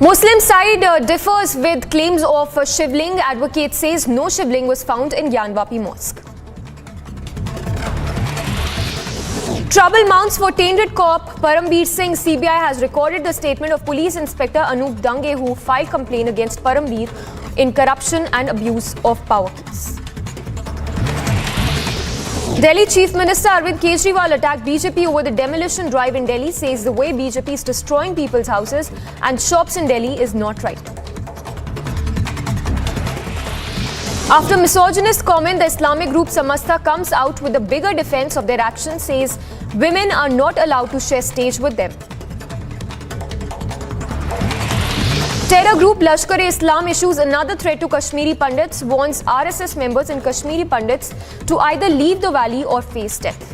Speaker 2: Muslim side differs with claims of Shivling. Advocate says no Shivling was found in Gyanvapi mosque. Trouble mounts for tainted cop Parambir Singh. CBI has recorded the statement of Police Inspector Anup Dange, who filed complaint against Parambir in corruption and abuse of power case. Delhi Chief Minister Arvind Kejriwal attacked BJP over the demolition drive in Delhi, says the way BJP is destroying people's houses and shops in Delhi is not right. After misogynist comment, the Islamic group Samastha comes out with a bigger defense of their action, says women are not allowed to share stage with them. Terror group Lashkar-e-Islam issues another threat to Kashmiri Pandits, warns RSS members and Kashmiri Pandits to either leave the valley or face death.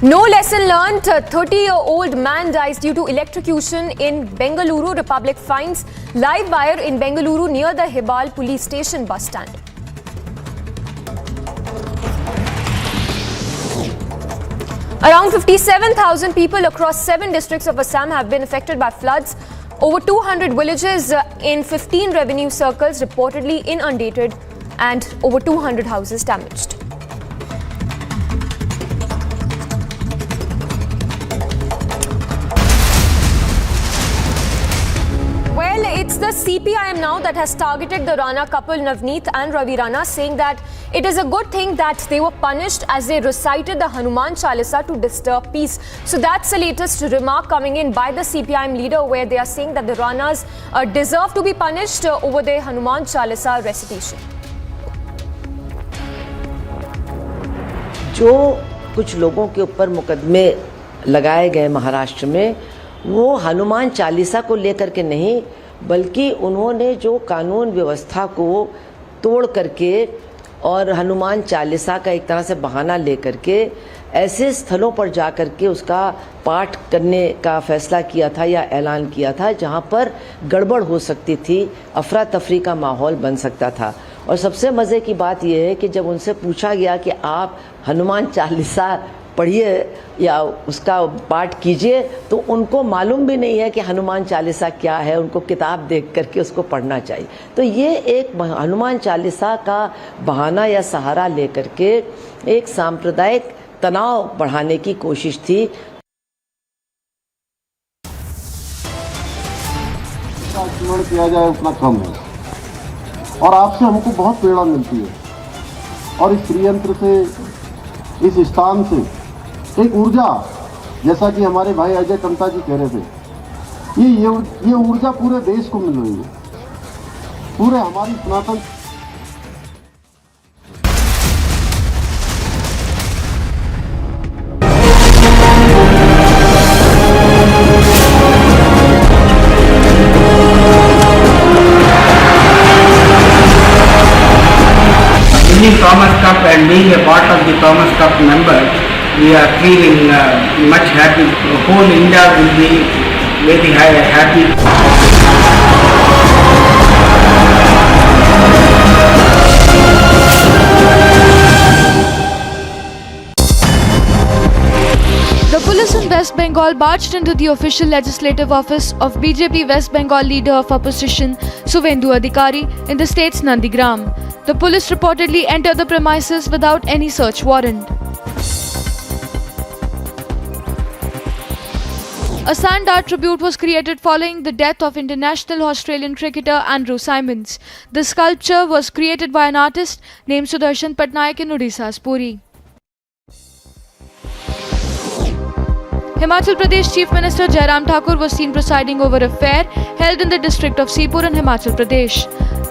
Speaker 2: No lesson learned. A 30-year-old man dies due to electrocution in Bengaluru. Republic finds live wire in Bengaluru near the Hebal police station bus stand. Around 57,000 people across 7 districts of Assam have been affected by floods. Over 200 villages in 15 revenue circles reportedly inundated and over 200 houses damaged. Well, it's the CPIM now that has targeted the Rana couple Navneet and Ravi Rana, saying that it is a good thing that they were punished as they recited the Hanuman Chalisa to disturb peace. So that's the latest remark coming in by the CPIM leader, where they are saying that the Ranas deserve to be punished over their Hanuman Chalisa recitation.
Speaker 4: जो कुछ लोगों के ऊपर मुकदमे लगाए गए महाराष्ट्र में, वो हनुमान चालीसा को लेकर के नहीं, बल्कि उन्होंने जो कानून व्यवस्था को तोड़ करके और हनुमान चालीसा का एक तरह से बहाना लेकर के ऐसे स्थलों पर जा कर के उसका पाठ करने का फैसला किया था या ऐलान किया था जहां पर गड़बड़ हो सकती थी, अफरा तफरी का माहौल बन सकता था। और सबसे मज़े की बात यह है कि जब उनसे पूछा गया कि आप हनुमान चालीसा पढ़िए या उसका पाठ कीजिए, तो उनको मालूम भी नहीं है कि हनुमान चालीसा क्या है, उनको किताब देख करके उसको पढ़ना चाहिए। तो ये एक हनुमान चालीसा का बहाना या सहारा लेकर के एक सांप्रदायिक तनाव बढ़ाने की कोशिश थी।
Speaker 22: आचरण किया जाए उतना कम है और आपसे हमको बहुत प्रेरणा मिलती है और इस श्रीयंत्र से, इस स्थान से एक ऊर्जा, जैसा कि हमारे भाई अजय कंता जी कह रहे थे, ये ऊर्जा पूरे देश को मिल रही है, पूरे हमारी सनातन।
Speaker 11: Winning Thomas Cup and being a part of the Thomas Cup member, we are feeling much happy. Whole India will be very happy.
Speaker 7: The police in West Bengal barged into the official legislative office of BJP West Bengal leader of opposition Suvendu Adhikari in the state's Nandigram. The police reportedly entered the premises without any search warrant. A sand art tribute was created following the death of international Australian cricketer Andrew Symonds. The sculpture was created by an artist named Sudarshan Patnaik in Odisha's Puri. Himachal Pradesh Chief Minister Jairam Thakur was seen presiding over a fair held in the district of Sipur in Himachal Pradesh.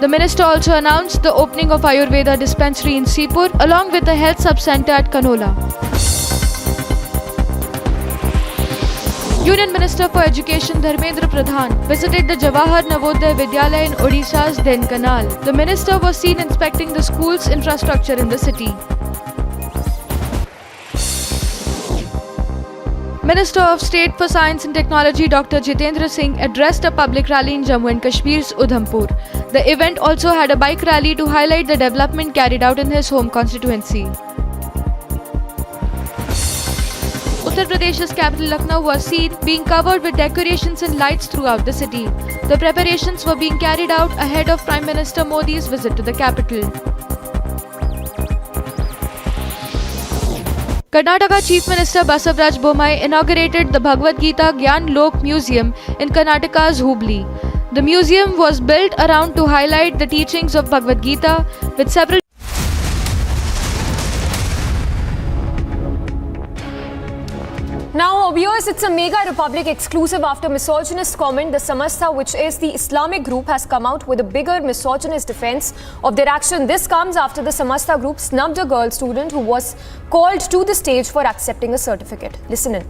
Speaker 7: The minister also announced the opening of Ayurveda dispensary in Sipur along with a health sub-center at Kanola. Union Minister for Education Dharmendra Pradhan visited the Jawahar Navodaya Vidyalaya in Odisha's Dhenkanal. The minister was seen inspecting the school's infrastructure in the city. Minister of State for Science and Technology Dr. Jitendra Singh addressed a public rally in Jammu and Kashmir's Udhampur. The event also had a bike rally to highlight the development carried out in his home constituency. Uttar Pradesh's capital Lucknow was seen being covered with decorations and lights throughout the city. The preparations were being carried out ahead of Prime Minister Modi's visit to the capital. Karnataka Chief Minister Basavaraj Bommai inaugurated the Bhagavad Gita Gyan Lok Museum in Karnataka's Hubli. The museum was built around to highlight the teachings of Bhagavad Gita with several
Speaker 2: Now, viewers, it's a Mega Republic exclusive. After misogynist comment, the Samastha, which is the Islamic group, has come out with a bigger misogynist defense of their action. This comes after the Samastha group snubbed a girl student who was called to the stage for accepting a certificate. Listen in.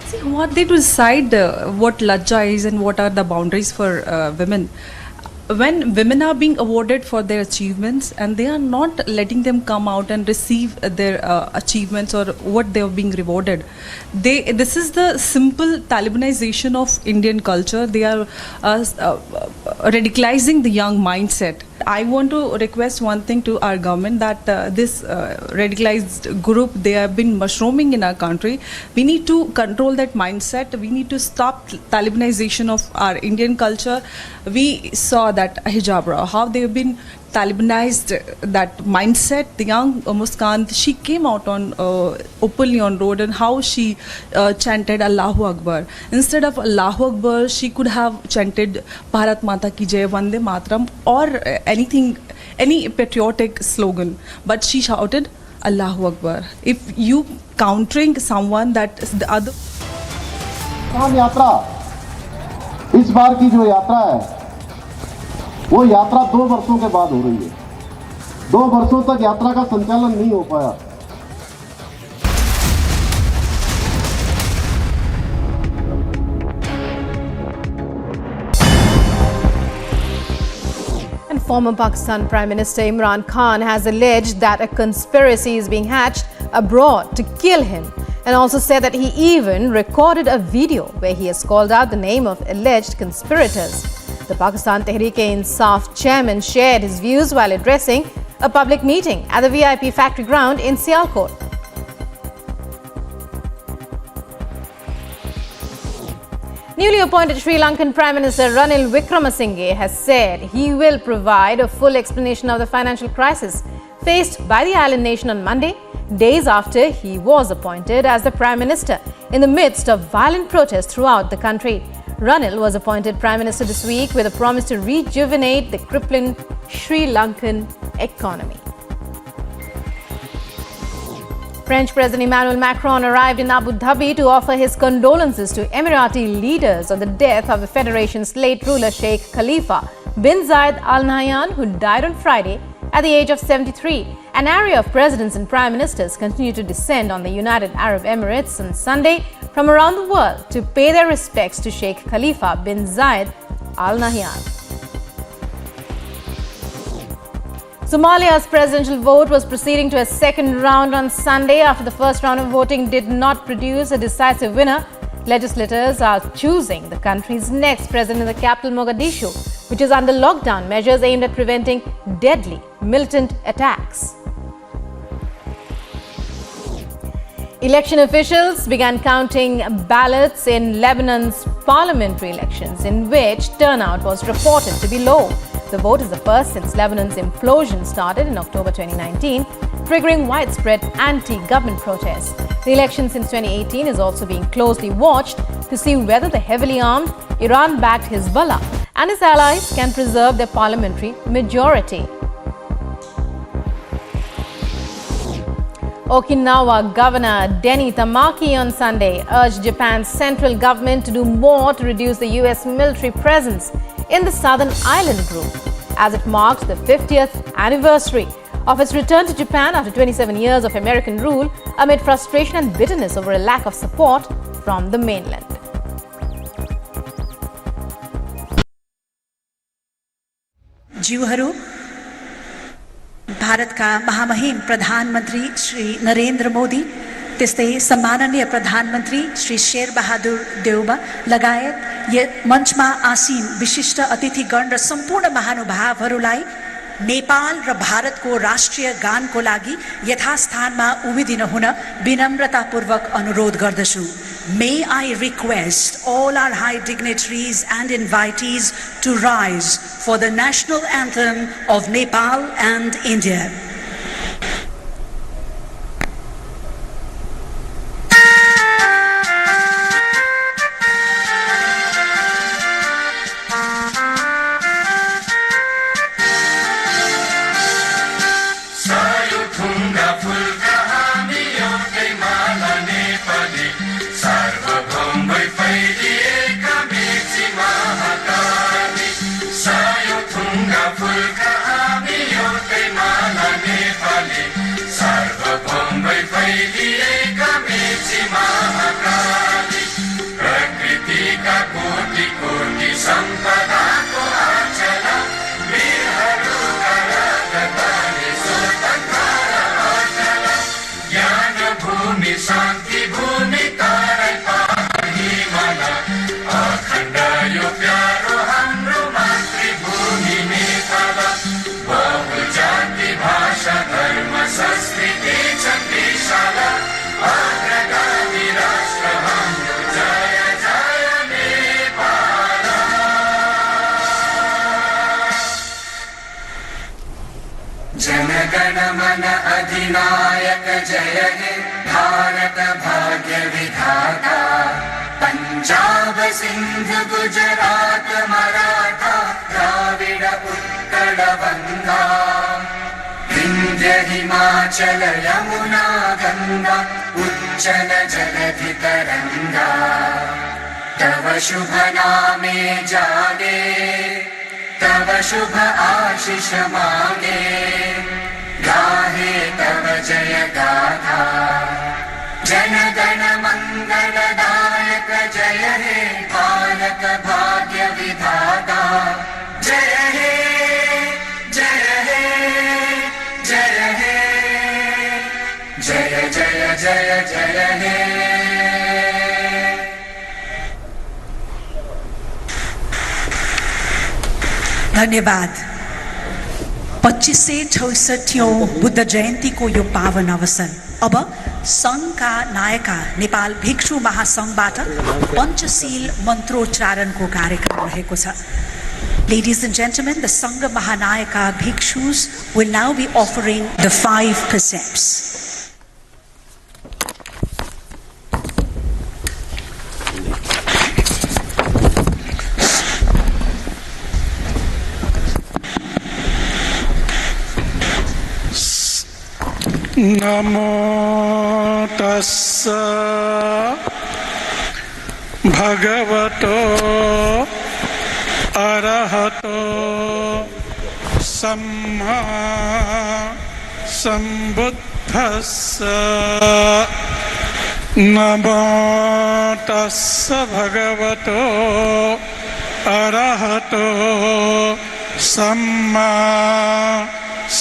Speaker 1: See, who are they to decide what lajja is and what are the boundaries for women? When women are being awarded for their achievements and they are not letting them come out and receive their achievements or what they are being rewarded, this is the simple Talibanization of Indian culture. They are radicalizing the young mindset. I want to request one thing to our government, that this radicalized group, they have been mushrooming in our country. We need to control that mindset. We need to stop Talibanization of our Indian culture. We saw that hijab, how they have been Talibanized that mindset. The young Muskan, she came out on openly on road, and how she chanted Allahu Akbar. Instead of Allahu Akbar, she could have chanted Bharat Mata Ki Jai, Vande Mataram, or anything, any patriotic slogan. But she shouted Allahu Akbar. If you countering someone that is the other.
Speaker 22: यात्रा, इस बार की जो यात्रा है वो यात्रा 2 वर्षों के बाद हो रही है। 2 वर्षों तक यात्रा का संचालन नहीं हो पाया।
Speaker 15: And former Pakistan Prime Minister Imran Khan has alleged that a conspiracy is being hatched abroad to kill him, and also said that he even recorded a video where he has called out the name of alleged conspirators. The Pakistan Tehreek-e-Insaf chairman shared his views while addressing a public meeting at the VIP factory ground in Sialkot. Newly appointed Sri Lankan Prime Minister Ranil Wickremesinghe has said he will provide a full explanation of the financial crisis faced by the island nation on Monday, days after he was appointed as the Prime Minister in the midst of violent protests throughout the country. Ranil was appointed Prime Minister this week with a promise to rejuvenate the crippling Sri Lankan economy. French President Emmanuel Macron arrived in Abu Dhabi to offer his condolences to Emirati leaders on the death of the federation's late ruler Sheikh Khalifa bin Zayed Al Nahyan, who died on Friday at the age of 73. An array of presidents and prime ministers continue to descend on the United Arab Emirates on Sunday from around the world to pay their respects to Sheikh Khalifa bin Zayed Al Nahyan. Somalia's presidential vote was proceeding to a second round on Sunday after the first round of voting did not produce a decisive winner. Legislators are choosing the country's next president in the capital Mogadishu, which is under lockdown measures aimed at preventing deadly militant attacks. Election officials began counting ballots in Lebanon's parliamentary elections, in which turnout was reported to be low. The vote is the first since Lebanon's implosion started in October 2019. triggering widespread anti-government protests. The election since 2018 is also being closely watched to see whether the heavily armed Iran-backed Hezbollah and its allies can preserve their parliamentary majority. Okinawa Governor Denny Tamaki on Sunday urged Japan's central government to do more to reduce the US military presence in the southern island group as it marks the 50th anniversary of its return to Japan after 27 years of American rule amid frustration and bitterness over a lack of support from the mainland.
Speaker 6: जीवहरू भारतका महामहिम प्रधानमन्त्री श्री नरेन्द्र मोदी त्यस्तै सम्माननीय प्रधानमन्त्री श्री शेरबहादुर देउबा लगायत मञ्चमा आसीन विशिष्ट अतिथिगण र सम्पूर्ण महानुभावहरूलाई नेपाल र भारतको राष्ट्रिय गानको लागि यथास्थानमा उभिदिन हुन विनम्रतापूर्वक अनुरोध गर्दछु. May I request all our high dignitaries and invitees to rise for the national anthem of Nepal and India.
Speaker 21: Jana Gana Mana अधिनायक जय हे भारत भाग्य विधाता पंजाब सिंध गुजरात मराठा द्राविड उत्कल बंगा विंध्य हिमाचल यमुना गंगा उज्जल जलधि तरंगा तव शुभ नामे जागे तव शुभ आशीष मांगे गाहे तव जय गाथा जनगण मंगलदायक जय हे भारत भाग्य विधाता जय हे जय हे जय हे जय जय जय जय हे.
Speaker 6: धन्यवाद. 2568 बुद्ध जयन्ती को यो पावन अवसर अब संघका नायका नेपाल भिक्षु महासंघबाट पञ्चशील मन्त्रोच्चारणको कार्यक्रम रहेको छ. Ladies and gentlemen, the Sangha Mahanayaka Bhikshus will now be offering the 5 precepts.
Speaker 23: नमो तस्स भगवतो अरहतो सम्मा सम्बुद्धस्स नमो तस्स भगवतो अरहतो सम्मा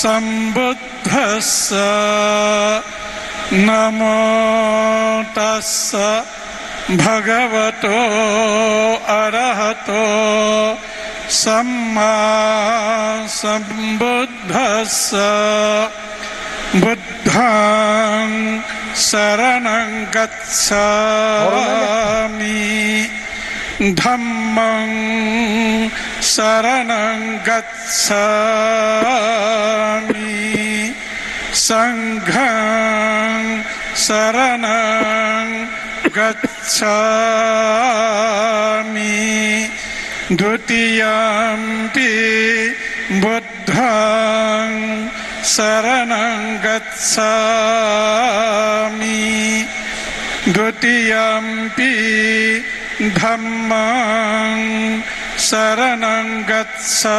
Speaker 23: सम्बुद्धस्स नमो तस्स भगवतो अरहतो सम्मा सम्बुद्धस्स बुद्धं शरणं गच्छामि धम्मं शरणं गच्छामि संघं शरणं गच्छामि द्वितीयंपि बुद्धं शरणं गच्छामि द्वितीयंपि धम्मं शरणं गच्छामि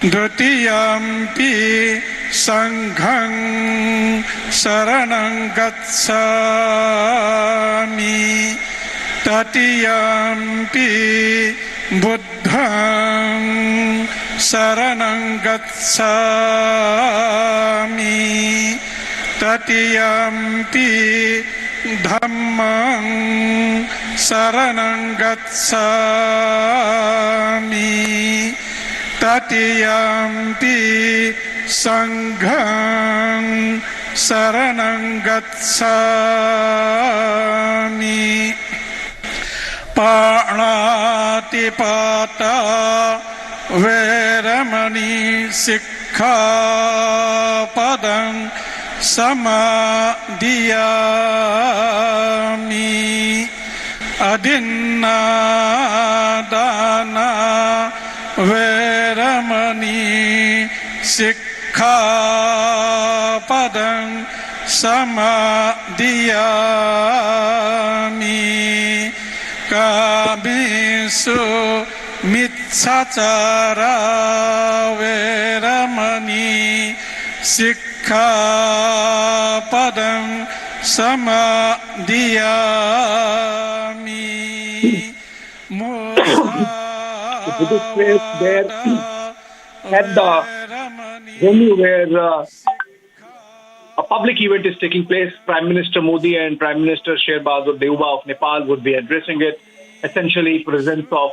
Speaker 23: द्वितीयंपि संघं शरणं गच्छामि तृतीयंपि बुद्धं शरणं गच्छामि तृतीयंपि धम्मं शरणं गच्छामि तृतीयंपि संघं शरणं गच्छामि पाणातिपाता वैरमणि सिक्खापदं समादियामि अदिन्नादाना वैरमणि सिक्खापदं समादियामि कामेषु मिच्छाचारा वैरमणि सिक्खापदं समादियामि
Speaker 5: Buddhist place there at the venue where a public event is taking place. Prime Minister Modi and Prime Minister Sher Bahadur Deuba of Nepal would be addressing it. Essentially, presence of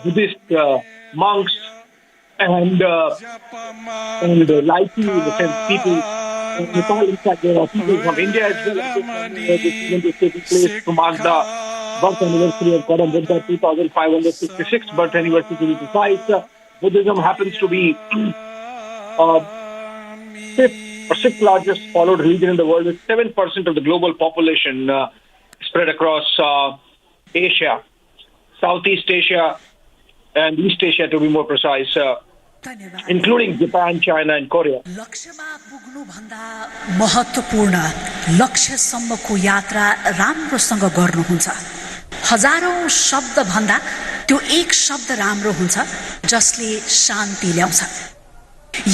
Speaker 5: Buddhist monks and likely in the sense people in Nepal. In fact, there are people from India as well. This event is taking place to mark the birth anniversary of Gautam Buddha, 2566 birth anniversary to be precise. Buddhism happens to be sixth largest followed religion in the world, with 7% of the global population spread across Asia, Southeast Asia, and East Asia to be more precise, including Japan, China, and Korea.
Speaker 6: लक्ष्यमा पुग्नुभन्दा महत्त्वपूर्ण लक्ष्यसम्मको यात्रा राम्रोसँग गर्नुहुन्छ। हजारौं शब्द भन्दा त्यो एक शब्द राम्रो हुन्छ जसले शान्ति ल्याउँछ।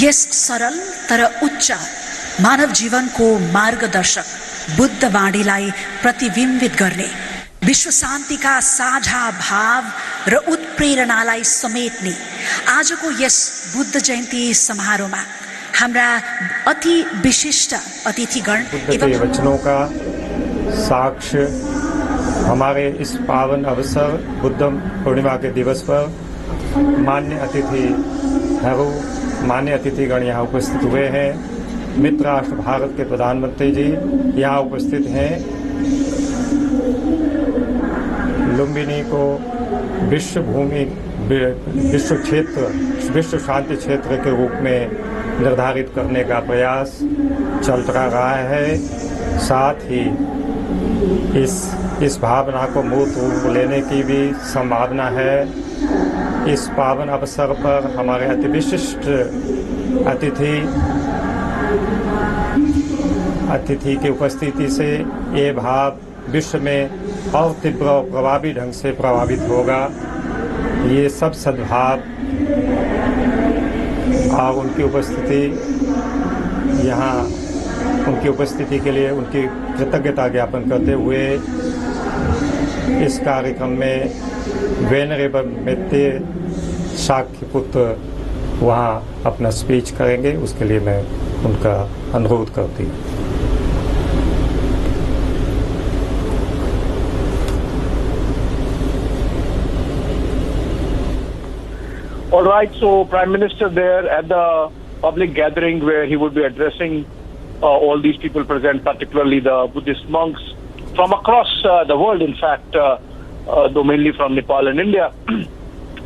Speaker 6: यस सरल तर उच्च मानव जीवनको मार्गदर्शक बुद्ध वाणीलाई प्रतिबिम्बित गर्ने, विश्व शान्तिका साझा भाव र उत्प्रेरणालाई समेट्ने आजको यस बुद्ध जयन्ती समारोहमा हाम्रा अति विशिष्ट अतिथिगण
Speaker 8: एवं वचनों का साक्ष्य हमारे इस पावन अवसर बुद्धम पूर्णिमा के दिवस पर मान्य अतिथिगण यहाँ उपस्थित हुए हैं। मित्र राष्ट्र भारत के प्रधानमंत्री जी यहाँ उपस्थित हैं। लुम्बिनी को विश्व शांति क्षेत्र के रूप में निर्धारित करने का प्रयास चल रहा है। साथ ही इस भावना को मूर्त रूप लेने की भी संभावना है। इस पावन अवसर पर हमारे अति विशिष्ट अतिथि की उपस्थिति से ये भाव विश्व में और तीव्र और प्रभावी ढंग से प्रभावित होगा। ये सब सद्भाव और उनकी उपस्थिति के लिए उनकी कृतज्ञता ज्ञापन करते हुए इस कार्यक्रम में वेनरेबल मित्ते शाक्य पुत्र वहाँ अपना स्पीच करेंगे। उसके लिए मैं उनका अनुरोध करती हूँ।
Speaker 5: All right, so Prime Minister there at the public gathering where he would be addressing all these people present, particularly the Buddhist monks from across the world, in fact, though mainly from Nepal and India.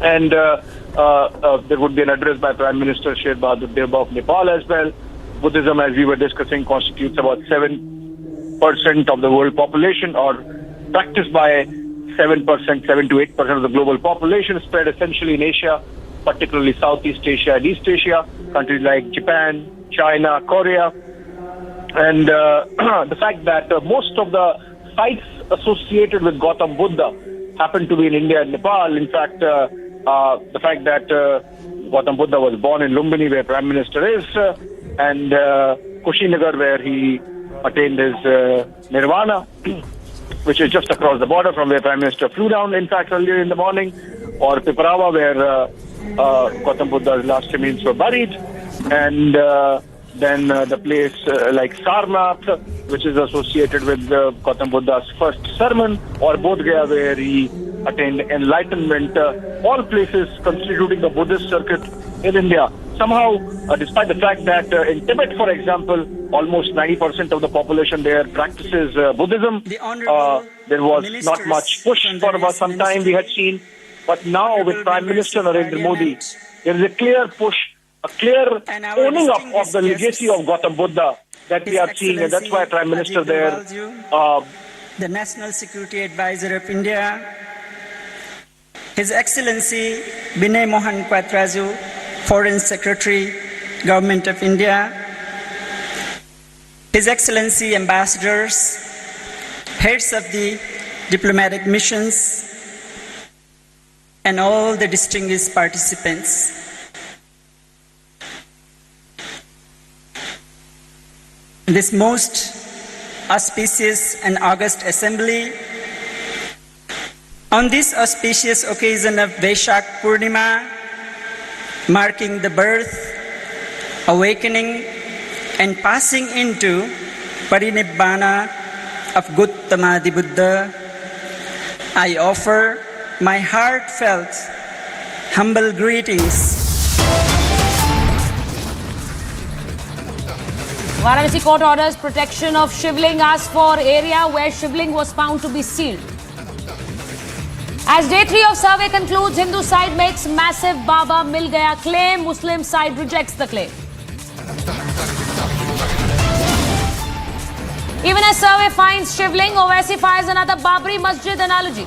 Speaker 5: And there would be an address by Prime Minister Sher Bahadur Deuba of Nepal as well. Buddhism, as we were discussing, constitutes about 7% of the world population, or practiced by 7%, 7 to 8% of the global population, spread essentially in Asia, particularly Southeast Asia and East Asia, countries like Japan, China, Korea. And the fact that most of the sites associated with Gautam Buddha happen to be in India and Nepal. In fact, the fact that Gautam Buddha was born in Lumbini, where Prime Minister is, and Kushinagar, where he attained his nirvana, which is just across the border from where Prime Minister flew down, in fact, earlier in the morning, or Piparava, where Gautam Buddha's last remains were buried, and then the place like Sarnath, which is associated with Gautam Buddha's first sermon, or Bodh Gaya, where he attained enlightenment, all places constituting the Buddhist circuit in India. Somehow, despite the fact that in Tibet, for example, almost 90% of the population there practices Buddhism, there was not much push for some time we had seen. But now with Prime Minister Narendra Modi, there is a clear push, a clear owning up of the legacy of Gautam Buddha that we are seeing, and that's why Prime Minister there,
Speaker 13: the National Security Advisor of India, His Excellency Binay Mohan Quatraju, Foreign Secretary, Government of India, His Excellency Ambassadors, heads of the diplomatic missions, and all the distinguished participants. This most auspicious and august assembly, on this auspicious occasion of Vaishak Purnima, marking the birth, awakening, and passing into Parinibbana of Gautama the Buddha, I offer my heartfelt, humble greetings.
Speaker 2: Varanasi court orders protection of Shivling as for area where Shivling was found to be sealed. As day 3 of survey concludes, Hindu side makes massive Baba Mil Gaya claim, Muslim side rejects the claim. Even as survey finds Shivling, Owaisi fires another Babri Masjid analogy.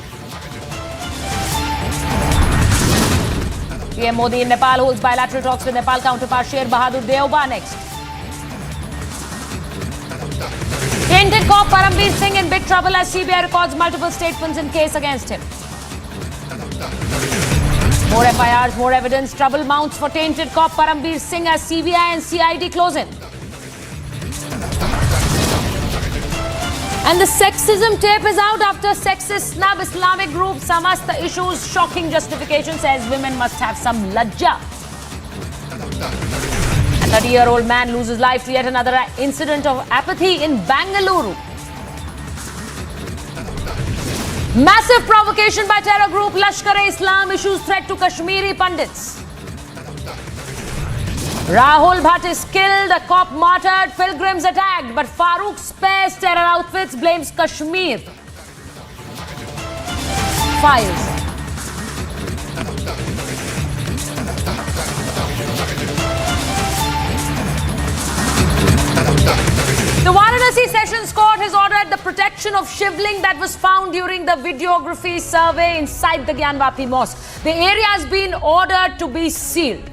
Speaker 2: PM Modi in Nepal holds bilateral talks with Nepal counterpart Sher Bahadur Deuba next. Tainted cop Parambir Singh in big trouble as CBI records multiple statements in case against him. More FIRs, more evidence. Trouble mounts for tainted cop Parambir Singh as CBI and CID close in. And the sexism tape is out after sexist snub Islamic group Samastha issues shocking justification, says women must have some lajja. A 30-year-old man loses life to yet another incident of apathy in Bangalore. Massive provocation by terror group Lashkar-e-Islam issues threat to Kashmiri Pandits. Rahul Bhatt is killed, a cop martyred, pilgrims attacked, but Farooq spares terror outfits, blames Kashmir. Files. The Varanasi Sessions Court has ordered the protection of Shivling that was found during the videography survey inside the Gyanvapi Mosque. The area has been ordered to be sealed.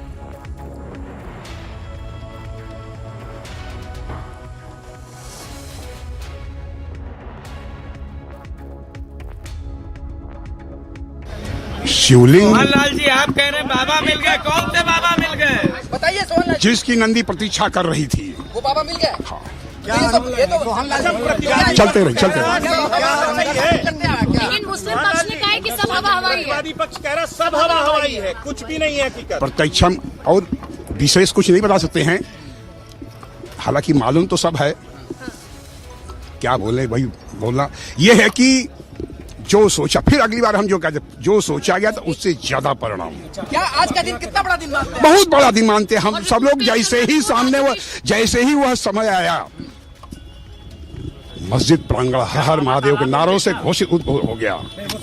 Speaker 16: शिवलिंग
Speaker 23: सोहनलाल जी, आप कह रहे हैं बाबा मिल गए, कौन से बाबा मिल गए?
Speaker 19: बताइए सोहनलाल,
Speaker 16: जिसकी नंदी प्रतीक्षा कर रही थी
Speaker 19: वो बाबा मिल गया।
Speaker 16: हाँ।
Speaker 19: ये तो
Speaker 16: चलते रहे
Speaker 19: लेकिन मुस्लिम पक्ष ने कहा है कि सब हवा हवाई है।
Speaker 23: पक्ष कह रहा सब हवा हवाई है, कुछ भी नहीं है हकीकत।
Speaker 16: प्रत्यक्ष और विशेष कुछ नहीं बता सकते हैं, हालांकि मालूम तो सब है। क्या बोले भाई, बोलना ये है कि जो सोचा, फिर अगली बार हम जो कहते, जो सोचा गया तो उससे ज्यादा परिणाम।
Speaker 19: क्या आज का दिन कितना बड़ा दिन मानते हैं?
Speaker 16: बहुत बड़ा दिन मानते हैं हम सब लोग। जैसे ही सामने जैसे ही वह समय आया, मस्जिद प्रांगण हर हर महादेव के नारों से घोषित हो गया।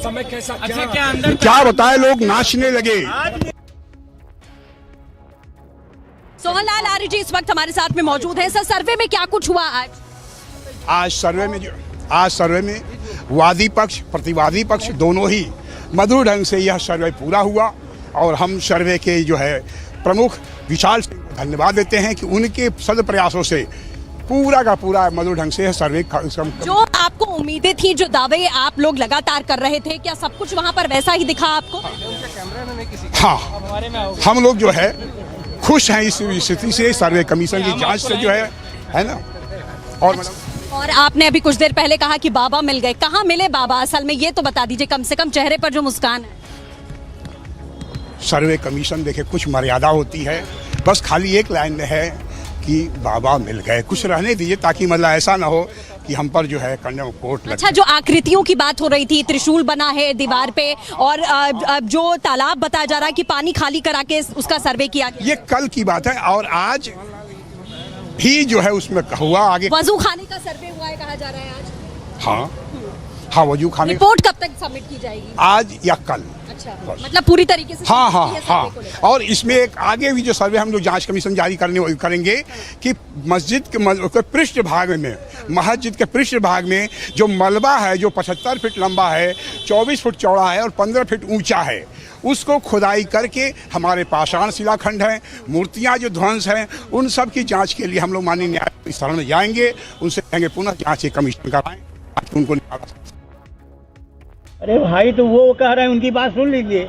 Speaker 23: समय कैसा क्या अंदर
Speaker 16: क्या बताए, लोग नाचने लगे।
Speaker 3: सोहनलाल आर्य जी इस वक्त हमारे साथ में मौजूद हैं। सर, सर्वे में क्या कुछ हुआ आज
Speaker 16: सर्वे में वादी पक्ष प्रतिवादी पक्ष दोनों ही मधुर ढंग से यह सर्वे पूरा हुआ और हम सर्वे के जो है प्रमुख विशाल सिंह को धन्यवाद देते हैं कि उनके सद प्रयासों से पूरा का पूरा मधुर ढंग से सर्वे
Speaker 3: जो आपको उम्मीदें थी, जो दावे आप लोग लगातार कर रहे थे, क्या सब कुछ वहां पर वैसा ही दिखा आपको?
Speaker 16: हाँ, हम लोग जो है खुश हैं इस स्थिति से, सर्वे कमीशन की जांच से जो है ना।
Speaker 3: और आपने अभी कुछ देर पहले कहा कि बाबा मिल गए, कहाँ मिले बाबा असल में, ये तो बता दीजिए, कम से कम चेहरे पर जो मुस्कान है।
Speaker 16: सर्वे कमीशन देखे कुछ मर्यादा होती है, बस खाली एक लाइन है कि बाबा मिल गए, कुछ रहने दीजिए ताकि मतलब ऐसा ना हो कि हम पर जो है कंडेम कोर्ट लगे।
Speaker 3: अच्छा, जो आकृतियों की बात हो रही थी, त्रिशूल बना है दीवार पे और जो तालाब बताया जा रहा है कि पानी खाली करा के उसका सर्वे किया गया,
Speaker 16: ये कल की बात है और आज भी जो है उसमें हुआ आगे।
Speaker 3: वजू खाने का सर्वे हुआ है कहा जा रहा है आज।
Speaker 16: हाँ, वजू खाने।
Speaker 3: रिपोर्ट कब तक सबमिट की जाएगी?
Speaker 16: आज या कल।
Speaker 3: अच्छा, मतलब पूरी तरीके से।
Speaker 16: हाँ। और इसमें एक आगे भी जो सर्वे हम लोग जांच कमीशन जारी करेंगे कि मस्जिद के पृष्ठ भाग में, मस्जिद के पृष्ठ भाग में जो मलबा है, जो 75 फीट लंबा है, 24 फुट चौड़ा है और 15 फीट ऊंचा है, उसको खुदाई करके हमारे पाषाण शिलाखंड हैं, मूर्तियां जो ध्वंस हैं, उन सब की जांच के लिए हम लोग माननीय न्यायालय शरण में जाएंगे, उनसे कहेंगे पुनः जांच कमीशन कराएं ताकि उनको निकाला।
Speaker 17: अरे भाई, तो वो कह रहे हैं, उनकी बात सुन लीजिए,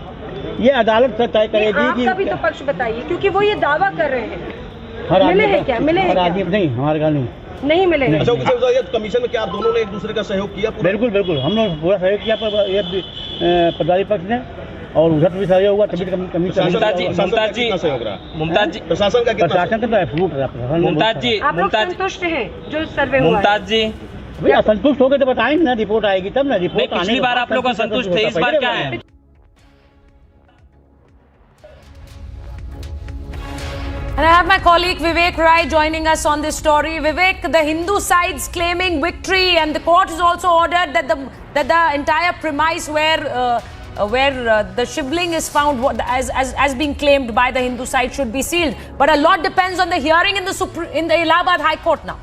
Speaker 17: ये अदालत तय करेगी कि
Speaker 19: आपका भी तो पक्ष बताइए, क्योंकि वो ये दावा कर रहे हैं। मिले हैं क्या?
Speaker 17: नहीं, हमारे घर
Speaker 19: नहीं मिले।
Speaker 22: कमीशन में क्या आप दोनों ने एक दूसरे का सहयोग किया?
Speaker 17: बिल्कुल, हम लोग पूरा सहयोग किया पदाधिकारी पक्ष ने और उधर भी सहयोग हुआ, तभी कमीशन।
Speaker 22: प्रशासन का
Speaker 17: मुमताज जी,
Speaker 19: आप लोग संतुष्ट हैं जो सर्वे हुआ?
Speaker 17: मुमताज जी भैया संतुष्ट हो गए तो बताएंगे ना, रिपोर्ट आएगी तब ना। रिपोर्ट
Speaker 23: पिछली बार आप लोग संतुष्ट थे, इस बार क्या है?
Speaker 14: And I have my colleague Vivek Rai joining us on this story. Vivek, the Hindu side's claiming victory, and the court has also ordered that the entire premise where the shivling is found as being claimed by the Hindu side should be sealed. But a lot depends on the hearing in the Allahabad High Court now.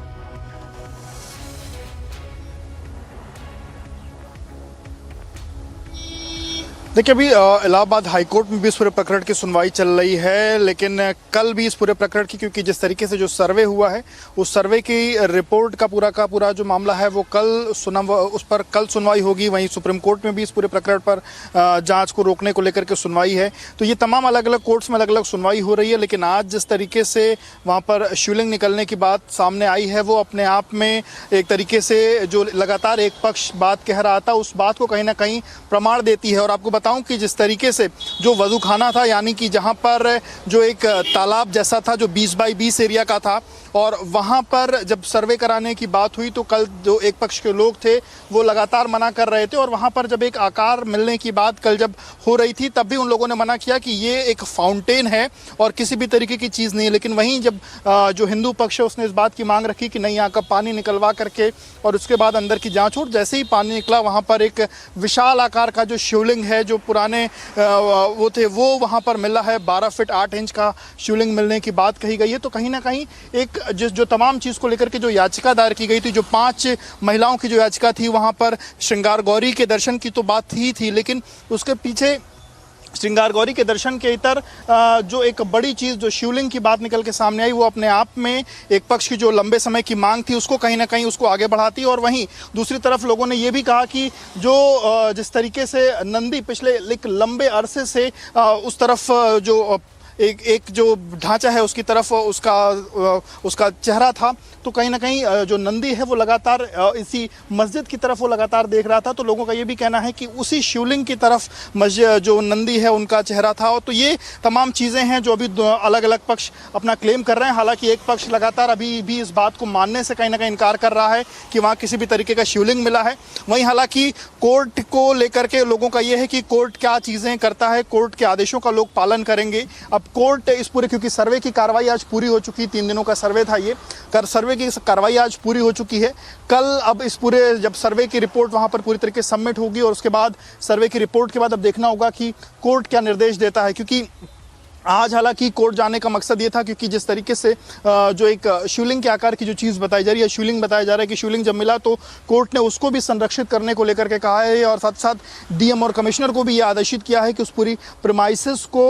Speaker 18: देखिए, अभी Allahabad high court में भी इस पूरे प्रकरण की सुनवाई चल रही है, लेकिन कल भी इस पूरे प्रकरण की, क्योंकि जिस तरीके से जो सर्वे हुआ है उस सर्वे की रिपोर्ट का पूरा जो मामला है वो उस पर कल सुनवाई होगी। वहीं सुप्रीम कोर्ट में भी इस पूरे प्रकरण पर जांच को रोकने को लेकर के सुनवाई है। तो ये तमाम अलग अलग कोर्ट्स में अलग अलग सुनवाई हो रही है, लेकिन आज जिस तरीके से वहाँ पर शिवलिंग निकलने की बात सामने आई है वो अपने आप में एक तरीके से जो लगातार एक पक्ष बात कह रहा था उस बात को कहीं ना कहीं प्रमाण देती है। और आपको बताऊं कि जिस तरीके से जो वजू खाना था, यानी कि जहां पर जो एक तालाब जैसा था जो 20 बाई 20 एरिया का था, और वहां पर जब सर्वे कराने की बात हुई तो कल जो एक पक्ष के लोग थे वो लगातार मना कर रहे थे। और वहां पर जब एक आकार मिलने की बात कल जब हो रही थी तब भी उन लोगों ने मना किया कि ये एक फाउंटेन है और किसी भी तरीके की चीज़ नहीं है। लेकिन वहीं जब जो हिंदू पक्ष है उसने इस बात की मांग रखी कि नहीं, यहाँ का पानी निकलवा करके और उसके बाद अंदर की जाँच हो। जैसे ही पानी निकला वहाँ पर एक विशाल आकार का जो शिवलिंग है, जो पुराने वो थे, वो वहाँ पर मिला है। 12 फीट 8 इंच का शिवलिंग मिलने की बात कही गई है। तो कहीं ना कहीं एक जो तमाम चीज़ को लेकर के जो याचिका दायर की गई थी, जो 5 महिलाओं की जो याचिका थी, वहाँ पर श्रृंगार गौरी के दर्शन की तो बात ही थी, लेकिन उसके पीछे श्रृंगार गौरी के दर्शन के इतर जो एक बड़ी चीज़ जो शिवलिंग की बात निकल के सामने आई वो अपने आप में एक पक्ष की जो लंबे समय की मांग थी उसको कहीं ना कहीं उसको आगे बढ़ाती। और वहीं दूसरी तरफ लोगों ने ये भी कहा कि जो जिस तरीके से नंदी पिछले एक लंबे अरसे से उस तरफ जो एक जो ढांचा है उसकी तरफ उसका चेहरा था, तो कहीं ना कहीं जो नंदी है वो लगातार इसी मस्जिद की तरफ वो लगातार देख रहा था। तो लोगों का ये भी कहना है कि उसी शिवलिंग की तरफ मस्जिद जो नंदी है उनका चेहरा था। और तो ये तमाम चीज़ें हैं जो अभी अलग अलग पक्ष अपना क्लेम कर रहे हैं। हालांकि एक पक्ष लगातार अभी भी इस बात को मानने से कहीं ना कहीं इनकार कर रहा है कि वहाँ किसी भी तरीके का शिवलिंग मिला है। वहीं हालांकि कोर्ट को लेकर के लोगों का ये है कि कोर्ट क्या चीज़ें करता है, कोर्ट के आदेशों का लोग पालन करेंगे। अब कोर्ट इस पूरे, क्योंकि सर्वे की कार्रवाई आज पूरी हो चुकी, 3 दिनों का सर्वे था ये, सर्वे की कार्रवाई आज पूरी हो चुकी है। कल अब इस पूरे जब सर्वे की रिपोर्ट वहाँ पर पूरी तरीके से सबमिट होगी और उसके बाद सर्वे की रिपोर्ट के बाद अब देखना होगा कि कोर्ट क्या निर्देश देता है। क्योंकि आज हालांकि कोर्ट जाने का मकसद ये था, क्योंकि जिस तरीके से जो एक शिवलिंग के आकार की जो चीज़ बताई जा रही है, शिवलिंग बताया जा रहा है कि शिवलिंग जब मिला तो कोर्ट ने उसको भी संरक्षित करने को लेकर के कहा है और साथ साथ डीएम और कमिश्नर को भी ये आदेशित किया है कि उस पूरी प्रीमाइसेस को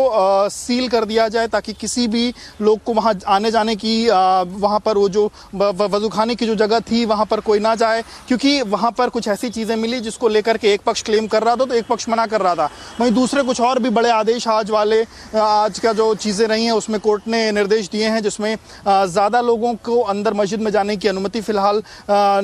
Speaker 18: सील कर दिया जाए ताकि किसी भी लोग को वहाँ आने जाने की वहाँ पर वो जो वजू खाने की जो जगह थी वहाँ पर कोई ना जाए, क्योंकि वहाँ पर कुछ ऐसी चीज़ें मिली जिसको लेकर के एक पक्ष क्लेम कर रहा था तो एक पक्ष मना कर रहा था। वहीं दूसरे कुछ और भी बड़े आदेश आज जो चीज़ें रही हैं उसमें कोर्ट ने निर्देश दिए हैं, जिसमें ज़्यादा लोगों को अंदर मस्जिद में जाने की अनुमति फ़िलहाल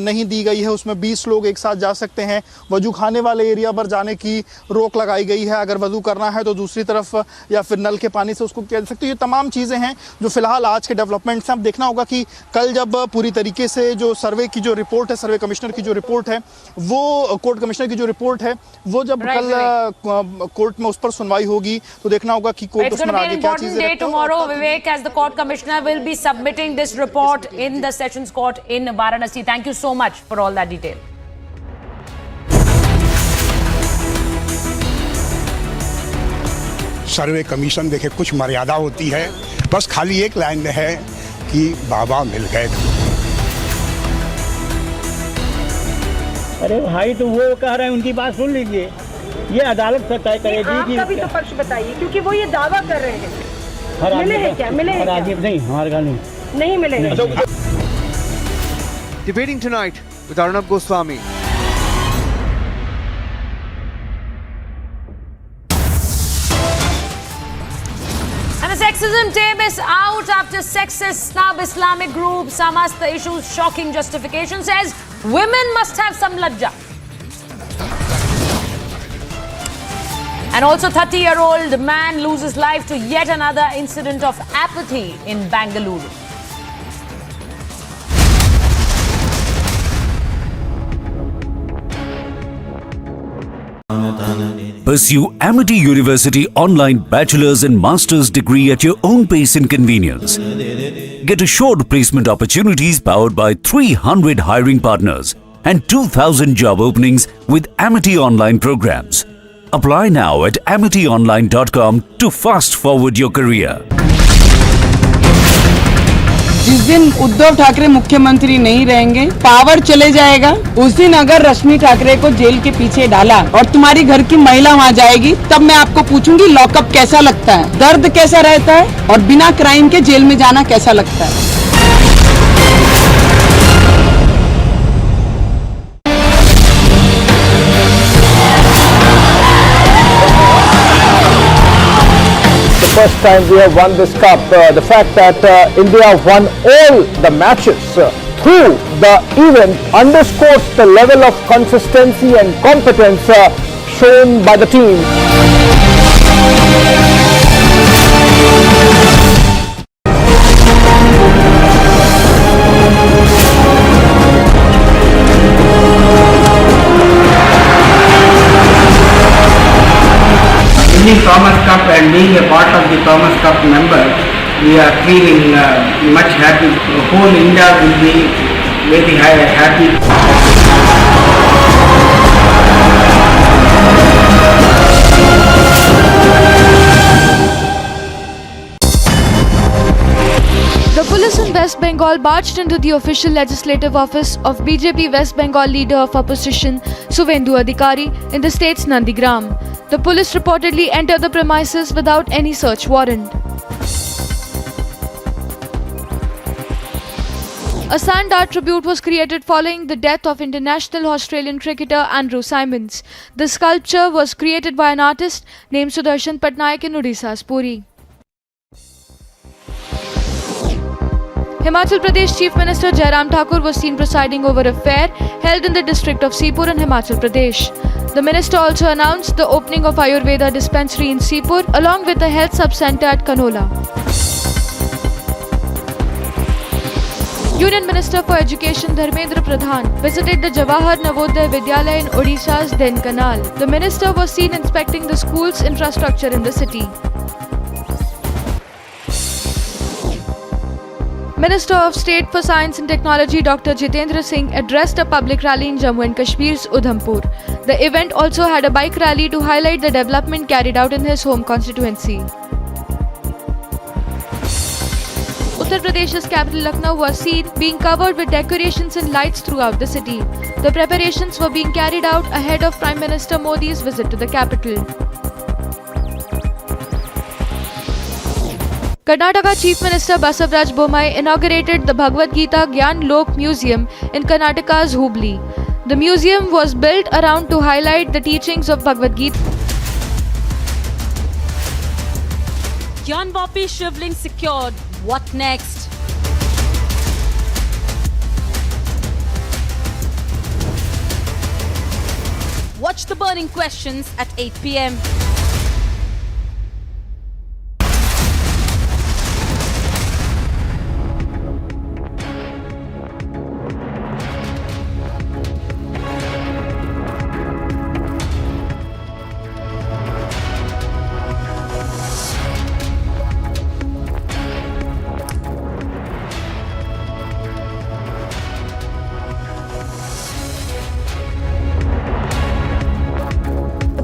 Speaker 18: नहीं दी गई है। उसमें 20 लोग एक साथ जा सकते हैं। वजू खाने वाले एरिया पर जाने की रोक लगाई गई है, अगर वजू करना है तो दूसरी तरफ या फिर नल के पानी से उसको कर सकते। ये तमाम चीज़ें हैं जो फ़िलहाल आज के डेवलपमेंट्स हैं। अब देखना होगा कि कल जब पूरी तरीके से जो सर्वे की जो रिपोर्ट है, सर्वे कमिश्नर की जो रिपोर्ट है, वो कोर्ट कमिश्नर की जो रिपोर्ट है वो जब कल कोर्ट में उस पर सुनवाई होगी तो देखना होगा कि कोर्ट उसमें आगे क्या चीजें
Speaker 14: day tomorrow, Vivek, as the court commissioner will be submitting this report in the sessions court in Varanasi. Thank you so much for all that detail.
Speaker 16: Survey commission देखे कुछ मर्यादा होती है, बस खाली एक लाइन में है कि बाबा मिल गए।
Speaker 17: अरे भाई तो वो कह रहे हैं, उनकी बात सुन लीजिए, ये अदालत से तय करेगी कि
Speaker 19: आपका भी तो पक्ष बताइए, क्योंकि वो ये दावा कर रहे हैं। मिले हैं क्या? मिले हैं क्या?
Speaker 17: नहीं, हमारे घर नहीं
Speaker 19: मिले हैं।
Speaker 9: Debating tonight with Arnab Goswami.
Speaker 14: And the sexism tape is out after sexist snub Islamic group Samasta issues shocking justification, says women must have some lajja. And also 30-year-old man loses life to yet another incident of apathy in Bangalore.
Speaker 12: Pursue Amity University online bachelor's and master's degree at your own pace and convenience. Get assured placement opportunities powered by 300 hiring partners and 2,000 job openings with Amity online programs. Apply now at amityonline.com to fast forward your career.
Speaker 20: जिस दिन उद्धव ठाकरे मुख्यमंत्री नहीं रहेंगे, power चले जाएगा, उस दिन अगर रश्मि ठाकरे को जेल के पीछे डाला और तुम्हारी घर की महिला वहाँ जाएगी, तब मैं आपको पूछूंगी लॉकअप कैसा लगता है, दर्द कैसा रहता है और बिना क्राइम के जेल में जाना कैसा लगता है।
Speaker 10: First time we have won this cup. The fact that India won all the matches through the event underscores the level of consistency and competence shown by the team.
Speaker 11: Winning Thomas Cup and being a part of the Thomas Cup member, we are feeling much happy. Whole India will be very happy.
Speaker 7: The police in West Bengal barged into the official legislative office of BJP West Bengal leader of opposition Suvendu Adhikari in the state's Nandigram. The police reportedly entered the premises without any search warrant. A sand art tribute was created following the death of international Australian cricketer Andrew Symonds. The sculpture was created by an artist named Sudarshan Patnaik in Odisha's Puri. Himachal Pradesh Chief Minister Jairam Thakur was seen presiding over a fair held in the district of Sipur in Himachal Pradesh. The minister also announced the opening of Ayurveda dispensary in Sipur along with a health sub-center at Kanola. Union Minister for Education Dharmendra Pradhan visited the Jawahar Navodaya Vidyalaya in Odisha's Denkanal. The minister was seen inspecting the school's infrastructure in the city. Minister of State for Science and Technology Dr. Jitendra Singh addressed a public rally in Jammu and Kashmir's Udhampur. The event also had a bike rally to highlight the development carried out in his home constituency. Uttar Pradesh's capital Lucknow was seen being covered with decorations and lights throughout the city. The preparations were being carried out ahead of Prime Minister Modi's visit to the capital. Karnataka Chief Minister Basavaraj Bommai inaugurated the Bhagavad Gita Gyan Lok Museum in Karnataka's Hubli. The museum was built around to highlight the teachings of Bhagavad Gita.
Speaker 3: Gyan Vapi Shivling secured. What next? Watch the burning questions at 8 p.m.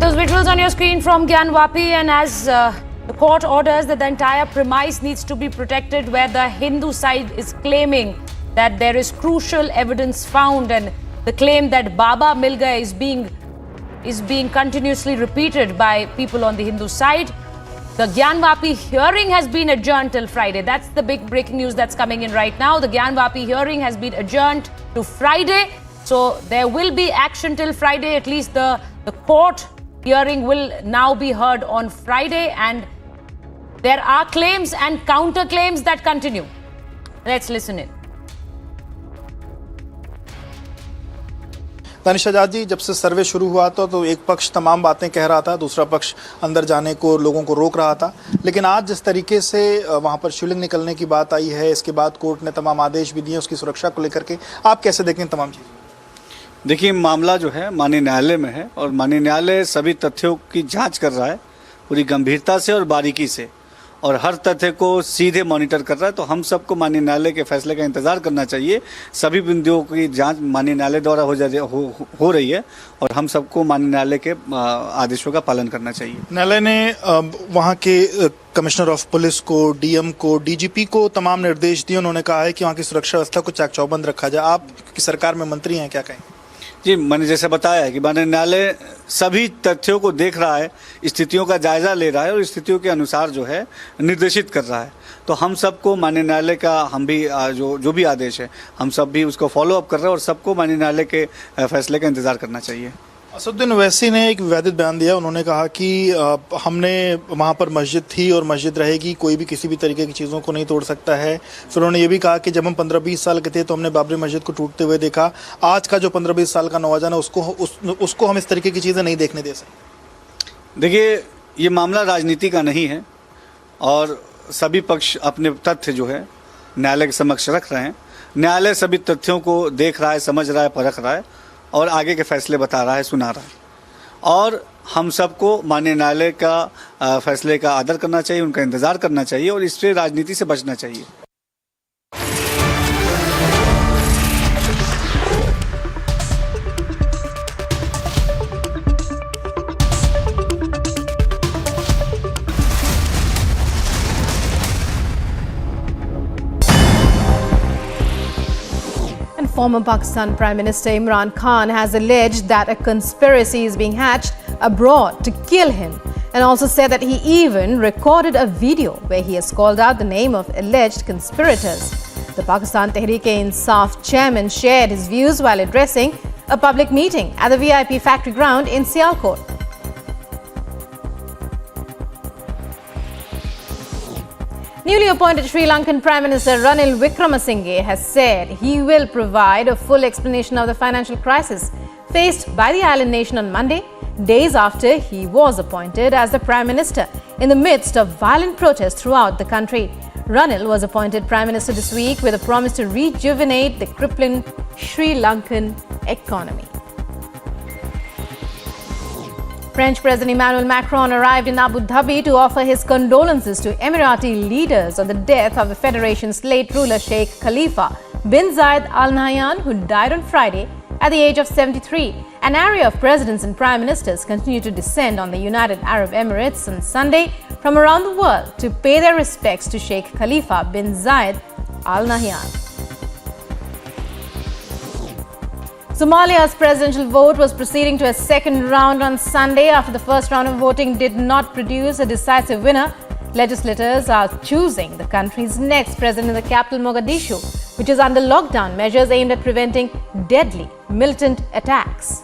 Speaker 14: Those visuals on your screen from Gyan Vapi, and as the court orders that the entire premise needs to be protected, where the Hindu side is claiming that there is crucial evidence found, and the claim that Baba Milga is being continuously repeated by people on the Hindu side. The Gyan Vapi hearing has been adjourned till Friday. That's the big breaking news that's coming in right now. The Gyan Vapi hearing has been adjourned to Friday. So there will be action till Friday. At least the court hearing will now be heard on Friday, and there are claims and counterclaims that continue. Let's listen in.
Speaker 18: Danish Azad ji, जब से सर्वे शुरू हुआ था तो एक पक्ष तमाम बातें कह रहा था, दूसरा पक्ष अंदर जाने को लोगों को रोक रहा था, लेकिन आज जिस तरीके से वहां पर शिवलिंग निकलने की बात आई है, इसके बाद कोर्ट ने तमाम आदेश भी दिए उसकी सुरक्षा को लेकर के, आप कैसे देखें तमाम चीज़?
Speaker 1: देखिए, मामला जो है माननीय न्यायालय में है और माननीय न्यायालय सभी तथ्यों की जांच कर रहा है पूरी गंभीरता से और बारीकी से, और हर तथ्य को सीधे मॉनिटर कर रहा है। तो हम सबको माननीय न्यायालय के फैसले का इंतजार करना चाहिए। सभी बिंदुओं की जांच माननीय न्यायालय द्वारा हो रही है और हम सबको माननीय न्यायालय के आदेशों का पालन करना चाहिए।
Speaker 18: न्यायालय ने वहाँ के कमिश्नर ऑफ पुलिस को, डीएम को, डीजीपी को तमाम निर्देश दिए। उन्होंने कहा है कि वहाँ की सुरक्षा व्यवस्था को चाक चौबंद रखा जाए। आप की सरकार में मंत्री हैं, क्या कहें?
Speaker 1: जी, मैंने जैसे बताया है कि माननीय न्यायालय सभी तथ्यों को देख रहा है, स्थितियों का जायजा ले रहा है और स्थितियों के अनुसार जो है निर्देशित कर रहा है। तो हम सबको माननीय न्यायालय का हम भी जो भी आदेश है हम सब भी उसको फॉलो अप कर रहे हैं और सबको माननीय न्यायालय के फैसले का इंतजार करना चाहिए।
Speaker 18: असदुद्दीन ओवैसी ने एक विवादित बयान दिया। उन्होंने कहा कि हमने वहाँ पर मस्जिद थी और मस्जिद रहेगी, कोई भी किसी भी तरीके की चीज़ों को नहीं तोड़ सकता है। फिर उन्होंने ये भी कहा कि जब हम 15-20 साल के थे तो हमने बाबरी मस्जिद को टूटते हुए देखा। आज का जो 15-20 साल का नौजवान है उसको हम इस तरीके की चीज़ें नहीं देखने दे सकते।
Speaker 1: देखिए, ये मामला राजनीति का नहीं है और सभी पक्ष अपने तथ्य जो है न्यायालय के समक्ष रख रहे हैं। न्यायालय सभी तथ्यों को देख रहा है, समझ रहा है, परख रहा है और आगे के फैसले बता रहा है, सुना रहा है। और हम सबको माननीय न्यायालय का फैसले का आदर करना चाहिए, उनका इंतजार करना चाहिए और इससे राजनीति से बचना चाहिए।
Speaker 4: Former Pakistan Prime Minister Imran Khan has alleged that a conspiracy is being hatched abroad to kill him, and also said that he even recorded a video where he has called out the name of alleged conspirators. The Pakistan Tehreek-e-Insaf chairman shared his views while addressing a public meeting at the VIP factory ground in Sialkot. Newly appointed Sri Lankan Prime Minister Ranil Wickremesinghe has said he will provide a full explanation of the financial crisis faced by the island nation on Monday, days after he was appointed as the Prime Minister in the midst of violent protests throughout the country. Ranil was appointed Prime Minister this week with a promise to rejuvenate the crippling Sri Lankan economy. French President Emmanuel Macron arrived in Abu Dhabi to offer his condolences to Emirati leaders on the death of the federation's late ruler Sheikh Khalifa bin Zayed Al Nahyan, who died on Friday at the age of 73. An array of presidents and prime ministers continue to descend on the United Arab Emirates on Sunday from around the world to pay their respects to Sheikh Khalifa bin Zayed Al Nahyan. Somalia's presidential vote was proceeding to a second round on Sunday after the first round of voting did not produce a decisive winner. Legislators are choosing the country's next president in the capital, Mogadishu, which is under lockdown measures aimed at preventing deadly militant attacks.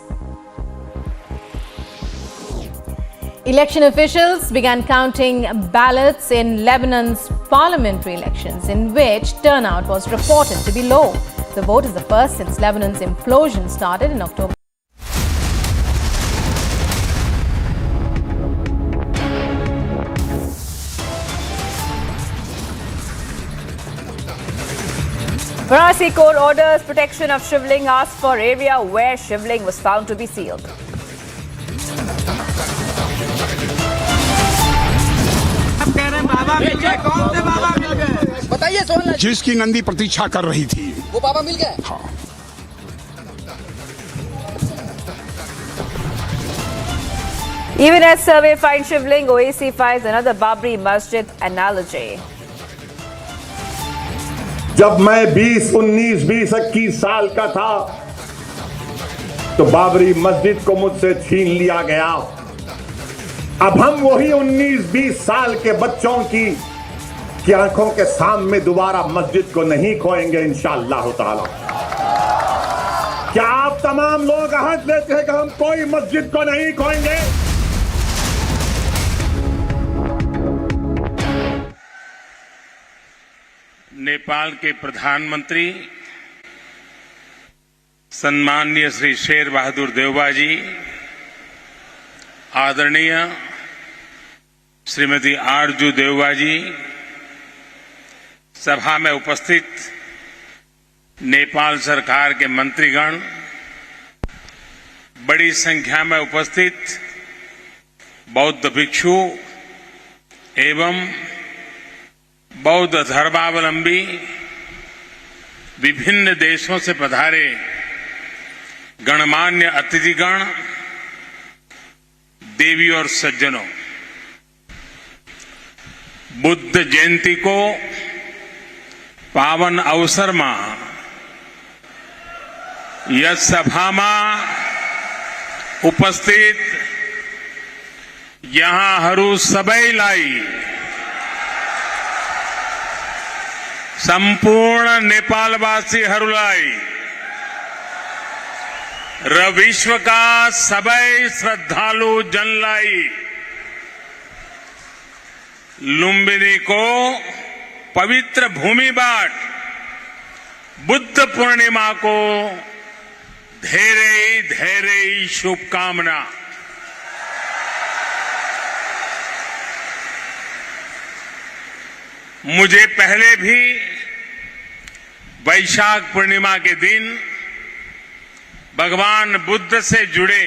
Speaker 4: Election officials began counting ballots in Lebanon's parliamentary elections, in which turnout was reported to be low. The vote is the first since Lebanon's implosion started in October.
Speaker 6: Varanasi court orders protection of shivling, asked for area where shivling was found to be sealed.
Speaker 23: बाबा मिल गए, कौन से बाबा मिल गए?
Speaker 16: बताइए सोहन, जिसकी नंदी प्रतीक्षा कर रही थी
Speaker 23: वो बाबा मिल गए?
Speaker 16: हाँ।
Speaker 6: Even as survey finds shivling, OAC finds another Babri Masjid analogy.
Speaker 15: जब मैं 20, 19, 20, 21 साल का था तो बाबरी मस्जिद को मुझसे छीन लिया गया। अब हम वही 19, 20 साल के बच्चों की आंखों के सामने दोबारा मस्जिद को नहीं खोएंगे इंशाअल्लाह ताला। क्या आप तमाम लोग अहद लेते हैं कि हम कोई मस्जिद को नहीं खोएंगे?
Speaker 21: नेपाल के प्रधानमंत्री सम्माननीय श्री शेर बहादुर देउबा जी, आदरणीय श्रीमती आरजू देउबा जी, सभा में उपस्थित नेपाल सरकार के मंत्रीगण, बड़ी संख्या में उपस्थित बौद्ध भिक्षु एवं बौद्ध धर्मावलंबी, विभिन्न देशों से पधारे गणमान्य अतिथिगण, देवी और सज्जनों, बुद्ध जयंती को पावन अवसर में यह सभा में उपस्थित यहाँ हरू सबैलाई संपूर्ण नेपालवासीहरूलाई र विश्वका सबै श्रद्धालु जनलाई लुम्बिनीको पवित्र भूमिबाट बुद्ध पूर्णिमाको धेरै धेरै शुभकामना। मुझे पहले भी वैशाख पूर्णिमा के दिन भगवान बुद्ध से जुड़े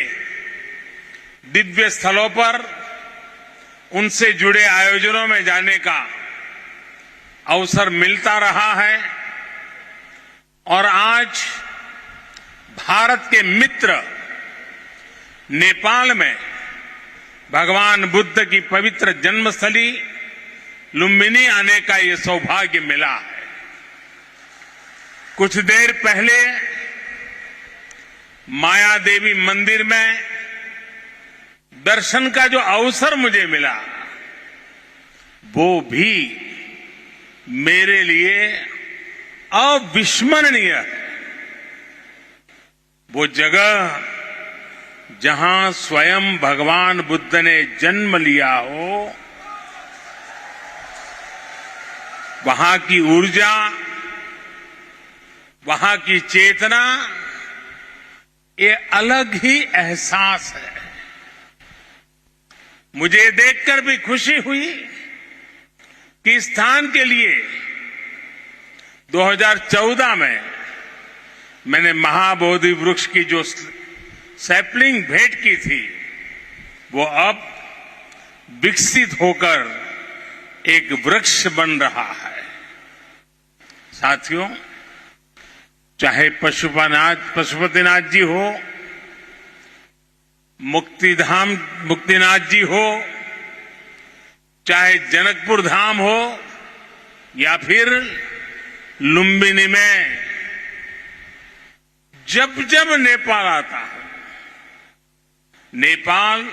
Speaker 21: दिव्य स्थलों पर उनसे जुड़े आयोजनों में जाने का अवसर मिलता रहा है और आज भारत के मित्र नेपाल में भगवान बुद्ध की पवित्र जन्मस्थली लुम्बिनी आने का ये सौभाग्य मिला है। कुछ देर पहले माया देवी मंदिर में दर्शन का जो अवसर मुझे मिला वो भी मेरे लिए अविस्मरणीय है। वो जगह जहां स्वयं भगवान बुद्ध ने जन्म लिया हो, वहां की ऊर्जा, वहां की चेतना, ये अलग ही एहसास है। मुझे देखकर भी खुशी हुई कि इस स्थान के लिए 2014 में मैंने महाबोधि वृक्ष की जो सैपलिंग भेंट की थी, वो अब विकसित होकर एक वृक्ष बन रहा है। साथियों, चाहे पशुपतिनाथ जी हो, मुक्तिनाथ जी हो, चाहे जनकपुर धाम हो या फिर लुम्बिनी में जब जब नेपाल आता है, नेपाल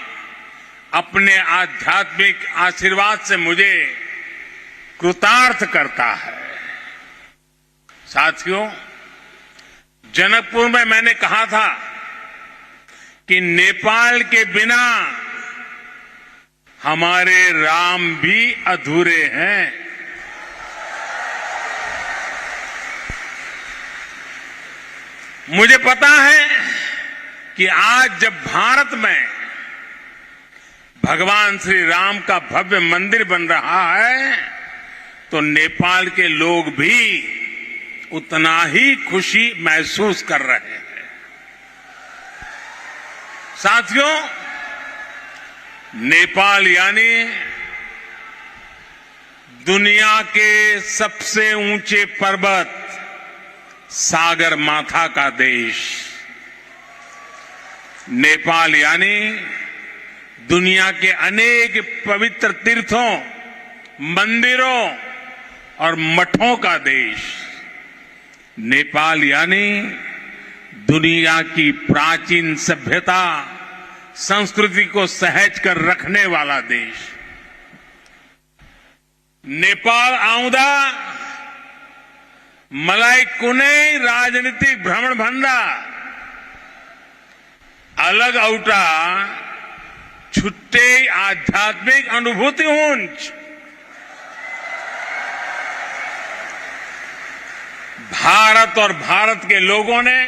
Speaker 21: अपने आध्यात्मिक आशीर्वाद से मुझे कृतार्थ करता है। साथियों, जनकपुर में मैंने कहा था कि नेपाल के बिना हमारे राम भी अधूरे हैं। मुझे पता है कि आज जब भारत में भगवान श्री राम का भव्य मंदिर बन रहा है, तो नेपाल के लोग भी उतना ही खुशी महसूस कर रहे हैं। साथियों, नेपाल यानी दुनिया के सबसे ऊंचे पर्वत सागर माथा का देश। नेपाल यानी दुनिया के अनेक पवित्र तीर्थों, मंदिरों और मठों का देश। नेपाल यानी दुनिया की प्राचीन सभ्यता, संस्कृति को सहेज कर रखने वाला देश। नेपाल आउँदा मलाई कुनै राजनीतिक भ्रमण भन्दा अलग औटा छुट्टै आध्यात्मिक अनुभूति हुन्छ। भारत और भारत के लोगों ने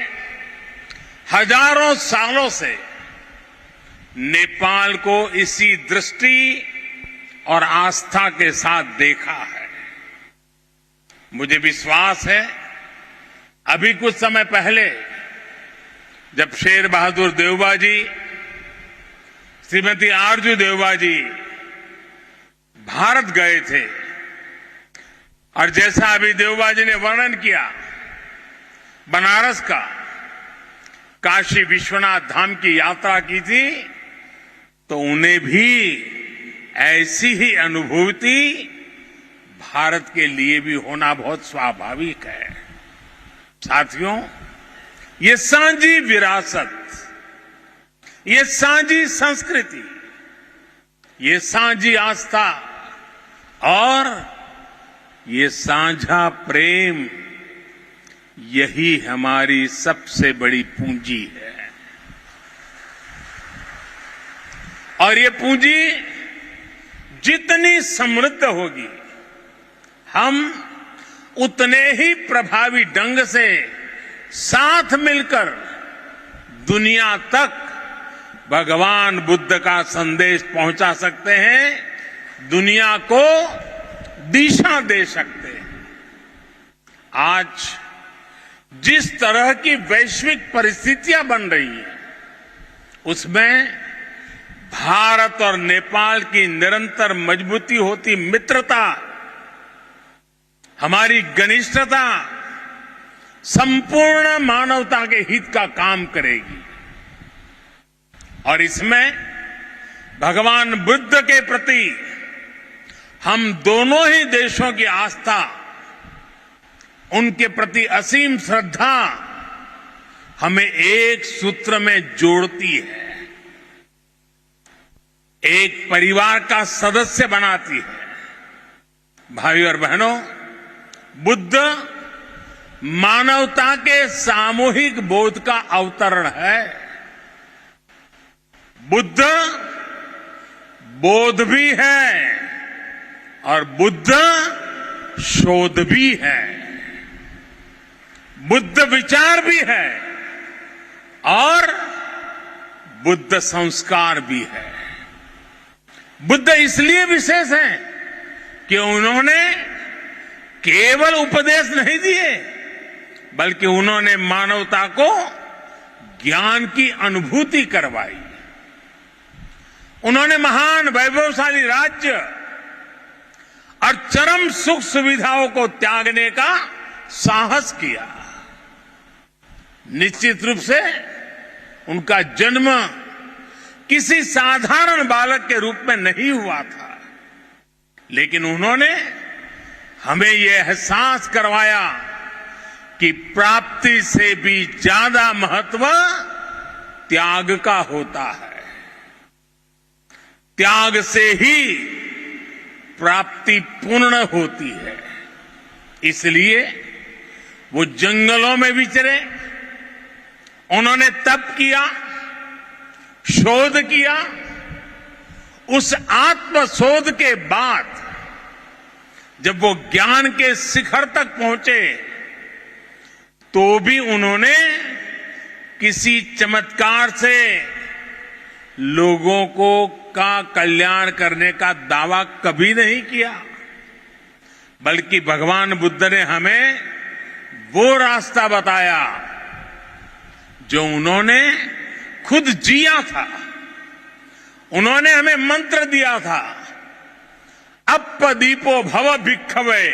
Speaker 21: हजारों सालों से नेपाल को इसी दृष्टि और आस्था के साथ देखा है। मुझे विश्वास है, अभी कुछ समय पहले जब शेर बहादुर देवबा जी, श्रीमती आरजू देवबा जी भारत गए थे, और जैसा अभी देवबा जी ने वर्णन किया बनारस का, काशी विश्वनाथ धाम की यात्रा की थी, तो उन्हें भी ऐसी ही अनुभूति भारत के लिए भी होना बहुत स्वाभाविक है। साथियों, ये सांझी विरासत, ये सांझी संस्कृति, ये सांझी आस्था और ये साझा प्रेम, यही हमारी सबसे बड़ी पूंजी है। और ये पूंजी जितनी समृद्ध होगी, हम उतने ही प्रभावी ढंग से साथ मिलकर दुनिया तक भगवान बुद्ध का संदेश पहुंचा सकते हैं, दुनिया को दिशा दे सकते हैं। आज जिस तरह की वैश्विक परिस्थितियां बन रही हैं, उसमें भारत और नेपाल की निरंतर मजबूती होती मित्रता, हमारी घनिष्ठता संपूर्ण मानवता के हित का काम करेगी। और इसमें भगवान बुद्ध के प्रति हम दोनों ही देशों की आस्था, उनके प्रति असीम श्रद्धा हमें एक सूत्र में जोड़ती है, एक परिवार का सदस्य बनाती है। भाई और बहनों, बुद्ध मानवता के सामूहिक बोध का अवतरण है। बुद्ध बोध भी है और बुद्ध शोध भी है। बुद्ध विचार भी है और बुद्ध संस्कार भी है। बुद्ध इसलिए विशेष हैं कि उन्होंने केवल उपदेश नहीं दिए, बल्कि उन्होंने मानवता को ज्ञान की अनुभूति करवाई। उन्होंने महान वैभवशाली राज्य और चरम सुख सुविधाओं को त्यागने का साहस किया। निश्चित रूप से उनका जन्म किसी साधारण बालक के रूप में नहीं हुआ था, लेकिन उन्होंने हमें यह एहसास करवाया कि प्राप्ति से भी ज्यादा महत्व त्याग का होता है। त्याग से ही प्राप्ति पूर्ण होती है। इसलिए वो जंगलों में विचरे, उन्होंने तप किया, शोध किया। उस आत्मशोध के बाद जब वो ज्ञान के शिखर तक पहुंचे तो भी उन्होंने किसी चमत्कार से लोगों का कल्याण करने का दावा कभी नहीं किया, बल्कि भगवान बुद्ध ने हमें वो रास्ता बताया जो उन्होंने खुद जिया था। उन्होंने हमें मंत्र दिया था, अप्पदीपो भव भिक्खवे,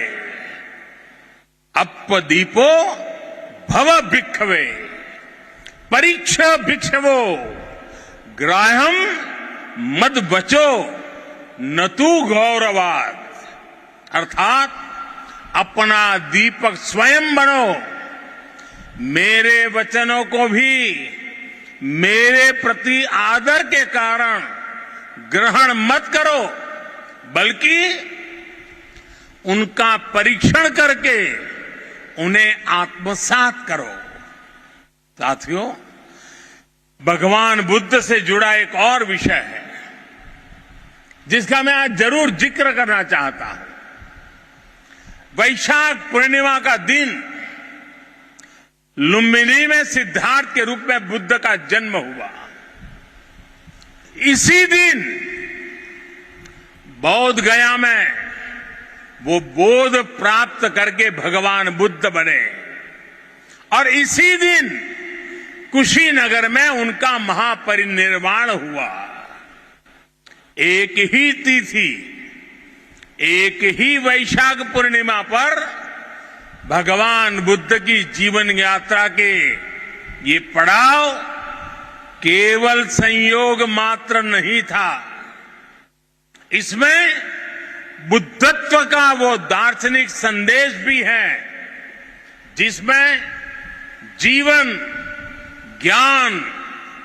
Speaker 21: अप्पदीपो भव भिक्खवे, परीक्ष भिक्षवो, ग्राह्यम मद बचो न तू गौरवाद। अर्थात अपना दीपक स्वयं बनो, मेरे वचनों को भी मेरे प्रति आदर के कारण ग्रहण मत करो, बल्कि उनका परीक्षण करके उन्हें आत्मसात करो। साथियों, भगवान बुद्ध से जुड़ा एक और विषय है जिसका मैं आज जरूर जिक्र करना चाहता हूं। वैशाख पूर्णिमा का दिन लुम्बिनी में सिद्धार्थ के रूप में बुद्ध का जन्म हुआ। इसी दिन बौद्ध गया में वो बोध प्राप्त करके भगवान बुद्ध बने और इसी दिन कुशीनगर में उनका महापरिनिर्वाण हुआ। एक ही तिथि, एक ही वैशाख पूर्णिमा पर भगवान बुद्ध की जीवन यात्रा के ये पड़ाव केवल संयोग मात्र नहीं था, इसमें बुद्धत्व का वो दार्शनिक संदेश भी है जिसमें जीवन, ज्ञान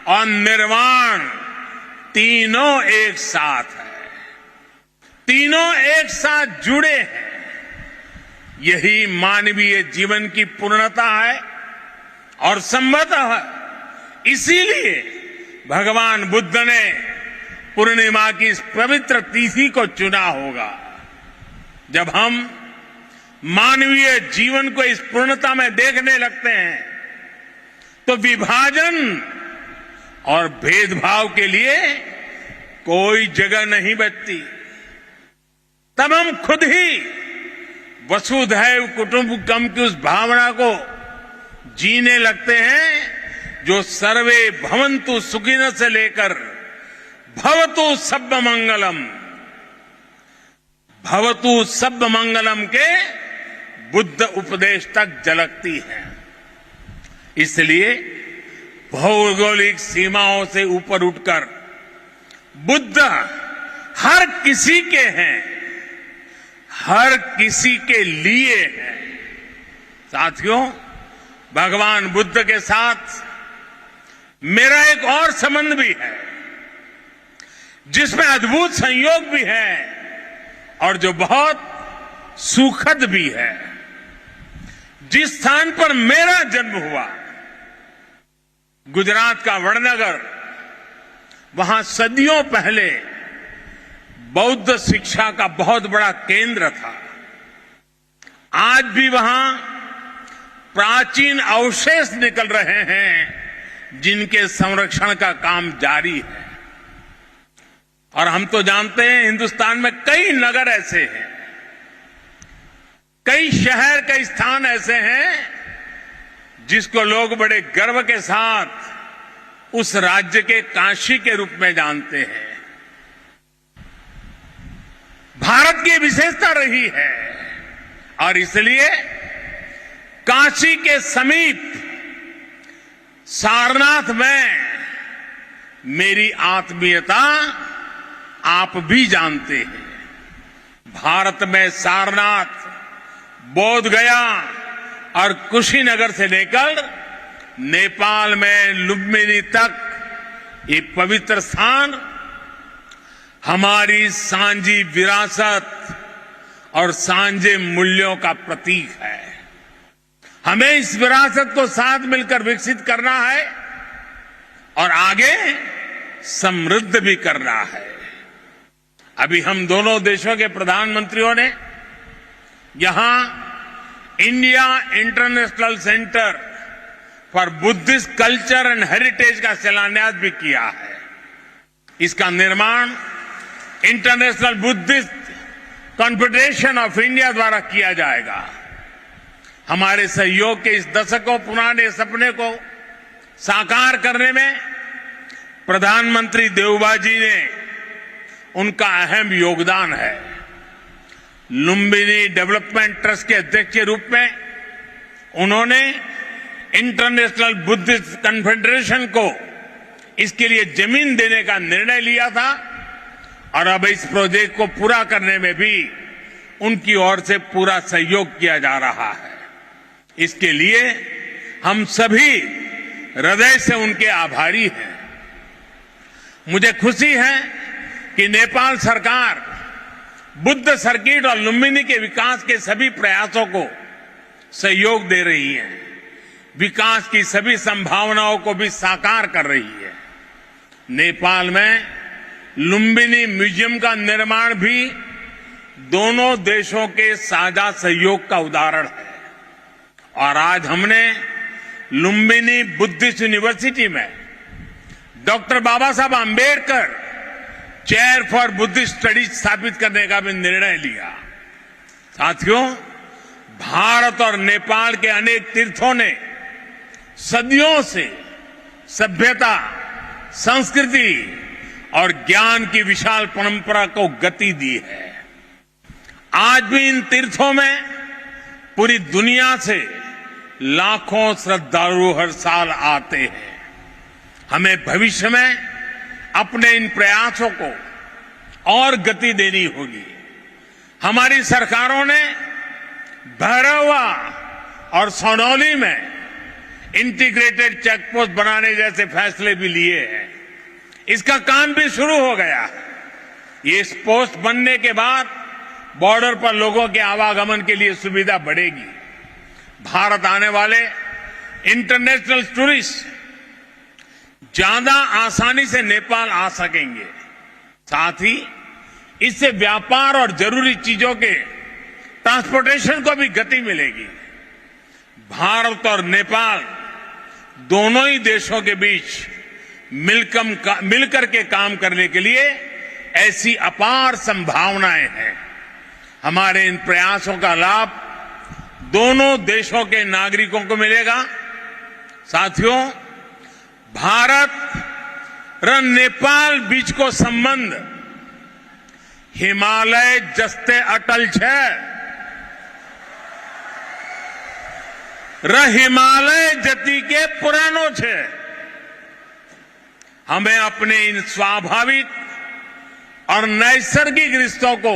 Speaker 21: और निर्वाण तीनों एक साथ है, तीनों एक साथ जुड़े हैं। यही मानवीय जीवन की पूर्णता है और संभवतः इसीलिए भगवान बुद्ध ने पूर्णिमा की इस पवित्र तिथि को चुना होगा। जब हम मानवीय जीवन को इस पूर्णता में देखने लगते हैं तो विभाजन और भेदभाव के लिए कोई जगह नहीं बचती। तब हम खुद ही वसुधैव कुटुंबकम की उस भावना को जीने लगते हैं जो सर्वे भवन्तु सुखिनः से लेकर भवतु सब्ब मंगलम, भवतु सब्ब मंगलम के बुद्ध उपदेश तक झलकती है। इसलिए भौगोलिक सीमाओं से ऊपर उठकर बुद्ध हर किसी के हैं, हर किसी के लिए है। साथियों, भगवान बुद्ध के साथ मेरा एक और संबंध भी है जिसमें अद्भुत संयोग भी है और जो बहुत सुखद भी है। जिस स्थान पर मेरा जन्म हुआ, गुजरात का वडनगर, वहां सदियों पहले बौद्ध शिक्षा का बहुत बड़ा केंद्र था। आज भी वहां प्राचीन अवशेष निकल रहे हैं जिनके संरक्षण का काम जारी है। और हम तो जानते हैं हिंदुस्तान में कई नगर ऐसे हैं, कई शहर, कई स्थान ऐसे हैं जिसको लोग बड़े गर्व के साथ उस राज्य के काशी के रूप में जानते हैं। भारत की विशेषता रही है और इसलिए काशी के समीप सारनाथ में मेरी आत्मीयता आप भी जानते हैं। भारत में सारनाथ, बोध गया और कुशीनगर से लेकर नेपाल में लुम्बिनी तक ये पवित्र स्थान हमारी सांझी विरासत और सांझे मूल्यों का प्रतीक है। हमें इस विरासत को साथ मिलकर विकसित करना है और आगे समृद्ध भी करना है। अभी हम दोनों देशों के प्रधानमंत्रियों ने यहां India international centre for Buddhist culture and heritage का शिलान्यास भी किया है। इसका निर्माण international Buddhist confederation of India द्वारा किया जाएगा। हमारे सहयोग के इस दशकों पुराने सपने को साकार करने में प्रधानमंत्री देवबा जी ने उनका अहम योगदान है। लुम्बिनी डेवलपमेंट ट्रस्ट के अध्यक्ष के रूप में उन्होंने इंटरनेशनल बुद्धिस्ट कॉन्फेडरेशन को इसके लिए जमीन देने का निर्णय लिया था और अब इस प्रोजेक्ट को पूरा करने में भी उनकी ओर से पूरा सहयोग किया जा रहा है। इसके लिए हम सभी हृदय से उनके आभारी हैं। मुझे खुशी है कि नेपाल सरकार बुद्ध सर्किट और लुम्बिनी के विकास के सभी प्रयासों को सहयोग दे रही है, विकास की सभी संभावनाओं को भी साकार कर रही है। नेपाल में लुम्बिनी म्यूजियम का निर्माण भी दोनों देशों के साझा सहयोग का उदाहरण है और आज हमने लुम्बिनी बुद्धिस्ट यूनिवर्सिटी में doctor Baba Saheb Ambedkar chair for Buddhist studies स्थापित करने का भी निर्णय लिया। साथियों, भारत और नेपाल के अनेक तीर्थों ने सदियों से सभ्यता, संस्कृति और ज्ञान की विशाल परंपरा को गति दी है। आज भी इन तीर्थों में पूरी दुनिया से लाखों श्रद्धालु हर साल आते हैं। हमें भविष्य में अपने इन प्रयासों को और गति देनी होगी। हमारी सरकारों ने भैरवा और सोनौली में इंटीग्रेटेड चेक पोस्ट बनाने जैसे फैसले भी लिए हैं। इसका काम भी शुरू हो गया है। ये पोस्ट बनने के बाद बॉर्डर पर लोगों के आवागमन के लिए सुविधा बढ़ेगी। भारत आने वाले इंटरनेशनल टूरिस्ट ज्यादा आसानी से नेपाल आ सकेंगे। साथ ही इससे व्यापार और जरूरी चीजों के ट्रांसपोर्टेशन को भी गति मिलेगी। भारत और नेपाल दोनों ही देशों के बीच मिलकर के काम करने के लिए ऐसी अपार संभावनाएं हैं। हमारे इन प्रयासों का लाभ दोनों देशों के नागरिकों को मिलेगा। साथियों, भारत और नेपाल बीच को संबंध हिमालय जस्ते अटल छे। हिमालय जति के पुरानो छे। हमें अपने इन स्वाभाविक और नैसर्गिक रिश्तों को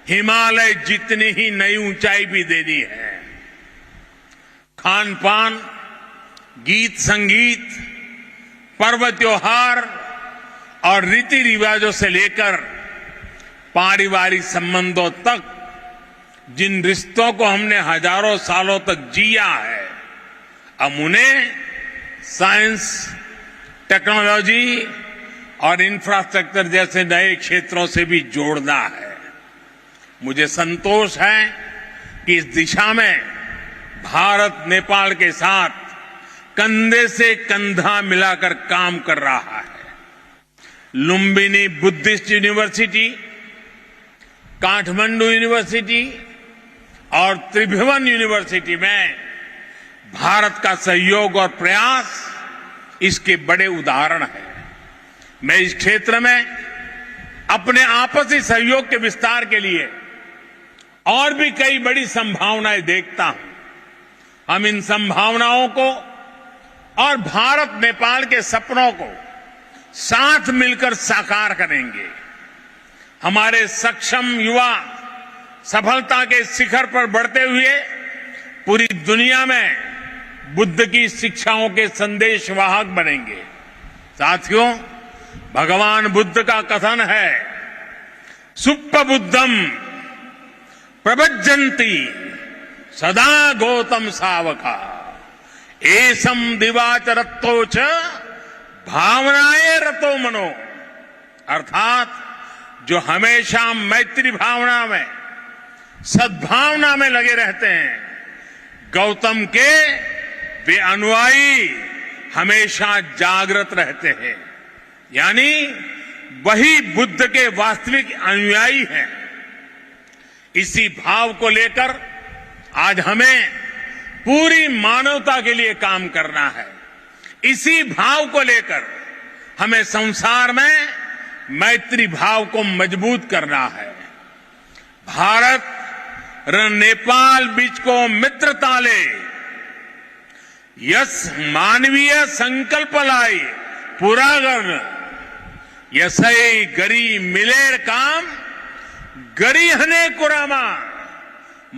Speaker 21: हिमालय जितनी ही नई ऊंचाई भी देनी है। खान पान, गीत संगीत, पर्व त्योहार और रीति रिवाजों से लेकर पारिवारिक संबंधों तक जिन रिश्तों को हमने हजारों सालों तक जिया है, अब उन्हें साइंस, टेक्नोलॉजी और इंफ्रास्ट्रक्चर जैसे नए क्षेत्रों से भी जोड़ना है। मुझे संतोष है कि इस दिशा में भारत नेपाल के साथ कंधे से कंधा मिलाकर काम कर रहा है। Lumbini Buddhist university, Kathmandu university और त्रिभुवन यूनिवर्सिटी में भारत का सहयोग और प्रयास इसके बड़े उदाहरण हैं। मैं इस क्षेत्र में अपने आपसी सहयोग के विस्तार के लिए और भी कई बड़ी संभावनाएं देखता हूं। हम इन संभावनाओं को और भारत नेपाल के सपनों को साथ मिलकर साकार करेंगे। हमारे सक्षम युवा सफलता के शिखर पर बढ़ते हुए पूरी दुनिया में बुद्ध की शिक्षाओं के संदेशवाहक बनेंगे। साथियों, भगवान बुद्ध का कथन है, सुप्प बुद्धम प्रभज्जन्ति सदा गौतम सावका एसम दिवाचरत्तो च भावनाए रतो मनो। अर्थात जो हमेशा मैत्री भावना में, सद्भावना में लगे रहते हैं, गौतम के वे अनुयायी हमेशा जागृत रहते हैं। यानी वही बुद्ध के वास्तविक अनुयायी हैं। इसी भाव को लेकर आज हमें पूरी मानवता के लिए काम करना है। इसी भाव को लेकर हमें संसार में मैत्री भाव को मजबूत करना है। भारत र नेपाल बीच को मित्रता ले यस मानवीय संकल्प लाई पूरा गर्न यसै गरी मिलेर काम गरी हने कुरामा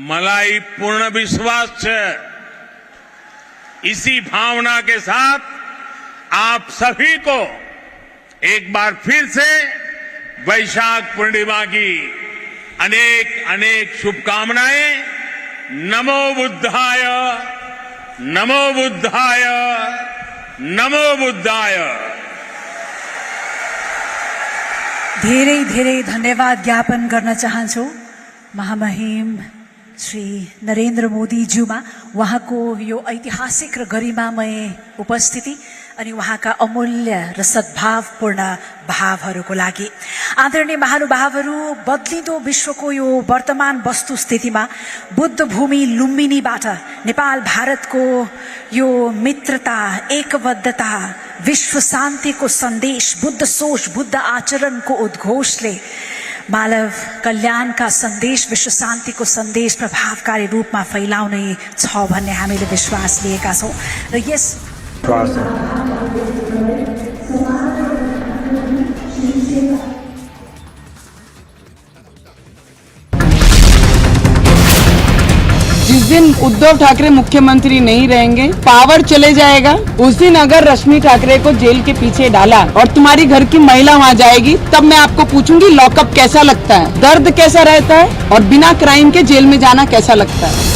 Speaker 21: मलाई पूर्ण विश्वास है। इसी भावना के साथ आप सभी को एक बार फिर से वैशाख पूर्णिमा की अनेक अनेक शुभकामनाएं। नमो बुद्धाय, नमो बुद्धाय, नमो बुद्धाय।
Speaker 5: धेरै धेरै धन्यवाद ज्ञापन गर्न चाहन्छु महामहिम श्री नरेन्द्र मोदीज्यूमा, उहाँको यो ऐतिहासिक र गरिमामय उपस्थिति अनि उहाँका अमूल्य र सद्भावपूर्ण भावहरूको लागि। आदरणीय महानुभावहरू, बदलिँदो विश्वको यो वर्तमान वस्तुस्थितिमा बुद्ध भूमि लुम्बिनीबाट नेपाल भारतको यो मित्रता, एकबद्धता, विश्व शान्तिको सन्देश, बुद्ध सोच, बुद्ध आचरणको उद्घोषले मानव कल्याणका सन्देश, विश्व शान्तिको सन्देश प्रभावकारी रूपमा फैलाउने छ भन्ने हामीले विश्वास लिएका छौं। र यस
Speaker 20: जिस दिन उद्धव ठाकरे मुख्यमंत्री नहीं रहेंगे, पावर चले जाएगा, उस दिन अगर रश्मि ठाकरे को जेल के पीछे डाला और तुम्हारी घर की महिला वहाँ जाएगी, तब मैं आपको पूछूंगी लॉकअप कैसा लगता है, दर्द कैसा रहता है और बिना क्राइम के जेल में जाना कैसा लगता है।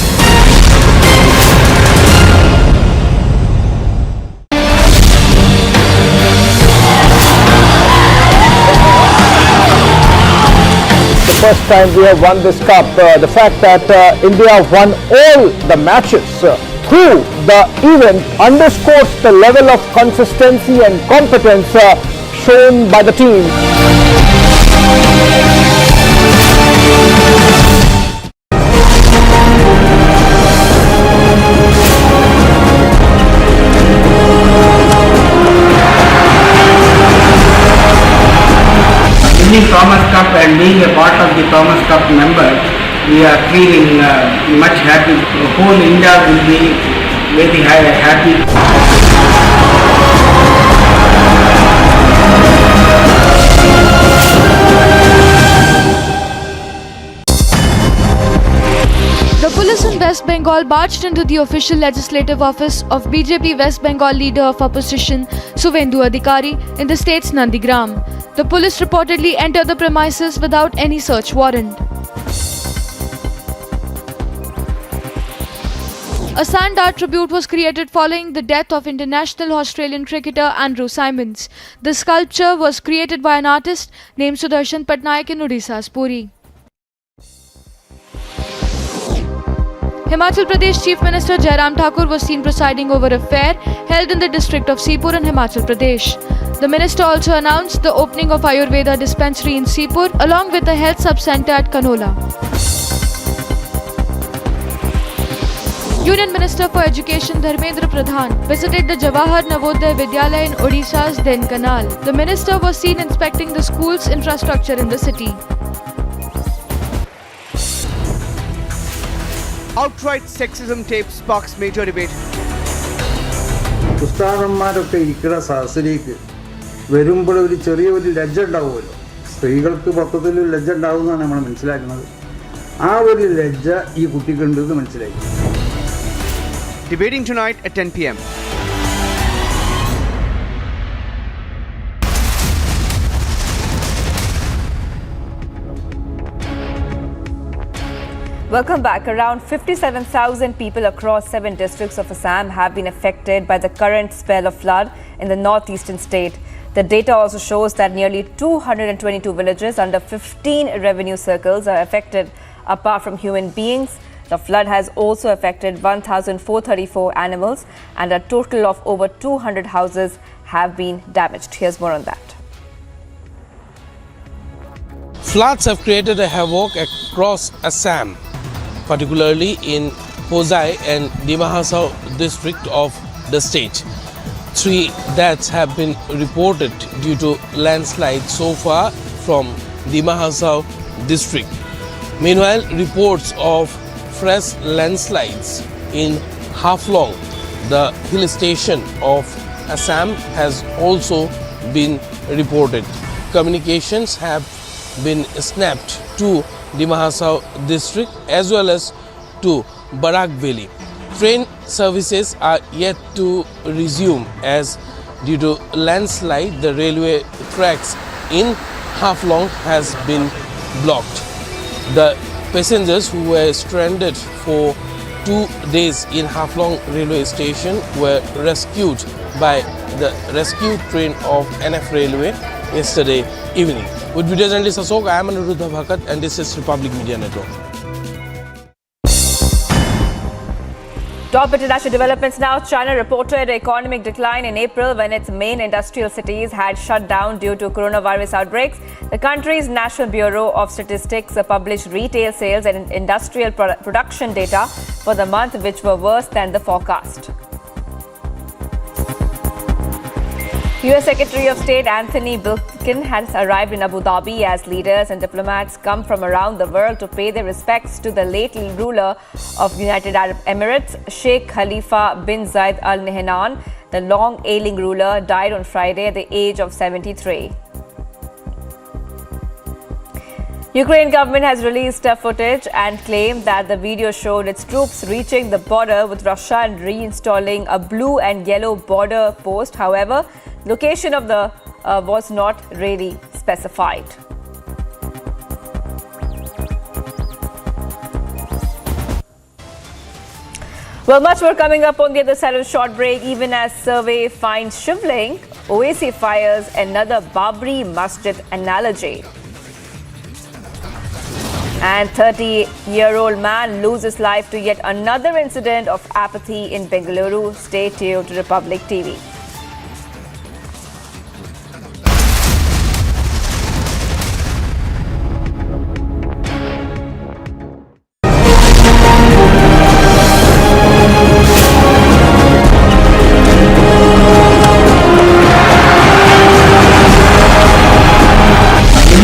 Speaker 10: First time we have won this cup. The fact that India won all the matches through the event underscores the level of consistency and competence shown by the team.
Speaker 11: Winning Thomas Cup and being a part of the Thomas Cup members, we are feeling much happy. The whole India will be very happy.
Speaker 7: The police in West Bengal barged into the official legislative office of BJP West Bengal leader of opposition Suvendu Adhikari in the state's Nandigram. The police reportedly entered the premises without any search warrant. A sand art tribute was created following the death of international Australian cricketer Andrew Symonds. The sculpture was created by an artist named Sudarshan Patnaik in Odisha's Puri. Himachal Pradesh Chief Minister Jairam Thakur was seen presiding over a fair held in the district of Sipur in Himachal Pradesh. The minister also announced the opening of Ayurveda dispensary in Sipur along with a health sub-center at Kanola. Union Minister for Education Dharmendra Pradhan visited the Jawahar Navodaya Vidyalaya in Odisha's Dhenkanal. The minister was seen inspecting the school's infrastructure in the city.
Speaker 9: Outright sexism tape sparks major debate.
Speaker 2: ഉസ്താദന്മാരൊക്കെ ഇരിക്കുന്ന സദസ്സിലേക്ക് വരുമ്പോൾ ഒരു ചെറിയൊരു ലജ്ജ ഉണ്ടാവുമല്ലോ. സ്ത്രീകൾക്ക് മൊത്തത്തിൽ ലജ്ജ ഉണ്ടാവുമെന്നാണ് നമ്മൾ മനസ്സിലാക്കുന്നത്. ആ ഒരു ലജ്ജ ഈ കുട്ടിക്കുണ്ടെന്ന് മനസ്സിലാക്കി.
Speaker 9: Debating tonight at 10 p.m.
Speaker 6: Welcome back. Around 57,000 people across 7 districts of Assam have been affected by the current spell of flood in the northeastern state. The data also shows that nearly 222 villages under 15 revenue circles are affected apart from human beings. The flood has also affected 1,434 animals and a total of over 200 houses have been damaged. Here's more on that.
Speaker 8: Floods have created a havoc across Assam, particularly in Hosai and Dima Hasao district of the state. 3 deaths have been reported due to landslides so far from Dima Hasao district. Meanwhile, reports of fresh landslides in Haflong, the hill station of Assam, has also been reported. Communications have been snapped to Dima Hasao district as well as to Barak Valley. Train services are yet to resume as due to landslide the railway tracks in Haflong has been blocked. The passengers who were stranded for 2 days in Haflong railway station were rescued by the rescue train of NF Railway yesterday evening. With video journalist Asok, I am Anuruddha Bhakat and this is Republic Media Network.
Speaker 6: Top international developments now. China reported economic decline in April when its main industrial cities had shut down due to coronavirus outbreaks. The country's National Bureau of Statistics published retail sales and industrial production data for the month, which were worse than the forecast. US Secretary of State Anthony Blinken has arrived in Abu Dhabi as leaders and diplomats come from around the world to pay their respects to the late ruler of United Arab Emirates, Sheikh Khalifa bin Zayed Al Nahyan. The long ailing ruler died on Friday at the age of 73. Ukraine government has released footage and claimed that the video showed its troops reaching the border with Russia and reinstalling a blue and yellow border post. However, location of the was not really specified. Well, much more coming up on the other side of a short break. Even as survey finds Shivling, OAC fires another Babri Masjid analogy. And 30-year-old man loses life to yet another incident of apathy in Bengaluru. Stay tuned to Republic TV.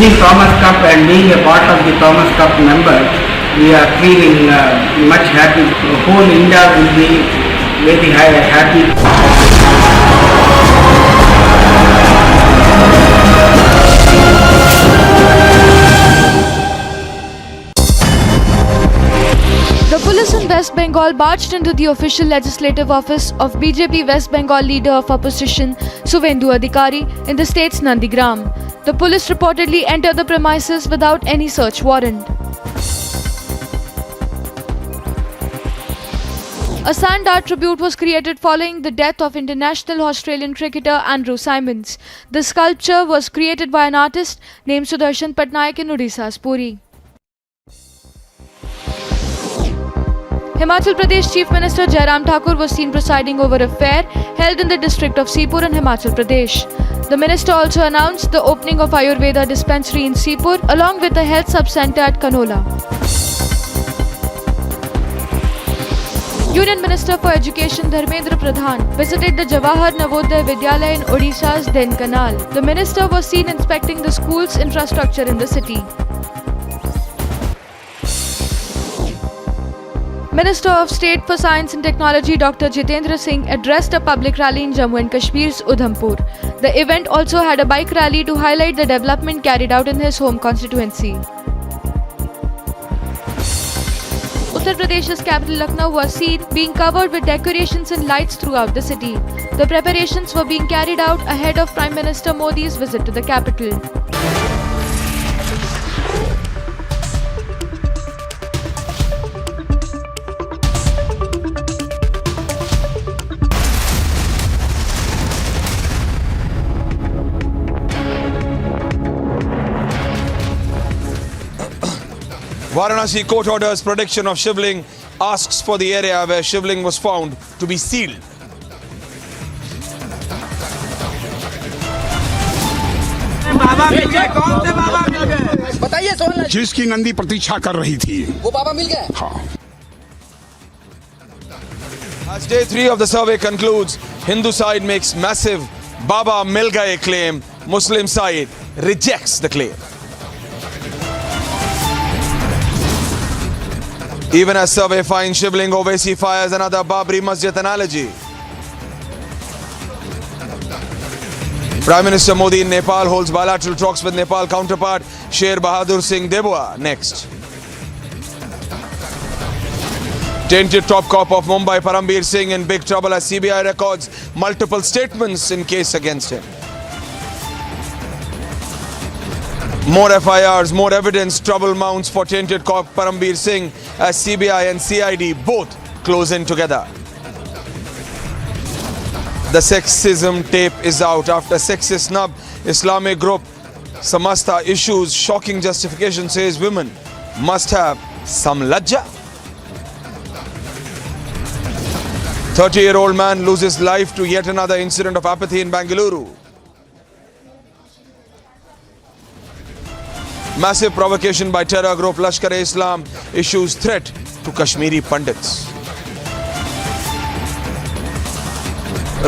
Speaker 11: Winning Thomas Cup and being a part of the Thomas Cup members, we are feeling much happy. Whole India will be very happy.
Speaker 7: The police in West Bengal barged into the official legislative office of BJP West Bengal leader of opposition Suvendu Adhikari in the state's Nandigram. The police reportedly entered the premises without any search warrant. A sand art tribute was created following the death of international Australian cricketer Andrew Symonds. The sculpture was created by an artist named Sudarshan Patnaik in Odisha's Puri. Himachal Pradesh Chief Minister Jairam Thakur was seen presiding over a fair held in the district of Sipur in Himachal Pradesh. The minister also announced the opening of Ayurveda dispensary in Sipur along with a health sub-center at Kanola. Union Minister for Education Dharmendra Pradhan visited the Jawahar Navodaya Vidyalaya in Odisha's Dhenkanal. The minister was seen inspecting the school's infrastructure in the city. Minister of State for Science and Technology Dr. Jitendra Singh addressed a public rally in Jammu and Kashmir's Udhampur. The event also had a bike rally to highlight the development carried out in his home constituency. Uttar Pradesh's capital Lucknow was seen being covered with decorations and lights throughout the city. The preparations were being carried out ahead of Prime Minister Modi's visit to the capital.
Speaker 13: Varanasi court orders protection of Shivling, asks for the area where Shivling was found to be sealed.
Speaker 23: बाबा मिल गए, कौन से बाबा मिल गए?
Speaker 16: बताइए सोहन। जिसकी नंदी प्रतीक्षा कर रही थी
Speaker 13: वो बाबा मिल गए?
Speaker 16: हाँ।
Speaker 13: As day 3 of the survey concludes, Hindu side makes massive Baba Mil Gaye claim. Muslim side rejects the claim. Even as survey finds Shivling, Owaisi fires another Babri Masjid analogy. Prime Minister Modi in Nepal holds bilateral talks with Nepal counterpart Sher Bahadur Singh Debua next. Tainted top cop of Mumbai Parambir Singh in big trouble as CBI records multiple statements in case against him. More FIRs, more evidence, trouble mounts for tainted cop Parambir Singh as CBI and CID both close in together. The sexism tape is out after sexist snub Islamic group Samasta issues shocking justification, says women must have some lajja. 30-year-old man loses life to yet another incident of apathy in Bengaluru. Massive provocation by terror group Lashkar-e-Islam issues threat to Kashmiri Pandits.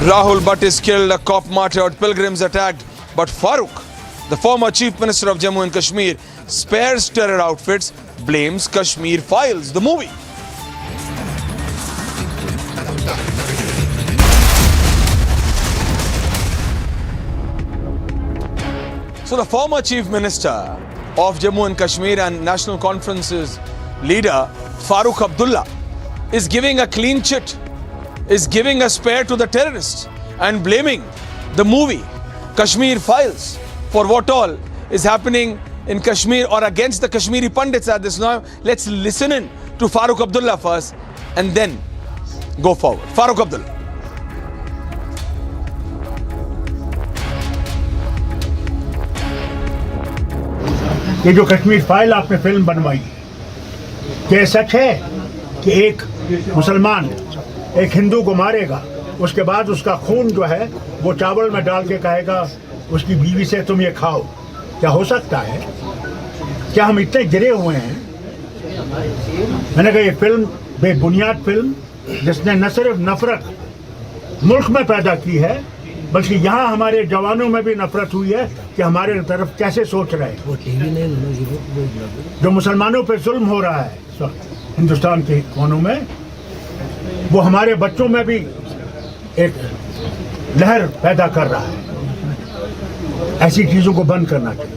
Speaker 13: Rahul Bhatt is killed, a cop martyred, pilgrims attacked, but Farooq, the former Chief Minister of Jammu and Kashmir, spares terror outfits, blames Kashmir Files, the movie. So the former Chief Minister of Jammu and Kashmir and National Conference's leader, Farooq Abdullah, is giving a clean chit, is giving a spare to the terrorists and blaming the movie Kashmir Files for what all is happening in Kashmir or against the Kashmiri Pandits at this time. Let's listen in to Farooq Abdullah first and then go forward. Farooq Abdullah.
Speaker 17: ये जो Kashmir file आपने film बनवाई, क्या सच है कि एक मुसलमान एक हिंदू को मारेगा, उसके बाद उसका खून जो है वो चावल में डाल के कहेगा उसकी बीवी से तुम ये खाओ? क्या हो सकता है? क्या हम इतने गिरे हुए हैं? मैंने कहा ये फिल्म बेबुनियाद फिल्म जिसने न सिर्फ नफरत मुल्क में पैदा की है बल्कि यहाँ हमारे जवानों में भी नफरत हुई है कि हमारे तरफ कैसे सोच रहे हैं। जो मुसलमानों पर जुल्म हो रहा है हिंदुस्तान के कोनों में, वो हमारे बच्चों में भी एक लहर पैदा कर रहा है। ऐसी चीज़ों को बंद करना चाहिए।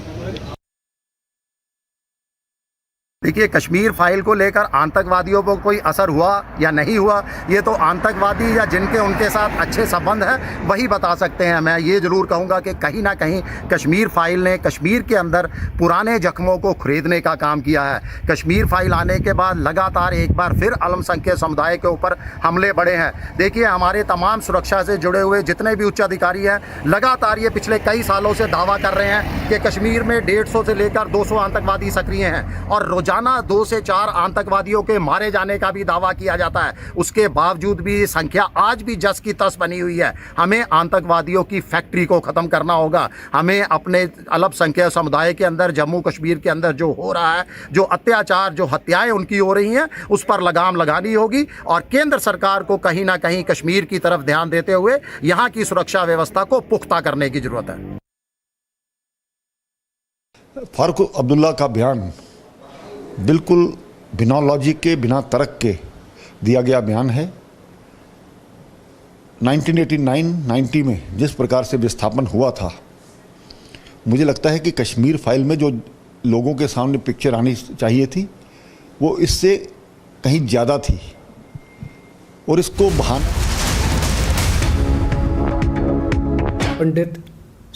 Speaker 22: देखिए, कश्मीर फाइल को लेकर आतंकवादियों को कोई असर हुआ या नहीं हुआ, ये तो आतंकवादी या जिनके उनके साथ अच्छे संबंध हैं वही बता सकते हैं। मैं ये ज़रूर कहूँगा कि कहीं ना कहीं कश्मीर फाइल ने कश्मीर के अंदर पुराने जख्मों को खरीदने का काम किया है। कश्मीर फाइल आने के बाद लगातार एक बार फिर अल्पसंख्यक समुदाय के ऊपर हमले बढ़े हैं। देखिए, हमारे तमाम सुरक्षा से जुड़े हुए जितने भी उच्च अधिकारी हैं लगातार ये पिछले कई सालों से दावा कर रहे हैं कि कश्मीर में 150 से लेकर 200 आतंकवादी सक्रिय हैं और रोजाना रोजाना 2 से 4 आतंकवादियों के मारे जाने का भी दावा किया जाता है। उसके बावजूद भी संख्या आज भी जस की तस बनी हुई है। हमें आतंकवादियों की फैक्ट्री को ख़त्म करना होगा। हमें अपने अल्पसंख्यक समुदाय के अंदर, जम्मू कश्मीर के अंदर जो हो रहा है, जो अत्याचार, जो हत्याएं उनकी हो रही हैं, उस पर लगाम लगानी होगी और केंद्र सरकार को कहीं ना कहीं कश्मीर की तरफ ध्यान देते हुए यहाँ की सुरक्षा व्यवस्था को पुख्ता करने की जरूरत है।
Speaker 3: फारूक अब्दुल्ला का बयान बिल्कुल बिना लॉजिक के, बिना तर्क के दिया गया बयान है। 1989-90 में जिस प्रकार से विस्थापन हुआ था, मुझे लगता है कि कश्मीर फाइल में जो लोगों के सामने पिक्चर आनी चाहिए थी वो इससे कहीं ज़्यादा थी और इसको
Speaker 12: पंडित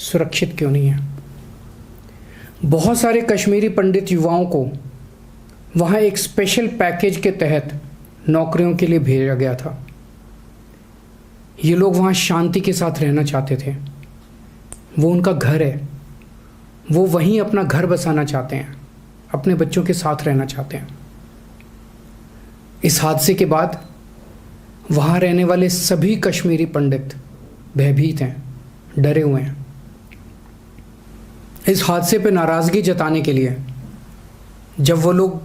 Speaker 12: सुरक्षित क्यों नहीं है? बहुत सारे कश्मीरी पंडित युवाओं को वहाँ एक स्पेशल पैकेज के तहत नौकरियों के लिए भेजा गया था। ये लोग वहाँ शांति के साथ रहना चाहते थे। वो उनका घर है, वो वहीं अपना घर बसाना चाहते हैं, अपने बच्चों के साथ रहना चाहते हैं। इस हादसे के बाद वहाँ रहने वाले सभी कश्मीरी पंडित भयभीत हैं, डरे हुए हैं। इस हादसे पे नाराज़गी जताने के लिए जब वो लोग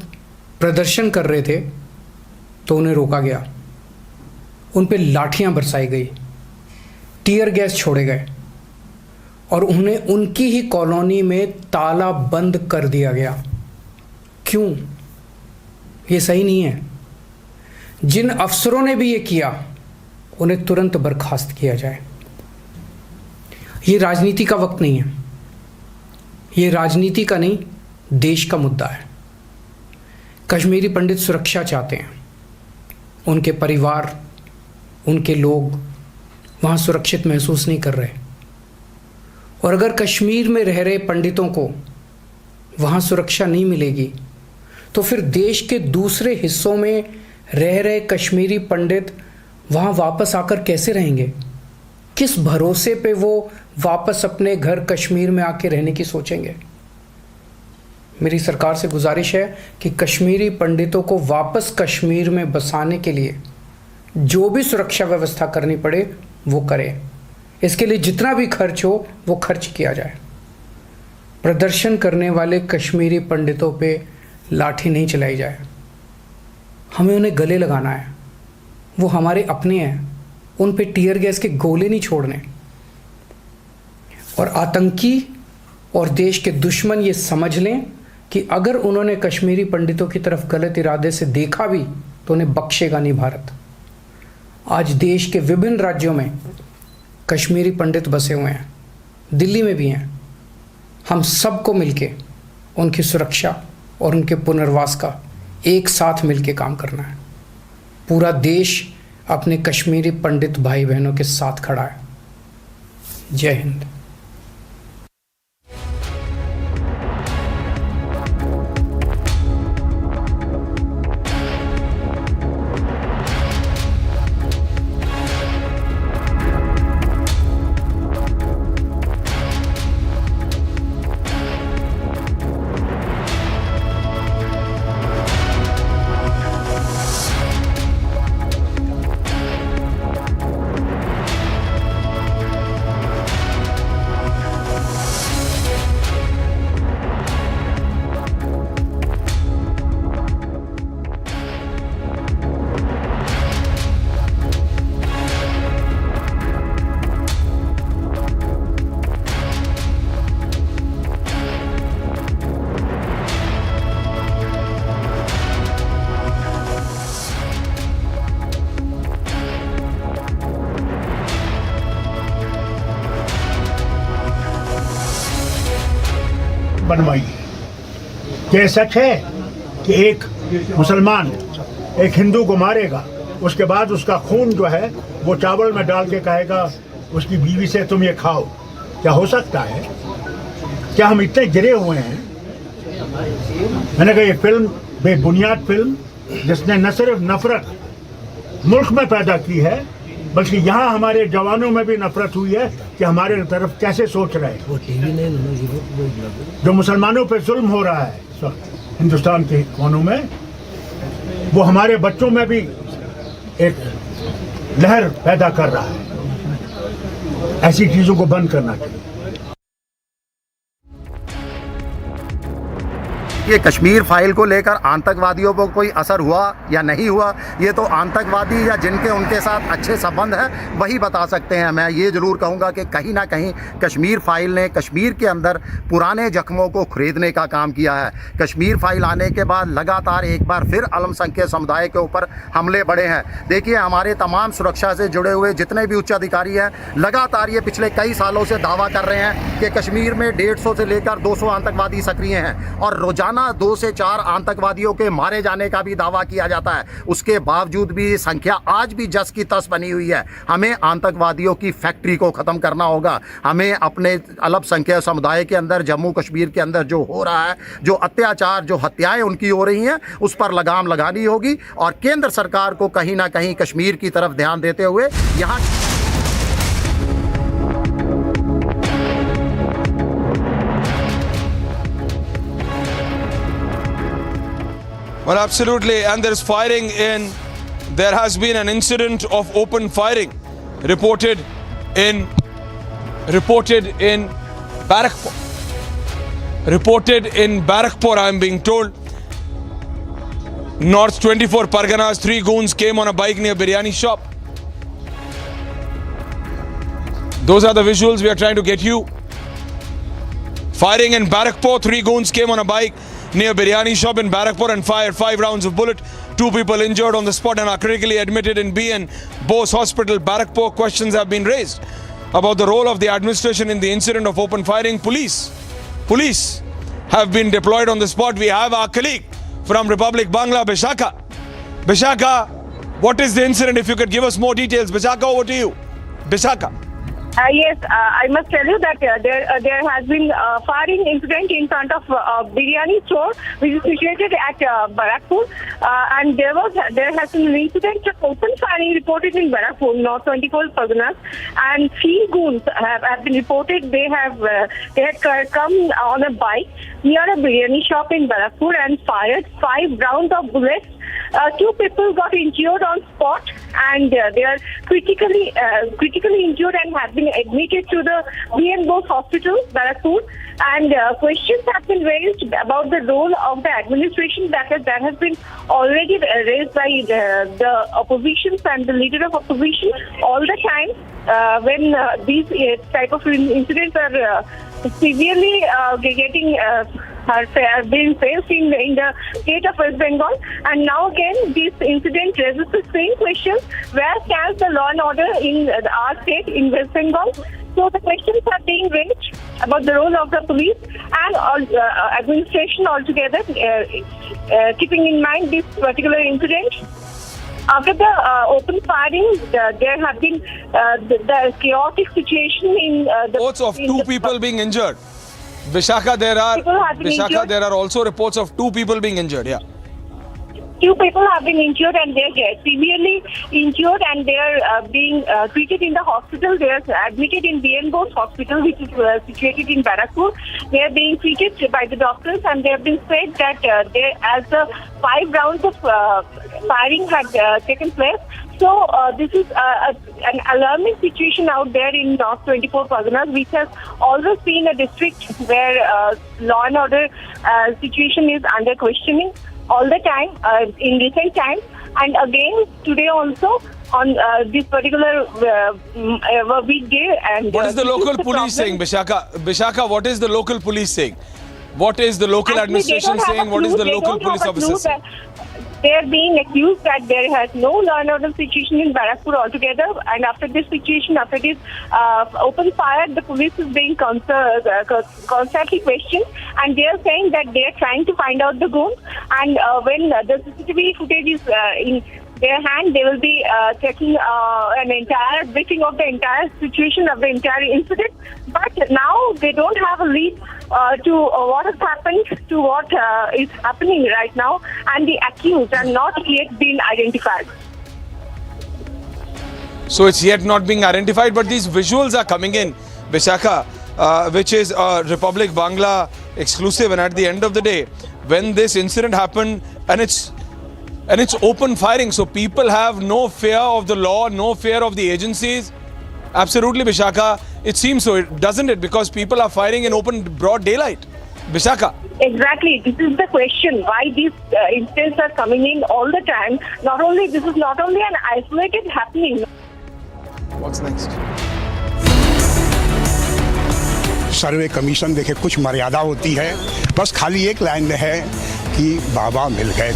Speaker 12: प्रदर्शन कर रहे थे तो उन्हें रोका गया, उन पे लाठियां बरसाई गई, टीयर गैस छोड़े गए और उन्हें उनकी ही कॉलोनी में ताला बंद कर दिया गया। क्यों? ये सही नहीं है। जिन अफसरों ने भी ये किया उन्हें तुरंत बर्खास्त किया जाए। ये राजनीति का वक्त नहीं है, ये राजनीति का नहीं, देश का मुद्दा है। कश्मीरी पंडित सुरक्षा चाहते हैं, उनके परिवार, उनके लोग वहाँ सुरक्षित महसूस नहीं कर रहे। और अगर कश्मीर में रह रहे पंडितों को वहाँ सुरक्षा नहीं मिलेगी तो फिर देश के दूसरे हिस्सों में रह रहे कश्मीरी पंडित वहाँ वापस आकर कैसे रहेंगे? किस भरोसे पे वो वापस अपने घर कश्मीर में आके रहने की सोचेंगे? मेरी सरकार से गुजारिश है कि कश्मीरी पंडितों को वापस कश्मीर में बसाने के लिए जो भी सुरक्षा व्यवस्था करनी पड़े वो करें। इसके लिए जितना भी खर्च हो वो खर्च किया जाए। प्रदर्शन करने वाले कश्मीरी पंडितों पे लाठी नहीं चलाई जाए। हमें उन्हें गले लगाना है, वो हमारे अपने हैं, उन पे टीयर गैस के गोले नहीं छोड़ने। और आतंकी और देश के दुश्मन ये समझ लें कि अगर उन्होंने कश्मीरी पंडितों की तरफ गलत इरादे से देखा भी तो उन्हें बख्शेगा नहीं भारत। आज देश के विभिन्न राज्यों में कश्मीरी पंडित बसे हुए हैं, दिल्ली में भी हैं। हम सबको मिलके उनकी सुरक्षा और उनके पुनर्वास का एक साथ मिलके काम करना है। पूरा देश अपने कश्मीरी पंडित भाई बहनों के साथ खड़ा है। जय हिंद।
Speaker 17: बनवाई। क्या सच है कि एक मुसलमान एक हिंदू को मारेगा, उसके बाद उसका खून जो है वो चावल में डाल के कहेगा उसकी बीवी से तुम ये खाओ? क्या हो सकता है? क्या हम इतने गिरे हुए हैं? मैंने कहा ये फिल्म बेबुनियाद फिल्म जिसने न सिर्फ नफरत मुल्क में पैदा की है बल्कि यहाँ हमारे जवानों में भी नफरत हुई है कि हमारे तरफ कैसे सोच रहे हैं। जो मुसलमानों पर जुल्म हो रहा है इस वक्त, हिंदुस्तान के कोनों में, वो हमारे बच्चों में भी एक लहर पैदा कर रहा है। ऐसी चीजों को बंद करना चाहिए।
Speaker 22: ये कश्मीर फाइल को लेकर आतंकवादियों पर कोई असर हुआ या नहीं हुआ, ये तो आतंकवादी या जिनके उनके साथ अच्छे संबंध हैं वही बता सकते हैं। मैं ये ज़रूर कहूँगा कि कहीं ना कहीं कश्मीर फाइल ने कश्मीर के अंदर पुराने जख्मों को खरीदने का काम किया है। कश्मीर फाइल आने के बाद लगातार एक बार फिर अल्पसंख्यक समुदाय के ऊपर हमले बढ़े हैं। देखिए, हमारे तमाम सुरक्षा से जुड़े हुए जितने भी उच्च अधिकारी हैं, लगातार ये पिछले कई सालों से दावा कर रहे हैं कि कश्मीर में 150 से लेकर 200 आतंकवादी सक्रिय हैं और रोजाना 2 से 4 आतंकवादियों के मारे जाने का भी दावा किया जाता है। उसके बावजूद भी संख्या आज भी जस की तस बनी हुई है। हमें आतंकवादियों की फैक्ट्री को ख़त्म करना होगा। हमें अपने अल्पसंख्यक समुदाय के अंदर, जम्मू कश्मीर के अंदर जो हो रहा है, जो अत्याचार, जो हत्याएं उनकी हो रही हैं, उस पर लगाम लगानी होगी और केंद्र सरकार को कहीं ना कहीं कश्मीर की तरफ ध्यान देते हुए यहाँ
Speaker 13: Well, absolutely. And there is firing there has been an incident of open firing reported in Barakpur. Reported in Barakpur, I am being told. North 24 Parganas, 3 goons came on a bike near biryani shop. Those are the visuals we are trying to get you. Firing in Barakpur, 3 goons came on a bike near biryani shop in Barakpur and fired 5 rounds of bullet. 2 people injured on the spot and are critically admitted in BN Bose Hospital, Barakpur. Questions have been raised about the role of the administration in the incident of open firing. Police have been deployed on the spot. We have our colleague from Republic Bangla, Bishaka. Bishaka, what is the incident? If you could give us more details. Bishaka, over to you. Bishaka.
Speaker 14: Yes, I must tell you that there has been a firing incident in front of biryani store, which is situated at Barakpur, and there has been an incident of open firing reported in Barakpur, North 24 Parganas, and 3 goons have been reported. They had come on a bike near a biryani shop in Barakpur and fired 5 rounds of bullets. 2 people got injured on spot, and they are critically injured and have been admitted to the BN Bose Hospital, Barakpur. And questions have been raised about the role of the administration that has been already raised by the opposition and the leader of opposition all the time when these type of incidents are severely getting being faced in the state of West Bengal. And now again this incident raises the same question: where stands the law and order in our state, in West Bengal? So the questions are being raised about the role of the police and administration altogether, keeping in mind this particular incident. After the open firing, there have been the chaotic situation in the
Speaker 13: reports of 2 people being injured. Vishaka, there are also reports of 2 people being injured. Yeah.
Speaker 14: 2 people have been injured and they are severely injured, and they are being treated in the hospital. They are admitted in BN Bose Hospital, which is situated in Barakpur. They are being treated by the doctors, and they have been said that as the 5 rounds of firing had taken place. So this is an alarming situation out there in North 24 Parganas, which has always been a district where law and order situation is under questioning all the time in recent times, and again today also on this particular weekday. And
Speaker 13: what is the local police saying, Bishaka? Bishaka, what is the local police saying? What is the local administration saying? What is the local police officer saying?
Speaker 14: They are being accused that there has no law and order situation in Barakpur altogether, and after this situation, after this open fire, the police is being constantly questioned, and they are saying that they are trying to find out the goons, and when the CCTV footage is in their hand, they will be taking an entire briefing of the entire situation of the entire incident. But now they don't have a lead to what has happened, to what is happening right now, and the accused are not yet been identified.
Speaker 13: So it's yet not being identified, but these visuals are coming in, Vishaka. which is a Republic Bangla exclusive. And at the end of the day, when this incident happened, and it's open firing, so people have no fear of the law, no fear of the agencies. Absolutely, Vishakha. It seems so, doesn't it? Because people are firing in open, broad daylight. Vishakha.
Speaker 14: Exactly. This is the question. Why these incidents are coming in all the time? This is not only an isolated happening.
Speaker 13: What's next?
Speaker 16: Survey commission देखे कुछ मर्यादा होती है, बस खाली एक line में है कि बाबा मिल गए।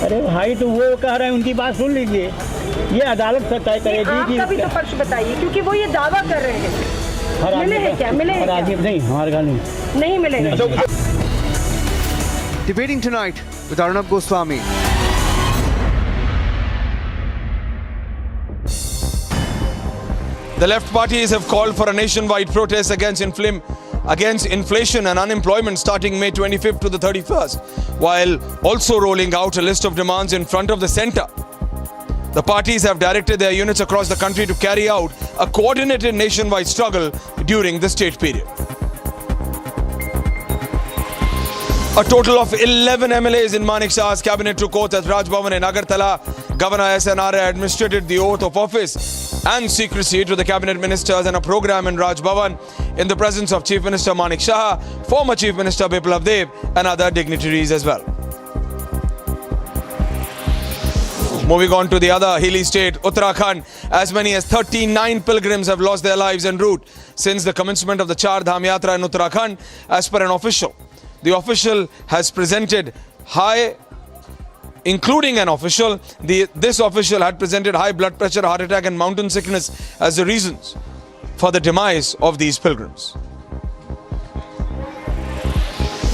Speaker 17: अरे भाई तो वो कह रहे हैं, उनकी बात सुन लीजिए, ये अदालत से तय करेगी कि
Speaker 14: आपका भी तो पक्ष बताइए, क्योंकि वो ये दावा कर रहे हैं। मिले हैं क्या? मिले हैं क्या?
Speaker 17: नहीं, हमारे घर नहीं
Speaker 14: मिलेंगे।
Speaker 9: Debating tonight with Arnab Goswami.
Speaker 13: The left parties have called for a nationwide protest against inflation and unemployment starting May 25th to the 31st, while also rolling out a list of demands in front of the centre. The parties have directed their units across the country to carry out a coordinated nationwide struggle during the state period. A total of 11 MLAs in Manik Shah's cabinet took oath at Raj Bhavan in Agartala. Governor SNR administered the oath of office and secrecy to the cabinet ministers and a program in Raj Bhavan in the presence of Chief Minister Manik Shah, former Chief Minister Biplav Deb and other dignitaries as well. Moving on to the other hilly state, Uttarakhand, as many as 39 pilgrims have lost their lives en route since the commencement of the Char Dham Yatra in Uttarakhand, as per an official. The official has presented this official had presented high blood pressure, heart attack and mountain sickness as the reasons for the demise of these pilgrims.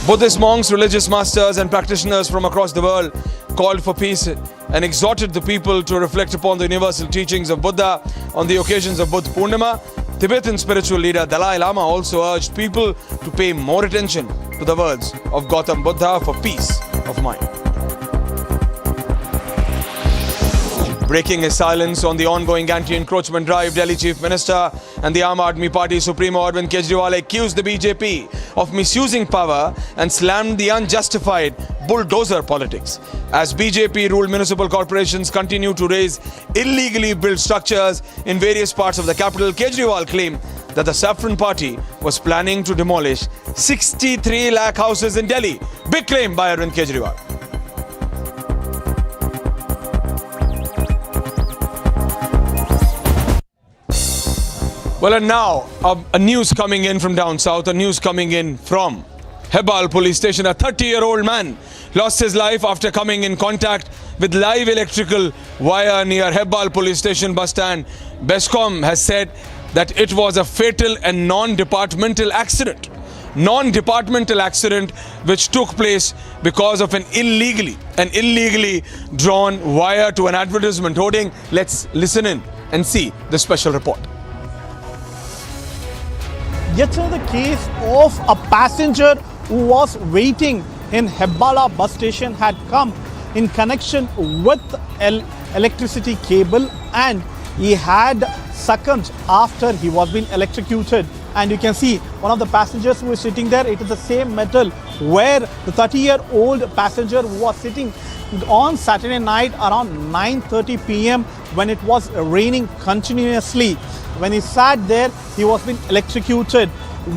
Speaker 13: Buddhist monks, religious masters and practitioners from across the world called for peace and exhorted the people to reflect upon the universal teachings of Buddha on the occasions of Buddha Purnima. Tibetan spiritual leader Dalai Lama also urged people to pay more attention to the words of Gautam Buddha for peace of mind. Breaking his silence on the ongoing anti-encroachment drive, Delhi Chief Minister and the Aam Aadmi Party Supremo Arvind Kejriwal accused the BJP of misusing power and slammed the unjustified bulldozer politics. As BJP-ruled municipal corporations continue to raise illegally built structures in various parts of the capital, Kejriwal claimed that the Saffron Party was planning to demolish 63 lakh houses in Delhi. Big claim by Arvind Kejriwal. Well, and now a news coming in from down south, a news coming in from Hebbal police station. A 30-year-old man lost his life after coming in contact with live electrical wire near Hebbal police station bus stand. Bescom has said that it was a fatal and non-departmental accident. Non-departmental accident which took place because of an illegally drawn wire to an advertisement hoarding. Let's listen in and see the special report.
Speaker 1: Yet another case of a passenger who was waiting in Hebbala bus station had come in connection with electricity cable and he had succumbed after he was being electrocuted. And you can see one of the passengers who is sitting there, it is the same metal where the 30-year-old passenger was sitting on Saturday night around 9:30 p.m. when it was raining continuously. When he sat there, he was being electrocuted.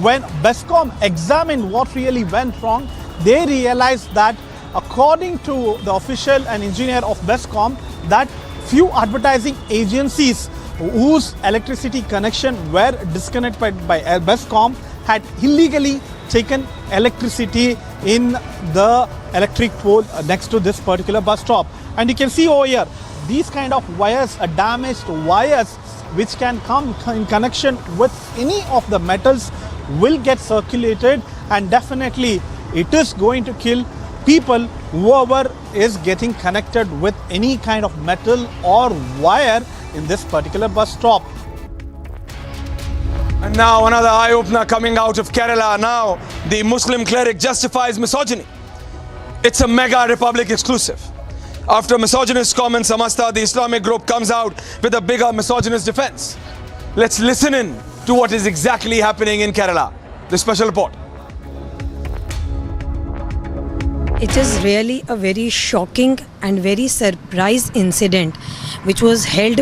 Speaker 1: When Bescom examined what really went wrong, they realized that according to the official and engineer of Bescom, that few advertising agencies whose electricity connection were disconnected by Bescom had illegally taken electricity in the electric pole next to this particular bus stop. And you can see over here, these kind of wires are damaged wires which can come in connection with any of the metals will get circulated, and definitely it is going to kill people whoever is getting connected with any kind of metal or wire in this particular bus stop.
Speaker 13: And now another eye-opener coming out of Kerala. Now the Muslim cleric justifies misogyny. It's a mega Republic exclusive. After misogynist comments, Samasta, the Islamic group, comes out with a bigger misogynist defense. Let's listen in to what is exactly happening in Kerala. The special report.
Speaker 4: It is really a very shocking and very surprise incident which was held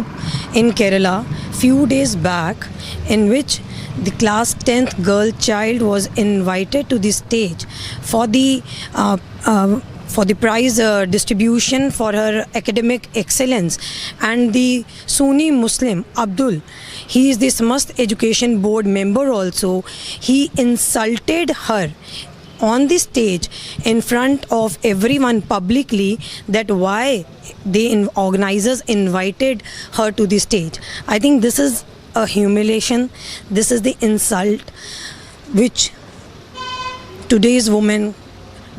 Speaker 4: in Kerala few days back, in which the class 10th girl child was invited to the stage for the prize distribution for her academic excellence, and the Sunni Muslim Abdul, he is the Samast Education Board member also, he insulted her on the stage in front of everyone publicly, that why the organizers invited her to the stage. I think this is a humiliation, this is the insult which today's women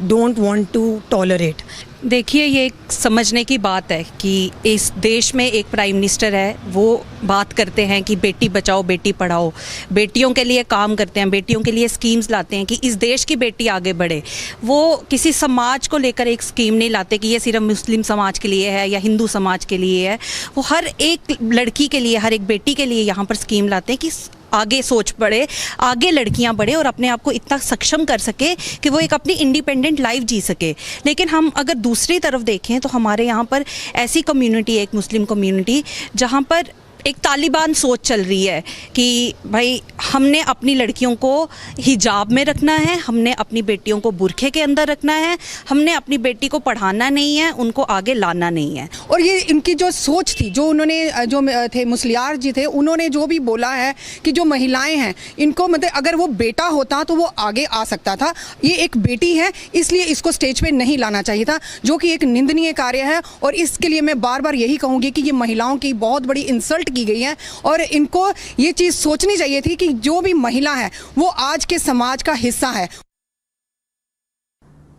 Speaker 4: don't want to tolerate.
Speaker 18: देखिए, ये एक समझने की बात है कि इस देश में एक प्राइम मिनिस्टर है, वो बात करते हैं कि बेटी बचाओ बेटी पढ़ाओ, बेटियों के लिए काम करते हैं, बेटियों के लिए स्कीम्स लाते हैं कि इस देश की बेटी आगे बढ़े। वो किसी समाज को लेकर एक स्कीम नहीं लाते कि ये सिर्फ मुस्लिम समाज के लिए है या हिंदू समाज के लिए है। वो हर एक लड़की के लिए, हर एक बेटी के लिए यहाँ पर स्कीम लाते हैं कि आगे सोच बढ़े, आगे लड़कियां बढ़े और अपने आप को इतना सक्षम कर सके कि वो एक अपनी इंडिपेंडेंट लाइफ जी सके। लेकिन हम अगर दूसरी तरफ देखें तो हमारे यहाँ पर ऐसी कम्युनिटी है, एक मुस्लिम कम्युनिटी, जहाँ पर एक तालिबान सोच चल रही है कि भाई हमने अपनी लड़कियों को हिजाब में रखना है, हमने अपनी बेटियों को बुरखे के अंदर रखना है, हमने अपनी बेटी को पढ़ाना नहीं है, उनको आगे लाना नहीं है।
Speaker 19: और ये इनकी जो सोच थी, जो उन्होंने जो थे मुस्लियार जी थे, उन्होंने जो भी बोला है कि जो महिलाएं हैं इनको मतलब अगर वो बेटा होता तो वो आगे आ सकता था, ये एक बेटी है इसलिए इसको स्टेज पे नहीं लाना चाहिए था, जो कि एक निंदनीय कार्य है। और इसके लिए मैं बार बार यही कहूँगी कि ये महिलाओं की बहुत बड़ी इंसल्ट की गई है और इनको ये चीज सोचनी चाहिए थी कि जो भी महिला है वो आज के समाज का हिस्सा है।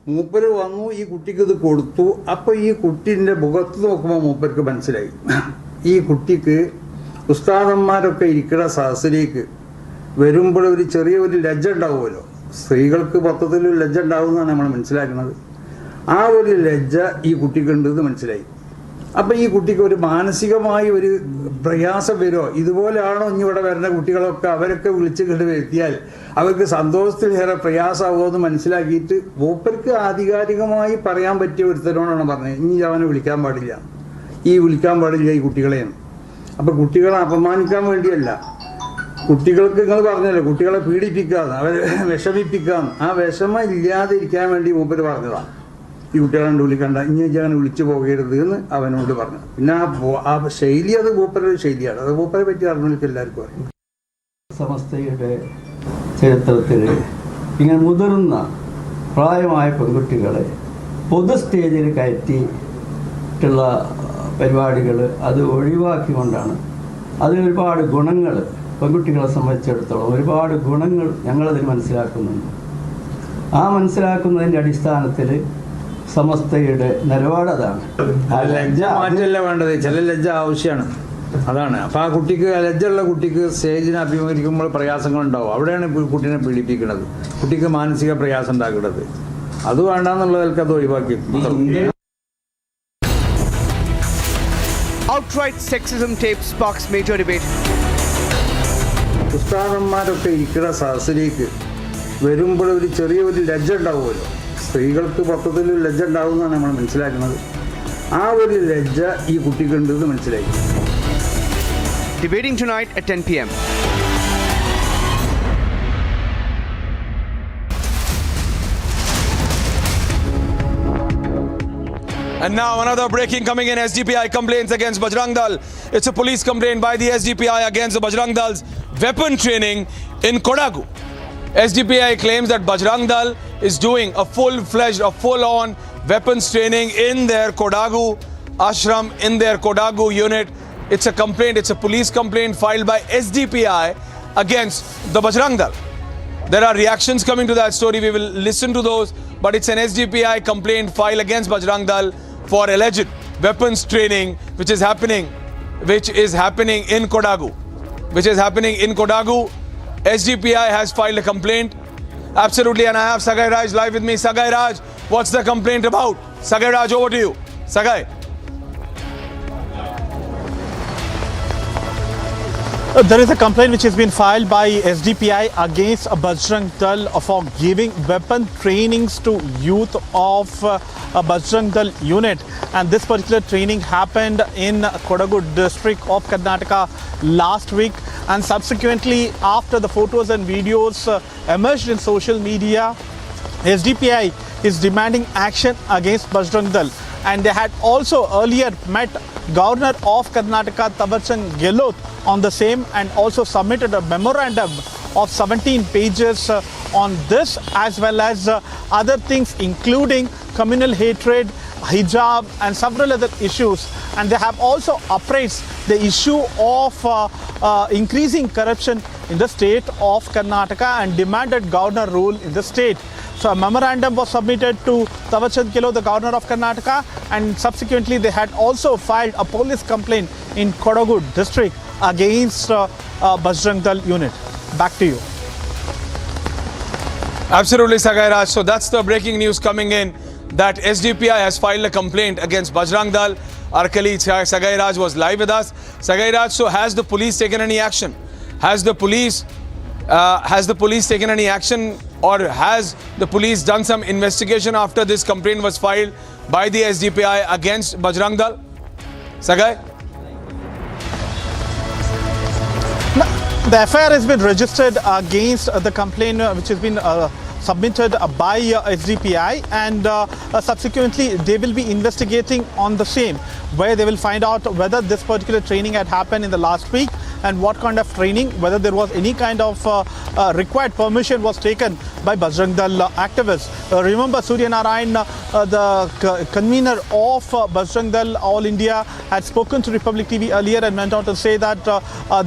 Speaker 2: മൂപ്പര് വന്നു, ഈ കുട്ടിക്ക് ഇത് കൊടുത്തു. അപ്പോൾ ഈ കുട്ടീൻ്റെ മുഖത്ത് നോക്കുമ്പോൾ മൂപ്പർക്ക് മനസ്സിലായി ഈ കുട്ടിക്ക് ഉസ്താദന്മാരൊക്കെ ഇരിക്കുന്ന സദസ്സിലേക്ക് വരുമ്പോൾ ഒരു ചെറിയൊരു ലജ്ജ ഉണ്ടാവുമല്ലോ, സ്ത്രീകൾക്ക് മൊത്തത്തിൽ ലജ്ജ ഉണ്ടാവുമെന്നാണ് നമ്മൾ മനസ്സിലാക്കുന്നത്. ആ ഒരു ലജ്ജ ഈ കുട്ടിക്കുണ്ടെന്ന് മനസ്സിലായി. അപ്പം ഈ കുട്ടിക്ക് ഒരു മാനസികമായി ഒരു പ്രയാസം വരുമോ, ഇതുപോലെയാണോ ഇനി ഇവിടെ വരുന്ന കുട്ടികളൊക്കെ, അവരൊക്കെ വിളിച്ച് കണ്ട് വരുത്തിയാൽ അവർക്ക് സന്തോഷത്തിലേറെ പ്രയാസമാകുമോ എന്ന് മനസ്സിലാക്കിയിട്ട് മൂപ്പർക്ക് ആധികാരികമായി പറയാൻ പറ്റിയ ഒരുത്തരോടാണ് പറഞ്ഞത്, ഇനി അവനെ വിളിക്കാൻ പാടില്ല, വിളിക്കാൻ പാടില്ല ഈ കുട്ടികളെയാണ്. അപ്പം കുട്ടികളെ അപമാനിക്കാൻ വേണ്ടിയല്ല, കുട്ടികൾക്ക് നിങ്ങൾ പറഞ്ഞല്ലോ കുട്ടികളെ പീഡിപ്പിക്കാന്ന്, അവരെ വിഷമിപ്പിക്കാന്ന്, ആ വിഷമം ഇല്ലാതെ ഇരിക്കാൻ വേണ്ടി മൂപ്പര് പറഞ്ഞതാണ്. ഈ കുട്ടികളെ വിളിക്കണ്ട, ഇനി ഞാൻ വിളിച്ചു പോകരുത് എന്ന് അവനോട് പറഞ്ഞു. പിന്നെ ആ ശൈലി, അത് മൂപ്പരുടെ ശൈലിയാണ്, അത് മൂപ്പരെ പറ്റി അറിഞ്ഞവർക്ക് എല്ലാവർക്കും അറിയാം.
Speaker 24: സമസ്തയുടെ ചരിത്രത്തിൽ ഇങ്ങനെ മുതിർന്ന പ്രായമായ പെൺകുട്ടികളെ പൊതു സ്റ്റേജിൽ കയറ്റിയിട്ടുള്ള പരിപാടികൾ അത് ഒഴിവാക്കിക്കൊണ്ടാണ്. അതിൽ ഒരുപാട് ഗുണങ്ങൾ, പെൺകുട്ടികളെ സംബന്ധിച്ചിടത്തോളം ഒരുപാട് ഗുണങ്ങൾ ഞങ്ങളതിൽ മനസ്സിലാക്കുന്നുണ്ട്. ആ മനസ്സിലാക്കുന്നതിൻ്റെ അടിസ്ഥാനത്തിൽ സമസ്തയുടെ നിലപാട് അതാണ്.
Speaker 2: ലജ്ജ മാറ്റല്ല വേണ്ടത്, ചില ലജ്ജ ആവശ്യമാണ്, അതാണ്. അപ്പം ആ കുട്ടിക്ക്, ലജ്ജയുള്ള കുട്ടിക്ക് സ്റ്റേജിനെ അഭിമുഖീകരിക്കുമ്പോൾ പ്രയാസങ്ങളുണ്ടാവും, അവിടെയാണ് കുട്ടീനെ പീഡിപ്പിക്കുന്നത്, കുട്ടിക്ക് മാനസിക പ്രയാസം ഉണ്ടാക്കുന്നത്. അത് വേണ്ടെന്നുള്ളതൊക്കെ അത് ഒഴിവാക്കി.
Speaker 9: Outright sexism tape sparks major debate.
Speaker 2: ഉസ്താദന്മാരൊക്കെ ഇരിക്കുന്ന സദസ്സിലേക്ക് വരുമ്പോൾ ഒരു ചെറിയൊരു ലജ്ജ ഉണ്ടാവുമല്ലോ, സ്ത്രീകൾക്ക് മൊത്തത്തിൽ ലജ്ജ ഉണ്ടാവുമെന്നാണ് നമ്മൾ മനസ്സിലാക്കുന്നത്. ആ ഒരു ലജ്ജ ഈ കുട്ടിക്കുണ്ടെന്ന് മനസ്സിലായി.
Speaker 9: Debating tonight at 10 p.m.
Speaker 13: And now another breaking coming in. SDPI complaints against Bajrang Dal. It's a police complaint by the SDPI against the Bajrang Dal's weapon training in Kodagu. SDPI claims that Bajrang Dal is doing a full-fledged, a full-on weapons training in their Kodagu ashram, in their Kodagu unit. It's a complaint, it's a police complaint filed by SDPI against the Bajrang Dal. There are reactions coming to that story. We will listen to those. But it's an SDPI complaint filed against Bajrang Dal for alleged weapons training, which is happening in Kodagu. SDPI has filed a complaint. Absolutely, and I have Sagai Raj live with me. Sagai Raj, what's the complaint about? Sagai Raj, over to you. Sagai.
Speaker 1: There is a complaint which has been filed by SDPI against Bajrang Dal for giving weapon trainings to youth of a Bajrang Dal unit, and this particular training happened in Kodagu district of Karnataka last week, and subsequently after the photos and videos emerged in social media, SDPI is demanding action against Bajrang Dal, and they had also earlier met Governor of Karnataka Tawarchand Gehlot on the same, and also submitted a memorandum of 17 pages on this, as well as other things including communal hatred, hijab and several other issues. And they have also appraised the issue of increasing corruption in the state of Karnataka and demanded governor rule in the state. So a memorandum was submitted to Tawarchand Gehlot, the governor of Karnataka, and subsequently they had also filed a police complaint in Kodagu district against Bajrang Dal unit. Back to you.
Speaker 13: Absolutely, Sagai Raj. So that's the breaking news coming in, that SDPI has filed a complaint against Bajrang Dal. Our colleague Sagai Raj was live with us. Sagai Raj, so has the police taken any action? Has the police taken any action, or has the police done some investigation after this complaint was filed by the SDPI against Bajrang Dal? Sagai?
Speaker 1: The FIR has been registered against the complaint which has been submitted by SDPI, and subsequently they will be investigating on the same, where they will find out whether this particular training had happened in the last week and what kind of training, whether there was any kind of required permission was taken by Bajrang Dal activists. Remember, Surya Narayan, the convener of Bajrang Dal All India, had spoken to Republic TV earlier and went on to say that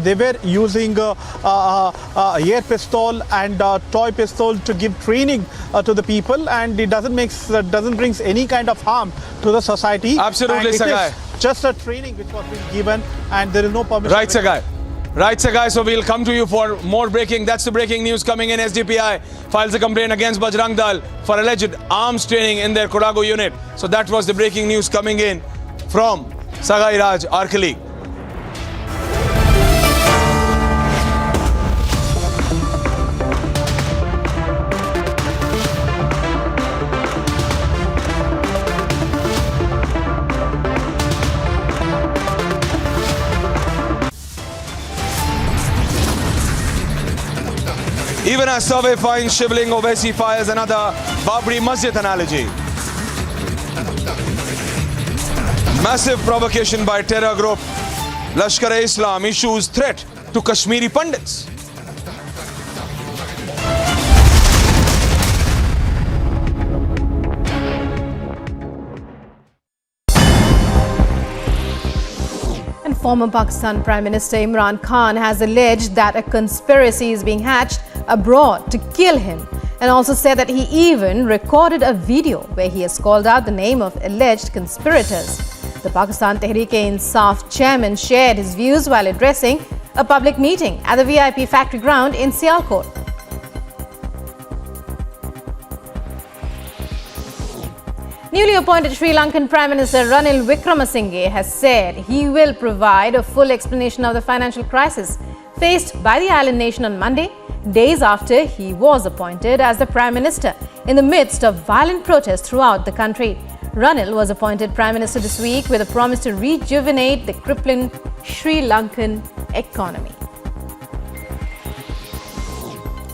Speaker 1: they were using air pistol and toy pistol to give training to the people, and it doesn't bring any kind of harm to the society.
Speaker 13: Absolutely,
Speaker 1: and
Speaker 13: Sagai.
Speaker 1: it is just a training which was being given, and there is no permission.
Speaker 13: Right, Sagai. Right, Sagai. So we'll come to you for more breaking. That's the breaking news coming in. SDPI files a complaint against Bajrang Dal for alleged arms training in their Kodagu unit. So that was the breaking news coming in from Sagai Raj, our colleague. Even as survey finds shriveling Owaisi fires another Babri Masjid analogy. Massive provocation by terror group Lashkar-e-Islam issues threat to Kashmiri Pandits.
Speaker 5: And former Pakistan Prime Minister Imran Khan has alleged that a conspiracy is being hatched abroad to kill him, and also said that he even recorded a video where he has called out the name of alleged conspirators. The Pakistan Tehreek-e-Insaf chairman shared his views while addressing a public meeting at the VIP factory ground in Sialkot. Newly appointed Sri Lankan Prime Minister Ranil Wickremesinghe has said he will provide a full explanation of the financial crisis faced by the island nation on Monday, days after he was appointed as the Prime Minister in the midst of violent protests throughout the country. Ranil was appointed Prime Minister this week with a promise to rejuvenate the crippling Sri Lankan economy.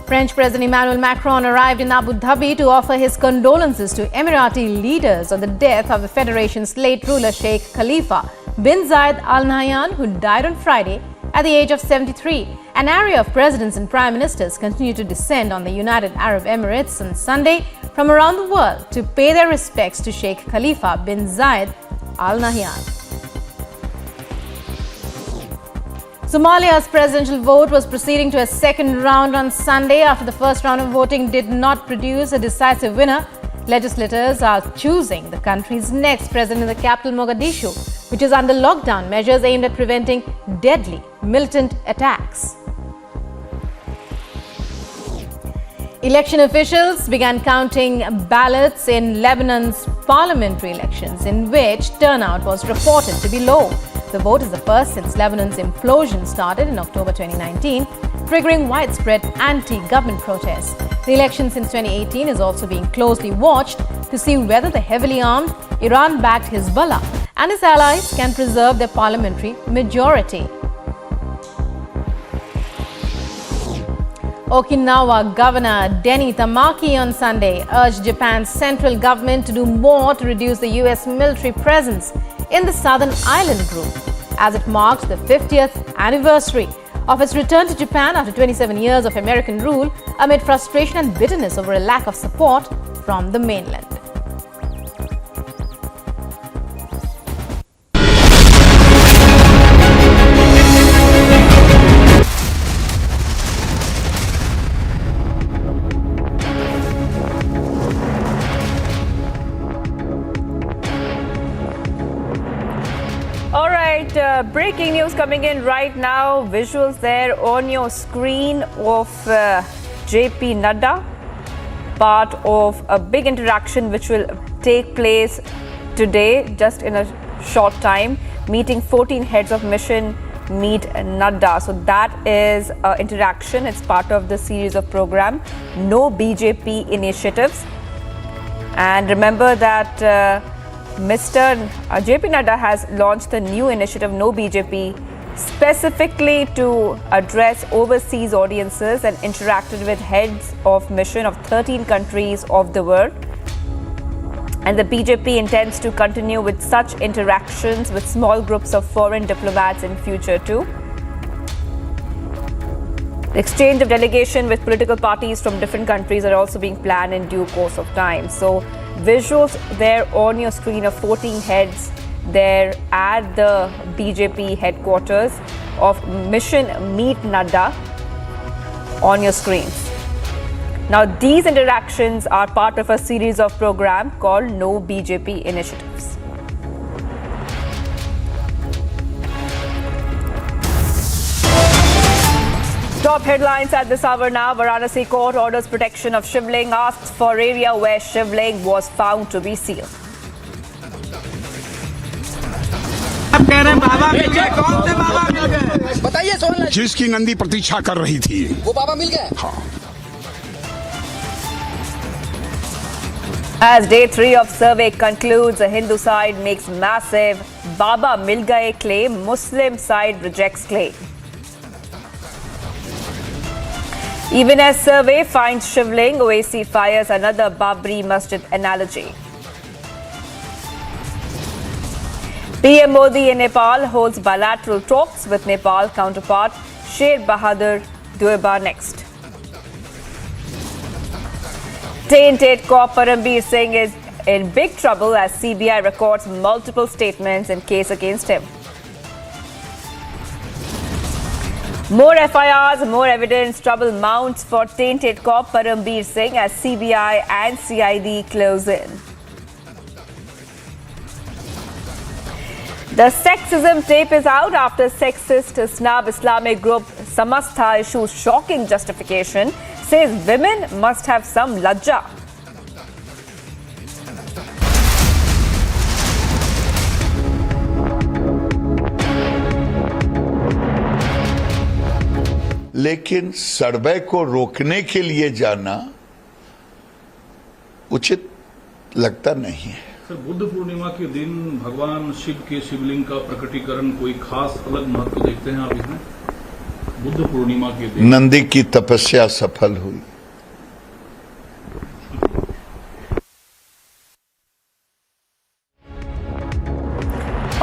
Speaker 5: French President Emmanuel Macron arrived in Abu Dhabi to offer his condolences to Emirati leaders on the death of the federation's late ruler Sheikh Khalifa bin Zayed Al Nahyan, who died on Friday at the age of 73. An array of presidents and prime ministers continue to descend on the United Arab Emirates on Sunday from around the world to pay their respects to Sheikh Khalifa bin Zayed Al Nahyan. Somalia's presidential vote was proceeding to a second round on Sunday after the first round of voting did not produce a decisive winner. Legislators are choosing the country's next president in the capital Mogadishu, which is under lockdown measures aimed at preventing deadly militant attacks. Election officials began counting ballots in Lebanon's parliamentary elections, in which turnout was reported to be low. The vote is the first since Lebanon's implosion started in October 2019, triggering widespread anti-government protests. The election since 2018 is also being closely watched to see whether the heavily armed Iran-backed Hezbollah and its allies can preserve their parliamentary majority. Okinawa Governor Denny Tamaki on Sunday urged Japan's central government to do more to reduce the US military presence in the southern island group, as it marks the 50th anniversary of its return to Japan after 27 years of American rule, amid frustration and bitterness over a lack of support from the mainland.
Speaker 6: Breaking news coming in right now. Visuals there on your screen of JP Nadda, part of a big interaction which will take place today, just in a short time, meeting 14 heads of mission meet Nadda. So that is interaction. It's part of the series of program No BJP Initiatives. And remember that Mr. JP Nadda has launched the new initiative No BJP specifically to address overseas audiences and interacted with heads of mission of 13 countries of the world. And the BJP intends to continue with such interactions with small groups of foreign diplomats in future too. The exchange of delegation with political parties from different countries are also being planned in due course of time. So visuals there on your screen of 14 heads there at the BJP headquarters of Mission Meet Nadda on your screens. Now these interactions are part of a series of program called No BJP Initiatives. Top headlines at this hour now. Varanasi court orders protection of Shivling, asks for area where Shivling was found to be sealed.
Speaker 16: जिसकी नंदी प्रतीक्षा कर रही थी वो बाबा मिल गए. हाँ.
Speaker 6: As day 3 of survey concludes, the Hindu side makes massive Baba Mil Gaye claim, Muslim side rejects claim. Even as survey finds Shivling, OAC fires another Babri Masjid analogy. PM Modi in Nepal holds bilateral talks with Nepal counterpart Sher Bahadur Deuba next. Tainted cop Parambir Singh is in big trouble as CBI records multiple statements in case against him. More FIRs, more evidence, trouble mounts for tainted cop Parambir Singh as CBI and CID close in. The sexism tape is out after sexist Snab Islamic group Samastha issues shocking justification, says women must have some lajja.
Speaker 10: लेकिन सर्वे को रोकने के लिए जाना उचित लगता नहीं है.
Speaker 15: सर, बुद्ध पूर्णिमा के दिन भगवान शिव के शिवलिंग का प्रकटीकरण कोई खास अलग महत्व देखते हैं आप इसमें? बुद्ध पूर्णिमा के दिन
Speaker 10: नंदी की तपस्या सफल हुई.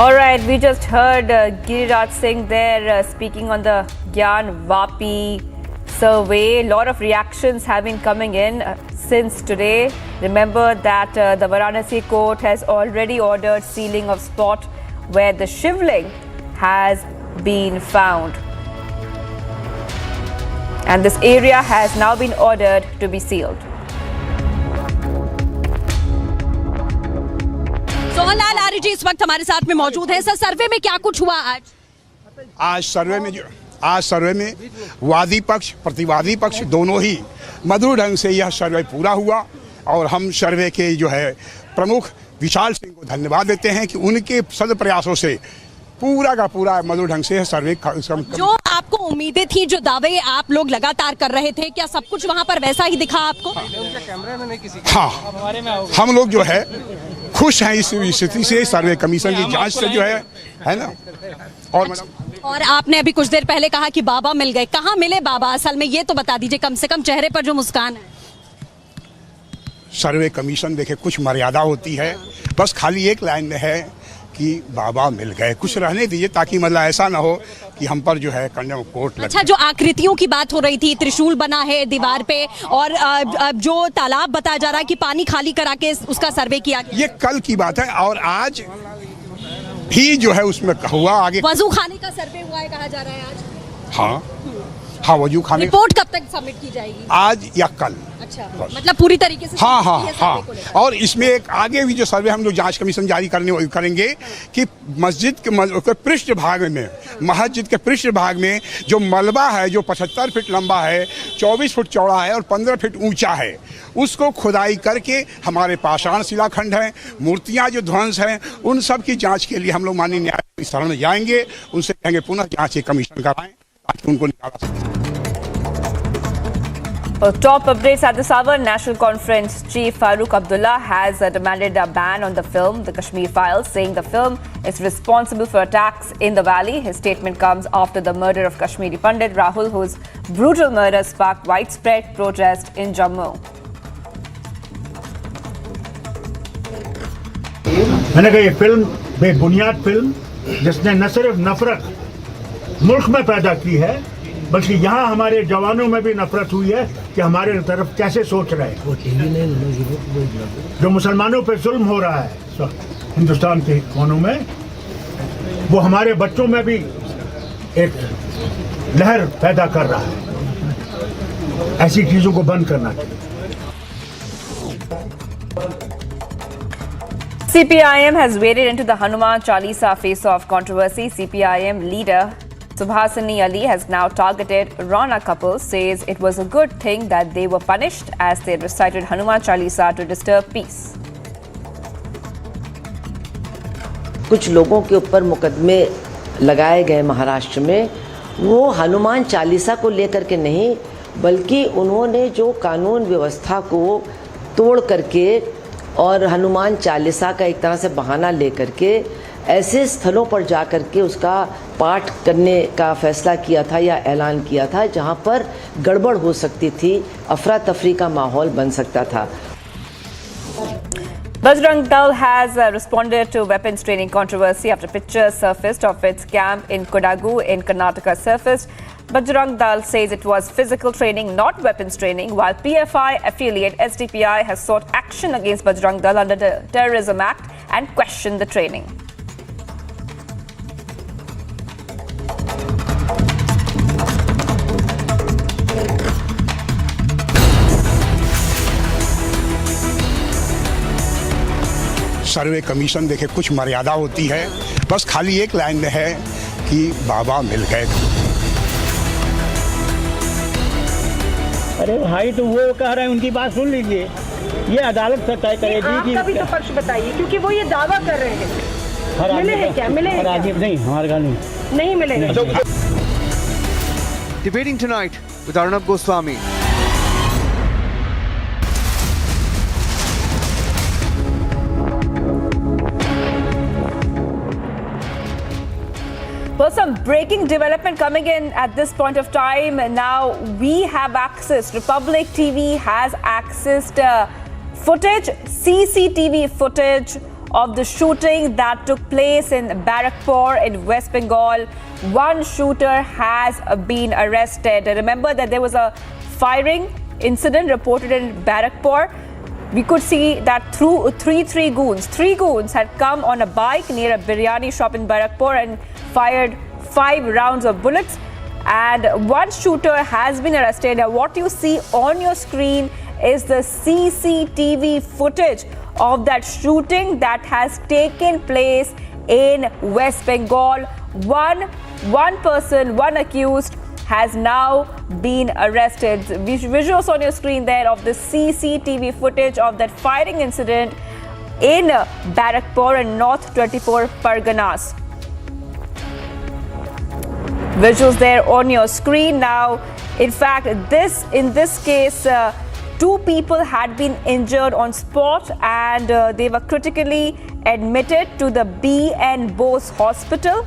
Speaker 6: All right, we just heard Giriraj Singh there speaking on the Gyan Vapi survey. A lot of reactions have been coming in since today. Remember that the Varanasi court has already ordered sealing of spot where the Shivling has been found. And this area has now been ordered to be sealed.
Speaker 20: Sohanlal आर्य जी इस वक्त हमारे साथ में मौजूद हैं। Sir, सर्वे में क्या कुछ हुआ आज?
Speaker 16: आज सर्वे में वादी पक्ष प्रतिवादी पक्ष दोनों ही मधुर ढंग से यह सर्वे पूरा हुआ और हम सर्वे के जो है प्रमुख विशाल सिंह को धन्यवाद देते हैं कि उनके सद प्रयासों से पूरा का पूरा मधुर ढंग से सर्वे
Speaker 20: जो आपको उम्मीदें थी, जो दावे आप लोग लगातार कर रहे थे, क्या सब कुछ वहां पर वैसा ही दिखा आपको?
Speaker 16: हाँ, हम लोग जो है खुश हैं इस स्थिति से, सर्वे कमीशन की जांच से जो है ना।
Speaker 20: और आपने अभी कुछ देर पहले कहा कि बाबा मिल गए, कहाँ मिले बाबा असल में, ये तो बता दीजिए, कम से कम चेहरे पर जो मुस्कान है।
Speaker 16: सर्वे कमीशन देखे कुछ मर्यादा होती है, बस खाली एक लाइन में है कि बाबा मिल गए, कुछ रहने दीजिए ताकि मतलब ऐसा ना हो कि हम पर जो है कंडेम कोर्ट लगे।
Speaker 20: अच्छा, जो आकृतियों की बात हो रही थी, त्रिशूल बना है दीवार पे, और जो तालाब बताया जा रहा है कि पानी खाली करा के उसका सर्वे किया गया,
Speaker 16: ये कल की बात है और आज भी जो है उसमें हुआ। आगे
Speaker 20: वजू खाने का सर्वे हुआ है कहा जा रहा है आज।
Speaker 16: हाँ, वजू खाने।
Speaker 20: रिपोर्ट कब तक सबमिट की जाएगी?
Speaker 16: आज या कल।
Speaker 20: अच्छा, मतलब पूरी तरीके से।
Speaker 16: हाँ। और इसमें एक आगे भी जो सर्वे हम लोग जांच कमीशन जारी करेंगे कि मस्जिद के पृष्ठ भाग में, मस्जिद के पृष्ठ भाग में जो मलबा है, जो 75 फीट लंबा है, 24 फुट चौड़ा है और 15 फीट ऊंचा है, उसको खुदाई करके हमारे पाषाण शिलाखंड हैं, मूर्तियां जो ध्वंस हैं, उन सब की जांच के लिए हम लोग माननीय न्यायालय शरण में जाएंगे, उनसे कहेंगे पुनः जांच कमीशन कराएं ताकि उनको निकाला सके।
Speaker 6: Top updates at this hour. National Conference Chief Farooq Abdullah has demanded a ban on the film, The Kashmir Files, saying the film is responsible for attacks in the valley. His statement comes after the murder of Kashmiri Pandit Rahul, whose brutal murder sparked widespread protest in Jammu.
Speaker 17: मैंने कहा ये film बेबुनियाद film, जिसने न सिर्फ नफरत मुल्क में पैदा की है, बल्कि यहाँ हमारे जवानों में भी नफरत हुई है कि हमारे तरफ कैसे सोच रहे हैं। जो मुसलमानों पे जुल्म हो रहा है हिंदुस्तान के कोनों में, वो हमारे बच्चों में भी एक लहर पैदा कर रहा है। ऐसी चीजों को बंद करना चाहिए।
Speaker 6: CPIM has waded into the Hanuman Chalisa face-off controversy. CPIM leader Subhasini Ali has now targeted Rana couple, says it was a good thing that they were punished as they recited Hanuman Chalisa to disturb peace.
Speaker 7: कुछ लोगों के ऊपर मुकदमे लगाए गए महाराष्ट्र में, वो हनुमान चालीसा को लेकर के नहीं, बल्कि उन्होंने जो कानून व्यवस्था को तोड़ करके और हनुमान चालीसा का एक तरह से बहाना लेकर के ऐसे स्थलों पर जा कर के उसका पाठ करने का फैसला किया था या ऐलान किया था जहां पर गड़बड़ हो सकती थी, अफरा तफरी का माहौल बन सकता था।
Speaker 6: Bajrang Dal has responded to weapons training controversy after pictures surfaced of its camp in Kodagu in Karnataka surfaced. Bajrang Dal says it was physical training, not weapons training, while PFI affiliate SDPI has sought action against Bajrang Dal under the Terrorism Act and questioned the training.
Speaker 16: Survey commission देखे कुछ मर्यादा होती है, बस खाली एक line में है कि बाबा मिल गए।
Speaker 8: अरे भाई, तो वो कह रहे हैं, उनकी बात सुन लीजिए, ये अदालत से तय करेगी।
Speaker 14: आपका भी तो पक्ष बताइए, क्योंकि वो ये दावा कर रहे हैं। मिले हैं क्या? मिले हैं क्या?
Speaker 8: नहीं, हमारे घर नहीं
Speaker 14: मिले।
Speaker 9: Debating tonight with Arnab Goswami.
Speaker 6: Well, some breaking development coming in at this point of time. Now we have access, Republic TV has accessed footage, CCTV footage of the shooting that took place in Barakpur in West Bengal. One shooter has been arrested. Remember that there was a firing incident reported in Barakpur. We could see that through three goons had come on a bike near a biryani shop in Barakpur and fired 5 rounds of bullets, and one shooter has been arrested. Now, what you see on your screen is the CCTV footage of that shooting that has taken place in West Bengal. One person, one accused has now been arrested. Visuals on your screen there of the CCTV footage of that firing incident in Barakpur in North 24 Parganas. Visuals there on your screen now. In fact, in this case, 2 people had been injured on spot, and they were critically admitted to the B.N. Bose Hospital.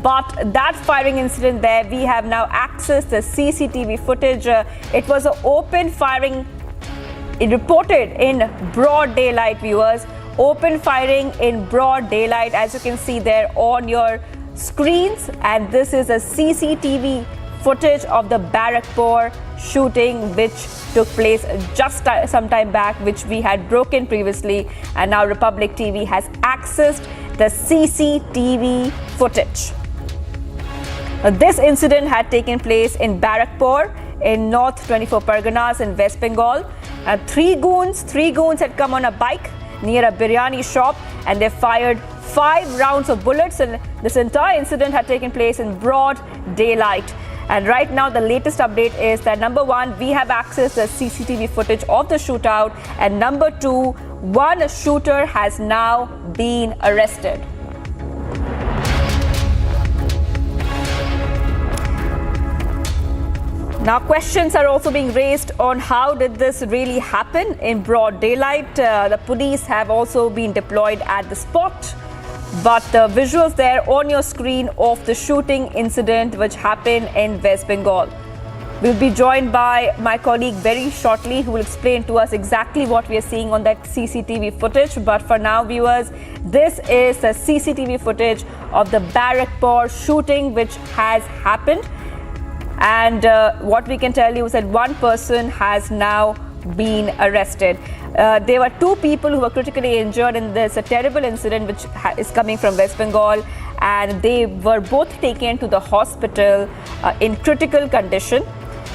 Speaker 6: But that firing incident there, we have now accessed the CCTV footage. It was an open firing, reported in broad daylight, viewers. Open firing in broad daylight, as you can see there on your screens. And this is a CCTV footage of the Barrackpore shooting, which took place just some time back, which we had broken previously, and now Republic TV has accessed the CCTV footage. This incident had taken place in Barrackpore in North 24 Parganas in West Bengal. 3 goons had come on a bike near a biryani shop, and they fired 5 rounds of bullets, and this entire incident had taken place in broad daylight. And right now the latest update is that number 1, we have accessed the CCTV footage of the shootout, and number 2, one shooter has now been arrested. Now, questions are also being raised on how did this really happen in broad daylight. The police have also been deployed at the spot. But the visuals there on your screen of the shooting incident which happened in West Bengal. We'll be joined by my colleague very shortly, who will explain to us exactly what we are seeing on that CCTV footage. But for now, viewers, this is the CCTV footage of the Barrackpore shooting which has happened. And what we can tell you is that one person has now been arrested. There were 2 people who were critically injured in this terrible incident which is coming from West Bengal, and they were both taken to the hospital in critical condition.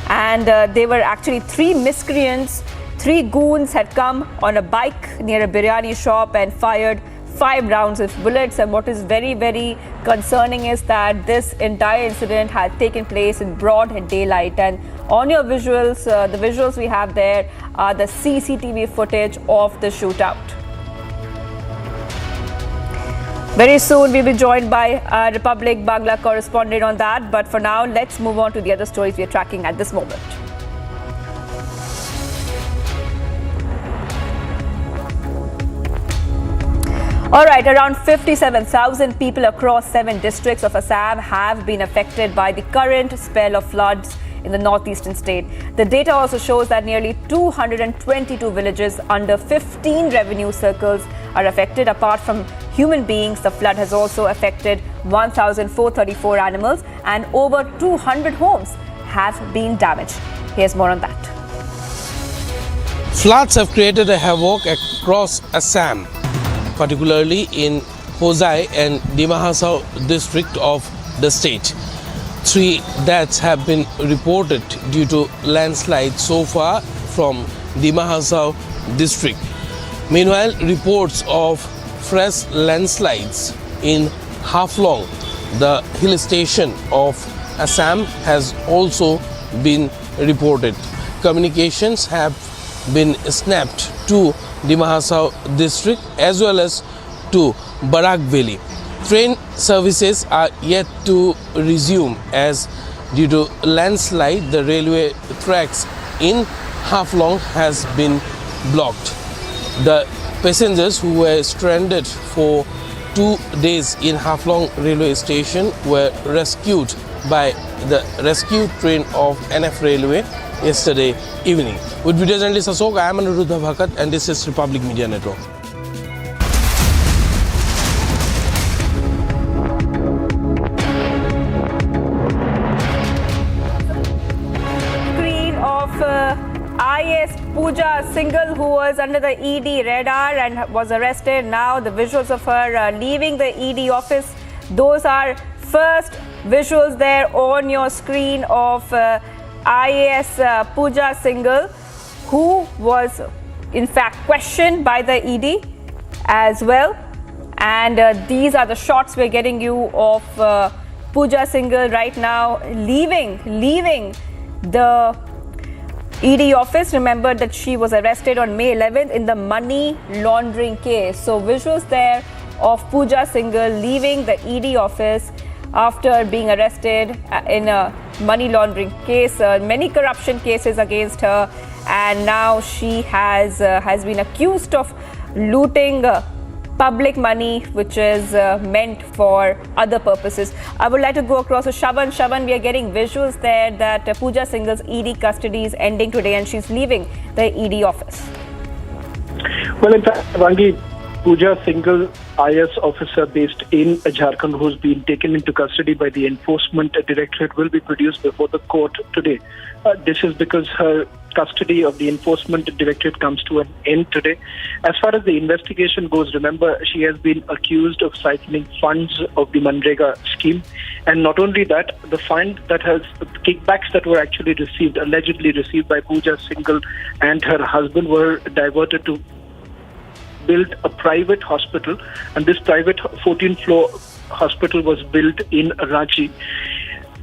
Speaker 6: And there were actually 3 miscreants, 3 goons had come on a bike near a biryani shop and fired 5 rounds of bullets. And what is very, very concerning is that this entire incident had taken place in broad daylight. And on your visuals, the visuals we have there are the CCTV footage of the shootout. Very soon we'll be joined by our Republic Bangla correspondent on that. But for now, let's move on to the other stories we are tracking at this moment. All right, around 57,000 people across 7 districts of Assam have been affected by the current spell of floods in the northeastern state. The data also shows that nearly 222 villages under 15 revenue circles are affected. Apart from human beings, the flood has also affected 1,434 animals, and over 200 homes have been damaged. Here's more on that.
Speaker 3: Floods have created a havoc across Assam, particularly in Hosai and Dima Hasao district of the state. 3 deaths have been reported due to landslides so far from Dima Hasao district. Meanwhile, reports of fresh landslides in Haflong, the hill station of Assam, has also been reported. Communications have been snapped to Dima Hasao district as well as to Barak Valley. Train services are yet to resume as due to landslide the railway tracks in Haflong has been blocked. The passengers who were stranded for 2 days in Haflong railway station were rescued by the rescue train of NF Railway yesterday evening. With video journalist Asok, I am Anuruddha Bhakat, and this is Republic Media Network.
Speaker 6: Screen of IS Pooja Singhal, who was under the ED radar and was arrested. Now the visuals of her leaving the ED office. Those are first visuals there on your screen of IAS Pooja Singhal, who was in fact questioned by the ED as well. And these are the shots we're getting you of Pooja Singhal right now leaving the ED office. Remember that she was arrested on May 11th in the money laundering case. So visuals there of Pooja Singhal leaving the ED office. after being arrested in a money laundering case, many corruption cases against her, and now she has been accused of looting public money which is meant for other purposes. I would like to go across to Shaban. Shaban, we are getting visuals there that Pooja Singhal's ED custody is ending today and she's leaving the ED office.
Speaker 11: Well, in fact, Vangi, Pooja Singhal, IS officer based in Jharkhand, who's been taken into custody by the Enforcement Directorate, will be produced before the court today. This is because her custody of the Enforcement Directorate comes to an end today. As far as the investigation goes, remember, she has been accused of siphoning funds of the Manrega scheme. And not only that, the fund that has kickbacks that were actually received, allegedly received by Pooja Singhal and her husband, were diverted to build a private hospital, and this private 14-floor hospital was built in Ranchi.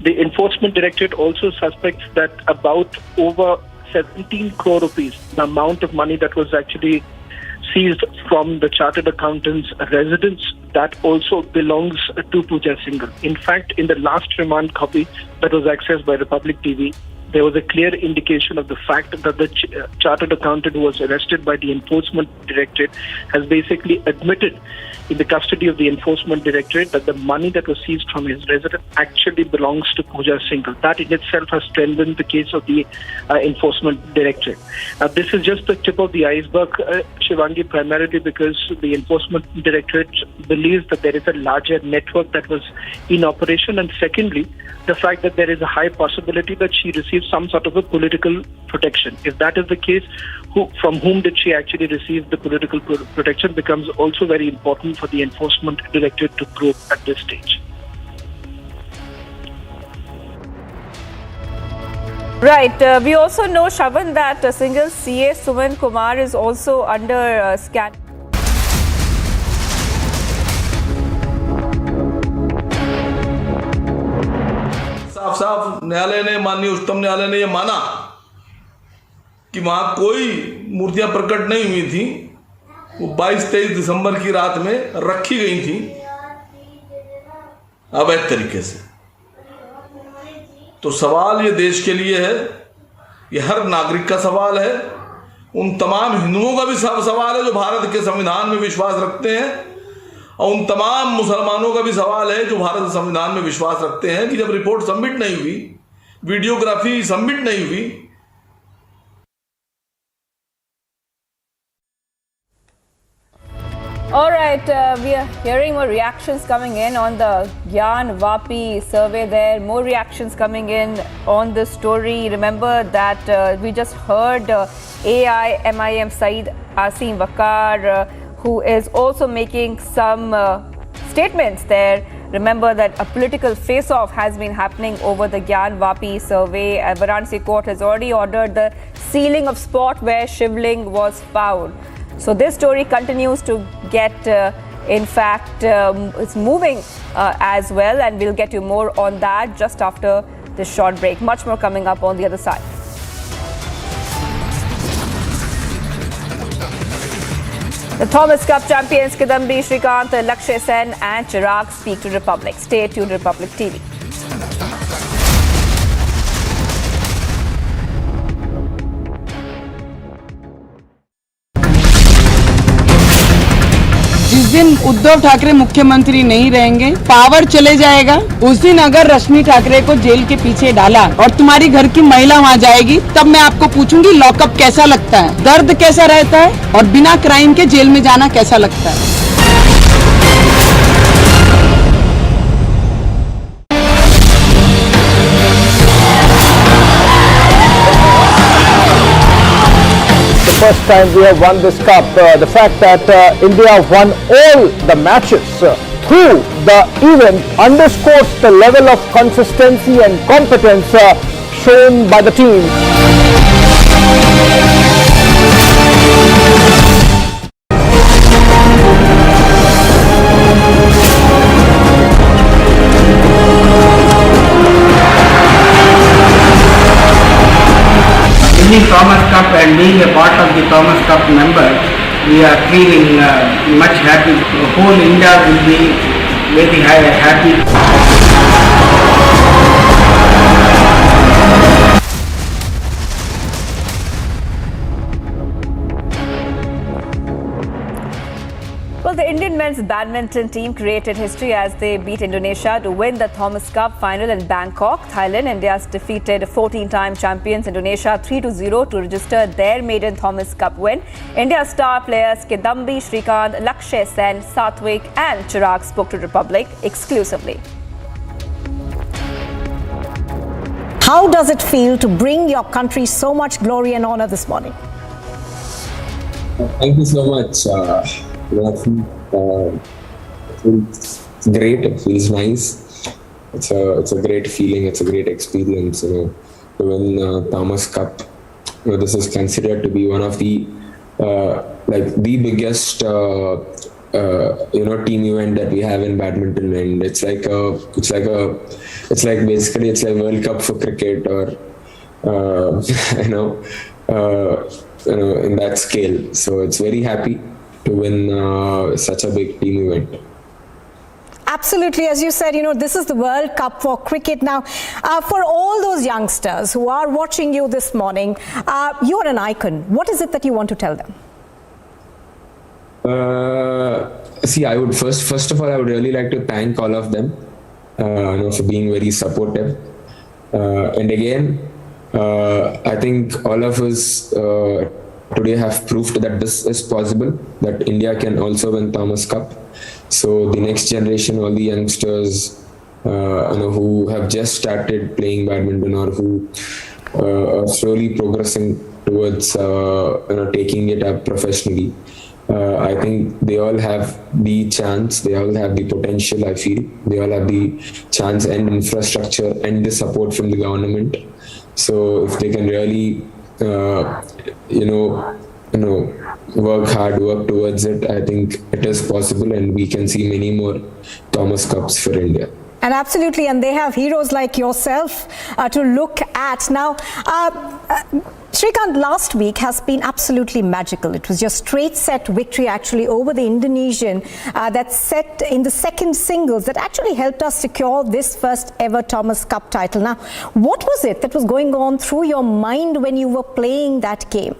Speaker 11: The Enforcement Directorate also suspects that about over 17 crore rupees, the amount of money that was actually seized from the chartered accountant's residence, that also belongs to Pooja Singhal. In fact, in the last remand copy that was accessed by Republic TV, there was a clear indication of the fact that the chartered accountant who was arrested by the Enforcement Directorate has basically admitted in the custody of the Enforcement Directorate that the money that was seized from his residence actually belongs to Pooja Singhal. That in itself has strengthened the case of the Enforcement Directorate. This is just the tip of the iceberg, Shivangi, primarily because the Enforcement Directorate believes that there is a larger network that was in operation, and secondly, the fact that there is a high possibility that she received some sort of a political protection. If that is the case, from whom did she actually receive the political protection becomes also very important for the Enforcement Directorate to probe at this stage.
Speaker 6: Right. We also know, Shaban, that single CA Suman Kumar is also under scan.
Speaker 12: साफ न्यायालय ने, माननीय उच्चतम न्यायालय ने यह माना कि वहां कोई मूर्तियां प्रकट नहीं हुई थी, वो 22-23 दिसंबर की रात में रखी गई थी अवैध तरीके से। तो सवाल ये देश के लिए है, ये हर नागरिक का सवाल है, उन तमाम हिंदुओं का भी सवाल है जो भारत के संविधान में विश्वास रखते हैं, और उन तमाम मुसलमानों का भी सवाल है जो भारत संविधान में विश्वास रखते हैं कि जब रिपोर्ट सबमिट नहीं हुई, वीडियोग्राफी सबमिट नहीं हुई।
Speaker 6: All right, we are hearing more reactions coming in on the Gyan Vapi survey there. More reactions coming in on this story. Remember that we just heard AIMIM Saeed Asim Wakar, who is also making some statements there. Remember that a political face-off has been happening over the Gyan Vapi survey. Varanasi court has already ordered the sealing of spot where Shivling was found. So this story continues to get, in fact, it's moving as well, and we'll get you more on that just after this short break. Much more coming up on the other side. The Thomas Cup champions Kidambi Shrikant, Lakshay Sen and Chirag speak to Republic. Stay tuned, Republic TV.
Speaker 21: जिस दिन उद्धव ठाकरे मुख्यमंत्री नहीं रहेंगे, power चले जाएगा, उस दिन अगर रश्मि ठाकरे को जेल के पीछे डाला और तुम्हारी घर की महिला वहाँ जाएगी, तब मैं आपको पूछूंगी लॉकअप कैसा लगता है, दर्द कैसा रहता है और बिना क्राइम के जेल में जाना कैसा लगता है।
Speaker 23: First time we have won this cup. The fact that India won all the matches through the event underscores the level of consistency and competence shown by the team.
Speaker 25: Winning Thomas Cup and being a part of the Thomas Cup members, we are feeling much happy. The whole India will be very happy.
Speaker 6: women's badminton team created history as they beat Indonesia to win the Thomas Cup final in Bangkok, Thailand. India's defeated 14-time champions Indonesia 3-0 to register their maiden Thomas Cup win. India's star players Kidambi Srikanth, Lakshay Sen, Sathwik and Chirag spoke to Republic exclusively.
Speaker 4: How does it feel to bring your country so much glory and honor this morning?
Speaker 18: Thank you so much. It's great. It feels nice. It's a great feeling. It's a great experience. To win Thomas Cup. This is considered to be one of the the biggest team event that we have in badminton, and it's like World Cup for cricket, or in that scale. So it's very happy to win such a big team event.
Speaker 4: Absolutely, as you said, this is the World Cup for cricket. Now, for all those youngsters who are watching you this morning, you are an icon. What is it that you want to tell them?
Speaker 18: I would first of all, I would really like to thank all of them, for being very supportive. And again, I think all of us today have proved that this is possible, that India can also win Thomas Cup. So the next generation, all the youngsters, who have just started playing badminton, or who are slowly progressing towards, taking it up professionally. I think they all have the chance, they all have the potential, I feel. They all have the chance and infrastructure and the support from the government. So if they can really, work hard, work towards it, I think it is possible, and we can see many more Thomas Cups for India.
Speaker 4: And absolutely, and they have heroes like yourself to look at. Now, Srikanth, last week has been absolutely magical. It was your straight set victory actually over the Indonesian that set in the second singles that actually helped us secure this first ever Thomas Cup title. Now, what was it that was going on through your mind when you were playing that game?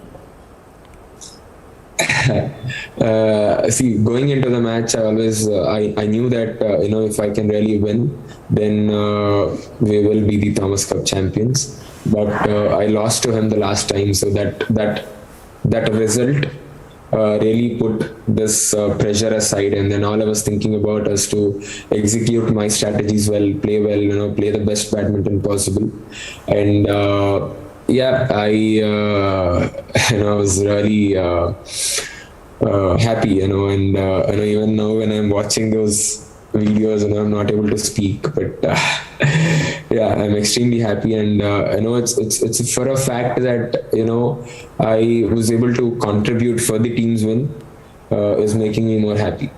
Speaker 18: Going into the match, I always I knew that if I can really win, then we will be the Thomas Cup champions. But I lost to him the last time, so that result really put this pressure aside, and then all I was thinking about was to execute my strategies well, play well, play the best badminton possible, and I was really happy, and even now when I'm watching those videos, I'm not able to speak, but I'm extremely happy, and I know it's for a fact that I was able to contribute for the team's win is making me more happy.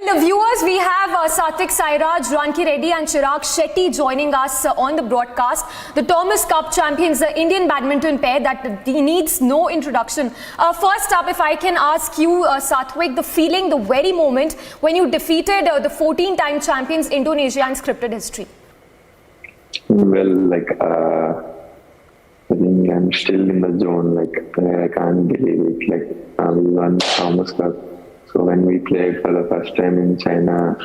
Speaker 19: The viewers, we have Sathwik Sairaj, Ranki Reddy and Chirag Shetty joining us on the broadcast. The Thomas Cup champions, the Indian badminton pair that needs no introduction. First up, if I can ask you, Sathwik, the feeling, the very moment when you defeated the 14-time champions Indonesia in scripted history.
Speaker 22: Well, I think I'm still in the zone. I can't believe it. We won Thomas Cup. So when we played for the first time in China,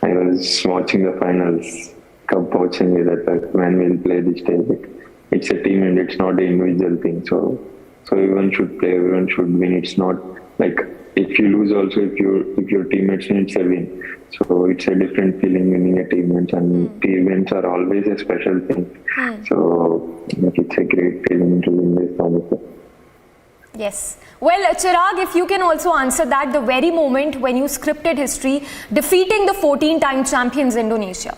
Speaker 22: I was watching the finals, watching it that when we'll play this day. It's a team and it's not an individual thing. So everyone should play, everyone should win. It's not like if you lose also, if your teammates win, it's a win. So it's a different feeling winning a team event, and team events are always a special thing. So it's a great feeling to win this Thomas Cup.
Speaker 19: Yes. Well, Chirag, if you can also answer that, the very moment when you scripted history, defeating the 14-time champions Indonesia.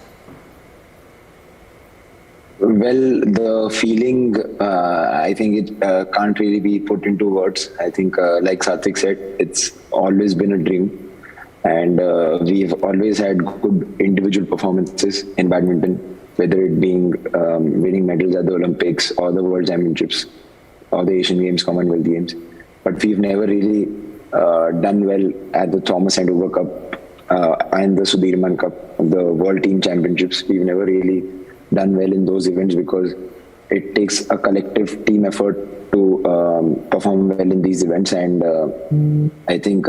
Speaker 24: Well, the feeling, I think it can't really be put into words. I think, like Sathwik said, it's always been a dream. And we've always had good individual performances in badminton, whether it being winning medals at the Olympics or the World Championships, or the Asian Games, Commonwealth Games. But we've never really done well at the Thomas and Hoover Cup and the Sudirman Cup, the World Team Championships. We've never really done well in those events because it takes a collective team effort to perform well in these events, and I think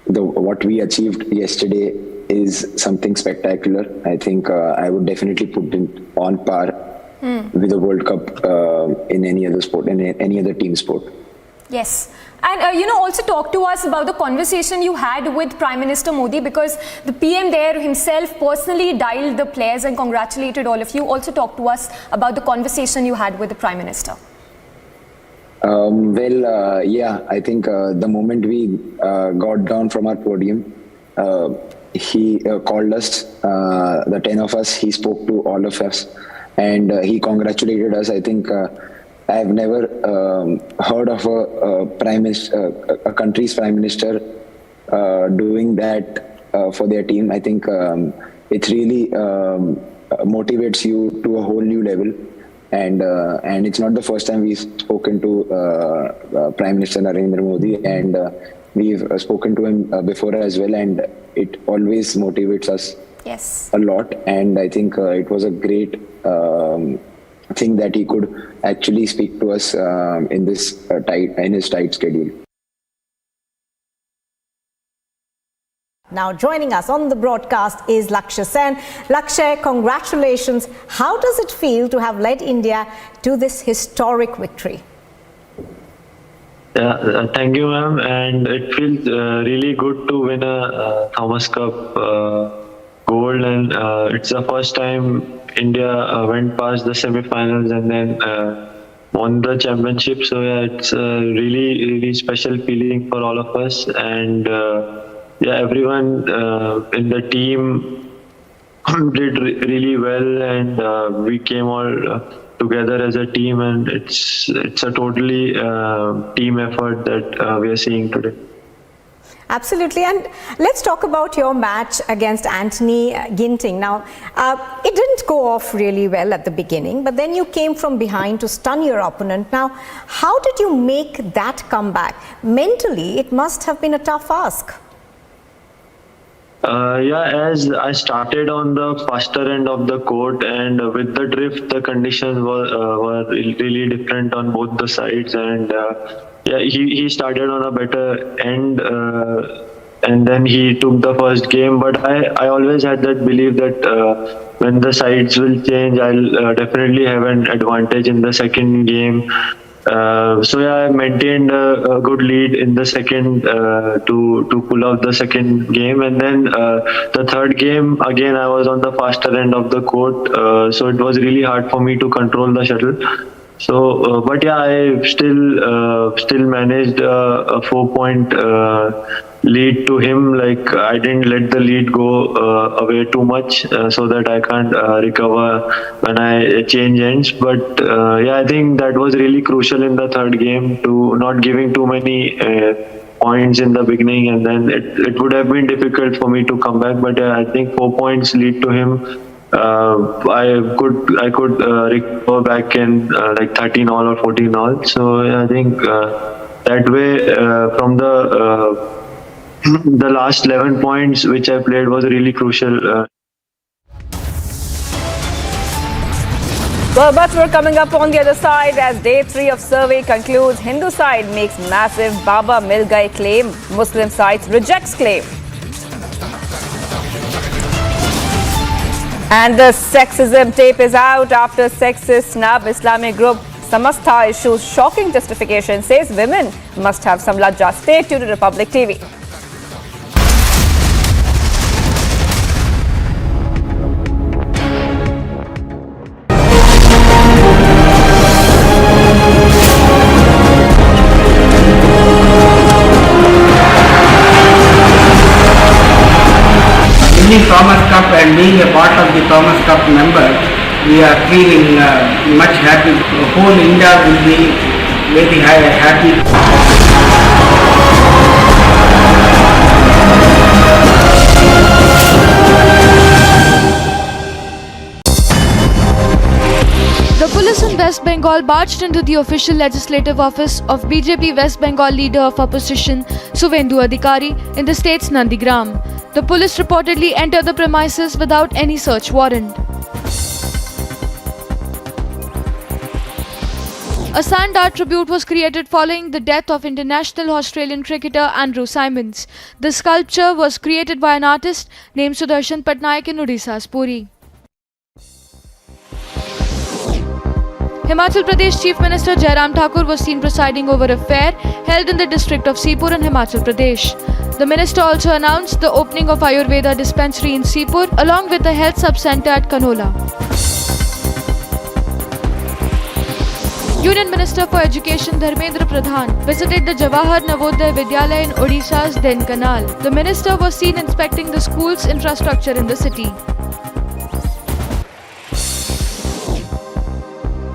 Speaker 24: what we achieved yesterday is something spectacular. I think I would definitely put it on par with the World Cup in any other sport, in any other team sport.
Speaker 19: Yes. And, also talk to us about the conversation you had with Prime Minister Modi, because the PM there himself personally dialed the players and congratulated all of you. Also talk to us about the conversation you had with the Prime Minister.
Speaker 24: I think the moment we got down from our podium, he called us, the 10 of us, he spoke to all of us, and he congratulated us. I think I have never heard of a country's prime minister doing that for their team. I think it really motivates you to a whole new level. And it's not the first time we've spoken to Prime Minister Narendra Modi, and we've spoken to him before as well, and it always motivates us a lot. And I think it was a great thing that he could actually speak to us in his tight schedule.
Speaker 4: Now joining us on the broadcast is Lakshya Sen. Lakshya, congratulations. How does it feel to have led India to this historic victory?
Speaker 1: Yeah, thank you, ma'am. And it feels really good to win a Thomas Cup gold, and it's the first time India went past the semi-finals and then won the championship. So yeah, it's a really special feeling for all of us, and everyone in the team did really well, and we came all together as a team, and it's a totally team effort that we are seeing today.
Speaker 4: Absolutely. And let's talk about your match against Anthony Ginting. Now, it didn't go off really well at the beginning, but then you came from behind to stun your opponent. Now, how did you make that comeback? Mentally, it must have been a tough ask.
Speaker 1: As I started on the faster end of the court, and with the drift, the conditions were really different on both the sides, and he started on a better end, and then he took the first game. But I always had that belief that when the sides will change, I'll definitely have an advantage in the second game. I maintained a good lead in the second to pull out the second game, and then the third game again I was on the faster end of the court, so it was really hard for me to control the shuttle. So, I still managed a 4-point lead to him. Like, I didn't let the lead go away too much, so that I can't recover when I change ends. But I think that was really crucial in the third game, to not giving too many points in the beginning, and then it would have been difficult for me to come back. But I think 4 points lead to him. I could recover back in like 13 all or 14 all. So I think that way from the last 11 points which I played was really crucial.
Speaker 6: But we're coming up on the other side as day 3 of survey concludes. Hindu side makes massive Baba Mil Gaye claim. Muslim side rejects claim. And the sexism tape is out after sexist snub. Islamic group Samastha issues shocking justification, says women must have some lajja. Stay tuned to Republic TV.
Speaker 25: Winning Thomas Cup and being a part of the Thomas Cup member, we are feeling much happy. Whole India will be very happy.
Speaker 2: The police in West Bengal barged into the official legislative office of BJP West Bengal leader of opposition Suvendu Adhikari in the state's Nandigram. The police reportedly entered the premises without any search warrant. A sand art tribute was created following the death of international Australian cricketer Andrew Symonds. The sculpture was created by an artist named Sudarshan Patnaik in Odisha's Puri. Himachal Pradesh Chief Minister Jairam Thakur was seen presiding over a fair held in the district of Sipur in Himachal Pradesh. The minister also announced the opening of Ayurveda dispensary in Sipur along with a health sub-center at Kanola. Union Minister for Education Dharmendra Pradhan visited the Jawahar Navodaya Vidyalaya in Odisha's Denkanal. The minister was seen inspecting the school's infrastructure in the city.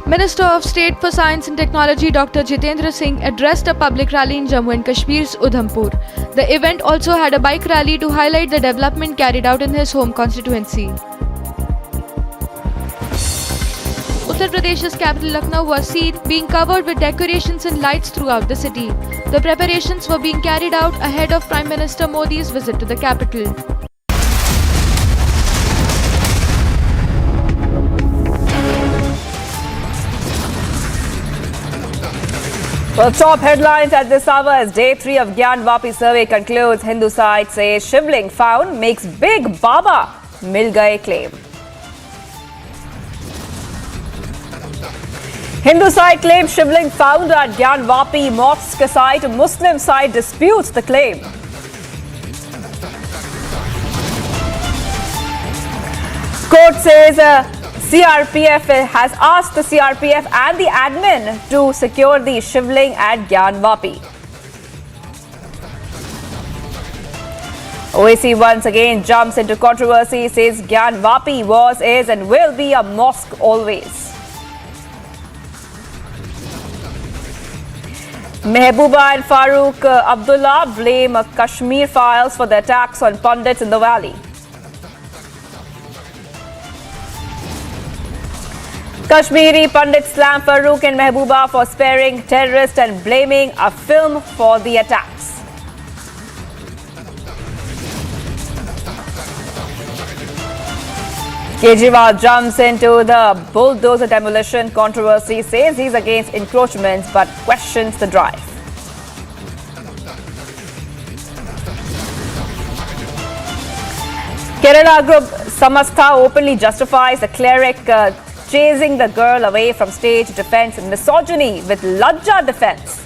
Speaker 2: Minister of State for Science and Technology Dr. Jitendra Singh addressed a public rally in Jammu and Kashmir's Udhampur. The event also had a bike rally to highlight the development carried out in his home constituency. Uttar Pradesh's capital Lucknow was seen being covered with decorations and lights throughout the city. The preparations were being carried out ahead of Prime Minister Modi's visit to the capital.
Speaker 6: Well, top headlines at this hour as Day 3 of Gyan Vapi survey concludes. Hindu side says Shivling found makes big Baba Mil Gaye claim. Hindu side claims Shivling found at Gyan Vapi mosque site. Muslim side disputes the claim. Court says CRPF has asked the CRPF and the admin to secure the Shivling at Gyan Vapi. OAC once again jumps into controversy, says Gyan Vapi was, is and will be a mosque always. Mehbooba and Farooq Abdullah blame Kashmir files for the attacks on pundits in the valley. Kashmiri pundits slam Farooq and Mehbooba for sparing terrorists and blaming a film for the attacks. Kejriwal jumps into the bulldozer demolition controversy, says he's against encroachments but questions the drive. Kerala group Samastha openly justifies the cleric chasing the girl away from stage defense misogyny with Lajja defense.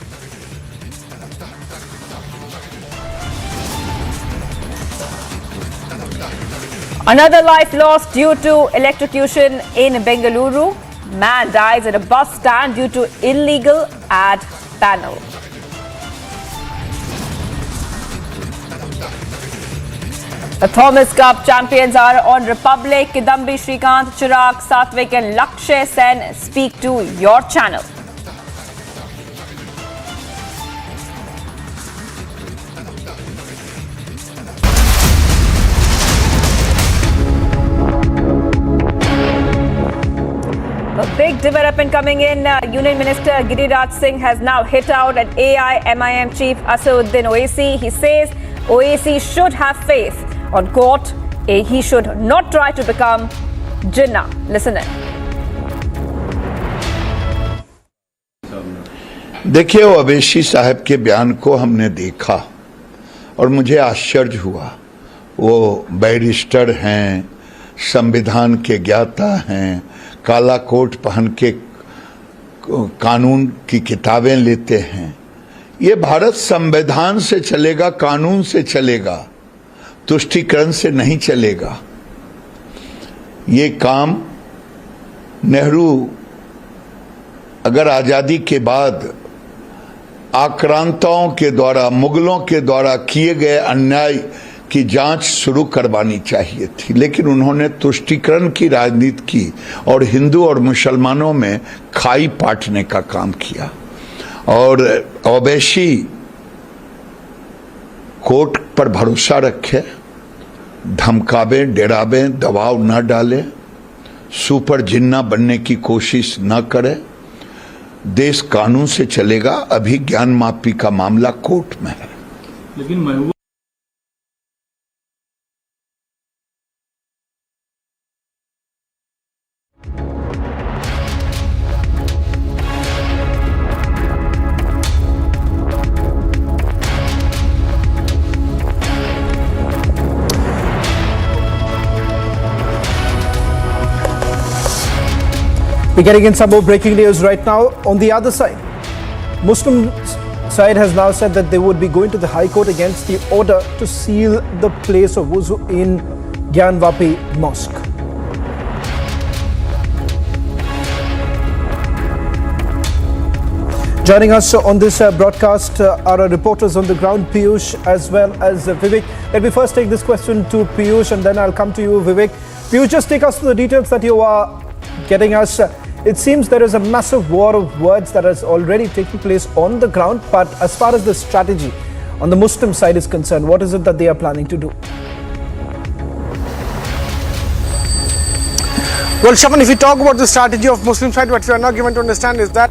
Speaker 6: Another life lost due to electrocution in Bengaluru. Man dies at a bus stand due to illegal ad panel. The Thomas Cup champions are on Republic. Kidambi Shrikant, Chirag, Satvik and Lakshay Sen speak to your channel. A big development coming in. Union Minister Giriraj Singh has now hit out at AIMIM Chief Asauddin Owaisi. He says Owaisi should have faith on court. He should not try to become Jinnah. Listen in.
Speaker 5: देखिए, ओवैसी साहब के बयान को हमने देखा और मुझे आश्चर्य हुआ। वो बैरिस्टर हैं, संविधान के ज्ञाता हैं, काला कोट पहन के कानून की किताबें लेते हैं। ये भारत संविधान से चलेगा, कानून से चलेगा, तुष्टीकरण से नहीं चलेगा। ये काम नेहरू अगर आज़ादी के बाद आक्रांताओं के द्वारा, मुगलों के द्वारा किए गए अन्याय की जांच शुरू करवानी चाहिए थी, लेकिन उन्होंने तुष्टीकरण की राजनीति की और हिंदू और मुसलमानों में खाई पाटने का काम किया। और ओवैसी कोर्ट पर भरोसा रखे, धमकावे, डरावे, दबाव न डाले, सुपर जिन्ना बनने की कोशिश न करे। देश कानून से चलेगा। अभी ज्ञान माफी का मामला कोर्ट में है।
Speaker 10: लेकिन
Speaker 23: We're getting in some more breaking news right now. On the other side, Muslim side has now said that they would be going to the High Court against the order to seal the place of wuzu in Gyanvapi Mosque. Joining us on this broadcast are our reporters on the ground, Piyush as well as Vivek. Let me first take this question to Piyush and then I'll come to you, Vivek. Piyush, just take us through the details that you are getting us. It seems there is a massive war of words that has already taken place on the ground, but as far as the strategy on the Muslim side is concerned, what is it that they are planning to do?
Speaker 10: Well, Shaman, if we talk about the strategy of Muslim side, what we are now given to understand is that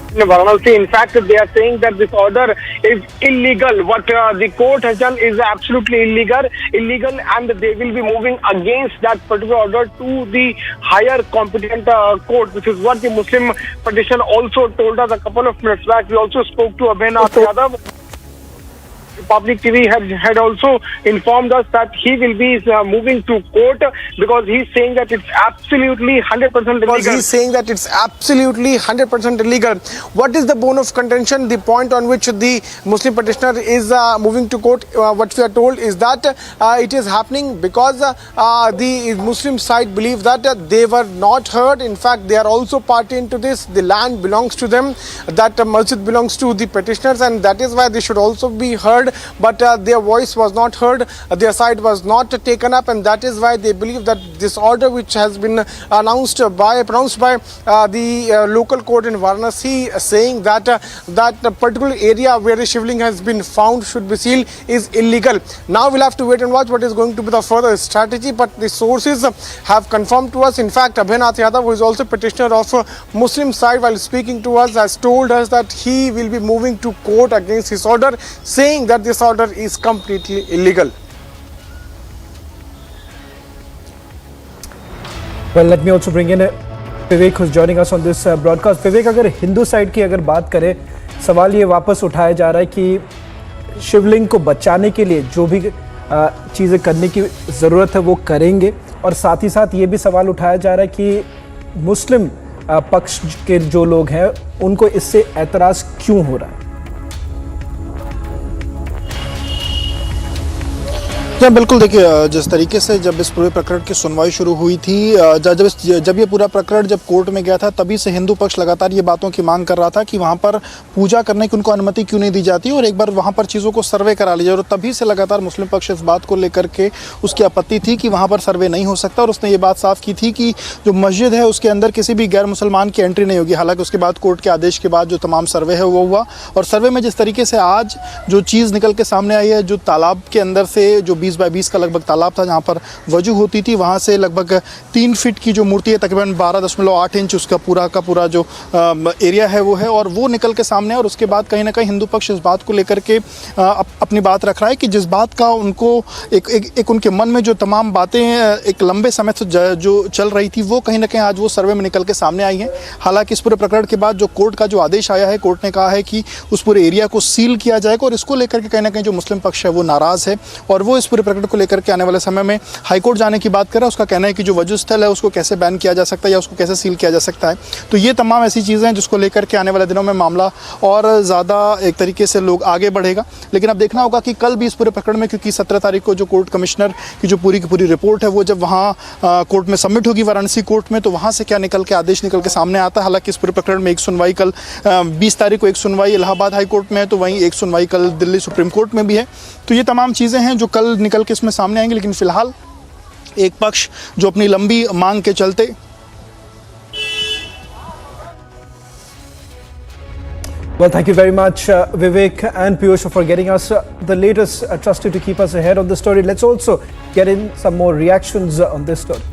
Speaker 11: Varanasi, in fact, they are saying that this order is illegal. What the court has done is absolutely illegal, and they will be moving against that particular order to the higher competent court, which is what the Muslim petition also told us a couple of minutes back. We also spoke to Abhinav Yadav. Public TV had also informed us that he will be moving to court because he's saying that it's absolutely 100% illegal.
Speaker 10: Because he's saying that it's absolutely 100% illegal. What is the bone of contention? The point on which the Muslim petitioner is moving to court, what we are told is that it is happening because the Muslim side believe that they were not heard. In fact, they are also party into this. The land belongs to them. That masjid belongs to the petitioners, and that is why they should also be heard. But their voice was not heard, their side was not taken up, and that is why they believe that this order, which has been pronounced by the local court in Varanasi, saying that that particular area where the shivling has been found should be sealed, is illegal. Now we'll have to wait and watch what is going to be the further strategy, but the sources have confirmed to us. In fact, Abhinav Yadav, who is also petitioner of Muslim side, while speaking to us, has told us that he will be moving to court against his order, saying that this order is completely illegal.
Speaker 23: Well, let me also bring in Vivek, who's joining us on this broadcast. Vivek, अगर Hindu side की अगर बात करें, सवाल ये वापस उठाया जा रहा है कि शिवलिंग को बचाने के लिए जो भी चीज़ें करने की ज़रूरत है वो करेंगे, और साथ ही साथ ये भी सवाल उठाया जा रहा है कि मुस्लिम पक्ष के जो लोग हैं उनको इससे एतराज़ क्यों हो रहा है?
Speaker 13: जी बिल्कुल, देखिए जिस तरीके से जब इस पूरे प्रकरण की सुनवाई शुरू हुई थी, जब ये पूरा प्रकरण जब कोर्ट में गया था, तभी से हिंदू पक्ष लगातार ये बातों की मांग कर रहा था कि वहाँ पर पूजा करने की उनको अनुमति क्यों नहीं दी जाती और एक बार वहाँ पर चीज़ों को सर्वे करा लिया। और तभी से लगातार मुस्लिम पक्ष इस बात को लेकर के उसकी आपत्ति थी कि वहाँ पर सर्वे नहीं हो सकता, और उसने ये बात साफ की थी कि जो मस्जिद है उसके अंदर किसी भी गैर मुसलमान की एंट्री नहीं होगी। हालांकि उसके बाद कोर्ट के आदेश के बाद जो तमाम सर्वे है वो हुआ, और सर्वे में जिस तरीके से आज जो चीज़ निकल के सामने आई है, जो तालाब के अंदर से जो 20 बाय 20 का लगभग तालाब था जहां पर वजू होती थी, वहां से लगभग 3 फीट की जो मूर्ति है, तकरीबन 12.8 इंच उसका पूरा का पूरा जो एरिया है वो है, और वो निकल के सामने। और उसके बाद कहीं ना कहीं हिंदू पक्ष इस बात को लेकर के अपनी बात रख रहा है कि जिस बात का उनको एक उनके मन में जो तमाम बातें एक लंबे समय से जो चल रही थी, वो कहीं ना कहीं आज वो सर्वे में निकल के सामने आई हैं। हालांकि इस पूरे प्रकरण के बाद जो कोर्ट का जो आदेश आया है, कोर्ट ने कहा है कि उस पूरे एरिया को सील किया जाएगा, और इसको लेकर के कहीं ना कहीं जो मुस्लिम पक्ष है वो नाराज़ है, और वो इस पूरे प्रकरण को लेकर के आने वाले समय में हाईकोर्ट जाने की बात कर रहा है। उसका कहना है कि जो वजू स्थल है उसको कैसे बैन किया जा सकता है या उसको कैसे सील किया जा सकता है। तो ये तमाम ऐसी चीज़ें हैं जिसको लेकर के आने वाले दिनों में मामला और ज़्यादा एक तरीके से लोग आगे बढ़ेगा। लेकिन अब देखना होगा कि कल भी इस पूरे प्रकरण में, क्योंकि 17 तारीख को जो कोर्ट कमिश्नर की जो पूरी की पूरी रिपोर्ट है वो जब वहाँ कोर्ट में सबमिट होगी वाराणसी कोर्ट में, तो वहाँ से क्या निकल के आदेश निकल के सामने आता है। हालांकि इस पूरे प्रकरण में एक सुनवाई कल 20 तारीख को एक सुनवाई इलाहाबाद हाई कोर्ट में है, तो वहीं एक सुनवाई कल दिल्ली सुप्रीम कोर्ट में भी है। तो ये तमाम चीज़ें हैं जो कल निकल के इसमें सामने आएंगी। लेकिन फिलहाल एक पक्ष जो अपनी लंबी मांग के चलते
Speaker 23: Well, thank you very much, Vivek and Piyush, for getting us the latest. Trust you to keep us ahead on the story. Let's also get in some more reactions on this story.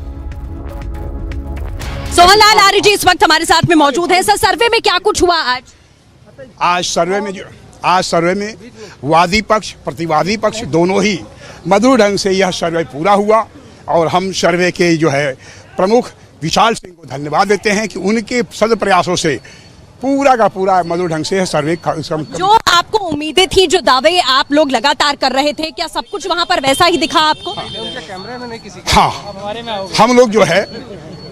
Speaker 15: Sohanlal आर्य जी इस वक्त हमारे साथ में मौजूद हैं। Sir, सर्वे में क्या कुछ हुआ आज?
Speaker 16: आज सर्वे में वादी पक्ष प्रतिवादी पक्ष दोनों ही मधुर ढंग से यह सर्वे पूरा हुआ, और हम सर्वे के जो है प्रमुख विशाल सिंह को धन्यवाद देते हैं कि उनके सद प्रयासों से पूरा का पूरा मधुर ढंग से सर्वे
Speaker 15: जो आपको उम्मीदें थी, जो दावे आप लोग लगातार कर रहे थे, क्या सब कुछ वहां पर वैसा ही दिखा आपको?
Speaker 16: हाँ, हम लोग जो है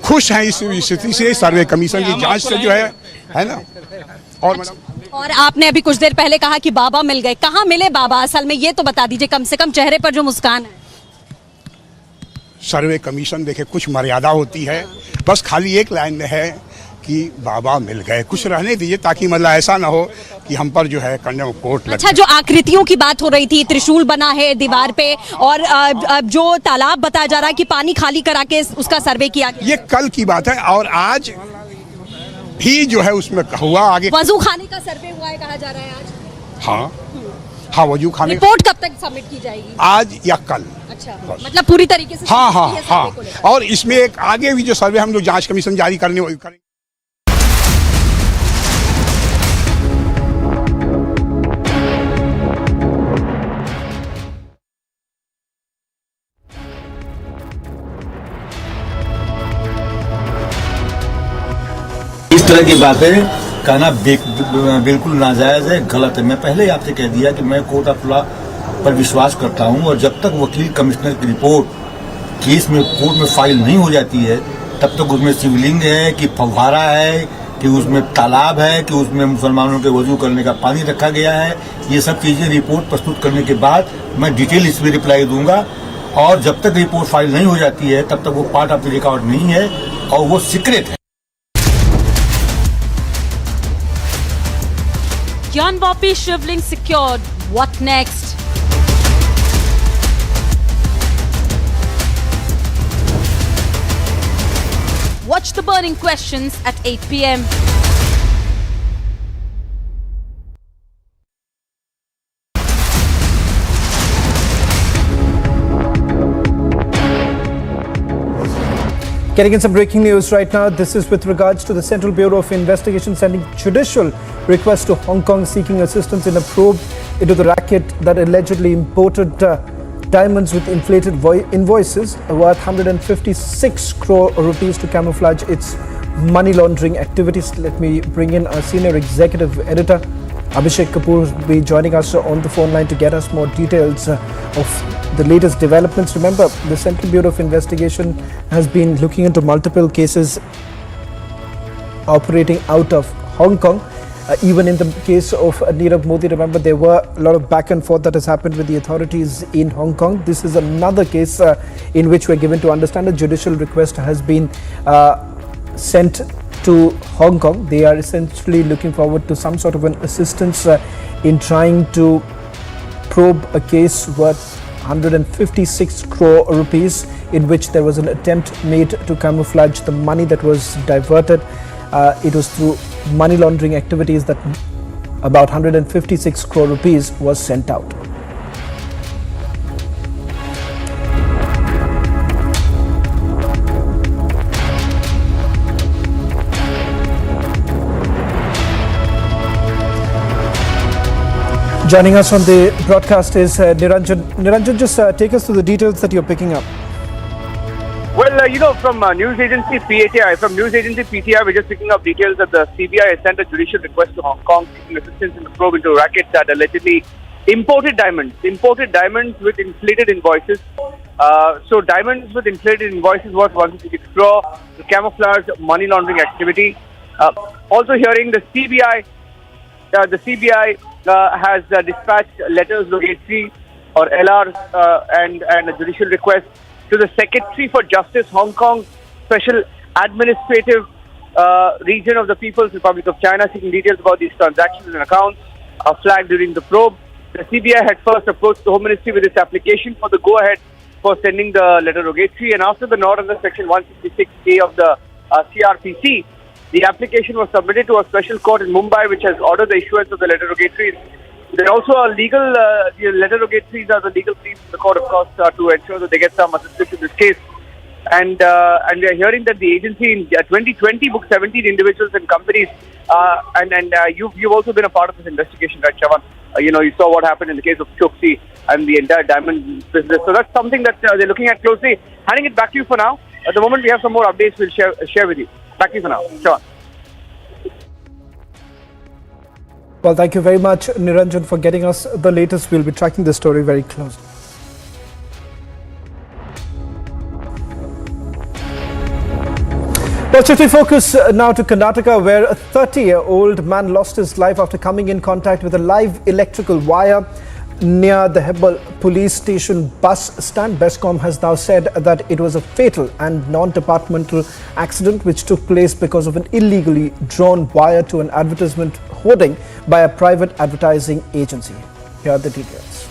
Speaker 16: खुश हैं इस स्थिति से, सर्वे कमीशन की जांच से जो है ना।
Speaker 15: और आपने अभी कुछ देर पहले कहा कि बाबा मिल गए, कहाँ मिले बाबा असल में, ये तो बता दीजिए, कम से कम चेहरे पर जो मुस्कान है।
Speaker 16: सर्वे कमीशन देखे कुछ मर्यादा होती है, बस खाली एक लाइन में है कि बाबा मिल गए, कुछ रहने दीजिए ताकि मतलब ऐसा ना हो कि हम पर जो है कंडेम कोर्ट लगे।
Speaker 15: अच्छा, जो आकृतियों की बात हो रही थी, त्रिशूल बना है दीवार पे, और जो तालाब बताया जा रहा है कि पानी खाली करा के उसका सर्वे किया,
Speaker 16: ये कल की बात है। और आज भी जो है उसमें हुआ आगे
Speaker 15: वजू खाने का सर्वे हुआ है कहा जा रहा है आज।
Speaker 16: हाँ, वजू खाने।
Speaker 15: रिपोर्ट कब तक सबमिट की जाएगी?
Speaker 16: आज या कल।
Speaker 15: अच्छा, मतलब पूरी तरीके से।
Speaker 16: हाँ। और इसमें एक आगे भी जो सर्वे हम लोग जांच कमीशन जारी करेंगे।
Speaker 7: इस तरह की बातें कहना बिल्कुल नाजायज है, गलत है। मैं पहले ही आपसे कह दिया कि मैं कोर्ट ऑफ लॉ पर विश्वास करता हूं, और जब तक वकील कमिश्नर की रिपोर्ट केस में कोर्ट में फाइल नहीं हो जाती है, तब तक उसमें शिवलिंग है कि फव्वारा है कि उसमें तालाब है कि उसमें मुसलमानों के वजू करने का पानी रखा गया है, ये सब चीजें रिपोर्ट प्रस्तुत करने के बाद मैं डिटेल इस पर रिप्लाई दूंगा। और जब तक रिपोर्ट फाइल नहीं हो जाती है, तब तक वो पार्ट ऑफ द रिकॉर्ड नहीं है और वो सीक्रेट है।
Speaker 15: John Boppy shriveling secured. What next? Watch the burning questions at 8 p.m.
Speaker 23: Getting in some breaking news right now. This is with regards to the Central Bureau of Investigation sending judicial request to Hong Kong seeking assistance in a probe into the racket that allegedly imported diamonds with inflated invoices worth 156 crore rupees to camouflage its money laundering activities. Let me bring in our senior executive editor Abhishek Kapoor will be joining us on the phone line to get us more details of the latest developments. Remember, the Central Bureau of Investigation has been looking into multiple cases operating out of Hong Kong. Even in the case of Nirav Modi, remember there were a lot of back and forth that has happened with the authorities in Hong Kong. This is another case in which we're given to understand a judicial request has been sent to Hong Kong. They are essentially looking forward to some sort of an assistance in trying to probe a case worth 156 crore rupees in which there was an attempt made to camouflage the money that was diverted. It was through money laundering activities that about 156 crore rupees was sent out. Joining us on the broadcast is Niranjan. Niranjan, just take us through the details that you're picking up.
Speaker 11: Well, from news agency PTI, we're just picking up details that the CBI has sent a judicial request to Hong Kong seeking assistance in the probe into rackets that allegedly imported diamonds with inflated invoices. So diamonds with inflated invoices worth 156 crore to camouflage money laundering activity. Also hearing the CBI has dispatched letters rogatory or LR and a judicial request to the Secretary for Justice, Hong Kong Special Administrative Region of the People's Republic of China, seeking details about these transactions and accounts flagged during the probe. The CBI had first approached the Home Ministry with its application for the go-ahead for sending the letter rogatory, and after the nod under Section 166A of the CRPC, the application was submitted to a special court in Mumbai, which has ordered the issuance of the letter rogatories. There also are legal letter rogatories are the legal pleas in the court, of course, to ensure that they get some assistance in this case. And we are hearing that the agency in 2020 booked 17 individuals and companies. You've also been a part of this investigation, right, Chavan? You saw what happened in the case of Choksi and the entire diamond business. So that's something that they're looking at closely. Handing it back to you for now. At the moment we have some more updates we'll share with you. Back to you for now, Chavan.
Speaker 23: Well, thank you very much, Niranjan, for getting us the latest. We'll be tracking this story very closely. Well, shifting focus now to Karnataka, where a 30-year-old man lost his life after coming in contact with a live electrical wire near the Hebbal police station bus stand. Bescom has now said that it was a fatal and non-departmental accident which took place because of an illegally drawn wire to an advertisement hoarding by a private advertising agency. Here are the details.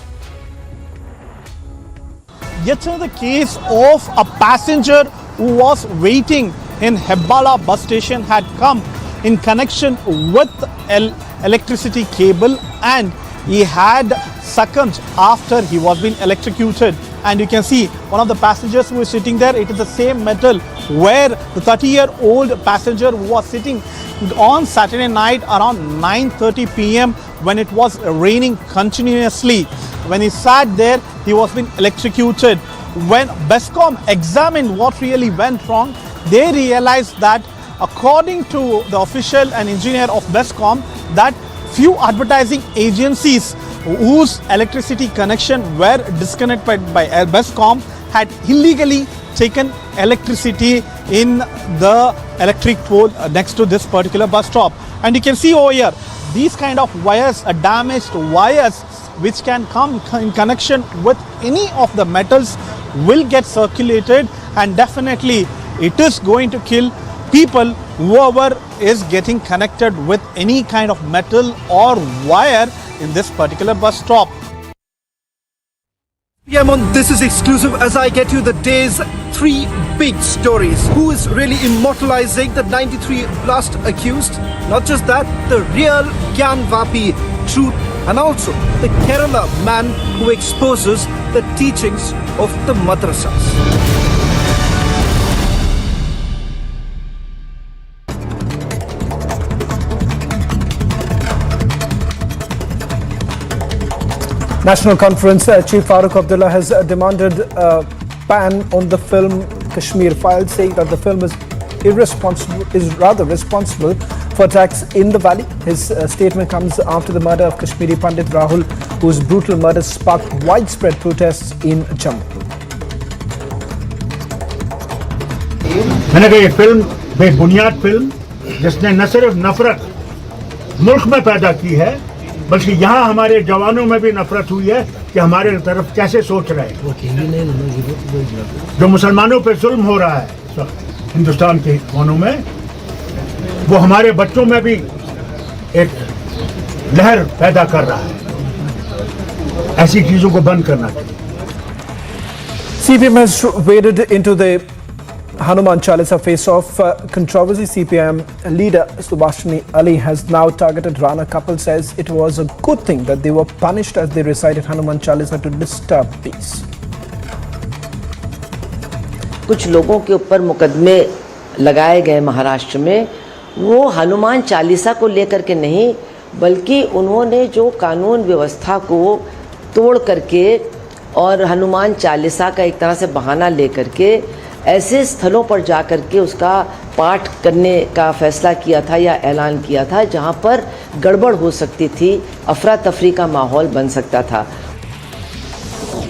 Speaker 13: Yet another case of a passenger who was waiting in Hebbala bus station had come in connection with electricity cable, and he had succumbed after he was being electrocuted. And you can see one of the passengers who is sitting there, it is the same metal where the 30-year-old passenger who was sitting on Saturday night around 9:30 p.m. when it was raining continuously. When he sat there, he was being electrocuted. When Bescom examined what really went wrong, they realized that according to the official and engineer of Bescom, that few advertising agencies whose electricity connection were disconnected by Bescom had illegally taken electricity in the electric pole next to this particular bus stop. And you can see over here, these kind of wires, damaged wires, which can come in connection with any of the metals, will get circulated, and definitely it is going to kill people, whoever is getting connected with any kind of metal or wire in this particular bus stop.
Speaker 23: This is exclusive as I get you the day's 3 big stories. Who is really immortalizing the 93 blast accused? Not just that, the real Gyan Vapi truth, and also the Kerala man who exposes the teachings of the madrasas. National Conference Chief Farooq Abdullah has demanded a ban on the film Kashmir Files, saying that the film is rather responsible for attacks in the valley. His statement comes after the murder of Kashmiri Pandit Rahul, whose brutal murder sparked widespread protests in Jammu.
Speaker 8: मैंने कहा ये film बेबुनियाद film जिसने न सिर्फ नफरत मुल्क में पैदा की है, बल्कि यहाँ हमारे जवानों में भी नफरत हुई है कि हमारे तरफ कैसे सोच रहे हैं। जो मुसलमानों पे जुल्म हो रहा है हिंदुस्तान के कोनों में, वो हमारे बच्चों में भी एक लहर पैदा कर रहा है। ऐसी चीजों को बंद करना चाहिए।
Speaker 23: CPM has waded into the Hanuman Chalisa face-off controversy. CPM leader Subhashini Ali has now targeted Rana. Couple says it was a good thing that they were punished as they recited Hanuman Chalisa to disturb peace.
Speaker 9: कुछ लोगों के ऊपर मुकदमे लगाए गए महाराष्ट्र में, वो हनुमान चालीसा को लेकर के नहीं, बल्कि उन्होंने जो कानून व्यवस्था को तोड़ करके और हनुमान चालीसा का एक तरह से बहाना लेकर के ऐसे स्थलों पर जाकर के उसका पाठ करने का फैसला किया था या ऐलान किया था जहां पर गड़बड़ हो सकती थी, अफरा तफरी का माहौल बन सकता था।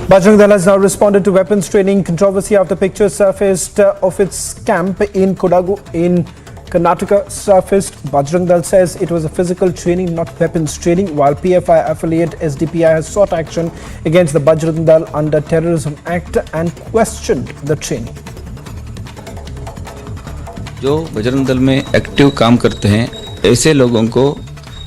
Speaker 23: Bajrang Dal has now responded to weapons training controversy after pictures surfaced of its camp in Kodagu in Karnataka surfaced. Bajrang Dal says it was a physical training, not weapons training, while PFI affiliate SDPI has sought action against the Bajrang Dal under Terrorism Act and questioned the training.
Speaker 14: जो बजरंग दल में active काम करते हैं, ऐसे लोगों को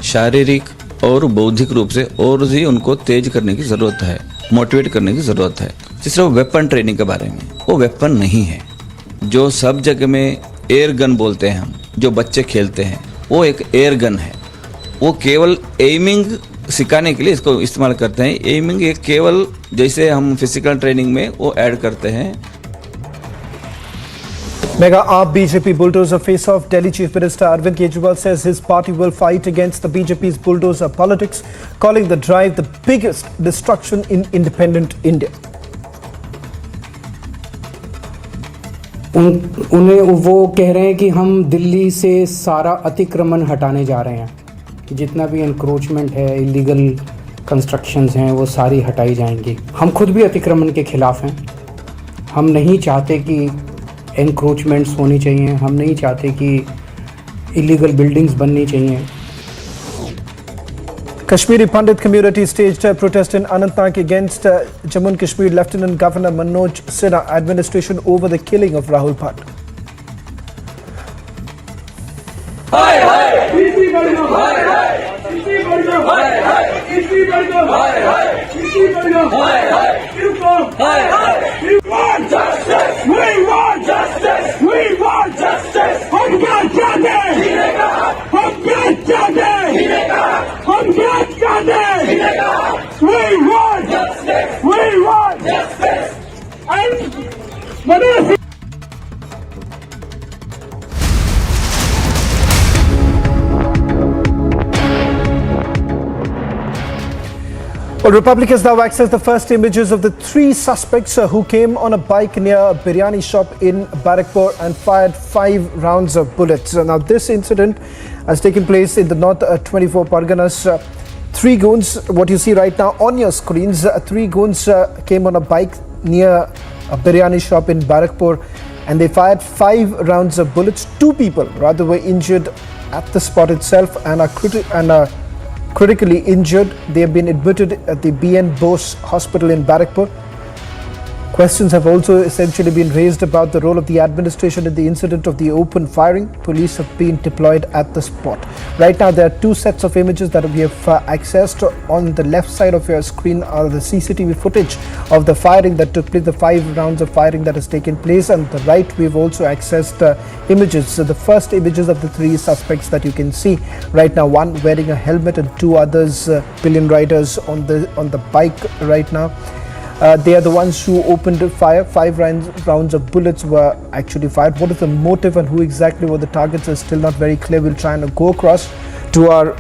Speaker 14: शारीरिक और बौद्धिक रूप से और भी उनको तेज करने की ज़रूरत है, मोटिवेट करने की ज़रूरत है। तीसरा वेपन ट्रेनिंग के बारे में, वो वेपन नहीं है। जो सब जगह में एयर गन बोलते हैं हम, जो बच्चे खेलते हैं, वो एक एयर गन है। वो केवल एमिंग सिखाने के लिए इसको इस्तेमाल करते हैं। एमिंग एक केवल जैसे हम फिजिकल ट्रेनिंग में वो ऐड करते हैं।
Speaker 23: Mega AAP BJP bulldozer face-off. Delhi Chief Minister Arvind Kejriwal says his party will fight against the BJP's bulldozer politics, calling the drive the biggest destruction in independent India.
Speaker 17: उन्हें वो कह रहे हैं कि हम दिल्ली से सारा अतिक्रमण हटाने जा रहे हैं।
Speaker 3: कि जितना भी इंक्रोचमेंट है, इलीगल कंस्ट्रक्शंस हैं, वो सारी हटाई जाएंगी। हम खुद भी अतिक्रमण के खिलाफ हैं। हम नहीं चाहते कि इंक्रोचमेंट्स होनी चाहिए, हम नहीं चाहते कि इलीगल बिल्डिंग्स बननी चाहिए।
Speaker 23: Kashmiri Pandit community staged a protest in Anantnag against Jammu and Kashmir Lieutenant Governor Manoj Sinha administration over the killing of Rahul Bhatt. Well, Republic has now accessed the first images of the three suspects who came on a bike near a biryani shop in Barakpur and fired 5 rounds of bullets. Now, this incident has taken place in the North 24 Parganas. Three goons, what you see right now on your screens, three goons came on a bike near a biryani shop in Barakpur and they fired 5 rounds of bullets. 2 people rather were injured at the spot itself and are critically injured. They have been admitted at the BN Bose Hospital in Barakpur. Questions have also essentially been raised about the role of the administration in the incident of the open firing. Police have been deployed at the spot. Right now, there are 2 sets of images that we have accessed. On the left side of your screen are the CCTV footage of the firing that took place, the 5 rounds of firing that has taken place. And the right, we've also accessed images. So the first images of the 3 suspects that you can see right now, one wearing a helmet and 2 others, pillion riders on the bike right now. They are the ones who opened fire. 5 rounds of bullets were actually fired. What is the motive and who exactly were the targets is still not very clear. We'll try and go across to our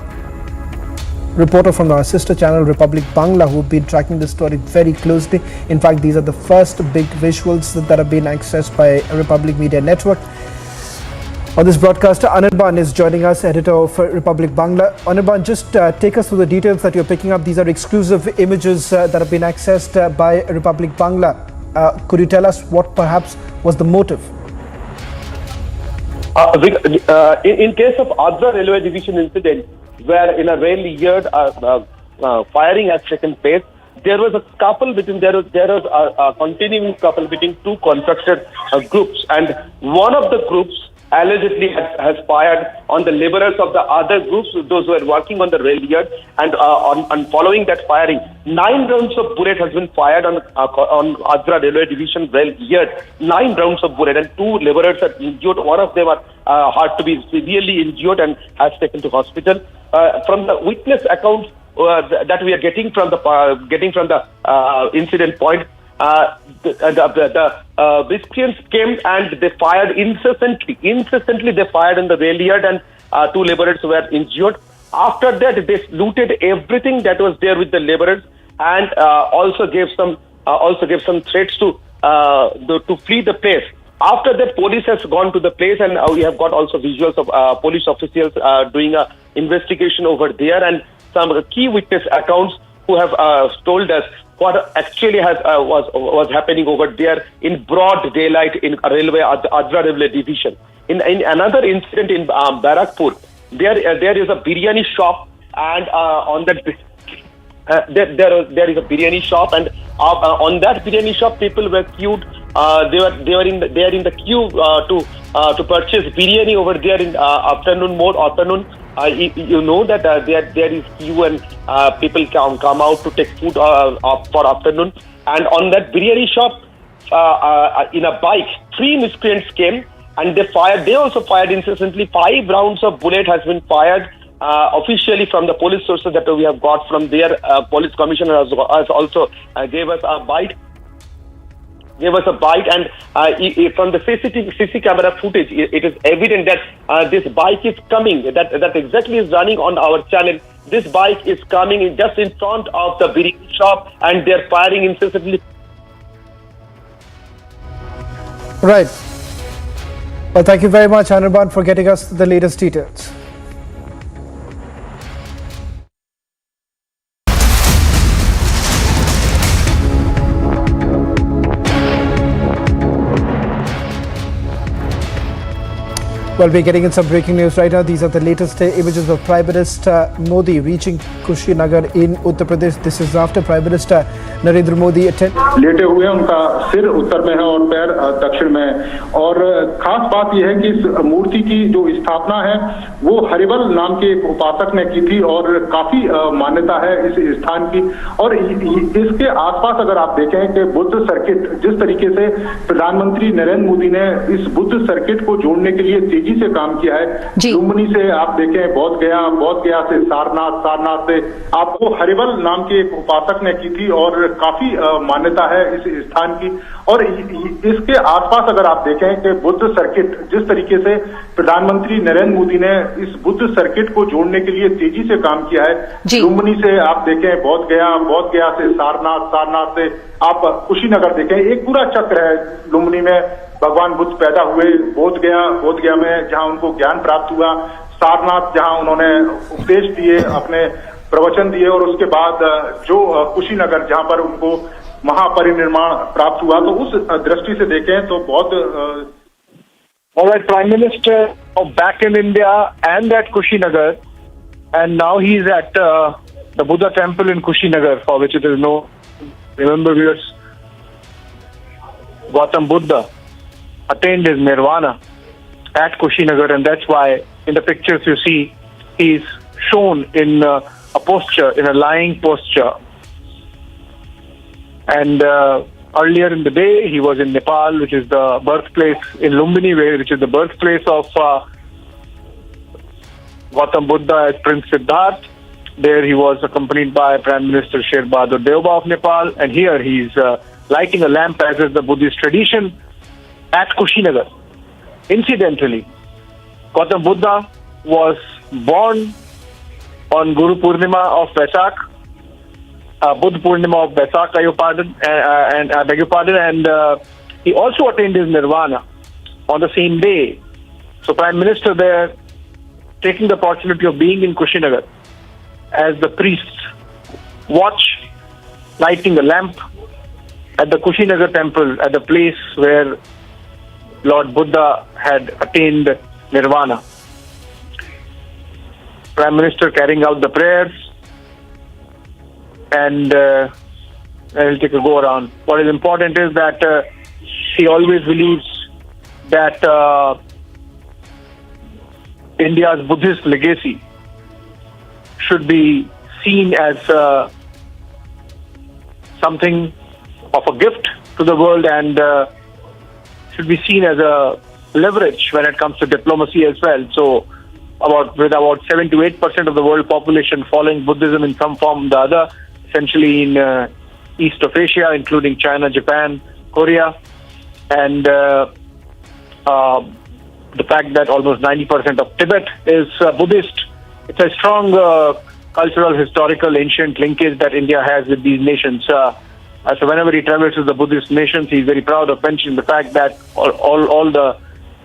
Speaker 23: reporter from our sister channel Republic Bangla, who've been tracking this story very closely. In fact, these are the first big visuals that have been accessed by Republic Media Network. On this broadcast, Anirban is joining us, editor of Republic Bangla. Anirban, just take us through the details that you're picking up. These are exclusive images that have been accessed by Republic Bangla. Could you tell us what perhaps was the motive?
Speaker 12: In case of Adra Railway Division incident, where in a rail yard firing has taken place, there was a couple between there was a continuing couple between 2 constructed groups, and one of the groups allegedly has fired on the laborers of the other groups, those who are working on the rail yard, and on following that firing, 9 rounds of bullet has been fired on Adra Railway Division rail yard. 9 rounds of bullet, and 2 laborers are injured. One of them are hard to be severely injured and has taken to hospital. From the witness accounts that we are getting from the incident point, the miscreants came and they fired incessantly. They fired in the rail yard, and 2 laborers were injured. After that, they looted everything that was there with the laborers, and also gave some threats to flee the place. After that, police has gone to the place, and we have got also visuals of police officials doing a investigation over there, and some key witness accounts who have told us what actually was happening over there in broad daylight in Adra Railway Division. In another incident in Barakpur, there is a biryani shop, and on that there is a biryani shop, and on that biryani shop, people were queued. They are in the queue to purchase biryani over there in afternoon. You know that there is queue, and people come out to take food for afternoon. And on that biryani shop, in a bike, 3 miscreants came, and they also fired incessantly. 5 rounds of bullet has been fired officially from the police sources that we have got from their police commissioner has also gave us a bite. And from the CC camera footage, it is evident that this bike is coming. That exactly is running on our channel. This bike is coming just in front of the biryani shop, and they are firing incessantly.
Speaker 23: Right. Well, thank you very much, Anirban, for getting us the latest details. Well, we're getting in some breaking news right now. These are the latest images of Prime Minister Modi reaching Kushinagar in Uttar Pradesh. This is after Prime Minister Narendra Modi attended.
Speaker 17: लेटे हुए उनका सिर उत्तर में है और पैर दक्षिण में, और खास बात यह है कि इस मूर्ति की जो स्थापना है वो हरिबल नाम के एक उपासक ने की थी और काफी मान्यता है इस स्थान की। और इसके आसपास अगर आप देखें कि बुद्ध सर्किट, जिस तरीके से प्रधानमंत्री नरेंद्र मोदी ने इस बुद्ध सर्किट को जोड़ने के लिए तेजी से काम किया है, लुम्बिनी से आप देखें बोध गया से सारनाथ, सारनाथ से आपको हरिबल नाम के एक उपासक ने की थी और काफी मान्यता है इस स्थान की। और इसके आसपास अगर आप देखें कि बुद्ध सर्किट, जिस तरीके से प्रधानमंत्री नरेंद्र मोदी ने इस बुद्ध सर्किट को जोड़ने के लिए तेजी से काम किया है, लुम्बिनी से आप देखें बोध गया से सारनाथ, सारनाथ से आप कुशीनगर देखें, एक पूरा चक्र है लुम्बिनी में भगवान बुद्ध पैदा हुए, बोध गया में जहां उनको ज्ञान प्राप्त हुआ, सारनाथ जहां उन्होंने उपदेश दिए, अपने प्रवचन दिए, और उसके बाद जो कुशीनगर जहां पर उनको महापरिनिर्वाण प्राप्त हुआ। तो उस दृष्टि से देखें तो बहुत
Speaker 11: All right, Prime Minister back in India and at Kushinagar, and now he's at the Buddha temple in Kushinagar, for which it is known. Remember, viewers, Gautam Buddha attained his nirvana at Kushinagar, and that's why in the pictures you see he's shown in a posture, in a lying posture. And earlier in the day, he was in Nepal, which is the birthplace, in Lumbini, which is the birthplace of Gautam Buddha as Prince Siddharth. There he was accompanied by Prime Minister Sher Bahadur Deoba of Nepal, and here he's lighting a lamp as is the Buddhist tradition at Kushinagar. Incidentally, Gautam Buddha was born on Guru Purnima of Vaisakh, Buddha Purnima of Vaisakh, I beg your pardon, and he also attained his nirvana on the same day. So Prime Minister there, taking the opportunity of being in Kushinagar, as the priests watch lighting the lamp at the Kushinagar temple, at the place where Lord Buddha had attained nirvana. Prime Minister carrying out the prayers, and he'll take a go around. What is important is that he always believes that India's Buddhist legacy should be seen as something of a gift to the world, and should be seen as a leverage when it comes to diplomacy as well. So with about 7 to 8% of the world population following Buddhism in some form or the other, essentially in east of Asia, including China, Japan, Korea, and the fact that almost 90% of Tibet is Buddhist. It's a strong cultural, historical, ancient linkage that India has with these nations. So whenever he travels to the Buddhist nations, he's very proud of mentioning the fact that all the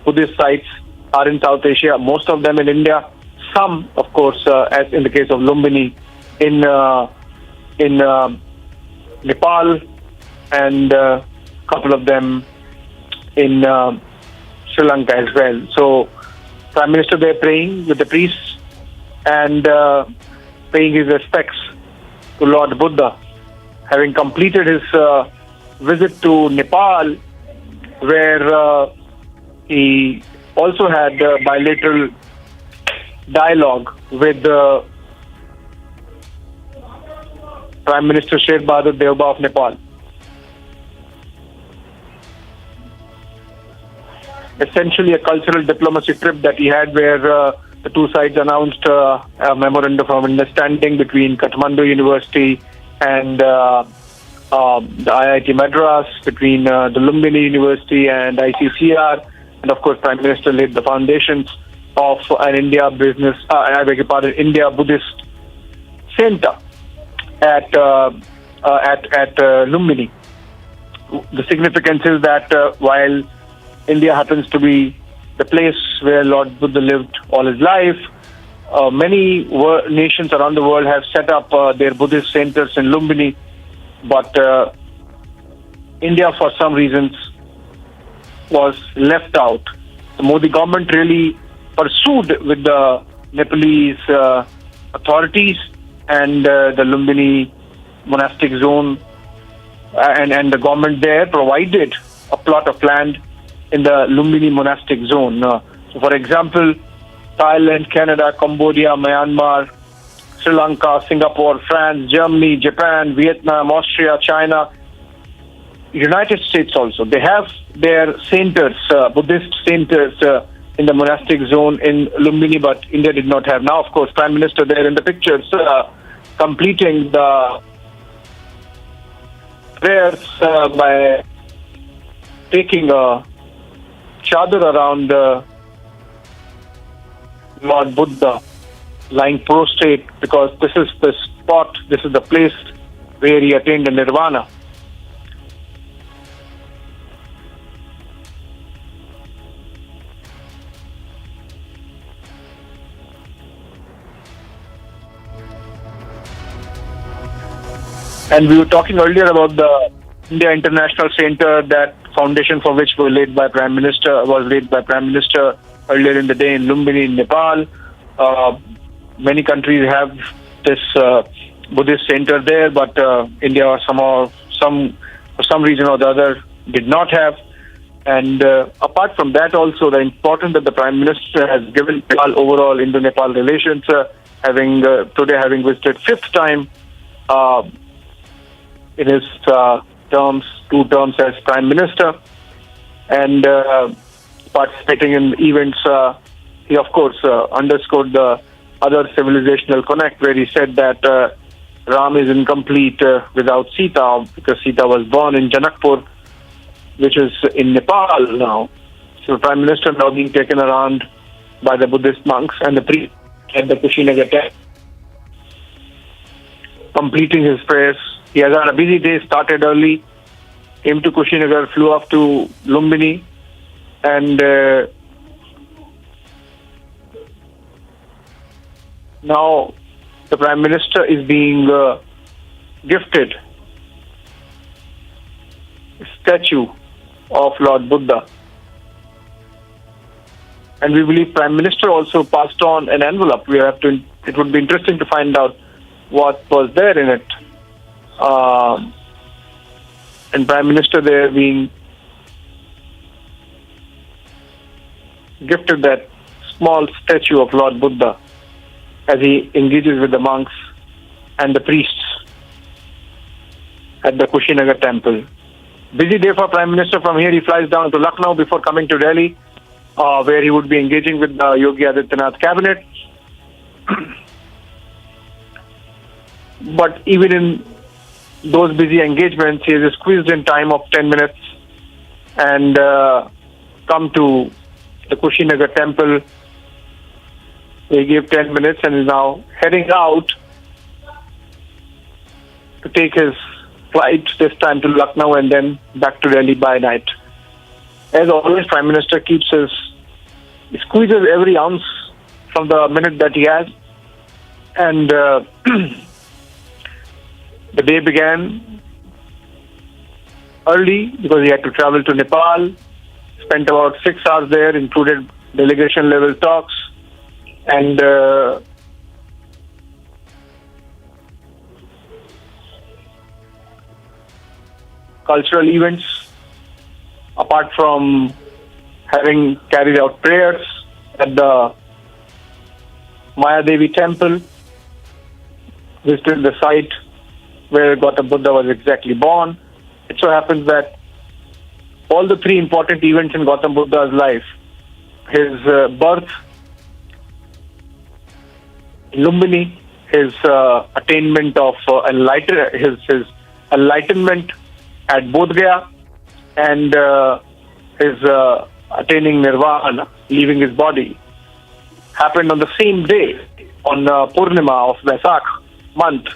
Speaker 11: Buddhist sites are in South Asia, most of them in India, some, of course, as in the case of Lumbini, in Nepal, and a couple of them in Sri Lanka as well. So Prime Minister there praying with the priests and paying his respects to Lord Buddha, having completed his visit to Nepal, where he also had bilateral dialogue with Prime Minister Sher Bahadur Deoba of Nepal. Essentially a cultural diplomacy trip that he had, where the two sides announced a memorandum of understanding between Kathmandu University and the IIT Madras, between the Lumbini University and ICCR, and of course Prime Minister laid the foundations of an India India Buddhist Center at Lumbini. The significance is that while India happens to be the place where Lord Buddha lived all his life, many nations around the world have set up their Buddhist centers in Lumbini, but India, for some reasons, was left out. The Modi government really pursued with the Nepalese authorities and the Lumbini monastic zone, and the government there provided a plot of land in the Lumbini monastic zone. So for example, Thailand, Canada, Cambodia, Myanmar, Sri Lanka, Singapore, France, Germany, Japan, Vietnam, Austria, China, United States also. They have their centers, Buddhist centers in the monastic zone in Lumbini, but India did not have. Now, of course, Prime Minister there in the pictures completing the prayers by taking a chadar around Lord Buddha, lying prostrate, because this is the spot, this is the place where he attained the nirvana. And we were talking earlier about the India International Center, that foundation for which was laid by Prime Minister earlier in the day in Lumbini, in Nepal. Many countries have this Buddhist center there, but India somehow, for some reason or the other, did not have. And apart from that, also the importance that the Prime Minister has given Nepal overall Indo-Nepal relations, having visited fifth time in his two terms as Prime Minister, and participating in events. He, of course, underscored the other civilizational connect, where he said that Ram is incomplete without Sita, because Sita was born in Janakpur, which is in Nepal now. So the Prime Minister now being taken around by the Buddhist monks and the priests at the Kushinagar temple, completing his prayers. He has had a busy day, started early, came to Kushinagar, flew off to Lumbini, and now the Prime Minister is being gifted a statue of Lord Buddha. And we believe Prime Minister also passed on an envelope. It would be interesting to find out what was there in it. And Prime Minister there being gifted that small statue of Lord Buddha as he engages with the monks and the priests at the Kushinagar temple. Busy day for Prime Minister. From here he flies down to Lucknow before coming to Delhi, where he would be engaging with the Yogi Adityanath cabinet. But even in those busy engagements, he has squeezed in time of 10 minutes and come to the Kushinagar temple. He gave 10 minutes and is now heading out to take his flight, this time to Lucknow and then back to Delhi by night. As always, Prime Minister he squeezes every ounce from the minute that he has. And the day began early because he had to travel to Nepal, spent about 6 hours there, included delegation level talks, and cultural events. Apart from having carried out prayers at the Maya Devi temple, visited the site where Gautam Buddha was exactly born. It so happens that all the three important events in Gautam Buddha's life, his birth in Lumbini, his attainment of his enlightenment at Bodh Gaya, and his attaining nirvana, leaving his body, happened on the same day, on Purnima of Vaisakh month,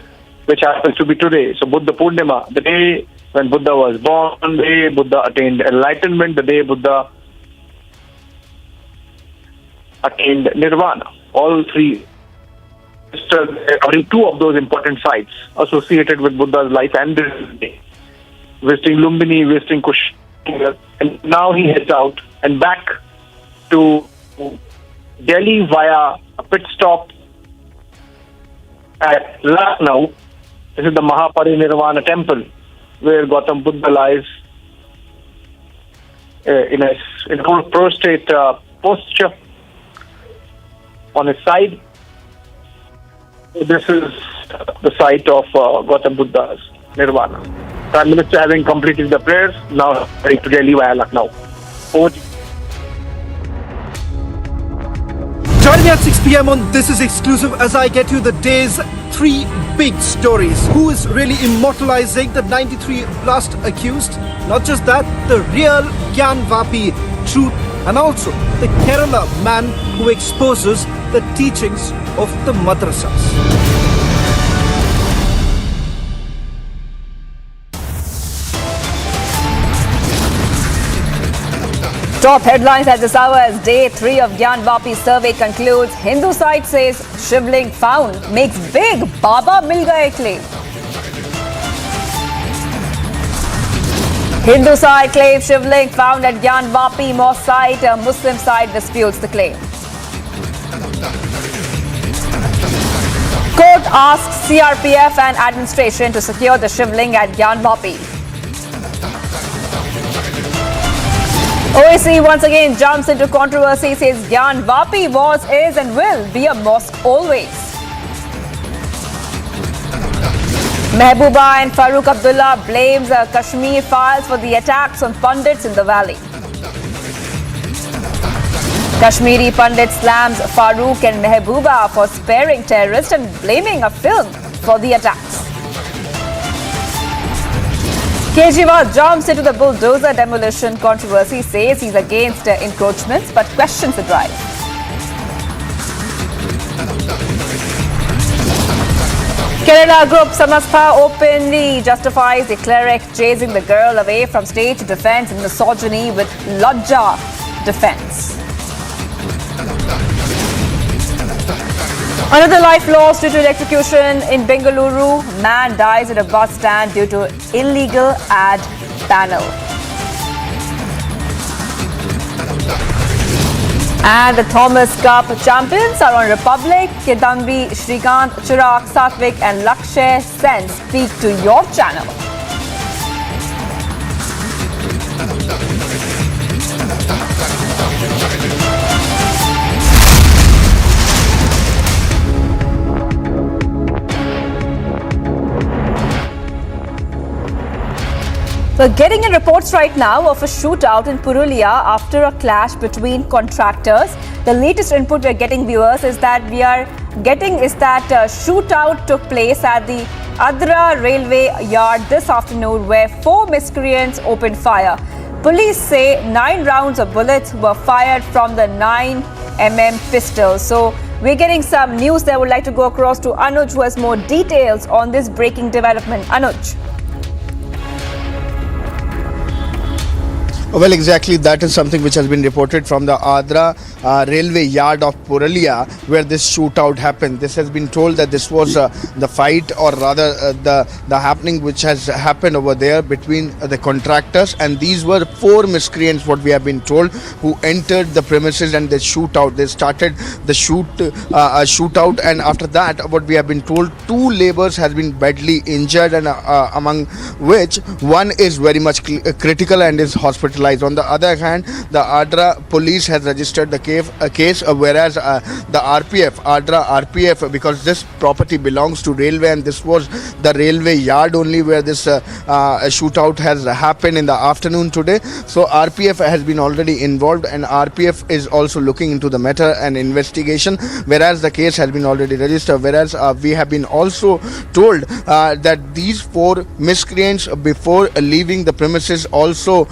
Speaker 11: which happens to be today. So Buddha Purnima, the day when Buddha was born, the day Buddha attained enlightenment, the day Buddha attained nirvana. All three, two of those important sites associated with Buddha's life and this day. Visiting Lumbini, visiting Kushinagar, and now he heads out and back to Delhi via a pit stop at Lucknow. This is the Mahaparinirvana temple where Gautam Buddha lies in a prostrate posture on his side. This is the site of Gautam Buddha's Nirvana. Prime Minister, having completed the prayers, now heading to Delhi via Lucknow. Over to you.
Speaker 18: Joining me at 6 p.m. on This Is Exclusive as I get you the day's 3 big stories. Who is really immortalizing the 93 blast accused? Not just that, the real Gyan Vapi truth, and also the Kerala man who exposes the teachings of the madrasas.
Speaker 6: Top headlines at this hour as day 3 of Gyan Vapi survey concludes. Hindu side says shivling found makes big Baba Mil Gaye claim. Hindu side claims shivling found at Gyan Vapi mosque site. A Muslim side disputes the claim. Court asks CRPF and administration to secure the shivling at Gyan Vapi. OAC once again jumps into controversy, says Gyan Vapi was, is and will be a mosque always. Mehbooba and Farooq Abdullah blames Kashmir files for the attacks on pundits in the valley. Kashmiri pundit slams Farooq and Mehbooba for sparing terrorists and blaming a film for the attacks. Kejriwal jumps into the bulldozer demolition controversy, says he's against encroachments but questions the drive. Kerala group Samaspa openly justifies the cleric chasing the girl away from stage defense and misogyny with Lajja defense. Another life lost due to electrocution in Bengaluru. Man dies at a bus stand due to illegal ad panel. And the Thomas Cup champions are on Republic. Kidambi, Shrikant, Chirag, Satvik and Lakshay Sen speak to your channel. We're getting in reports right now of a shootout in Purulia after a clash between contractors. The latest input we're getting, viewers, is that shootout took place at the Adra railway yard this afternoon, where 4 miscreants opened fire. Police say 9 rounds of bullets were fired from the 9mm pistol. So we're getting some news that I would like to go across to Anuj, who has more details on this breaking development. Anuj.
Speaker 19: Well, exactly, that is something which has been reported from the Adra railway yard of Purulia, where this shootout happened. This has been told that this was the fight, or rather the happening which has happened over there between the contractors, and these were 4 miscreants, what we have been told, who entered the premises and they shootout. They started the shootout, and after that, what we have been told, 2 laborers has been badly injured, and among which one is very much critical and is hospitalized. On the other hand, the Adra police has registered the case, whereas the Adra RPF, because this property belongs to railway and this was the railway yard only where this shootout has happened in the afternoon today. So RPF has been already involved, and RPF is also looking into the matter and investigation, whereas the case has been already registered. Whereas we have been also told that these 4 miscreants, before leaving the premises, also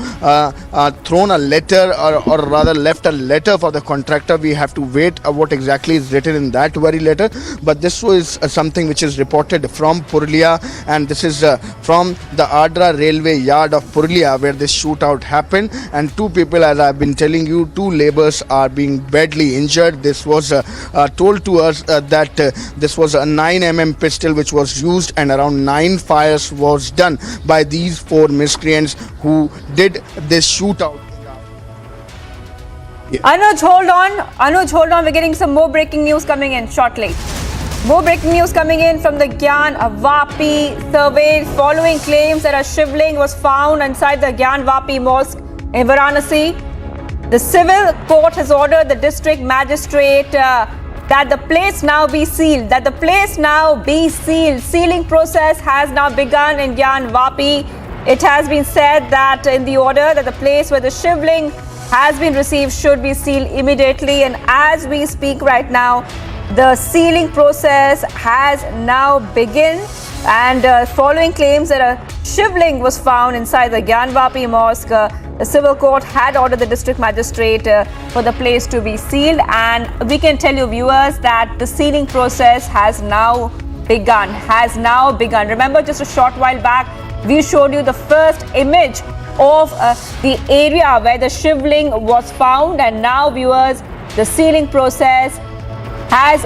Speaker 19: thrown a letter, or rather left a letter for the contractor. We have to wait what exactly is written in that very letter, but this was something which is reported from Purulia, and this is from the Adra railway yard of Purulia, where this shootout happened, and 2 people, as I have been telling you, 2 laborers are being badly injured. This was told to us that this was a 9mm pistol which was used, and around 9 fires was done by these 4 miscreants who did this shootout.
Speaker 6: Anuj, hold on. Anuj, hold on. We're getting some more breaking news coming in shortly. More breaking news coming in from the Gyan Vapi survey following claims that a shivling was found inside the Gyan Vapi mosque in Varanasi. The civil court has ordered the district magistrate that the place now be sealed. Sealing process has now begun in Gyan Vapi. It has been said that in the order that the place where the shivling has been received should be sealed immediately. And as we speak right now, the sealing process has now begun. And following claims that a shivling was found inside the Gyan Vapi mosque, the civil court had ordered the district magistrate for the place to be sealed. And we can tell you viewers that the sealing process has now begun. Remember, just a short while back, we showed you the first image of the area where the shivling was found. And now viewers, the sealing process has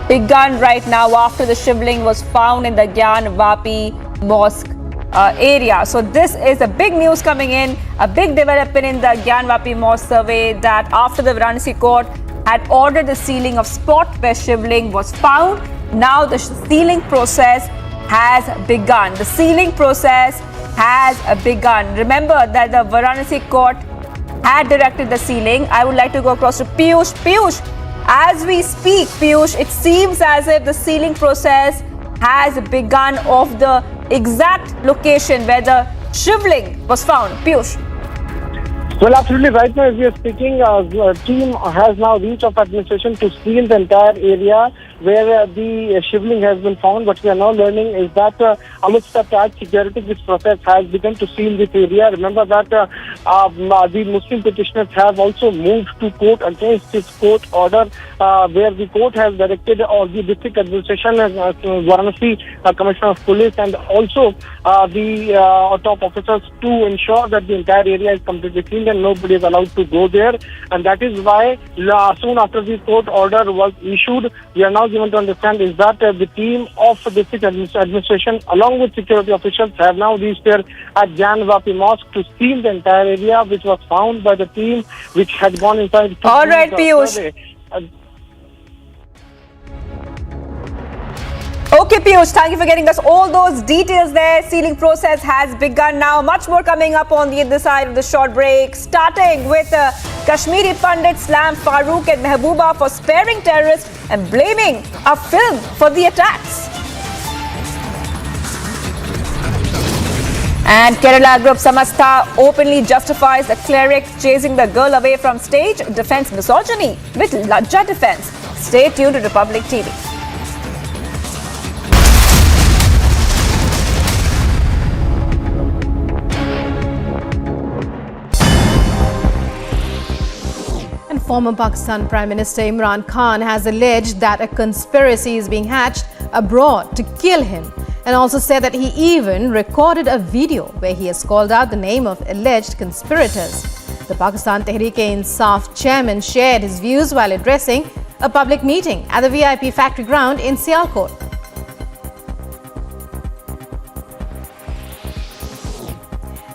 Speaker 6: begun right now after the shivling was found in the Gyan Vapi mosque area. So this is a big news coming in, a big development in the Gyan Vapi mosque survey, that after the Varanasi court had ordered the sealing of spot where shivling was found, now the sealing process has begun. Remember that the Varanasi court had directed the sealing. I would like to go across to Piyush. Piyush, as we speak, Piyush, it seems as if the sealing process has begun of the exact location where the shivling was found. Piyush.
Speaker 4: Well, absolutely. Right now, as we are speaking, the team has now reached of administration to seal the entire area where the shivling has been found. What we are now learning is that amidst the tight security, this process has begun to seal this area. Remember that the Muslim petitioners have also moved to court against this court order, where the court has directed or the district administration, Varanasi Commissioner of Police, and also the top officers to ensure that the entire area is completely sealed and nobody is allowed to go there. And that is why soon after the court order was issued, we are now given to understand is that the team of the district administration along with security officials have now reached there at Gyan Vapi mosque to seal the entire area, which was found by the team which had gone inside.
Speaker 6: All right, Piyush. Okay, Piyush, thank you for getting us all those details there. Sealing process has begun now. Much more coming up on the other side of the short break, starting with Kashmiri Pandit slam Farooq and Mehbooba for sparing terrorists and blaming a film for the attacks. And Kerala group Samastha openly justifies the cleric chasing the girl away from stage. Defense misogyny with Lajja defense. Stay tuned to Republic TV.
Speaker 20: Former Pakistan Prime Minister Imran Khan has alleged that a conspiracy is being hatched abroad to kill him, and also said that he even recorded a video where he has called out the name of alleged conspirators. The Pakistan Tehreek-e-Insaf chairman shared his views while addressing a public meeting at the VIP factory ground in Sialkot.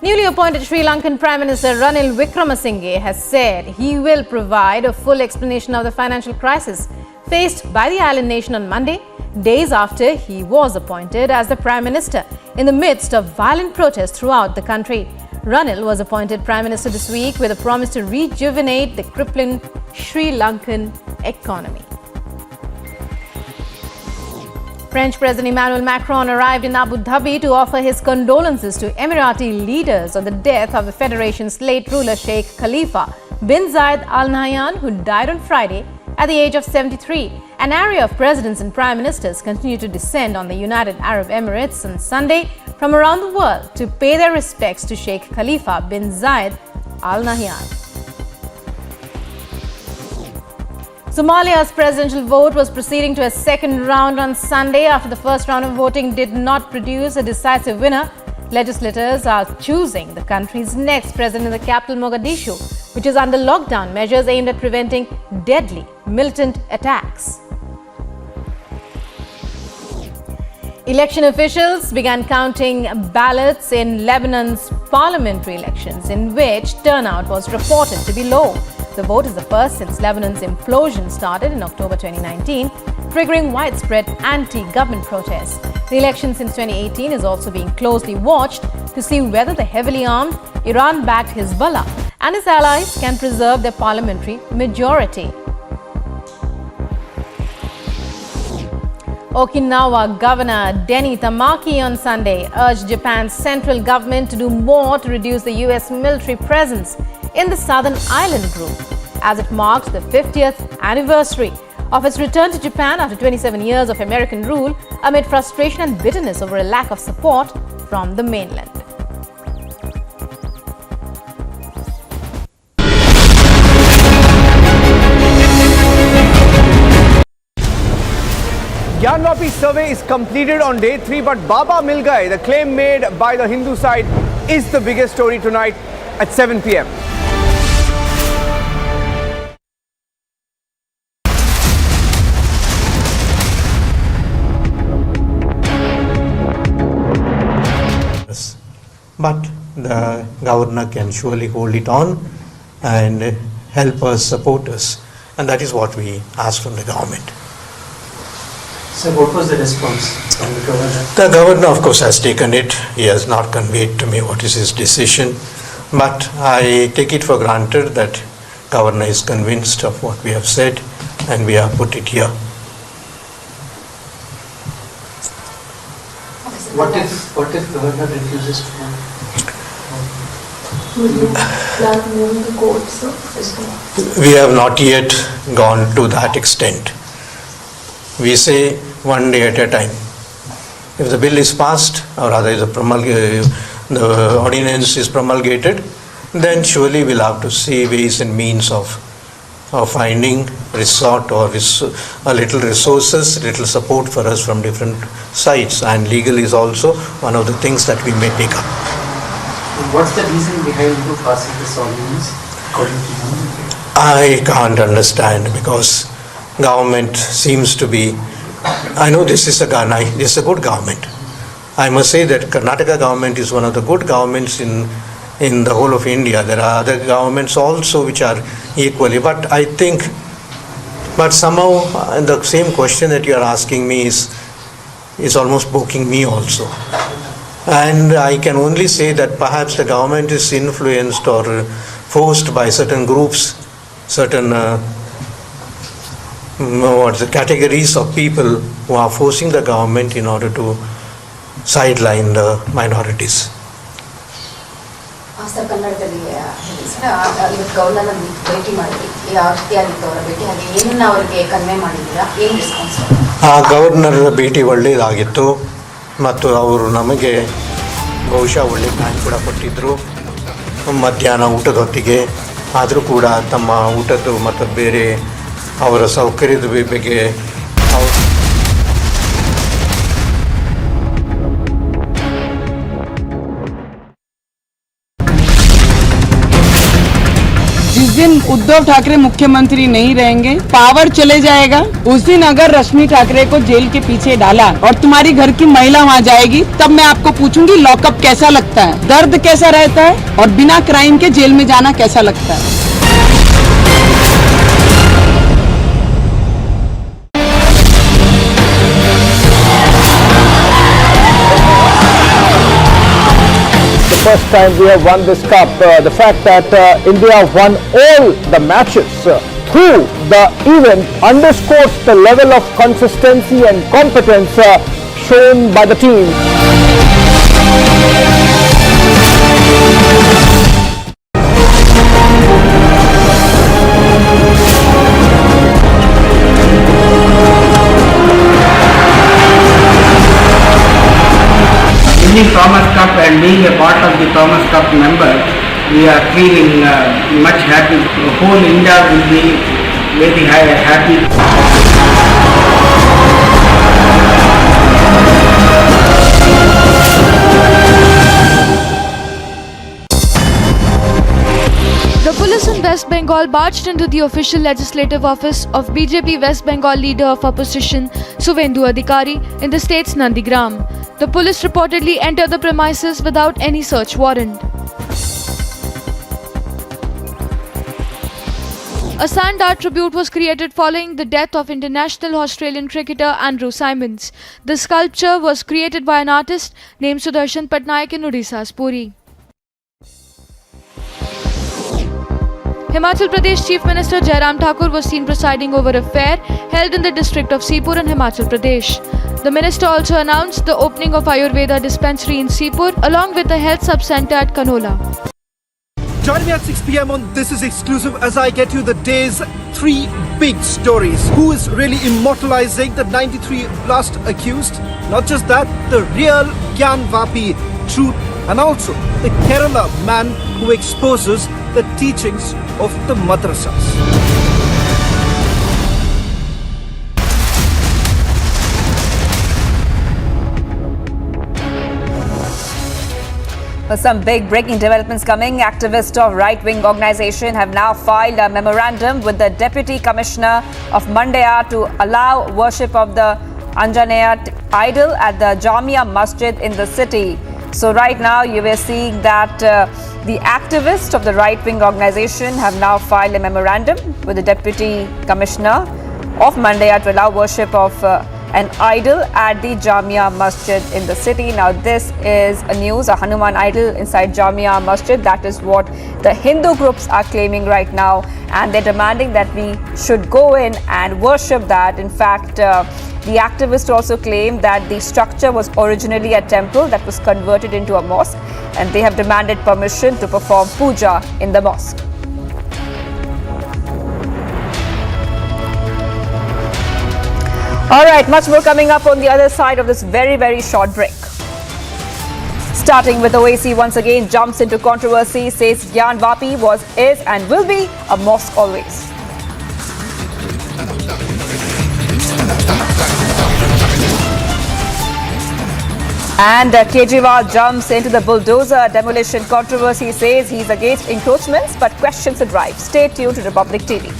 Speaker 20: Newly appointed Sri Lankan Prime Minister Ranil Wickremesinghe has said he will provide a full explanation of the financial crisis faced by the island nation on Monday, days after he was appointed as the Prime Minister in the midst of violent protests throughout the country. Ranil was appointed Prime Minister this week with a promise to rejuvenate the crippling Sri Lankan economy. French President Emmanuel Macron arrived in Abu Dhabi to offer his condolences to Emirati leaders on the death of the federation's late ruler Sheikh Khalifa bin Zayed Al Nahyan, who died on Friday at the age of 73. An array of presidents and prime ministers continue to descend on the United Arab Emirates on Sunday from around the world to pay their respects to Sheikh Khalifa bin Zayed Al Nahyan. Somalia's presidential vote was proceeding to a second round on Sunday after the first round of voting did not produce a decisive winner. Legislators are choosing the country's next president in the capital Mogadishu, which is under lockdown measures aimed at preventing deadly militant attacks. Election officials began counting ballots in Lebanon's parliamentary elections, in which turnout was reported to be low. The vote is the first since Lebanon's implosion started in October 2019, triggering widespread anti-government protests. The election since 2018 is also being closely watched to see whether the heavily armed Iran-backed Hezbollah and its allies can preserve their parliamentary majority. Okinawa Governor Denny Tamaki on Sunday urged Japan's central government to do more to reduce the US military presence in the southern island group, as it marks the 50th anniversary of its return to Japan after 27 years of American rule, amid frustration and bitterness over a lack of support from the mainland.
Speaker 1: Gyanvapi survey is completed on day 3, but Baba Mil Gaye, the claim made by the Hindu side, is the biggest story tonight at 7 p.m.
Speaker 21: But the governor can surely hold it on and help us, support us, and that is what we ask from the government.
Speaker 22: So what was the response from the governor?
Speaker 21: The governor, of course, has taken it. He has not conveyed to me what is his decision, but I take it for granted that governor is convinced of what we have said, and we have put it here.
Speaker 22: What if governor refuses to move?
Speaker 24: Will you plan moving the court, sir?
Speaker 21: We have not yet gone to that extent. We say one day at a time. If the bill is passed, or rather if the ordinance is promulgated, then surely we'll have to see ways and means of finding resort or a little resources, little support for us from different sides, and legal is also one of the things that we may take up.
Speaker 22: What's the reason behind you passing this ordinance according to you?
Speaker 21: I can't understand, because government seems to be, I know this is a good government. I must say that Karnataka government is one of the good governments in the whole of India. There are other governments also which are equally, but somehow the same question that you are asking me is almost poking me also. And I can only say that perhaps the government is influenced or forced by certain groups, certain categories of people who are forcing the government in order to sideline the minorities.
Speaker 24: Sir ಕನ್ನಡದಲ್ಲಿ ಇವತ್ತು ಗವರ್ನರ್ನ ಭೇಟಿ ಮಾಡಿದ್ರಿ, ಯಾವ ರೀತಿಯಾಗಿತ್ತು ಅವರ ಭೇಟಿ, ಹಾಗೆ ಏನನ್ನ ಅವರಿಗೆ ಕನ್ವೆ ಮಾಡಿದ್ದೀರಾ, ಏನು ರೆಸ್ಪಾನ್ಸ್?
Speaker 21: ಗವರ್ನರ್ ಭೇಟಿ ಒಳ್ಳೆಯದಾಗಿತ್ತು, ಮತ್ತು ಅವರು ನಮಗೆ ಬಹುಶಃ ಒಳ್ಳೆ ಪ್ಲ್ಯಾನ್ ಕೂಡ ಕೊಟ್ಟಿದ್ದರು ಮಧ್ಯಾಹ್ನ ಊಟದ ಹೊತ್ತಿಗೆ. ಆದರೂ ಕೂಡ ತಮ್ಮ ಊಟದ್ದು ಮತ್ತು ಬೇರೆ ಅವರ ಸೌಕರ್ಯದ ಬಗ್ಗೆ
Speaker 25: जिस दिन उद्धव ठाकरे मुख्यमंत्री नहीं रहेंगे, पावर चले जाएगा, उस दिन अगर रश्मि ठाकरे को जेल के पीछे डाला और तुम्हारी घर की महिला वहाँ जाएगी, तब मैं आपको पूछूंगी लॉकअप कैसा लगता है, दर्द कैसा रहता है, और बिना क्राइम के जेल में जाना कैसा लगता है।
Speaker 23: First time we have won this cup. The fact that India won all the matches through the event underscores the level of consistency and competence shown by the team.
Speaker 3: Winning Thomas Cup and being a part of the Thomas Cup member, we are feeling much happy. The whole India will be very happy.
Speaker 2: The police in West Bengal barged into the official legislative office of BJP West Bengal leader of opposition Suvendu Adhikari in the state's Nandigram. The police reportedly entered the premises without any search warrant. A sand art tribute was created following the death of international Australian cricketer Andrew Symonds. The sculpture was created by an artist named Sudarshan Patnaik in Odisha's Puri. Himachal Pradesh Chief Minister Jairam Thakur was seen presiding over a fair held in the district of Sipur in Himachal Pradesh. The minister also announced the opening of Ayurveda dispensary in Sipur along with a health sub-centre at Kanola.
Speaker 18: Join me at 6 p.m. on This Is Exclusive as I get you the day's 3 big stories. Who is really immortalizing the 93 blast accused? Not just that, the real Gyan Vapi truth, and also the Kerala man who exposes the teachings of the madrasas.
Speaker 6: For some big breaking developments coming, activists of right-wing organisation have now filed a memorandum with the Deputy Commissioner of Mandya to allow worship of the Anjaneya idol at the Jamia Masjid in the city. So right now you were seeing that the activists of the right-wing organisation have now filed a memorandum with the Deputy Commissioner of Mandya to allow worship of an idol at the Jamia Masjid in the city. Now this is a news, a Hanuman idol inside Jamia Masjid. That is what the Hindu groups are claiming right now, and they're demanding that we should go in and worship that. In fact, the activists also claim that the structure was originally a temple that was converted into a mosque, and they have demanded permission to perform puja in the mosque. All right, much more coming up on the other side of this very, very short break. Starting with OAC once again jumps into controversy, says Gyan Vapi was, is and will be a mosque always. And Kejriwal jumps into the bulldozer demolition controversy, says he's against encroachments but questions the drive. Stay tuned to Republic TV.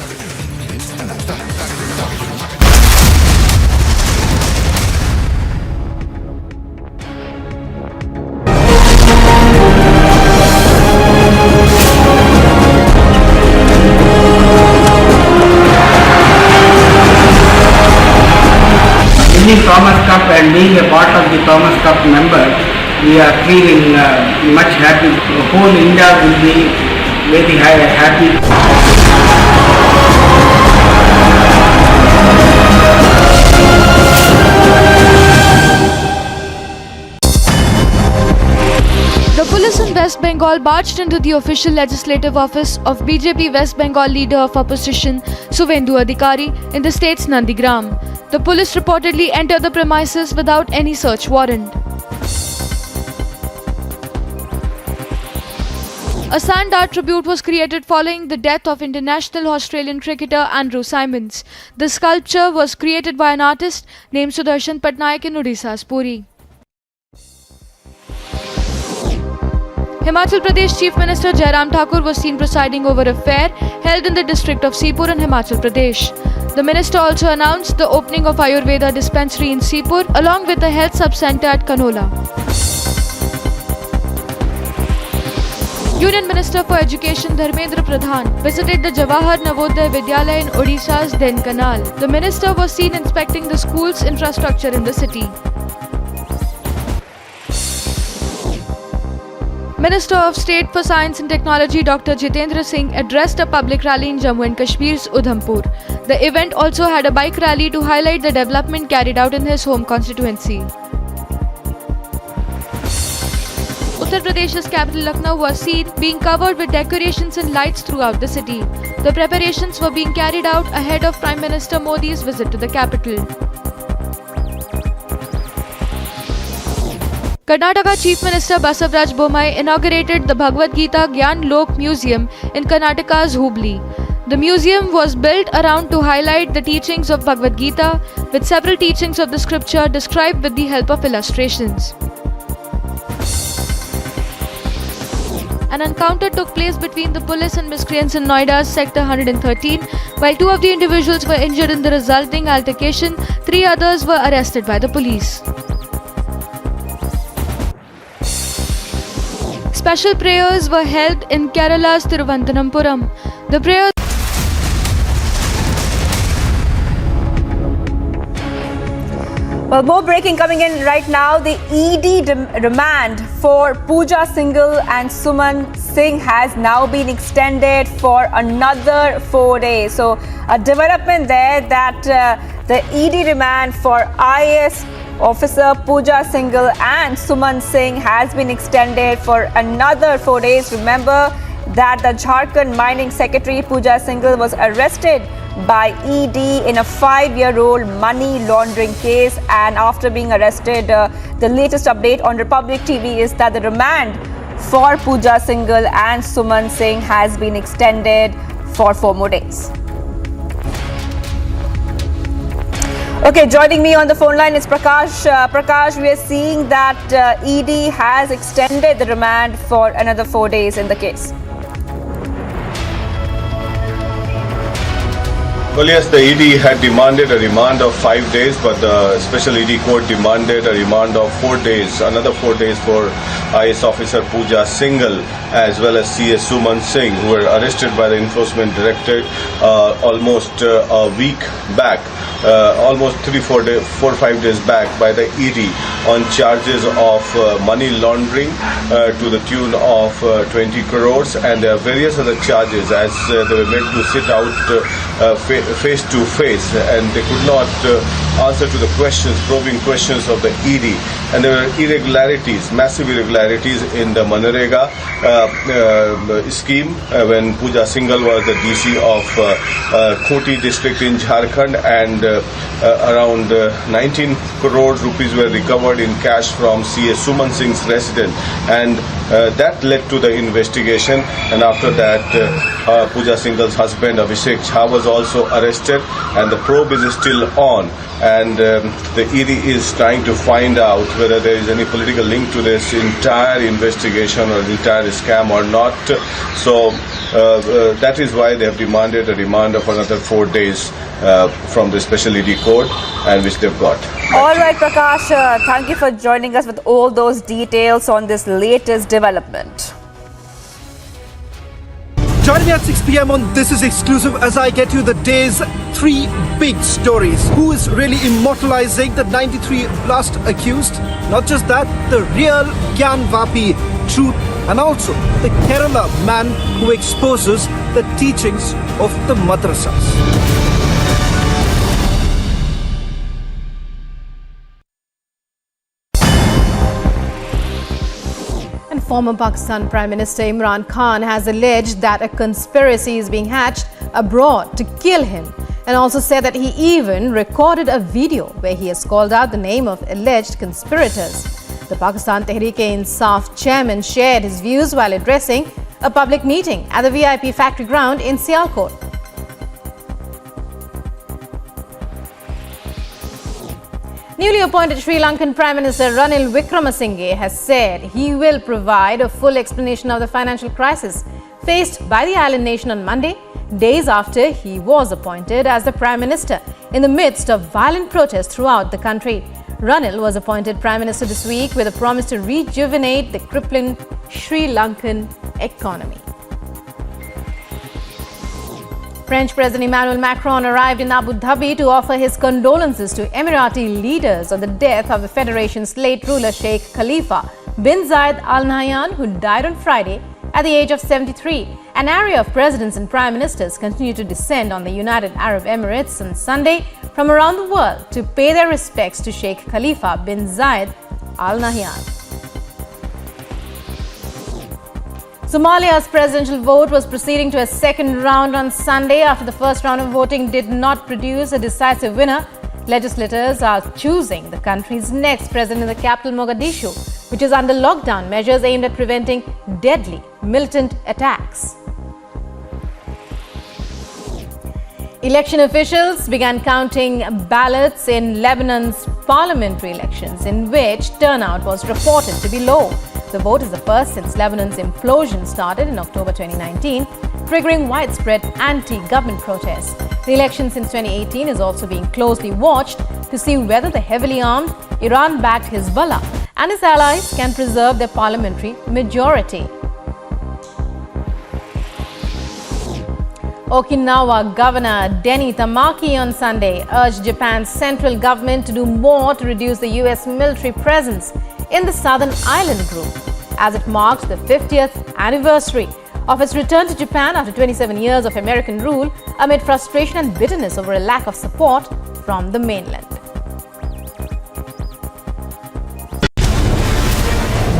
Speaker 3: Winning Thomas Cup and being a part of the Thomas Cup member, we are feeling much happy. The whole India will be very happy.
Speaker 2: The police in West Bengal barged into the official legislative office of BJP West Bengal leader of opposition Suvendu Adhikari in the state's Nandigram. The police reportedly entered the premises without any search warrant. A sand art tribute was created following the death of international Australian cricketer Andrew Symonds. The sculpture was created by an artist named Sudarshan Patnaik in Odisha's Puri. Himachal Pradesh Chief Minister Jairam Thakur was seen presiding over a fair held in the district of Sipur in Himachal Pradesh. The minister also announced the opening of Ayurveda dispensary in Sipur along with a health sub-centre at Kanola. Union Minister for Education Dharmendra Pradhan visited the Jawahar Navodaya Vidyalaya in Odisha's Dhenkanal. The minister was seen inspecting the school's infrastructure in the city. Minister of State for Science and Technology Dr. Jitendra Singh addressed a public rally in Jammu and Kashmir's Udhampur. The event also had a bike rally to highlight the development carried out in his home constituency. Uttar Pradesh's capital Lucknow was seen being covered with decorations and lights throughout the city. The preparations were being carried out ahead of Prime Minister Modi's visit to the capital. Karnataka Chief Minister Basavaraj Bommai inaugurated the Bhagavad Gita Gyan Lok Museum in Karnataka's Hubli. The museum was built around to highlight the teachings of Bhagavad Gita, with several teachings of the scripture described with the help of illustrations. An encounter took place between the police and miscreants in Noida's Sector 113. While 2 of the individuals were injured in the resulting altercation, 3 others were arrested by the police. Special prayers were held in Kerala's Thiruvananthapuram. The prayers
Speaker 6: Well, more breaking coming in right now. The ED remand for Pooja Singhal and Suman Singh has now been extended for another 4 days. So, a development there that the ED remand for IAS officer Pooja Singhal and Suman Singh has been extended for another 4 days. Remember that the Jharkhand Mining Secretary Pooja Singhal was arrested by ED in a 5-year-old money laundering case, and after being arrested, the latest update on Republic TV is that the remand for Pooja Singhal and Suman Singh has been extended for 4 more days. Okay, joining me on the phone line is Prakash. Prakash, we are seeing that ED has extended the remand for another 4 days in the case.
Speaker 5: Well, yes, the ED had demanded a remand of 5 days, but the special ED court demanded a remand of 4 days, another 4 days for IS officer Pooja Singhal as well as CS Suman Singh, who were arrested by the Enforcement Directorate almost a week back, almost 4 or 5 days back by the ED on charges of money laundering to the tune of 20 crores, and there are various other charges as they were made to sit out face to face, and they could not answer to the probing questions of the ED. And there were irregularities, massive irregularities in the Manrega scheme when Pooja Singhal was the DC of Khoti district in Jharkhand, and around 19 crore rupees were recovered in cash from CS Suman Singh's residence, and that led to the investigation. And after that, Pooja Singhal's husband Abhishek Jha was also arrested, and the probe is still on, and the ED is trying to find out whether there is any political link to this entire investigation or entire scam or not. So that is why they have demanded a remand of another 4 days from the special ED court, and which they've got.
Speaker 6: All right, Prakash, thank you for joining us with all those details on this latest development.
Speaker 18: Join me at 6 p.m. on This Is Exclusive as I get you the day's 3 big stories. Who is really immortalizing the 93 blast accused? Not just that, the real Gyan Vapi truth, and also the Kerala man who exposes the teachings of the madrasas.
Speaker 20: Former Pakistan Prime Minister Imran Khan has alleged that a conspiracy is being hatched abroad to kill him, and also said that he even recorded a video where he has called out the name of alleged conspirators. The Pakistan Tehreek-e-Insaf chairman shared his views while addressing a public meeting at the VIP factory ground in Sialkot. Newly appointed Sri Lankan Prime Minister Ranil Wickremesinghe has said he will provide a full explanation of the financial crisis faced by the island nation on Monday, days after he was appointed as the Prime Minister in the midst of violent protests throughout the country. Ranil was appointed Prime Minister this week with a promise to rejuvenate the crippling Sri Lankan economy. French President Emmanuel Macron arrived in Abu Dhabi to offer his condolences to Emirati leaders on the death of the federation's late ruler Sheikh Khalifa bin Zayed Al Nahyan, who died on Friday at the age of 73. An array of presidents and prime ministers continue to descend on the United Arab Emirates on Sunday from around the world to pay their respects to Sheikh Khalifa bin Zayed Al Nahyan. Somalia's presidential vote was proceeding to a second round on Sunday after the first round of voting did not produce a decisive winner. Legislators are choosing the country's next president in the capital Mogadishu, which is under lockdown measures aimed at preventing deadly militant attacks. Election officials began counting ballots in Lebanon's parliamentary elections, in which turnout was reported to be low. The vote is the first since Lebanon's implosion started in October 2019, triggering widespread anti-government protests. The election since 2018 is also being closely watched to see whether the heavily armed Iran-backed Hezbollah and its allies can preserve their parliamentary majority. Okinawa Governor Denny Tamaki on Sunday urged Japan's central government to do more to reduce the US military presence in the southern island group, as it marked the 50th anniversary of its return to Japan after 27 years of American rule, amid frustration and bitterness over a lack of support from the mainland.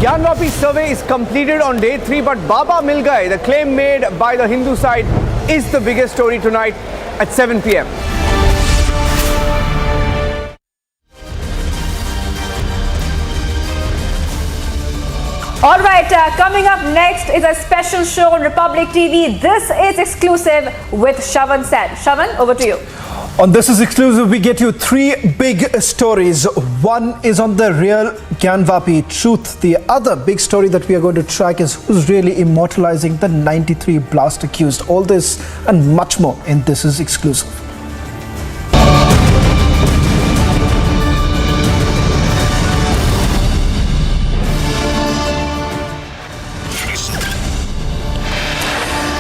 Speaker 1: Gyanvapi survey is completed on day 3, but Baba Mil Gaye, the claim made by the Hindu side, is the biggest story tonight at 7 p.m.
Speaker 6: All right, coming up next is a special show on Republic TV. This is exclusive with Shravan Sen. Shravan, over to you.
Speaker 18: On This Is Exclusive, we get you 3 big stories. One is on the real Gyanvapi truth. The other big story that we are going to track is who's really immortalizing the 93 blast accused. All this and much more in This Is Exclusive.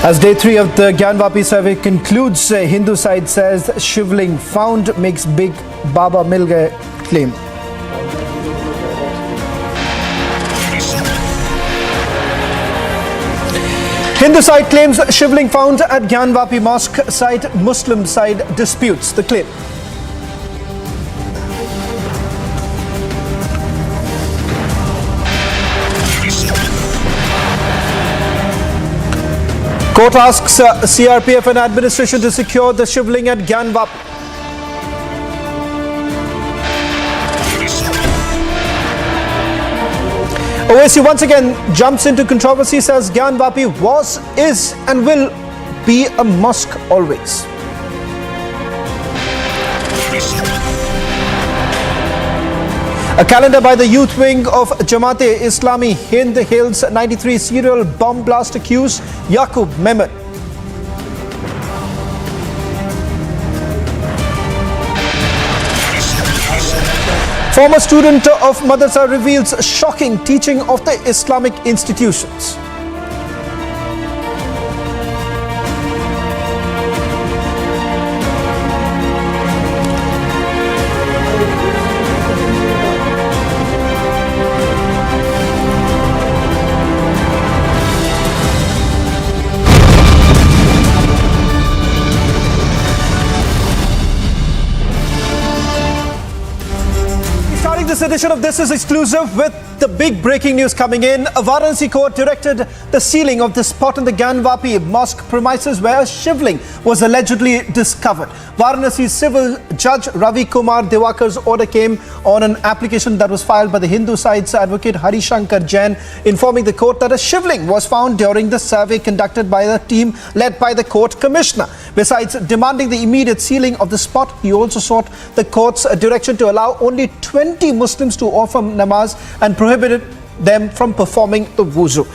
Speaker 18: As day 3 of the Gyanvapi survey concludes, Hindu side says shivling found makes big Baba Mil Gaye claim. Hindu side claims shivling found at Gyanvapi mosque site. Muslim side disputes the claim. Court asks CRPF and administration to secure the shivling at Gyanvapi. OAC once again jumps into controversy, says Gyanvapi was, is and will be a mosque always. A calendar by the youth wing of Jamaat-e-Islami Hind hails 93 serial bomb blast accused Yaqub Mehmet. Former student of Madrasa reveals shocking teaching of the Islamic institutions. This edition of This Is Exclusive with the big breaking news coming in. A Varanasi court directed the sealing of the spot in the Gyanvapi mosque premises where a shivling was allegedly discovered. Varanasi civil judge Ravi Kumar Devakar's order came on an application that was filed by the Hindu side's advocate Harishankar Jain, informing the court that a shivling was found during the survey conducted by the team led by the court commissioner. Besides demanding the immediate sealing of the spot, he also sought the court's direction to allow only 20 Muslims to offer namaz and prohibited them from performing the wuzu.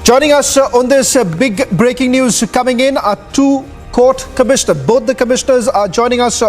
Speaker 18: Joining us on this big breaking news coming in are 2 court commissioners. Both the commissioners are joining us